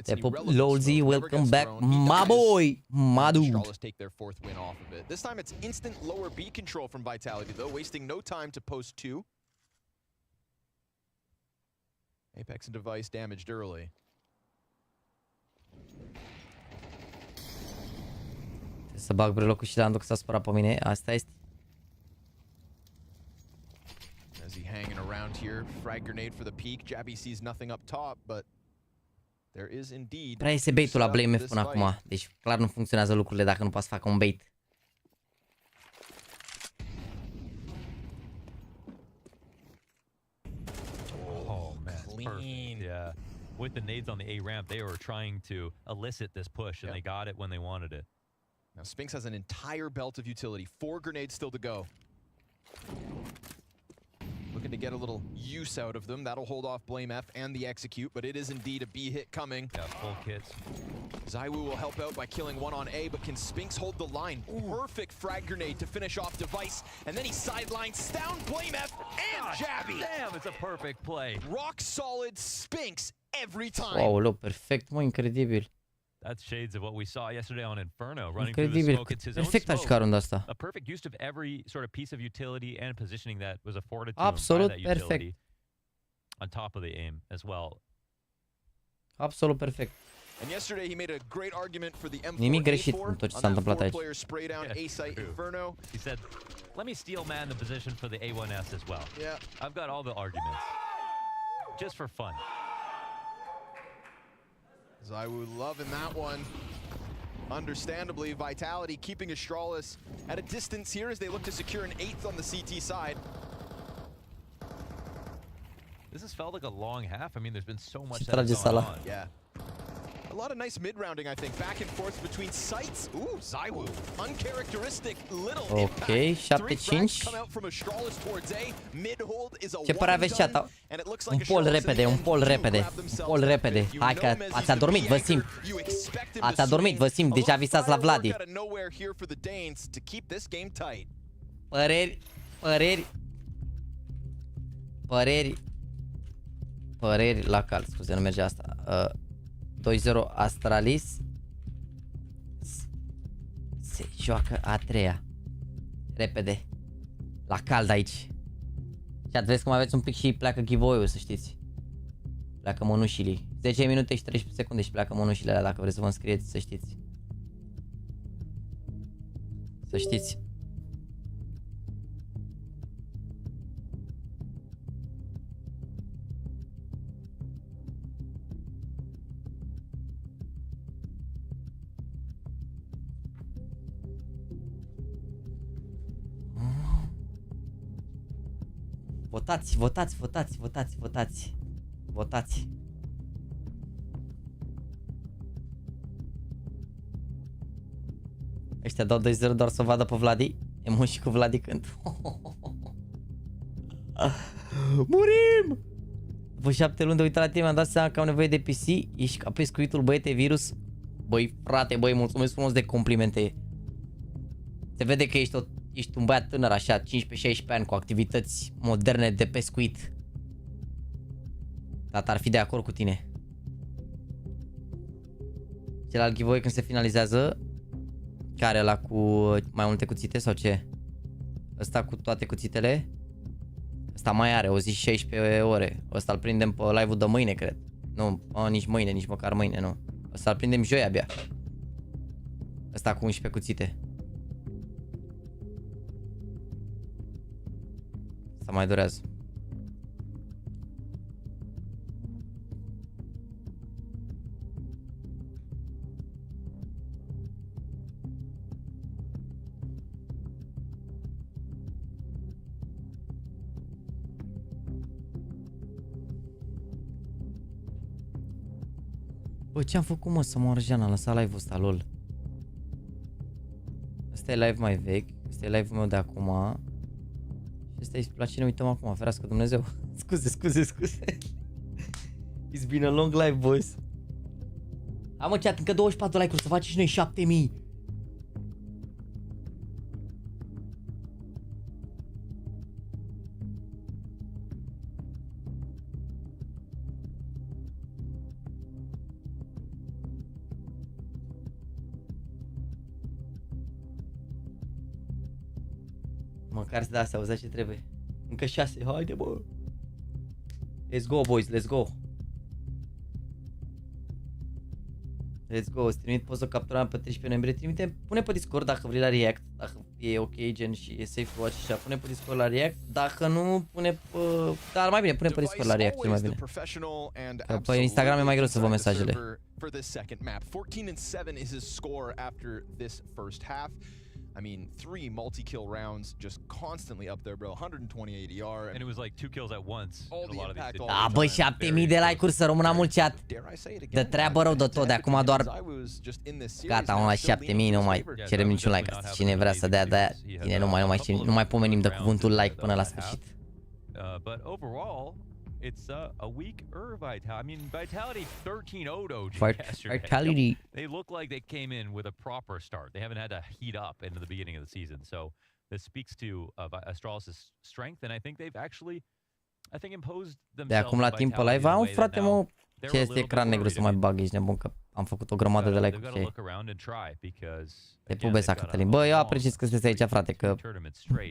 Te pup, Lolzy, welcome back, my boy, my dude. Take their fourth win off of it. This time it's instant lower B control from Vitality though, wasting no time to post 2. Apex and device damaged early. Trebuie să bag brelocul și Landu că s-a supărat pe mine, asta este. As he hanging around here, frag grenade for the peak. Jabby sees nothing up top, but there is indeed. Prea este bait-ul la Blame F până acum, deci clar nu funcționează lucrurile dacă nu poți să facă un bait. Perfect. Yeah. With the nades on the A ramp, they were trying to elicit this push, and they got it when they wanted it. Now Spinks has an entire belt of utility. 4 grenades still to go. Looking to get a little use out of them. That'll hold off Blame F and the execute, but it is indeed a B hit coming. Yeah, full kits. ZywOo will help out by killing one on A, but can Spinks hold the line? Perfect frag grenade to finish off device, and then he sidelines down Blame F and Jabby. Damn, it's a perfect play. Rock solid Spinks every time. Wow, perfect, mă, incredibil. That's shades of what we saw yesterday on Inferno, running through the Incredibil, smoke. It's his own perfect a smoke. jucat runda asta. A perfect use of every sort of piece of utility and positioning that was afforded to Absolut him by that perfect. utility on top of the aim as well. Absolut perfect. And yesterday he made a great argument for the M4A4 Nimic greșit în tot ce s-a întâmplat aici. player spray down A site Inferno. He said, "Let me steel man the position for the A1S as well." Yeah. I've got all the arguments. Just for fun. ZywOo loving that one. Understandably, Vitality keeping Astralis at a distance here as they look to secure an 8th on the CT side. This has felt like a long half. I mean, there's been so much that has gone on. Yeah. A lot of nice mid-rounding, I think. Back and forth between sites. Ooh, ZywOo. Uncharacteristic little Ok, 7-5. Ce părere aveți, chat? Un pol repede, un pol repede, un pol repede. Hai că ați adormit, vă simt. Ați adormit, vă simt, deja visați la Vladi. Păreri, păreri, păreri, păreri la cal, scuze, nu merge asta. 2-0 Astralis. Se joacă a treia. Repede. La cald aici. Chat, vezi cum aveți un pic și pleacă giveaway-ul, să știți. Pleacă mănușile. 10 minute și 13 secunde și pleacă mănușile alea, dacă vreți să vă înscrieți, să știți. Să știți. Votați, votați, votați, votați, votați. Votați. Ăștia dau 2-0 doar să o vadă pe Vladi. Emoji cu Vladi cânt. Murim! După 7 luni de uitat la tine, mi-am dat seama că am nevoie de PC. Ești ca pescuitul, băiete, virus. Băi, frate, băi, mulțumesc frumos de complimente. Se vede că ești un băiat tânăr așa, 15-16 ani, cu activități moderne de pescuit. Tata ar fi de acord cu tine. Celălalt giveaway când se finalizează, care ăla cu mai multe cuțite sau ce? Ăsta cu toate cuțitele? Ăsta mai are o zi 16 ore. Ăsta îl prindem pe live-ul de mâine, cred. Nu, nici mâine, nici măcar mâine, nu. Ăsta îl prindem joi abia. Ăsta cu 11 cuțite. Asta mai durează. Bă, ce-am făcut, mă, să mă Jean? Am lăsat live-ul ăsta, lol. Ăsta e live mai vechi. Ăsta e live-ul meu de acum. Și ăsta e la cine uităm acum, ferească Dumnezeu. Scuze. It's been a long live, boys. Hai mă, chat, încă 24 like-uri să facem și noi 7000. Măcar să da, să auzi ce trebuie. Încă 6, haide bă. Let's go, boys, let's go. Let's go, îți trimit poză capturată pe 13 noiembrie. Pune pe Discord dacă vrei la React. Dacă e ok, gen și e safe watch și așa. Pune pe Discord la React. Dacă nu, pune pe... Dar mai bine, pune pe Discord la React, cel mai bine. Că pe Instagram e mai greu să vă mesajele. I mean, 3 multi-kill rounds just constantly up there, bro. 120 ADR. And it was like 2 kills at once. Da, băi, 7000 de like-uri, să rămână mult chat. De treabă rău de tot, de acum doar... Gata, am la 7000, nu mai cerem niciun like. Asta cine vrea să dea, de-aia. Bine, nu mai pomenim de cuvântul like până la sfârșit. But overall, it's a weaker Vitality. I mean, Vitality 13-0'd OG yesterday. Vitality. They look like they came in with a proper start. They haven't had to heat up into the beginning of the season. So this speaks to Astralis' strength, and I think they've actually, imposed themselves. De acum la timp pe live, am frate, mă, ce este ecran negru să mai bag, ești nebun, că am făcut o grămadă de like-uri. Te pubesa, Cătălin. Bă, eu apreciez că sunteți aici, frate, că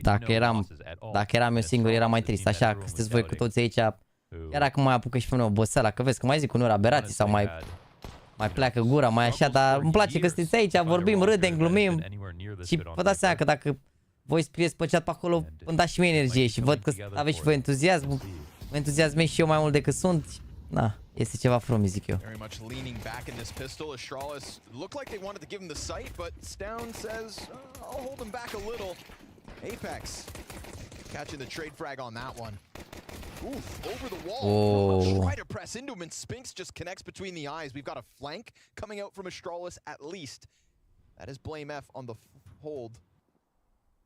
dacă eram eu singur, era mai trist. Așa că sunteți voi cu toți aici, iar acum mai apucă și pe mine oboseala, că vezi că mai zic unor aberații sau mai pleacă gura, mai așa, dar îmi place că sunteți aici, vorbim, râdem, glumim și vă dați seama că dacă voi scrieți pe chat pe acolo, îmi dați și mie energie și văd că aveți și voi entuziasm, mă entuziasmez și eu mai mult decât sunt. Na, este ceva frumos, zic eu. Very much leaning back in this pistol. Astralis looked like they wanted to give him the sight, but Stown says, I'll hold him back a little. Apex catching the trade frag on that one. Oof, over the wall. Try to press into him, and Spinks just connects between the eyes. We've got a flank coming out from Astralis at least. That is Blame F on the hold.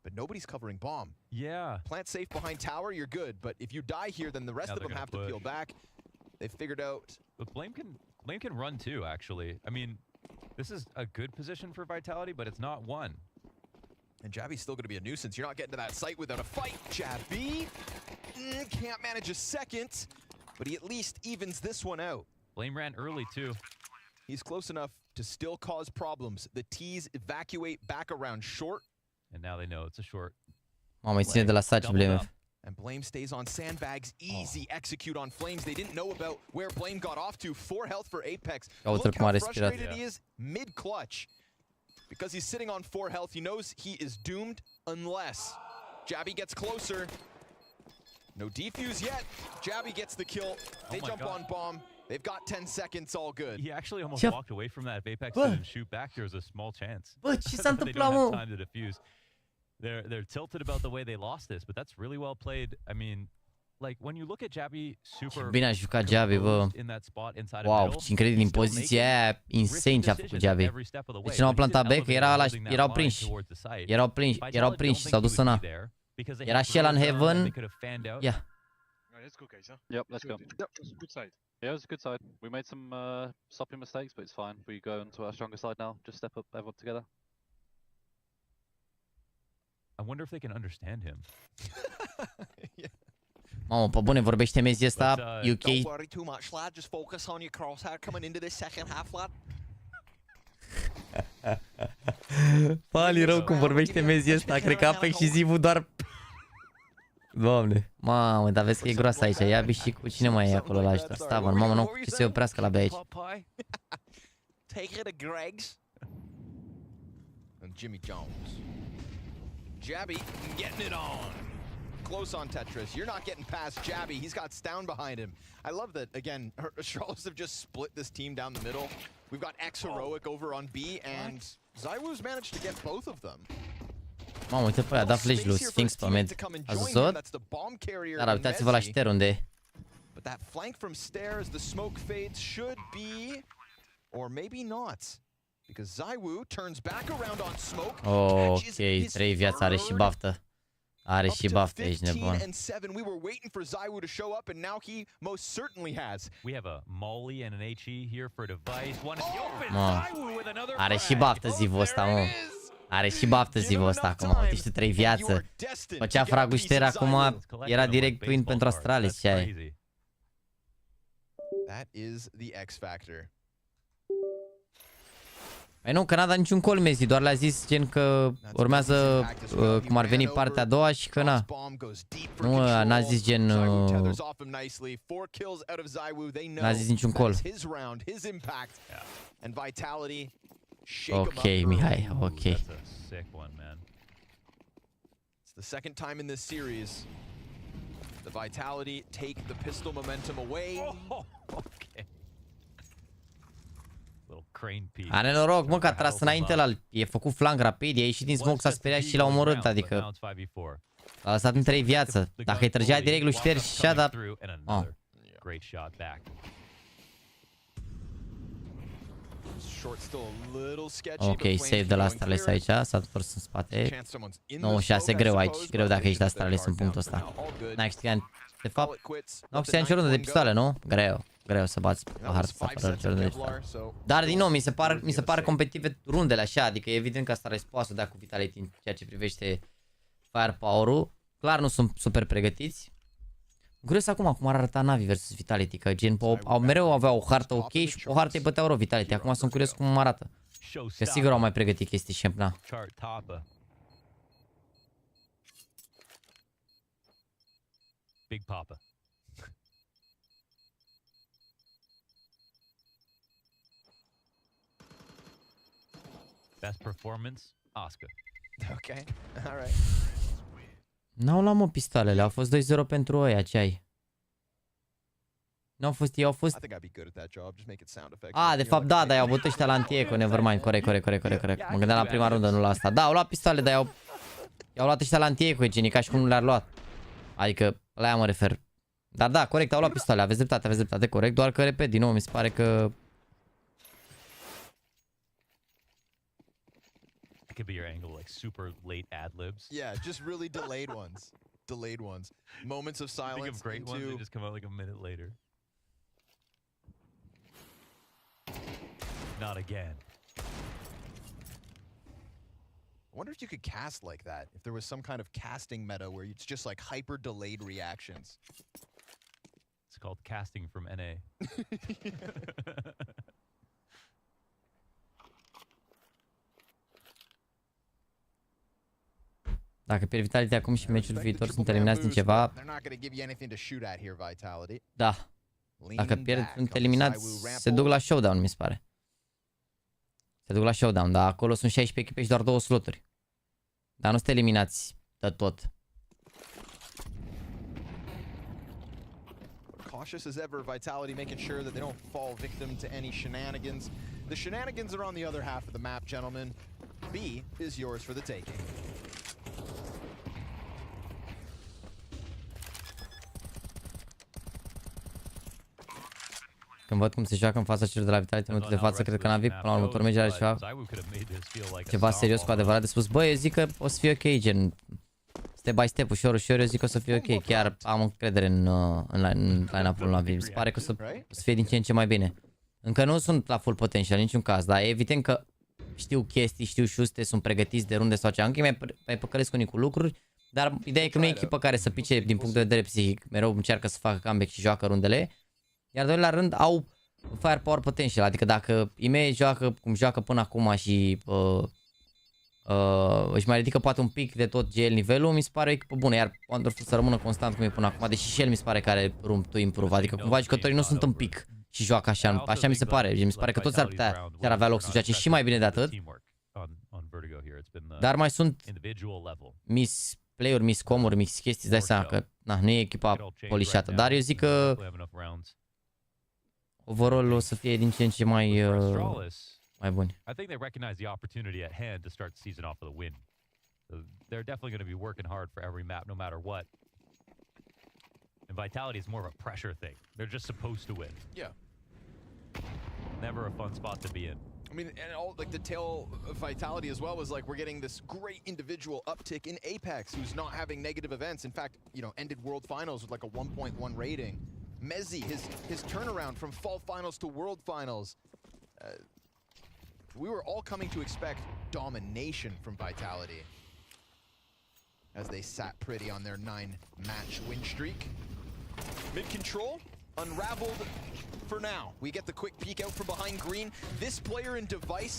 But nobody's covering bomb. Yeah. Plant safe behind tower, you're good. But if you die here, then the rest of them have to peel back. They've figured out. But Blame can run too, actually. I mean, this is a good position for Vitality, but it's not one. And Jabby's still going to be a nuisance. You're not getting to that site without a fight. Jabby can't manage a second, but he at least evens this one out. Blame ran early too. He's close enough to still cause problems. The T's evacuate back around short. And now they know it's a short. Mamă, îi ține de la saci, Blame. And Blame stays on sandbags. Easy execute on Flames. They didn't know about where Blame got off to. 4 health for Apex. Look how frustrated he is mid-clutch. Because he's sitting on 4 health, he knows he is doomed unless Jabby gets closer. No defuse yet. Jabby gets the kill. They jump on bomb. They've got 10 seconds, all good. He actually almost walked away from that. If Apex didn't shoot back, there was a small chance. Bă, ce s-a întâmplat, mă? They don't have time to defuse. They're tilted about the way they lost this, but that's really well played. I mean, like when you look at Jabby, super bine a jucat Jabby, bă. Wow, ce incredibil, din poziția aia, insane ce a făcut Jabby. Deci n-au plantat B, că erau prinși. Erau prinși și s-au dus în A. Era și el în Heaven. Yeah. Let's go, guys. Yep, let's go. Yep, it was a good side. Yeah, it was a good side. We made some sloppy mistakes, but it's fine. We go into our stronger side now. Just step up everyone together. I wonder if they can understand him. Mamă, pe bune, vorbește mezii ăsta, UK. Don't worry too much, lad. Just focus on your crosshair coming into this second half, lad. Pali rău cum vorbește mezii ăsta. Cred că Apex și Zivu doar... Doamne. Mamă, dar vezi că e groasă aici. Ia și cu cine mai e acolo la ajutor? Stavăn, mamă, nu ce se oprească la B aici. Take it to Greg's. And Jimmy Jones. Jabby getting it on. Close on Tetris. You're not getting past Jabby. He's got Stown behind him. I love that, again, Charles have just split this team down the middle. We've got X-Heroic over on B, and ZywOo's managed to get both of them. Mamă, uite pe aia, a dat flash lui Sphinx pe mid. Ați văzut? Dar uitați-vă la șter unde e. But that flank from stairs, the smoke fades should be, or maybe not. Because ZywOo turns back around on smoke. Ok, 3 viață, are și baftă. Are și baftă, ești nebun. We were waiting for ZywOo to show up, and now he most certainly has. We have a Molly and an HE here for a device. One in the open. ZywOo with another. Are și baftă Zivu ăsta, mă. Are și baftă Zivu ăsta acum. Uite și 3 viață. Făcea fragul șter acum, era direct win pentru Astralis, ce ai? That is the X factor. Păi nu, că n-a dat niciun call Messi, doar le-a zis gen că urmează cum ar veni partea a doua și că na. Nu, n-a zis gen... N-a zis niciun call. Ok, Mihai, ok. It's the second time in this series. The Vitality take the pistol momentum away. Okay. Are noroc, mă, că a tras înainte la... E făcut flank rapid, e ieșit din smoke, s-a speriat și l-a omorât, adică... A lăsat în 3 viață. Dacă îi trăgea direct lui șter și așa, dar... Ok, save de la Astralis aici, s-a întors în spate. 9-6, greu aici, greu dacă ești de Astralis în punctul ăsta. N-ai câștigat, de fapt, n-au câștigat nicio rundă de pistoale, nu? Greu să bați pe hard. Dar din nou, mi se par competitive rundele așa, adică e evident că Astralis poate să dea cu Vitality în ceea ce privește firepower-ul. Clar nu sunt super pregătiți. Curios acum cum ar arăta NaVi versus Vitality, că gen mereu aveau o hartă ok și o hartă îi băteau rău Vitality. Acum sunt curios cum arată. Că sigur au mai pregătit chestii și na. Big Papa. Best performance, Oscar. Okay, all right. N-au luat mă pistoalele, au fost 2-0 pentru ăia, ce ai? N-au fost, ei au fost... De fapt da, dar i-au bătut ăștia la anti-eco, nevermind, corect. Mă gândeam la prima rundă, nu la asta. Da, au luat pistoale, dar i-au luat ăștia la anti-eco, gen, ca și cum nu le-ar luat. Adică, la aia mă refer. Dar da, corect, au luat pistoale, aveți dreptate, corect, doar că, repet, din nou, mi se pare că... Could be your angle, like super late ad-libs. Yeah, just really delayed ones. Moments of silence. Think of great ones that just come out like a minute later. Not again. I wonder if you could cast like that. If there was some kind of casting meta where it's just like hyper delayed reactions. It's called casting from NA. Dacă pierd Vitality acum și meciul viitor sunt eliminați din ceva. Da. Dacă pierd, sunt eliminați, se duc la showdown, mi se pare. Se duc la showdown, dar acolo sunt 16 echipe și doar 2 sloturi. Dar nu sunt eliminați de tot. Cautious as ever, Vitality making sure that they don't fall victim to any shenanigans. The shenanigans are on the other half of the map, gentlemen. B is yours for the taking. Când văd cum se joacă în fața celor de la Vitality în momentul de față, cred că NaVi până la următor meci are ceva serios cu adevărat de spus. Băi, eu zic că o să fie ok, gen step by step, ușor, eu zic că o să fie ok. Chiar am încredere în line-up-ul NaVi. Mi se pare că o să fie din ce în ce mai bine. Încă nu sunt la full potential, în niciun caz, dar e evident că știu chestii, știu șuste, sunt pregătiți de runde sau cea. Încă mai păcălesc unii cu lucruri, dar ideea e că nu e echipă care să pice din punct de vedere psihic. Mereu încearcă să facă comeback și joacă rundele. Iar doilea rând au firepower potential, adică dacă IME joacă cum joacă până acum și își mai ridică poate un pic de tot GL nivelul, mi se pare echipă bună, iar Wonderful să rămână constant cum e până acum, deși și el mi se pare că are room to improve, adică cumva jucătorii nu sunt în pic și joacă așa, așa mi se pare, mi se pare că toți ar avea loc să joace și mai bine de atât, dar mai sunt miss play-uri, miss comuri, miss chestii, îți dai seama că nu e echipa polișată, dar eu zic că overall o să fie din ce în ce mai buni. I think they recognize the opportunity at hand to start the season off with a win. So they're definitely going to be working hard for every map, no matter what. And Vitality is more of a pressure thing. They're just supposed to win. Yeah. Never a fun spot to be in. I mean, and all like the tail of Vitality as well was like we're getting this great individual uptick in Apex, who's not having negative events. In fact, you know, ended World Finals with like a 1.1 rating. Mezzi, his turnaround from Fall Finals to World Finals. We were all coming to expect domination from Vitality as they sat pretty on their 9-match win streak. Mid control unraveled for now. We get the quick peek out from behind green. This player in Device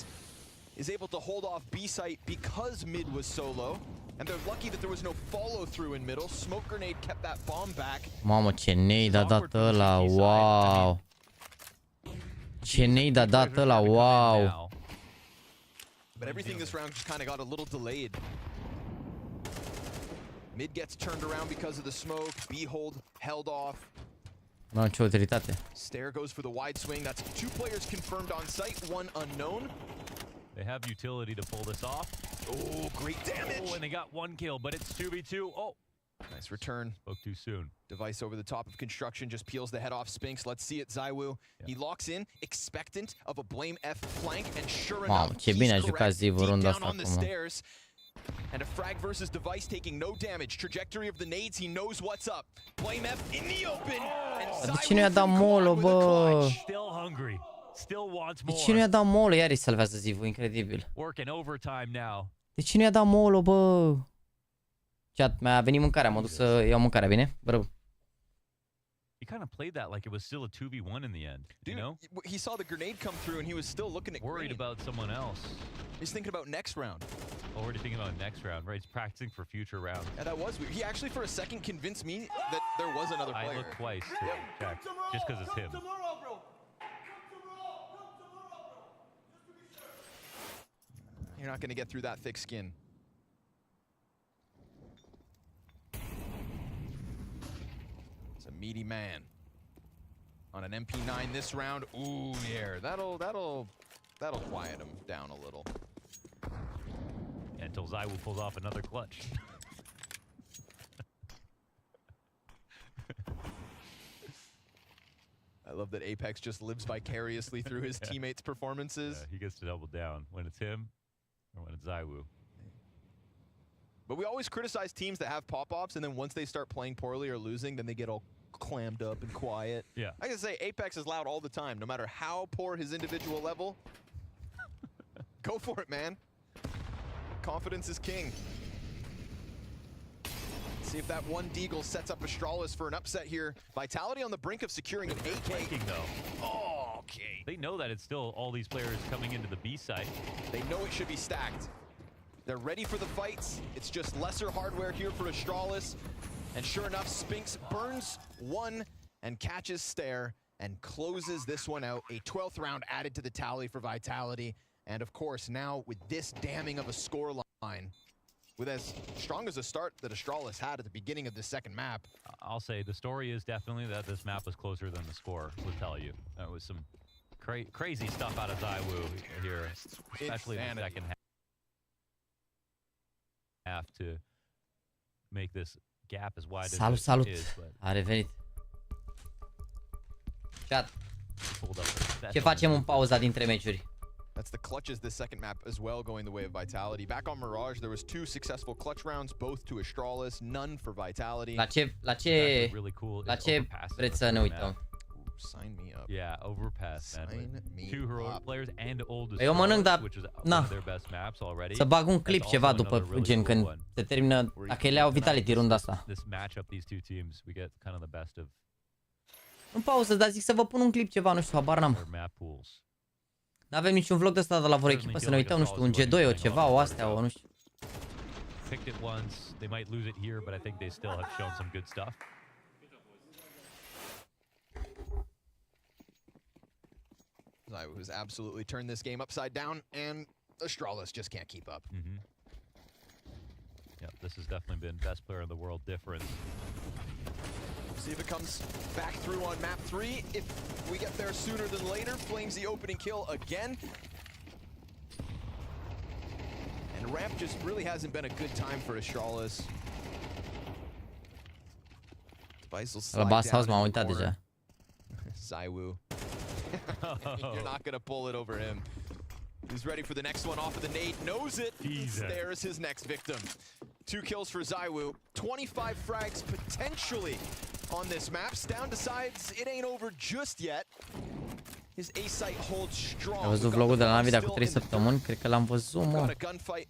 is able to hold off B site because mid was so low. And they're lucky that there was no follow through in middle. Smoke grenade kept that bomb back. Mamă, ce nade a dat ăla, wow. Ce nade a dat ăla, wow. But everything this round just kind of got a little delayed. Mid gets turned around because of the smoke. B-hold held off. Nu am ce utilitate. Stair goes for the wide swing. That's 2 players confirmed on site, 1 unknown. They have utility to pull this off. Oh, great damage. Oh, and they got 1 kill, but it's 2v2. Oh. Nice return. Spoke too soon. Device over the top of construction, just peels the head off Spinks. Let's see it, Zywoo. Yeah. He locks in, expectant of a blame F flank, and sure enough, he's correct, deep down on the stairs. And a frag versus Device taking no damage. Trajectory of the nades, he knows what's up. Blame F in the open, and Zywoo from the clutch. Still hungry. Still wants De more. ce nu i-a dat molo? Iar îi salvează Zivul, incredibil. Working overtime now. De ce nu i-a dat molo, bă? Chat, mi-a venit mâncarea, m-am dus să iau mâncarea, bine? Bă. He kind of played that like it was still a 2v1 in the end, Dude, you know? He saw the grenade come through and he was still looking at worried green. about someone else. He's thinking about next round. Already thinking about next round, right? He's practicing for future rounds. And that was weird. He actually for a second convinced me that there was another player. I looked twice to check, just because it's him. You're not going to get through that thick skin. It's a meaty man on an MP9 this round. Ooh, yeah, that'll quiet him down a little. Until Zywoo pulls off another clutch. I love that Apex just lives vicariously through his teammates' performances. Yeah, he gets to double down when it's him or when it's Zywoo. But we always criticize teams that have pop-offs, and then once they start playing poorly or losing, then they get all clammed up and quiet. Yeah. I can say Apex is loud all the time, no matter how poor his individual level. Go for it, man. Confidence is king. See if that one Deagle sets up Astralis for an upset here. Vitality on the brink of securing an AK. Flanking, though. Oh, okay. They know that it's still all these players coming into the B site. They know it should be stacked. They're ready for the fights. It's just lesser hardware here for Astralis. And sure enough, Spinks burns one and catches Stair and closes this one out. A 12th round added to the tally for Vitality. And of course, now with this damning of a score line, with as strong as a start that Astralis had at the beginning of the second map. I'll say the story is definitely that this map was closer than the score would tell you. There was some crazy stuff out of Zywoo here, especially in the second half to make this gap as wide as it is. A revenit. Chat. Ce facem în pauza dintre meciuri? That's the clutches this second map as well, going the way of Vitality. Back on Mirage, there was 2 successful clutch rounds, both to Astralis, none for Vitality. La ce vreți să ne uităm? Sign me up. Yeah, overpass, man. Sign me 2 heroic players and old Eu mănânc, dar which is one of their best maps already. Să bag un clip ceva după, gen când se termină, dacă le iau Vitality runda asta. This matchup, these two teams, we get kind of the best of în pauză, dar zic să vă pun un clip ceva, nu știu, habar n-am. N-avem niciun vlog de ăsta de la vreo echipă, să ne uităm, nu știu, un G2, o ceva, o astea, o nu știu. Picked it once, they might lose it here, but I think they still have shown some good stuff. ZywYY has absolutely turned this game upside down, and Astralis just can't keep up. Yeah, this has definitely been best player in the world difference. See if it comes back through on map 3. If we get there sooner than later, Flames the opening kill again. And ramp just really hasn't been a good time for Astralis. Device will slide down m-am in the uitat corner. deja. ZywYY. You're not gonna pull it over him. He's ready for the next one off of the nade, knows it. There's his next victim. 2 kills for ZywYY, 25 frags potentially on this map. Down decides it ain't over just yet. His A site holds strong. Ai văzut vlogul de la NaVi de acum 3 săptămâni? Cred că l-am văzut, mă. Got a gunfight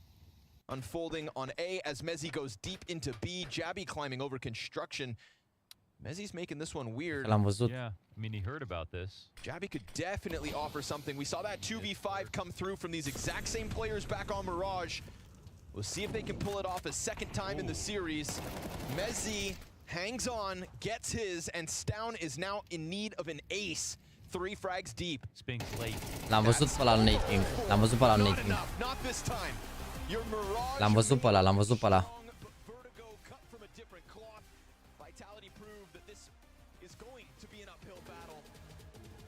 unfolding on A as Mezzi goes deep into B. Jabby climbing over construction. Mezzi's making this one weird. L-am văzut. Yeah, I mean, he heard about this. Jabby could definitely offer something. We saw that 2v5 come through from these exact same players back on Mirage. We'll see if they can pull it off a second time in the series. Mezzi hangs on, gets his, and Stown is now in need of an ace. 3 frags deep. Spink's late. L-am văzut pe ăla al Nate King. L-am văzut pe ăla al Nate King. Not this time. Your Mirage. L-am văzut pe ăla, l-am văzut pe ăla. Vitality proved that this is going to be an uphill battle.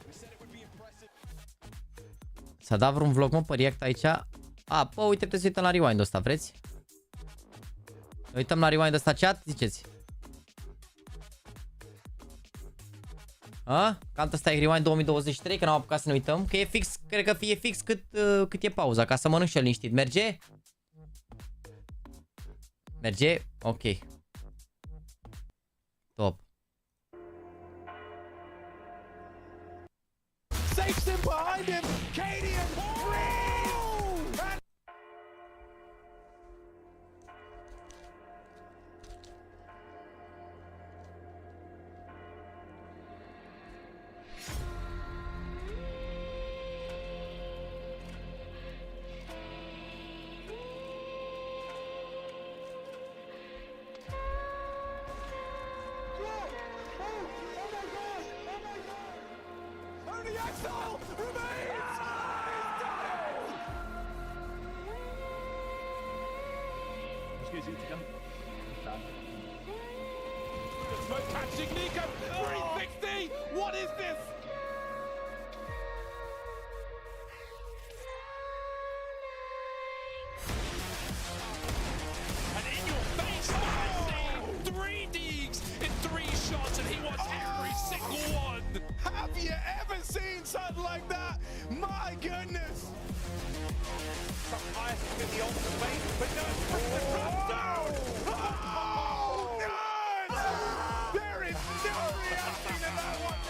We said it would be impressive. S-a dat vreun vlog, mă, pe React aici? A, pă, uite, puteți să uităm la rewind-ul ăsta, vreți? Uităm la rewind-ul ăsta, chat? Ziceți. A? Cam ăsta e rewind 2023, că n-am apucat să ne uităm. Că e fix, cred că fie fix cât e pauza, ca să mănânc și el liniștit. Merge? Merge? Ok. Top. Safes him behind him. Cadian. Smoke catching Nico. 360. What is this? And in your face, 3 digs in 3 shots, and he wants every single one. Have you ever seen something like that? My goodness. Some ice in the ultimate, but no, the drop down. Oh, no! There is no reaction to that one.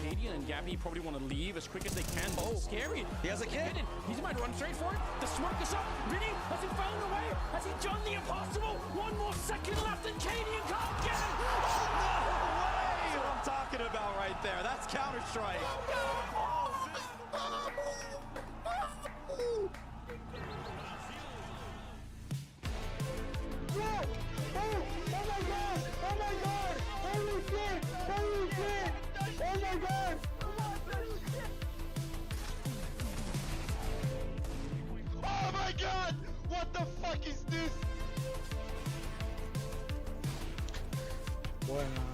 Cadian and Gabby probably want to leave as quick as they can. Oh, scary. He has a kid. He might run straight for it. The smoke is up. Really? Has he found a way? Has he done the impossible? 1 more second left and Cadian can't get it. That's what I'm talking about right there. That's Counter-Strike. Oh my god! What the fuck is this? Buena,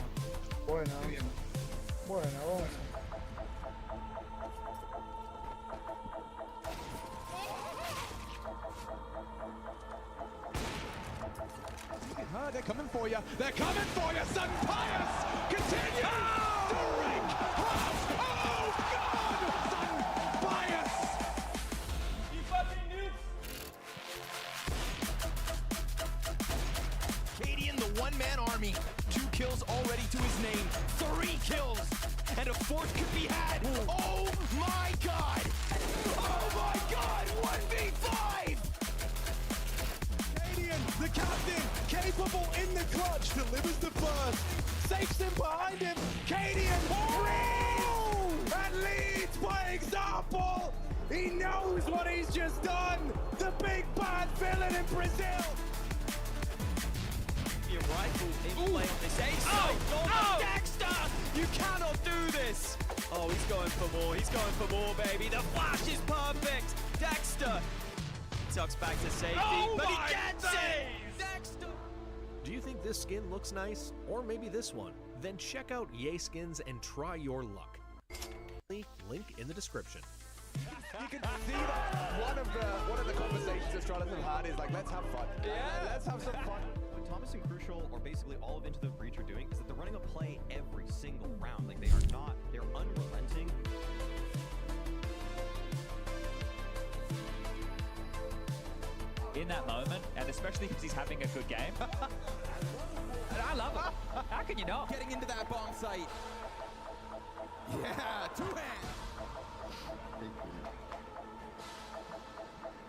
vamos. They're coming for you. They're coming for you. Sudden Pius continue. Direct. Oh God! Sudden Pius. You fucking noob. Cadian, the one-man army. 2 kills already to his name. 3 kills. And a 4th could be had. Oh my God! Oh my God! 1v5! Cadian, the captain, capable in the club. Dodge delivers the first, safes him behind him. Cadian leads and leads by example. He knows what he's just done. The big bad villain in Brazil. Your rifle in play on this ace. Oh, Dexter! You cannot do this. Oh, he's going for more. He's going for more, baby. The flash is perfect. Dexter tucks back to safety, but he gets it. Dexter. Do you think this skin looks nice? Or maybe this one? Then check out Yay Skins and try your luck. Link in the description. You can see that one of the conversations Astralis have had is like, let's have fun. Yeah, let's have some fun. What Thomas and Crucial, or basically all of Into the Breach, are doing is that they're running a play every single round. Like, they're unrelenting. In that moment, and especially because he's having a good game. And I love it. How can you not? Getting into that bomb site. Yeah, two-hand.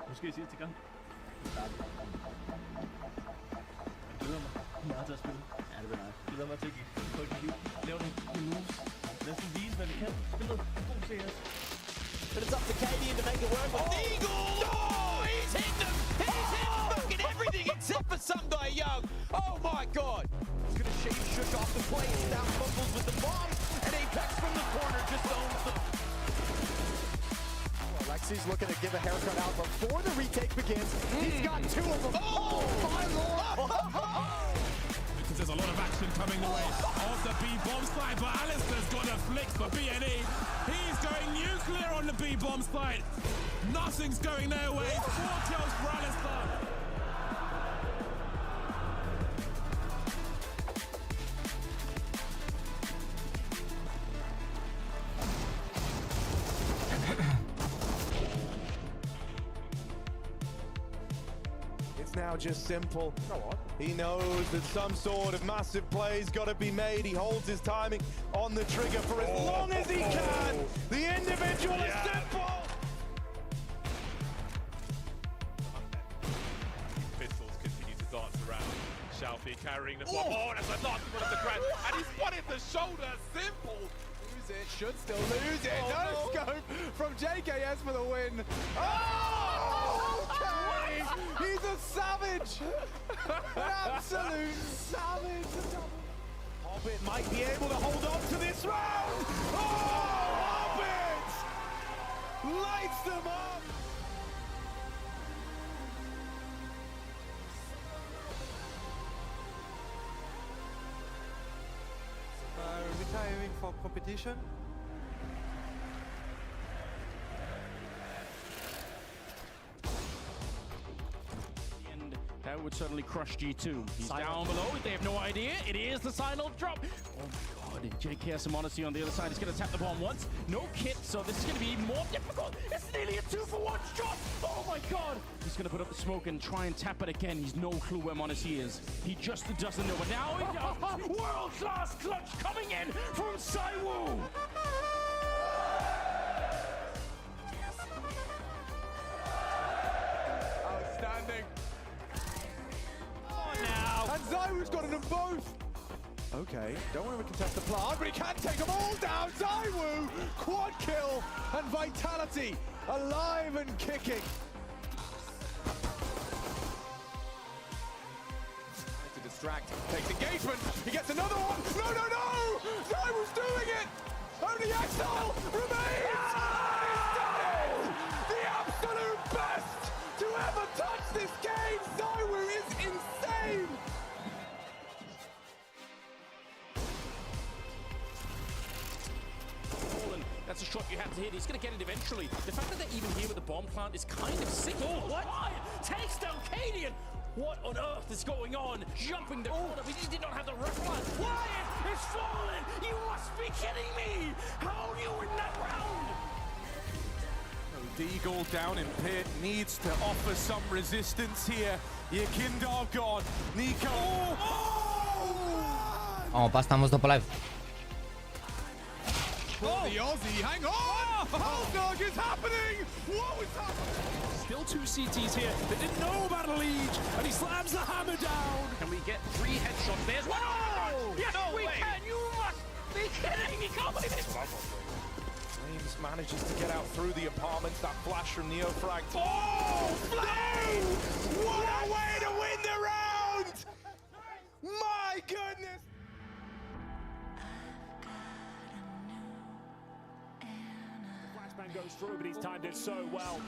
Måske sidste gang. Jeg glæder mig meget til at spille. Ja, det bliver nice. Jeg glæder mig til at give folk en liv. Lave nogle moves. Lad os vise, hvad vi kan. Spil noget god CS. But it's up to Cadian to make it work with Eagle! Oh, he's hit them! He's hit fucking everything except for Sunday Young! Oh my god! He's gonna shave Shook off the play. It's now fumbles with the bomb, and Apex from the corner just owns them. Lexi's looking to give a haircut out before the retake begins. He's got two of them. Oh my lord! Because there's a lot of action coming the way of the B-bomb side, but Alistair's got a flick for BNE. He's going nuclear on the B-bomb side. Nothing's going their way. 4 kills for Alistair. Now just simple. He knows that some sort of massive play's got to be made. He holds his timing on the trigger for as long as he can. The individual is simple. Pistols continue to dance around. Shalfie carrying the bomb. Oh, that's a nasty one of the ground. And he's spotted the shoulder. Simple. Lose it, should still lose it. No scope from JKS for the win. Oh, okay. He's a savage. An absolute savage. Hobbit might be able to hold on to this round. Oh, Hobbit lights them up. Retiring for competition. That would certainly crush G2. He's down below. They have no idea. It is the final drop. Oh my god. And JKS and Modesty on the other side. He's going to tap the bomb once. No kit, so this is going to be even more difficult. It's nearly a 2-for-1 shot. Oh my god. He's going to put up the smoke and try and tap it again. He's no clue where Modesty is. He just doesn't know. But now he does. World-class clutch coming in from Saiwu. Outstanding. And Zywu's got them both! Okay, don't want to contest the plant, but he can take them all down! Zywu! Quad kill and Vitality alive and kicking! To distract, takes engagement, he gets another one! No, no, no! Zywu's doing it! Only Exile remains! He's done it! The absolute best to ever touch this game! Zywu is insane! That's a shot you have to hit. He's going to get it eventually. The fact that they're even here with the bomb plant is kind of sick. Oh, what? Wyatt takes down Cadian. What on earth is going on? Jumping the corner. We just did not have the ref line. Wyatt is fallen. You must be kidding me. How do you win that round? Deagle down in pit, needs to offer some resistance here. Yakindar gone. Nico. Oh, pe asta am văzut pe live. The Aussie, hang on! Oh, dog, it's happening! What was happening? Still two CTs here. They didn't know about a leech, and he slams the hammer down. Can we get 3 headshots? There's one. Oh! Yes, No we way. can. You must be kidding. He can't believe this. Flames manages to get out through the apartments. That flash from Neofrag. Oh, Flames! What a way to win the round! My goodness! Flashbang goes through, but he's timed it so well.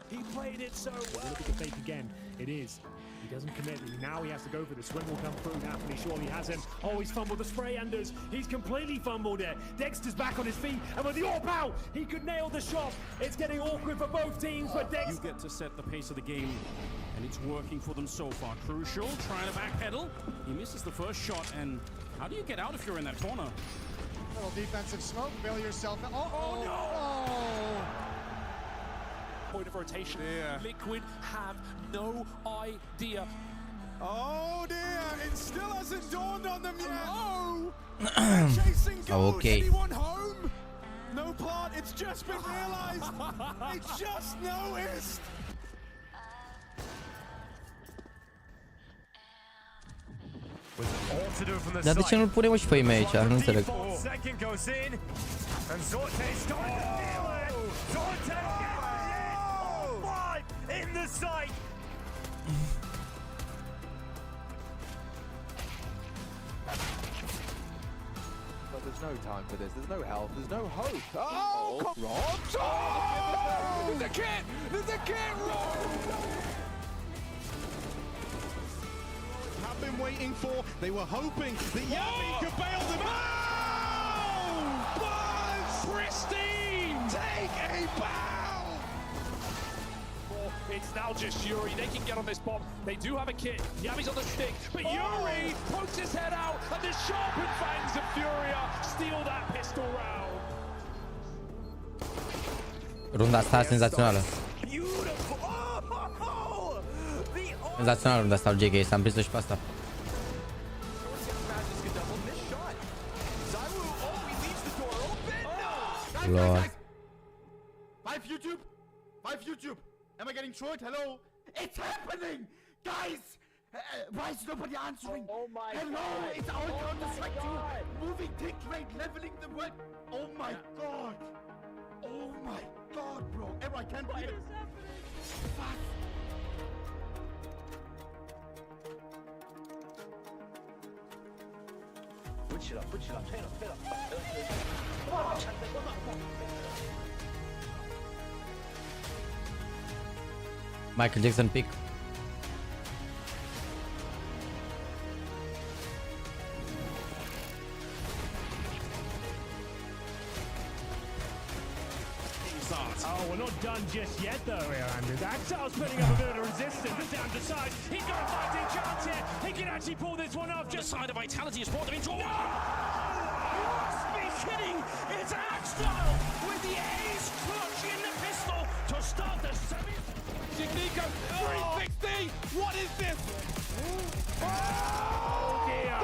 He played it so well. Look at the fake again. It is. He doesn't commit. Now he has to go for the swing. Will come through. Anthony surely has him. Oh, he's fumbled the spray, Anders. He's completely fumbled it. Dexter's back on his feet, and with the AWP out, he could nail the shot. It's getting awkward for both teams, but Dex. You get to set the pace of the game, and it's working for them so far. Crucial, trying to backpedal. He misses the first shot, and how do you get out if you're in that corner? Little defensive smoke. Bail yourself. Oh no! Point of rotation. Yeah. Liquid have no idea. Oh dear! It still hasn't dawned on them yet. Oh! Chasing goals. Okay. Anyone home? No plot. It's just been realized. It's just noticed. Dar de ce nu-l punem și pe ei aici? Nu înțeleg. Second goes in, and Zorte's starting to feel it. Zorte in the sight. But there's no time for this. There's no health. There's no hope. Oh, come on! Oh! There's a kid! There's a kid! Have been waiting for. They were hoping that Yami could bail them out. Buzz! Pristine! Take a bow! It's now just Yuri. They can get on this bomb. They do have a kit. Yami's on the stick, but Yuri pokes his head out, and the sharpened fangs of Furia steal that pistol round. Runda asta senzațională. Senzațională runda asta al JK. S-a împrins și pe asta. Lord. 5 YouTube! 5 YouTube! Am I getting trolled? Hello? It's happening! Guys! Why is nobody answering? Oh my Hello! God. It's all Counter-Strike 2! Moving tick rate, leveling the world! Oh my god! Oh my god, bro! Ever, I can't believe it! Fuck! Put it up, play it up. Michael Jackson pick. Oh, we're not done just yet, though, here, Anders. Axel's putting up a bit of resistance. Down to side. He's got a fighting chance here. He can actually pull this one off. Just side of Vitality has brought them into a... No! You must be kidding! It's Axel with the ace clutch in the pistol to start the semi. Nico, 360! What is this? Oh, dear!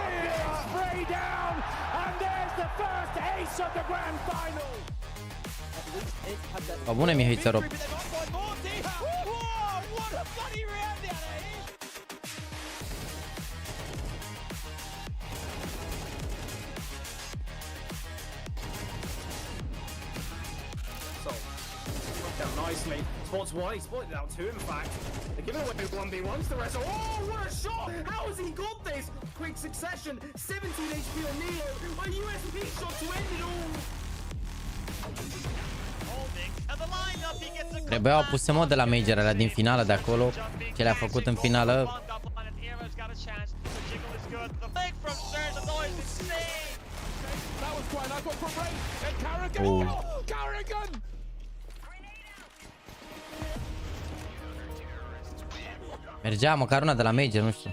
Spray down, and there's the first ace of the grand final. Ba bune, Mihai Țărop. What a bloody round down here! So, worked out nicely. Spots one, he spotted it out two, in fact. They're giving away 1v1s, the rest are, oh, what a shot! How has he got this? Quick succession, 17 HP on Neo, a USB shot to end it all! Trebuiau puse mod de la major alea din finală de acolo. Ce le-a făcut în finală. Mergea măcar una de la major, nu știu.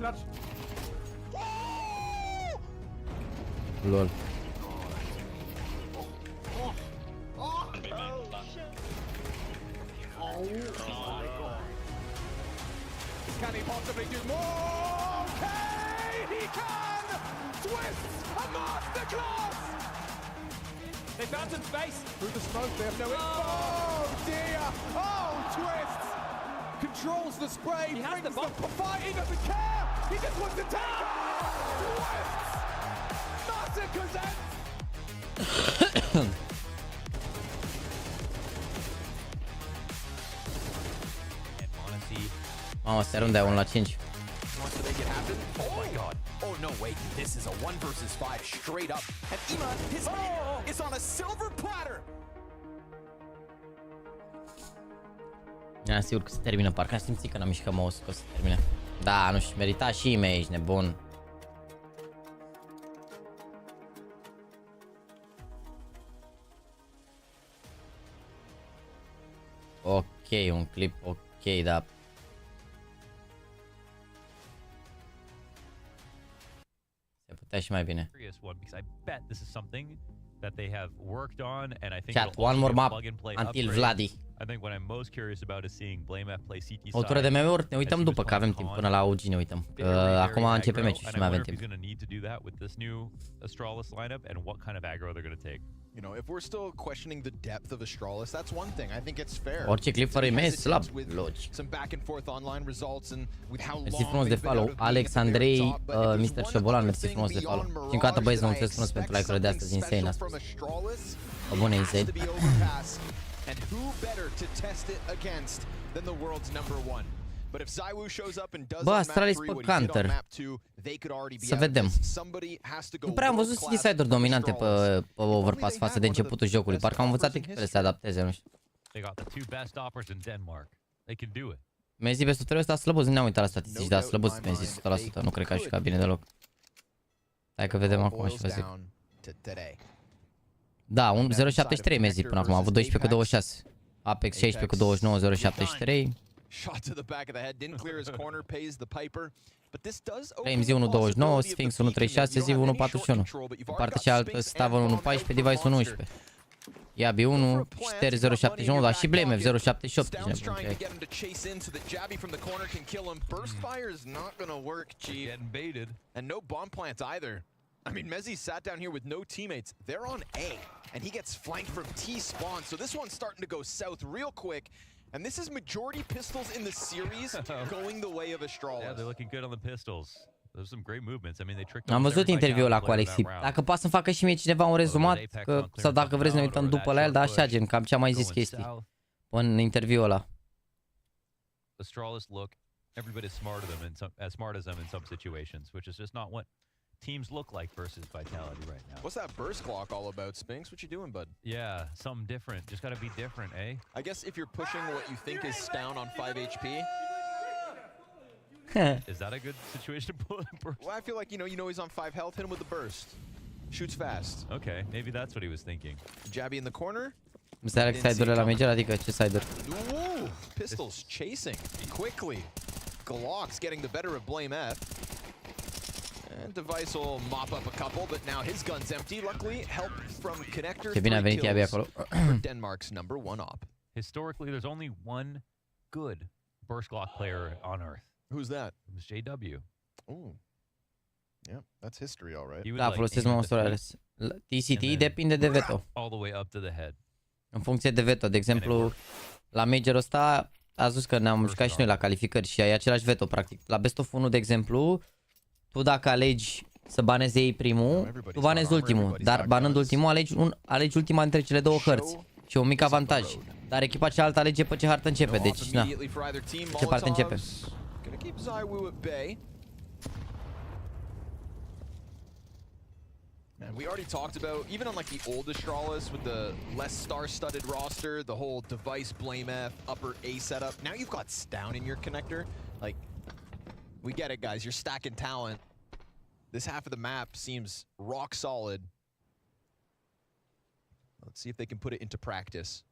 clutch. Lol. Can he possibly do more? Okay, he can! Twists, a masterclass! They found some space. Through the smoke, they have no Oh dear! Oh, Twists! Controls the spray, He has brings the bump. fight, he doesn't care! He just wants to take it! Twists! Massacres ends! Mamă, se runde 1 la 5. Wants to make it happen. Oh my god. Oh no, wait. This is a 1 versus 5 straight up. And Ima, his meat is on a silver platter. Era sigur că se termină, parcă am simțit că n-am mișcat mouse că o să se termine. Da, nu știu, merita și ime, ești nebun. Ok, un clip ok, dar... Se putea și mai bine. Chat, one more map until Vladi. I think what I'm most curious about is seeing BlameF play CT side. O tură de meme-uri, ne uităm după, că avem timp, până la OG ne uităm. Că acum începe meciul și mai avem timp. You know, if we're still questioning the depth of Astralis, that's one thing. I think it's fair. Orice clip fără email, slab, logic. Some back and forth online results and with how Mersi frumos de follow, Alex, Andrei, Mr. Șobolan, mersi frumos de follow. Și încă o dată, băieți, vă mulțumesc frumos pentru like-urile de astăzi, insane astăzi. O bună, insane. And who better to test it against than the world's number 1? But if ZywOo shows up and does Bă, on Astralis map 3 pe what he did on counter. map 2, they could already be Să out. vedem. Somebody has to go. Nu prea am văzut city-side-uri dominante pe Overpass față de începutul jocului. Parcă am învățat echipele să se adapteze, nu știu. Mezi pe sutele ăsta slăbos, nu ne-am uitat la statistici, dar slăbos Mezi 100%, nu cred că a jucat bine deloc. Hai că vedem acum și vă zic. Da, 0.73 Mezi până acum, a avut 12 cu 26. Apex 16 cu 29, 0.73. Shot to the back of the head, didn't clear his corner, pays the piper. But this does Flames 1.29, Sphinx 1.36, Ziv 1.41. Pe partea cealaltă, Stavon 1.14, Device 1.11. Yabi 1, Șter 0.71, dar și Blamef 0.78. And no bomb plant either. I mean, Mezzi sat down here with no teammates. They're on A, and he gets flanked from T spawn. So this one's starting to go south real quick. And this is majority pistols in the series going the way of Astralis. Yeah, they're looking good on the pistols. There's some great movements. I mean, they tricked. Am văzut interviul ăla cu Alexi. Dacă poate să-mi facă și mie cineva un rezumat, că, sau dacă vreți să ne uităm după la el, dar așa gen, cam ce am mai zis chestii în interviul ăla. Astralis look, everybody's smart as them in some situations, which is just not what teams look like versus Vitality right now. What's that burst clock all about, Spinks? What you doing, bud? Yeah, something different. Just gotta be different, eh? I guess if you're pushing what you think is down on 5 HP. Is that a good situation to pull in burst? Well, I feel like, you know he's on 5 health, hit him with the burst. Shoots fast. Okay, maybe that's what he was thinking. Jabby in the corner. Înțeleg side-urile la major, adică ce side-uri? Ooh, pistols chasing quickly. Glock's getting the better of BlameF. And Device will mop up a couple, but now his gun's empty. Luckily, help from Connector. Ce bine a venit Yabi acolo. For Denmark's number 1 op. Historically, there's only one good burst Glock player on Earth. Who's that? It was JW. Ooh. Yeah, that's history, all right. Da, folosesc măsurările. TCT depinde de veto. All the way up to the head. În funcție de veto, de exemplu, la majorul ăsta a zis că ne-am jucat și noi la calificări și ai același veto, practic. La Best of 1, de exemplu, tu dacă alegi să banezi ei primul, tu banezi ultimul, dar banând ultimul, alegi ultima dintre cele două hărți și un mic avantaj. Dar echipa cealaltă alege pe ce hartă începe, deci, na, ce parte începe. And we already talked about, even on like the old Astralis with the less star-studded roster, the whole Device BlameF upper A setup. Now you've got Stown in your connector. Like, we get it, guys. You're stacking talent. This half of the map seems rock solid. Let's see if they can put it into practice.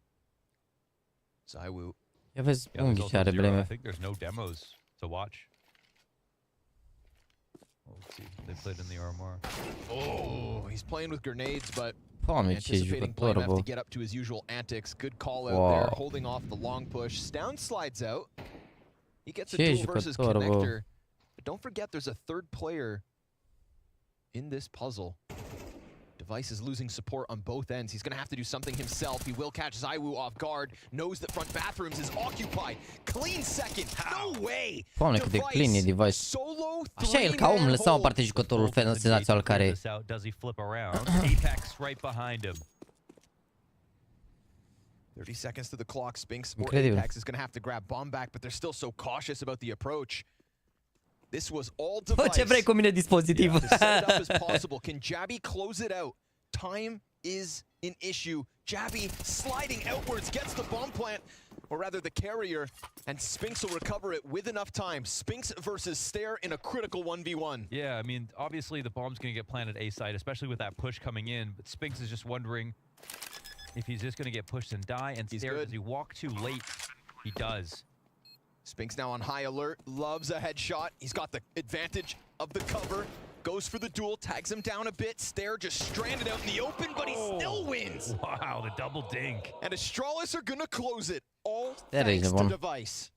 ZywOo. Ia vezi unghi ce are BlameF. I think there's no demos to watch. Let's see. They played in the armor. Oh, he's playing with grenades, but Doamne, ce anticipating jucător, Blame bă. to get up to his usual antics. Good call out Wow. there, holding off the long push. Stound slides out. He gets a Ce duel versus jucător, bă. connector. But don't forget, there's a third player in this puzzle. Device is losing support on both ends. He's going to have to do something himself. He will catch ZywOo off guard. Knows that front bathrooms is occupied. Clean second. No way. Doamne, cât de clean e Device. Așa el, ca om, lăsa o parte jucătorul senzațional care... Does he flip around? Apex right behind him. 30 seconds to the clock. Spinks or Incredibil. Apex is going to have to grab bomb back, but they're still so cautious about the approach. This was all Fă Device. ce vrei cu mine dispozitiv. To set it up as possible. Can Jabby close it out? Time is an issue. Jabby sliding outwards, gets the bomb plant, or rather the carrier, and Spinks will recover it with enough time. Spinks versus Stare in a critical 1v1. Yeah, I mean, obviously the bomb's going to get planted A side, especially with that push coming in, but Spinks is just wondering if he's just going to get pushed and die, and Stare, does he walk too late? He does. Spinks now on high alert, loves a headshot. He's got the advantage of the cover. Goes for the duel, tags him down a bit. Stare just stranded out in the open, but he still wins. Wow, the double dink. And Astralis are gonna close it, all That is thanks the to one. Device.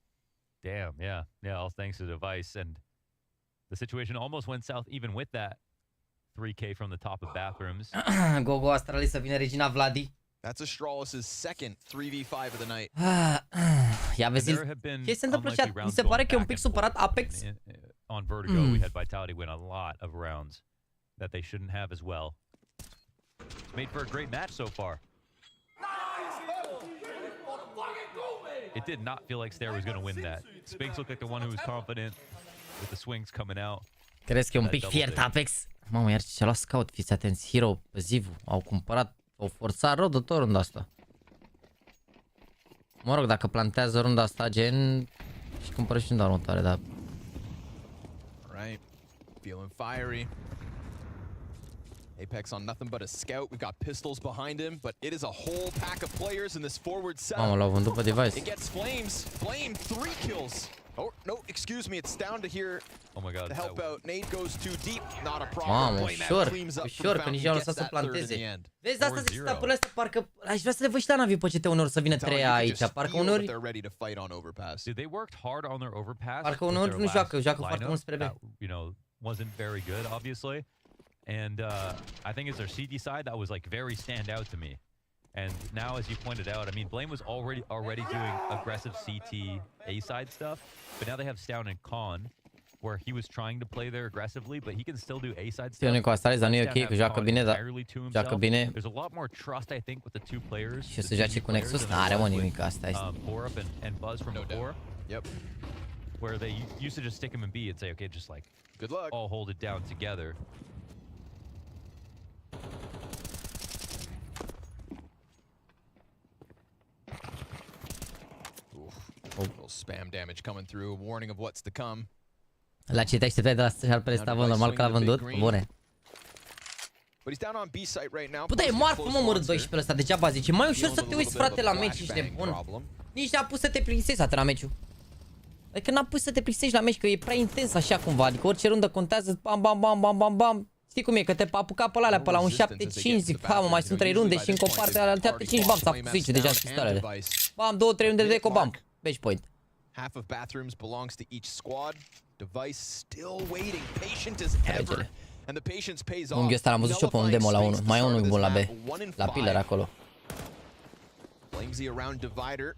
Damn, yeah. Yeah, all thanks to Device. And the situation almost went south even with that 3K from the top of bathrooms. Gogo Astralis să vină Regina Vladi. That's Astralis' second 3v5 of the night. Ia vezi, ce se întâmplă și mi se pare că e un pic supărat Apex. On Vertigo, we had Vitality win a lot of rounds that they shouldn't have as well. Made for a great match so far. It did not feel like Stare was going to win that. Spinks looked like the one who was confident with the swings coming out. Crezi că e un pic fiert Apex? Mamă, iar ce-a luat scout, fiți atenți, Hero, Zivu, au cumpărat, au forțat rău de tot runda asta. Mă rog, dacă plantează runda asta, gen, și cumpără și runda următoare, dar... Right, feeling fiery. Apex on nothing but a scout. We've got pistols behind him, but it is a whole pack of players in this forward setup. Mamă, l-au vândut pe Device. It gets Flames. Flame, 3 kills. Oh, no, excuse me, it's down to here. Oh my god. The help out. Nade goes too deep. Not a problem. Mamă, Blame that ușor, cleans up from ușor, că Fountain, nici i-au gets lăsat să that third in the planteze. end. Vezi, asta zic staturile astea, parcă aș vrea să le văd și la NaVi pe CT uneori să vină Tell you, 3 you aici, just parcă feel uneori... that they're ready to fight on overpass. Dude, they worked hard on their overpass. Parcă with uneori their nu last joacă foarte lineup mult spre B. that, you know, wasn't very good, obviously. And I think as their CT side, that was like very stand out to me. And now, as you pointed out, I mean, Blame was already doing aggressive CT A side stuff, but now they have Stound and Con, where he was trying to play there aggressively, but he can still do A side stuff. Cu Astralis, dar nu e ok, că joacă bine, dar joacă bine. There's a lot more trust, I think, with the two players. Și să joace cu Nexus, n-are mă nimic, asta este. Pour up and Buzz from before. Yep. Where they used to just stick him in B and say, okay, just like, good luck, all hold it down together. Little spam damage coming through, warning of what's to come. La citește pe de la Sharper ăsta, bă, normal că l-a vândut, bune. But he's down on B site right now. Putea, e moartă, mă, omorât 12 ăsta, degeaba zice. Mai ușor să te uiți, frate, la meci, ești nebun. Nici n-a pus să te plictisești atât la meciul. Adică n-a pus să te plictisești la meci, că e prea intens așa cumva. Adică orice rundă contează, bam, bam, bam, bam, bam, bam. Știi cum e, că te apuca pe alea, pe la un 7-5, zic, mă, mai sunt 3 runde și încă o parte alea, 7-5, bam, s-a pus aici, deja scrisoarele. Bam, 2-3 runde de eco, bam, match point. Half of bathrooms belongs to each squad. Device still waiting, patient as ever. And the patience pays off. Unghiul ăsta l-am văzut și eu pe un demo la 1. Mai e unul bun la B. La pillar acolo. Flamesy around divider.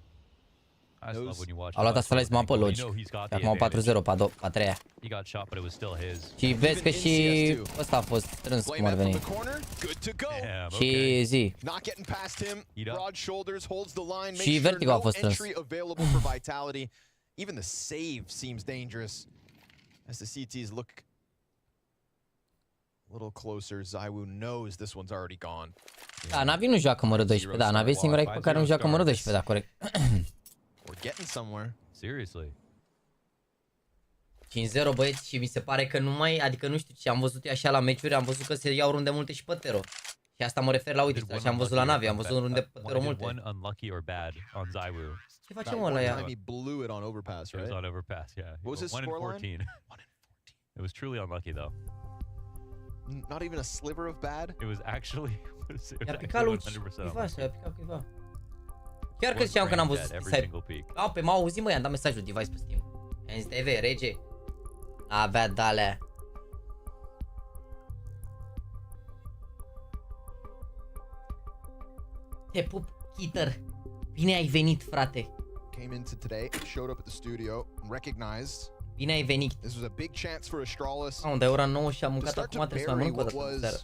Au luat Astralis mapă, logic. Acum au 4-0 pe a treia. Și vezi că și ăsta a fost strâns cum ar veni. Și zi. Și Vertigo a fost strâns. Even the save seems dangerous as the CTs look a little closer. ZywOo knows this one's already gone. Da, NaVi nu joacă mără 12, da, NaVi e singura pe care nu joacă mără 12, da, corect. We're getting somewhere. Seriously. 5-0 băieți și mi se pare că nu mai, adică nu știu ce, am văzut eu așa la meciuri, am văzut că se iau runde multe și pe Tero. Și asta mă refer la, uite, așa am văzut la NaVi, am văzut runde pe Tero multe. Ce facem mă la ea? He blew it on overpass, right? It was on overpass, yeah. What was his 1 in 14. It was truly unlucky though. Not even a sliver of bad. It was actually. I-a picat lui cuiva sau i-a picat cuiva. Chiar că ziceam că n-am văzut pe m-au auzit, mă, i-am dat mesajul device pe Steam. I-am zis, TV, rege. Avea de-alea. Te pup, Kitter. Bine ai venit, frate. Came into today, showed up at the studio, recognized. Bine ai venit. This was a big chance for Astralis. Unde e ora 9 și am mâncat acum, trebuie să mai mănânc o dată seara.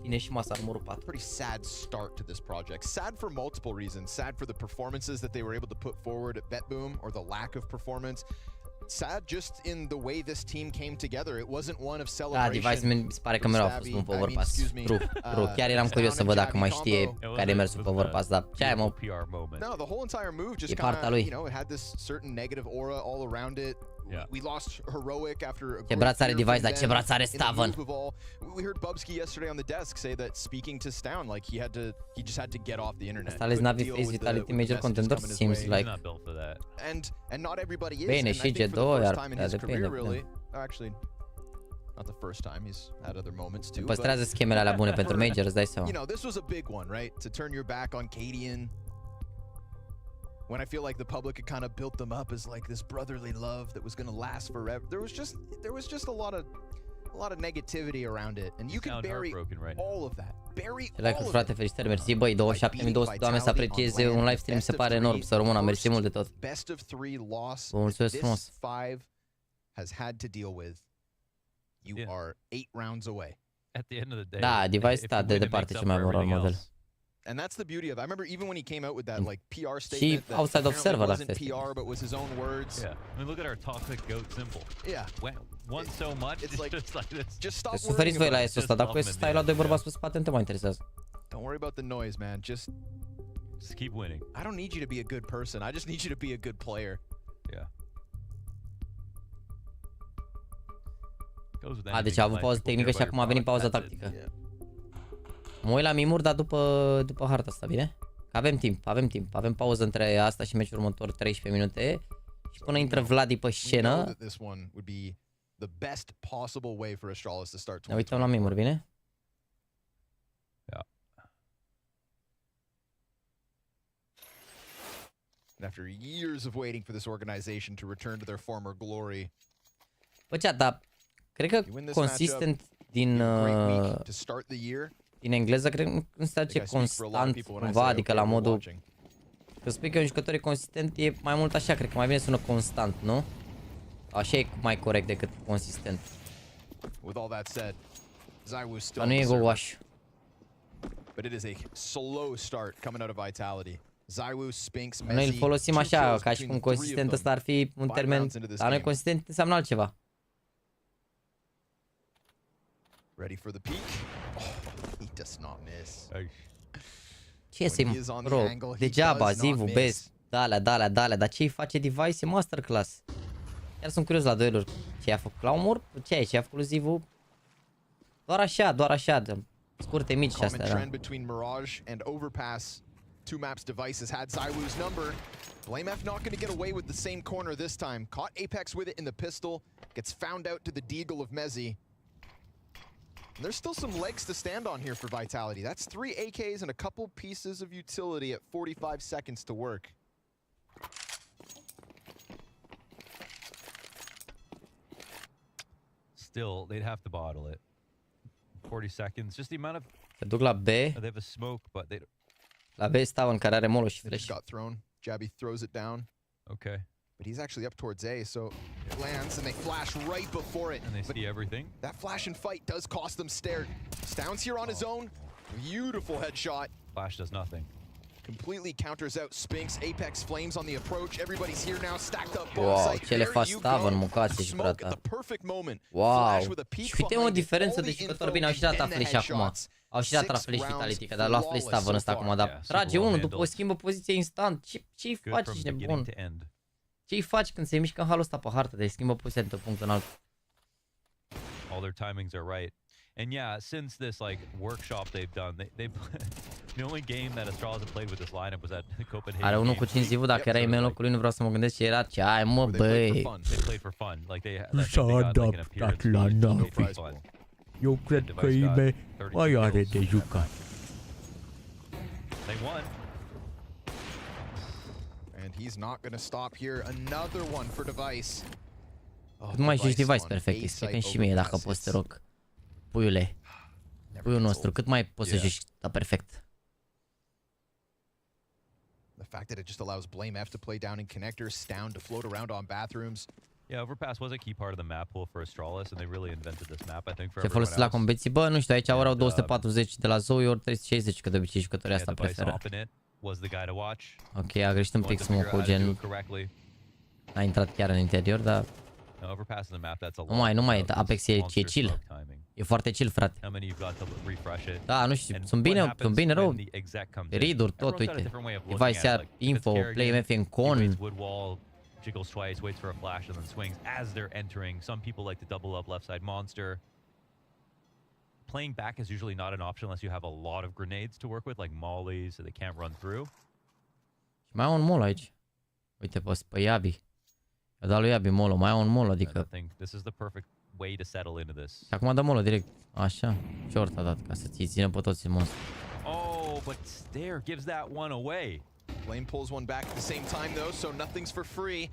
Vine și masa numărul 4. Pretty sad start to this project. Sad for multiple reasons. Sad for the performances that they were able to put forward at BetBoom, or the lack of performance. Sad just in the way this team came together. It wasn't one of celebration. Da, Device mi se pare că mereu a fost un pe overpass. True. Chiar eram curios să văd dacă mai știe care e mersul pe overpass, dar ce ai, mă? No, the whole entire move just kind of, you know, it had this certain negative aura all around it. We lost Heroic after a ce braț are Device, dar ce braț are Staven? We heard Bubsky yesterday on the desk say that speaking to Stown, like he just had to get off the internet. Asta NaVi face Vitality Major Contender seems like. And not everybody is. Bine, și G2 iar depinde. Actually, not the first time, he's had other moments too. Păstrează schemele alea bune pentru Major, îți dai seama. You know, this was a big one, right? To turn your back on Cadian. When I feel like the public had kind of built them up as like this brotherly love that was going to last forever. There was just a lot of negativity around it, and you can bury all of that. Bury all of it. Frate, felicitări, mersi, băi, 27.200 oameni să aprecieze un live stream, se pare enorm, să rămână, mersi mult de tot. Best of 3 loss. Vă mulțumesc frumos. This 5 has had to deal with. You are 8 rounds away. At the end of the day. Da, Device sta de departe cel mai moral model. And that's the beauty of it. I remember even when he came out with that like PR statement that outside of server wasn't PR but was his own words. Yeah. I mean, look at our toxic goat symbol. Yeah. One so much, it's like this. Just stop worrying. Suferiți voi la ESO ăsta, dacă să stai la doi bărbați pe spate, nu te mai interesează. Don't worry about the noise, man. Just keep winning. I don't need you to be a good person. I just need you to be a good player. Yeah. Deci a avut pauză tehnică și acum a venit pauza tactică. Mă uit la mimuri, dar după harta asta, bine? Avem timp. Avem pauză între asta și meciul următor, 13 minute. Și până intră Vladi pe scenă. Ne uităm la mimuri, bine? After years of waiting for this organization to return to their former glory. Bă, cea, dar cred că consistent din engleză, cred că nu se face constant cumva, adică la modul că spui că un jucător e consistent, e mai mult așa, cred că mai bine sună constant, nu? Așa e mai corect decât consistent. Dar nu e gogoaș. But it is a slow start coming out of Vitality. ZywOo, Spinks, Messi. Noi îl folosim așa, ca și cum consistent ăsta ar fi un termen, dar noi consistent înseamnă altceva. Ready for the peak. Oh, he does not miss. Ce să-i, bro, degeaba, Zivu, Best, dalea, dar ce-i face Device e masterclass. Chiar sunt curios la dueluri. Ce i-a făcut la umor? Ce i-a făcut lui Zivu? Doar așa, scurte mici și astea, da. Two maps Device has had ZywOo's number. BlameF not going to get away with the same corner this time. Caught Apex with it in the pistol. Gets found out to the deagle of Mezzi. And there's still some legs to stand on here for Vitality. That's 3 AKs and a couple pieces of utility at 45 seconds to work. Still, they'd have to bottle it. 40 seconds. Just the amount of... Se duc la B. They have a smoke, but they... La B stau în care are molo și flash. Got thrown. Jabby throws it down. Okay. But he's actually up towards A, so it lands and they flash right before it. And they see everything. That flash and fight does cost them stared. Stown's here on his own. Beautiful headshot. Flash does nothing. Completely counters out Spinks. Apex Flames on the approach. Everybody's here now, stacked up. Wow, ce le fac Staven, mâncați și frata. Wow. Și uite o diferență de jucători. Bine, au și dat Flash acum. Au și dat Flash Vitality, că a luat Flash Staven ăsta acum, dar trage unul după o schimbă poziție instant. Ce-i faci, ești nebun? Ce-i faci când se mișcă în halul ăsta pe hartă, de schimbă poziția într-un punct în altul? All their timings are right. And yeah, since this like workshop they've done, The only game that Astralis had played with this lineup was at Copenhagen. Are 1 cu 5 zivul, dacă era email locului, nu vreau să mă gândesc ce era. Ce ai, mă, băi. They played for fun. Like they got like an appearance for fun. Eu cred că email mai are de jucat. They won. And he's not going to stop here. Another one for Device. Cât mai joci Device perfect, scrie și mie dacă poți, te rog. Puiule. Puiul nostru, cât mai poți să joci perfect. The fact that it just allows Blame F to play down in connectors, Stound to float around on bathrooms. Yeah, Overpass was a key part of the map pool for Astralis, and they really invented this map, I think, for Ce folosit la competiții? Bă, nu știu, aici ori au 240 de la Zoe, ori 360, că de obicei jucătorii asta preferă. Ok, a greșit un pic smoke-ul, gen... A intrat chiar în interior, dar... Nu mai, Apex e chill. E foarte chill, frate. Da, nu știu, sunt bine rău. Read-uri, tot, uite. Device iar info, play MF în con. Jiggles twice, waits for a flash, and then swings as they're entering. Some people like to double up left side monster. Playing back is usually not an option unless you have a lot of grenades to work with, like mollies, so they can't run through. Mai au un mol aici. Uite pe Yabi. Eu dau lui Yabi molo, mai au un mol, adică... I think this is the perfect way to settle into this. Și acum dă molo direct. Așa. Short a dat ca să țină pe toți în monstru. Oh, but Stare gives that one away. Blame pulls one back at the same time, though, so nothing's for free.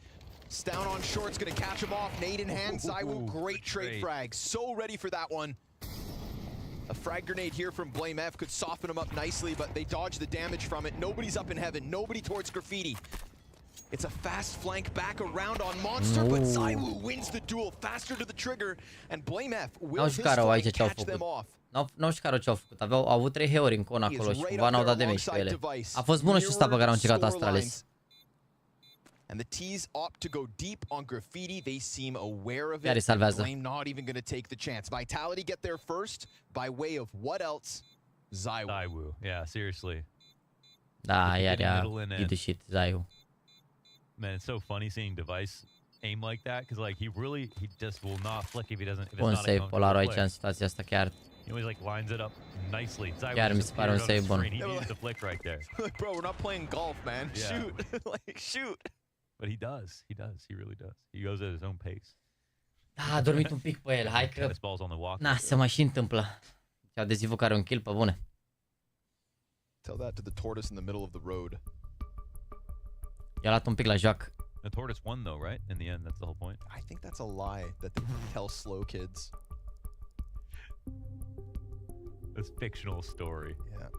Stound on short's gonna catch him off. Nade in hand, ZywYY, great trade frag. So ready for that one. A frag grenade here from Blame F could soften him up nicely, but they dodge the damage from it. Nobody's up in heaven, nobody towards Graffiti. It's a fast flank back around on Monster, but ZywYY wins the duel faster to the trigger, and Blame F will his flank catch them off. N-au știu ce au făcut. Au avut 3 heuri în con acolo și cumva n-au dat damage pe ele. A fost bună și ăsta pe care au încercat Astralis. And the T's opt to go deep on Graffiti. They seem aware of it. Blame not even going to take the chance. Vitality get there first by way of what else? ZywYY. Yeah, seriously. Da, iar ia shit, ZywYY. Man, it's so funny seeing Device aim like that, because like he just will not flick if he doesn't. If it's not save Polarul aici în situația asta chiar. He always like lines it up nicely. Chiar mi se pare un save bun. He needs the flick right there. Bro, we're not playing golf, man. Yeah. Shoot, like shoot. But he does. He really does. He goes at his own pace. Da, a dormit un pic pe el. Hai că... Na, se mai și întâmplă. Și-au dezivul care un kill pe bune. Tell that to the tortoise in the middle of the road. I-a luat un pic la joc. The tortoise won though, right? In the end, that's the whole point. I think that's a lie that they tell slow kids. It's fictional story. Yeah.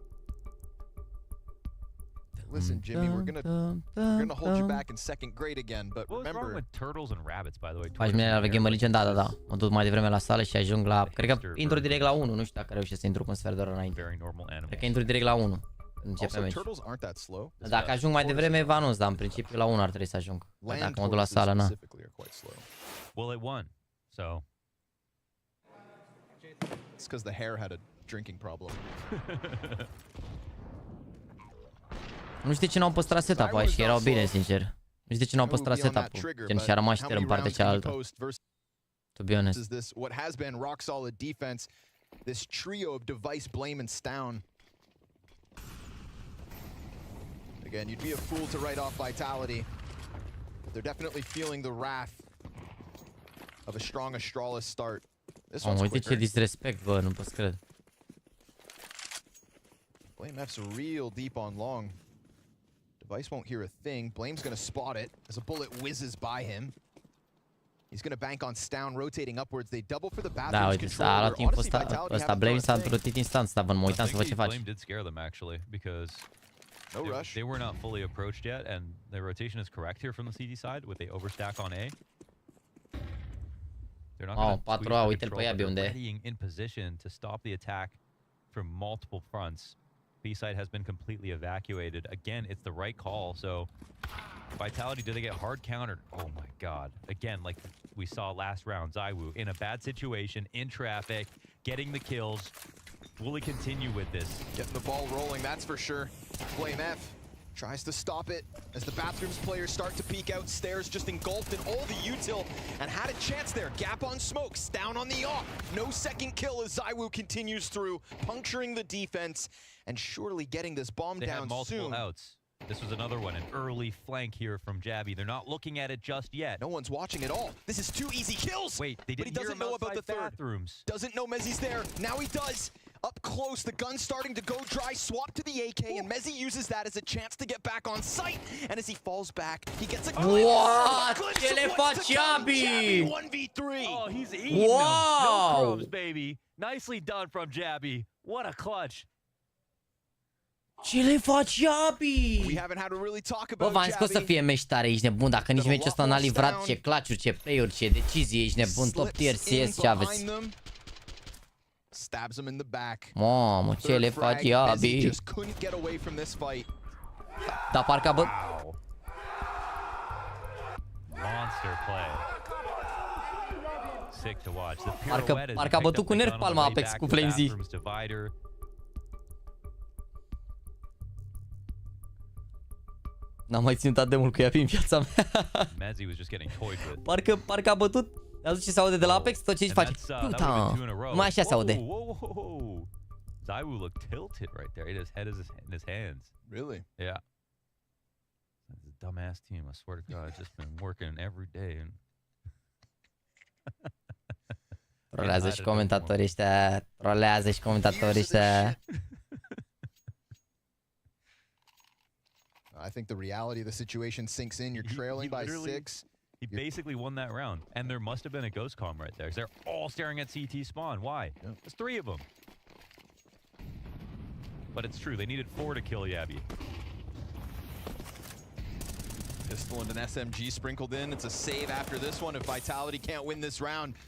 Listen, Jimmy, we're gonna hold you back in second grade again, but remember... What's wrong with turtles and rabbits, by the way? Faci mine la Game Legion, da. Mă duc mai devreme la sală și ajung la... Cred că intru direct la 1, nu știu dacă reușesc să intru cu un sfert de oră înainte. Cred că intru direct la 1. Începe meci. Dacă ajung mai devreme, vă anunț, dar în principiu la 1 ar trebui să ajung. Dacă mă duc la sală, na. Well, it won, so... It's because the hair had a drinking problem. Nu știu de ce n-au păstrat setup-ul aici, erau bine, sincer. Nu știu de ce n-au păstrat setup-ul, gen și-a rămas șter în partea cealaltă. To be honest. What has been rock solid defense, this trio of Device, Blame, and Stound. Again, you'd be a fool to write off Vitality. They're definitely feeling the wrath of a strong Astralis start. This one's uite ce disrespect, bă, nu pot să cred. Blame F's real deep on long. Device won't hear a thing. Blame's gonna spot it as a bullet whizzes by him. He's gonna bank on Stound, rotating upwards. They double for the Da, uite, s-a luat timpul ăsta, Blame s-a întrotit instant, stava, mă uitam să văd ce faci. Blame did scare them, actually, because they were not fully approached yet, and the rotation is correct here from the CT side with the overstack on A. They're not going to 4A, uite-l pe Yabi unde e. Readying in position to stop the attack from multiple fronts. B-side has been completely evacuated. Again, it's the right call, so Vitality, do they get hard countered? Oh my god. Again, like we saw last round, ZywYY in a bad situation, in traffic, getting the kills. Will he continue with this? Getting the ball rolling, that's for sure. Blame F Tries to stop it as the bathrooms players start to peek out. Stairs just engulfed in all the util and had a chance there. Gap on smokes, down on the op. No second kill as ZywOo continues through, puncturing the defense and surely getting this bomb They down had multiple soon. outs. This was another one, an early flank here from Jabby. They're not looking at it just yet. No one's watching at all. This is 2 easy kills. Wait, they but he didn't hear doesn't him know about the outside third. bathrooms. Doesn't know Mezzi's there. Now he does. Up close, the gun's starting to go dry. Swap to the AK, and Mezzi uses that as a chance to get back on site. And as he falls back, he gets a glimpse. What? Glimpse Ce of le what's faci, to come. Abi? Jabby 1v3. Oh, he's eating them. Wow. No crumbs, baby. Nicely done from Jabby. What a clutch. Ce le faci, Abi? We haven't had to really talk Bă, about v-am scos să Jabby. fie meci tare, ești nebun. Dacă nici meciul ăsta n-a livrat, ce clutch-uri, ce play-uri, ce decizii, ești nebun. Top tier CS, ce aveți? Stabs him in the back. Mamă, ce le faci, Abi? Just couldn't get away from this fight. Dar parcă bă... Monster play. Sick to watch. The Parcă pirouette as he a picked bătut up cu the nerf gun on palma the way Apex back cu to Flamesy. bathrooms divider. N-am mai ținut atât de mult cu ea în viața mea. Mezzi was just getting toyed with. Parcă a bătut. Auzi ce se aude de la Apex? Tot ce face. Puta, numai așa se aude. Whoa. ZywOo looked tilted right there. His head is in his hands. Really? Yeah. It's a dumbass team. I swear to God, I've just been working every day. And Trolează și comentatorii ăștia. Trolează și comentatorii ăștia. I think the reality of the situation sinks in. You're trailing by 6. He basically won that round. And there must have been a ghost comm right there. 'Cause they're all staring at CT spawn. Why? There's 3 of them. But it's true. They needed 4 to kill Yabby. Pistol and an SMG sprinkled in. It's a save after this one if Vitality can't win this round. I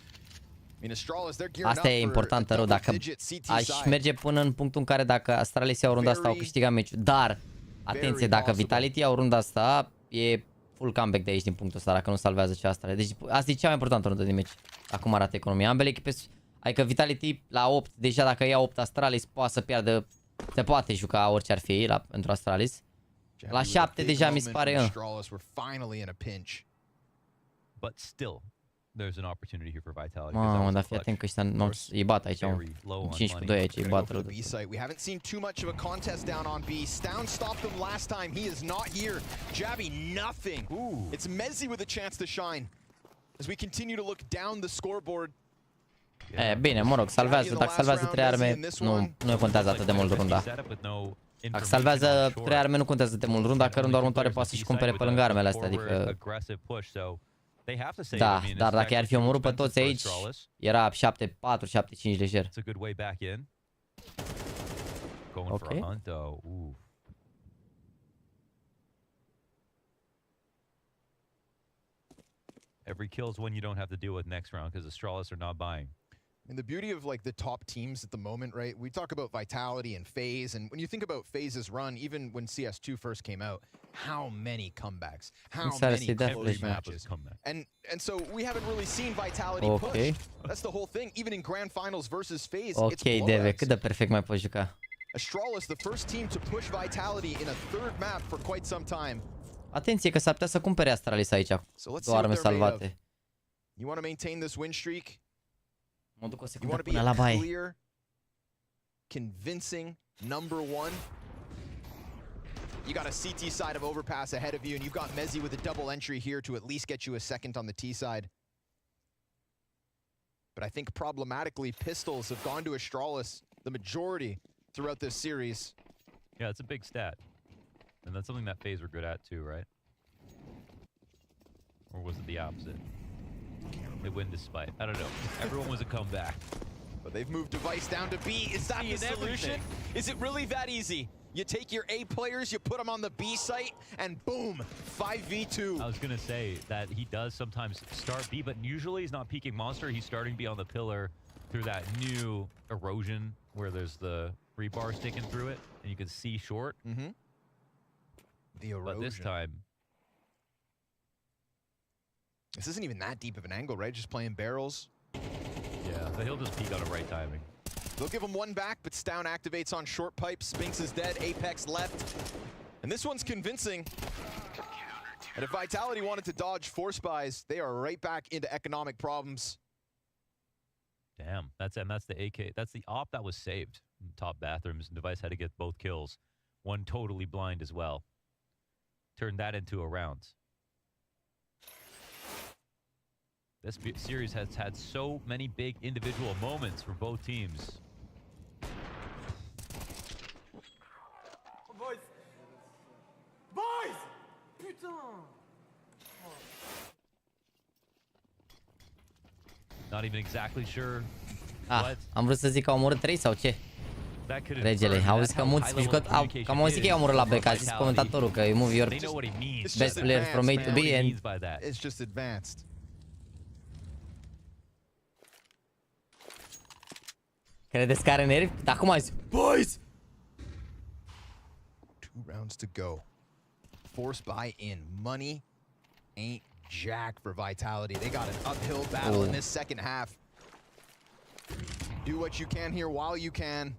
mean, Astralis, they're gearing up Asta e for important, a rău. Dacă double-digit CT aș side. merge până în punctul în care dacă Astralis iau runda asta, au câștigat meciul. Dar, atenție, dacă Vitality iau runda asta, e full comeback de aici din punctul ăsta, dacă nu salvează ce Astralis. Deci asta e cea mai importantă rundă din meci. Acum arată economia. Ambele echipe, adică Vitality la 8, deja dacă ia 8 Astralis, poate să piardă, se poate juca orice ar fi ei pentru Astralis. La 7 deja mi se pare. But still, there's an opportunity here for Vitality. Mamă, dar fii atent că ăștia îi bat aici. 5-2 aici, îi bat rău. We haven't seen too much of a contest down on B. Stound stopped them last time. He is not here. Jabby, nothing. It's Mezzi with a chance to shine. As we continue to look down the scoreboard. Bine, mă rog, salvează. Dacă salvează 3 arme, nu contează atât de mult runda. Dacă salvează 3 arme, nu contează atât de mult runda, că runda următoare poate să-și cumpere pe lângă armele astea, adică... Da, dar dacă i-ar fi omorât pe toți aici, era 7-4, 7-5 lejer. Ok. Every kill is one you don't have to deal with next round because Astralis are not buying. And the beauty of like the top teams at the moment, right? We talk about Vitality and FaZe, and when you think about FaZe's run, even when CS2 first came out, how many comebacks, how many close matches, and so we haven't really seen Vitality push. That's the whole thing. Even in grand finals versus FaZe, it's Deve, cât de perfect mai poți juca. Astralis, the first team to push Vitality in a third map for quite some time. Atenție că s-ar putea să cumpere Astralis aici. Două arme salvate. You want to maintain this win streak? Mă duc o You want secundă to până be la a baie. clear, convincing number 1. You got a CT side of overpass ahead of you, and you've got Mezzi with a double entry here to at least get you a second on the T side. But I think problematically, pistols have gone to Astralis the majority throughout this series. Yeah, it's a big stat. And that's something that FaZe were good at too, right? Or was it the opposite? They win despite. I don't know. Everyone was a comeback. But they've moved device down to B. Is that the solution? Is it really that easy? You take your A players, you put them on the B site, and boom, 5v2. I was going to say that he does sometimes start B, but usually he's not peeking monster. He's starting B on the pillar through that new erosion where there's the rebar sticking through it, and you can see short. The erosion. But this time... This isn't even that deep of an angle, right? Just playing barrels. Yeah, but he'll just peek on the right timing. They'll give him one back, but Stown activates on short pipe. Spinks is dead. Apex left. And this one's convincing. And if Vitality wanted to dodge force buys, they are right back into economic problems. Damn, that's the AK. That's the op that was saved. Top bathrooms. Device had to get both kills. One totally blind as well. Turned that into a round. This series has had so many big individual moments for both teams. Boys! Boys! Putain! Not even exactly sure what. Am vrut să zic că au omorât 3 sau ce? Regele, auzi că mulți jucători, am auzit că i-au omorât la B, că a zis comentatorul că you move your best player from A to B and... It's just advanced. Credeți că are nervi? Dar cum ai zis? Boys! 2 rounds to go. Force buy in. Money ain't jack for Vitality. They got an uphill battle in this second half. Do what you can here while you can.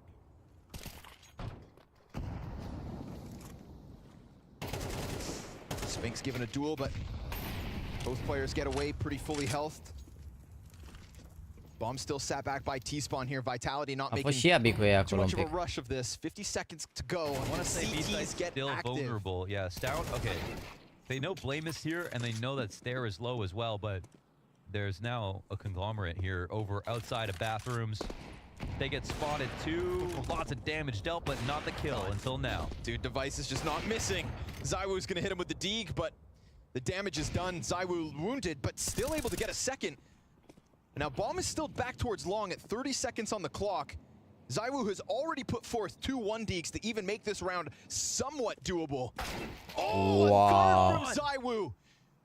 Spinks given a duel, but both players get away pretty fully healthed. Bomb still sat back by T-Spawn here. Vitality not making too much of a rush of this. 50 seconds to go. I want to say CTs get still active. Vulnerable. Yeah, Stout. Okay, they know Blame is here, and they know that Stare is low as well. But there's now a conglomerate here over outside of bathrooms. They get spotted too. Lots of damage dealt, but not the kill until now. Dude, Device is just not missing. ZywOo's gonna hit him with the Deeg, but the damage is done. ZywOo wounded, but still able to get a second. Now, Bomb is still back towards long at 30 seconds on the clock. ZywOo has already put forth 2 1-deeks to even make this round somewhat doable. Oh, wow. From ZywOo.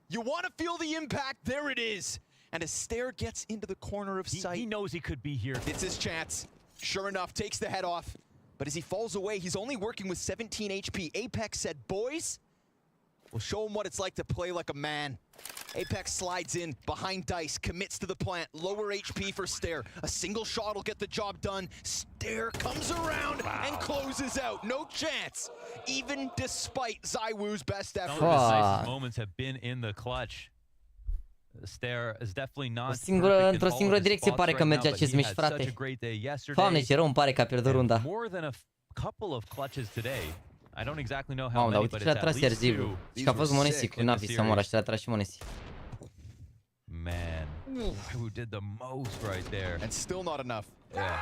You want to feel the impact? There it is. And as Stare gets into the corner of sight. He knows he could be here. It's his chance. Sure enough, takes the head off. But as he falls away, he's only working with 17 HP. Apex said, boys, we'll show him what it's like to play like a man. Apex slides in behind Dice, commits to the plant. Lower HP for Stare. A single shot will get the job done. Stare comes around and closes out. No chance, even despite ZywOo's best effort. Some of his nicest moments have been in the clutch. Stare is definitely not într-o singură direcție pare că merge acest meci, frate. Doamne, ce rău îmi pare că a pierdut runda. More than a couple of clutches today. I don't exactly know how many, but it's at least 2. Și că a fost Monesi cu NaVi să moară și l-a tras și Monesi. Man, who did the most right there. And still not enough. Yeah.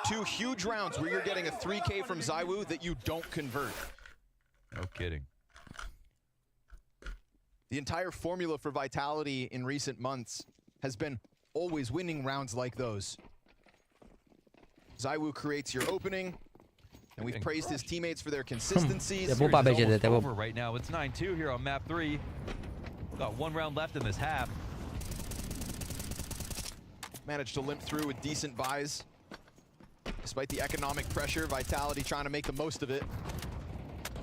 2 huge rounds where you're getting a 3K from ZywOo that you don't convert. No kidding. The entire formula for Vitality in recent months has been always winning rounds like those. ZywOo creates your opening, and we've praised his teammates for their consistency. Over right now. It's 9-2 here on map 3. Got 1 round left in this half. Managed to limp through with decent buys. Despite the economic pressure, Vitality trying to make the most of it.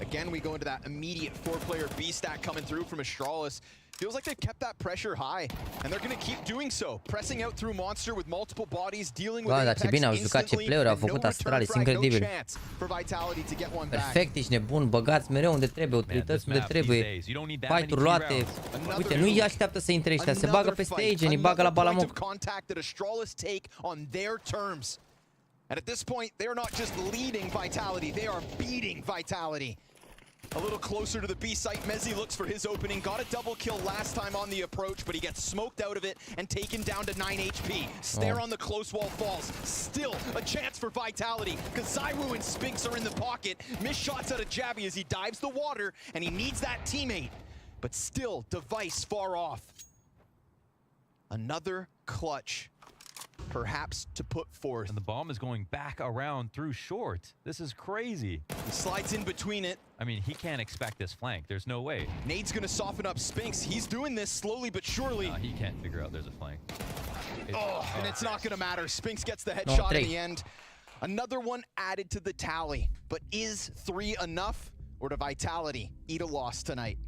Again, we go into that immediate 4-player B stack coming through from Astralis. Feels like they've kept that pressure high, and they're going to keep doing so. Pressing out through Monster with multiple bodies, dealing with Apex instantly, and no return frag, no chance for Vitality to get one back. Perfect, ești nebun, băgați mereu unde trebuie, utilități unde trebuie. Fight-uri luate. Uite, nu-i așteaptă să intre ăștia, se bagă peste Agent, îi bagă la balamoc. Contact that Astralis take on their terms. And at this point, they're not just leading Vitality, they are beating Vitality. A little closer to the B site, Mezzi looks for his opening. Got a double kill last time on the approach, but he gets smoked out of it and taken down to 9 HP. Stare on the close wall falls. Still a chance for Vitality, because ZywOo and Spinks are in the pocket. Missed shots out of Jabby as he dives the water, and he needs that teammate. But still, Device far off. Another clutch, perhaps to put forth. And the bomb is going back around through short. This is crazy. He slides in between it. I mean, he can't expect this flank. There's no way. Nade's gonna soften up Spinks. He's doing this slowly but surely. He can't figure out there's a flank. And it's not gonna matter. Spinks gets the headshot in the end. Another one added to the tally. But is 3 enough? Or to Vitality eat a loss tonight?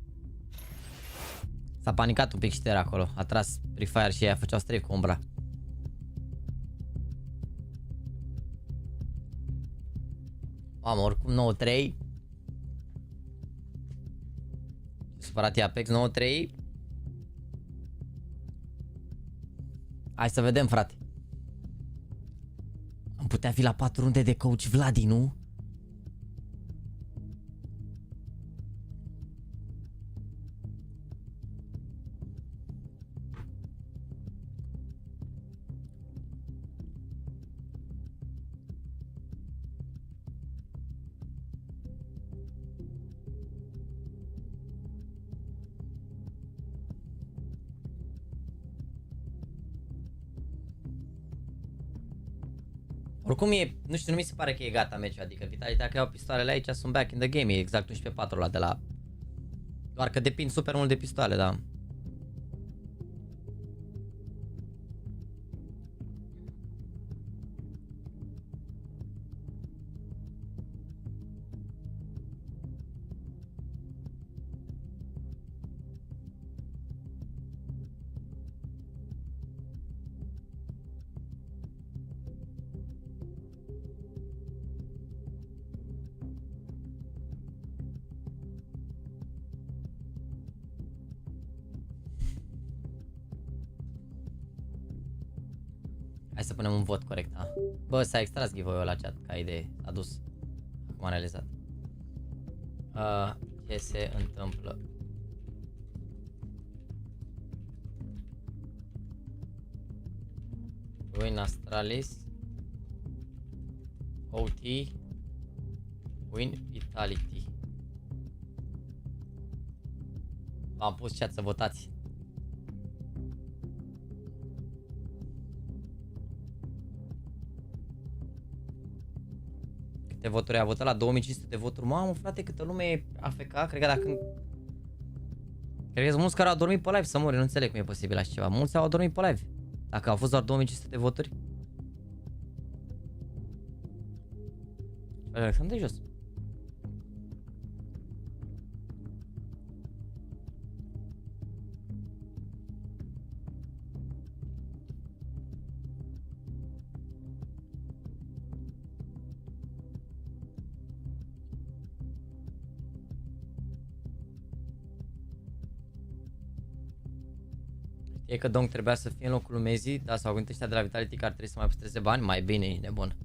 S-a panicat un pic și Stare acolo. A tras Prefire și ea făceau strafe cu umbra. Mamă, oricum 9-3. cumpărat Apex 9-3. Hai să vedem, frate. Am putea fi la 4 runde de coach Vladi, nu? Oricum e, nu știu, nu mi se pare că e gata meciul, adică Vitality dacă iau pistoalele aici sunt back in the game, e exact 11-4 ăla de la... Doar că depind super mult de pistoale, da. Hai să punem un vot corect, da? Bă, s-a extras giveaway-ul la chat, ca idee, s-a dus. Acum am realizat. Ce se întâmplă? Win Astralis. OT. Win Vitality. V-am pus chat să votați. Câte voturi a votat? La 2500 de voturi. Mamă, frate, câtă lume e AFK. Cred că dacă... Cred că sunt mulți care au dormit pe live să mori. Nu înțeleg cum e posibil așa ceva. Mulți au dormit pe live. Dacă au fost doar 2500 de voturi. Sunt de jos. E că Dong trebuia să fie în locul lui Mezi, dar s-au gândit ăștia de la Vitality că ar trebui să mai păstreze bani, mai bine, e nebun.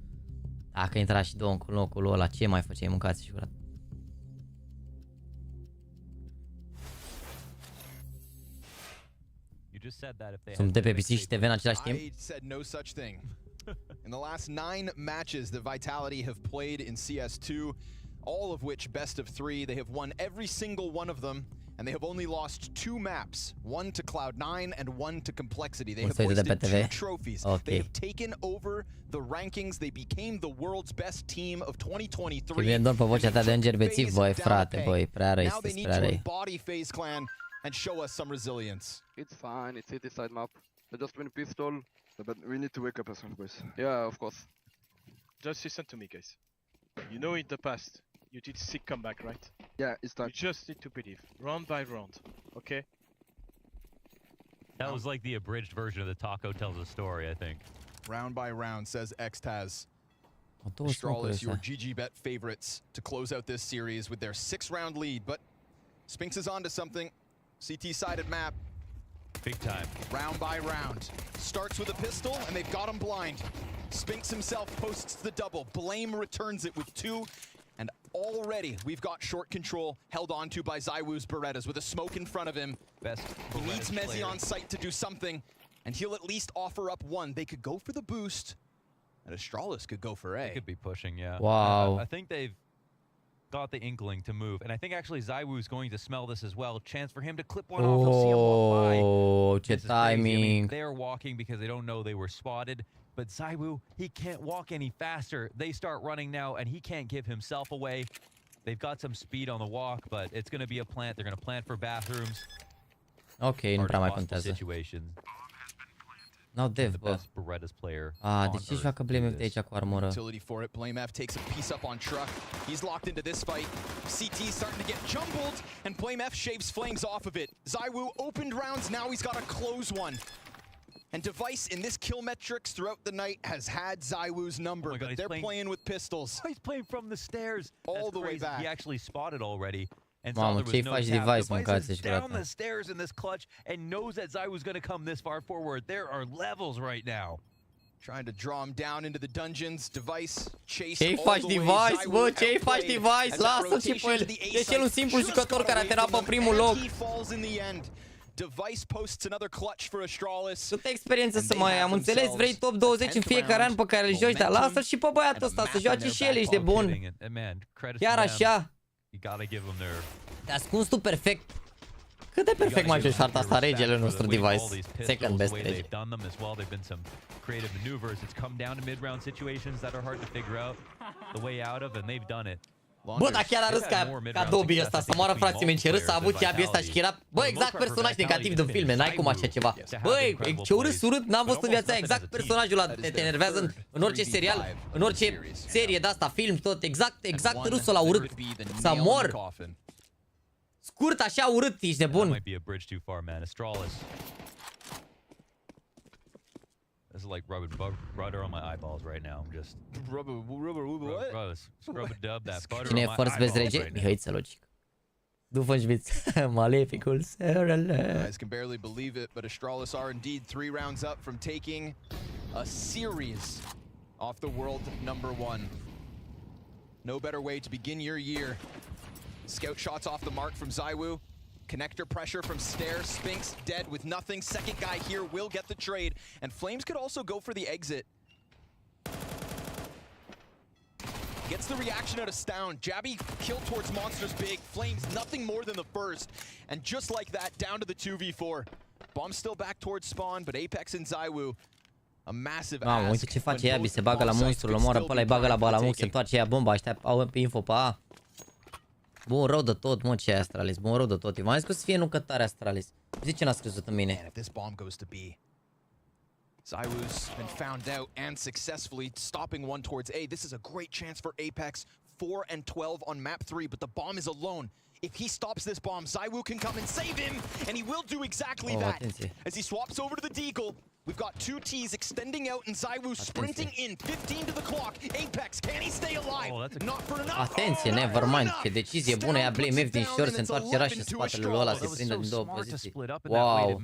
Dacă intra și două în locul lui ăla, ce mai făceai, mâncați și curat. Sunt de pe PC și TV în același timp. In the last 9 matches that Vitality have played in CS2, all of which best of 3, they have won every single one of them. And they have only lost 2 maps, one to Cloud9 and one to Complexity. They have hoisted 2 trophies. They have taken over the rankings. They became the world's best team of 2023. Bine, doar pe vocea ta de înger bețiv, băi, frate, băi, prea răi, Now they need prea to răi. embody FaZe Clan and show us some resilience. It's fine, it's city side map. I just win pistol. But we need to wake up as well, boys. Yeah, of course. Just listen to me, guys. You know in the past, you did sick comeback, right? Yeah, it's time. You just need to believe, round by round, okay? That was like the abridged version of the Taco Tells a Story, I think. Round by round, says Xtaz. Astralis, your GG bet favorites to close out this series with their 6-round lead, but Spinks is onto something. CT-sided map. Big time. Round by round. Starts with a pistol, and they've got him blind. Spinks himself posts the double. Blame returns it with 2. And already we've got short control held onto by ZywOo's Berettas with a smoke in front of him. He needs Mezzi on site to do something, and he'll at least offer up 1. They could go for the boost, and Astralis could go for A. They could be pushing, yeah. Wow. I think they've got the inkling to move, and I think actually ZywOo's going to smell this as well. Chance for him to clip one off. He'll see him walk by. Oh, ce timing. I mean, they're walking because they don't know they were spotted. But ZywOo, he can't walk any faster. They start running now, and he can't give himself away. They've got some speed on the walk, but it's going to be a plant. They're going to plant for bathrooms. Ok, nu prea mai contează. N-au dev, bă. De ce joacă Blame aici cu armură? Utility for it. Blame F takes a piece up on truck. He's locked into this fight. CT starting to get jumbled, and Blame F shaves flames off of it. ZywOo opened rounds, now he's got to close one. And Device in this kill metrics throughout the night has had ZywOo's number, but they're playing with pistols. He's playing from the stairs. All the way back. He actually spotted already. And Mamă, saw there ce-i was no faci cap. device, Device mâncați is și down curată. the stairs in this clutch and knows that ZywYY's going to come this far forward. There are levels right now. Trying to draw him down into the dungeons. Device chased Ce-i all faci the way. device, bă? ZywYY Ce-i faci outplayed device? as that Lasă-l și pe rotation el. to the A Deci el un site simplu just jucător got care away aterat from pe them, primul and loc. he falls in the end. Device posts another clutch for Astralis. Câtă experiență să mai am înțeles? Vrei top 20 în fiecare an pe care îl joci, dar lasă-l și pe băiatul ăsta să joace și el, ești de bun. Chiar așa. Te-a ascuns tu perfect. Cât de perfect mai joci harta asta, regele nostru device. Second best rege. Creative maneuvers. It's come down to mid-round situations that are hard to figure out the way out of, and they've done it. Bă, dar chiar a râs ca Dobby ăsta, să moară frații mei, ce râs a avut Ceabi ăsta și că era, bă, exact personaj negativ din filme, n-ai cum așa ceva. Băi, ce urât, n-am văzut în viața aia, exact personajul ăla te enervează în orice serial, în orice serie de-asta, film, tot, exact râsul ăla urât. Să mor! Scurt, așa urât, ești nebun. This is like rubbing butter on my eyeballs right now. I'm just scrub a dub that butter Cine e on my first best eyeballs rege? right now. Mihăiță, logic. Doofenshmirtz. Maleficul Serele. Guys can barely believe it, but Astralis are indeed 3 rounds up from taking a series off the world #1. No better way to begin your year. Scout shots off the mark from ZywYY. Connector pressure from Stair. Spinks dead with nothing. Second guy here will get the trade. And Flames could also go for the exit. Gets the reaction out of Stound. Jabby kill towards Monsters big. Flames nothing more than the first. And just like that, down to the 2v4. Bomb still back towards spawn, but Apex and ZywYY. A massive Mamă, uite ce face Iabi, se bagă la monstru, îl omoară pe ăla, îi bagă la balamuc, se întoarce ea bomba, așteaptă, au info pe A. Bun rău de tot, mă, ce e Astralis, bun rău de tot. Eu v-am zis că o să fie nucătare Astralis. Zici ce n-a screzut în mine. If this bomb goes to B. ZywYY's been found out and successfully stopping one towards A. This is a great chance for Apex. 4 and 12 on map 3, but the bomb is alone. If he stops this bomb, ZywYY can come and save him, and he will do exactly that. As he swaps over to the Deagle, we've got 2 T's extending out and ZywYY sprinting in. 15 to the clock. Apex, can he stay alive? Not for enough. Atenție, nevermind, ce decizie bună, ia Blame F din short, se întoarce raș în spatele lui ăla, se prinde în două poziții. Wow.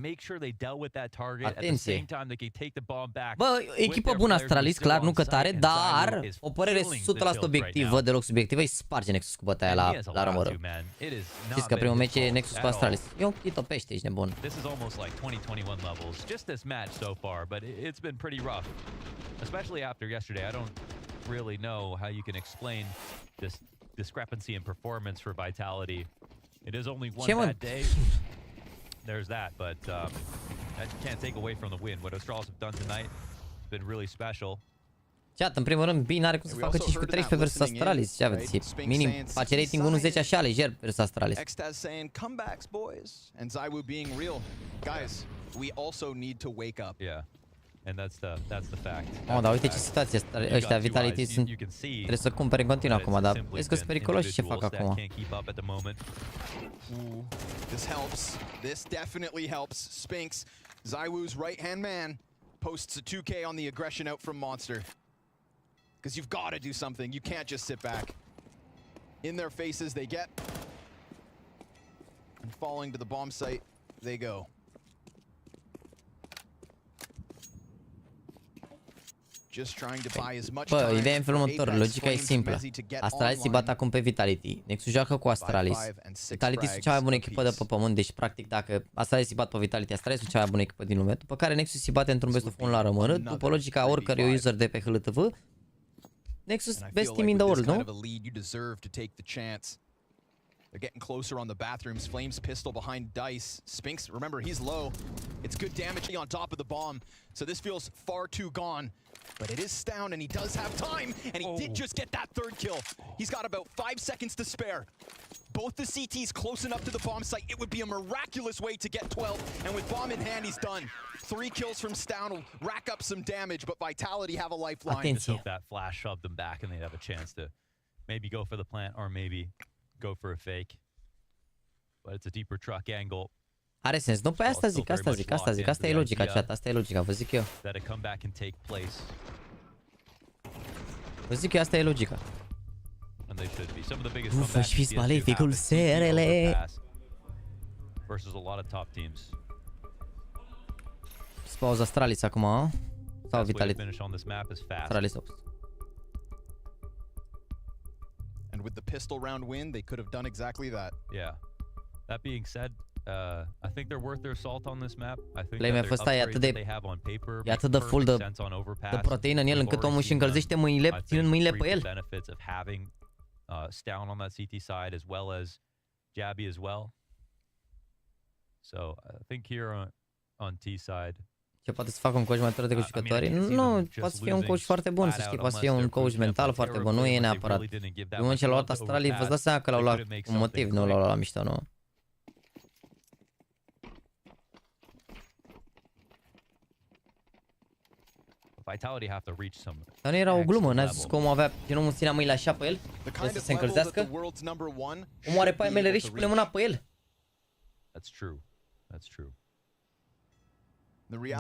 Atenție. Bă, echipă bună Astralis, clar, nu cătare, dar o părere 100% obiectivă, deloc subiectivă, îi sparge Nexus cu bătaia la rămără. Știți că primul meci e Nexus cu Astralis. Eu îi topește, ești nebun. This is almost like 2021 levels. Just this match so far, but it's been pretty rough. Especially after yesterday. I don't really know how you can explain this discrepancy in performance for Vitality. It is only one bad day. There's that, but that can't take away from the win. What Astralis have done tonight has been really special. Chat, în primul rând, bine are cum să facă 5 cu 13 versus Astralis. Ce aveți? Minim, face rating 1-10 așa, lejer versus Astralis. Extaz saying comebacks, boys. And ZywYY being real. Guys, we also need to wake up. Yeah. And that's the fact. Oh, dar uite ce situație ăștia Vitality sunt. Trebuie să cumpere în continuu acum, dar vezi că sunt periculoși ce fac acum. This helps. This definitely helps. Spinks, ZywYY's right-hand man, posts a 2K on the aggression out from Monster. Because you've got to do something. You can't just sit back. In their faces they get. And falling to the bomb site, they go. Just trying to buy as much time. Bă, ideea e în felul următor, logica e simplă. Astralis îi bat acum pe Vitality. Nexus joacă cu Astralis. Vitality sunt cea mai bună echipă de pe pământ, deci practic dacă Astralis îi bat pe Vitality, Astralis sunt cea mai bună echipă din lume. După care Nexus îi bate într-un best of 1 la rămână, după logica oricărui user de pe HLTV. Nexus best team in the world, nu? They're getting closer on the bathrooms. Flames pistol behind Dice. Spinks, remember, he's low. It's good damage on top of the bomb. So this feels far too gone. But it is down, and he does have time. And he did just get that 3rd kill. He's got about 5 seconds to spare. Both the CTs close enough to the bomb site. It would be a miraculous way to get 12. And with bomb in hand, he's done. 3 kills from Stown will rack up some damage, but Vitality have a lifeline. Just hope that flash shoved them back and they'd have a chance to maybe go for the plant or maybe go for a fake. But it's a deeper truck angle. Are sens, nu? Pe asta zic, asta e logica, chat, asta e logica, vă zic eu. That a comeback can take place. Vă zic eu, asta e logica. they should be. Some of the biggest Uf, comebacks și fi PSG maleficul have been CT serele. overpass versus a lot of top teams. Spauza Astralis acum, sau Best way to Vitality? finish on this map is fast. Astralis 8. And with the pistol round win, they could have done exactly that. Yeah. That being said, I think they're worth their salt on this map. I think Play-map that ăsta e their atât upgrades de- that they have on paper E make atât de full perfect de, sense on overpass. de proteină în el We've încât already omul își seen încălzește them, mâinile, I think, ținând mâinile pe reap el. the benefits of having Stown on that CT side as well as Jabby as well. So I think here on T side, Ce poate să facă un coach mai tare decât jucătorii? Nu, poate să fie un coach foarte bun, să știi, poate să fie un coach mental foarte bun, nu e neapărat. În moment ce l-au luat Astralis, vă dați seama că l-au luat cu un motiv, nu l-au luat la mișto, nu? Vitality have to reach some. Dar nu era o glumă, n-a zis că omul avea, gen omul ținea mâinile așa pe el, trebuie să se încălzească. Omul are paie mele și pune mâna pe el. That's true. That's true.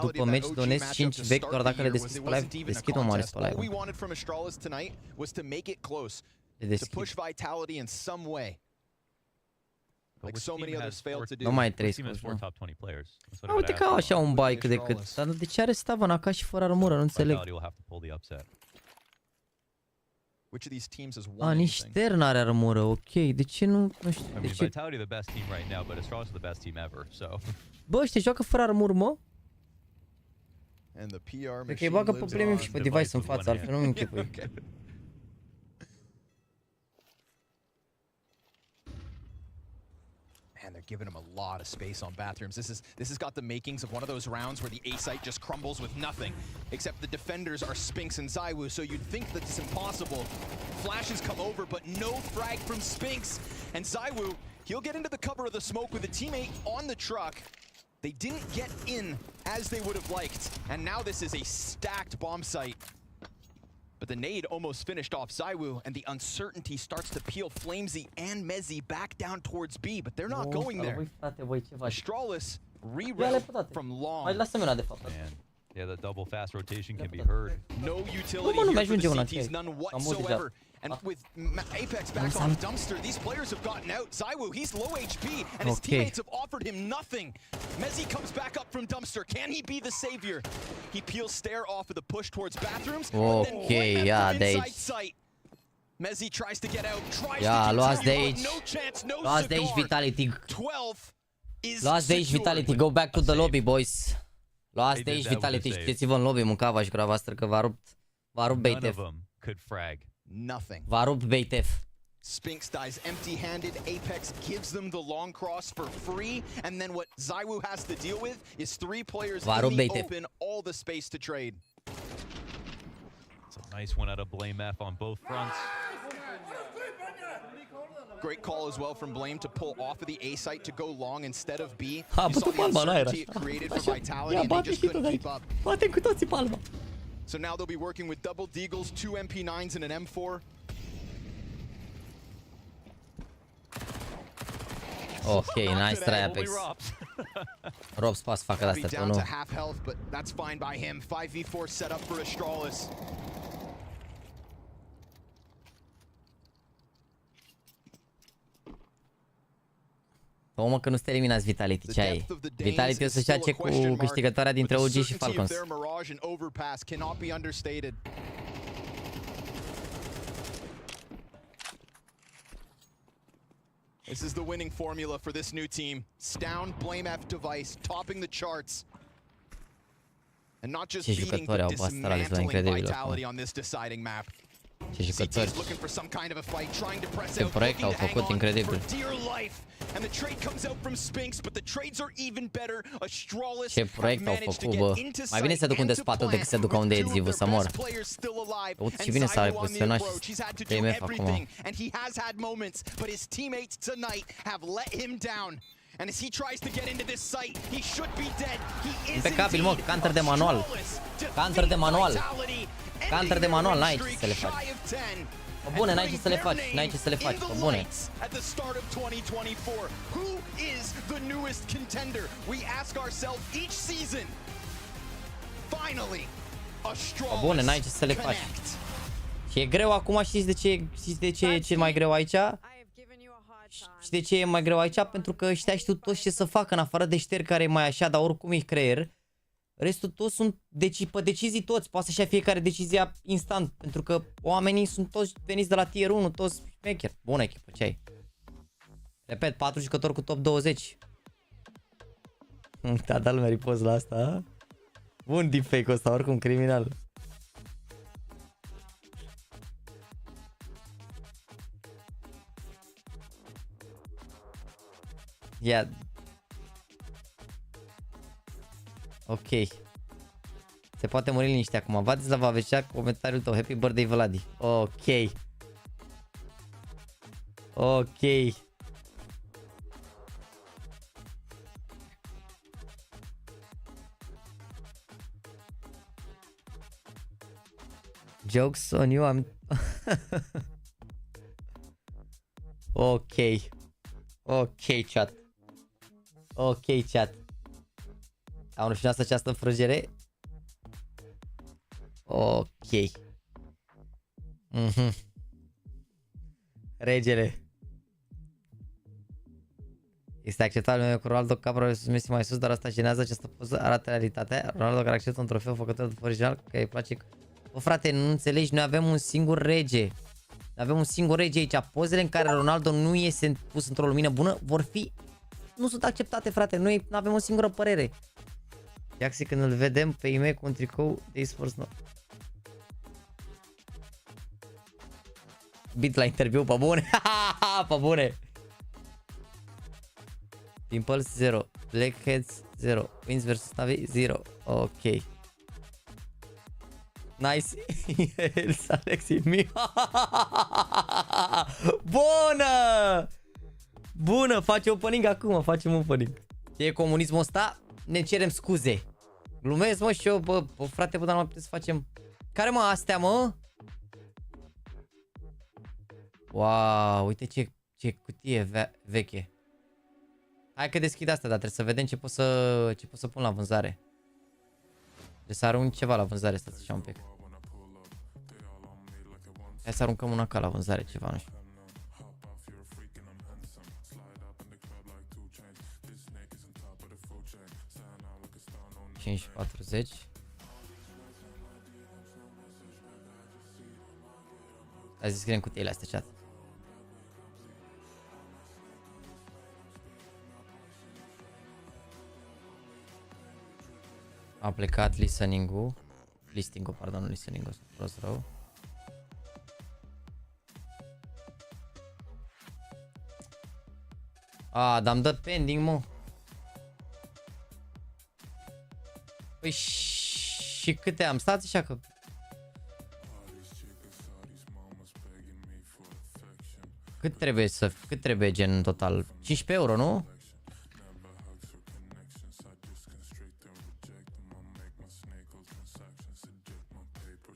După meci donezi 5 vechi doar dacă le deschizi pe live, deschid o mare pe live. All we wanted from Astralis tonight was to make it close, to push Vitality in some way. Like so many others failed to do. Nu mai trei scores, scores, top 20 players. That's what nu? Uite că au așa un bai cât de cât. Dar de ce are Stavan acasă și fără armură? Nu înțeleg. Vitality will have to pull the upset. Which of these teams has won A, nici Stern are armură, ok. De ce nu știu, I de mean, ce? Vitality the best team right now, but Astralis is the best team ever. So. Bă, ăștia joacă fără armură, mă? And the PR Cred că îi bagă pe premium și pe device în față, altfel nu-mi închipui. Man, they're giving him a lot of space on bathrooms. This has got the makings of one of those rounds where the A site just crumbles with nothing. Except the defenders are Spinks and ZywOo, so you'd think that it's impossible. Flashes come over, but no frag from Spinks. And ZywOo, he'll get into the cover of the smoke with a teammate on the truck. They didn't get in as they would have liked. And now this is a stacked bomb site. But the nade almost finished off ZywOo, and the uncertainty starts to peel Flamesy and Mezzy back down towards B, but they're not going there. Astralis re-route from long. Man. Yeah, the double fast rotation can be heard. No utility here for the CTs, none whatsoever. And with Apex back on Dumpster, these players have gotten out. ZywOo, he's low HP, and his teammates have offered him nothing. Mezzy comes back up from Dumpster. Can he be the savior? He peels Stare off of the push towards bathrooms. Okay, yeah, they... Mezzy tries to get out, tries to luați de aici. No chance, no luați de aici cigar. Vitality. 12 is Luați de aici secured. Vitality, go back to the lobby, boys. Luați de aici Vitality, știți-vă în lobby, mâncava și gura voastră că v-a rupt BayTef. Nothing. V-a rupt BayTef. Spinks dies empty-handed. Apex gives them the long cross for free, and then what ZywOo has to deal with is 3 players in the open, all the space to trade. It's a nice one out of Blame F on both fronts. Great call as well from Blame to pull off of the A site to go long instead of B. You Ha, saw the uncertainty așa. it created for Vitality, and they just couldn't keep up. Batem cu toții palma. So now they'll be working with double deagles, 2 MP9s and an M4. Ok, nice try Apex. Robs poate să facă de-astea, tu down nu. to half health, but that's fine by him. 5v4 set up for Astralis. Mă, că nu te eliminați Vitality, ce ai? Vitality o să joace cu câștigătoarea dintre OG și Falcons. This is the winning formula for this new team. Stown, Blame F device, topping the charts. And not just beating, but dismantling Vitality on this deciding map. Ce jucători. looking for some kind of a fight, trying to press Ce out, proiect au făcut incredibil. for dear life. And the trade comes out from Spinks, but the trades are even better. Astralis Ce proiect au făcut, bă. Mai bine să duc unde spate decât să ducă unde e Zivul să mor. Uite ce bine s-a repoziționat și TMF acum. And he has had moments, but his teammates tonight have let him down. And as he tries to get into this site, he should be dead. He is impecabil, mă, counter de manual. Counter de manual. Counter de manual, n-ai ce să le faci. Pe bune, n-ai ce să le faci, n-ai ce să le faci, pe bune. At the start of 2024, who is the newest contender? We ask ourselves each season. Finally, Pe bune, n-ai ce să le faci. Și e greu acum, știți de ce e cel mai greu aici? Și de ce e mai greu aici? Pentru că ăștia știu toți ce să facă, în afară de șteri care e mai așa, dar oricum e creier. Restul toți sunt pe decizii toți, poate să-și ia fiecare decizia instant, pentru că oamenii sunt toți veniți de la tier 1, toți șmecheri. Bună echipă, ce ai? Repet, 4 jucători cu top 20. Da, da, lumea ripost la asta. Bun deepfake-ul ăsta, oricum criminal. Ia. Ok. Se poate muri liniște acum. Vladislav Vecea, comentariul tău. Happy birthday, Vladi. Ok. Ok. Jokes on you, I'm... Ok. Ok, chat. Ok, chat. Am rușinat această înfrângere. Ok. Regele. Este acceptabil cu Ronaldo Capra versus Messi mai sus, dar asta genează, această poză arată realitatea. Ronaldo care acceptă un trofeu făcător după original, că îi place. Bă, frate, nu înțelegi, noi avem un singur rege. Noi avem un singur rege aici. Pozele în care Ronaldo nu iese pus într-o lumină bună vor fi... Nu sunt acceptate, frate. Noi nu avem o singură părere. Jaxi, când îl vedem pe e-mail cu un tricou de eSports, no. Bit la interviu, pe bune. Pe bune. Pimples 0. Blackheads 0. Wins vs NaVi 0. Ok. Nice. Alexi. Bună! Bună, face opening acum, facem opening. Ce e comunismul ăsta? Ne cerem scuze. Glumesc, mă, și eu, bă, frate, bă, dar nu mai putem să facem... Care, mă, astea, mă? Wow, uite ce cutie veche. Hai că deschid asta, dar trebuie să vedem ce pot să pun la vânzare. Trebuie să arunc ceva la vânzare, stați așa un pic. Hai să aruncăm una ca la vânzare, ceva, nu știu. 5,40. Hai să scriem cutiile astea, chat. A plecat listening-ul. Listing-ul, pardon, listening-ul. Prost rău. A, dar-mi dă pending, mă. Păi și câte am? Stați așa că... Cât trebuie gen în total? 15 euro, nu?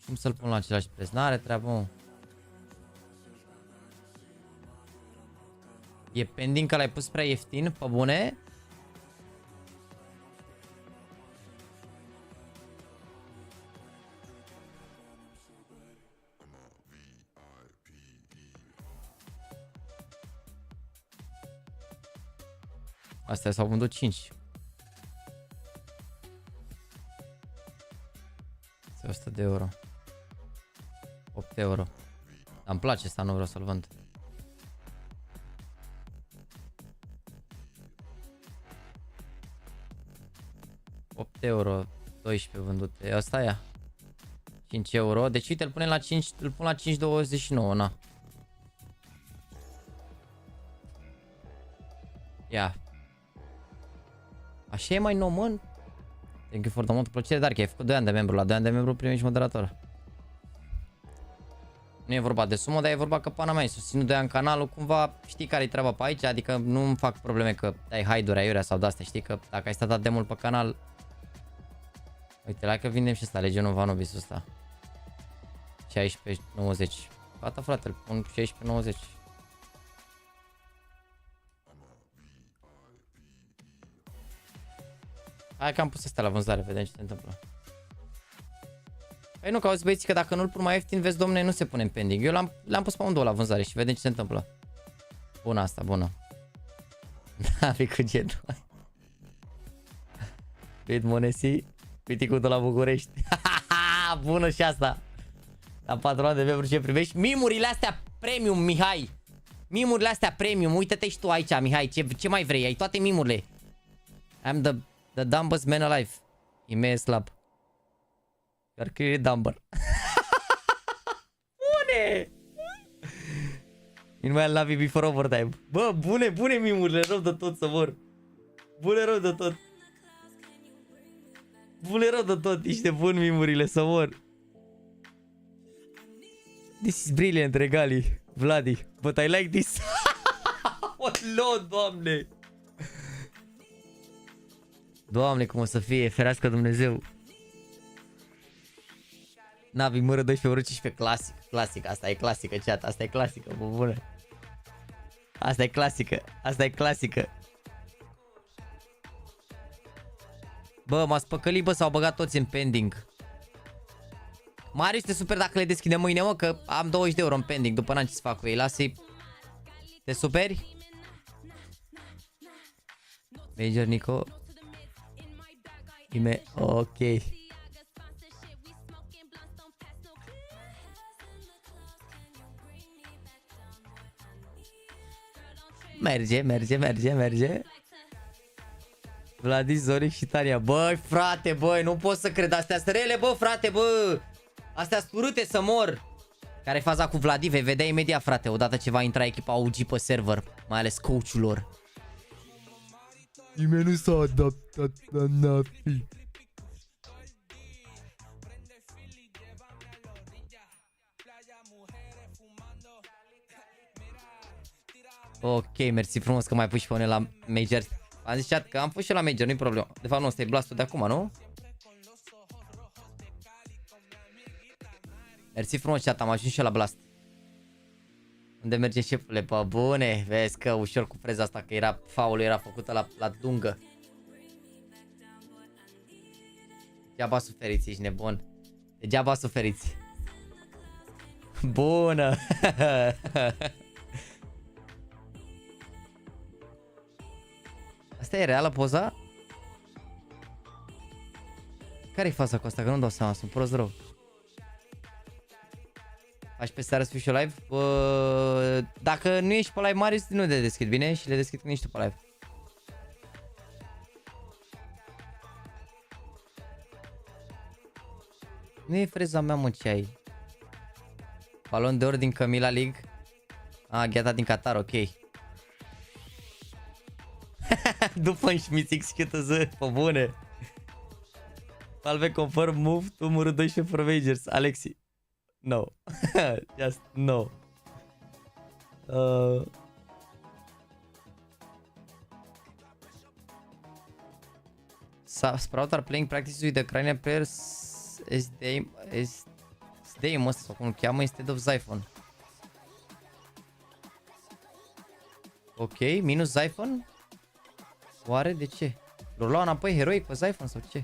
Cum să-l pun la același preț? N-are treabă, mă. E pending că l-ai pus prea ieftin, pe bune? Astea s-au vândut 5. 100 de euro. 8 euro. Dar îmi place asta, nu vreau să-l vând. Euro, 12 vândute. Asta ia. 5 euro. Deci uite, îl punem la 5, îl pun la 5,29, na. Ia. Așa e mai nou, mă. Thank you for the month. Plăcere, dar că ai făcut 2 ani de membru. La 2 ani de membru primești moderator. Nu e vorba de sumă, dar e vorba că pana mea e susținut 2 ani canalul. Cumva știi care-i treaba pe aici. Adică nu îmi fac probleme că ai haiduri aiurea sau de-astea. Știi că dacă ai stat atât de mult pe canal... Uite, la că vindem și ăsta, Legionul Vanovisul ăsta. 16,90. Gata, frate, îl pun 16,90. Hai că am pus astea la vânzare, vedem ce se întâmplă. Păi nu, că auzi băieții că dacă nu-l pun mai ieftin, vezi, domne, nu se pune în pending. Eu l-am pus pe amândouă la vânzare și vedem ce se întâmplă. Bună asta, bună. NaVi cu G2. Bit Monesi, piticul de la București. Bună și asta. La 4 ani de membru ce primești. Mimurile astea premium, Mihai. Mimurile astea premium. Uită-te și tu aici, Mihai. Ce mai vrei? Ai toate mimurile. I'm the dumbest man alive. Ime slab. Iar că e dumber. Bune! Meanwhile, NaVi before overtime. Bă, bune mimurile. Rău de tot să mor. Bune rău de tot. Bune rău de tot. Niște bun mimurile să mor. This is brilliant, regali. Vladi. But I like this. Oh, no, doamne. Doamne, cum o să fie. Ferească Dumnezeu. NaVi mără 12 euro 15. Clasic. Clasic. Asta e clasică, chat. Asta e clasică, bă, bună. Asta e clasică. Asta e clasică. Bă, m-a spăcălit, bă, s-au băgat toți în pending. Marius, te super dacă le deschidem mâine, mă, că am 20 de euro în pending. După n-am ce să fac cu ei. Lasă-i. Te superi? Major Nico. Ime. Ok. Merge. Vladi, Zoric și Tania. Băi, frate, băi, nu pot să cred. Astea sunt rele, bă, frate, bă. Astea sunt urâte să mor. Care-i faza cu Vladi? Vei vedea imediat, frate, odată ce va intra echipa OG pe server. Mai ales coach-ul lor. Nimeni nu s-a adaptat la NaVi. Ok, mersi frumos că mai pui și pe unele la Major. Am zis chat că am pus și la Major, nu-i problemă. De fapt nu, ăsta e blastul de acum, nu? Mersi frumos chat, am ajuns și la blast. Unde merge șefule? Bă, bune, vezi că ușor cu freza asta, că era faul era făcută la dungă. Degeaba suferiți, ești nebun. Degeaba suferiți. Bună! Asta e reală poza? Care-i faza cu asta? Că nu-mi dau seama, sunt prost rău. Faci pe seară să fiu și live? Dacă nu ești pe live mare, nu le deschid, bine? Și le deschid când ești tu pe live. Nu e freza mea, mă, ce ai? Balon de ori din Camila League. Gheata din Qatar, ok. După înșmiț execută-zi, pe bune. Valve confirm move, tu mură 12 for Majors, Alexi. No. Just no. Sprout are playing practice with the Ukrainian players SDA, mă, sau cum îl cheamă, instead of Zyphon. Ok, minus Zyphon? Oare de ce? Lor luau înapoi heroic pe Zyphon sau ce?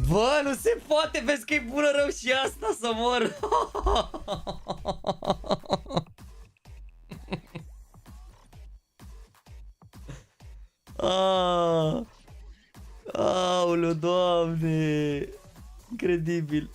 Bă, nu se poate, vezi că e bună rău și asta să mor. Aoleu, Doamne. Incredibil.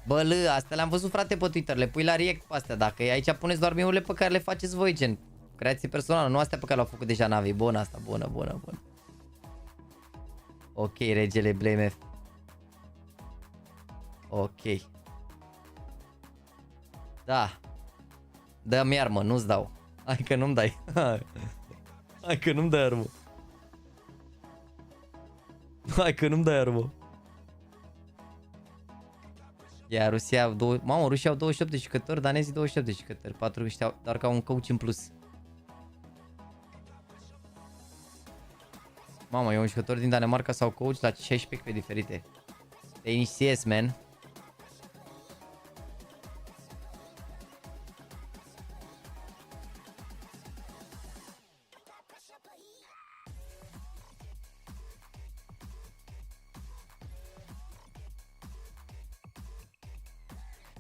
Bă, astea le-am văzut, frate, pe Twitter. Le pui la react pe astea. Dacă e aici, puneți doar miurile pe care le faceți voi, gen creație personală, nu astea pe care le-au făcut deja NaVi. Bună asta, bună. Ok, regele BlameF. Ok. Da. Dă-mi armă, nu-ți dau. Hai că nu-mi dai. Hai că nu-mi dai armă. Hai că nu-mi dai armă. Ia, Rusia au Mamă, Rusia au 28 de jucători, danezii 28 de jucători. 4 ăștia doar ca un coach în plus. Mamă, e un jucător din Danemarca sau coach la 16 echipe diferite. Te inițiezi, man.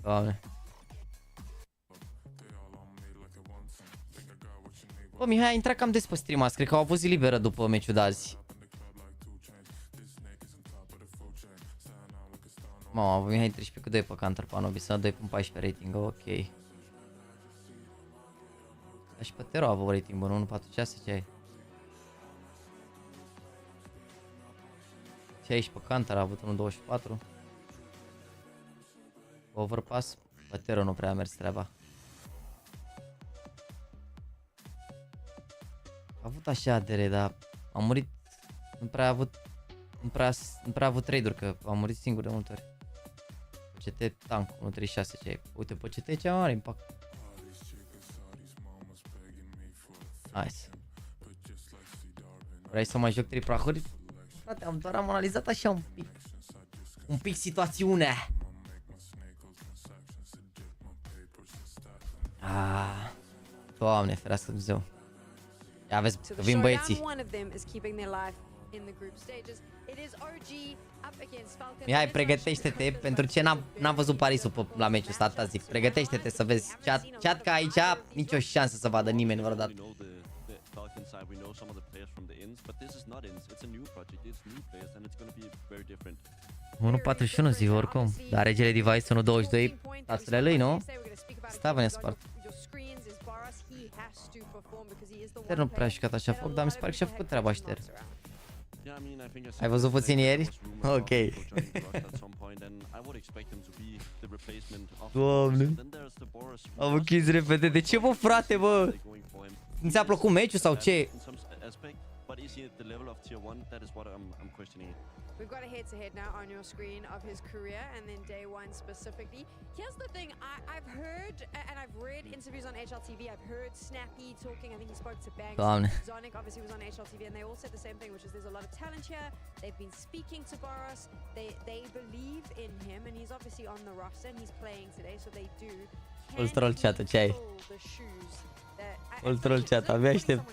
Doamne. Bă, Mihai a intrat cam des pe stream azi. Cred că au avut zi liberă după meciul de azi. Mamă, Mihai 13 cu 2 pe counter pe Anubis, 2 cu 14 rating, ok. Dar și pe Tero a avut rating bun, 146 ce ai? Ce aici pe counter a avut 124. Overpass, pe Tero nu prea a mers treaba. A avut așa ADR, dar a murit, nu prea a avut trade-uri, că a murit singur de multe ori. PCT tank, 1.36 ce ai. Uite, PCT e cea mai mare impact. Nice. Vrei să mai joc 3 prahuri? Frate, doar am analizat așa un pic situațiunea. Doamne, ferească Dumnezeu. Ia vezi că vin băieții. Mihai, pregătește-te pentru ce n-am văzut Parisul la meciul ăsta, atâta zic. Pregătește-te să vezi. Chat că aici nicio șansă să vadă nimeni vreodată. Unul 41 zi oricum. Dar regele device 1.22 tațele lui, nu? Stai bine spart. Ter nu prea a jucat așa foc, dar mi se pare că și-a făcut treaba Ter. Ai văzut puțin ieri? Ok. Doamne. Am închis repede. De ce, bă, frate, bă? Nu ți-a plăcut meciul sau ce? We've got a head-to-head now on your screen of his career and then day one specifically. Here's the thing, I've heard and I've read interviews on HLTV. I've heard Snappy talking. I think he spoke to Banks. Zonic obviously was on HLTV and they all said the same thing, which is there's a lot of talent here. They've been speaking to Boros. They believe in him and he's obviously on the roster and he's playing today, so they do. Ultrol chat-ul, ce ai? Ultrol chat, abia aștept.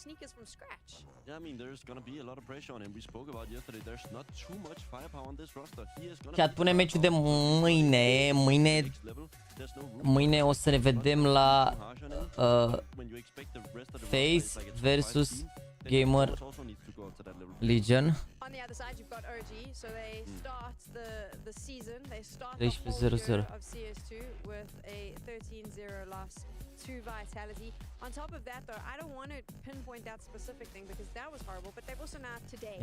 Sneakers from scratch. Yeah, I mean, there's gonna be a lot of pressure on him. We spoke about yesterday. There's not too much firepower on this roster. He is gonna. Chat, pune meciul de mâine o să ne vedem la Face versus Gamer Legion. On the other side, you've got OG, so they start the season. They start 13-0-0 of CS2 with a 13-0 loss to Vitality. On top of that, though, I don't want to pinpoint that specific thing because that was horrible. But they've also now today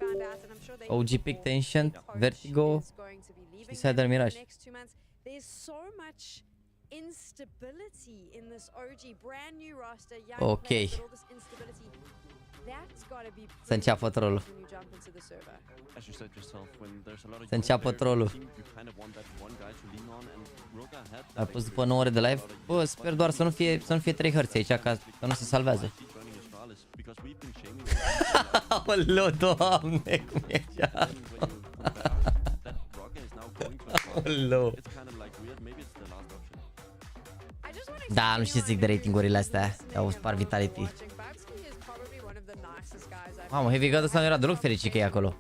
found out, and I'm sure they. OG pick tension, Vertigo, Decider Mirage. Next 2 months, there's so much instability in this OG brand new roster. Young players, but all this instability. That's got to be. Să înceapă trollul. Să înceapă trollul. Ai pus după 9 ore de live? Bă, sper doar să nu fie 3 hărți aici, ca nu se salvează. Aoleu, Doamne, cum e așa? Aoleu. Da, nu știu ce zic de ratingurile astea. Au spart Vitality. Mamă, Heavy God ăsta nu era deloc fericit că e acolo.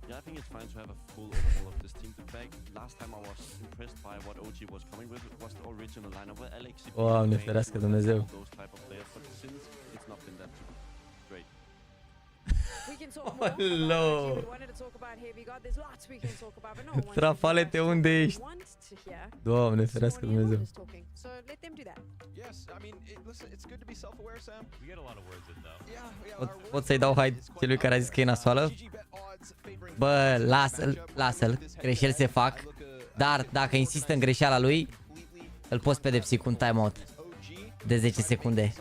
Yeah, I think it's fine to have a full overhaul of this team. In fact, last time I was impressed by what OG was coming with was the original lineup where Alex. Doamne, ferească Dumnezeu. Those type of players, but since it's not been that great. Trafalete, unde ești? Doamne, ferească Dumnezeu. Pot să-i dau hai celui care a zis că e nasoală? Bă, lasă-l, greșeli se fac. Dar dacă insistă în greșeala lui, îl poți pedepsi cu un timeout de 10 secunde.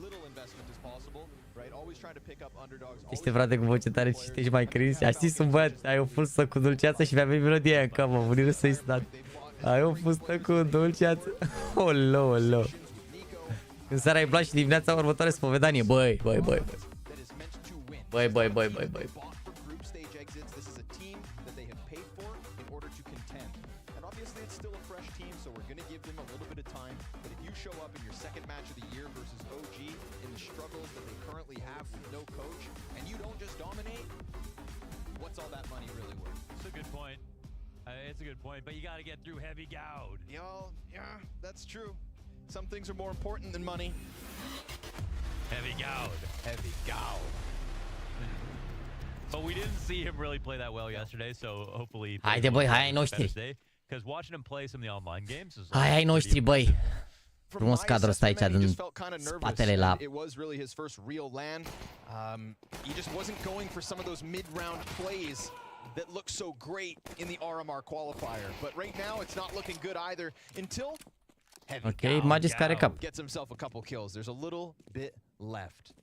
little investment as possible, right? Always trying to pick up underdogs. Ești frate cu voce tare, citești mai crinzi. Ai zis un băiat, ai o fustă cu dulceață și mi-a venit melodia aia în cap, m-am venit să-i stat. Ai o fustă cu dulceață. Olo, olo. Când seara ai blat și dimineața următoare spovedanie. Băi. Show up in your second match of the year versus OG in the struggles that they currently have with no coach, and you don't just dominate, what's all that money really worth? It's a good point. It's a good point, but you got to get through heavy goud. Yeah, that's true. Some things are more important than money. Heavy goud. Heavy goud. But we didn't see him really play that well yesterday, so hopefully... Haide băi, hai ai noștri. Because watching him play some of the online games is... Hai ai noștri băi. Frumos cadru ăsta aici din spatele la... It was really his first real LAN. He just wasn't going for some of those mid-round plays that look so great in the RMR qualifier. But right now it's not looking good either until Ok, Magis care cap. Gets himself a couple kills. There's a little bit left.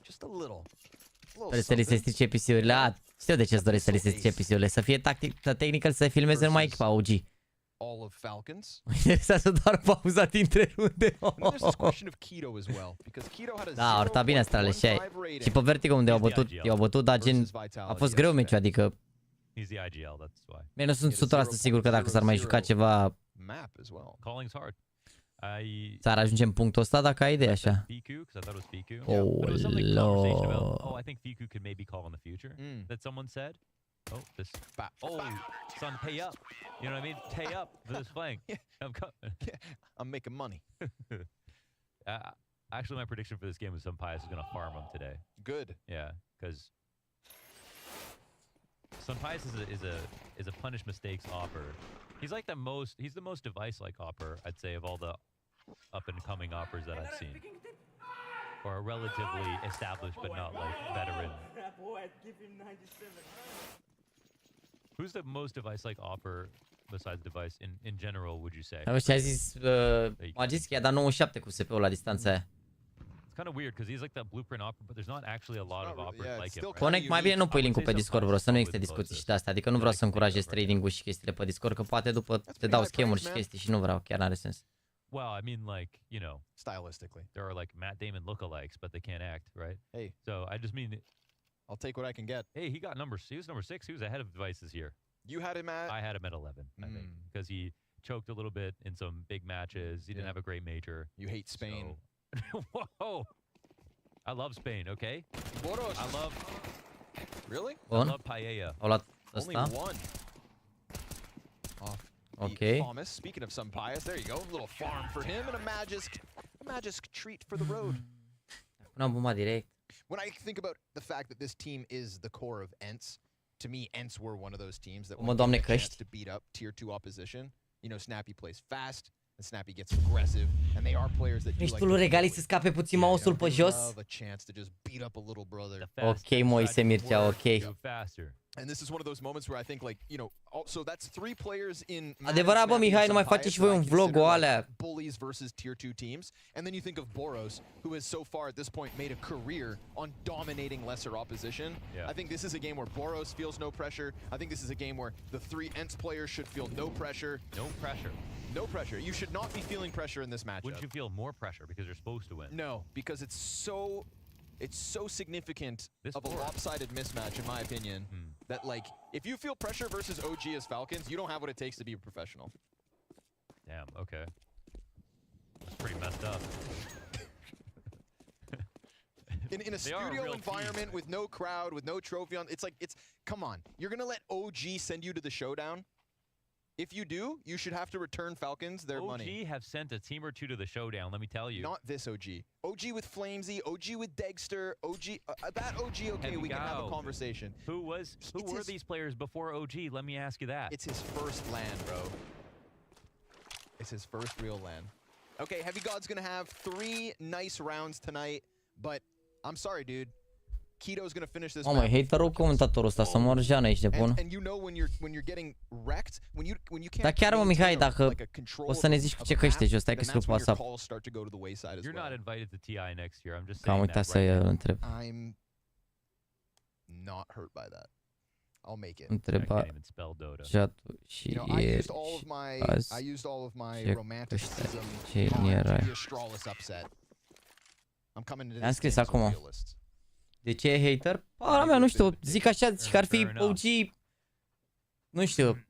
Just a little. Trebuie să li se strice PC-urile. Știu de ce-ți dorești să li se strice PC-urile. Să fie technical, să filmeze numai echipa OG. All of Falcons. Să doar pauza dintre runde. Da, au arătat bine astrale și pe Vertigo unde au bătut, dar gen a fost greu meciul, adică mie nu sunt 100% sigur că dacă s-ar mai juca ceva s-ar ajunge în punctul ăsta dacă ai idee așa. Oh, I think Fiku could maybe call in the future. That someone said. Son, pay up. You know what I mean? Pay up for this flank. I'm making money. Actually, my prediction for this game is Sunpius is going to farm him today. Good. Yeah, because Sunpius is a punish mistakes opper. He's the most device-like opper, I'd say, of all the up-and-coming oppers that I've seen. Or relatively established, but not like veteran. Who's the most device-like opper besides device in general, would you say? Am și a zis Magis că i-a dat 97 cu SP-ul la distanța aia. It's kind of weird because he's like that blueprint opper, but there's not actually a lot of oppers like him. Connect, mai bine nu pui link-ul pe Discord, vreau să nu existe discuții și de astea, adică nu vreau să încurajez trading-ul și chestiile pe Discord, că poate după te dau schemuri și chestii și nu vreau, chiar n-are sens. Well, I mean, like, you know, stylistically, there are like Matt Damon lookalikes, but they can't act, right? Hey, so I just mean, I'll take what I can get. Hey, he was number 6. He was ahead of devices here. You had him at? I had him at 11, I think, because he choked a little bit in some big matches. He didn't have a great major. You hate Spain. So... Whoa! I love Spain, okay? Boros. I love... Really? I love paella. Only one. Off. Okay. Thomas. Speaking of some pious, there you go. A little farm for him and a magic treat for the road. When I think about the fact that this team is the core of ENTS, to me, ENTS were one of those teams that were a chance to beat up tier 2 opposition. You know, Snappy plays fast, and Snappy gets aggressive, and they are players that do like to regali să scape puțin mouse-ul pe jos. Love a chance to just beat up a little brother. Ok, Moise Mircea, ok. And this is one of those moments where I think, like, you know, so that's 3 players in. Adevărat, bă, Mihai, nu mai faceți și voi un vlog cu alea. Bullies versus tier 2 teams, and then you think of Boros, who has so far at this point made a career on dominating lesser opposition. I think this is a game where Boros feels no pressure. I think this is a game where the 3 ENTS players should feel no pressure. No pressure. No pressure. You should not be feeling pressure in this matchup. Wouldn't you feel more pressure because you're supposed to win? No, because it's so significant of a lopsided mismatch, in my opinion, that, like, if you feel pressure versus OG as Falcons, you don't have what it takes to be a professional. Damn, okay. That's pretty messed up. In a studio environment with no crowd, with no trophy on, it's like, come on. You're going to let OG send you to the showdown? If you do, you should have to return Falcons their money. OG have sent a team or two to the showdown, let me tell you. Not this OG. OG with Flamesy, OG with Degster, OG... that OG, okay, we can have a conversation. Who were these players before OG? Let me ask you that. It's his first LAN, bro. It's his first real LAN. Okay, Heavy God's gonna have 3 nice rounds tonight, but I'm sorry, dude. Keto's going to finish this. Mamă, haterul comentatorul ăsta, să mor Jean aici de bun. And you know when you're getting wrecked, when you can't. Dar chiar mă, Mihai, dacă o să ne zici cu ce căște și ăsta e că scrie pe WhatsApp. You're not invited to TI next year. I'm just Că am saying uitat that să right îl now. întreb. I'm not hurt by that. I'll make it. Întreba Jatu și ieri și azi ce căște ce erai. I-am scris acum. De ce e hater? Pana mea, nu știu, zic așa, zic că ar fi OG, nu știu.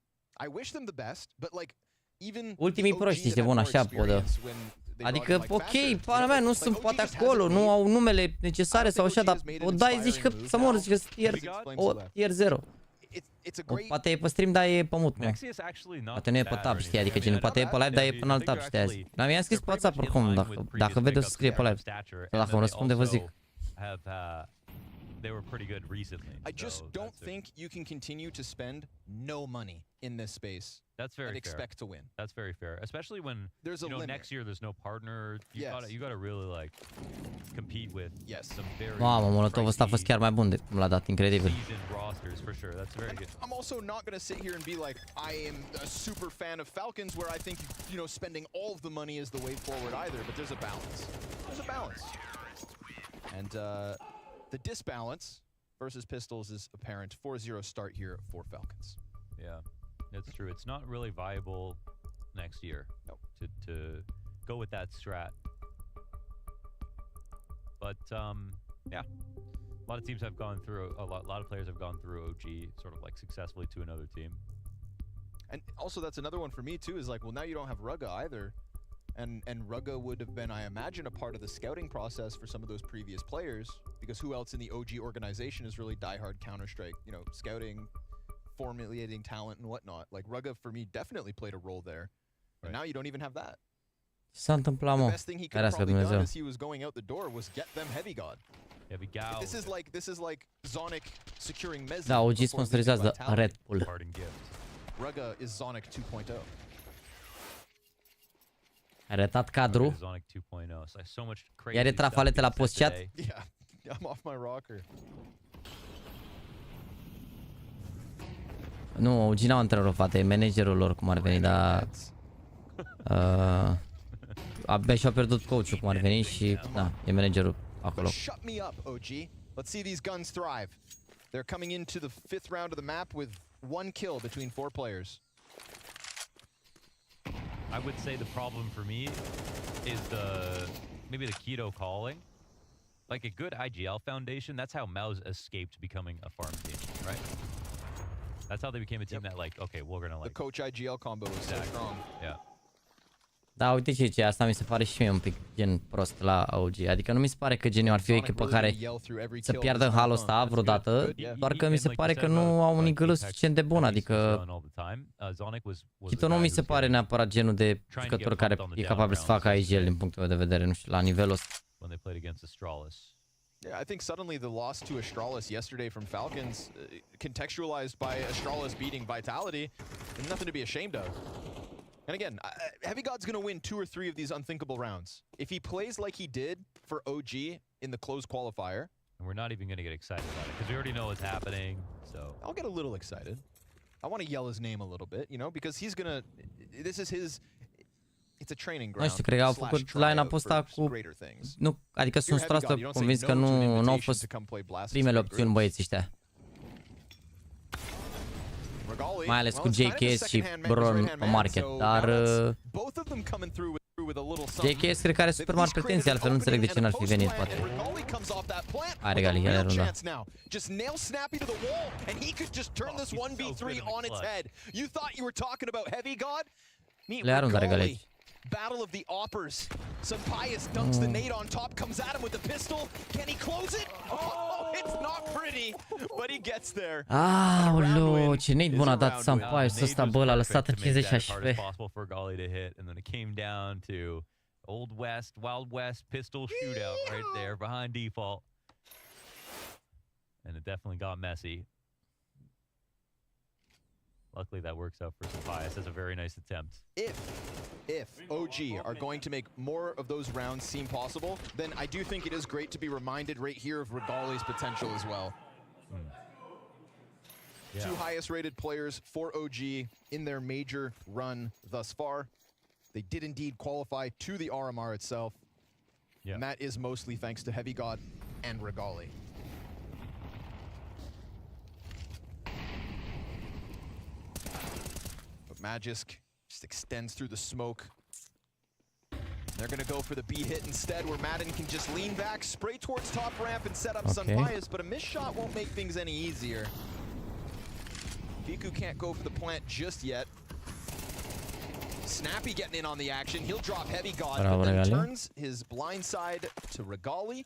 Ultimii proști, știi de bun, așa podă. Adică, ok, pana mea, nu sunt poate acolo, nu au numele necesare sau așa, dar o dai, zici că să mor, zici că tier 0. Poate e pe stream, dar e pe mut, mă. Poate nu e pe tab, știi, adică genul, poate e pe live, dar e pe alt tab, știi, azi. Dar mi-am scris pe WhatsApp oricum, dacă vede o să scrie pe live. Dacă îmi răspunde, vă zic. They were pretty good recently. I just don't think you can continue to spend no money in this space. That's very and fair. expect to win. That's very fair, especially when there's a you know limit. next year there's no partner. You gotta really like compete with some very. Mamă, Molotov ăsta a fost chiar mai bun de cum l-a dat, incredibil. Rosters for sure. That's very good. I'm also not going to sit here and be like I am a super fan of Falcons where I think spending all of the money is the way forward either, but there's a balance. There's a balance. And the disbalance versus Pistols is apparent. 4-0 start here for Falcons. Yeah, that's true. It's not really viable next year to go with that strat. But yeah, a lot of teams have gone through, a lot of players have gone through OG sort of like successfully to another team. And also that's another one for me too, is like, well, now you don't have Rugga either. And Rugga would have been, I imagine, a part of the scouting process for some of those previous players, because who else in the OG organization is really diehard Counter-Strike, scouting, formulating talent and whatnot. Like Rugga, for me, definitely played a role there. And now you don't even have that. S-a întâmplat, mă. The best thing he could have probably done as he was going out the door was get them Heavy God. Heavy God. This is like Zonic securing Mezzi. Da, OG sponsorizează Red Bull. Rugga is Zonic 2.0. Ai arătat cadru. Iar e trafalete la post-chat. Yeah, I'm off my rocker. Nu, OG n-au antrenor, fate, e managerul lor cum ar veni, dar... abia și-au pierdut coach-ul cum ar veni și... Da, e managerul acolo. Shut me up, OG. Let's see these guns thrive. They're coming into the 5th round of the map with 1 kill between 4 players. I would say the problem for me is maybe the keto calling. Like a good IGL foundation, that's how Mouse escaped becoming a farm team, right? That's how they became a team that like, okay, we're gonna like... The coach IGL combo was so strong. Yeah. Da, uite ce asta mi se pare și mie un pic gen prost la OG. Adică nu mi se pare că genul ar fi o echipă care să piardă în halul ăsta vreodată, doar că mi se pare că nu au un nigălă suficient de bun, adică Chito nu mi se pare neapărat genul de jucător care e capabil să facă IGL din punctul meu de vedere, nu știu, la nivelul ăsta. Yeah, I think suddenly the loss to Astralis yesterday from Falcons, contextualized by Astralis beating Vitality, and nothing to be ashamed of. And again, Heavy God's going to win 2 or 3 of these unthinkable rounds. If he plays like he did for OG in the closed qualifier... And we're not even going to get excited about it, because we already know what's happening, so... I'll get a little excited. I want to yell his name a little bit, because he's going to... This is his... It's a training ground. Nu știu, cred că au făcut line-up-ul ăsta cu... Nu, adică sunt 100% convins că nu au fost primele opțiuni băieții ăștia. Mai ales cu JKS și Bron pe market, dar... JKS cred că are super mari pretenții, altfel nu înțeleg de ce n-ar fi venit, poate. Hai, regali, ia runda. Le ia runda, regali aici. Battle of the Oppers. Some Pius dunks the nade on top, comes at him with the pistol. Can he close it? Oh, it's not pretty, but he gets there. Aoleu, ce nade bun a dat Sam Pius ăsta, bă, l-a lăsat în 50 HP. And then it came down to Old West, Wild West pistol shootout right there behind default. And it definitely got messy. Luckily, that works out for Tobias. That's a very nice attempt. If OG are going to make more of those rounds seem possible, then I do think it is great to be reminded right here of Regali's potential as well. Yeah. 2 highest rated players for OG in their major run thus far. They did indeed qualify to the RMR itself. Yeah. And that is mostly thanks to Heavy God and Regali. But Magisk just extends through the smoke. They're going to go for the beat hit instead, where Madden can just lean back, spray towards top ramp, and set up Sunbias, but a missed shot won't make things any easier. Fiku can't go for the plant just yet. Snappy getting in on the action. He'll drop Heavy God, but then turns his blind side to Regali.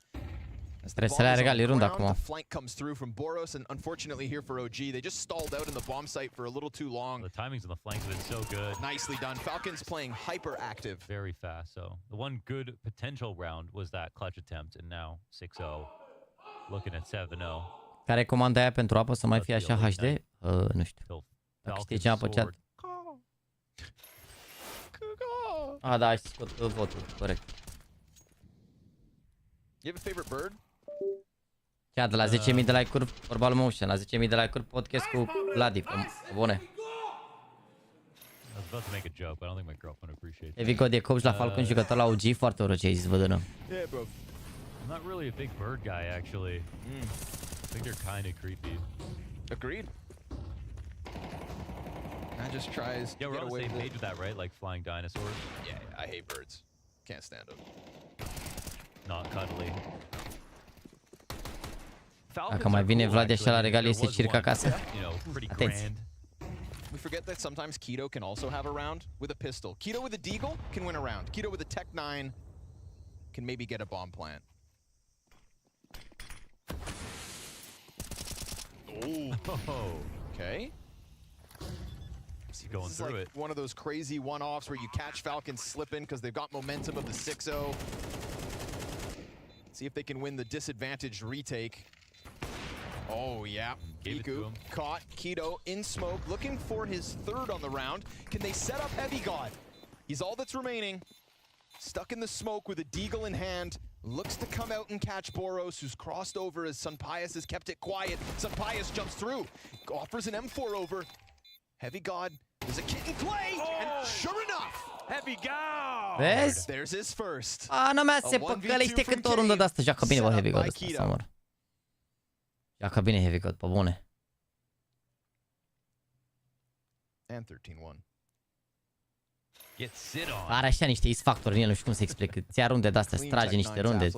As the bomb is on the ground, the flank comes through from Boros, and unfortunately here for OG, they just stalled out in the bomb site for a little too long. The timings on the flanks have been so good. Nicely done. Falcons playing hyper active. Very fast. So the one good potential round was that clutch attempt, and now 6-0, looking at 7-0. Care comanda aia pentru apă să mai fie așa HD? Nu știu. Dacă știi ce am apăceat. Da, ai scot votul, corect. You have a favorite bird? Cea de la 10.000 de like-uri, Forbal Motion, la 10.000 de like-uri, podcast cu Vladi, bune. I was about to make a joke, but I don't think my girlfriend appreciates it. Heavy God e coach la Falcon, jucător la OG, foarte orice ai zis, vădână. Yeah, bro. I'm not really a big bird guy, actually. I think they're kind of creepy. Agreed. I just tries Yeah, to we're get on the away same with page with that, right? Like flying dinosaurs. Yeah, I hate birds. Can't stand them. Not cuddly. Dacă mai vine Vlad așa la regal, este circa acasă. Atenție. We forget that sometimes Keto can also have a round with a pistol. Keto with a deagle can win a round. Keto with a Tech 9 can maybe get a bomb plant. Oh. Okay. He's going This is through like it. one of those crazy one-offs where you catch Falcons slipping because they've got momentum of the 6-0. See if they can win the disadvantaged retake. Oh, yeah. Fiku caught. Keto in smoke, looking for his third on the round. Can they set up Heavy God? He's all that's remaining. Stuck in the smoke with a deagle in hand. Looks to come out and catch Boros, who's crossed over as Sunpius has kept it quiet. Sunpius jumps through, offers an M4 over. Heavy God is a kit in play, and sure enough, Heavy God! Vezi? There's his first. Ana mea, se păcălește cât o rundă de asta. Joacă bine, bă, Heavy God ăsta, să mor. Joacă bine Heavy God, pe bune. And 13-1. Get sit on. Are așa niște X-factori în el, nu știu cum să explic. Îți ia runde de-astea, îți trage niște runde.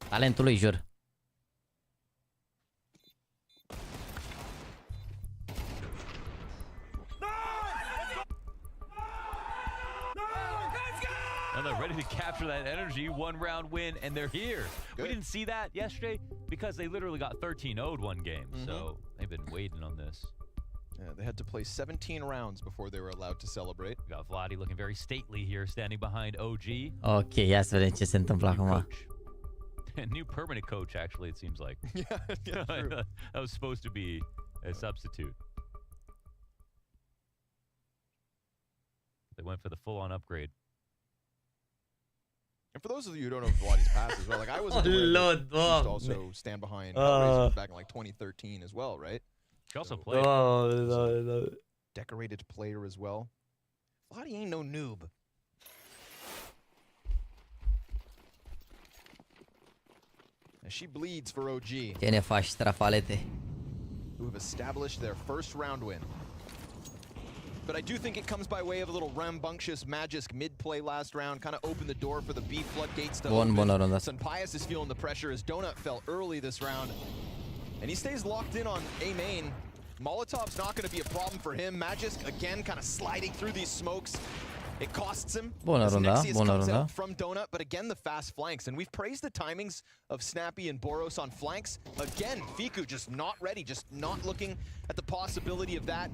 Talentul lui, jur. And they're ready to capture that energy. 1-round win, and they're here. We didn't see that yesterday because they literally got 13-0'd one game. So they've been waiting on this. Yeah, they had to play 17 rounds before they were allowed to celebrate. We got Vladi looking very stately here, standing behind OG. Ok, ia să vedem ce se întâmplă acum. A new permanent coach, actually, it seems like. Yeah, true. That was supposed to be a substitute. They went for the full-on upgrade. And for those of you who don't know Vladi's past as well, like I wasn't aware that he used to also stand behind back in like 2013 as well, right? He also played. Decorated player as well. Vladi ain't no noob. As she bleeds for OG. Ce ne faci, strafalete? Who have established their first round win. But I do think it comes by way of a little rambunctious Magisk mid-play last round, kind of opened the door for the B floodgates to open. Sunpius is feeling the pressure as Donut fell early this round. And he stays locked in on A main. Molotov's not going to be a problem for him. Magisk, again, kind of sliding through these smokes. It costs him. Nexius comes out from Donut, but again, the fast flanks. And we've praised the timings of Snappy and Boros on flanks. Again, Fiku just not ready, just not looking at the possibility of that.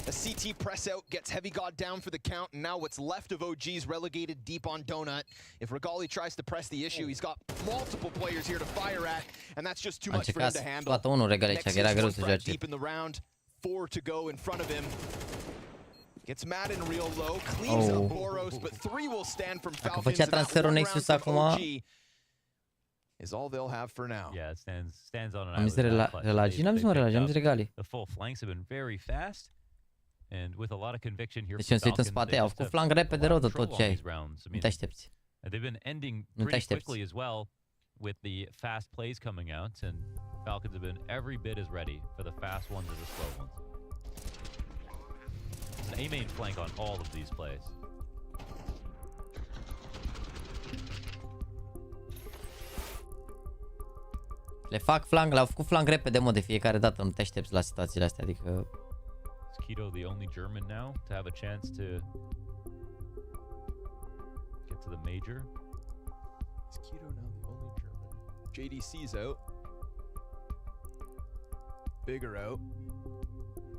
A CT press out gets Heavy God down for the count, and now what's left of OG's relegated deep on Donut. If Regali tries to press the issue, he's got multiple players here to fire at, and that's just too much for him to handle. Nexius was brought deep in the round. 4 to go in front of him. Gets mad and real low, cleans up Boros, but 3 will stand from Falcons. Făcea transferul Nexus acum. Is all they'll have for now. Yeah, it stands on an Am zis island. relagi? N-am zis mă relagi, am zis regali. The full flanks have been very fast and with a lot of conviction here. Deci se uită în spate, au făcut flank repede rău de tot ce ai. Nu te aștepți. They've been ending pretty quickly as well with the fast plays coming out, and Falcons have been every bit as ready for the fast ones as the slow ones. It's an A-main flank on all of these plays. Le fac flank, le-au făcut flank repede, mă, de fiecare dată, nu te aștepți la situațiile astea, adică... Is Keto the only German now to have a chance to get to the major? Is Keto now the only German? JDC's out. Bigger out.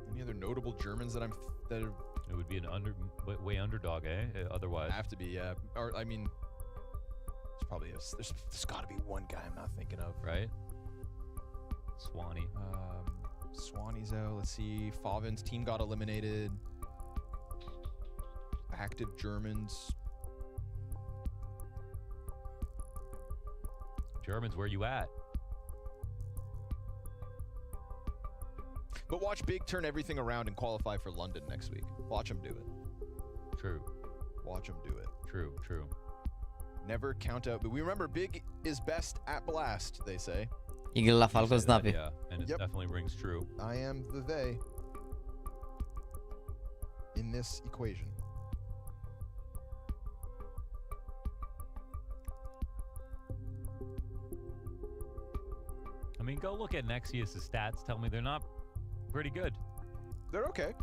Any other notable Germans that are... It would be an way underdog, eh? Otherwise. Have to be, yeah. Or, I mean, there's got to be one guy I'm not thinking of. Right? Swanee. Swanee's out. Let's see. Favin's team got eliminated. Active Germans. Germans, where you at? But watch Big turn everything around and qualify for London next week. Watch him do it. True. Watch him do it. True, true. Never count out. But we remember Big is best at blast, they say. Eagle la Falcons Navi. Yeah, and it definitely rings true. I am the they in this equation. I mean, go look at Nexius' stats. Tell me they're not pretty good. They're okay.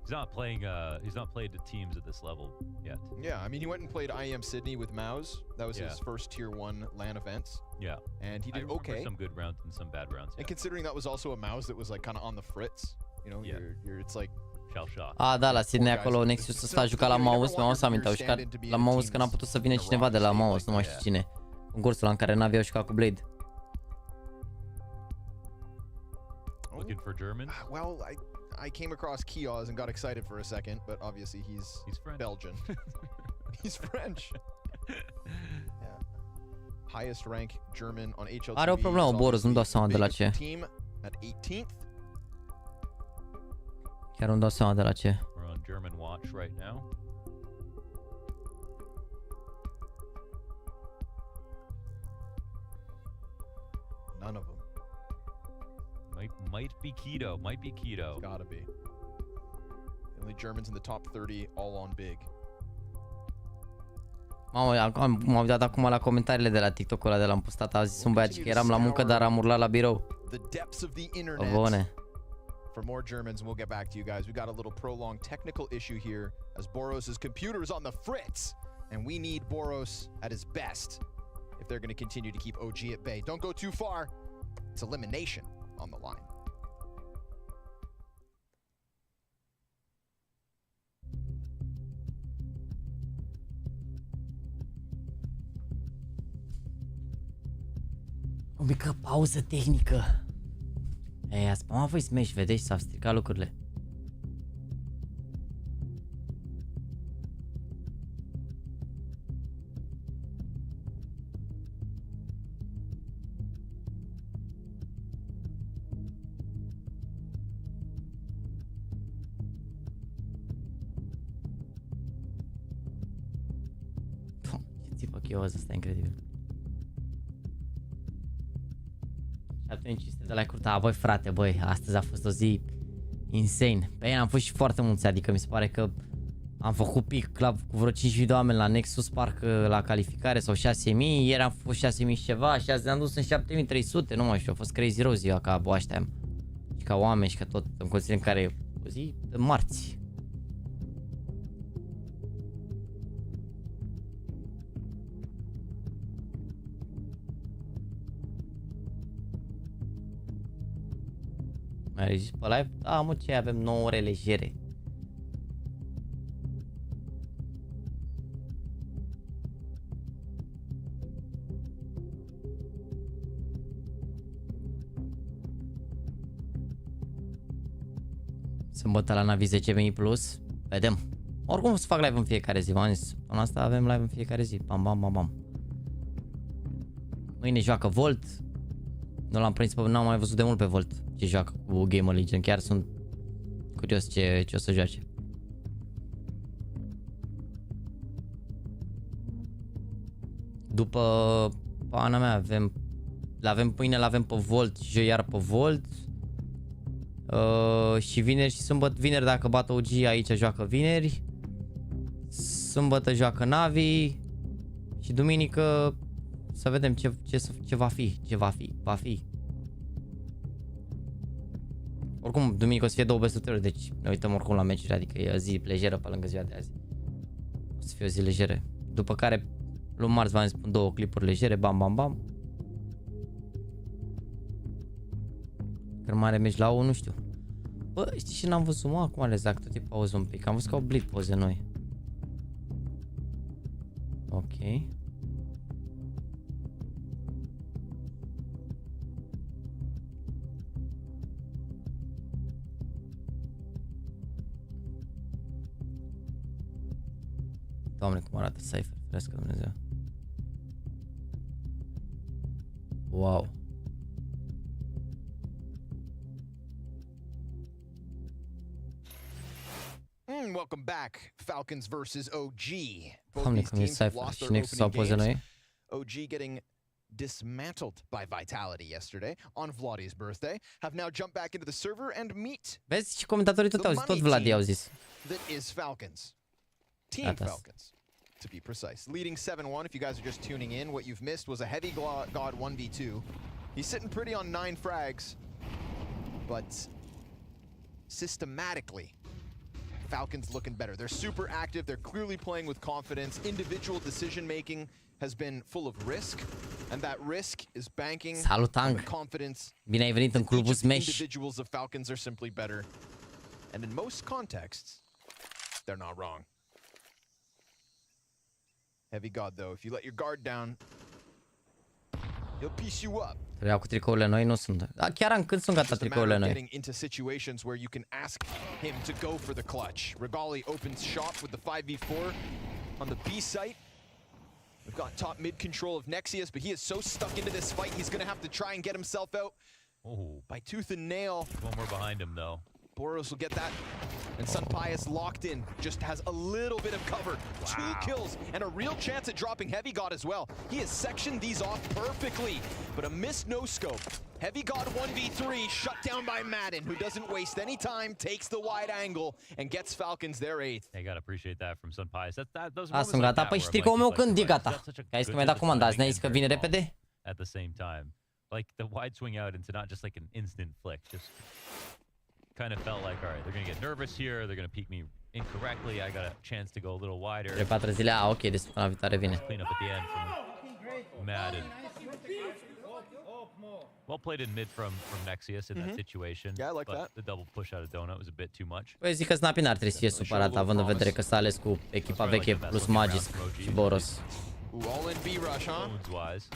He's not playing. He's not played to teams at this level yet. Yeah, I mean, he went and played IEM Sydney with Mouse. That was his first Tier 1 LAN events. Yeah, and he did okay. Some good rounds and some bad rounds. And considering that was also a Mouse that was like kind of on the fritz, you know, it's like shell shock. Da, la Sydney acolo Nexus ăsta a jucat la Mouse, mi-am adus aminte, au jucat la Mouse că n-a putut să vină cineva de la Mouse, nu mai știu cine. Concursul ăla în care NaVi au jucat cu Blade. Looking for German? Well, I came across Kioz and got excited for a second, but obviously he's French. Belgian. He's French. Yeah. Highest rank German on HLTV. Are o problemă Boros, nu dau seama de la ce. Team at 18th. Chiar nu dau seama de la ce. We're on German watch right now. None of them. Might be Keto. Might be Keto. It's gotta be. The only Germans in the top 30, all on Big. Mamă, m-am uitat acum la comentariile de la TikTok-ul ăla de l-am postat. A zis un băiat că eram la muncă, dar am urlat la birou. The depths of the internet. Bune. For more Germans, and we'll get back to you guys. We got a little prolonged technical issue here as Boros' computer is on the fritz, and we need Boros at his best if they're going to continue to keep OG at bay. Don't go too far. It's elimination on the line. O mică pauză tehnică. Ei, a spamat voi Smash, vedeți? S-au stricat lucrurile. Ce ți fac eu asta, e incredibil. Și atunci este de like-uri, da, băi frate, băi, astăzi a fost o zi insane. Pe ea am fost și foarte mulți, adică mi se pare că am făcut pic la, cu vreo 5.000 de oameni la Nexus, parcă la calificare, sau 6.000, ieri am fost 6.000 și ceva, și azi ne-am dus în 7.300, nu mai știu, a fost crazy rău ziua ca ăștia, și ca oameni și ca tot, în condiții în care o zi de marți. Mai zis pe live? Da, mă, ce avem 9 ore legere. Sâmbătă la NaVi 10.000 plus. Vedem. Oricum să fac live în fiecare zi. V-am zis. Până asta avem live în fiecare zi. Bam, bam, bam, bam. Mâine joacă Volt. Nu l-am prins, n-am mai văzut de mult pe Volt ce joacă cu Gamer Legion. Chiar sunt curios ce o să joace. După pana mea avem pâine, l-avem pe Volt și joi iar pe Volt. Și vineri și sâmbătă. Vineri dacă bat OG aici joacă vineri. Sâmbătă joacă NaVi. Și duminică să vedem ce va fi. Va fi. Oricum, duminică o să fie 2 besturi, deci ne uităm oricum la meciuri, adică e o zi lejeră pe lângă ziua de azi. O să fie o zi lejeră. După care, luni marți v-am spun 2 clipuri legere, bam, bam, bam. Când mare meci la O, nu știu. Bă, știi ce n-am văzut, mă, acum exact, tot e pauză un pic. Am văzut că au blit poze noi. Ok. Doamne, cum arată Cypher, ferească Dumnezeu. Wow. Welcome back. Falcons versus OG. Both Doamne, these cum e teams have Cypher lost și their Nexus au opening poze games. noi. OG getting dismantled by Vitality yesterday on Vladi's birthday, have now jumped back into the server and meet. Vezi, și comentatorii tot au zis, tot Vladi au zis. That is Falcons. Team Falcons, to be precise. Leading 7-1, if you guys are just tuning in, what you've missed was a heavy god 1v2. He's sitting pretty on 9 frags, but systematically, Falcons looking better. They're super active, they're clearly playing with confidence. Individual decision-making has been full of risk, and that risk is banking on the confidence. Bine ai venit în clubul Smash. Individuals of Falcons are simply better. And in most contexts, they're not wrong. Heavy God, though, if you let your guard down, he'll piece you up. Trebuia cu tricourile noi, nu sunt. Da, chiar când sunt gata tricourile noi. Getting into situations where you can ask him to go for the clutch. Regali opens shop with the 5v4 on the B site. We've got top mid control of Nexius, but he is so stuck into this fight, he's going to have to try and get himself out by tooth and nail. One more behind him, though. Boros will get that. And Sunpius locked in, just has a little bit of cover. 2 kills and a real chance at dropping Heavy God as well. He has sectioned these off perfectly, but a missed no-scope. Heavy God 1v3 shut down by Madden, who doesn't waste any time, takes the wide angle, and gets Falcons their 8th. I gotta appreciate that from Sunpius. Sunt gata, păi și tricoul meu când e gata? Ai zis că mi-ai dat comanda, azi n-ai zis că vine repede? At the same time. Like the wide swing out into not just like an instant flick, just kind of felt like, all right, they're going to get nervous here. They're going to peek me incorrectly. I got a chance to go a little wider. De 4 zile, ok, de săptămâna viitoare vine. Clean up at the end from Madden. Well played in mid from Nexius in that situation. Yeah, I like that. The double push out of Donut was a bit too much. Păi zic că Snappy n-ar trebui să fie supărat, având în vedere că s-a ales cu echipa veche plus Magis și Boros. All in B rush, huh? Wise.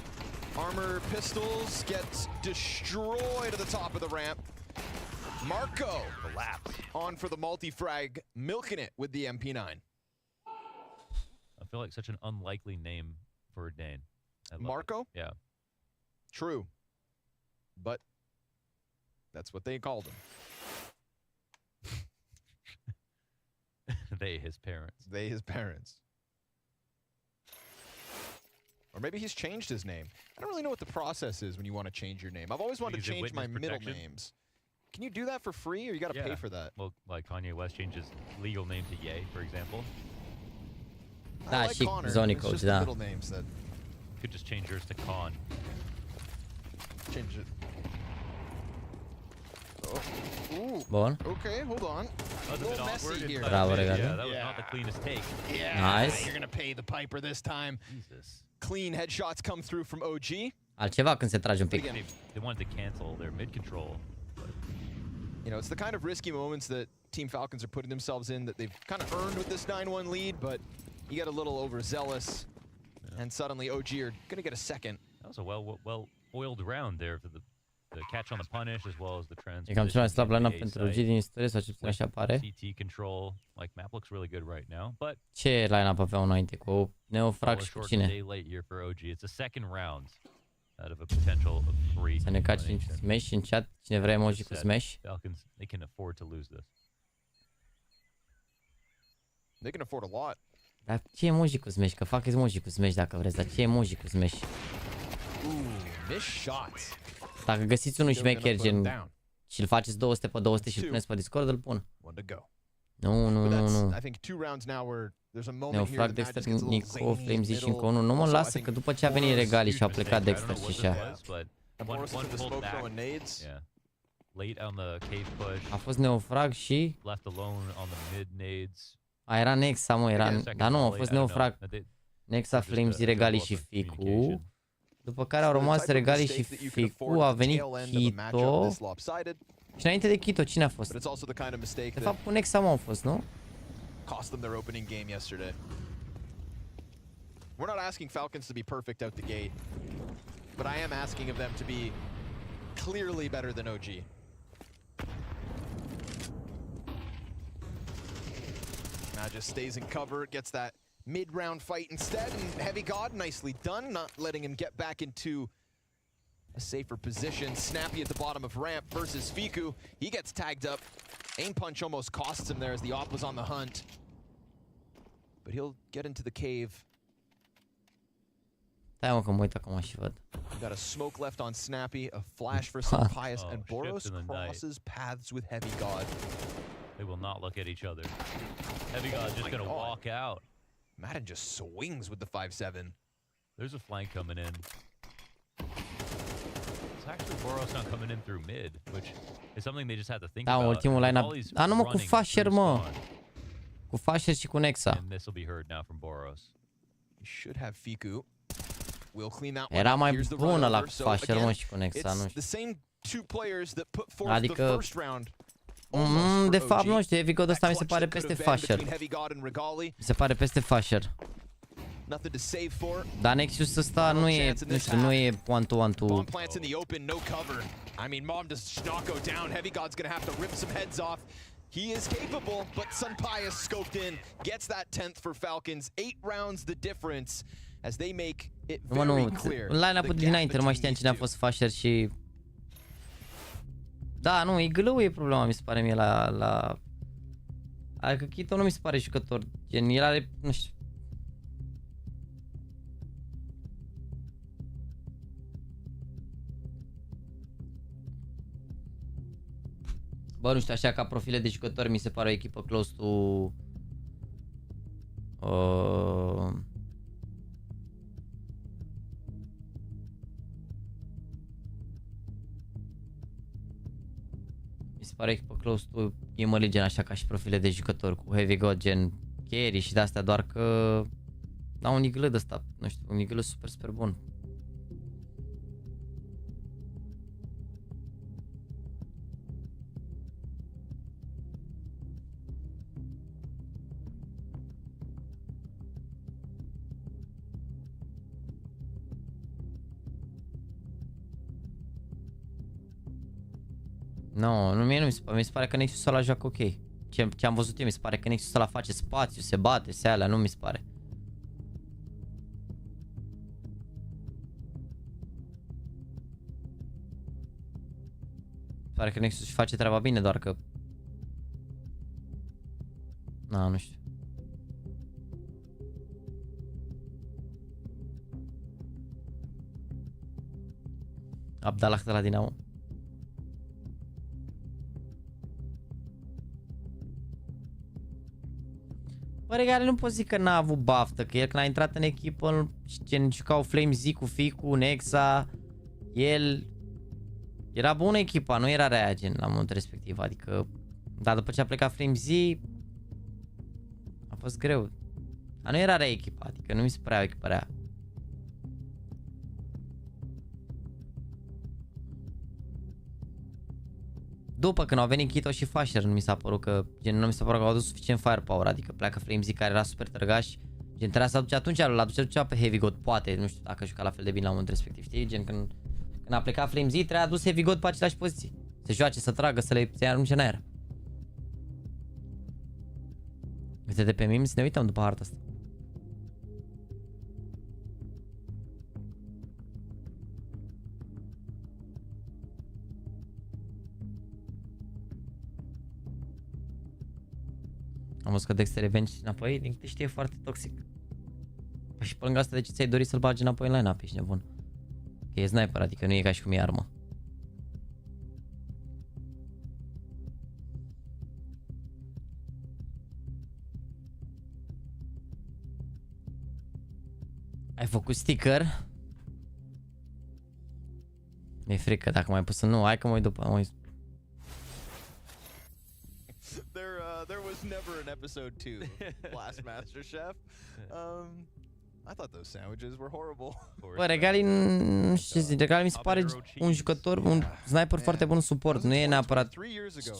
Armor pistols get destroyed at the top of the ramp. Marco on for the multi-frag, milking it with the MP9. I feel like such an unlikely name for a Dane. Marco? It. Yeah. True. But that's what they called him. They, his parents. They, his parents. Or maybe he's changed his name. I don't really know what the process is when you want to change your name. I've always wanted to change my middle names. Can you do that for free, or you got to pay for that? Well, like Kanye West changed his legal name to Ye, for example. Da, like și Connor. Zoni It's Coach, just da. the middle names that Could just change yours to Con. change it. Oh. Ooh. Bun. Okay, hold on. That was a bit awkward. here. Bravo, Regali. Yeah, that was not the cleanest take. Yeah, Nice. you're going to pay the piper this time. Jesus. Clean headshots come through from OG. Altceva când se trage un pic. They wanted to cancel their mid control. You know, it's the kind of risky moments that Team Falcons are putting themselves in that they've kind of earned with this 9-1 lead, but you get a little overzealous, and suddenly OG are going to get a second. That was a well-oiled round there for the catch on the punish as well as the trends. E cam cel mai slab line-up pentru G din istorie, sau ce puțin așa pare. CT control, like map looks really good right now, but Ce line-up aveau înainte cu Neofrag și cu cine? late here for OG. It's a second round out of a potential of 3. Să ne caci în Smash în chat, cine vrea emoji cu Smash. Falcons, they can afford to lose this. They can afford a lot. Dar ce emoji cu Smash? Că fac emoji cu Smash dacă vreți, dar ce emoji cu Smash? Missed shots. Dacă găsiți unul șmecher gen și îl faceți 200 pe 200 și îl puneți pe Discord, îl pun. Nu. Neofrag, Dexter, Nico, Flamesy și încă unul. Nu mă lasă că după ce a venit Regali și a plecat Dexter și așa. A fost Neofrag și... A, era Nexa, mă, era... Dar nu, a fost Neofrag, Nexa, Flamesy, Regali și Ficu. După care au rămas Regali și Ficu, a venit Kito. Și înainte de Kito, cine a fost? De fapt, cu Nexa mă a fost, nu? Cost them their opening game yesterday. We're not asking Falcons to be perfect out the gate, but I am asking of them to be clearly better than OG. Now just stays in cover, gets that mid-round fight instead, and Heavy God nicely done, not letting him get back into a safer position. Snappy at the bottom of ramp versus Fiku. He gets tagged up. Aim punch almost costs him there as the op was on the hunt. But he'll get into the cave. Stai mă că mă uit acum și văd. Got a smoke left on Snappy, a flash for Sunpius, and Boros crosses paths with Heavy God. They will not look at each other. Heavy God just gonna walk out. Madden just swings with the 5-7. There's a flank coming in. It's actually Boros not coming in through mid, which is something they just have to think about. Da, ultimul line-up. Da, nu mă, cu Fasher, mă. Cu Fasher și cu Nexa. And this will be heard now from Boros. He should have Fiku. We'll clean that Era mai bună la Fasher, mă, și cu Nexa, nu știu. The same two players that put forth the first round. De fapt, nu știu, Heavy God ăsta mi se pare peste Fasher. Mi se pare peste Fasher. Dar Nexus ăsta nu e, nu știu, nu e one-to-one-to. Bomb plants in the open, no cover. I mean, Mom does not go down. Heavy God's gonna have to rip some heads off. He is capable, but Sunpius scoped in, gets that 10th for Falcons. 8 rounds the difference as they make it very clear. În line-up-ul dinainte nu mai știam cine a fost Fasher și... Da, nu, Iglău e problema, mi se pare mie la... Adică Kito nu mi se pare jucător, gen, el are, nu știu... Bă, nu știu, așa ca profile de jucători mi se pare o echipă close to... Mi se pare o echipă close to Gamer Legion, așa ca și profile de jucători cu Heavy God, gen carry și de-astea, doar că... Da, un iglă de ăsta, nu știu, un iglă super bun. Nu, mie nu mi se pare că Nexus ăla joacă ok. Ce am văzut eu, mi se pare că Nexus ăla face spațiu, se bate, se alea, nu mi se pare. Mi se pare că Nexus își face treaba bine, doar că... Na, nu știu. Abdallah de la Dinamo. Pare că nu pot zic că n-a avut baftă, că el când a intrat în echipă, gen jucau Flamesy cu Ficu, Nexa, el era bună echipa, nu era rea gen la momentul respectiv, adică, dar după ce a plecat Flamesy a fost greu, dar nu era rea echipa, adică nu mi se părea o echipă rea. După când au venit Kito și Fasher, nu mi s-a părut că, gen, nu mi s-a părut că au adus suficient firepower, adică pleacă Flamesy care era super tărgaș, gen, trebuia să aduce atunci, l-aducea pe Heavy God, poate, nu știu dacă juca la fel de bine la momentul respectiv, știi, gen, când Când a plecat Flames, trebuie adus Heavy God pe aceleași poziții. Să joace, să tragă, să-i arunce în aer. Uite de pe mine, să ne uităm după harta asta. Am văzut că Dexter revenge înapoi, din câte știe, e foarte toxic. Păi și pe lângă asta, de ce ți-ai dorit să-l bagi înapoi în line-up, ești nebun? Că e sniper, adică nu e ca și cum e armă. Ai făcut sticker? Mi-e frică dacă mai pus să nu, hai că mă uit după, There was never an episode 2 of Blast Master Chef. I thought those sandwiches were horrible. Bă, Regali, nu știu ce zic, Regali mi se pare un jucător, un sniper foarte bun suport. Nu e neapărat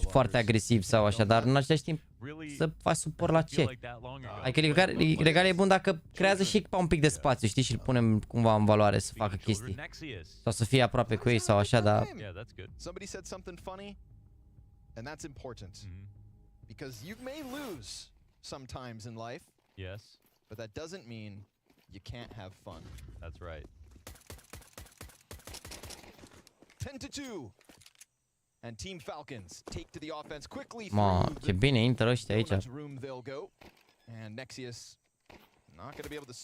foarte agresiv sau așa, dar în același timp să faci suport la ce? Adică Regali e bun dacă creează și un pic de spațiu, știi, și îl punem cumva în valoare să facă chestii. Sau să fie aproape cu ei sau așa, dar... Somebody said something funny, and that's important. Because you may lose sometimes in life. Yes. But that doesn't mean you can't have fun. That's right. 10-2. And Team Falcons take to the offense quickly. Ce bine intră ăștia aici. And Nexius not going to be able to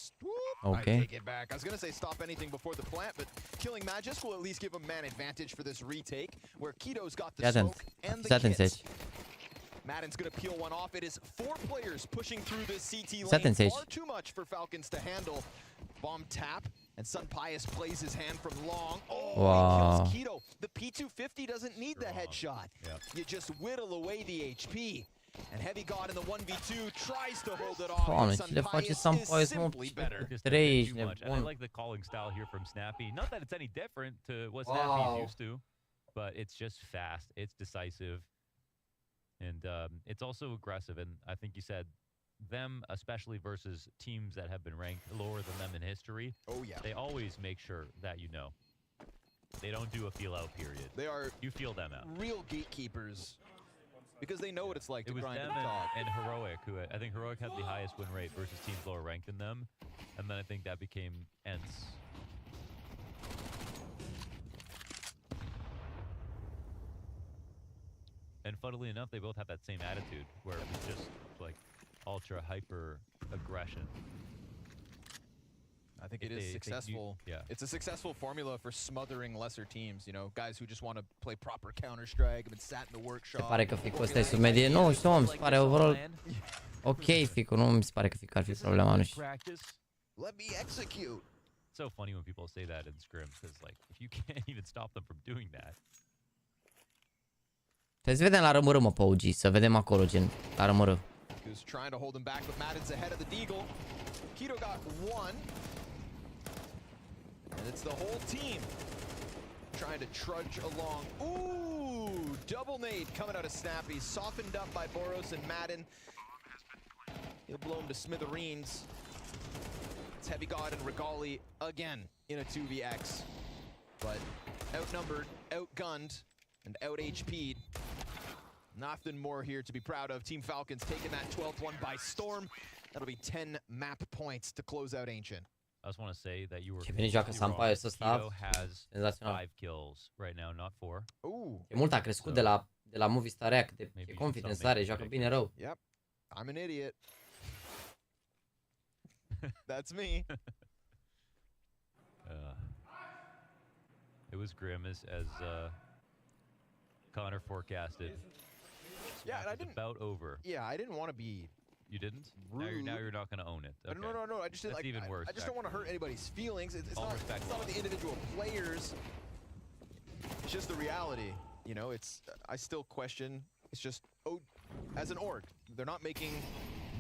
okay. I take it back. I was going to say stop anything before the plant, but killing Magus will at least give him man advantage for this retake, where Keto's got the smoke and the kits. Madden's going to peel one off. It is 4 players pushing through this CT lane. Far too much for Falcons to handle. Bomb tap, and Sun Pius plays his hand from long. Oh, he kills Keto. The P250 doesn't need the headshot. You just whittle away the HP. And Heavy God in the 1v2 tries to hold it off. Sun Pius is simply better. And I like the calling style here from Snappy. Not that it's any different to what Snappy's used to, but it's just fast. It's decisive. And it's also aggressive, and I think you said them, especially versus teams that have been ranked lower than them in history. Oh yeah. They always make sure that you know. They don't do a feel-out period. They are. You feel them out. Real gatekeepers, because they know what it's like to grind them at the top. and Heroic, who I think Heroic had the highest win rate versus teams lower ranked than them, and then I think that became ENCE. And funnily enough, they both have that same attitude, where it's just like ultra hyper aggression. I think it is successful. It's a successful formula for smothering lesser teams. You know, guys who just want to play proper Counter-Strike, have been sat in the workshop. Se pare că Ficu ăsta e sub medie. Nu, știu, mi se pare overall ok, Ficu, nu mi se pare că Ficu ar fi problema, nu știu. Let me execute. It's so funny when people say that in scrims, because like if you can't even stop them from doing that. Să vedem la rămură, mă, pe OG, să vedem acolo, gen, la rămură. Who's trying to hold him back, but Madden's ahead of the Deagle. Keto got 1. And it's the whole team trying to trudge along. Ooh, double nade coming out of Snappy, softened up by Boros and Madden. He'll blow him to smithereens. It's Heavy God and Regali again in a 2vx. But outnumbered, outgunned, and out HP'd. Nothing more here to be proud of. Team Falcons taking that 12th one by storm. That'll be 10 map points to close out Ancient. I just want to say that you were. Ce bine joacă Sampaio ăsta. Has 5 kills right now, not 4. Ooh. E mult a crescut de la Movistar React, de confidence are, joacă bine rău. Yep. I'm an idiot. That's me. It was grim as Connor forecasted. Yeah, and I didn't. About over. Yeah, I didn't want to be. You didn't? Rude. Now you're not going to own it. Okay. No. I just didn't That's like. even worse. I just don't want to hurt anybody's feelings. It's not like the individual players. It's just the reality. You know, I still question. It's just as an org, they're not making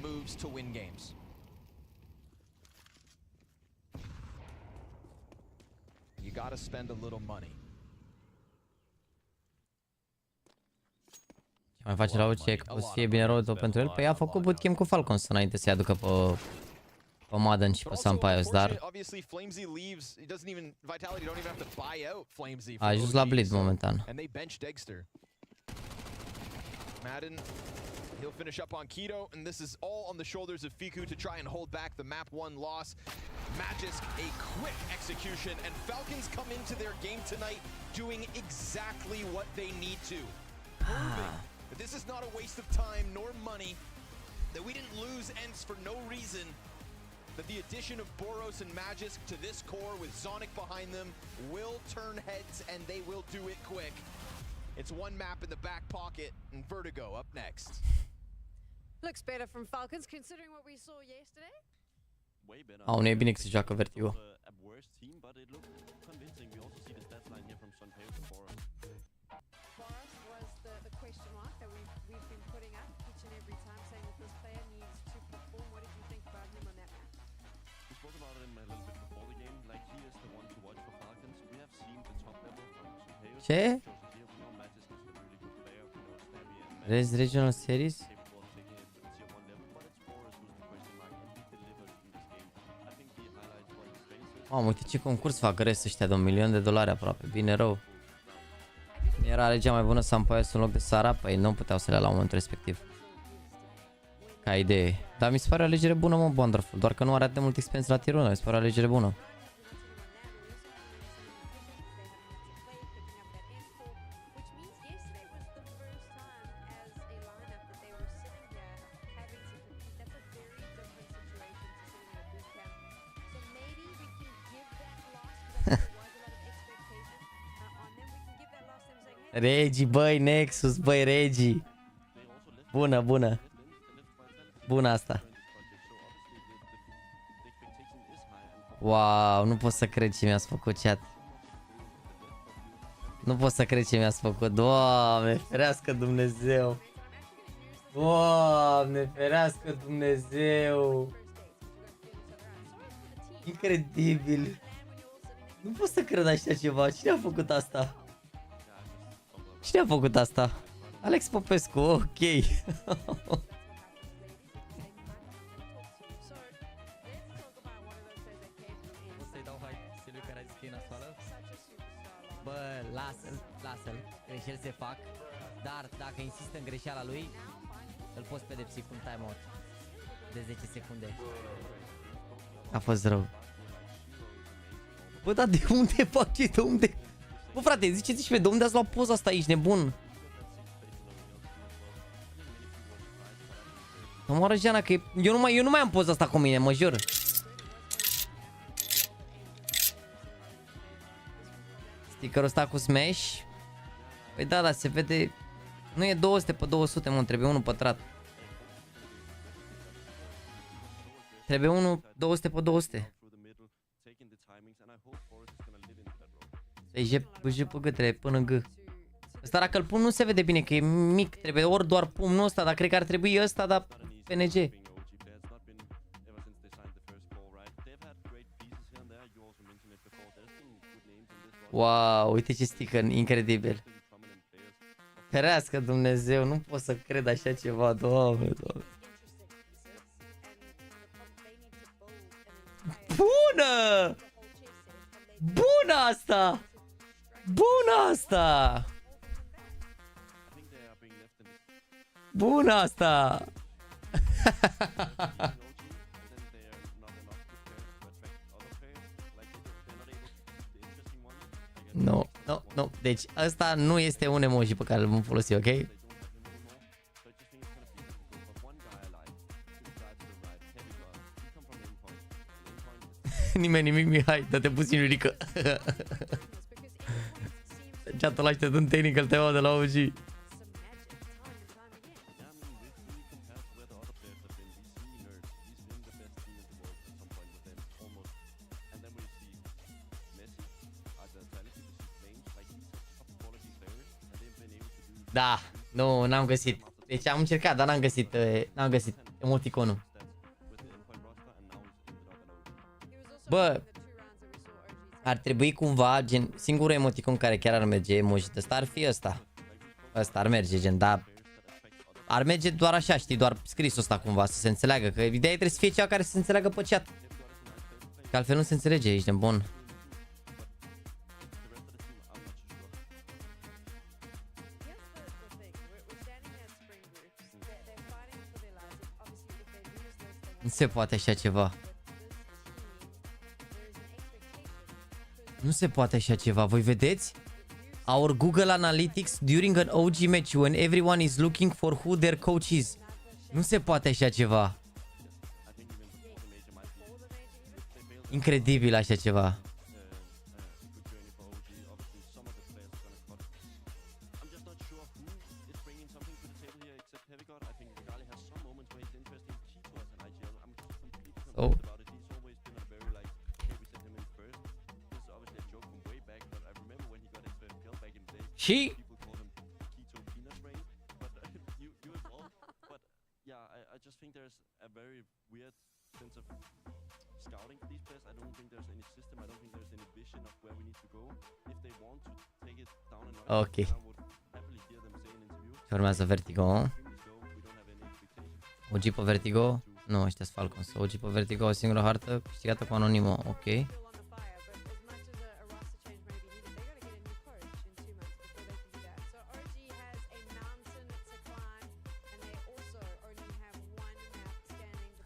moves to win games. You got to spend a little money. Mai face la orice, că o să fie bine rău pentru el. Păi a făcut bootcamp cu Falcons înainte să-i aducă pe pe Madden și pe Sampaios, dar a ajuns la Blitz momentan. Madden, he'll finish up on Keto, and this is all on the shoulders of Fiku to try and hold back the map 1 loss. Magisk, a quick execution, and Falcons come into their game tonight doing exactly what they need to. Proving that this is not a waste of time nor money, that we didn't lose Ents for no reason, that the addition of Boros and Magisk to this core with Zonic behind them will turn heads, and they will do it quick. It's one map in the back pocket, and Vertigo up next. Looks better from Falcons considering what we saw yesterday. Way better. Au, nu e bine că se joacă Vertigo. A worse team, but it looked convincing. We also see the stats line here from Sunpails and Boros. Boros was the question mark that we've been putting up each and every time, saying that this player needs to perform. What did you think about him on that map? We spoke about him a little bit before the game. Like, he is the one to watch for Falcons. We have seen the top level from Sunpails. Ce? Res Regional Series? Mamă, uite ce concurs fac Res ăștia de $1 milion aproape, bine rău. Era alegea mai bună Sampaios în loc de Sara, păi nu puteau să le ia la momentul respectiv. Ca idee. Dar mi se pare o alegere bună, mă, Wonderful, doar că nu are atât de mult experiență la tirul ăla, mi se pare o alegere bună. Regi, băi, Nexus, băi, Regi. Bună, bună. Bună asta. Wow, nu pot să cred ce mi-ați făcut, chat. Nu pot să cred ce mi-ați făcut. Doamne, ferească Dumnezeu. Doamne, ferească Dumnezeu. Incredibil. Nu pot să cred așa ceva. Cine a făcut asta? Cine a făcut asta? Alex Popescu, ok. Bă, lasă-l, lasă-l. Greșeli se fac. Dar dacă insistă în greșeala lui, îl poți pedepsi cu un timeout de 10 secunde. A fost rău. Bă, dar de unde face? De unde? Bă, frate, ziceți-și de unde ați luat poza asta aici, nebun? Mă moară Jana că eu nu mai am poza asta cu mine, mă jur. Stickerul ăsta cu Smash. Păi da, dar se vede. Nu e 200 pe 200, mă, trebuie unul pătrat. Trebuie unul 200 pe 200. Deci JPG până în G. Ăsta dacă îl pun nu se vede bine că e mic, trebuie ori doar pumnul ăsta, dar cred că ar trebui ăsta, dar PNG. Wow, uite ce sticker, incredibil. Ferească Dumnezeu, nu pot să cred așa ceva, Doamne, Doamne. Bună! Bună asta! Bună asta! Bună asta! Nu, nu, nu. Deci ăsta nu este un emoji pe care îl vom folosi, ok? Nimeni nimic, Mihai, dă-te puțin ridică. Chat-ul aștept un technical tema de la OG. Da, nu, n-am găsit. Deci am încercat, dar n-am găsit emoticonul. Bă, ar trebui cumva, gen, singurul emoticon care chiar ar merge emoji de ăsta ar fi ăsta. Ăsta ar merge, gen, dar ar merge doar așa, știi, doar scrisul ăsta cumva, să se înțeleagă, că ideea trebuie să fie cea care să se înțeleagă pe chat. Că altfel nu se înțelege, ești de bun. Nu se poate așa ceva. Nu se poate așa ceva. Voi vedeți? Our Google Analytics during an OG match when everyone is looking for who their coach is. Nu se poate așa ceva. Incredibil așa ceva. Oh. Și ok. Urmează Vertigo. OG pe Vertigo. Nu, ăștia sunt Falcons. OG pe Vertigo, o singură hartă câștigată cu Anonimo. Ok.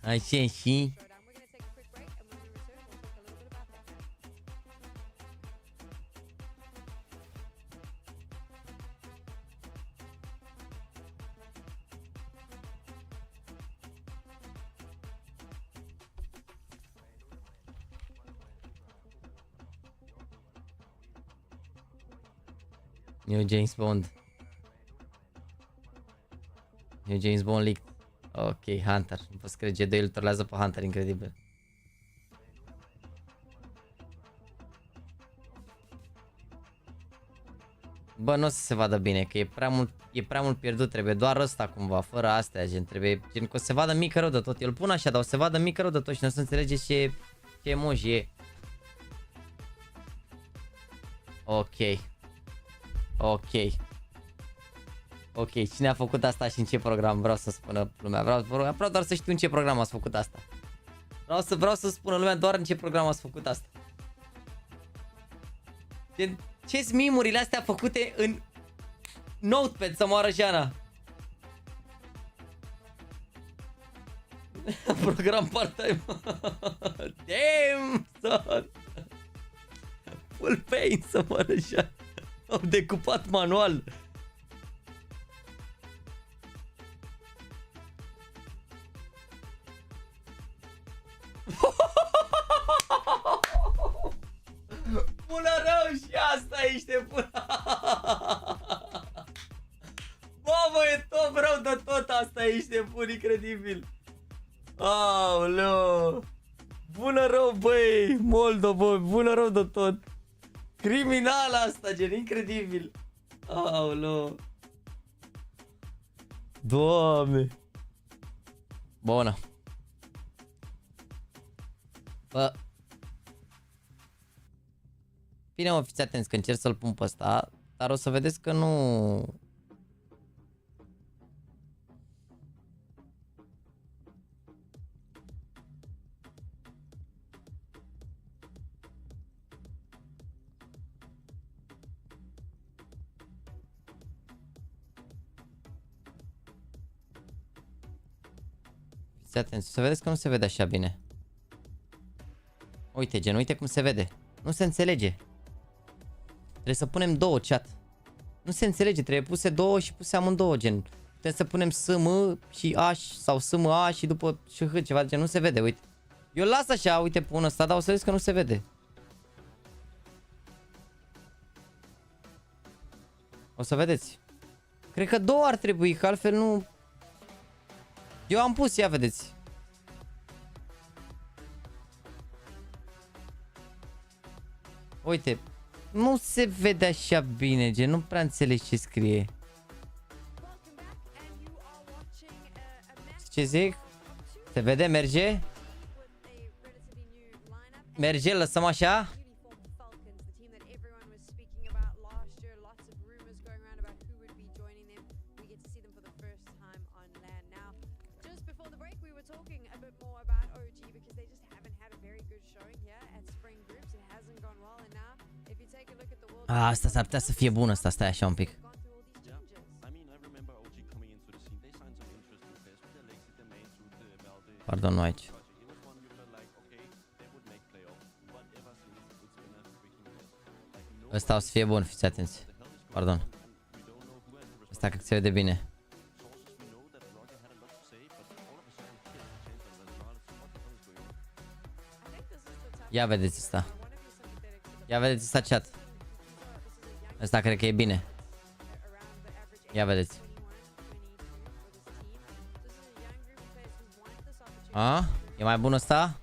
Așa și... New James Bond. New James Bond leaked. Ok, Hunter. Nu pot să cred, G2 îl trolează pe Hunter, incredibil. Bă, nu o să se vadă bine, că e prea mult pierdut, trebuie doar ăsta cumva, fără astea, gen, trebuie, gen, că o să se vadă mică rău de tot. Eu îl pun așa, dar o să se vadă mică rău de tot și nu o să înțelegeți ce emoji e. Ok. Ok. Ok, cine a făcut asta și în ce program? Vreau să spună lumea. Vreau doar să știu în ce program ați făcut asta. Vreau să spună lumea doar în ce program ați făcut asta. Ce-s mimurile astea făcute în Notepad să moară Jana? Program part-time. Damn, son. Full pain să moară Jana. Au decupat manual. Bună rău și asta ești bună. Mamă, e top rău de tot asta ești bun, incredibil. Aoleu. Bună rău, băi, Moldova, bună rău de tot. Criminal asta, gen, incredibil. Aoleu. Doamne. Bună. Bă. Bine, mă, fiți atenți că încerc să-l pun pe ăsta, dar o să vedeți că nu... Fiți atenți, o să vedeți că nu se vede așa bine. Uite, gen, uite cum se vede. Nu se înțelege. Trebuie să punem două chat. Nu se înțelege, trebuie puse două și puse amândouă, gen. Putem să punem SM și A sau SMA și după SH, ceva, gen, nu se vede, uite. Eu las așa, uite, pun ăsta, dar o să vezi că nu se vede. O să vedeți. Cred că două ar trebui, că altfel nu... Eu am pus, ia vedeți. Uite, nu se vede așa bine, gen, nu prea înțelegi ce scrie. Ce zic? Se vede? Merge? Merge? Lăsăm așa? Asta s-ar putea să fie bun ăsta, stai așa un pic. Pardon, nu aici. Ăsta o să fie bun, fiți atenți. Pardon. Ăsta cred că se vede bine. Ia vedeți ăsta. Ia vedeți ăsta chat. Ăsta cred că e bine. Ia vedeți. A? E mai bun ăsta?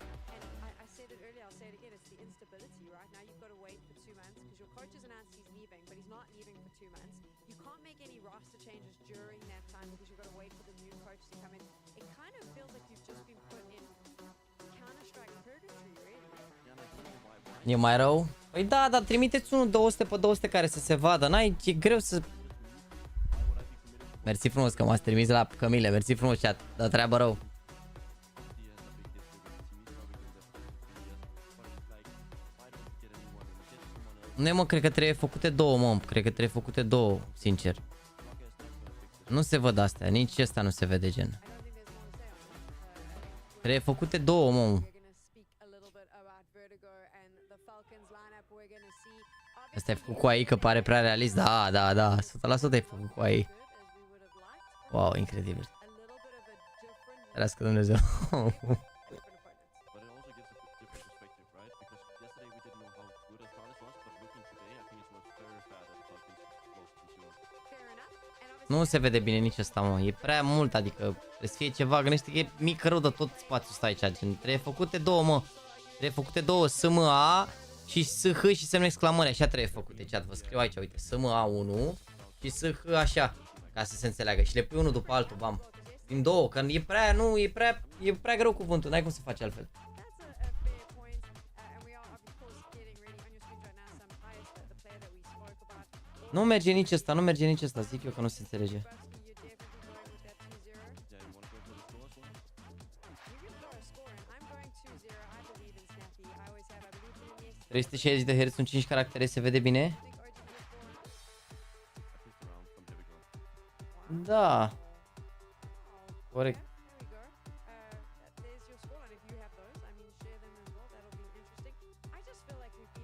E mai rău? Păi da, dar trimiteți unul 200 pe 200 care să se vadă. N-ai, e greu să... Mersi frumos că m-ați trimis la Cămile. Mersi frumos, chat. Dă treabă rău. Nu, mă, cred că trebuie făcute două, mă. Cred că trebuie făcute două, sincer. Nu se văd astea. Nici ăsta nu se vede, gen. Trebuie făcute două, mă. Asta e făcut cu AI, că pare prea realist. Da, da, da. 100% e făcut cu AI. Wow, incredibil. Ferească Dumnezeu. Nu se vede bine nici asta, mă. E prea mult, adică trebuie să fie ceva. Gândește că e mic rău de tot spațiul ăsta aici. Gen. Trebuie făcute două, mă. Trebuie făcute două. SMA și SH și semne exclamări. Așa trebuie făcute, chat. Vă scriu aici, uite. SMA1 și SH așa. Ca să se înțeleagă. Și le pui unul după altul, bam. Din două, că e prea, nu, e prea greu cuvântul. N-ai cum să faci altfel. Nu merge nici ăsta, nu merge nici ăsta. Zic eu că nu se înțelege. ...360 de Hz, sunt 5 caractere, se vede bine? Da. Corect.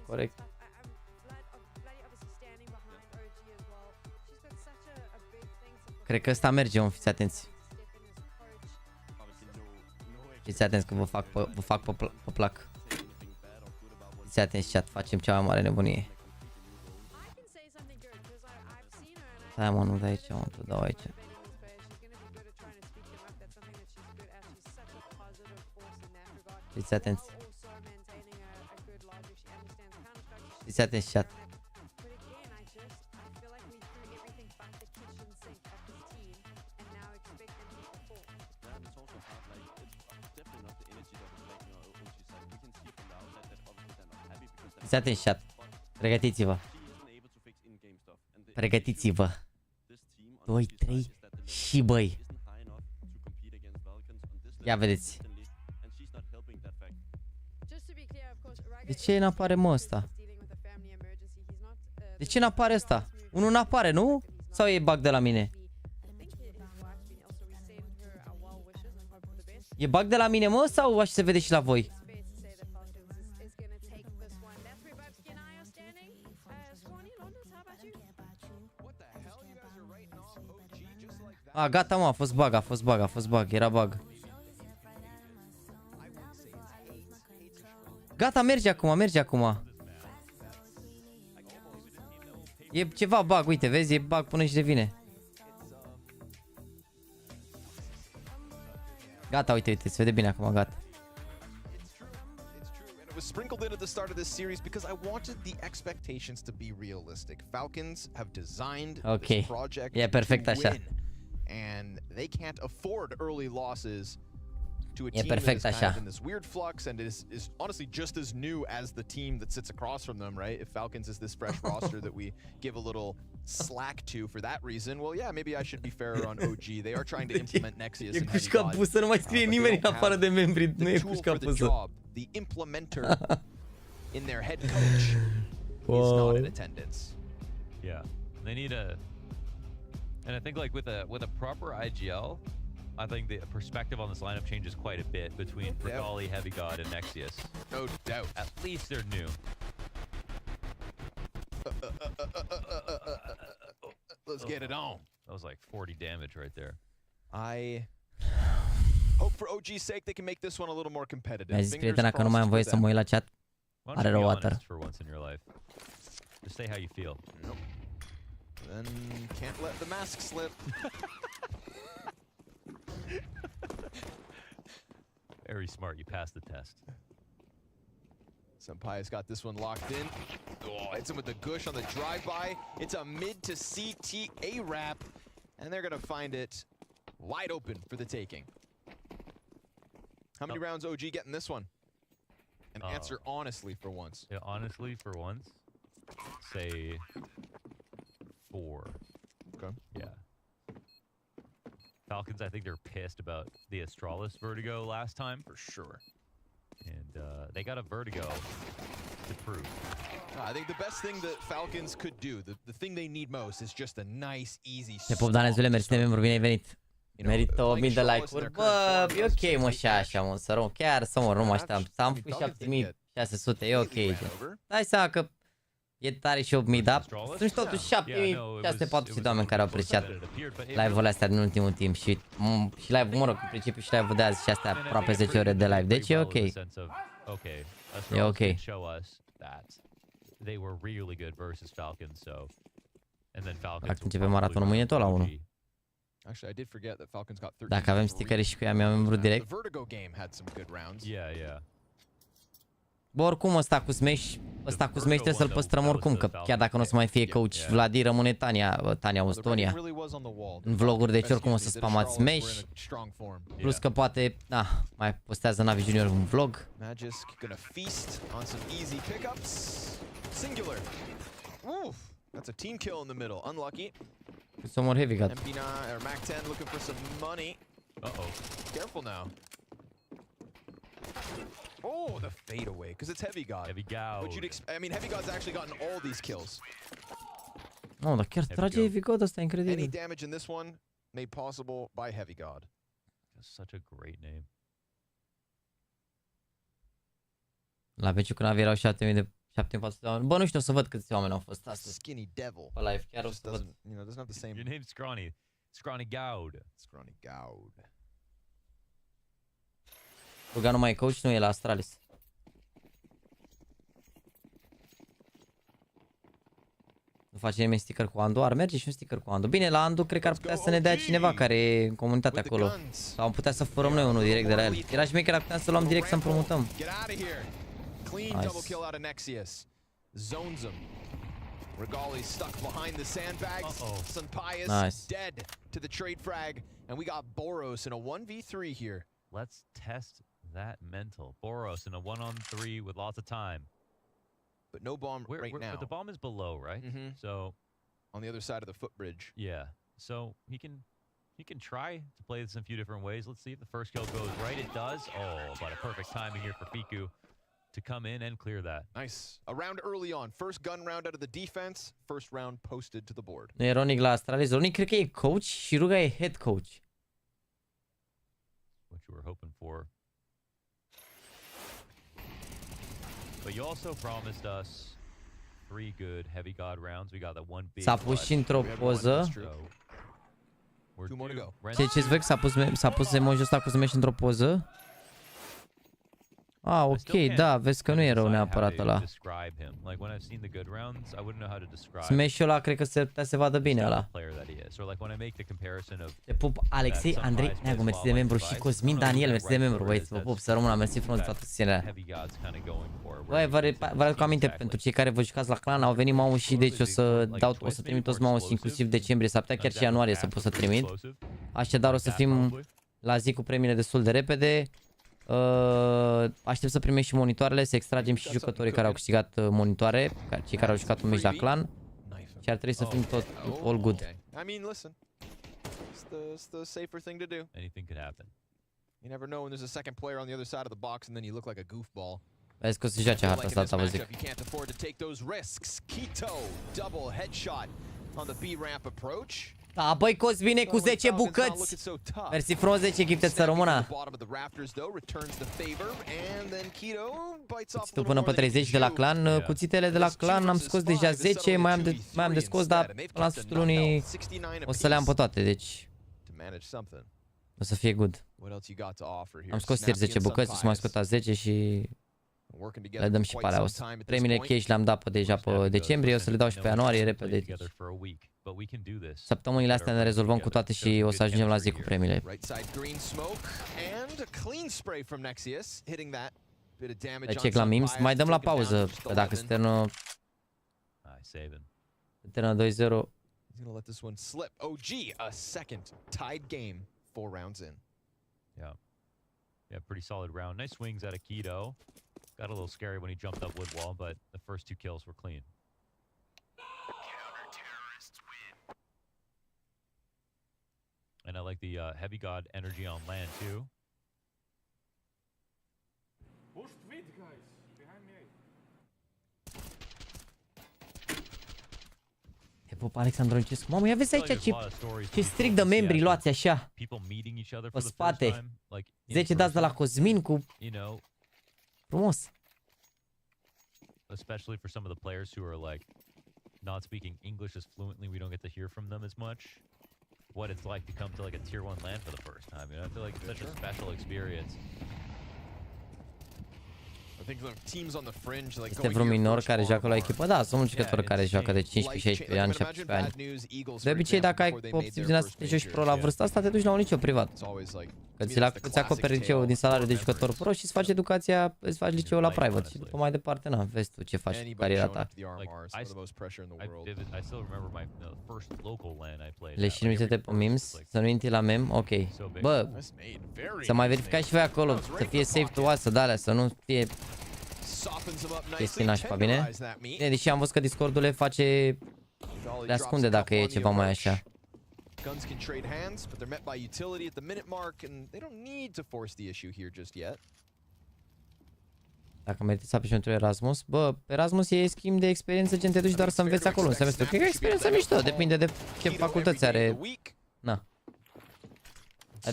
Corect. Cred că ăsta merge, om, fiți atenți. Fiți atenți că vă fac pe plac. Fiți atenți, chat, facem cea mai mare nebunie. Stai, mă, nu de aici, mă, te dau aici. Fiți atenți. Fiți atenți, chat. Fiți atenți, chat. Pregătiți-vă. Pregătiți-vă. 2, 3 și băi. Ia vedeți. De ce n-apare, mă, ăsta? De ce n-apare ăsta? Unul n-apare, nu? Sau e bug de la mine? E bug de la mine, mă? Sau așa se vede și la voi? A, gata, mă, a fost bug, era bug. Gata, merge acum. E ceva bug, uite, vezi, e bug până și devine. Gata, uite, se vede bine acum, gata. Was sprinkled in at the start of this series because I wanted the expectations to be realistic. Falcons have designed this project to win, and they can't afford early losses to a team that is kind of in this weird flux and is honestly just as new as the team that sits across from them, right? If Falcons is this fresh roster that we give a little slack to for that reason, well, yeah, maybe I should be fairer on OG. They are trying to implement Nexius and HEAVY pusă, nu mai scrie nimeni în afară de membri, nu e cușca pusă. The implementer in their head coach. is not in attendance. Yeah, they need a, and I think like with a proper IGL, I think the perspective on this lineup changes quite a bit between Regali, Heavy God, and Nexius. No doubt. At least they're new. Let's get it on. That was like 40 damage right there. I hope for OG's sake they can make this one a little more competitive. Mi-a zis prietena că nu mai am voie să mă uit la chat. Are rău water. For once in your life. Just say how you feel. Nope. Then can't let the mask slip. Very smart. You passed the test. Sampai's got this one locked in. Oh, hits him with the gush on the drive-by. It's a mid to CT A-Rap, and they're going to find it wide open for the taking. How many rounds OG getting this one? And answer honestly for once. Yeah, honestly for once. Say 4. Okay. Yeah. Falcons, I think they're pissed about the Astralis Vertigo last time. For sure. And they got a Vertigo to prove. I think the best thing that Falcons could do, the thing they need most, is just a nice, easy Te pup, Danezule, mersi de membru, bine ai venit. Merită 1000 de like-uri. Bă, e ok, mă, și așa, mă, să rău. Chiar să mor, nu mă așteptam. Să am 7600, e ok. Dai seama că e tare și 8000, dar sunt totuși 7600 de oameni care au apreciat live-urile astea din ultimul timp și live-ul, mă rog, în principiu și live-ul de azi și astea aproape 10 ore de live, deci e ok. E ok. Dacă începem maratonul mâine tot la 1. Dacă avem stickere și cu ea mi-am membru direct. Bă, oricum ăsta cu Smash trebuie să-l păstrăm oricum, că chiar dacă nu o să mai fie coach Vladi, rămâne Tania Ostonia în vloguri, deci oricum o să spamați Smash. Plus că poate, mai postează NaVi Junior un vlog. Magisk gonna feast on some easy pickups. Singular. Oof, that's a team kill in the middle. Unlucky. Some more Heavy God. MP9 or Mac 10 looking for some money. Uh-oh. Careful now. Oh, the fade away, because it's Heavy God. Heavy God. But I mean, Heavy God's actually gotten all these kills. Oh, dar chiar trage Heavy God, asta e incredibil. Any damage in this one made possible by Heavy God. That's such a great name. La meciul cu NaVi erau 7400 de oameni. Bă, nu știu, o să văd câți oameni au fost astăzi. Skinny devil. Pe live, chiar o să văd. Doesn't have the same. Your name's Scrawny. Scrawny Gaud. Scrawny Gaud. Ruga nu mai e coach, nu e la Astralis. Nu face nimeni sticker cu Andu, ar merge și un sticker cu Andu. Bine, la Andu cred că ar putea să ne dea cineva care e în comunitate acolo. Sau am putea să furăm noi unul direct de la el. Era șmecher, ar putea să luăm direct să împrumutăm. Clean double kill out of Nexius. Zones him. Regali stuck behind the sandbags. Sampai's dead to the trade frag. And we got Boros in a 1v3 here. Let's test that mental. Boros in a 1-on-3 with lots of time. But no bomb now. But the bomb is below, right? So on the other side of the footbridge. Yeah. So he can try to play this in a few different ways. Let's see if the first kill goes right. It does. Oh, but a perfect timing here for Fiku to come in and clear that. Nice. A round early on. First gun round out of the defense. First round posted to the board. Nu e Ronic la Astralis. Ronic cred că e coach și Ruga e head coach. What you were hoping for. But you also promised us 3 good Heavy God rounds. We got that one big. S-a pus și într-o poză. Ce-ți văd? S-a pus emoji ăsta cu Smash într-o poză. Ah, ok, da, vezi că nu e rău neapărat ăla. Smash-ul ăla cred că se vadă bine ăla. Te pup, Alexei, Andrei, Neagu, mersi de membru și Cosmin Daniel, mersi de membru, băieți, vă pup, să rămână, mersi frumos de toată susținerea. Băi, vă aduc aminte, pentru cei care vă jucați la clan, au venit mouse și deci o să trimit toți mouse, inclusiv decembrie, s-ar putea chiar și ianuarie să pot să trimit. Așadar o să fim la zi cu premiile destul de repede. Aștept să primești și monitoarele, să extragem și jucătorii care au câștigat monitoare, cei care au jucat un meci la clan. Și ar trebui să fim tot all good. I mean, listen. It's the safer thing to do. Anything could happen. You never know when there's a second player on the other side of the box and then you look like a goofball. Vezi că o să joace harta asta, vă zic. You can't afford to take those risks. Keto, double headshot on the B ramp approach. Da, băi, Cosmine cu 10 bucăți. Mersi frumos, 10 gifted să rămână. Cuțitul până pe 30 de la clan. Cuțitele de la clan am scos deja 10, mai am de scos, dar la sfârșitul lunii o să le am pe toate, deci o să fie good. Am scos ieri 10 bucăți, o să mai scot 10 și le dăm și pe alea. Premiile cash le-am dat deja pe decembrie, o să le dau și pe ianuarie repede. Săptămânile astea ne rezolvăm cu toate și o să ajungem la zi cu premiile. Check la memes, mai dăm la pauză, că dacă se termină 2-0. Yeah, pretty solid round. Nice swings out of Keto. Got a little scary when he jumped up wood wall, but the first 2 kills were clean. And I like the Heavy God energy on land too. Push mid, guys. Behind me. Te pup, Alexandronicescu. Mamă, ia vezi aici ce strict de membri luați așa. Pe spate. 10 dați de la Cosmin cu... Frumos. Especially for some of the players who are like not speaking English as fluently, we don't get to hear from them as much. What it's like to come to like a tier 1 land for the first time. You know, I feel like it's such a special experience. Este vreun minor care joacă la echipă? Da, sunt mulți jucători care joacă de 15-16 ani, 17 ani. De obicei, dacă ai opțiuni din asta să te joci pro la vârsta asta, te duci la un liceu privat. Că îți acoperi liceul din salariul de jucător pro și îți faci educația, îți faci liceul la private și după mai departe, na, vezi tu ce faci cu cariera ta. Le și nu-te pe memes, să nu intri la mem, ok. Bă, să mai verificați și voi acolo, să fie safe to watch, să dă alea, să nu fie chestii nașpa, bine? Bine, deși am văzut că Discordul le face, le ascunde dacă e ceva mai așa. Guns can trade hands, but they're met by utility at the minute mark, and they don't need to force the issue here just yet. Dacă meritați să apeși pentru Erasmus, bă, Erasmus e schimb de experiență, gen te duci doar să înveți acolo un semestru. Cred că e experiență mișto, depinde de ce facultăți are. Na.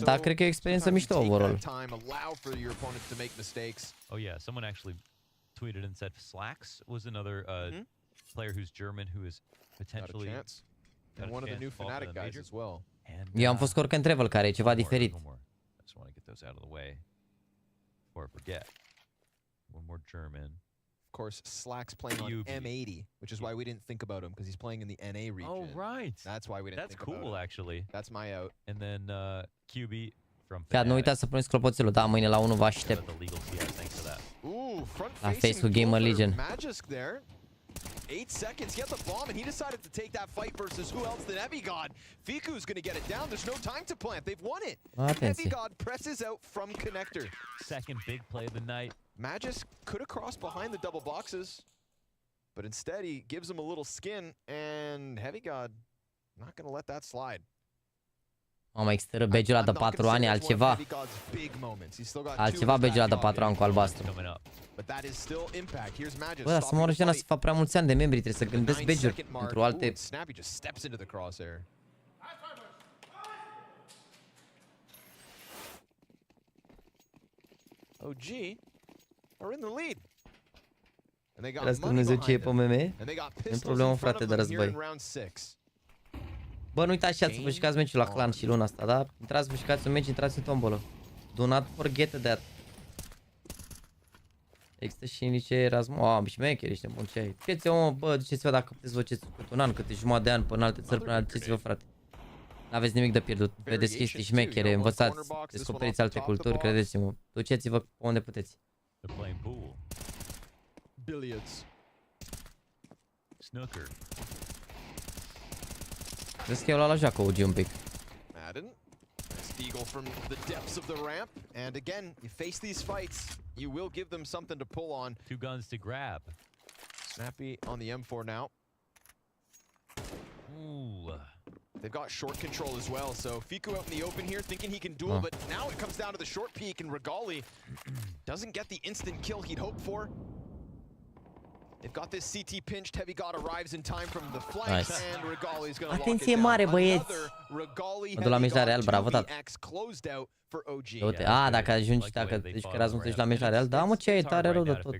Dar cred că e o experiență mișto overall. Oh yeah, someone actually tweeted and said Slacks was another player who's German who is potentially And one of the new Fnatic guys as well. Eu am fost cu Orcan Travel, care e ceva diferit. I just want to get those out of the way before I forget. One more German. Of course, Slack's playing on M80, which is why we didn't think about him, because he's playing in the NA region. Oh, right. That's why we didn't think about him. That's cool, actually. That's my out. And then QB from Fiat, nu uitați să puneți clopoțelul. Da, mâine la 1 vă aștept. La Facebook Gamer Legion. 8 seconds, he had the bomb, and he decided to take that fight versus who else than Evigod. Fiku's gonna get it down. There's no time to plant. They've won it. Evigod presses out from connector. Second big play of the night. Magis could have crossed behind the double boxes, but instead he gives him a little skin, and Evigod not gonna let that slide. Mamă, exteră badge-ul ăla de 4 ani, altceva. Altceva badge-ul ăla de 4 ani cu albastru. Bă, dar să mă orăjena să fac prea mulți ani de membri, trebuie să gândesc badge-uri pentru alte... OG are in the lead. Las că Dumnezeu ce e pe MM? Nu problemă, frate, de război. Bă, nu uitați și să vă jucați meciul la clan și luna asta, da? Intrați, vă jucați un meci, intrați în tombolă. Do not forget that. Există și niște Erasmus. Oh, șmecheri, ești nebun, ce ai? Duceți-vă, mă, bă, duceți-vă dacă puteți vă duceți câte un an, câte jumătate de an până alte țări, până duceți-vă, frate. N-aveți nimic de pierdut. Vedeți chestii șmechere, învățați, descoperiți alte culturi, credeți-mă. Duceți-vă pe unde puteți. Billiards. Snooker. Vezi că eu l-am la joacă OG un pic. Madden. Eagle from the depths of the ramp, and again, you face these fights, you will give them something to pull on. 2 guns to grab. Snappy on the M4 now. Ooh. They've got short control as well, so Fiku out in the open here thinking he can duel, but now it comes down to the short peek, and Regali doesn't get the instant kill he'd hoped for. They've got this CT pinched, Heavy God arrives in time from the flanks, and Regali's gonna lock it Atenție down. mare, băieți! Regali, Mă duc la meci la Real, bravo, tată. closed out for OG. Uite, dacă ajungi, dacă te duci că te duci la meci la Real, da mă, ce e tare rău de tot.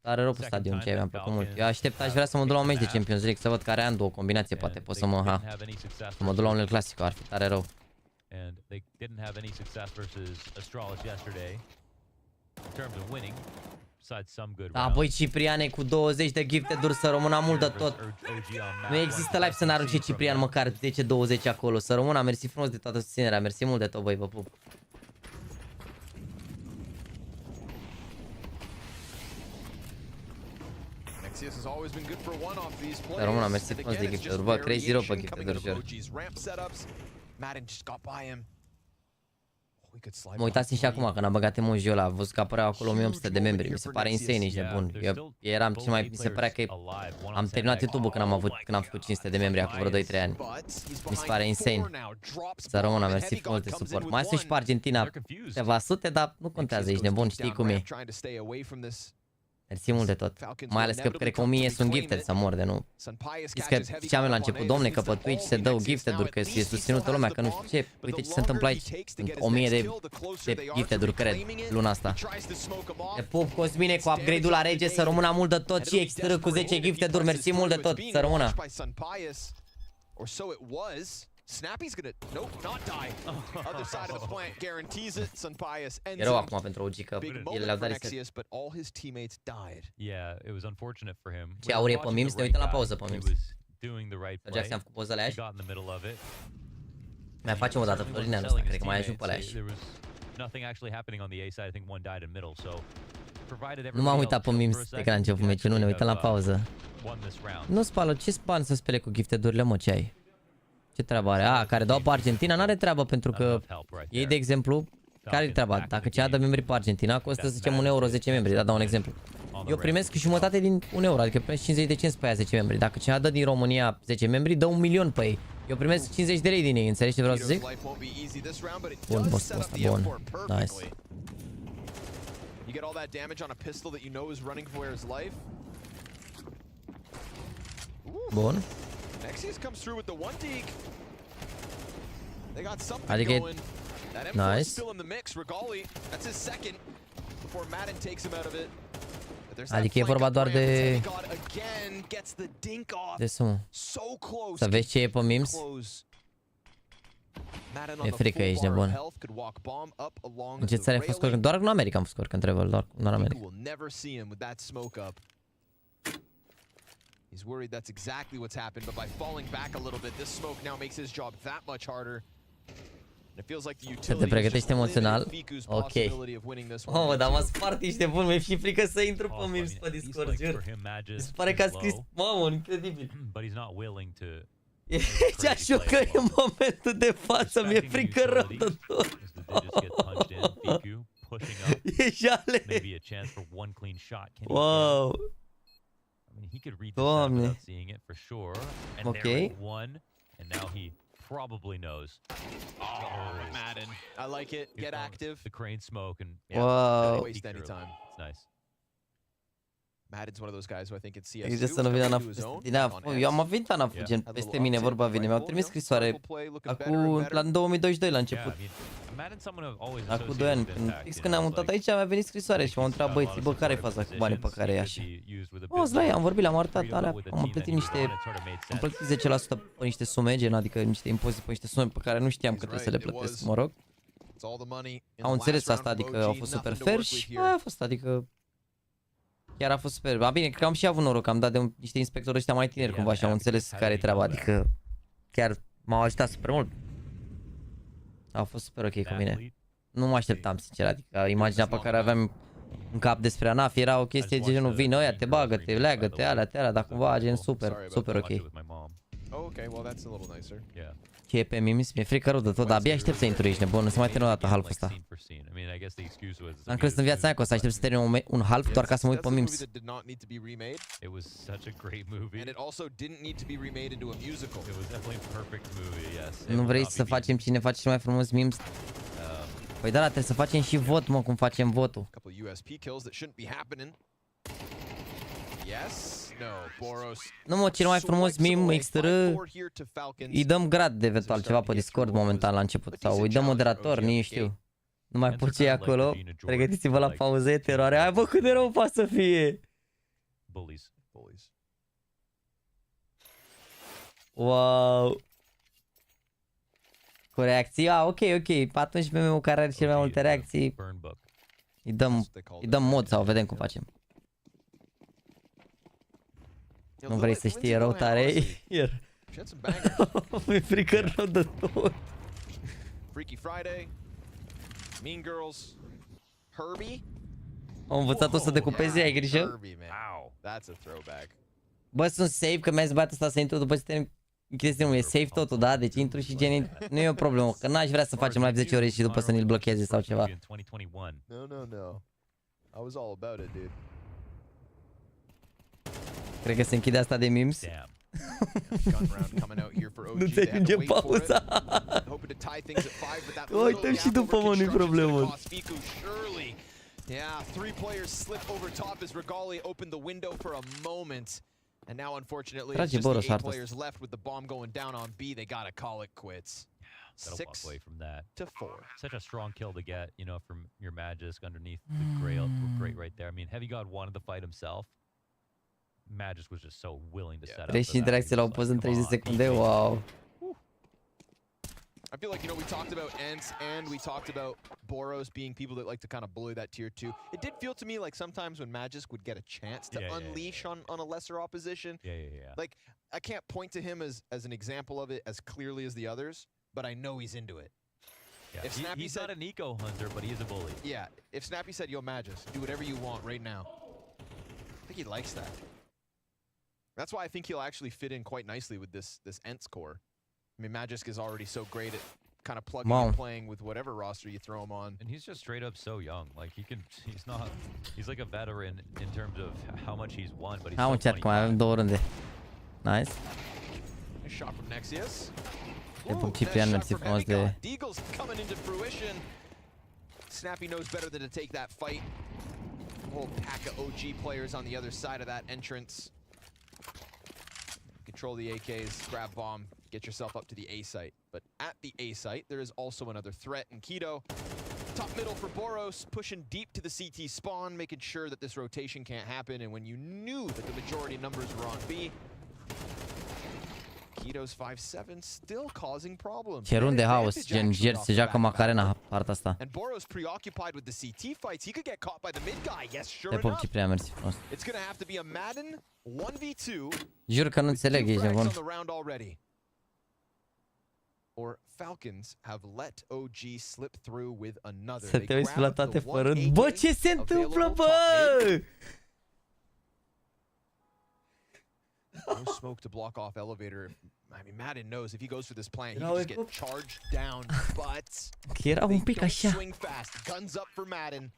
Tare rău pe stadion, ce mi-a plăcut mult. Eu aștept, aș vrea să mă duc la un meci de Champions League, să văd care an, două combinație, poate pot să mă duc la un clasic, ar fi tare rău. And they didn't have any success versus Astralis yesterday in terms of winning. Da, băi, Cipriane cu 20 de gifted-uri, să rămână mult de tot. Nu există live să n-arunce Ciprian măcar 10-20 acolo. Să rămână, mersi frumos de toată susținerea, mersi mult de tot, băi, vă pup. Să rămână, mersi frumos de gifted-uri, bă, crezi rău pe gifted-uri, jur. Mă uitați și acum când am băgat emoji-ul ăla, am văzut că apăreau acolo 1800 de membri, mi se pare insane, ești nebun. Eu eram cel mai, mi se părea că am terminat YouTube-ul când am făcut 500 de membri acum vreo 2-3 ani. Mi se pare insane. Să rămână, mersi frumos de suport. Mai sunt și pe Argentina câteva sute, dar nu contează, ești nebun, știi cum e. Mersi mult de tot. Mai ales că cred că 1000 sunt gifted să mor de nu. Știți că ziceam eu la început, domne, că pe Twitch se dă gifted-uri, că e susținută lumea, că nu știu ce. Uite ce se întâmplă aici. Sunt 1000 de gifted-uri, cred, luna asta. Te pup, Cosmine, cu upgrade-ul la rege, să rămână mult de tot. Și extra cu 10 gifted-uri, mersi mult de tot, să rămână. Snappy's gonna not die. Other side of the plant guarantees it. Sunpius ends E rău acum pentru OG că ele le-au dat reset. But all his teammates died. Yeah, it was unfortunate for him. Ce aurie pe memes, ne uităm la pauză pe memes. Jax, am făcut pozele aia. Mai facem o dată Florineanu ăsta, cred că mai ajung pe alea și. Nu m-am uitat pe memes de când a început meciul, nu ne uităm la pauză. Nu spală, ce span să spele cu gifted-urile, mă, ce ai? Ce treabă are? Care dau pe Argentina n-are treabă pentru că ei, de exemplu, care-i treaba? Dacă cineva dă membri pe Argentina, costă, să zicem, 1 euro 10 membri, da, dau un exemplu. Eu primesc jumătate din 1 euro, adică primesc 50 de cenți pe aia 10 membri. Dacă cineva dă din România 10 membri, dă 1 milion pe ei. Eu primesc 50 de lei din ei, înțelegi ce vreau să zic? Bun, boss ăsta, bun. Nice. Bun. Nexius comes through with the one deke. They got something Adică going. That M4 is still in the mix. Regali, that's his second before Madden takes him out of it. Adică e vorba doar de... De sumă. Să vezi ce e pe memes? E frică, ești nebun. În ce țară ai fost score? Doar în America am fost score, întreb, doar în America. He's worried that's exactly what's happened, but by falling back a little bit, this smoke now makes his job that much harder. And it feels like the utility. Să te pregătești emoțional. Ok. Oh, dar mă spart, ești de bun, mi-e și frică să intru pe memes pe Discord, jur. Mi se pare că a scris, mamă, incredibil. Ce așa că e momentul de față, mi-e frică rău de tot. E jale. Wow. He could read this out without seeing it for sure. And okay. One, and now he probably knows. Oh, Madden. I like it. Get active. The crane smoke and wow. Don't waste any time. It's nice. Madden's one of those guys who I think it's CS2. Exact să nu vină din aia. Eu am venit ANAF, gen, peste mine vorba vine. Mi-au trimis scrisoare acum, în 2022 la început. Acum 2 ani. Fix când am mutat aici, mi-a venit scrisoare și m-au întrebat băieții, bă, care-i faza cu banii pe care e așa? O, zlai, am vorbit, l-am arătat, alea, am plătit niște, am plătit 10% pe niște sume, gen, adică niște impozite pe niște sume pe care nu știam că trebuie să le plătesc, mă rog. Au înțeles asta, adică au fost super fair și aia a fost, adică chiar a fost super. Ba bine, cred că am și avut noroc, am dat de niște inspectori ăștia mai tineri cumva și am înțeles care e treaba, adică chiar m-au ajutat super mult. A fost super ok cu mine. Nu mă așteptam, sincer, adică imaginea pe care aveam în cap despre ANAF era o chestie de genul, vin ăia, te bagă, te leagă, te alea, dar cumva gen super, super ok. Okay, well that's a little nicer. Yeah. Ce e pe Mims? Mi-e frică rău de tot, dar abia aștept să intru, ești nebun, nu se mai termină o dată halful ăsta. Am crezut în viața mea că o să aștept să termin un half doar ca să mă uit pe Mims. It was such a great movie. And it also didn't need to be remade into a musical. It was definitely a perfect movie, yes. Nu vrei să facem cine face cel mai frumos Mims? Păi da, trebuie să facem și vot, mă, cum facem votul. Couple USP kills that shouldn't be happening. Yes. No, Boros. Nu, mă, cel mai frumos meme XTR îi dăm grad de eventual ceva pe Discord momentan la început sau îi dăm moderator, nici știu. Nu mai pot ce acolo. Pregătiți-vă la pauze, teroare. Hai, bă, cât de rău poate să fie. Bullies. Wow. Cu reacții? Ok. Atunci pe meme care are cel mai multe reacții îi dăm mod sau vedem cum facem. Nu vrei să știi, e rău tare. Mi-e frică rău de tot. Freaky Friday, Mean Girls, Herbie. Am învățat o să decupezi, ai grijă? Herbie, man. That's a throwback. Bă, sunt safe, că mi-a zis băiatul ăsta să intru după ce chestia e safe totul, da? Deci intru și gen, nu e o problemă, că n-aș vrea să facem live 10 ore și după să ne-l blocheze sau ceva. No. I was all about it, dude. Cred că se închide asta de memes. Nu te ajunge pauza. Uităm și după, mă, nu-i problemă. Yeah, 3 players slip over top as Regali opened the window for a moment. And now, unfortunately, it's just the 8 players left with the bomb going down on B. They gotta call it quits. 6 away from that. to 4. Such a strong kill to get, you know, from your Magisk underneath the great right there. I mean, Heavy God wanted the fight himself. Magisk was just so willing to set up. 3 interacții l-au pus în 30 de secunde, wow. I feel like, you know, we talked about Ents and we talked about Boros being people that like to kind of bully that tier 2. It did feel to me like sometimes when Magisk would get a chance to unleash on a lesser opposition. Like, I can't point to him as an example of it as clearly as the others, but I know he's into it. Yeah. If Snappy he's not an eco hunter, but he is a bully. Yeah, if Snappy said, yo, Magisk, do whatever you want right now, I think he likes that. That's why I think he'll actually fit in quite nicely with this Ents core. I mean, Magisk is already so great at kind of plugging and playing with whatever roster you throw him on. And he's just straight up so young. Like, he's like a veteran in terms of how much he's won, but he's Am un chat cum avem 2 runde. Nice. A shot from Nexius. După Ciprian, mersi frumos de... Deagle's coming into fruition. Snappy knows better than to take that fight. A whole pack of OG players on the other side of that entrance. Control the AKs, grab bomb, get yourself up to the A site. But at the A site, there is also another threat in Keto. Top middle for Boros, pushing deep to the CT spawn, making sure that this rotation can't happen. And when you knew that the majority numbers were on B, Keto's 5-7 still causing problems. Ce runde haos, gen Jer se joacă Macarena partea asta. And Boros preoccupied with the CT fights, he could get caught by the mid guy. Yes, sure enough. Te pup, Ciprian, mersi frumos. It's gonna have to be a Madden 1v2. Jur că nu înțeleg, ești nebun. Or Falcons have let OG slip through with another. Să te uiți la toate fărând. Bă, ce se întâmplă, bă? No smoke to block off elevator. I mean, Madden knows if he goes for this plant, he can just get charged down. But era un pic așa. Swing fast. Guns up for Madden.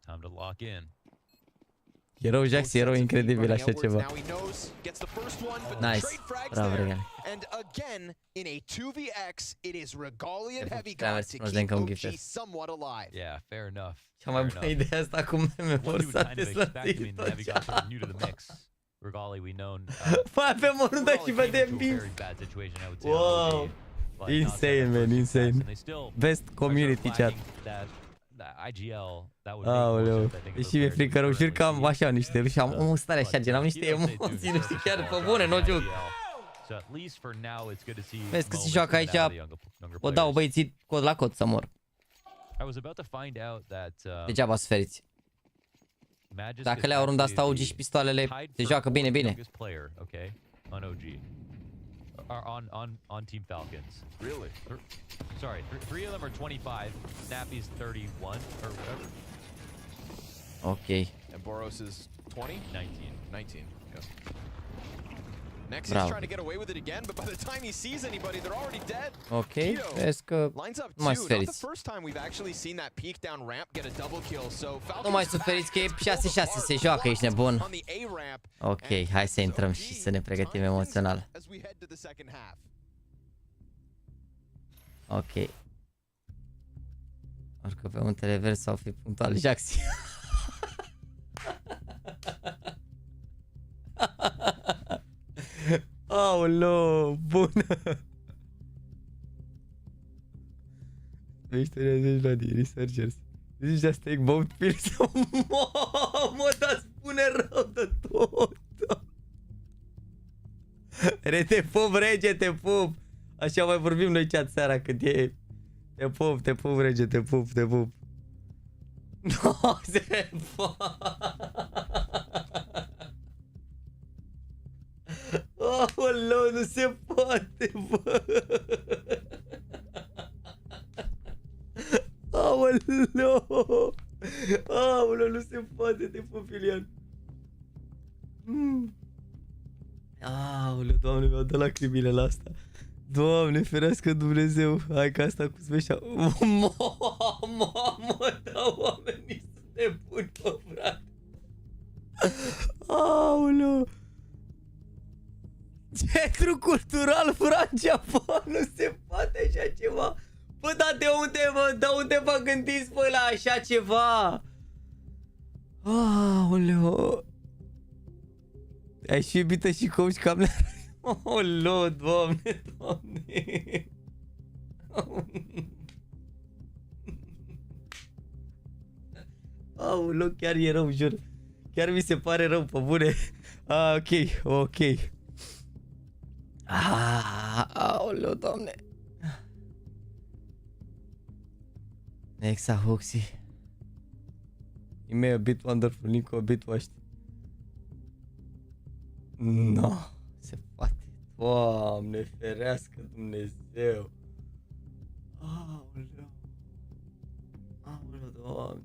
Time to lock in. Erou Jax, erou incredibil așa ceva. Nice. Bravo, Regal. And again, in a 2vx, it is Regali and Heavy God to keep OG somewhat alive. Yeah, fair enough. Cea mai bună idee asta cu meme forsate la TikTok. New to the mix. Regali, we known. Mai avem o rundă și vedem beef. Wow. Insane, man, insane. Best community chat. IGL, that would aoleu, deși mi-e frică rău, jur că am așa niște și am o stare așa, gen am niște emoții, nu știu, chiar pe bune, nu joc. Vezi că se joacă aici, o dau băieții cod la cod să mor. Degeaba sferiți. Dacă le-au runda asta OG și pistoalele, se joacă bine, bine. On Team Falcons. Really? Sorry, 3 of them are 25. Snappy's 31 or whatever. Okay. And Boros is 20? 19. 19. Yeah. Bravo. Ok, vezi că nu mai suferiți. Nu mai suferiți că e 6-6, se joacă, ești nebun. Ok, hai să intrăm și să ne pregătim emoțional. Ok. Orică pe un televers sau fi punctual, Jaxi. Aoleu, bună! Victoria 10 la researchers. This is just take both pills. Mamă, dar spune rău de tot. Te pup, rege, te pup. Așa mai vorbim noi chat seara când e. Te pup, rege, te pup. Nu se poate. Aoleu, nu se poate, bă. Aoleu. Aoleu, nu se poate, te pup, Ilian. Aoleu, Doamne, mi-au dat lacrimile la asta. Doamne, ferească Dumnezeu. Hai că asta cu sveșa. Mamă, da, oamenii sunt nebuni, bă, frate. Aoleu. Centru cultural Francia, bă, nu se poate așa ceva. Bă, dar de unde vă gândiți, bă, la așa ceva? Aoleu. Ai și iubită și coach cam la... Aoleu, Doamne. Aoleu, chiar e rău, jur. Chiar mi se pare rău, pe bune. Ok. Aoleu, Doamne. Nexa Hoxie. You may a bit wonderful, Nico, a bit washed. No, se poate. Doamne, ferească Dumnezeu. Aoleu. Doamne.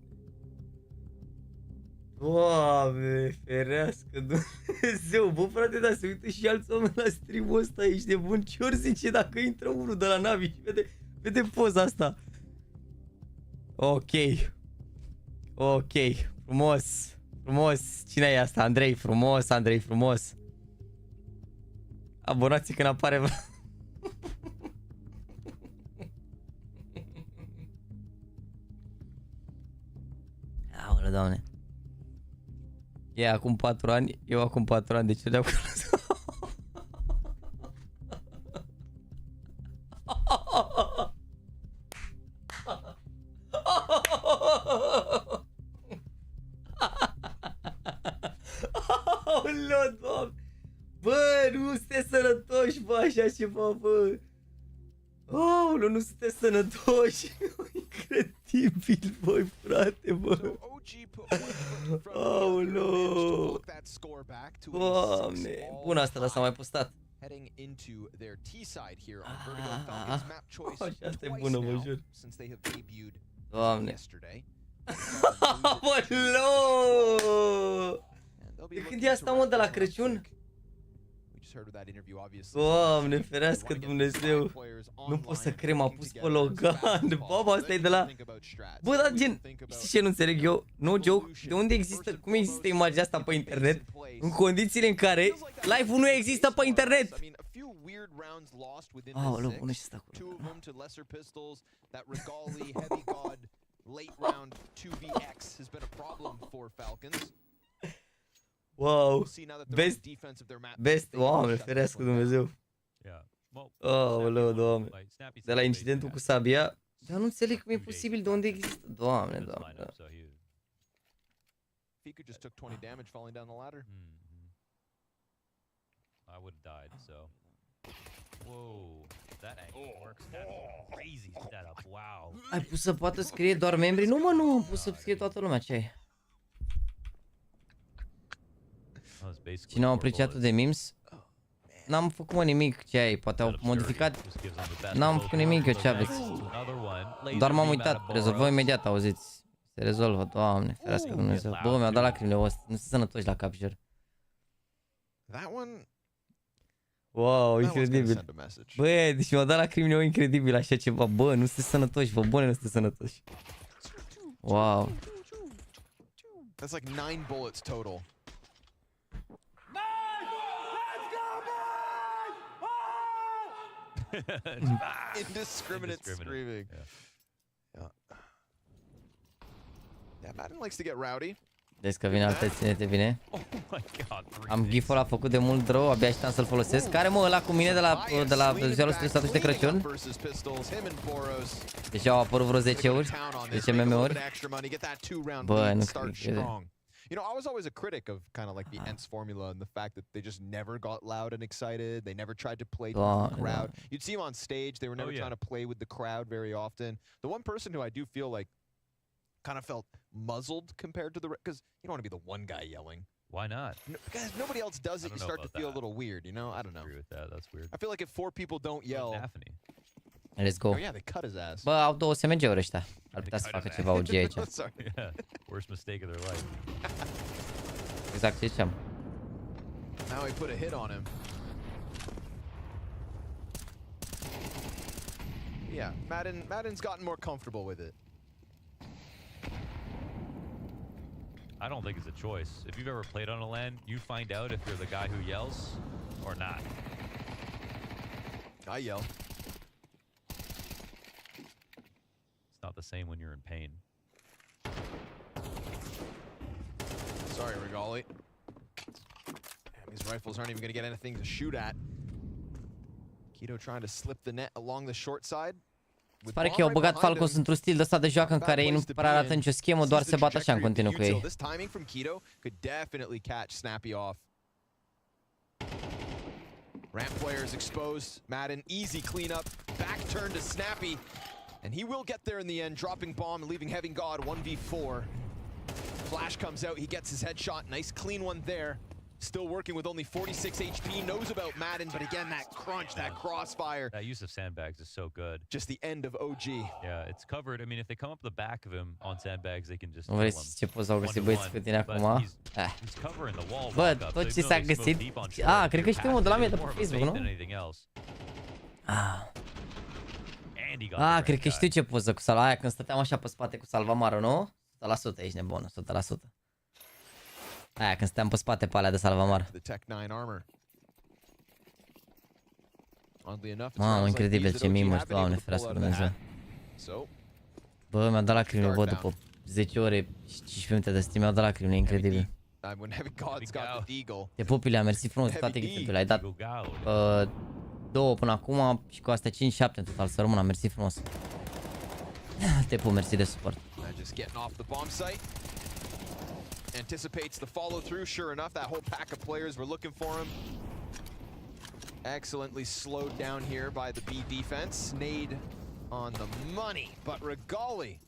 Doamne, ferească Dumnezeu. Bă, frate, dar se uită și alți oameni la stream-ul ăsta. Ești nebun. Ce ori zice dacă intră unul de la NaVi și vede poza asta. Ok. Frumos. Cine e asta? Andrei, frumos. Abonați când apare. Aoleu, Doamne. E acum 4 ani, eu acum 4 ani, de ce le-am cunoscut? Aoleu, Doamne. Bă, nu sunteți sănătoși, bă, așa ceva, bă. Aoleu, nu sunteți sănătoși. Incredibil, băi, frate, bă. Aoleu. Doamne. Bun, asta l-a mai postat. Asta e bună, mă jur. Doamne. Aoleu. De când e asta, mă, de la Crăciun? Doamne, ferească Dumnezeu. Nu pot să cred, m-a pus pe Logan. Baba, asta e de la... Bă, dar gen, știi ce nu înțeleg eu? No joke, de unde există, cum există imaginea asta pe internet în condițiile în care live-ul nu există pe internet? Aoleu, bună și asta acolo. Wow, best, Doamne, ferească Dumnezeu. Aoleu, Doamne. De la incidentul cu sabia, dar nu înțeleg cum e posibil, de unde există. Doamne. Fiku just took 20 damage falling down the ladder. I would have died, so. Whoa, that angle works. That's crazy setup. Wow. Ai pus să poată scrie doar membrii? Nu, mă, nu, am pus să scrie toată lumea, ce ai? Cine au apreciat de memes? N-am făcut, mă, nimic, ce ai? Poate au modificat. N-am făcut nimic, eu, ce aveți? Doar m-am uitat, rezolvăm imediat, auziți. Se rezolvă, Doamne, ferească Dumnezeu. Bă, mi-au dat lacrimile ăsta, nu sunt sănătoși la cap, jur. That one Wow, incredibil. Bă, deci mi-au dat lacrimile incredibil așa ceva. Bă, nu sunteți sănătoși, vă bune, nu sunteți sănătoși. Wow. That's like 9 bullets total. Indiscriminate screaming. Yeah, Madden likes to get rowdy. Vezi că vine altă ține-te vine. Oh my god. Am gif-ul ăla făcut de mult rău, abia așteptam să-l folosesc. Care mă ăla cu mine de la ziarul stresatul de Crăciun? Deci au apărut vreo 10 uri, 10 meme-uri. Bă, nu cred. You know, I was always a critic of kind of like the ENTS formula and the fact that they just never got loud and excited. They never tried to play to the crowd. You'd see them on stage. They were never trying to play with the crowd very often. The one person who I do feel like kind of felt muzzled compared to the... Because you don't want to be the one guy yelling. Why not? No, because nobody else does it. You start to feel a little weird, you know? I don't know. I agree with that. That's weird. I feel like if 4 people don't yell... Let's go. Oh yeah, they cut his ass. Bă, au 2 SMG-uri ăștia. Ar putea să facă ceva OG aici. Yeah, worst mistake of their life. Exact ce ziceam. Now he put a hit on him. Yeah, Madden's gotten more comfortable with it. I don't think it's a choice. If you've ever played on a LAN, you find out if you're the guy who yells or not. I yell. It's not the same when you're in pain. Sorry, Regali. Damn, these rifles aren't even going to get anything to shoot at. Keto trying to slip the net along the short side. Pare că i-au băgat Falcons într-un stil de ăsta de joacă în care ei nu prea arată nicio schemă, doar se bat așa în continuu cu ei. This timing from Keto could definitely catch Snappy off. Ramp players exposed. Madden, easy cleanup. Back turn to Snappy. And he will get there in the end, dropping bomb and leaving Heaven God 1v4. Flash comes out, he gets his headshot. Nice clean one there. Still working with only 46 HP, knows about Madden, but again, that crunch, that crossfire. That use of sandbags is so good. Just the end of OG. Yeah, it's covered. I mean, if they come up the back of him on sandbags, they can just Nu vrei să ce poza au găsit băieții pe tine acum? He's covering the wall. Bă, tot ce s-a găsit... Ah, cred că știu unul de la mine de pe Facebook, nu? Ah, cred că știu ce poză cu salva aia când stăteam așa pe spate cu salvamarul, nu? 100%, ești nebun, 100%. Aia când stăteam pe spate pe alea de salvamar. Mamă, incredibil ce mimuri, Doamne, ferească Dumnezeu. Bă, mi-a dat lacrimile, bă, după 10 ore și 15 minute de stream, mi-au dat lacrimile, incredibil. Te pupile, mersi frumos cu toate gifurile, ai dat 2 până acum și cu astea 5-7 în total, să rămână, mersi frumos. Te pup, mersi de suport. Anticipates the follow through. Sure enough, that whole pack of players were looking for him. Excellently slowed down here by the B defense. Nade on the money, but Regali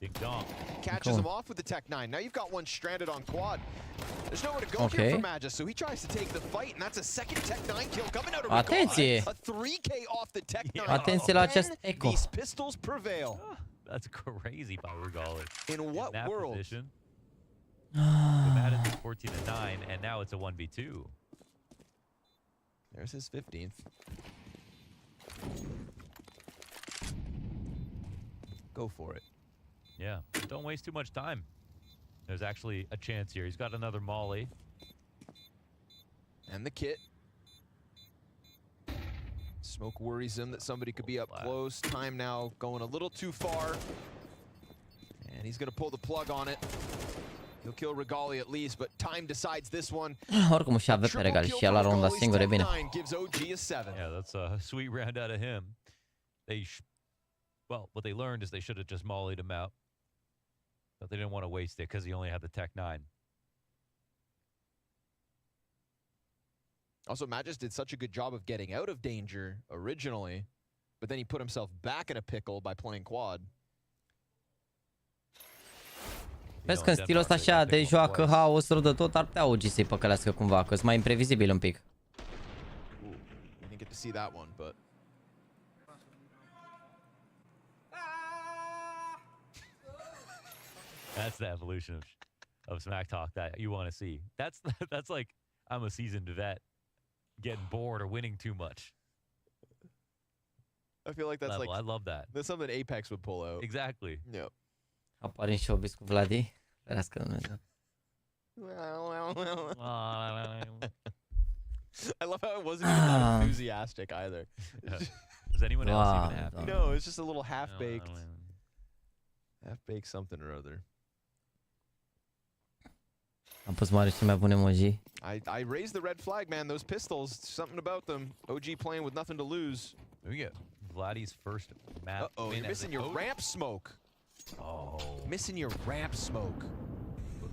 catches him off with the Tech 9. Now you've got one stranded on quad. There's nowhere to go here for Magus, so he tries to take the fight, and that's a second Tech 9 kill coming out of Regali. A 3K off the Tech 9. Atenție la acest eco. These pistols prevail. That's crazy by Regali. In what world? Position. The Madden's 14-9, and now it's a 1v2. There's his 15th. Go for it. Yeah, don't waste too much time. There's actually a chance here. He's got another molly. And the kit. Smoke worries him that somebody could be up close. Time now going a little too far. And he's going to pull the plug on it. He'll kill Regali at least, but time decides this one. Oricum își avea pe Regali și el la ronda singură, bine. Yeah, that's a sweet round out of him. Well, what they learned is they should have just mollied him out. But they didn't want to waste it because he only had the Tech 9. Also, Magus did such a good job of getting out of danger originally, but then he put himself back in a pickle by playing quad. Vezi că în stilul ăsta așa de joacă haos rău de tot, ar putea OG să-i păcălească cumva, că-s mai imprevizibil un pic. I didn't get to see that one, but... That's the evolution of smack talk that you want to see. That's like, I'm a seasoned vet getting bored or winning too much. I feel like that's level. like I love that. that's something Apex would pull out. Exactly. Yep. Apare în showbiz cu Vladi. Ferească Dumnezeu. I love how it wasn't even that enthusiastic either. Is anyone else even happy? No, it's just a little half-baked. Half-baked something or other. Am pus mare și mai bun emoji. I raised the red flag, man. Those pistols, something about them. OG playing with nothing to lose. We get Vladdy's first map. Uh-oh, you're missing your ramp smoke. Oh. Missing your ramp smoke.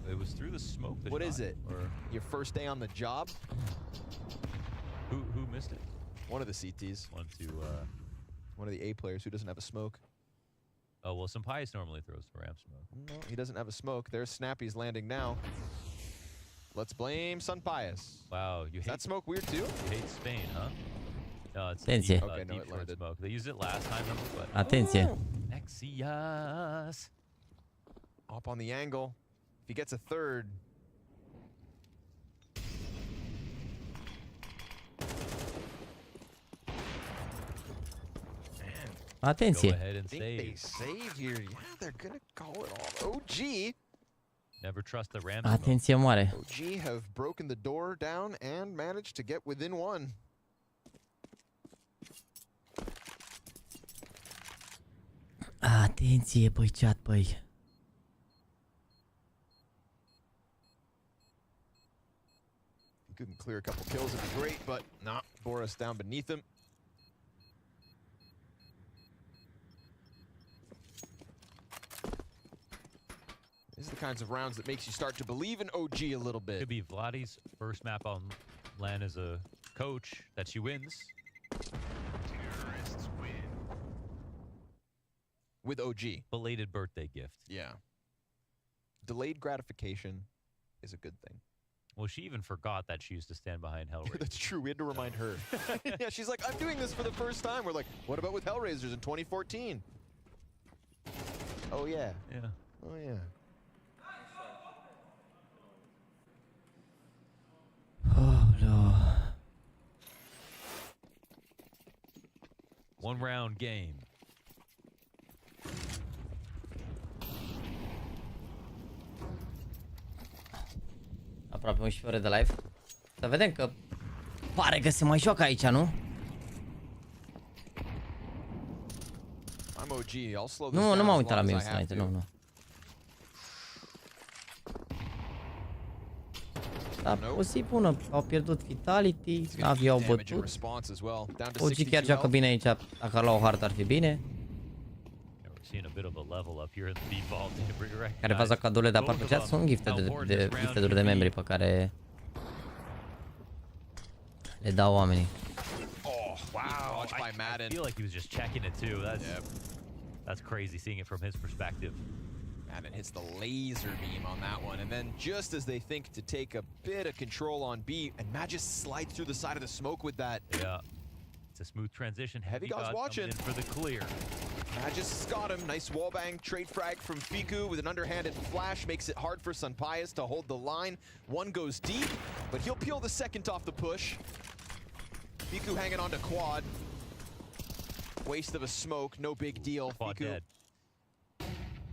It was through the smoke. What is it? Or your first day on the job? Who missed it? One of the CTs. One of the A players who doesn't have a smoke. Oh, well, Sampaius normally throws the ramp smoke. No, he doesn't have a smoke. There's Snappy's landing now. Let's blame Sunpius. Wow, you hate that smoke weird too? You hate Spain, huh? No, it's Atenție. Okay, no, deep it throat landed. smoke. They used it last time, but Atenție. Nexias. Up on the angle. If he gets a third. Atenție. Go ahead and I think save. they saved here. Yeah, they're gonna call it off. OG. Never trust the ramp smoke. Atenție mare. OG have broken the door down and managed to get within one. Atenție, băi, chat, băi. If you can clear a couple kills, it'd be great, but nah, Boris down beneath him. These are the kinds of rounds that makes you start to believe in OG a little bit. Could be Vladdy's first map on LAN as a coach that she wins. Terrorists win. With OG. Belated birthday gift. Yeah. Delayed gratification is a good thing. Well, she even forgot that she used to stand behind Hellraiser. That's true. We had to remind her. Yeah, she's like, I'm doing this for the first time. We're like, what about with Hellraisers in 2014? Oh, yeah. Yeah. Oh, yeah. Oh, no. One round game. Aproape 11 ore de live. Să vedem că pare că se mai joacă aici, nu? I'm OG. I'll slow this Nu, down nu m-am as uitat la long as memes I have înainte, to. nu. Dar o să-i pună, au pierdut Vitality, NaVi au bătut. OG chiar joacă bine aici, dacă ar lua o hartă ar fi bine. Care v-ați dat cadourile de apar pe chat? Sunt gifteduri de membri pe care le dau oamenii. Oh, wow. I feel like he was just checking it too. That's crazy seeing it from his perspective. Madden hits the laser beam on that one, and then just as they think to take a bit of control on B, and Magis slides through the side of the smoke with that. Yeah. It's a smooth transition. Heavy God's watching. In for the clear. Magis got him. Nice wallbang trade frag from Fiku with an underhanded flash. Makes it hard for Sunpius to hold the line. One goes deep, but he'll peel the second off the push. Fiku hanging on to quad. Waste of a smoke, no big deal. Quad Fiku. dead.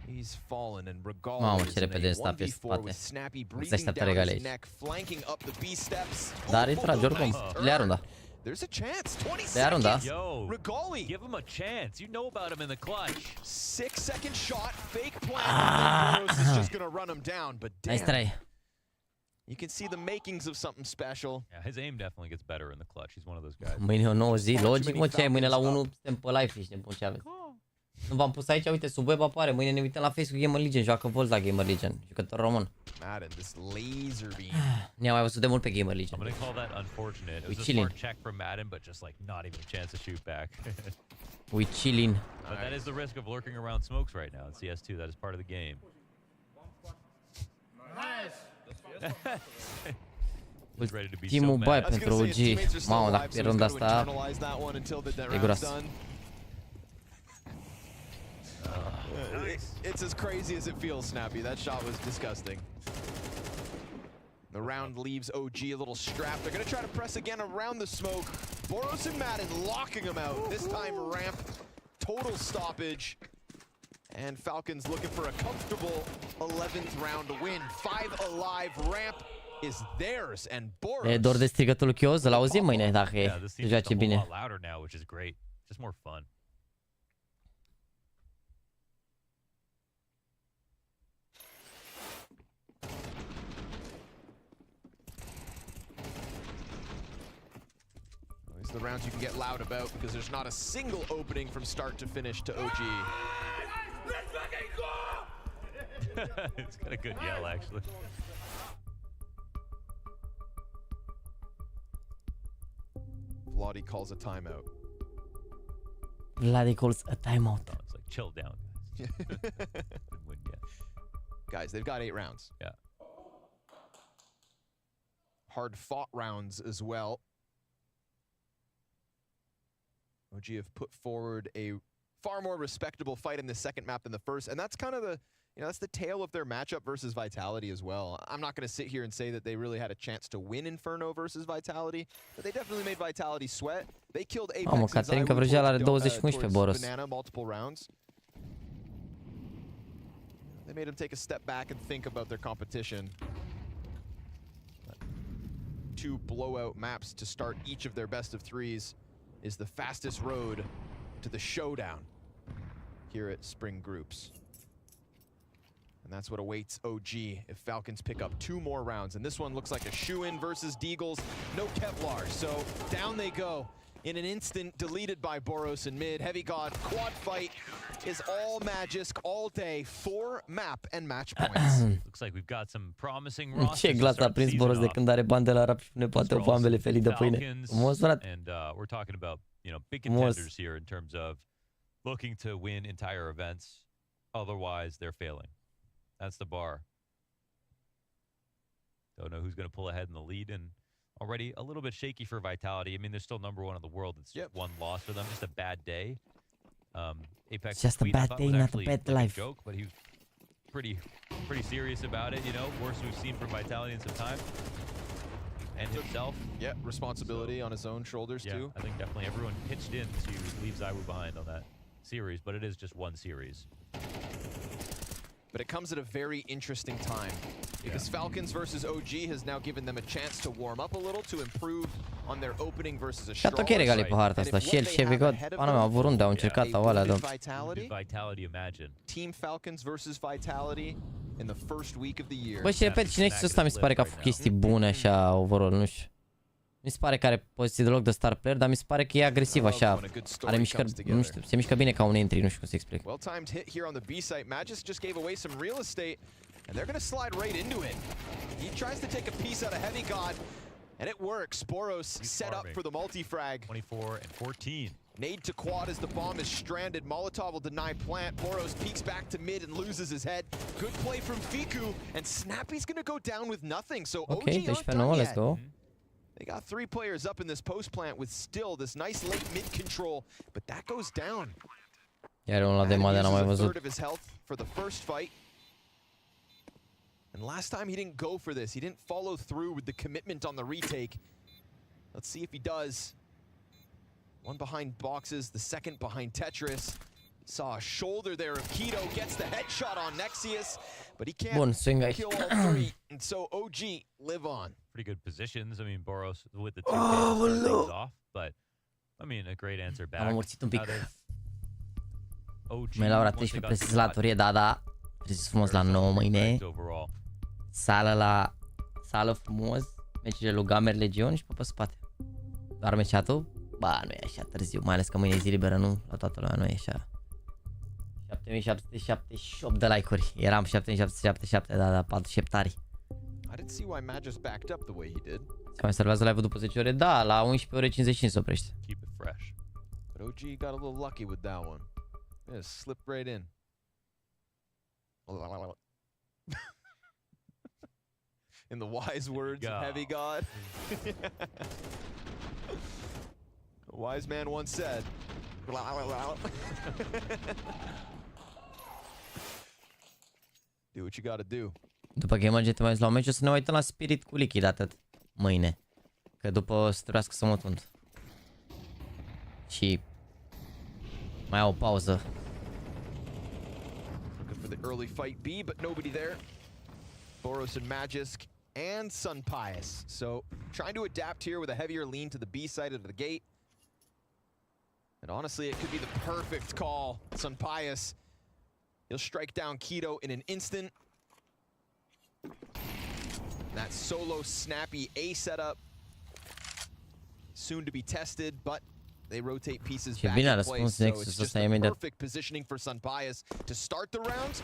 He's fallen, and Regal Mamă, is ce in repede a sta pe 1v4 spate. with Snappy Nu se breathing așteaptă down regale his aici. neck, flanking up the B steps. Dar îi trage oricum, le ia runda. There's a chance. 20 Le ia runda. seconds. Yo, Regali. give him a chance. You know about him in the clutch. 6-second shot, fake plant, and then Boros is just gonna run him down. But Nice damn, try. you can see the makings of something special. Yeah, his aim definitely gets better in the clutch. He's one of those guys. Mâine o nouă zi, logic, mă, ce ai mâine la 1, suntem pe live, ești nebun, ce aveți? Nu v-am pus aici, uite, sub web apare, mâine ne uităm la Facebook Gamer Legion, joacă Volt la Gamer Legion, jucător român. Madden, this laser beam. Ne-am mai văzut de mult pe Gamer Legion. I'm gonna call that unfortunate. It was a chilling. smart check from Madden, but just like not even a chance to shoot back. We chilling. But that is the risk of lurking around smokes right now in CS2. That is part of the game. Ultimul bai pentru OG. Mamă, dacă pierd runda asta, e groasă. It's as crazy as it feels, Snappy. That shot was disgusting. The round leaves OG a little strapped. They're going to try to press again around the smoke. Boros and Madden locking him out. This time ramp, total stoppage. And Falcons looking for a comfortable 11th round to win. 5 alive, ramp is theirs. And Boros... E dor de strigătul chios, îl auzim mâine dacă se joace bine. Louder now, which is great. Just more fun. These are the rounds you can get loud about because there's not a single opening from start to finish to OG. It's got a good yell, actually. Vladi calls a timeout. Vladi calls a timeout. Oh, it's like, chill down, guys. Didn't win yet. Guys, they've got 8 rounds. Yeah. Hard fought rounds as well. OG have put forward a far more respectable fight in the second map than the first, and that's kind of the, that's the tale of their matchup versus Vitality as well. I'm not going to sit here and say that they really had a chance to win Inferno versus Vitality, but they definitely made Vitality sweat. They killed Apex Mamă, Caterin Căvrăgeal are 20 pe Boros. Banana multiple rounds. They made him take a step back and think about their competition. 2 blowout maps to start each of their best of 3s is the fastest road to the showdown here at Spring Groups. And that's what awaits OG if Falcons pick up 2 more rounds. And this one looks like a shoe-in versus Deagles. No Kevlar, so down they go. In an instant, deleted by Boros in mid. Heavy God, quad fight is all Magisk all day. 4 map and match points. Looks like we've got some promising rosters. Ce glas a prins Boros de când are bani de la rap și pune poate o ambele felii de pâine. Frumos, frate. And we're talking about, big contenders here in terms of looking to win entire events. Otherwise, they're failing. That's the bar. Don't know who's going to pull ahead in the lead, and already a little bit shaky for Vitality. I mean, they're still #1 in the world. It's just 1 loss for them. Just a bad day. Apex Just a bad day, not a bad life. Joke, but he was pretty serious about it. Worst we've seen from Vitality in some time. And himself. Yeah, responsibility on his own shoulders too. I think definitely everyone pitched in to leave ZywOo behind on that series, but it is just 1 series. But it comes at a very interesting time because Falcons versus OG has now given them a chance to warm up a little, to improve on their opening versus a strong. Ok regali pe harta asta. Și el și Heavy God. Pana mea, au vrut runde, au încercat alea, dar Vitality, imagine. Team Falcons versus Vitality in the first week of the year. Bă, și repet, cine știe ăsta mi se pare că a făcut chestii bune așa overall, nu știu. Mi se pare că are poziție deloc de star player, dar mi se pare că e agresiv așa. Are mișcări, nu știu, se mișcă bine ca un entry, nu știu cum să explic. Well timed hit here on the B site. Magisk just gave away some real estate and they're going to slide right into it. He tries to take a piece out of Heavy God and it works. Boros set up for the multi-frag. 24 and 14. Nade to quad as the bomb is stranded. Molotov will deny plant. Boros peeks back to mid and loses his head. Good play from Fiku and Snappy's going to go down with nothing. So OG aren't done yet. Let's go. They got 3 players up in this post plant with still this nice late mid control, but that goes down. Iar unul de mare n-am mai văzut. Third of his health for the first fight. And last time he didn't go for this. He didn't follow through with the commitment on the retake. Let's see if he does. 1 behind boxes, the second behind Tetris. Saw a shoulder there of Keto, gets the headshot on Nexius, but he can't kill all 3. And so OG live on. Pretty good positions. I mean, Boros with the 2 things off, but I mean, a great answer back. Am amorțit un pic. Mai la ora 13 precis la Torie, da. Precis frumos la 9 mâine. Sală frumos. Meciurile lui Gamer Legion și pe spate. Doarme chat-ul? Ba, nu e așa târziu, mai ales că mâine e zi liberă, nu? La toată lumea nu e așa. 7778 de like-uri. Eram 7777, da, 4 șeptari. I didn't see why Magisk backed up the way he did. Se mai salvează live-ul după 10 ore? Da, la 11:55 se oprește. Keep it fresh. But OG got a little lucky with that one. It slipped right in. In the wise words of Heavy God. A wise man once said. Do what you gotta do. După Game Legend te mai la un meci, o să ne uităm la Spirit cu Liquid atât mâine. Că după o să trebuiască să mă tund. Și mai au o pauză. Looking for the early fight B, but nobody there. Boros and Magisk and Sunpius. So trying to adapt here with a heavier lean to the B side of the gate. And honestly, it could be the perfect call. Sunpius, he'll strike down Keto in an instant. That solo snappy A setup soon to be tested, but they rotate pieces back in place, so it's just the perfect positioning for Sunpius to start the round.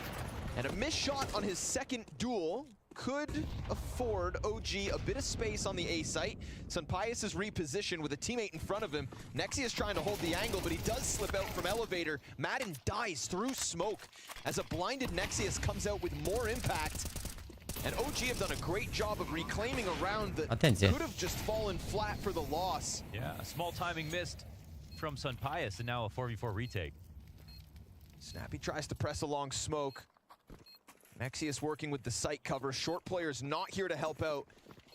And a missed shot on his second duel could afford OG a bit of space on the A site. Sunpius is repositioned with a teammate in front of him. Nexius trying to hold the angle, but he does slip out from elevator. Madden dies through smoke as a blinded Nexius comes out with more impact. And OG have done a great job of reclaiming a round that could have just fallen flat for the loss. Yeah, a small timing missed from Sunpius, and now a 4v4 retake. Snappy tries to press along smoke. Nexius working with the site cover. Short players not here to help out.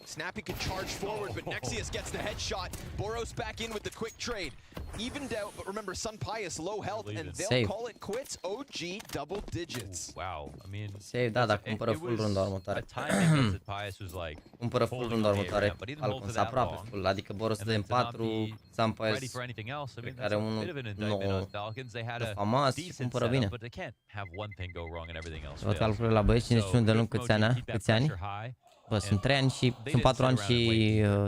Snappy can charge forward, but Nexius gets the headshot. Boros back in with the quick trade. Evened out, but remember, Sunpius low health, and they'll call it quits. OG double digits. Wow, I mean... Save, da, dar cumpără full runda următoare. Sunpius was like... Cumpără full runda următoare. Falcon s-a aproape full, adică Boros dă în 4, Sunpius pe care unul nou de famas și cumpără bine. Văd calculele la băieți, 51 de luni câți ani? Bă, sunt 3 ani și sunt 4 ani și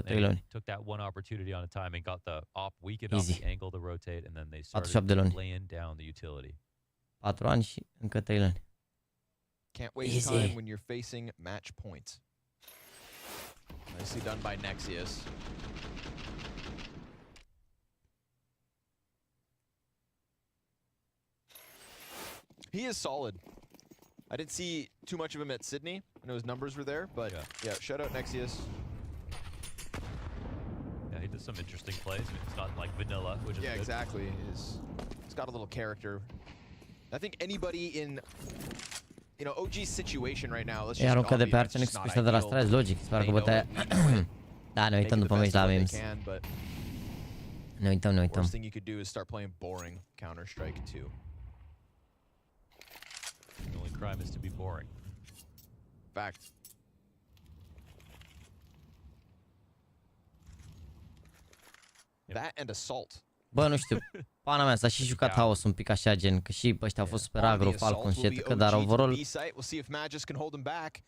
3 luni. Easy. 48 de luni. 4 ani și încă 3 luni. Can't waste time when you're facing match point. Nicely done by Nexius. He is solid. I didn't see too much of him at Sydney. I know his numbers were there, but yeah, shout out Nexius. Yeah, he does some interesting plays. I mean, it's not like vanilla, which is good. Exactly. He's got a little character. I think anybody in OG's situation right now, let's just aruncă de pe Arcenix cu ăsta de la străzi, logic, sper că bătaia. Da, ne uităm după meci la memes. Ne uităm. Worst thing you could do is start playing boring Counter-Strike 2. The only crime is to be boring. Fact. That and assault. Bă, nu știu, pana mea s-a și jucat haos un pic așa, gen, că și ăștia au fost super agro, Falcon și etc, dar overall... We'll see if Magisk can hold him back.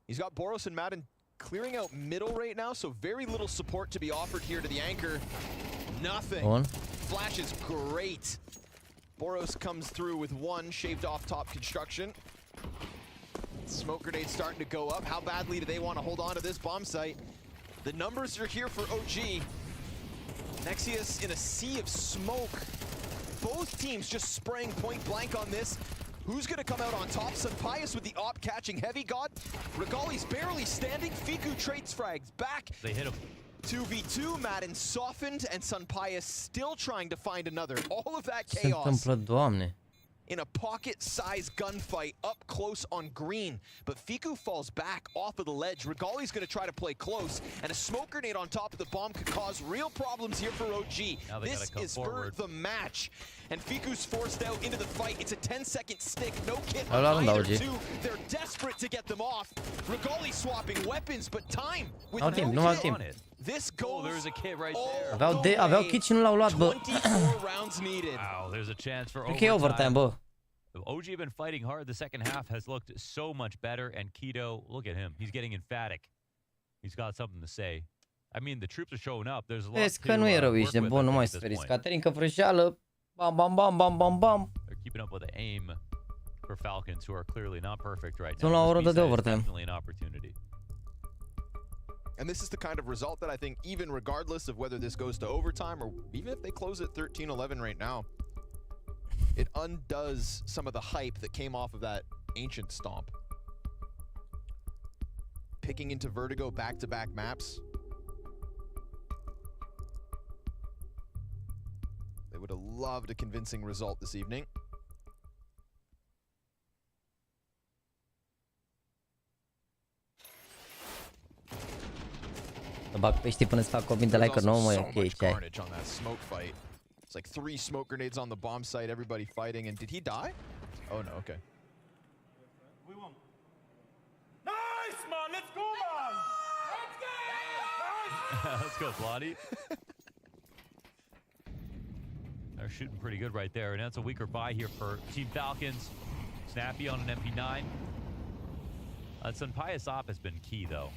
He's got Boros and Madden clearing out middle right now, so very little support to be offered here to the anchor. Nothing. Flash is great. Boros comes through with one shaved off top construction. Smoke grenade starting to go up. How badly do they want to hold on to this bomb site? The numbers are here for OG. Nexius in a sea of smoke. Both teams just spraying point blank on this. Who's going to come out on top? Sunpius with the op catching Heavy God. Regali's barely standing. Fiku trades frags back. They hit him. 2v2, Madden softened, and Sunpius still trying to find another. All of that chaos in a pocket-sized gunfight up close on green. But Fiku falls back off of the ledge. Regali's going to try to play close, and a smoke grenade on top of the bomb could cause real problems here for OG. This is for the match. And Fiku's forced out into the fight. It's a 10-second stick, no kit on either two. They're desperate to get them off. Regali swapping weapons, but time with no kit. This goes there's a kit right there. Aveau kit și nu l-au luat, bă. 24 rounds needed. Wow, there's a chance for overtime, bă. OG have been fighting hard. The second half has looked so much better, and Keto, look at him. He's getting emphatic. He's got something to say. I mean, the troops are showing up. There's a lot to că nu e rău, ești de bun, nu mai speriți. Caterinca frăjeală, bam, bam, bam, bam, bam, bam. They're keeping up with the aim for Falcons, who are clearly not perfect right now. Sunt la o rundă de overtime. Definitely an opportunity. And this is the kind of result that I think, even regardless of whether this goes to overtime or even if they close at 13-11 right now, it undoes some of the hype that came off of that ancient stomp. Picking into Vertigo back-to-back maps. They would have loved a convincing result this evening. Să bag pești până să fac copii de like-uri, nu mă, e ok, ce ai? On that smoke fight. It's like 3 smoke grenades on the bomb site, everybody fighting, and did he die? Oh no, okay. We won. Nice, man! Let's go, man! Let's go! Let's go, Bloody. They're shooting pretty good right there, and that's a weaker buy here for Team Falcons. Snappy on an MP9. Sunpius op has been key, though.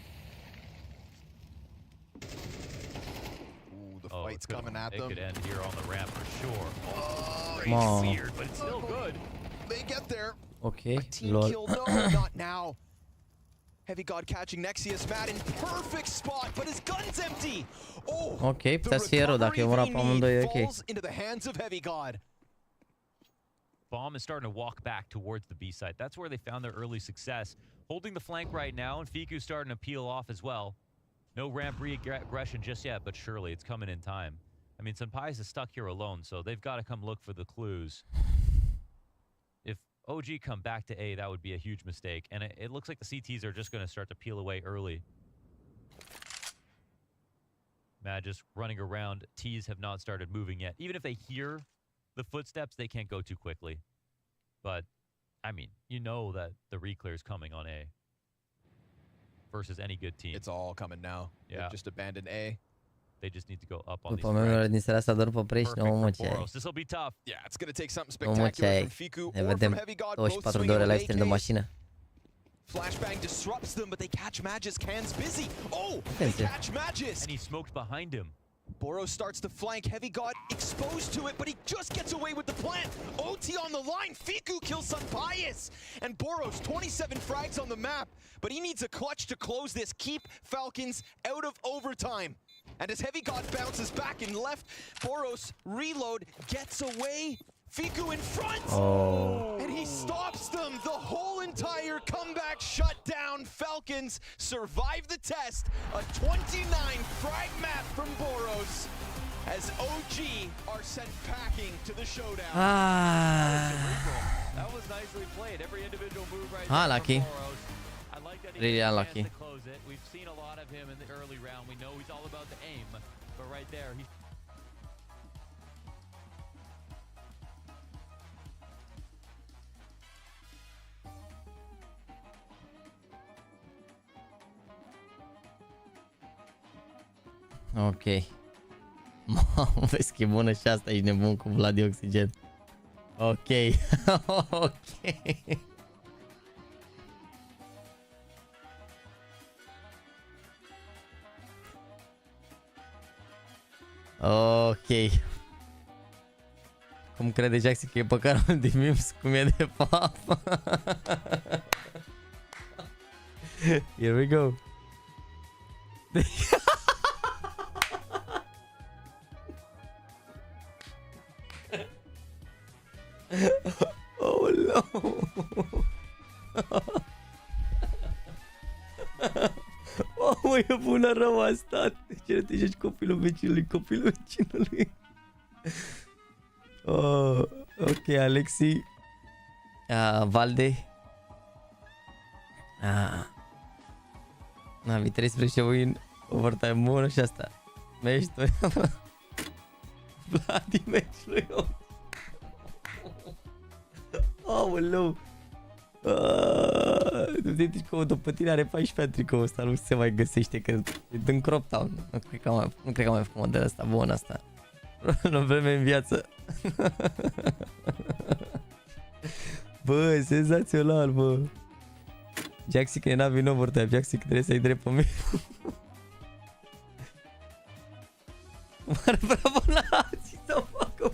Ooh, the fight's coming at them. It could end here on the ramp for sure. Oh, Come weird, but it's still good. They get there. Okay, A team lol. kill, no, not now. Heavy God catching Nexius Mad in perfect spot, but his gun's empty. Oh, Ok, putea să fie rău dacă e ora pe amândoi, e ok. falls into the hands of Heavy God. Bomb is starting to walk back towards the B site. That's where they found their early success. Holding the flank right now, and Fiku's starting to peel off as well. No ramp regression just yet, but surely it's coming in time. I mean, Sunpius is stuck here alone, so they've got to come look for the clues. If OG come back to A, that would be a huge mistake. And it looks like the CTs are just going to start to peel away early. Mad just running around. T's have not started moving yet. Even if they hear the footsteps, they can't go too quickly. But, I mean, you know that the reclear is coming on A. Versus any good team. It's all coming now. Yeah. They've just abandoned A. They just need to go up on these După memele din seara asta doar pe prești, nu mă ce ai. This will be tough. Yeah, it's going to take something Nu mă ce spectacular ai. from Fiku Ne or from vedem Heavy God, 24 de ore live stream de mașină. Flashbang disrupts them, but they catch Magis. Can's busy. Oh, they Atenție. catch Magis. And he smoked behind him. Boros starts to flank. Heavy God exposed to it, but he just gets away with the plant. OT on the line. Fiku kills Sunpius. And Boros, 27 frags on the map, but he needs a clutch to close this. Keep Falcons out of overtime. And as Heavy God bounces back and left, Boros reload, gets away. Fiku in front! Oh. And he stops them! The whole entire comeback shut down. Falcons survive the test. A 29 frag map from Boros as OG are sent packing to the showdown. That was nicely played. Every individual move right Ah, there lucky. from Boros. I like that he Really gets a unlucky. chance to close it. We've seen a lot of him in the early round. We know he's all about the aim, but right there, he's Ok. Mamă, vezi că e bună și asta, ești nebun cu Vlad Oxygen. Ok. Ok. Ok. Cum crede Jaxi că e pe canalul de memes cum e de fapt? Here we go. Oh no. Mamă, e bună rău asta. Ce nu te joci copilul vecinului, copilul vecinului. Oh, ok, Alexi. Valde. NaVi 13 win. Overtime bună și asta. Match 2. Bloody match lui eu. Aoleu. Deci că o după tine are 14 tricoul ăsta, nu se mai găsește, că e din Crop Town. Nu cred că am mai făcut modelul ăsta, bun asta. Nu vreme în viață. Bă, senzațional, bă. Jaxi că e NaVi nu vor tăia, Jaxi că trebuie să-i drept pe mine. Mare bravo nații să facă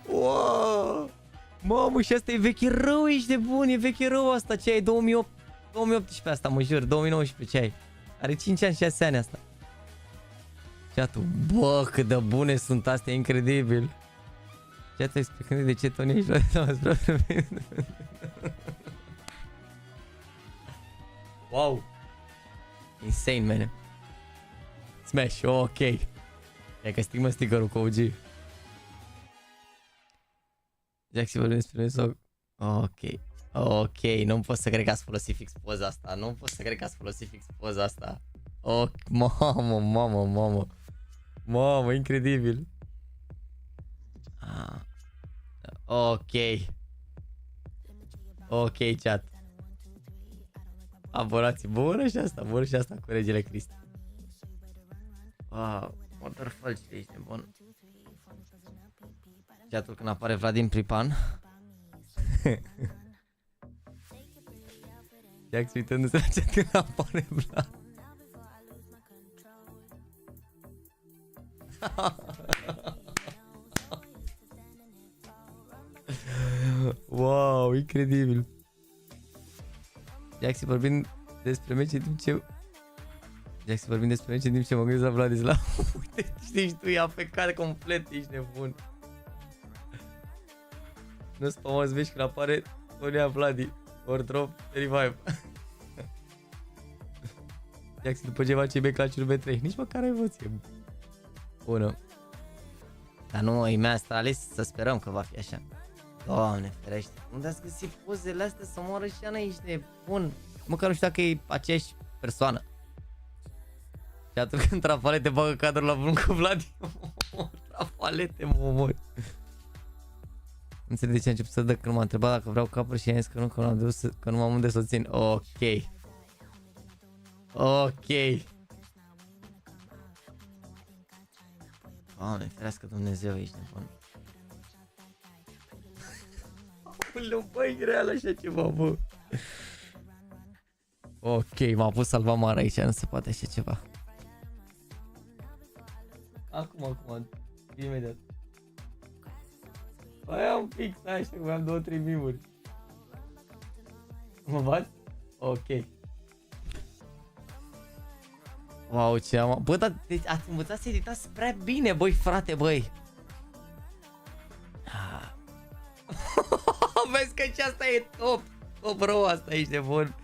wow! Mamă, și asta e vechi rău, ești de bun, e vechi rău asta, ce ai, 2018 asta, mă jur, 2019 ce ai. Are 5 ani, 6 ani asta. Chat-ul, bă, cât de bune sunt astea, e incredibil. Chat-ul explicând de ce Tony ești la wow. Insane, man. Smash, ok. E că stigmă sticker-ul cu OG. Jaxi vorbim despre sau... Ok. Ok, nu pot să cred că ați folosit fix poza asta. Nu pot să cred că ați folosit fix poza asta. Oh, mamă, incredibil. Ok. Ok, chat. Abonați, bună și asta cu regele Cristi. Wow, waterfall, ce ești nebun. Chatul când apare Vladimir Pripan. Jax uitându-se la chat când apare Vlad. Wow, incredibil. Jaxi vorbind despre meci în timp ce mă gândesc la Vladislav. Uite, știi tu, i-a pecat complet, ești nebun. Nu spamați veci când apare Tonia Vladi. Ori drop, revive. Jaxi după ce face B-clutch-uri B3. Nici măcar emoție. Bună. Dar nu, e mea Astralis, să sperăm că va fi așa. Doamne ferește. Unde ați găsit pozele astea să moară și Ana, ești nebun. Măcar nu știu dacă e aceeași persoană. Și atunci când Trafalete bagă cadrul la vreun cu Vlad, Trafalete mă omori. Nu înțeleg de ce a început să dă când m-a întrebat dacă vreau capăr și i-am zis că nu, că nu m-am unde să o țin. Ok. Doamne, ferească Dumnezeu, ești nebun. Aoleu, băi, real așa ceva, bă. Ok, m-a pus Salvamar aici, nu se poate așa ceva. Acum, imediat. Băi, am fix așa, că am 2-3 mimuri. Mă bat? Ok. Wow, ce am... Bă, dar ați învățat să editați prea bine, băi, frate, băi. Vezi că și asta e top. Top rău, asta ești nebun.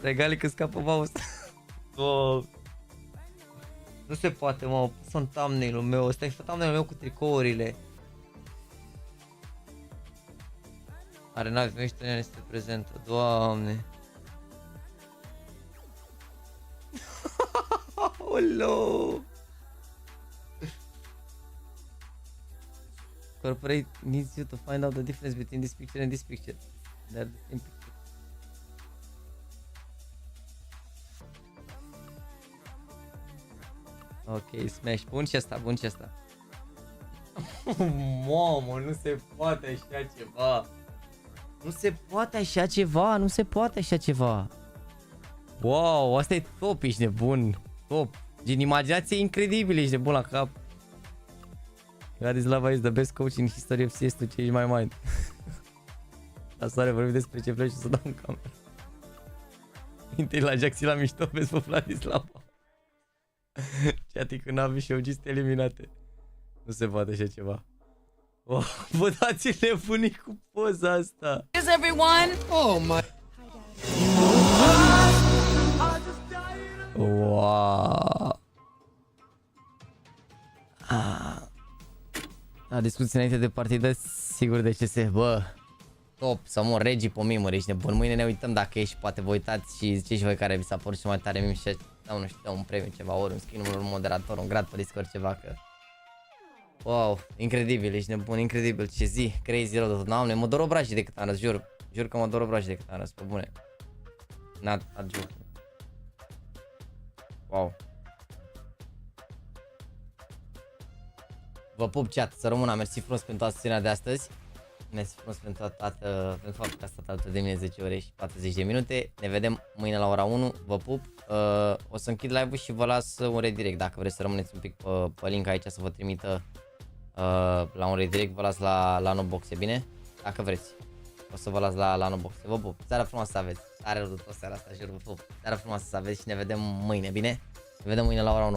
Regali că scapă mouse. Oh. Nu se poate, mă. Sunt thumbnail-ul meu. Ăsta e thumbnail-ul meu cu tricourile. Are NaVi, nu știu, este prezentă. Doamne. Olo. Corporate needs you to find out the difference between this picture and this picture. They're the same picture. Ok, smash. Bun și asta. Mamă, nu se poate așa ceva. Nu se poate așa ceva. Wow, asta e top, ești nebun. Top. Din imaginație incredibilă, ești nebun la cap. Vladislava is the best coach in history of CS to change my mind. La soare vorbim despre ce vreau și să dau în cameră. Intri la Jaxi la mișto, vezi pe Vladislava. Chatii cu NaVi și OG sunt eliminate. Nu se poate așa ceva. Wow, bă, dați nebunii cu poza asta. Is everyone? Oh my. Wow. La discuții înainte de partidă, sigur de ce se... Bă, top, să mor regii pe mimuri, ești nebun. Mâine ne uităm dacă ești, poate vă uitați și ziceți voi care vi s-a părut și mai tare mim și dau, nu știu, un premiu, ceva, ori un skin, un moderator, un grad pe Discord, ceva, că... Wow, incredibil, ești nebun, incredibil, ce zi, crazy rău de tot, Doamne, mă dor obrajii de cât am răs, jur că mă dor obrajii de cât am răs, pe bune. Not joke. Wow. Vă pup, chat, să rămână, mersi frumos pentru toată sesiunea de astăzi. Mersi frumos pentru faptul că a stat alături de mine 10 ore și 40 de minute. Ne vedem mâine la ora 1, vă pup. O să închid live-ul și vă las un redirect. Dacă vreți să rămâneți un pic pe link aici să vă trimită la un redirect, vă las la no-box, e bine? Dacă vreți. O să vă las la no-box. Vă pup. Seara frumoasă să aveți. Are rău de tot seara asta, jur, vă pup. Seara frumoasă să aveți și ne vedem mâine, bine? Ne vedem mâine la ora 1.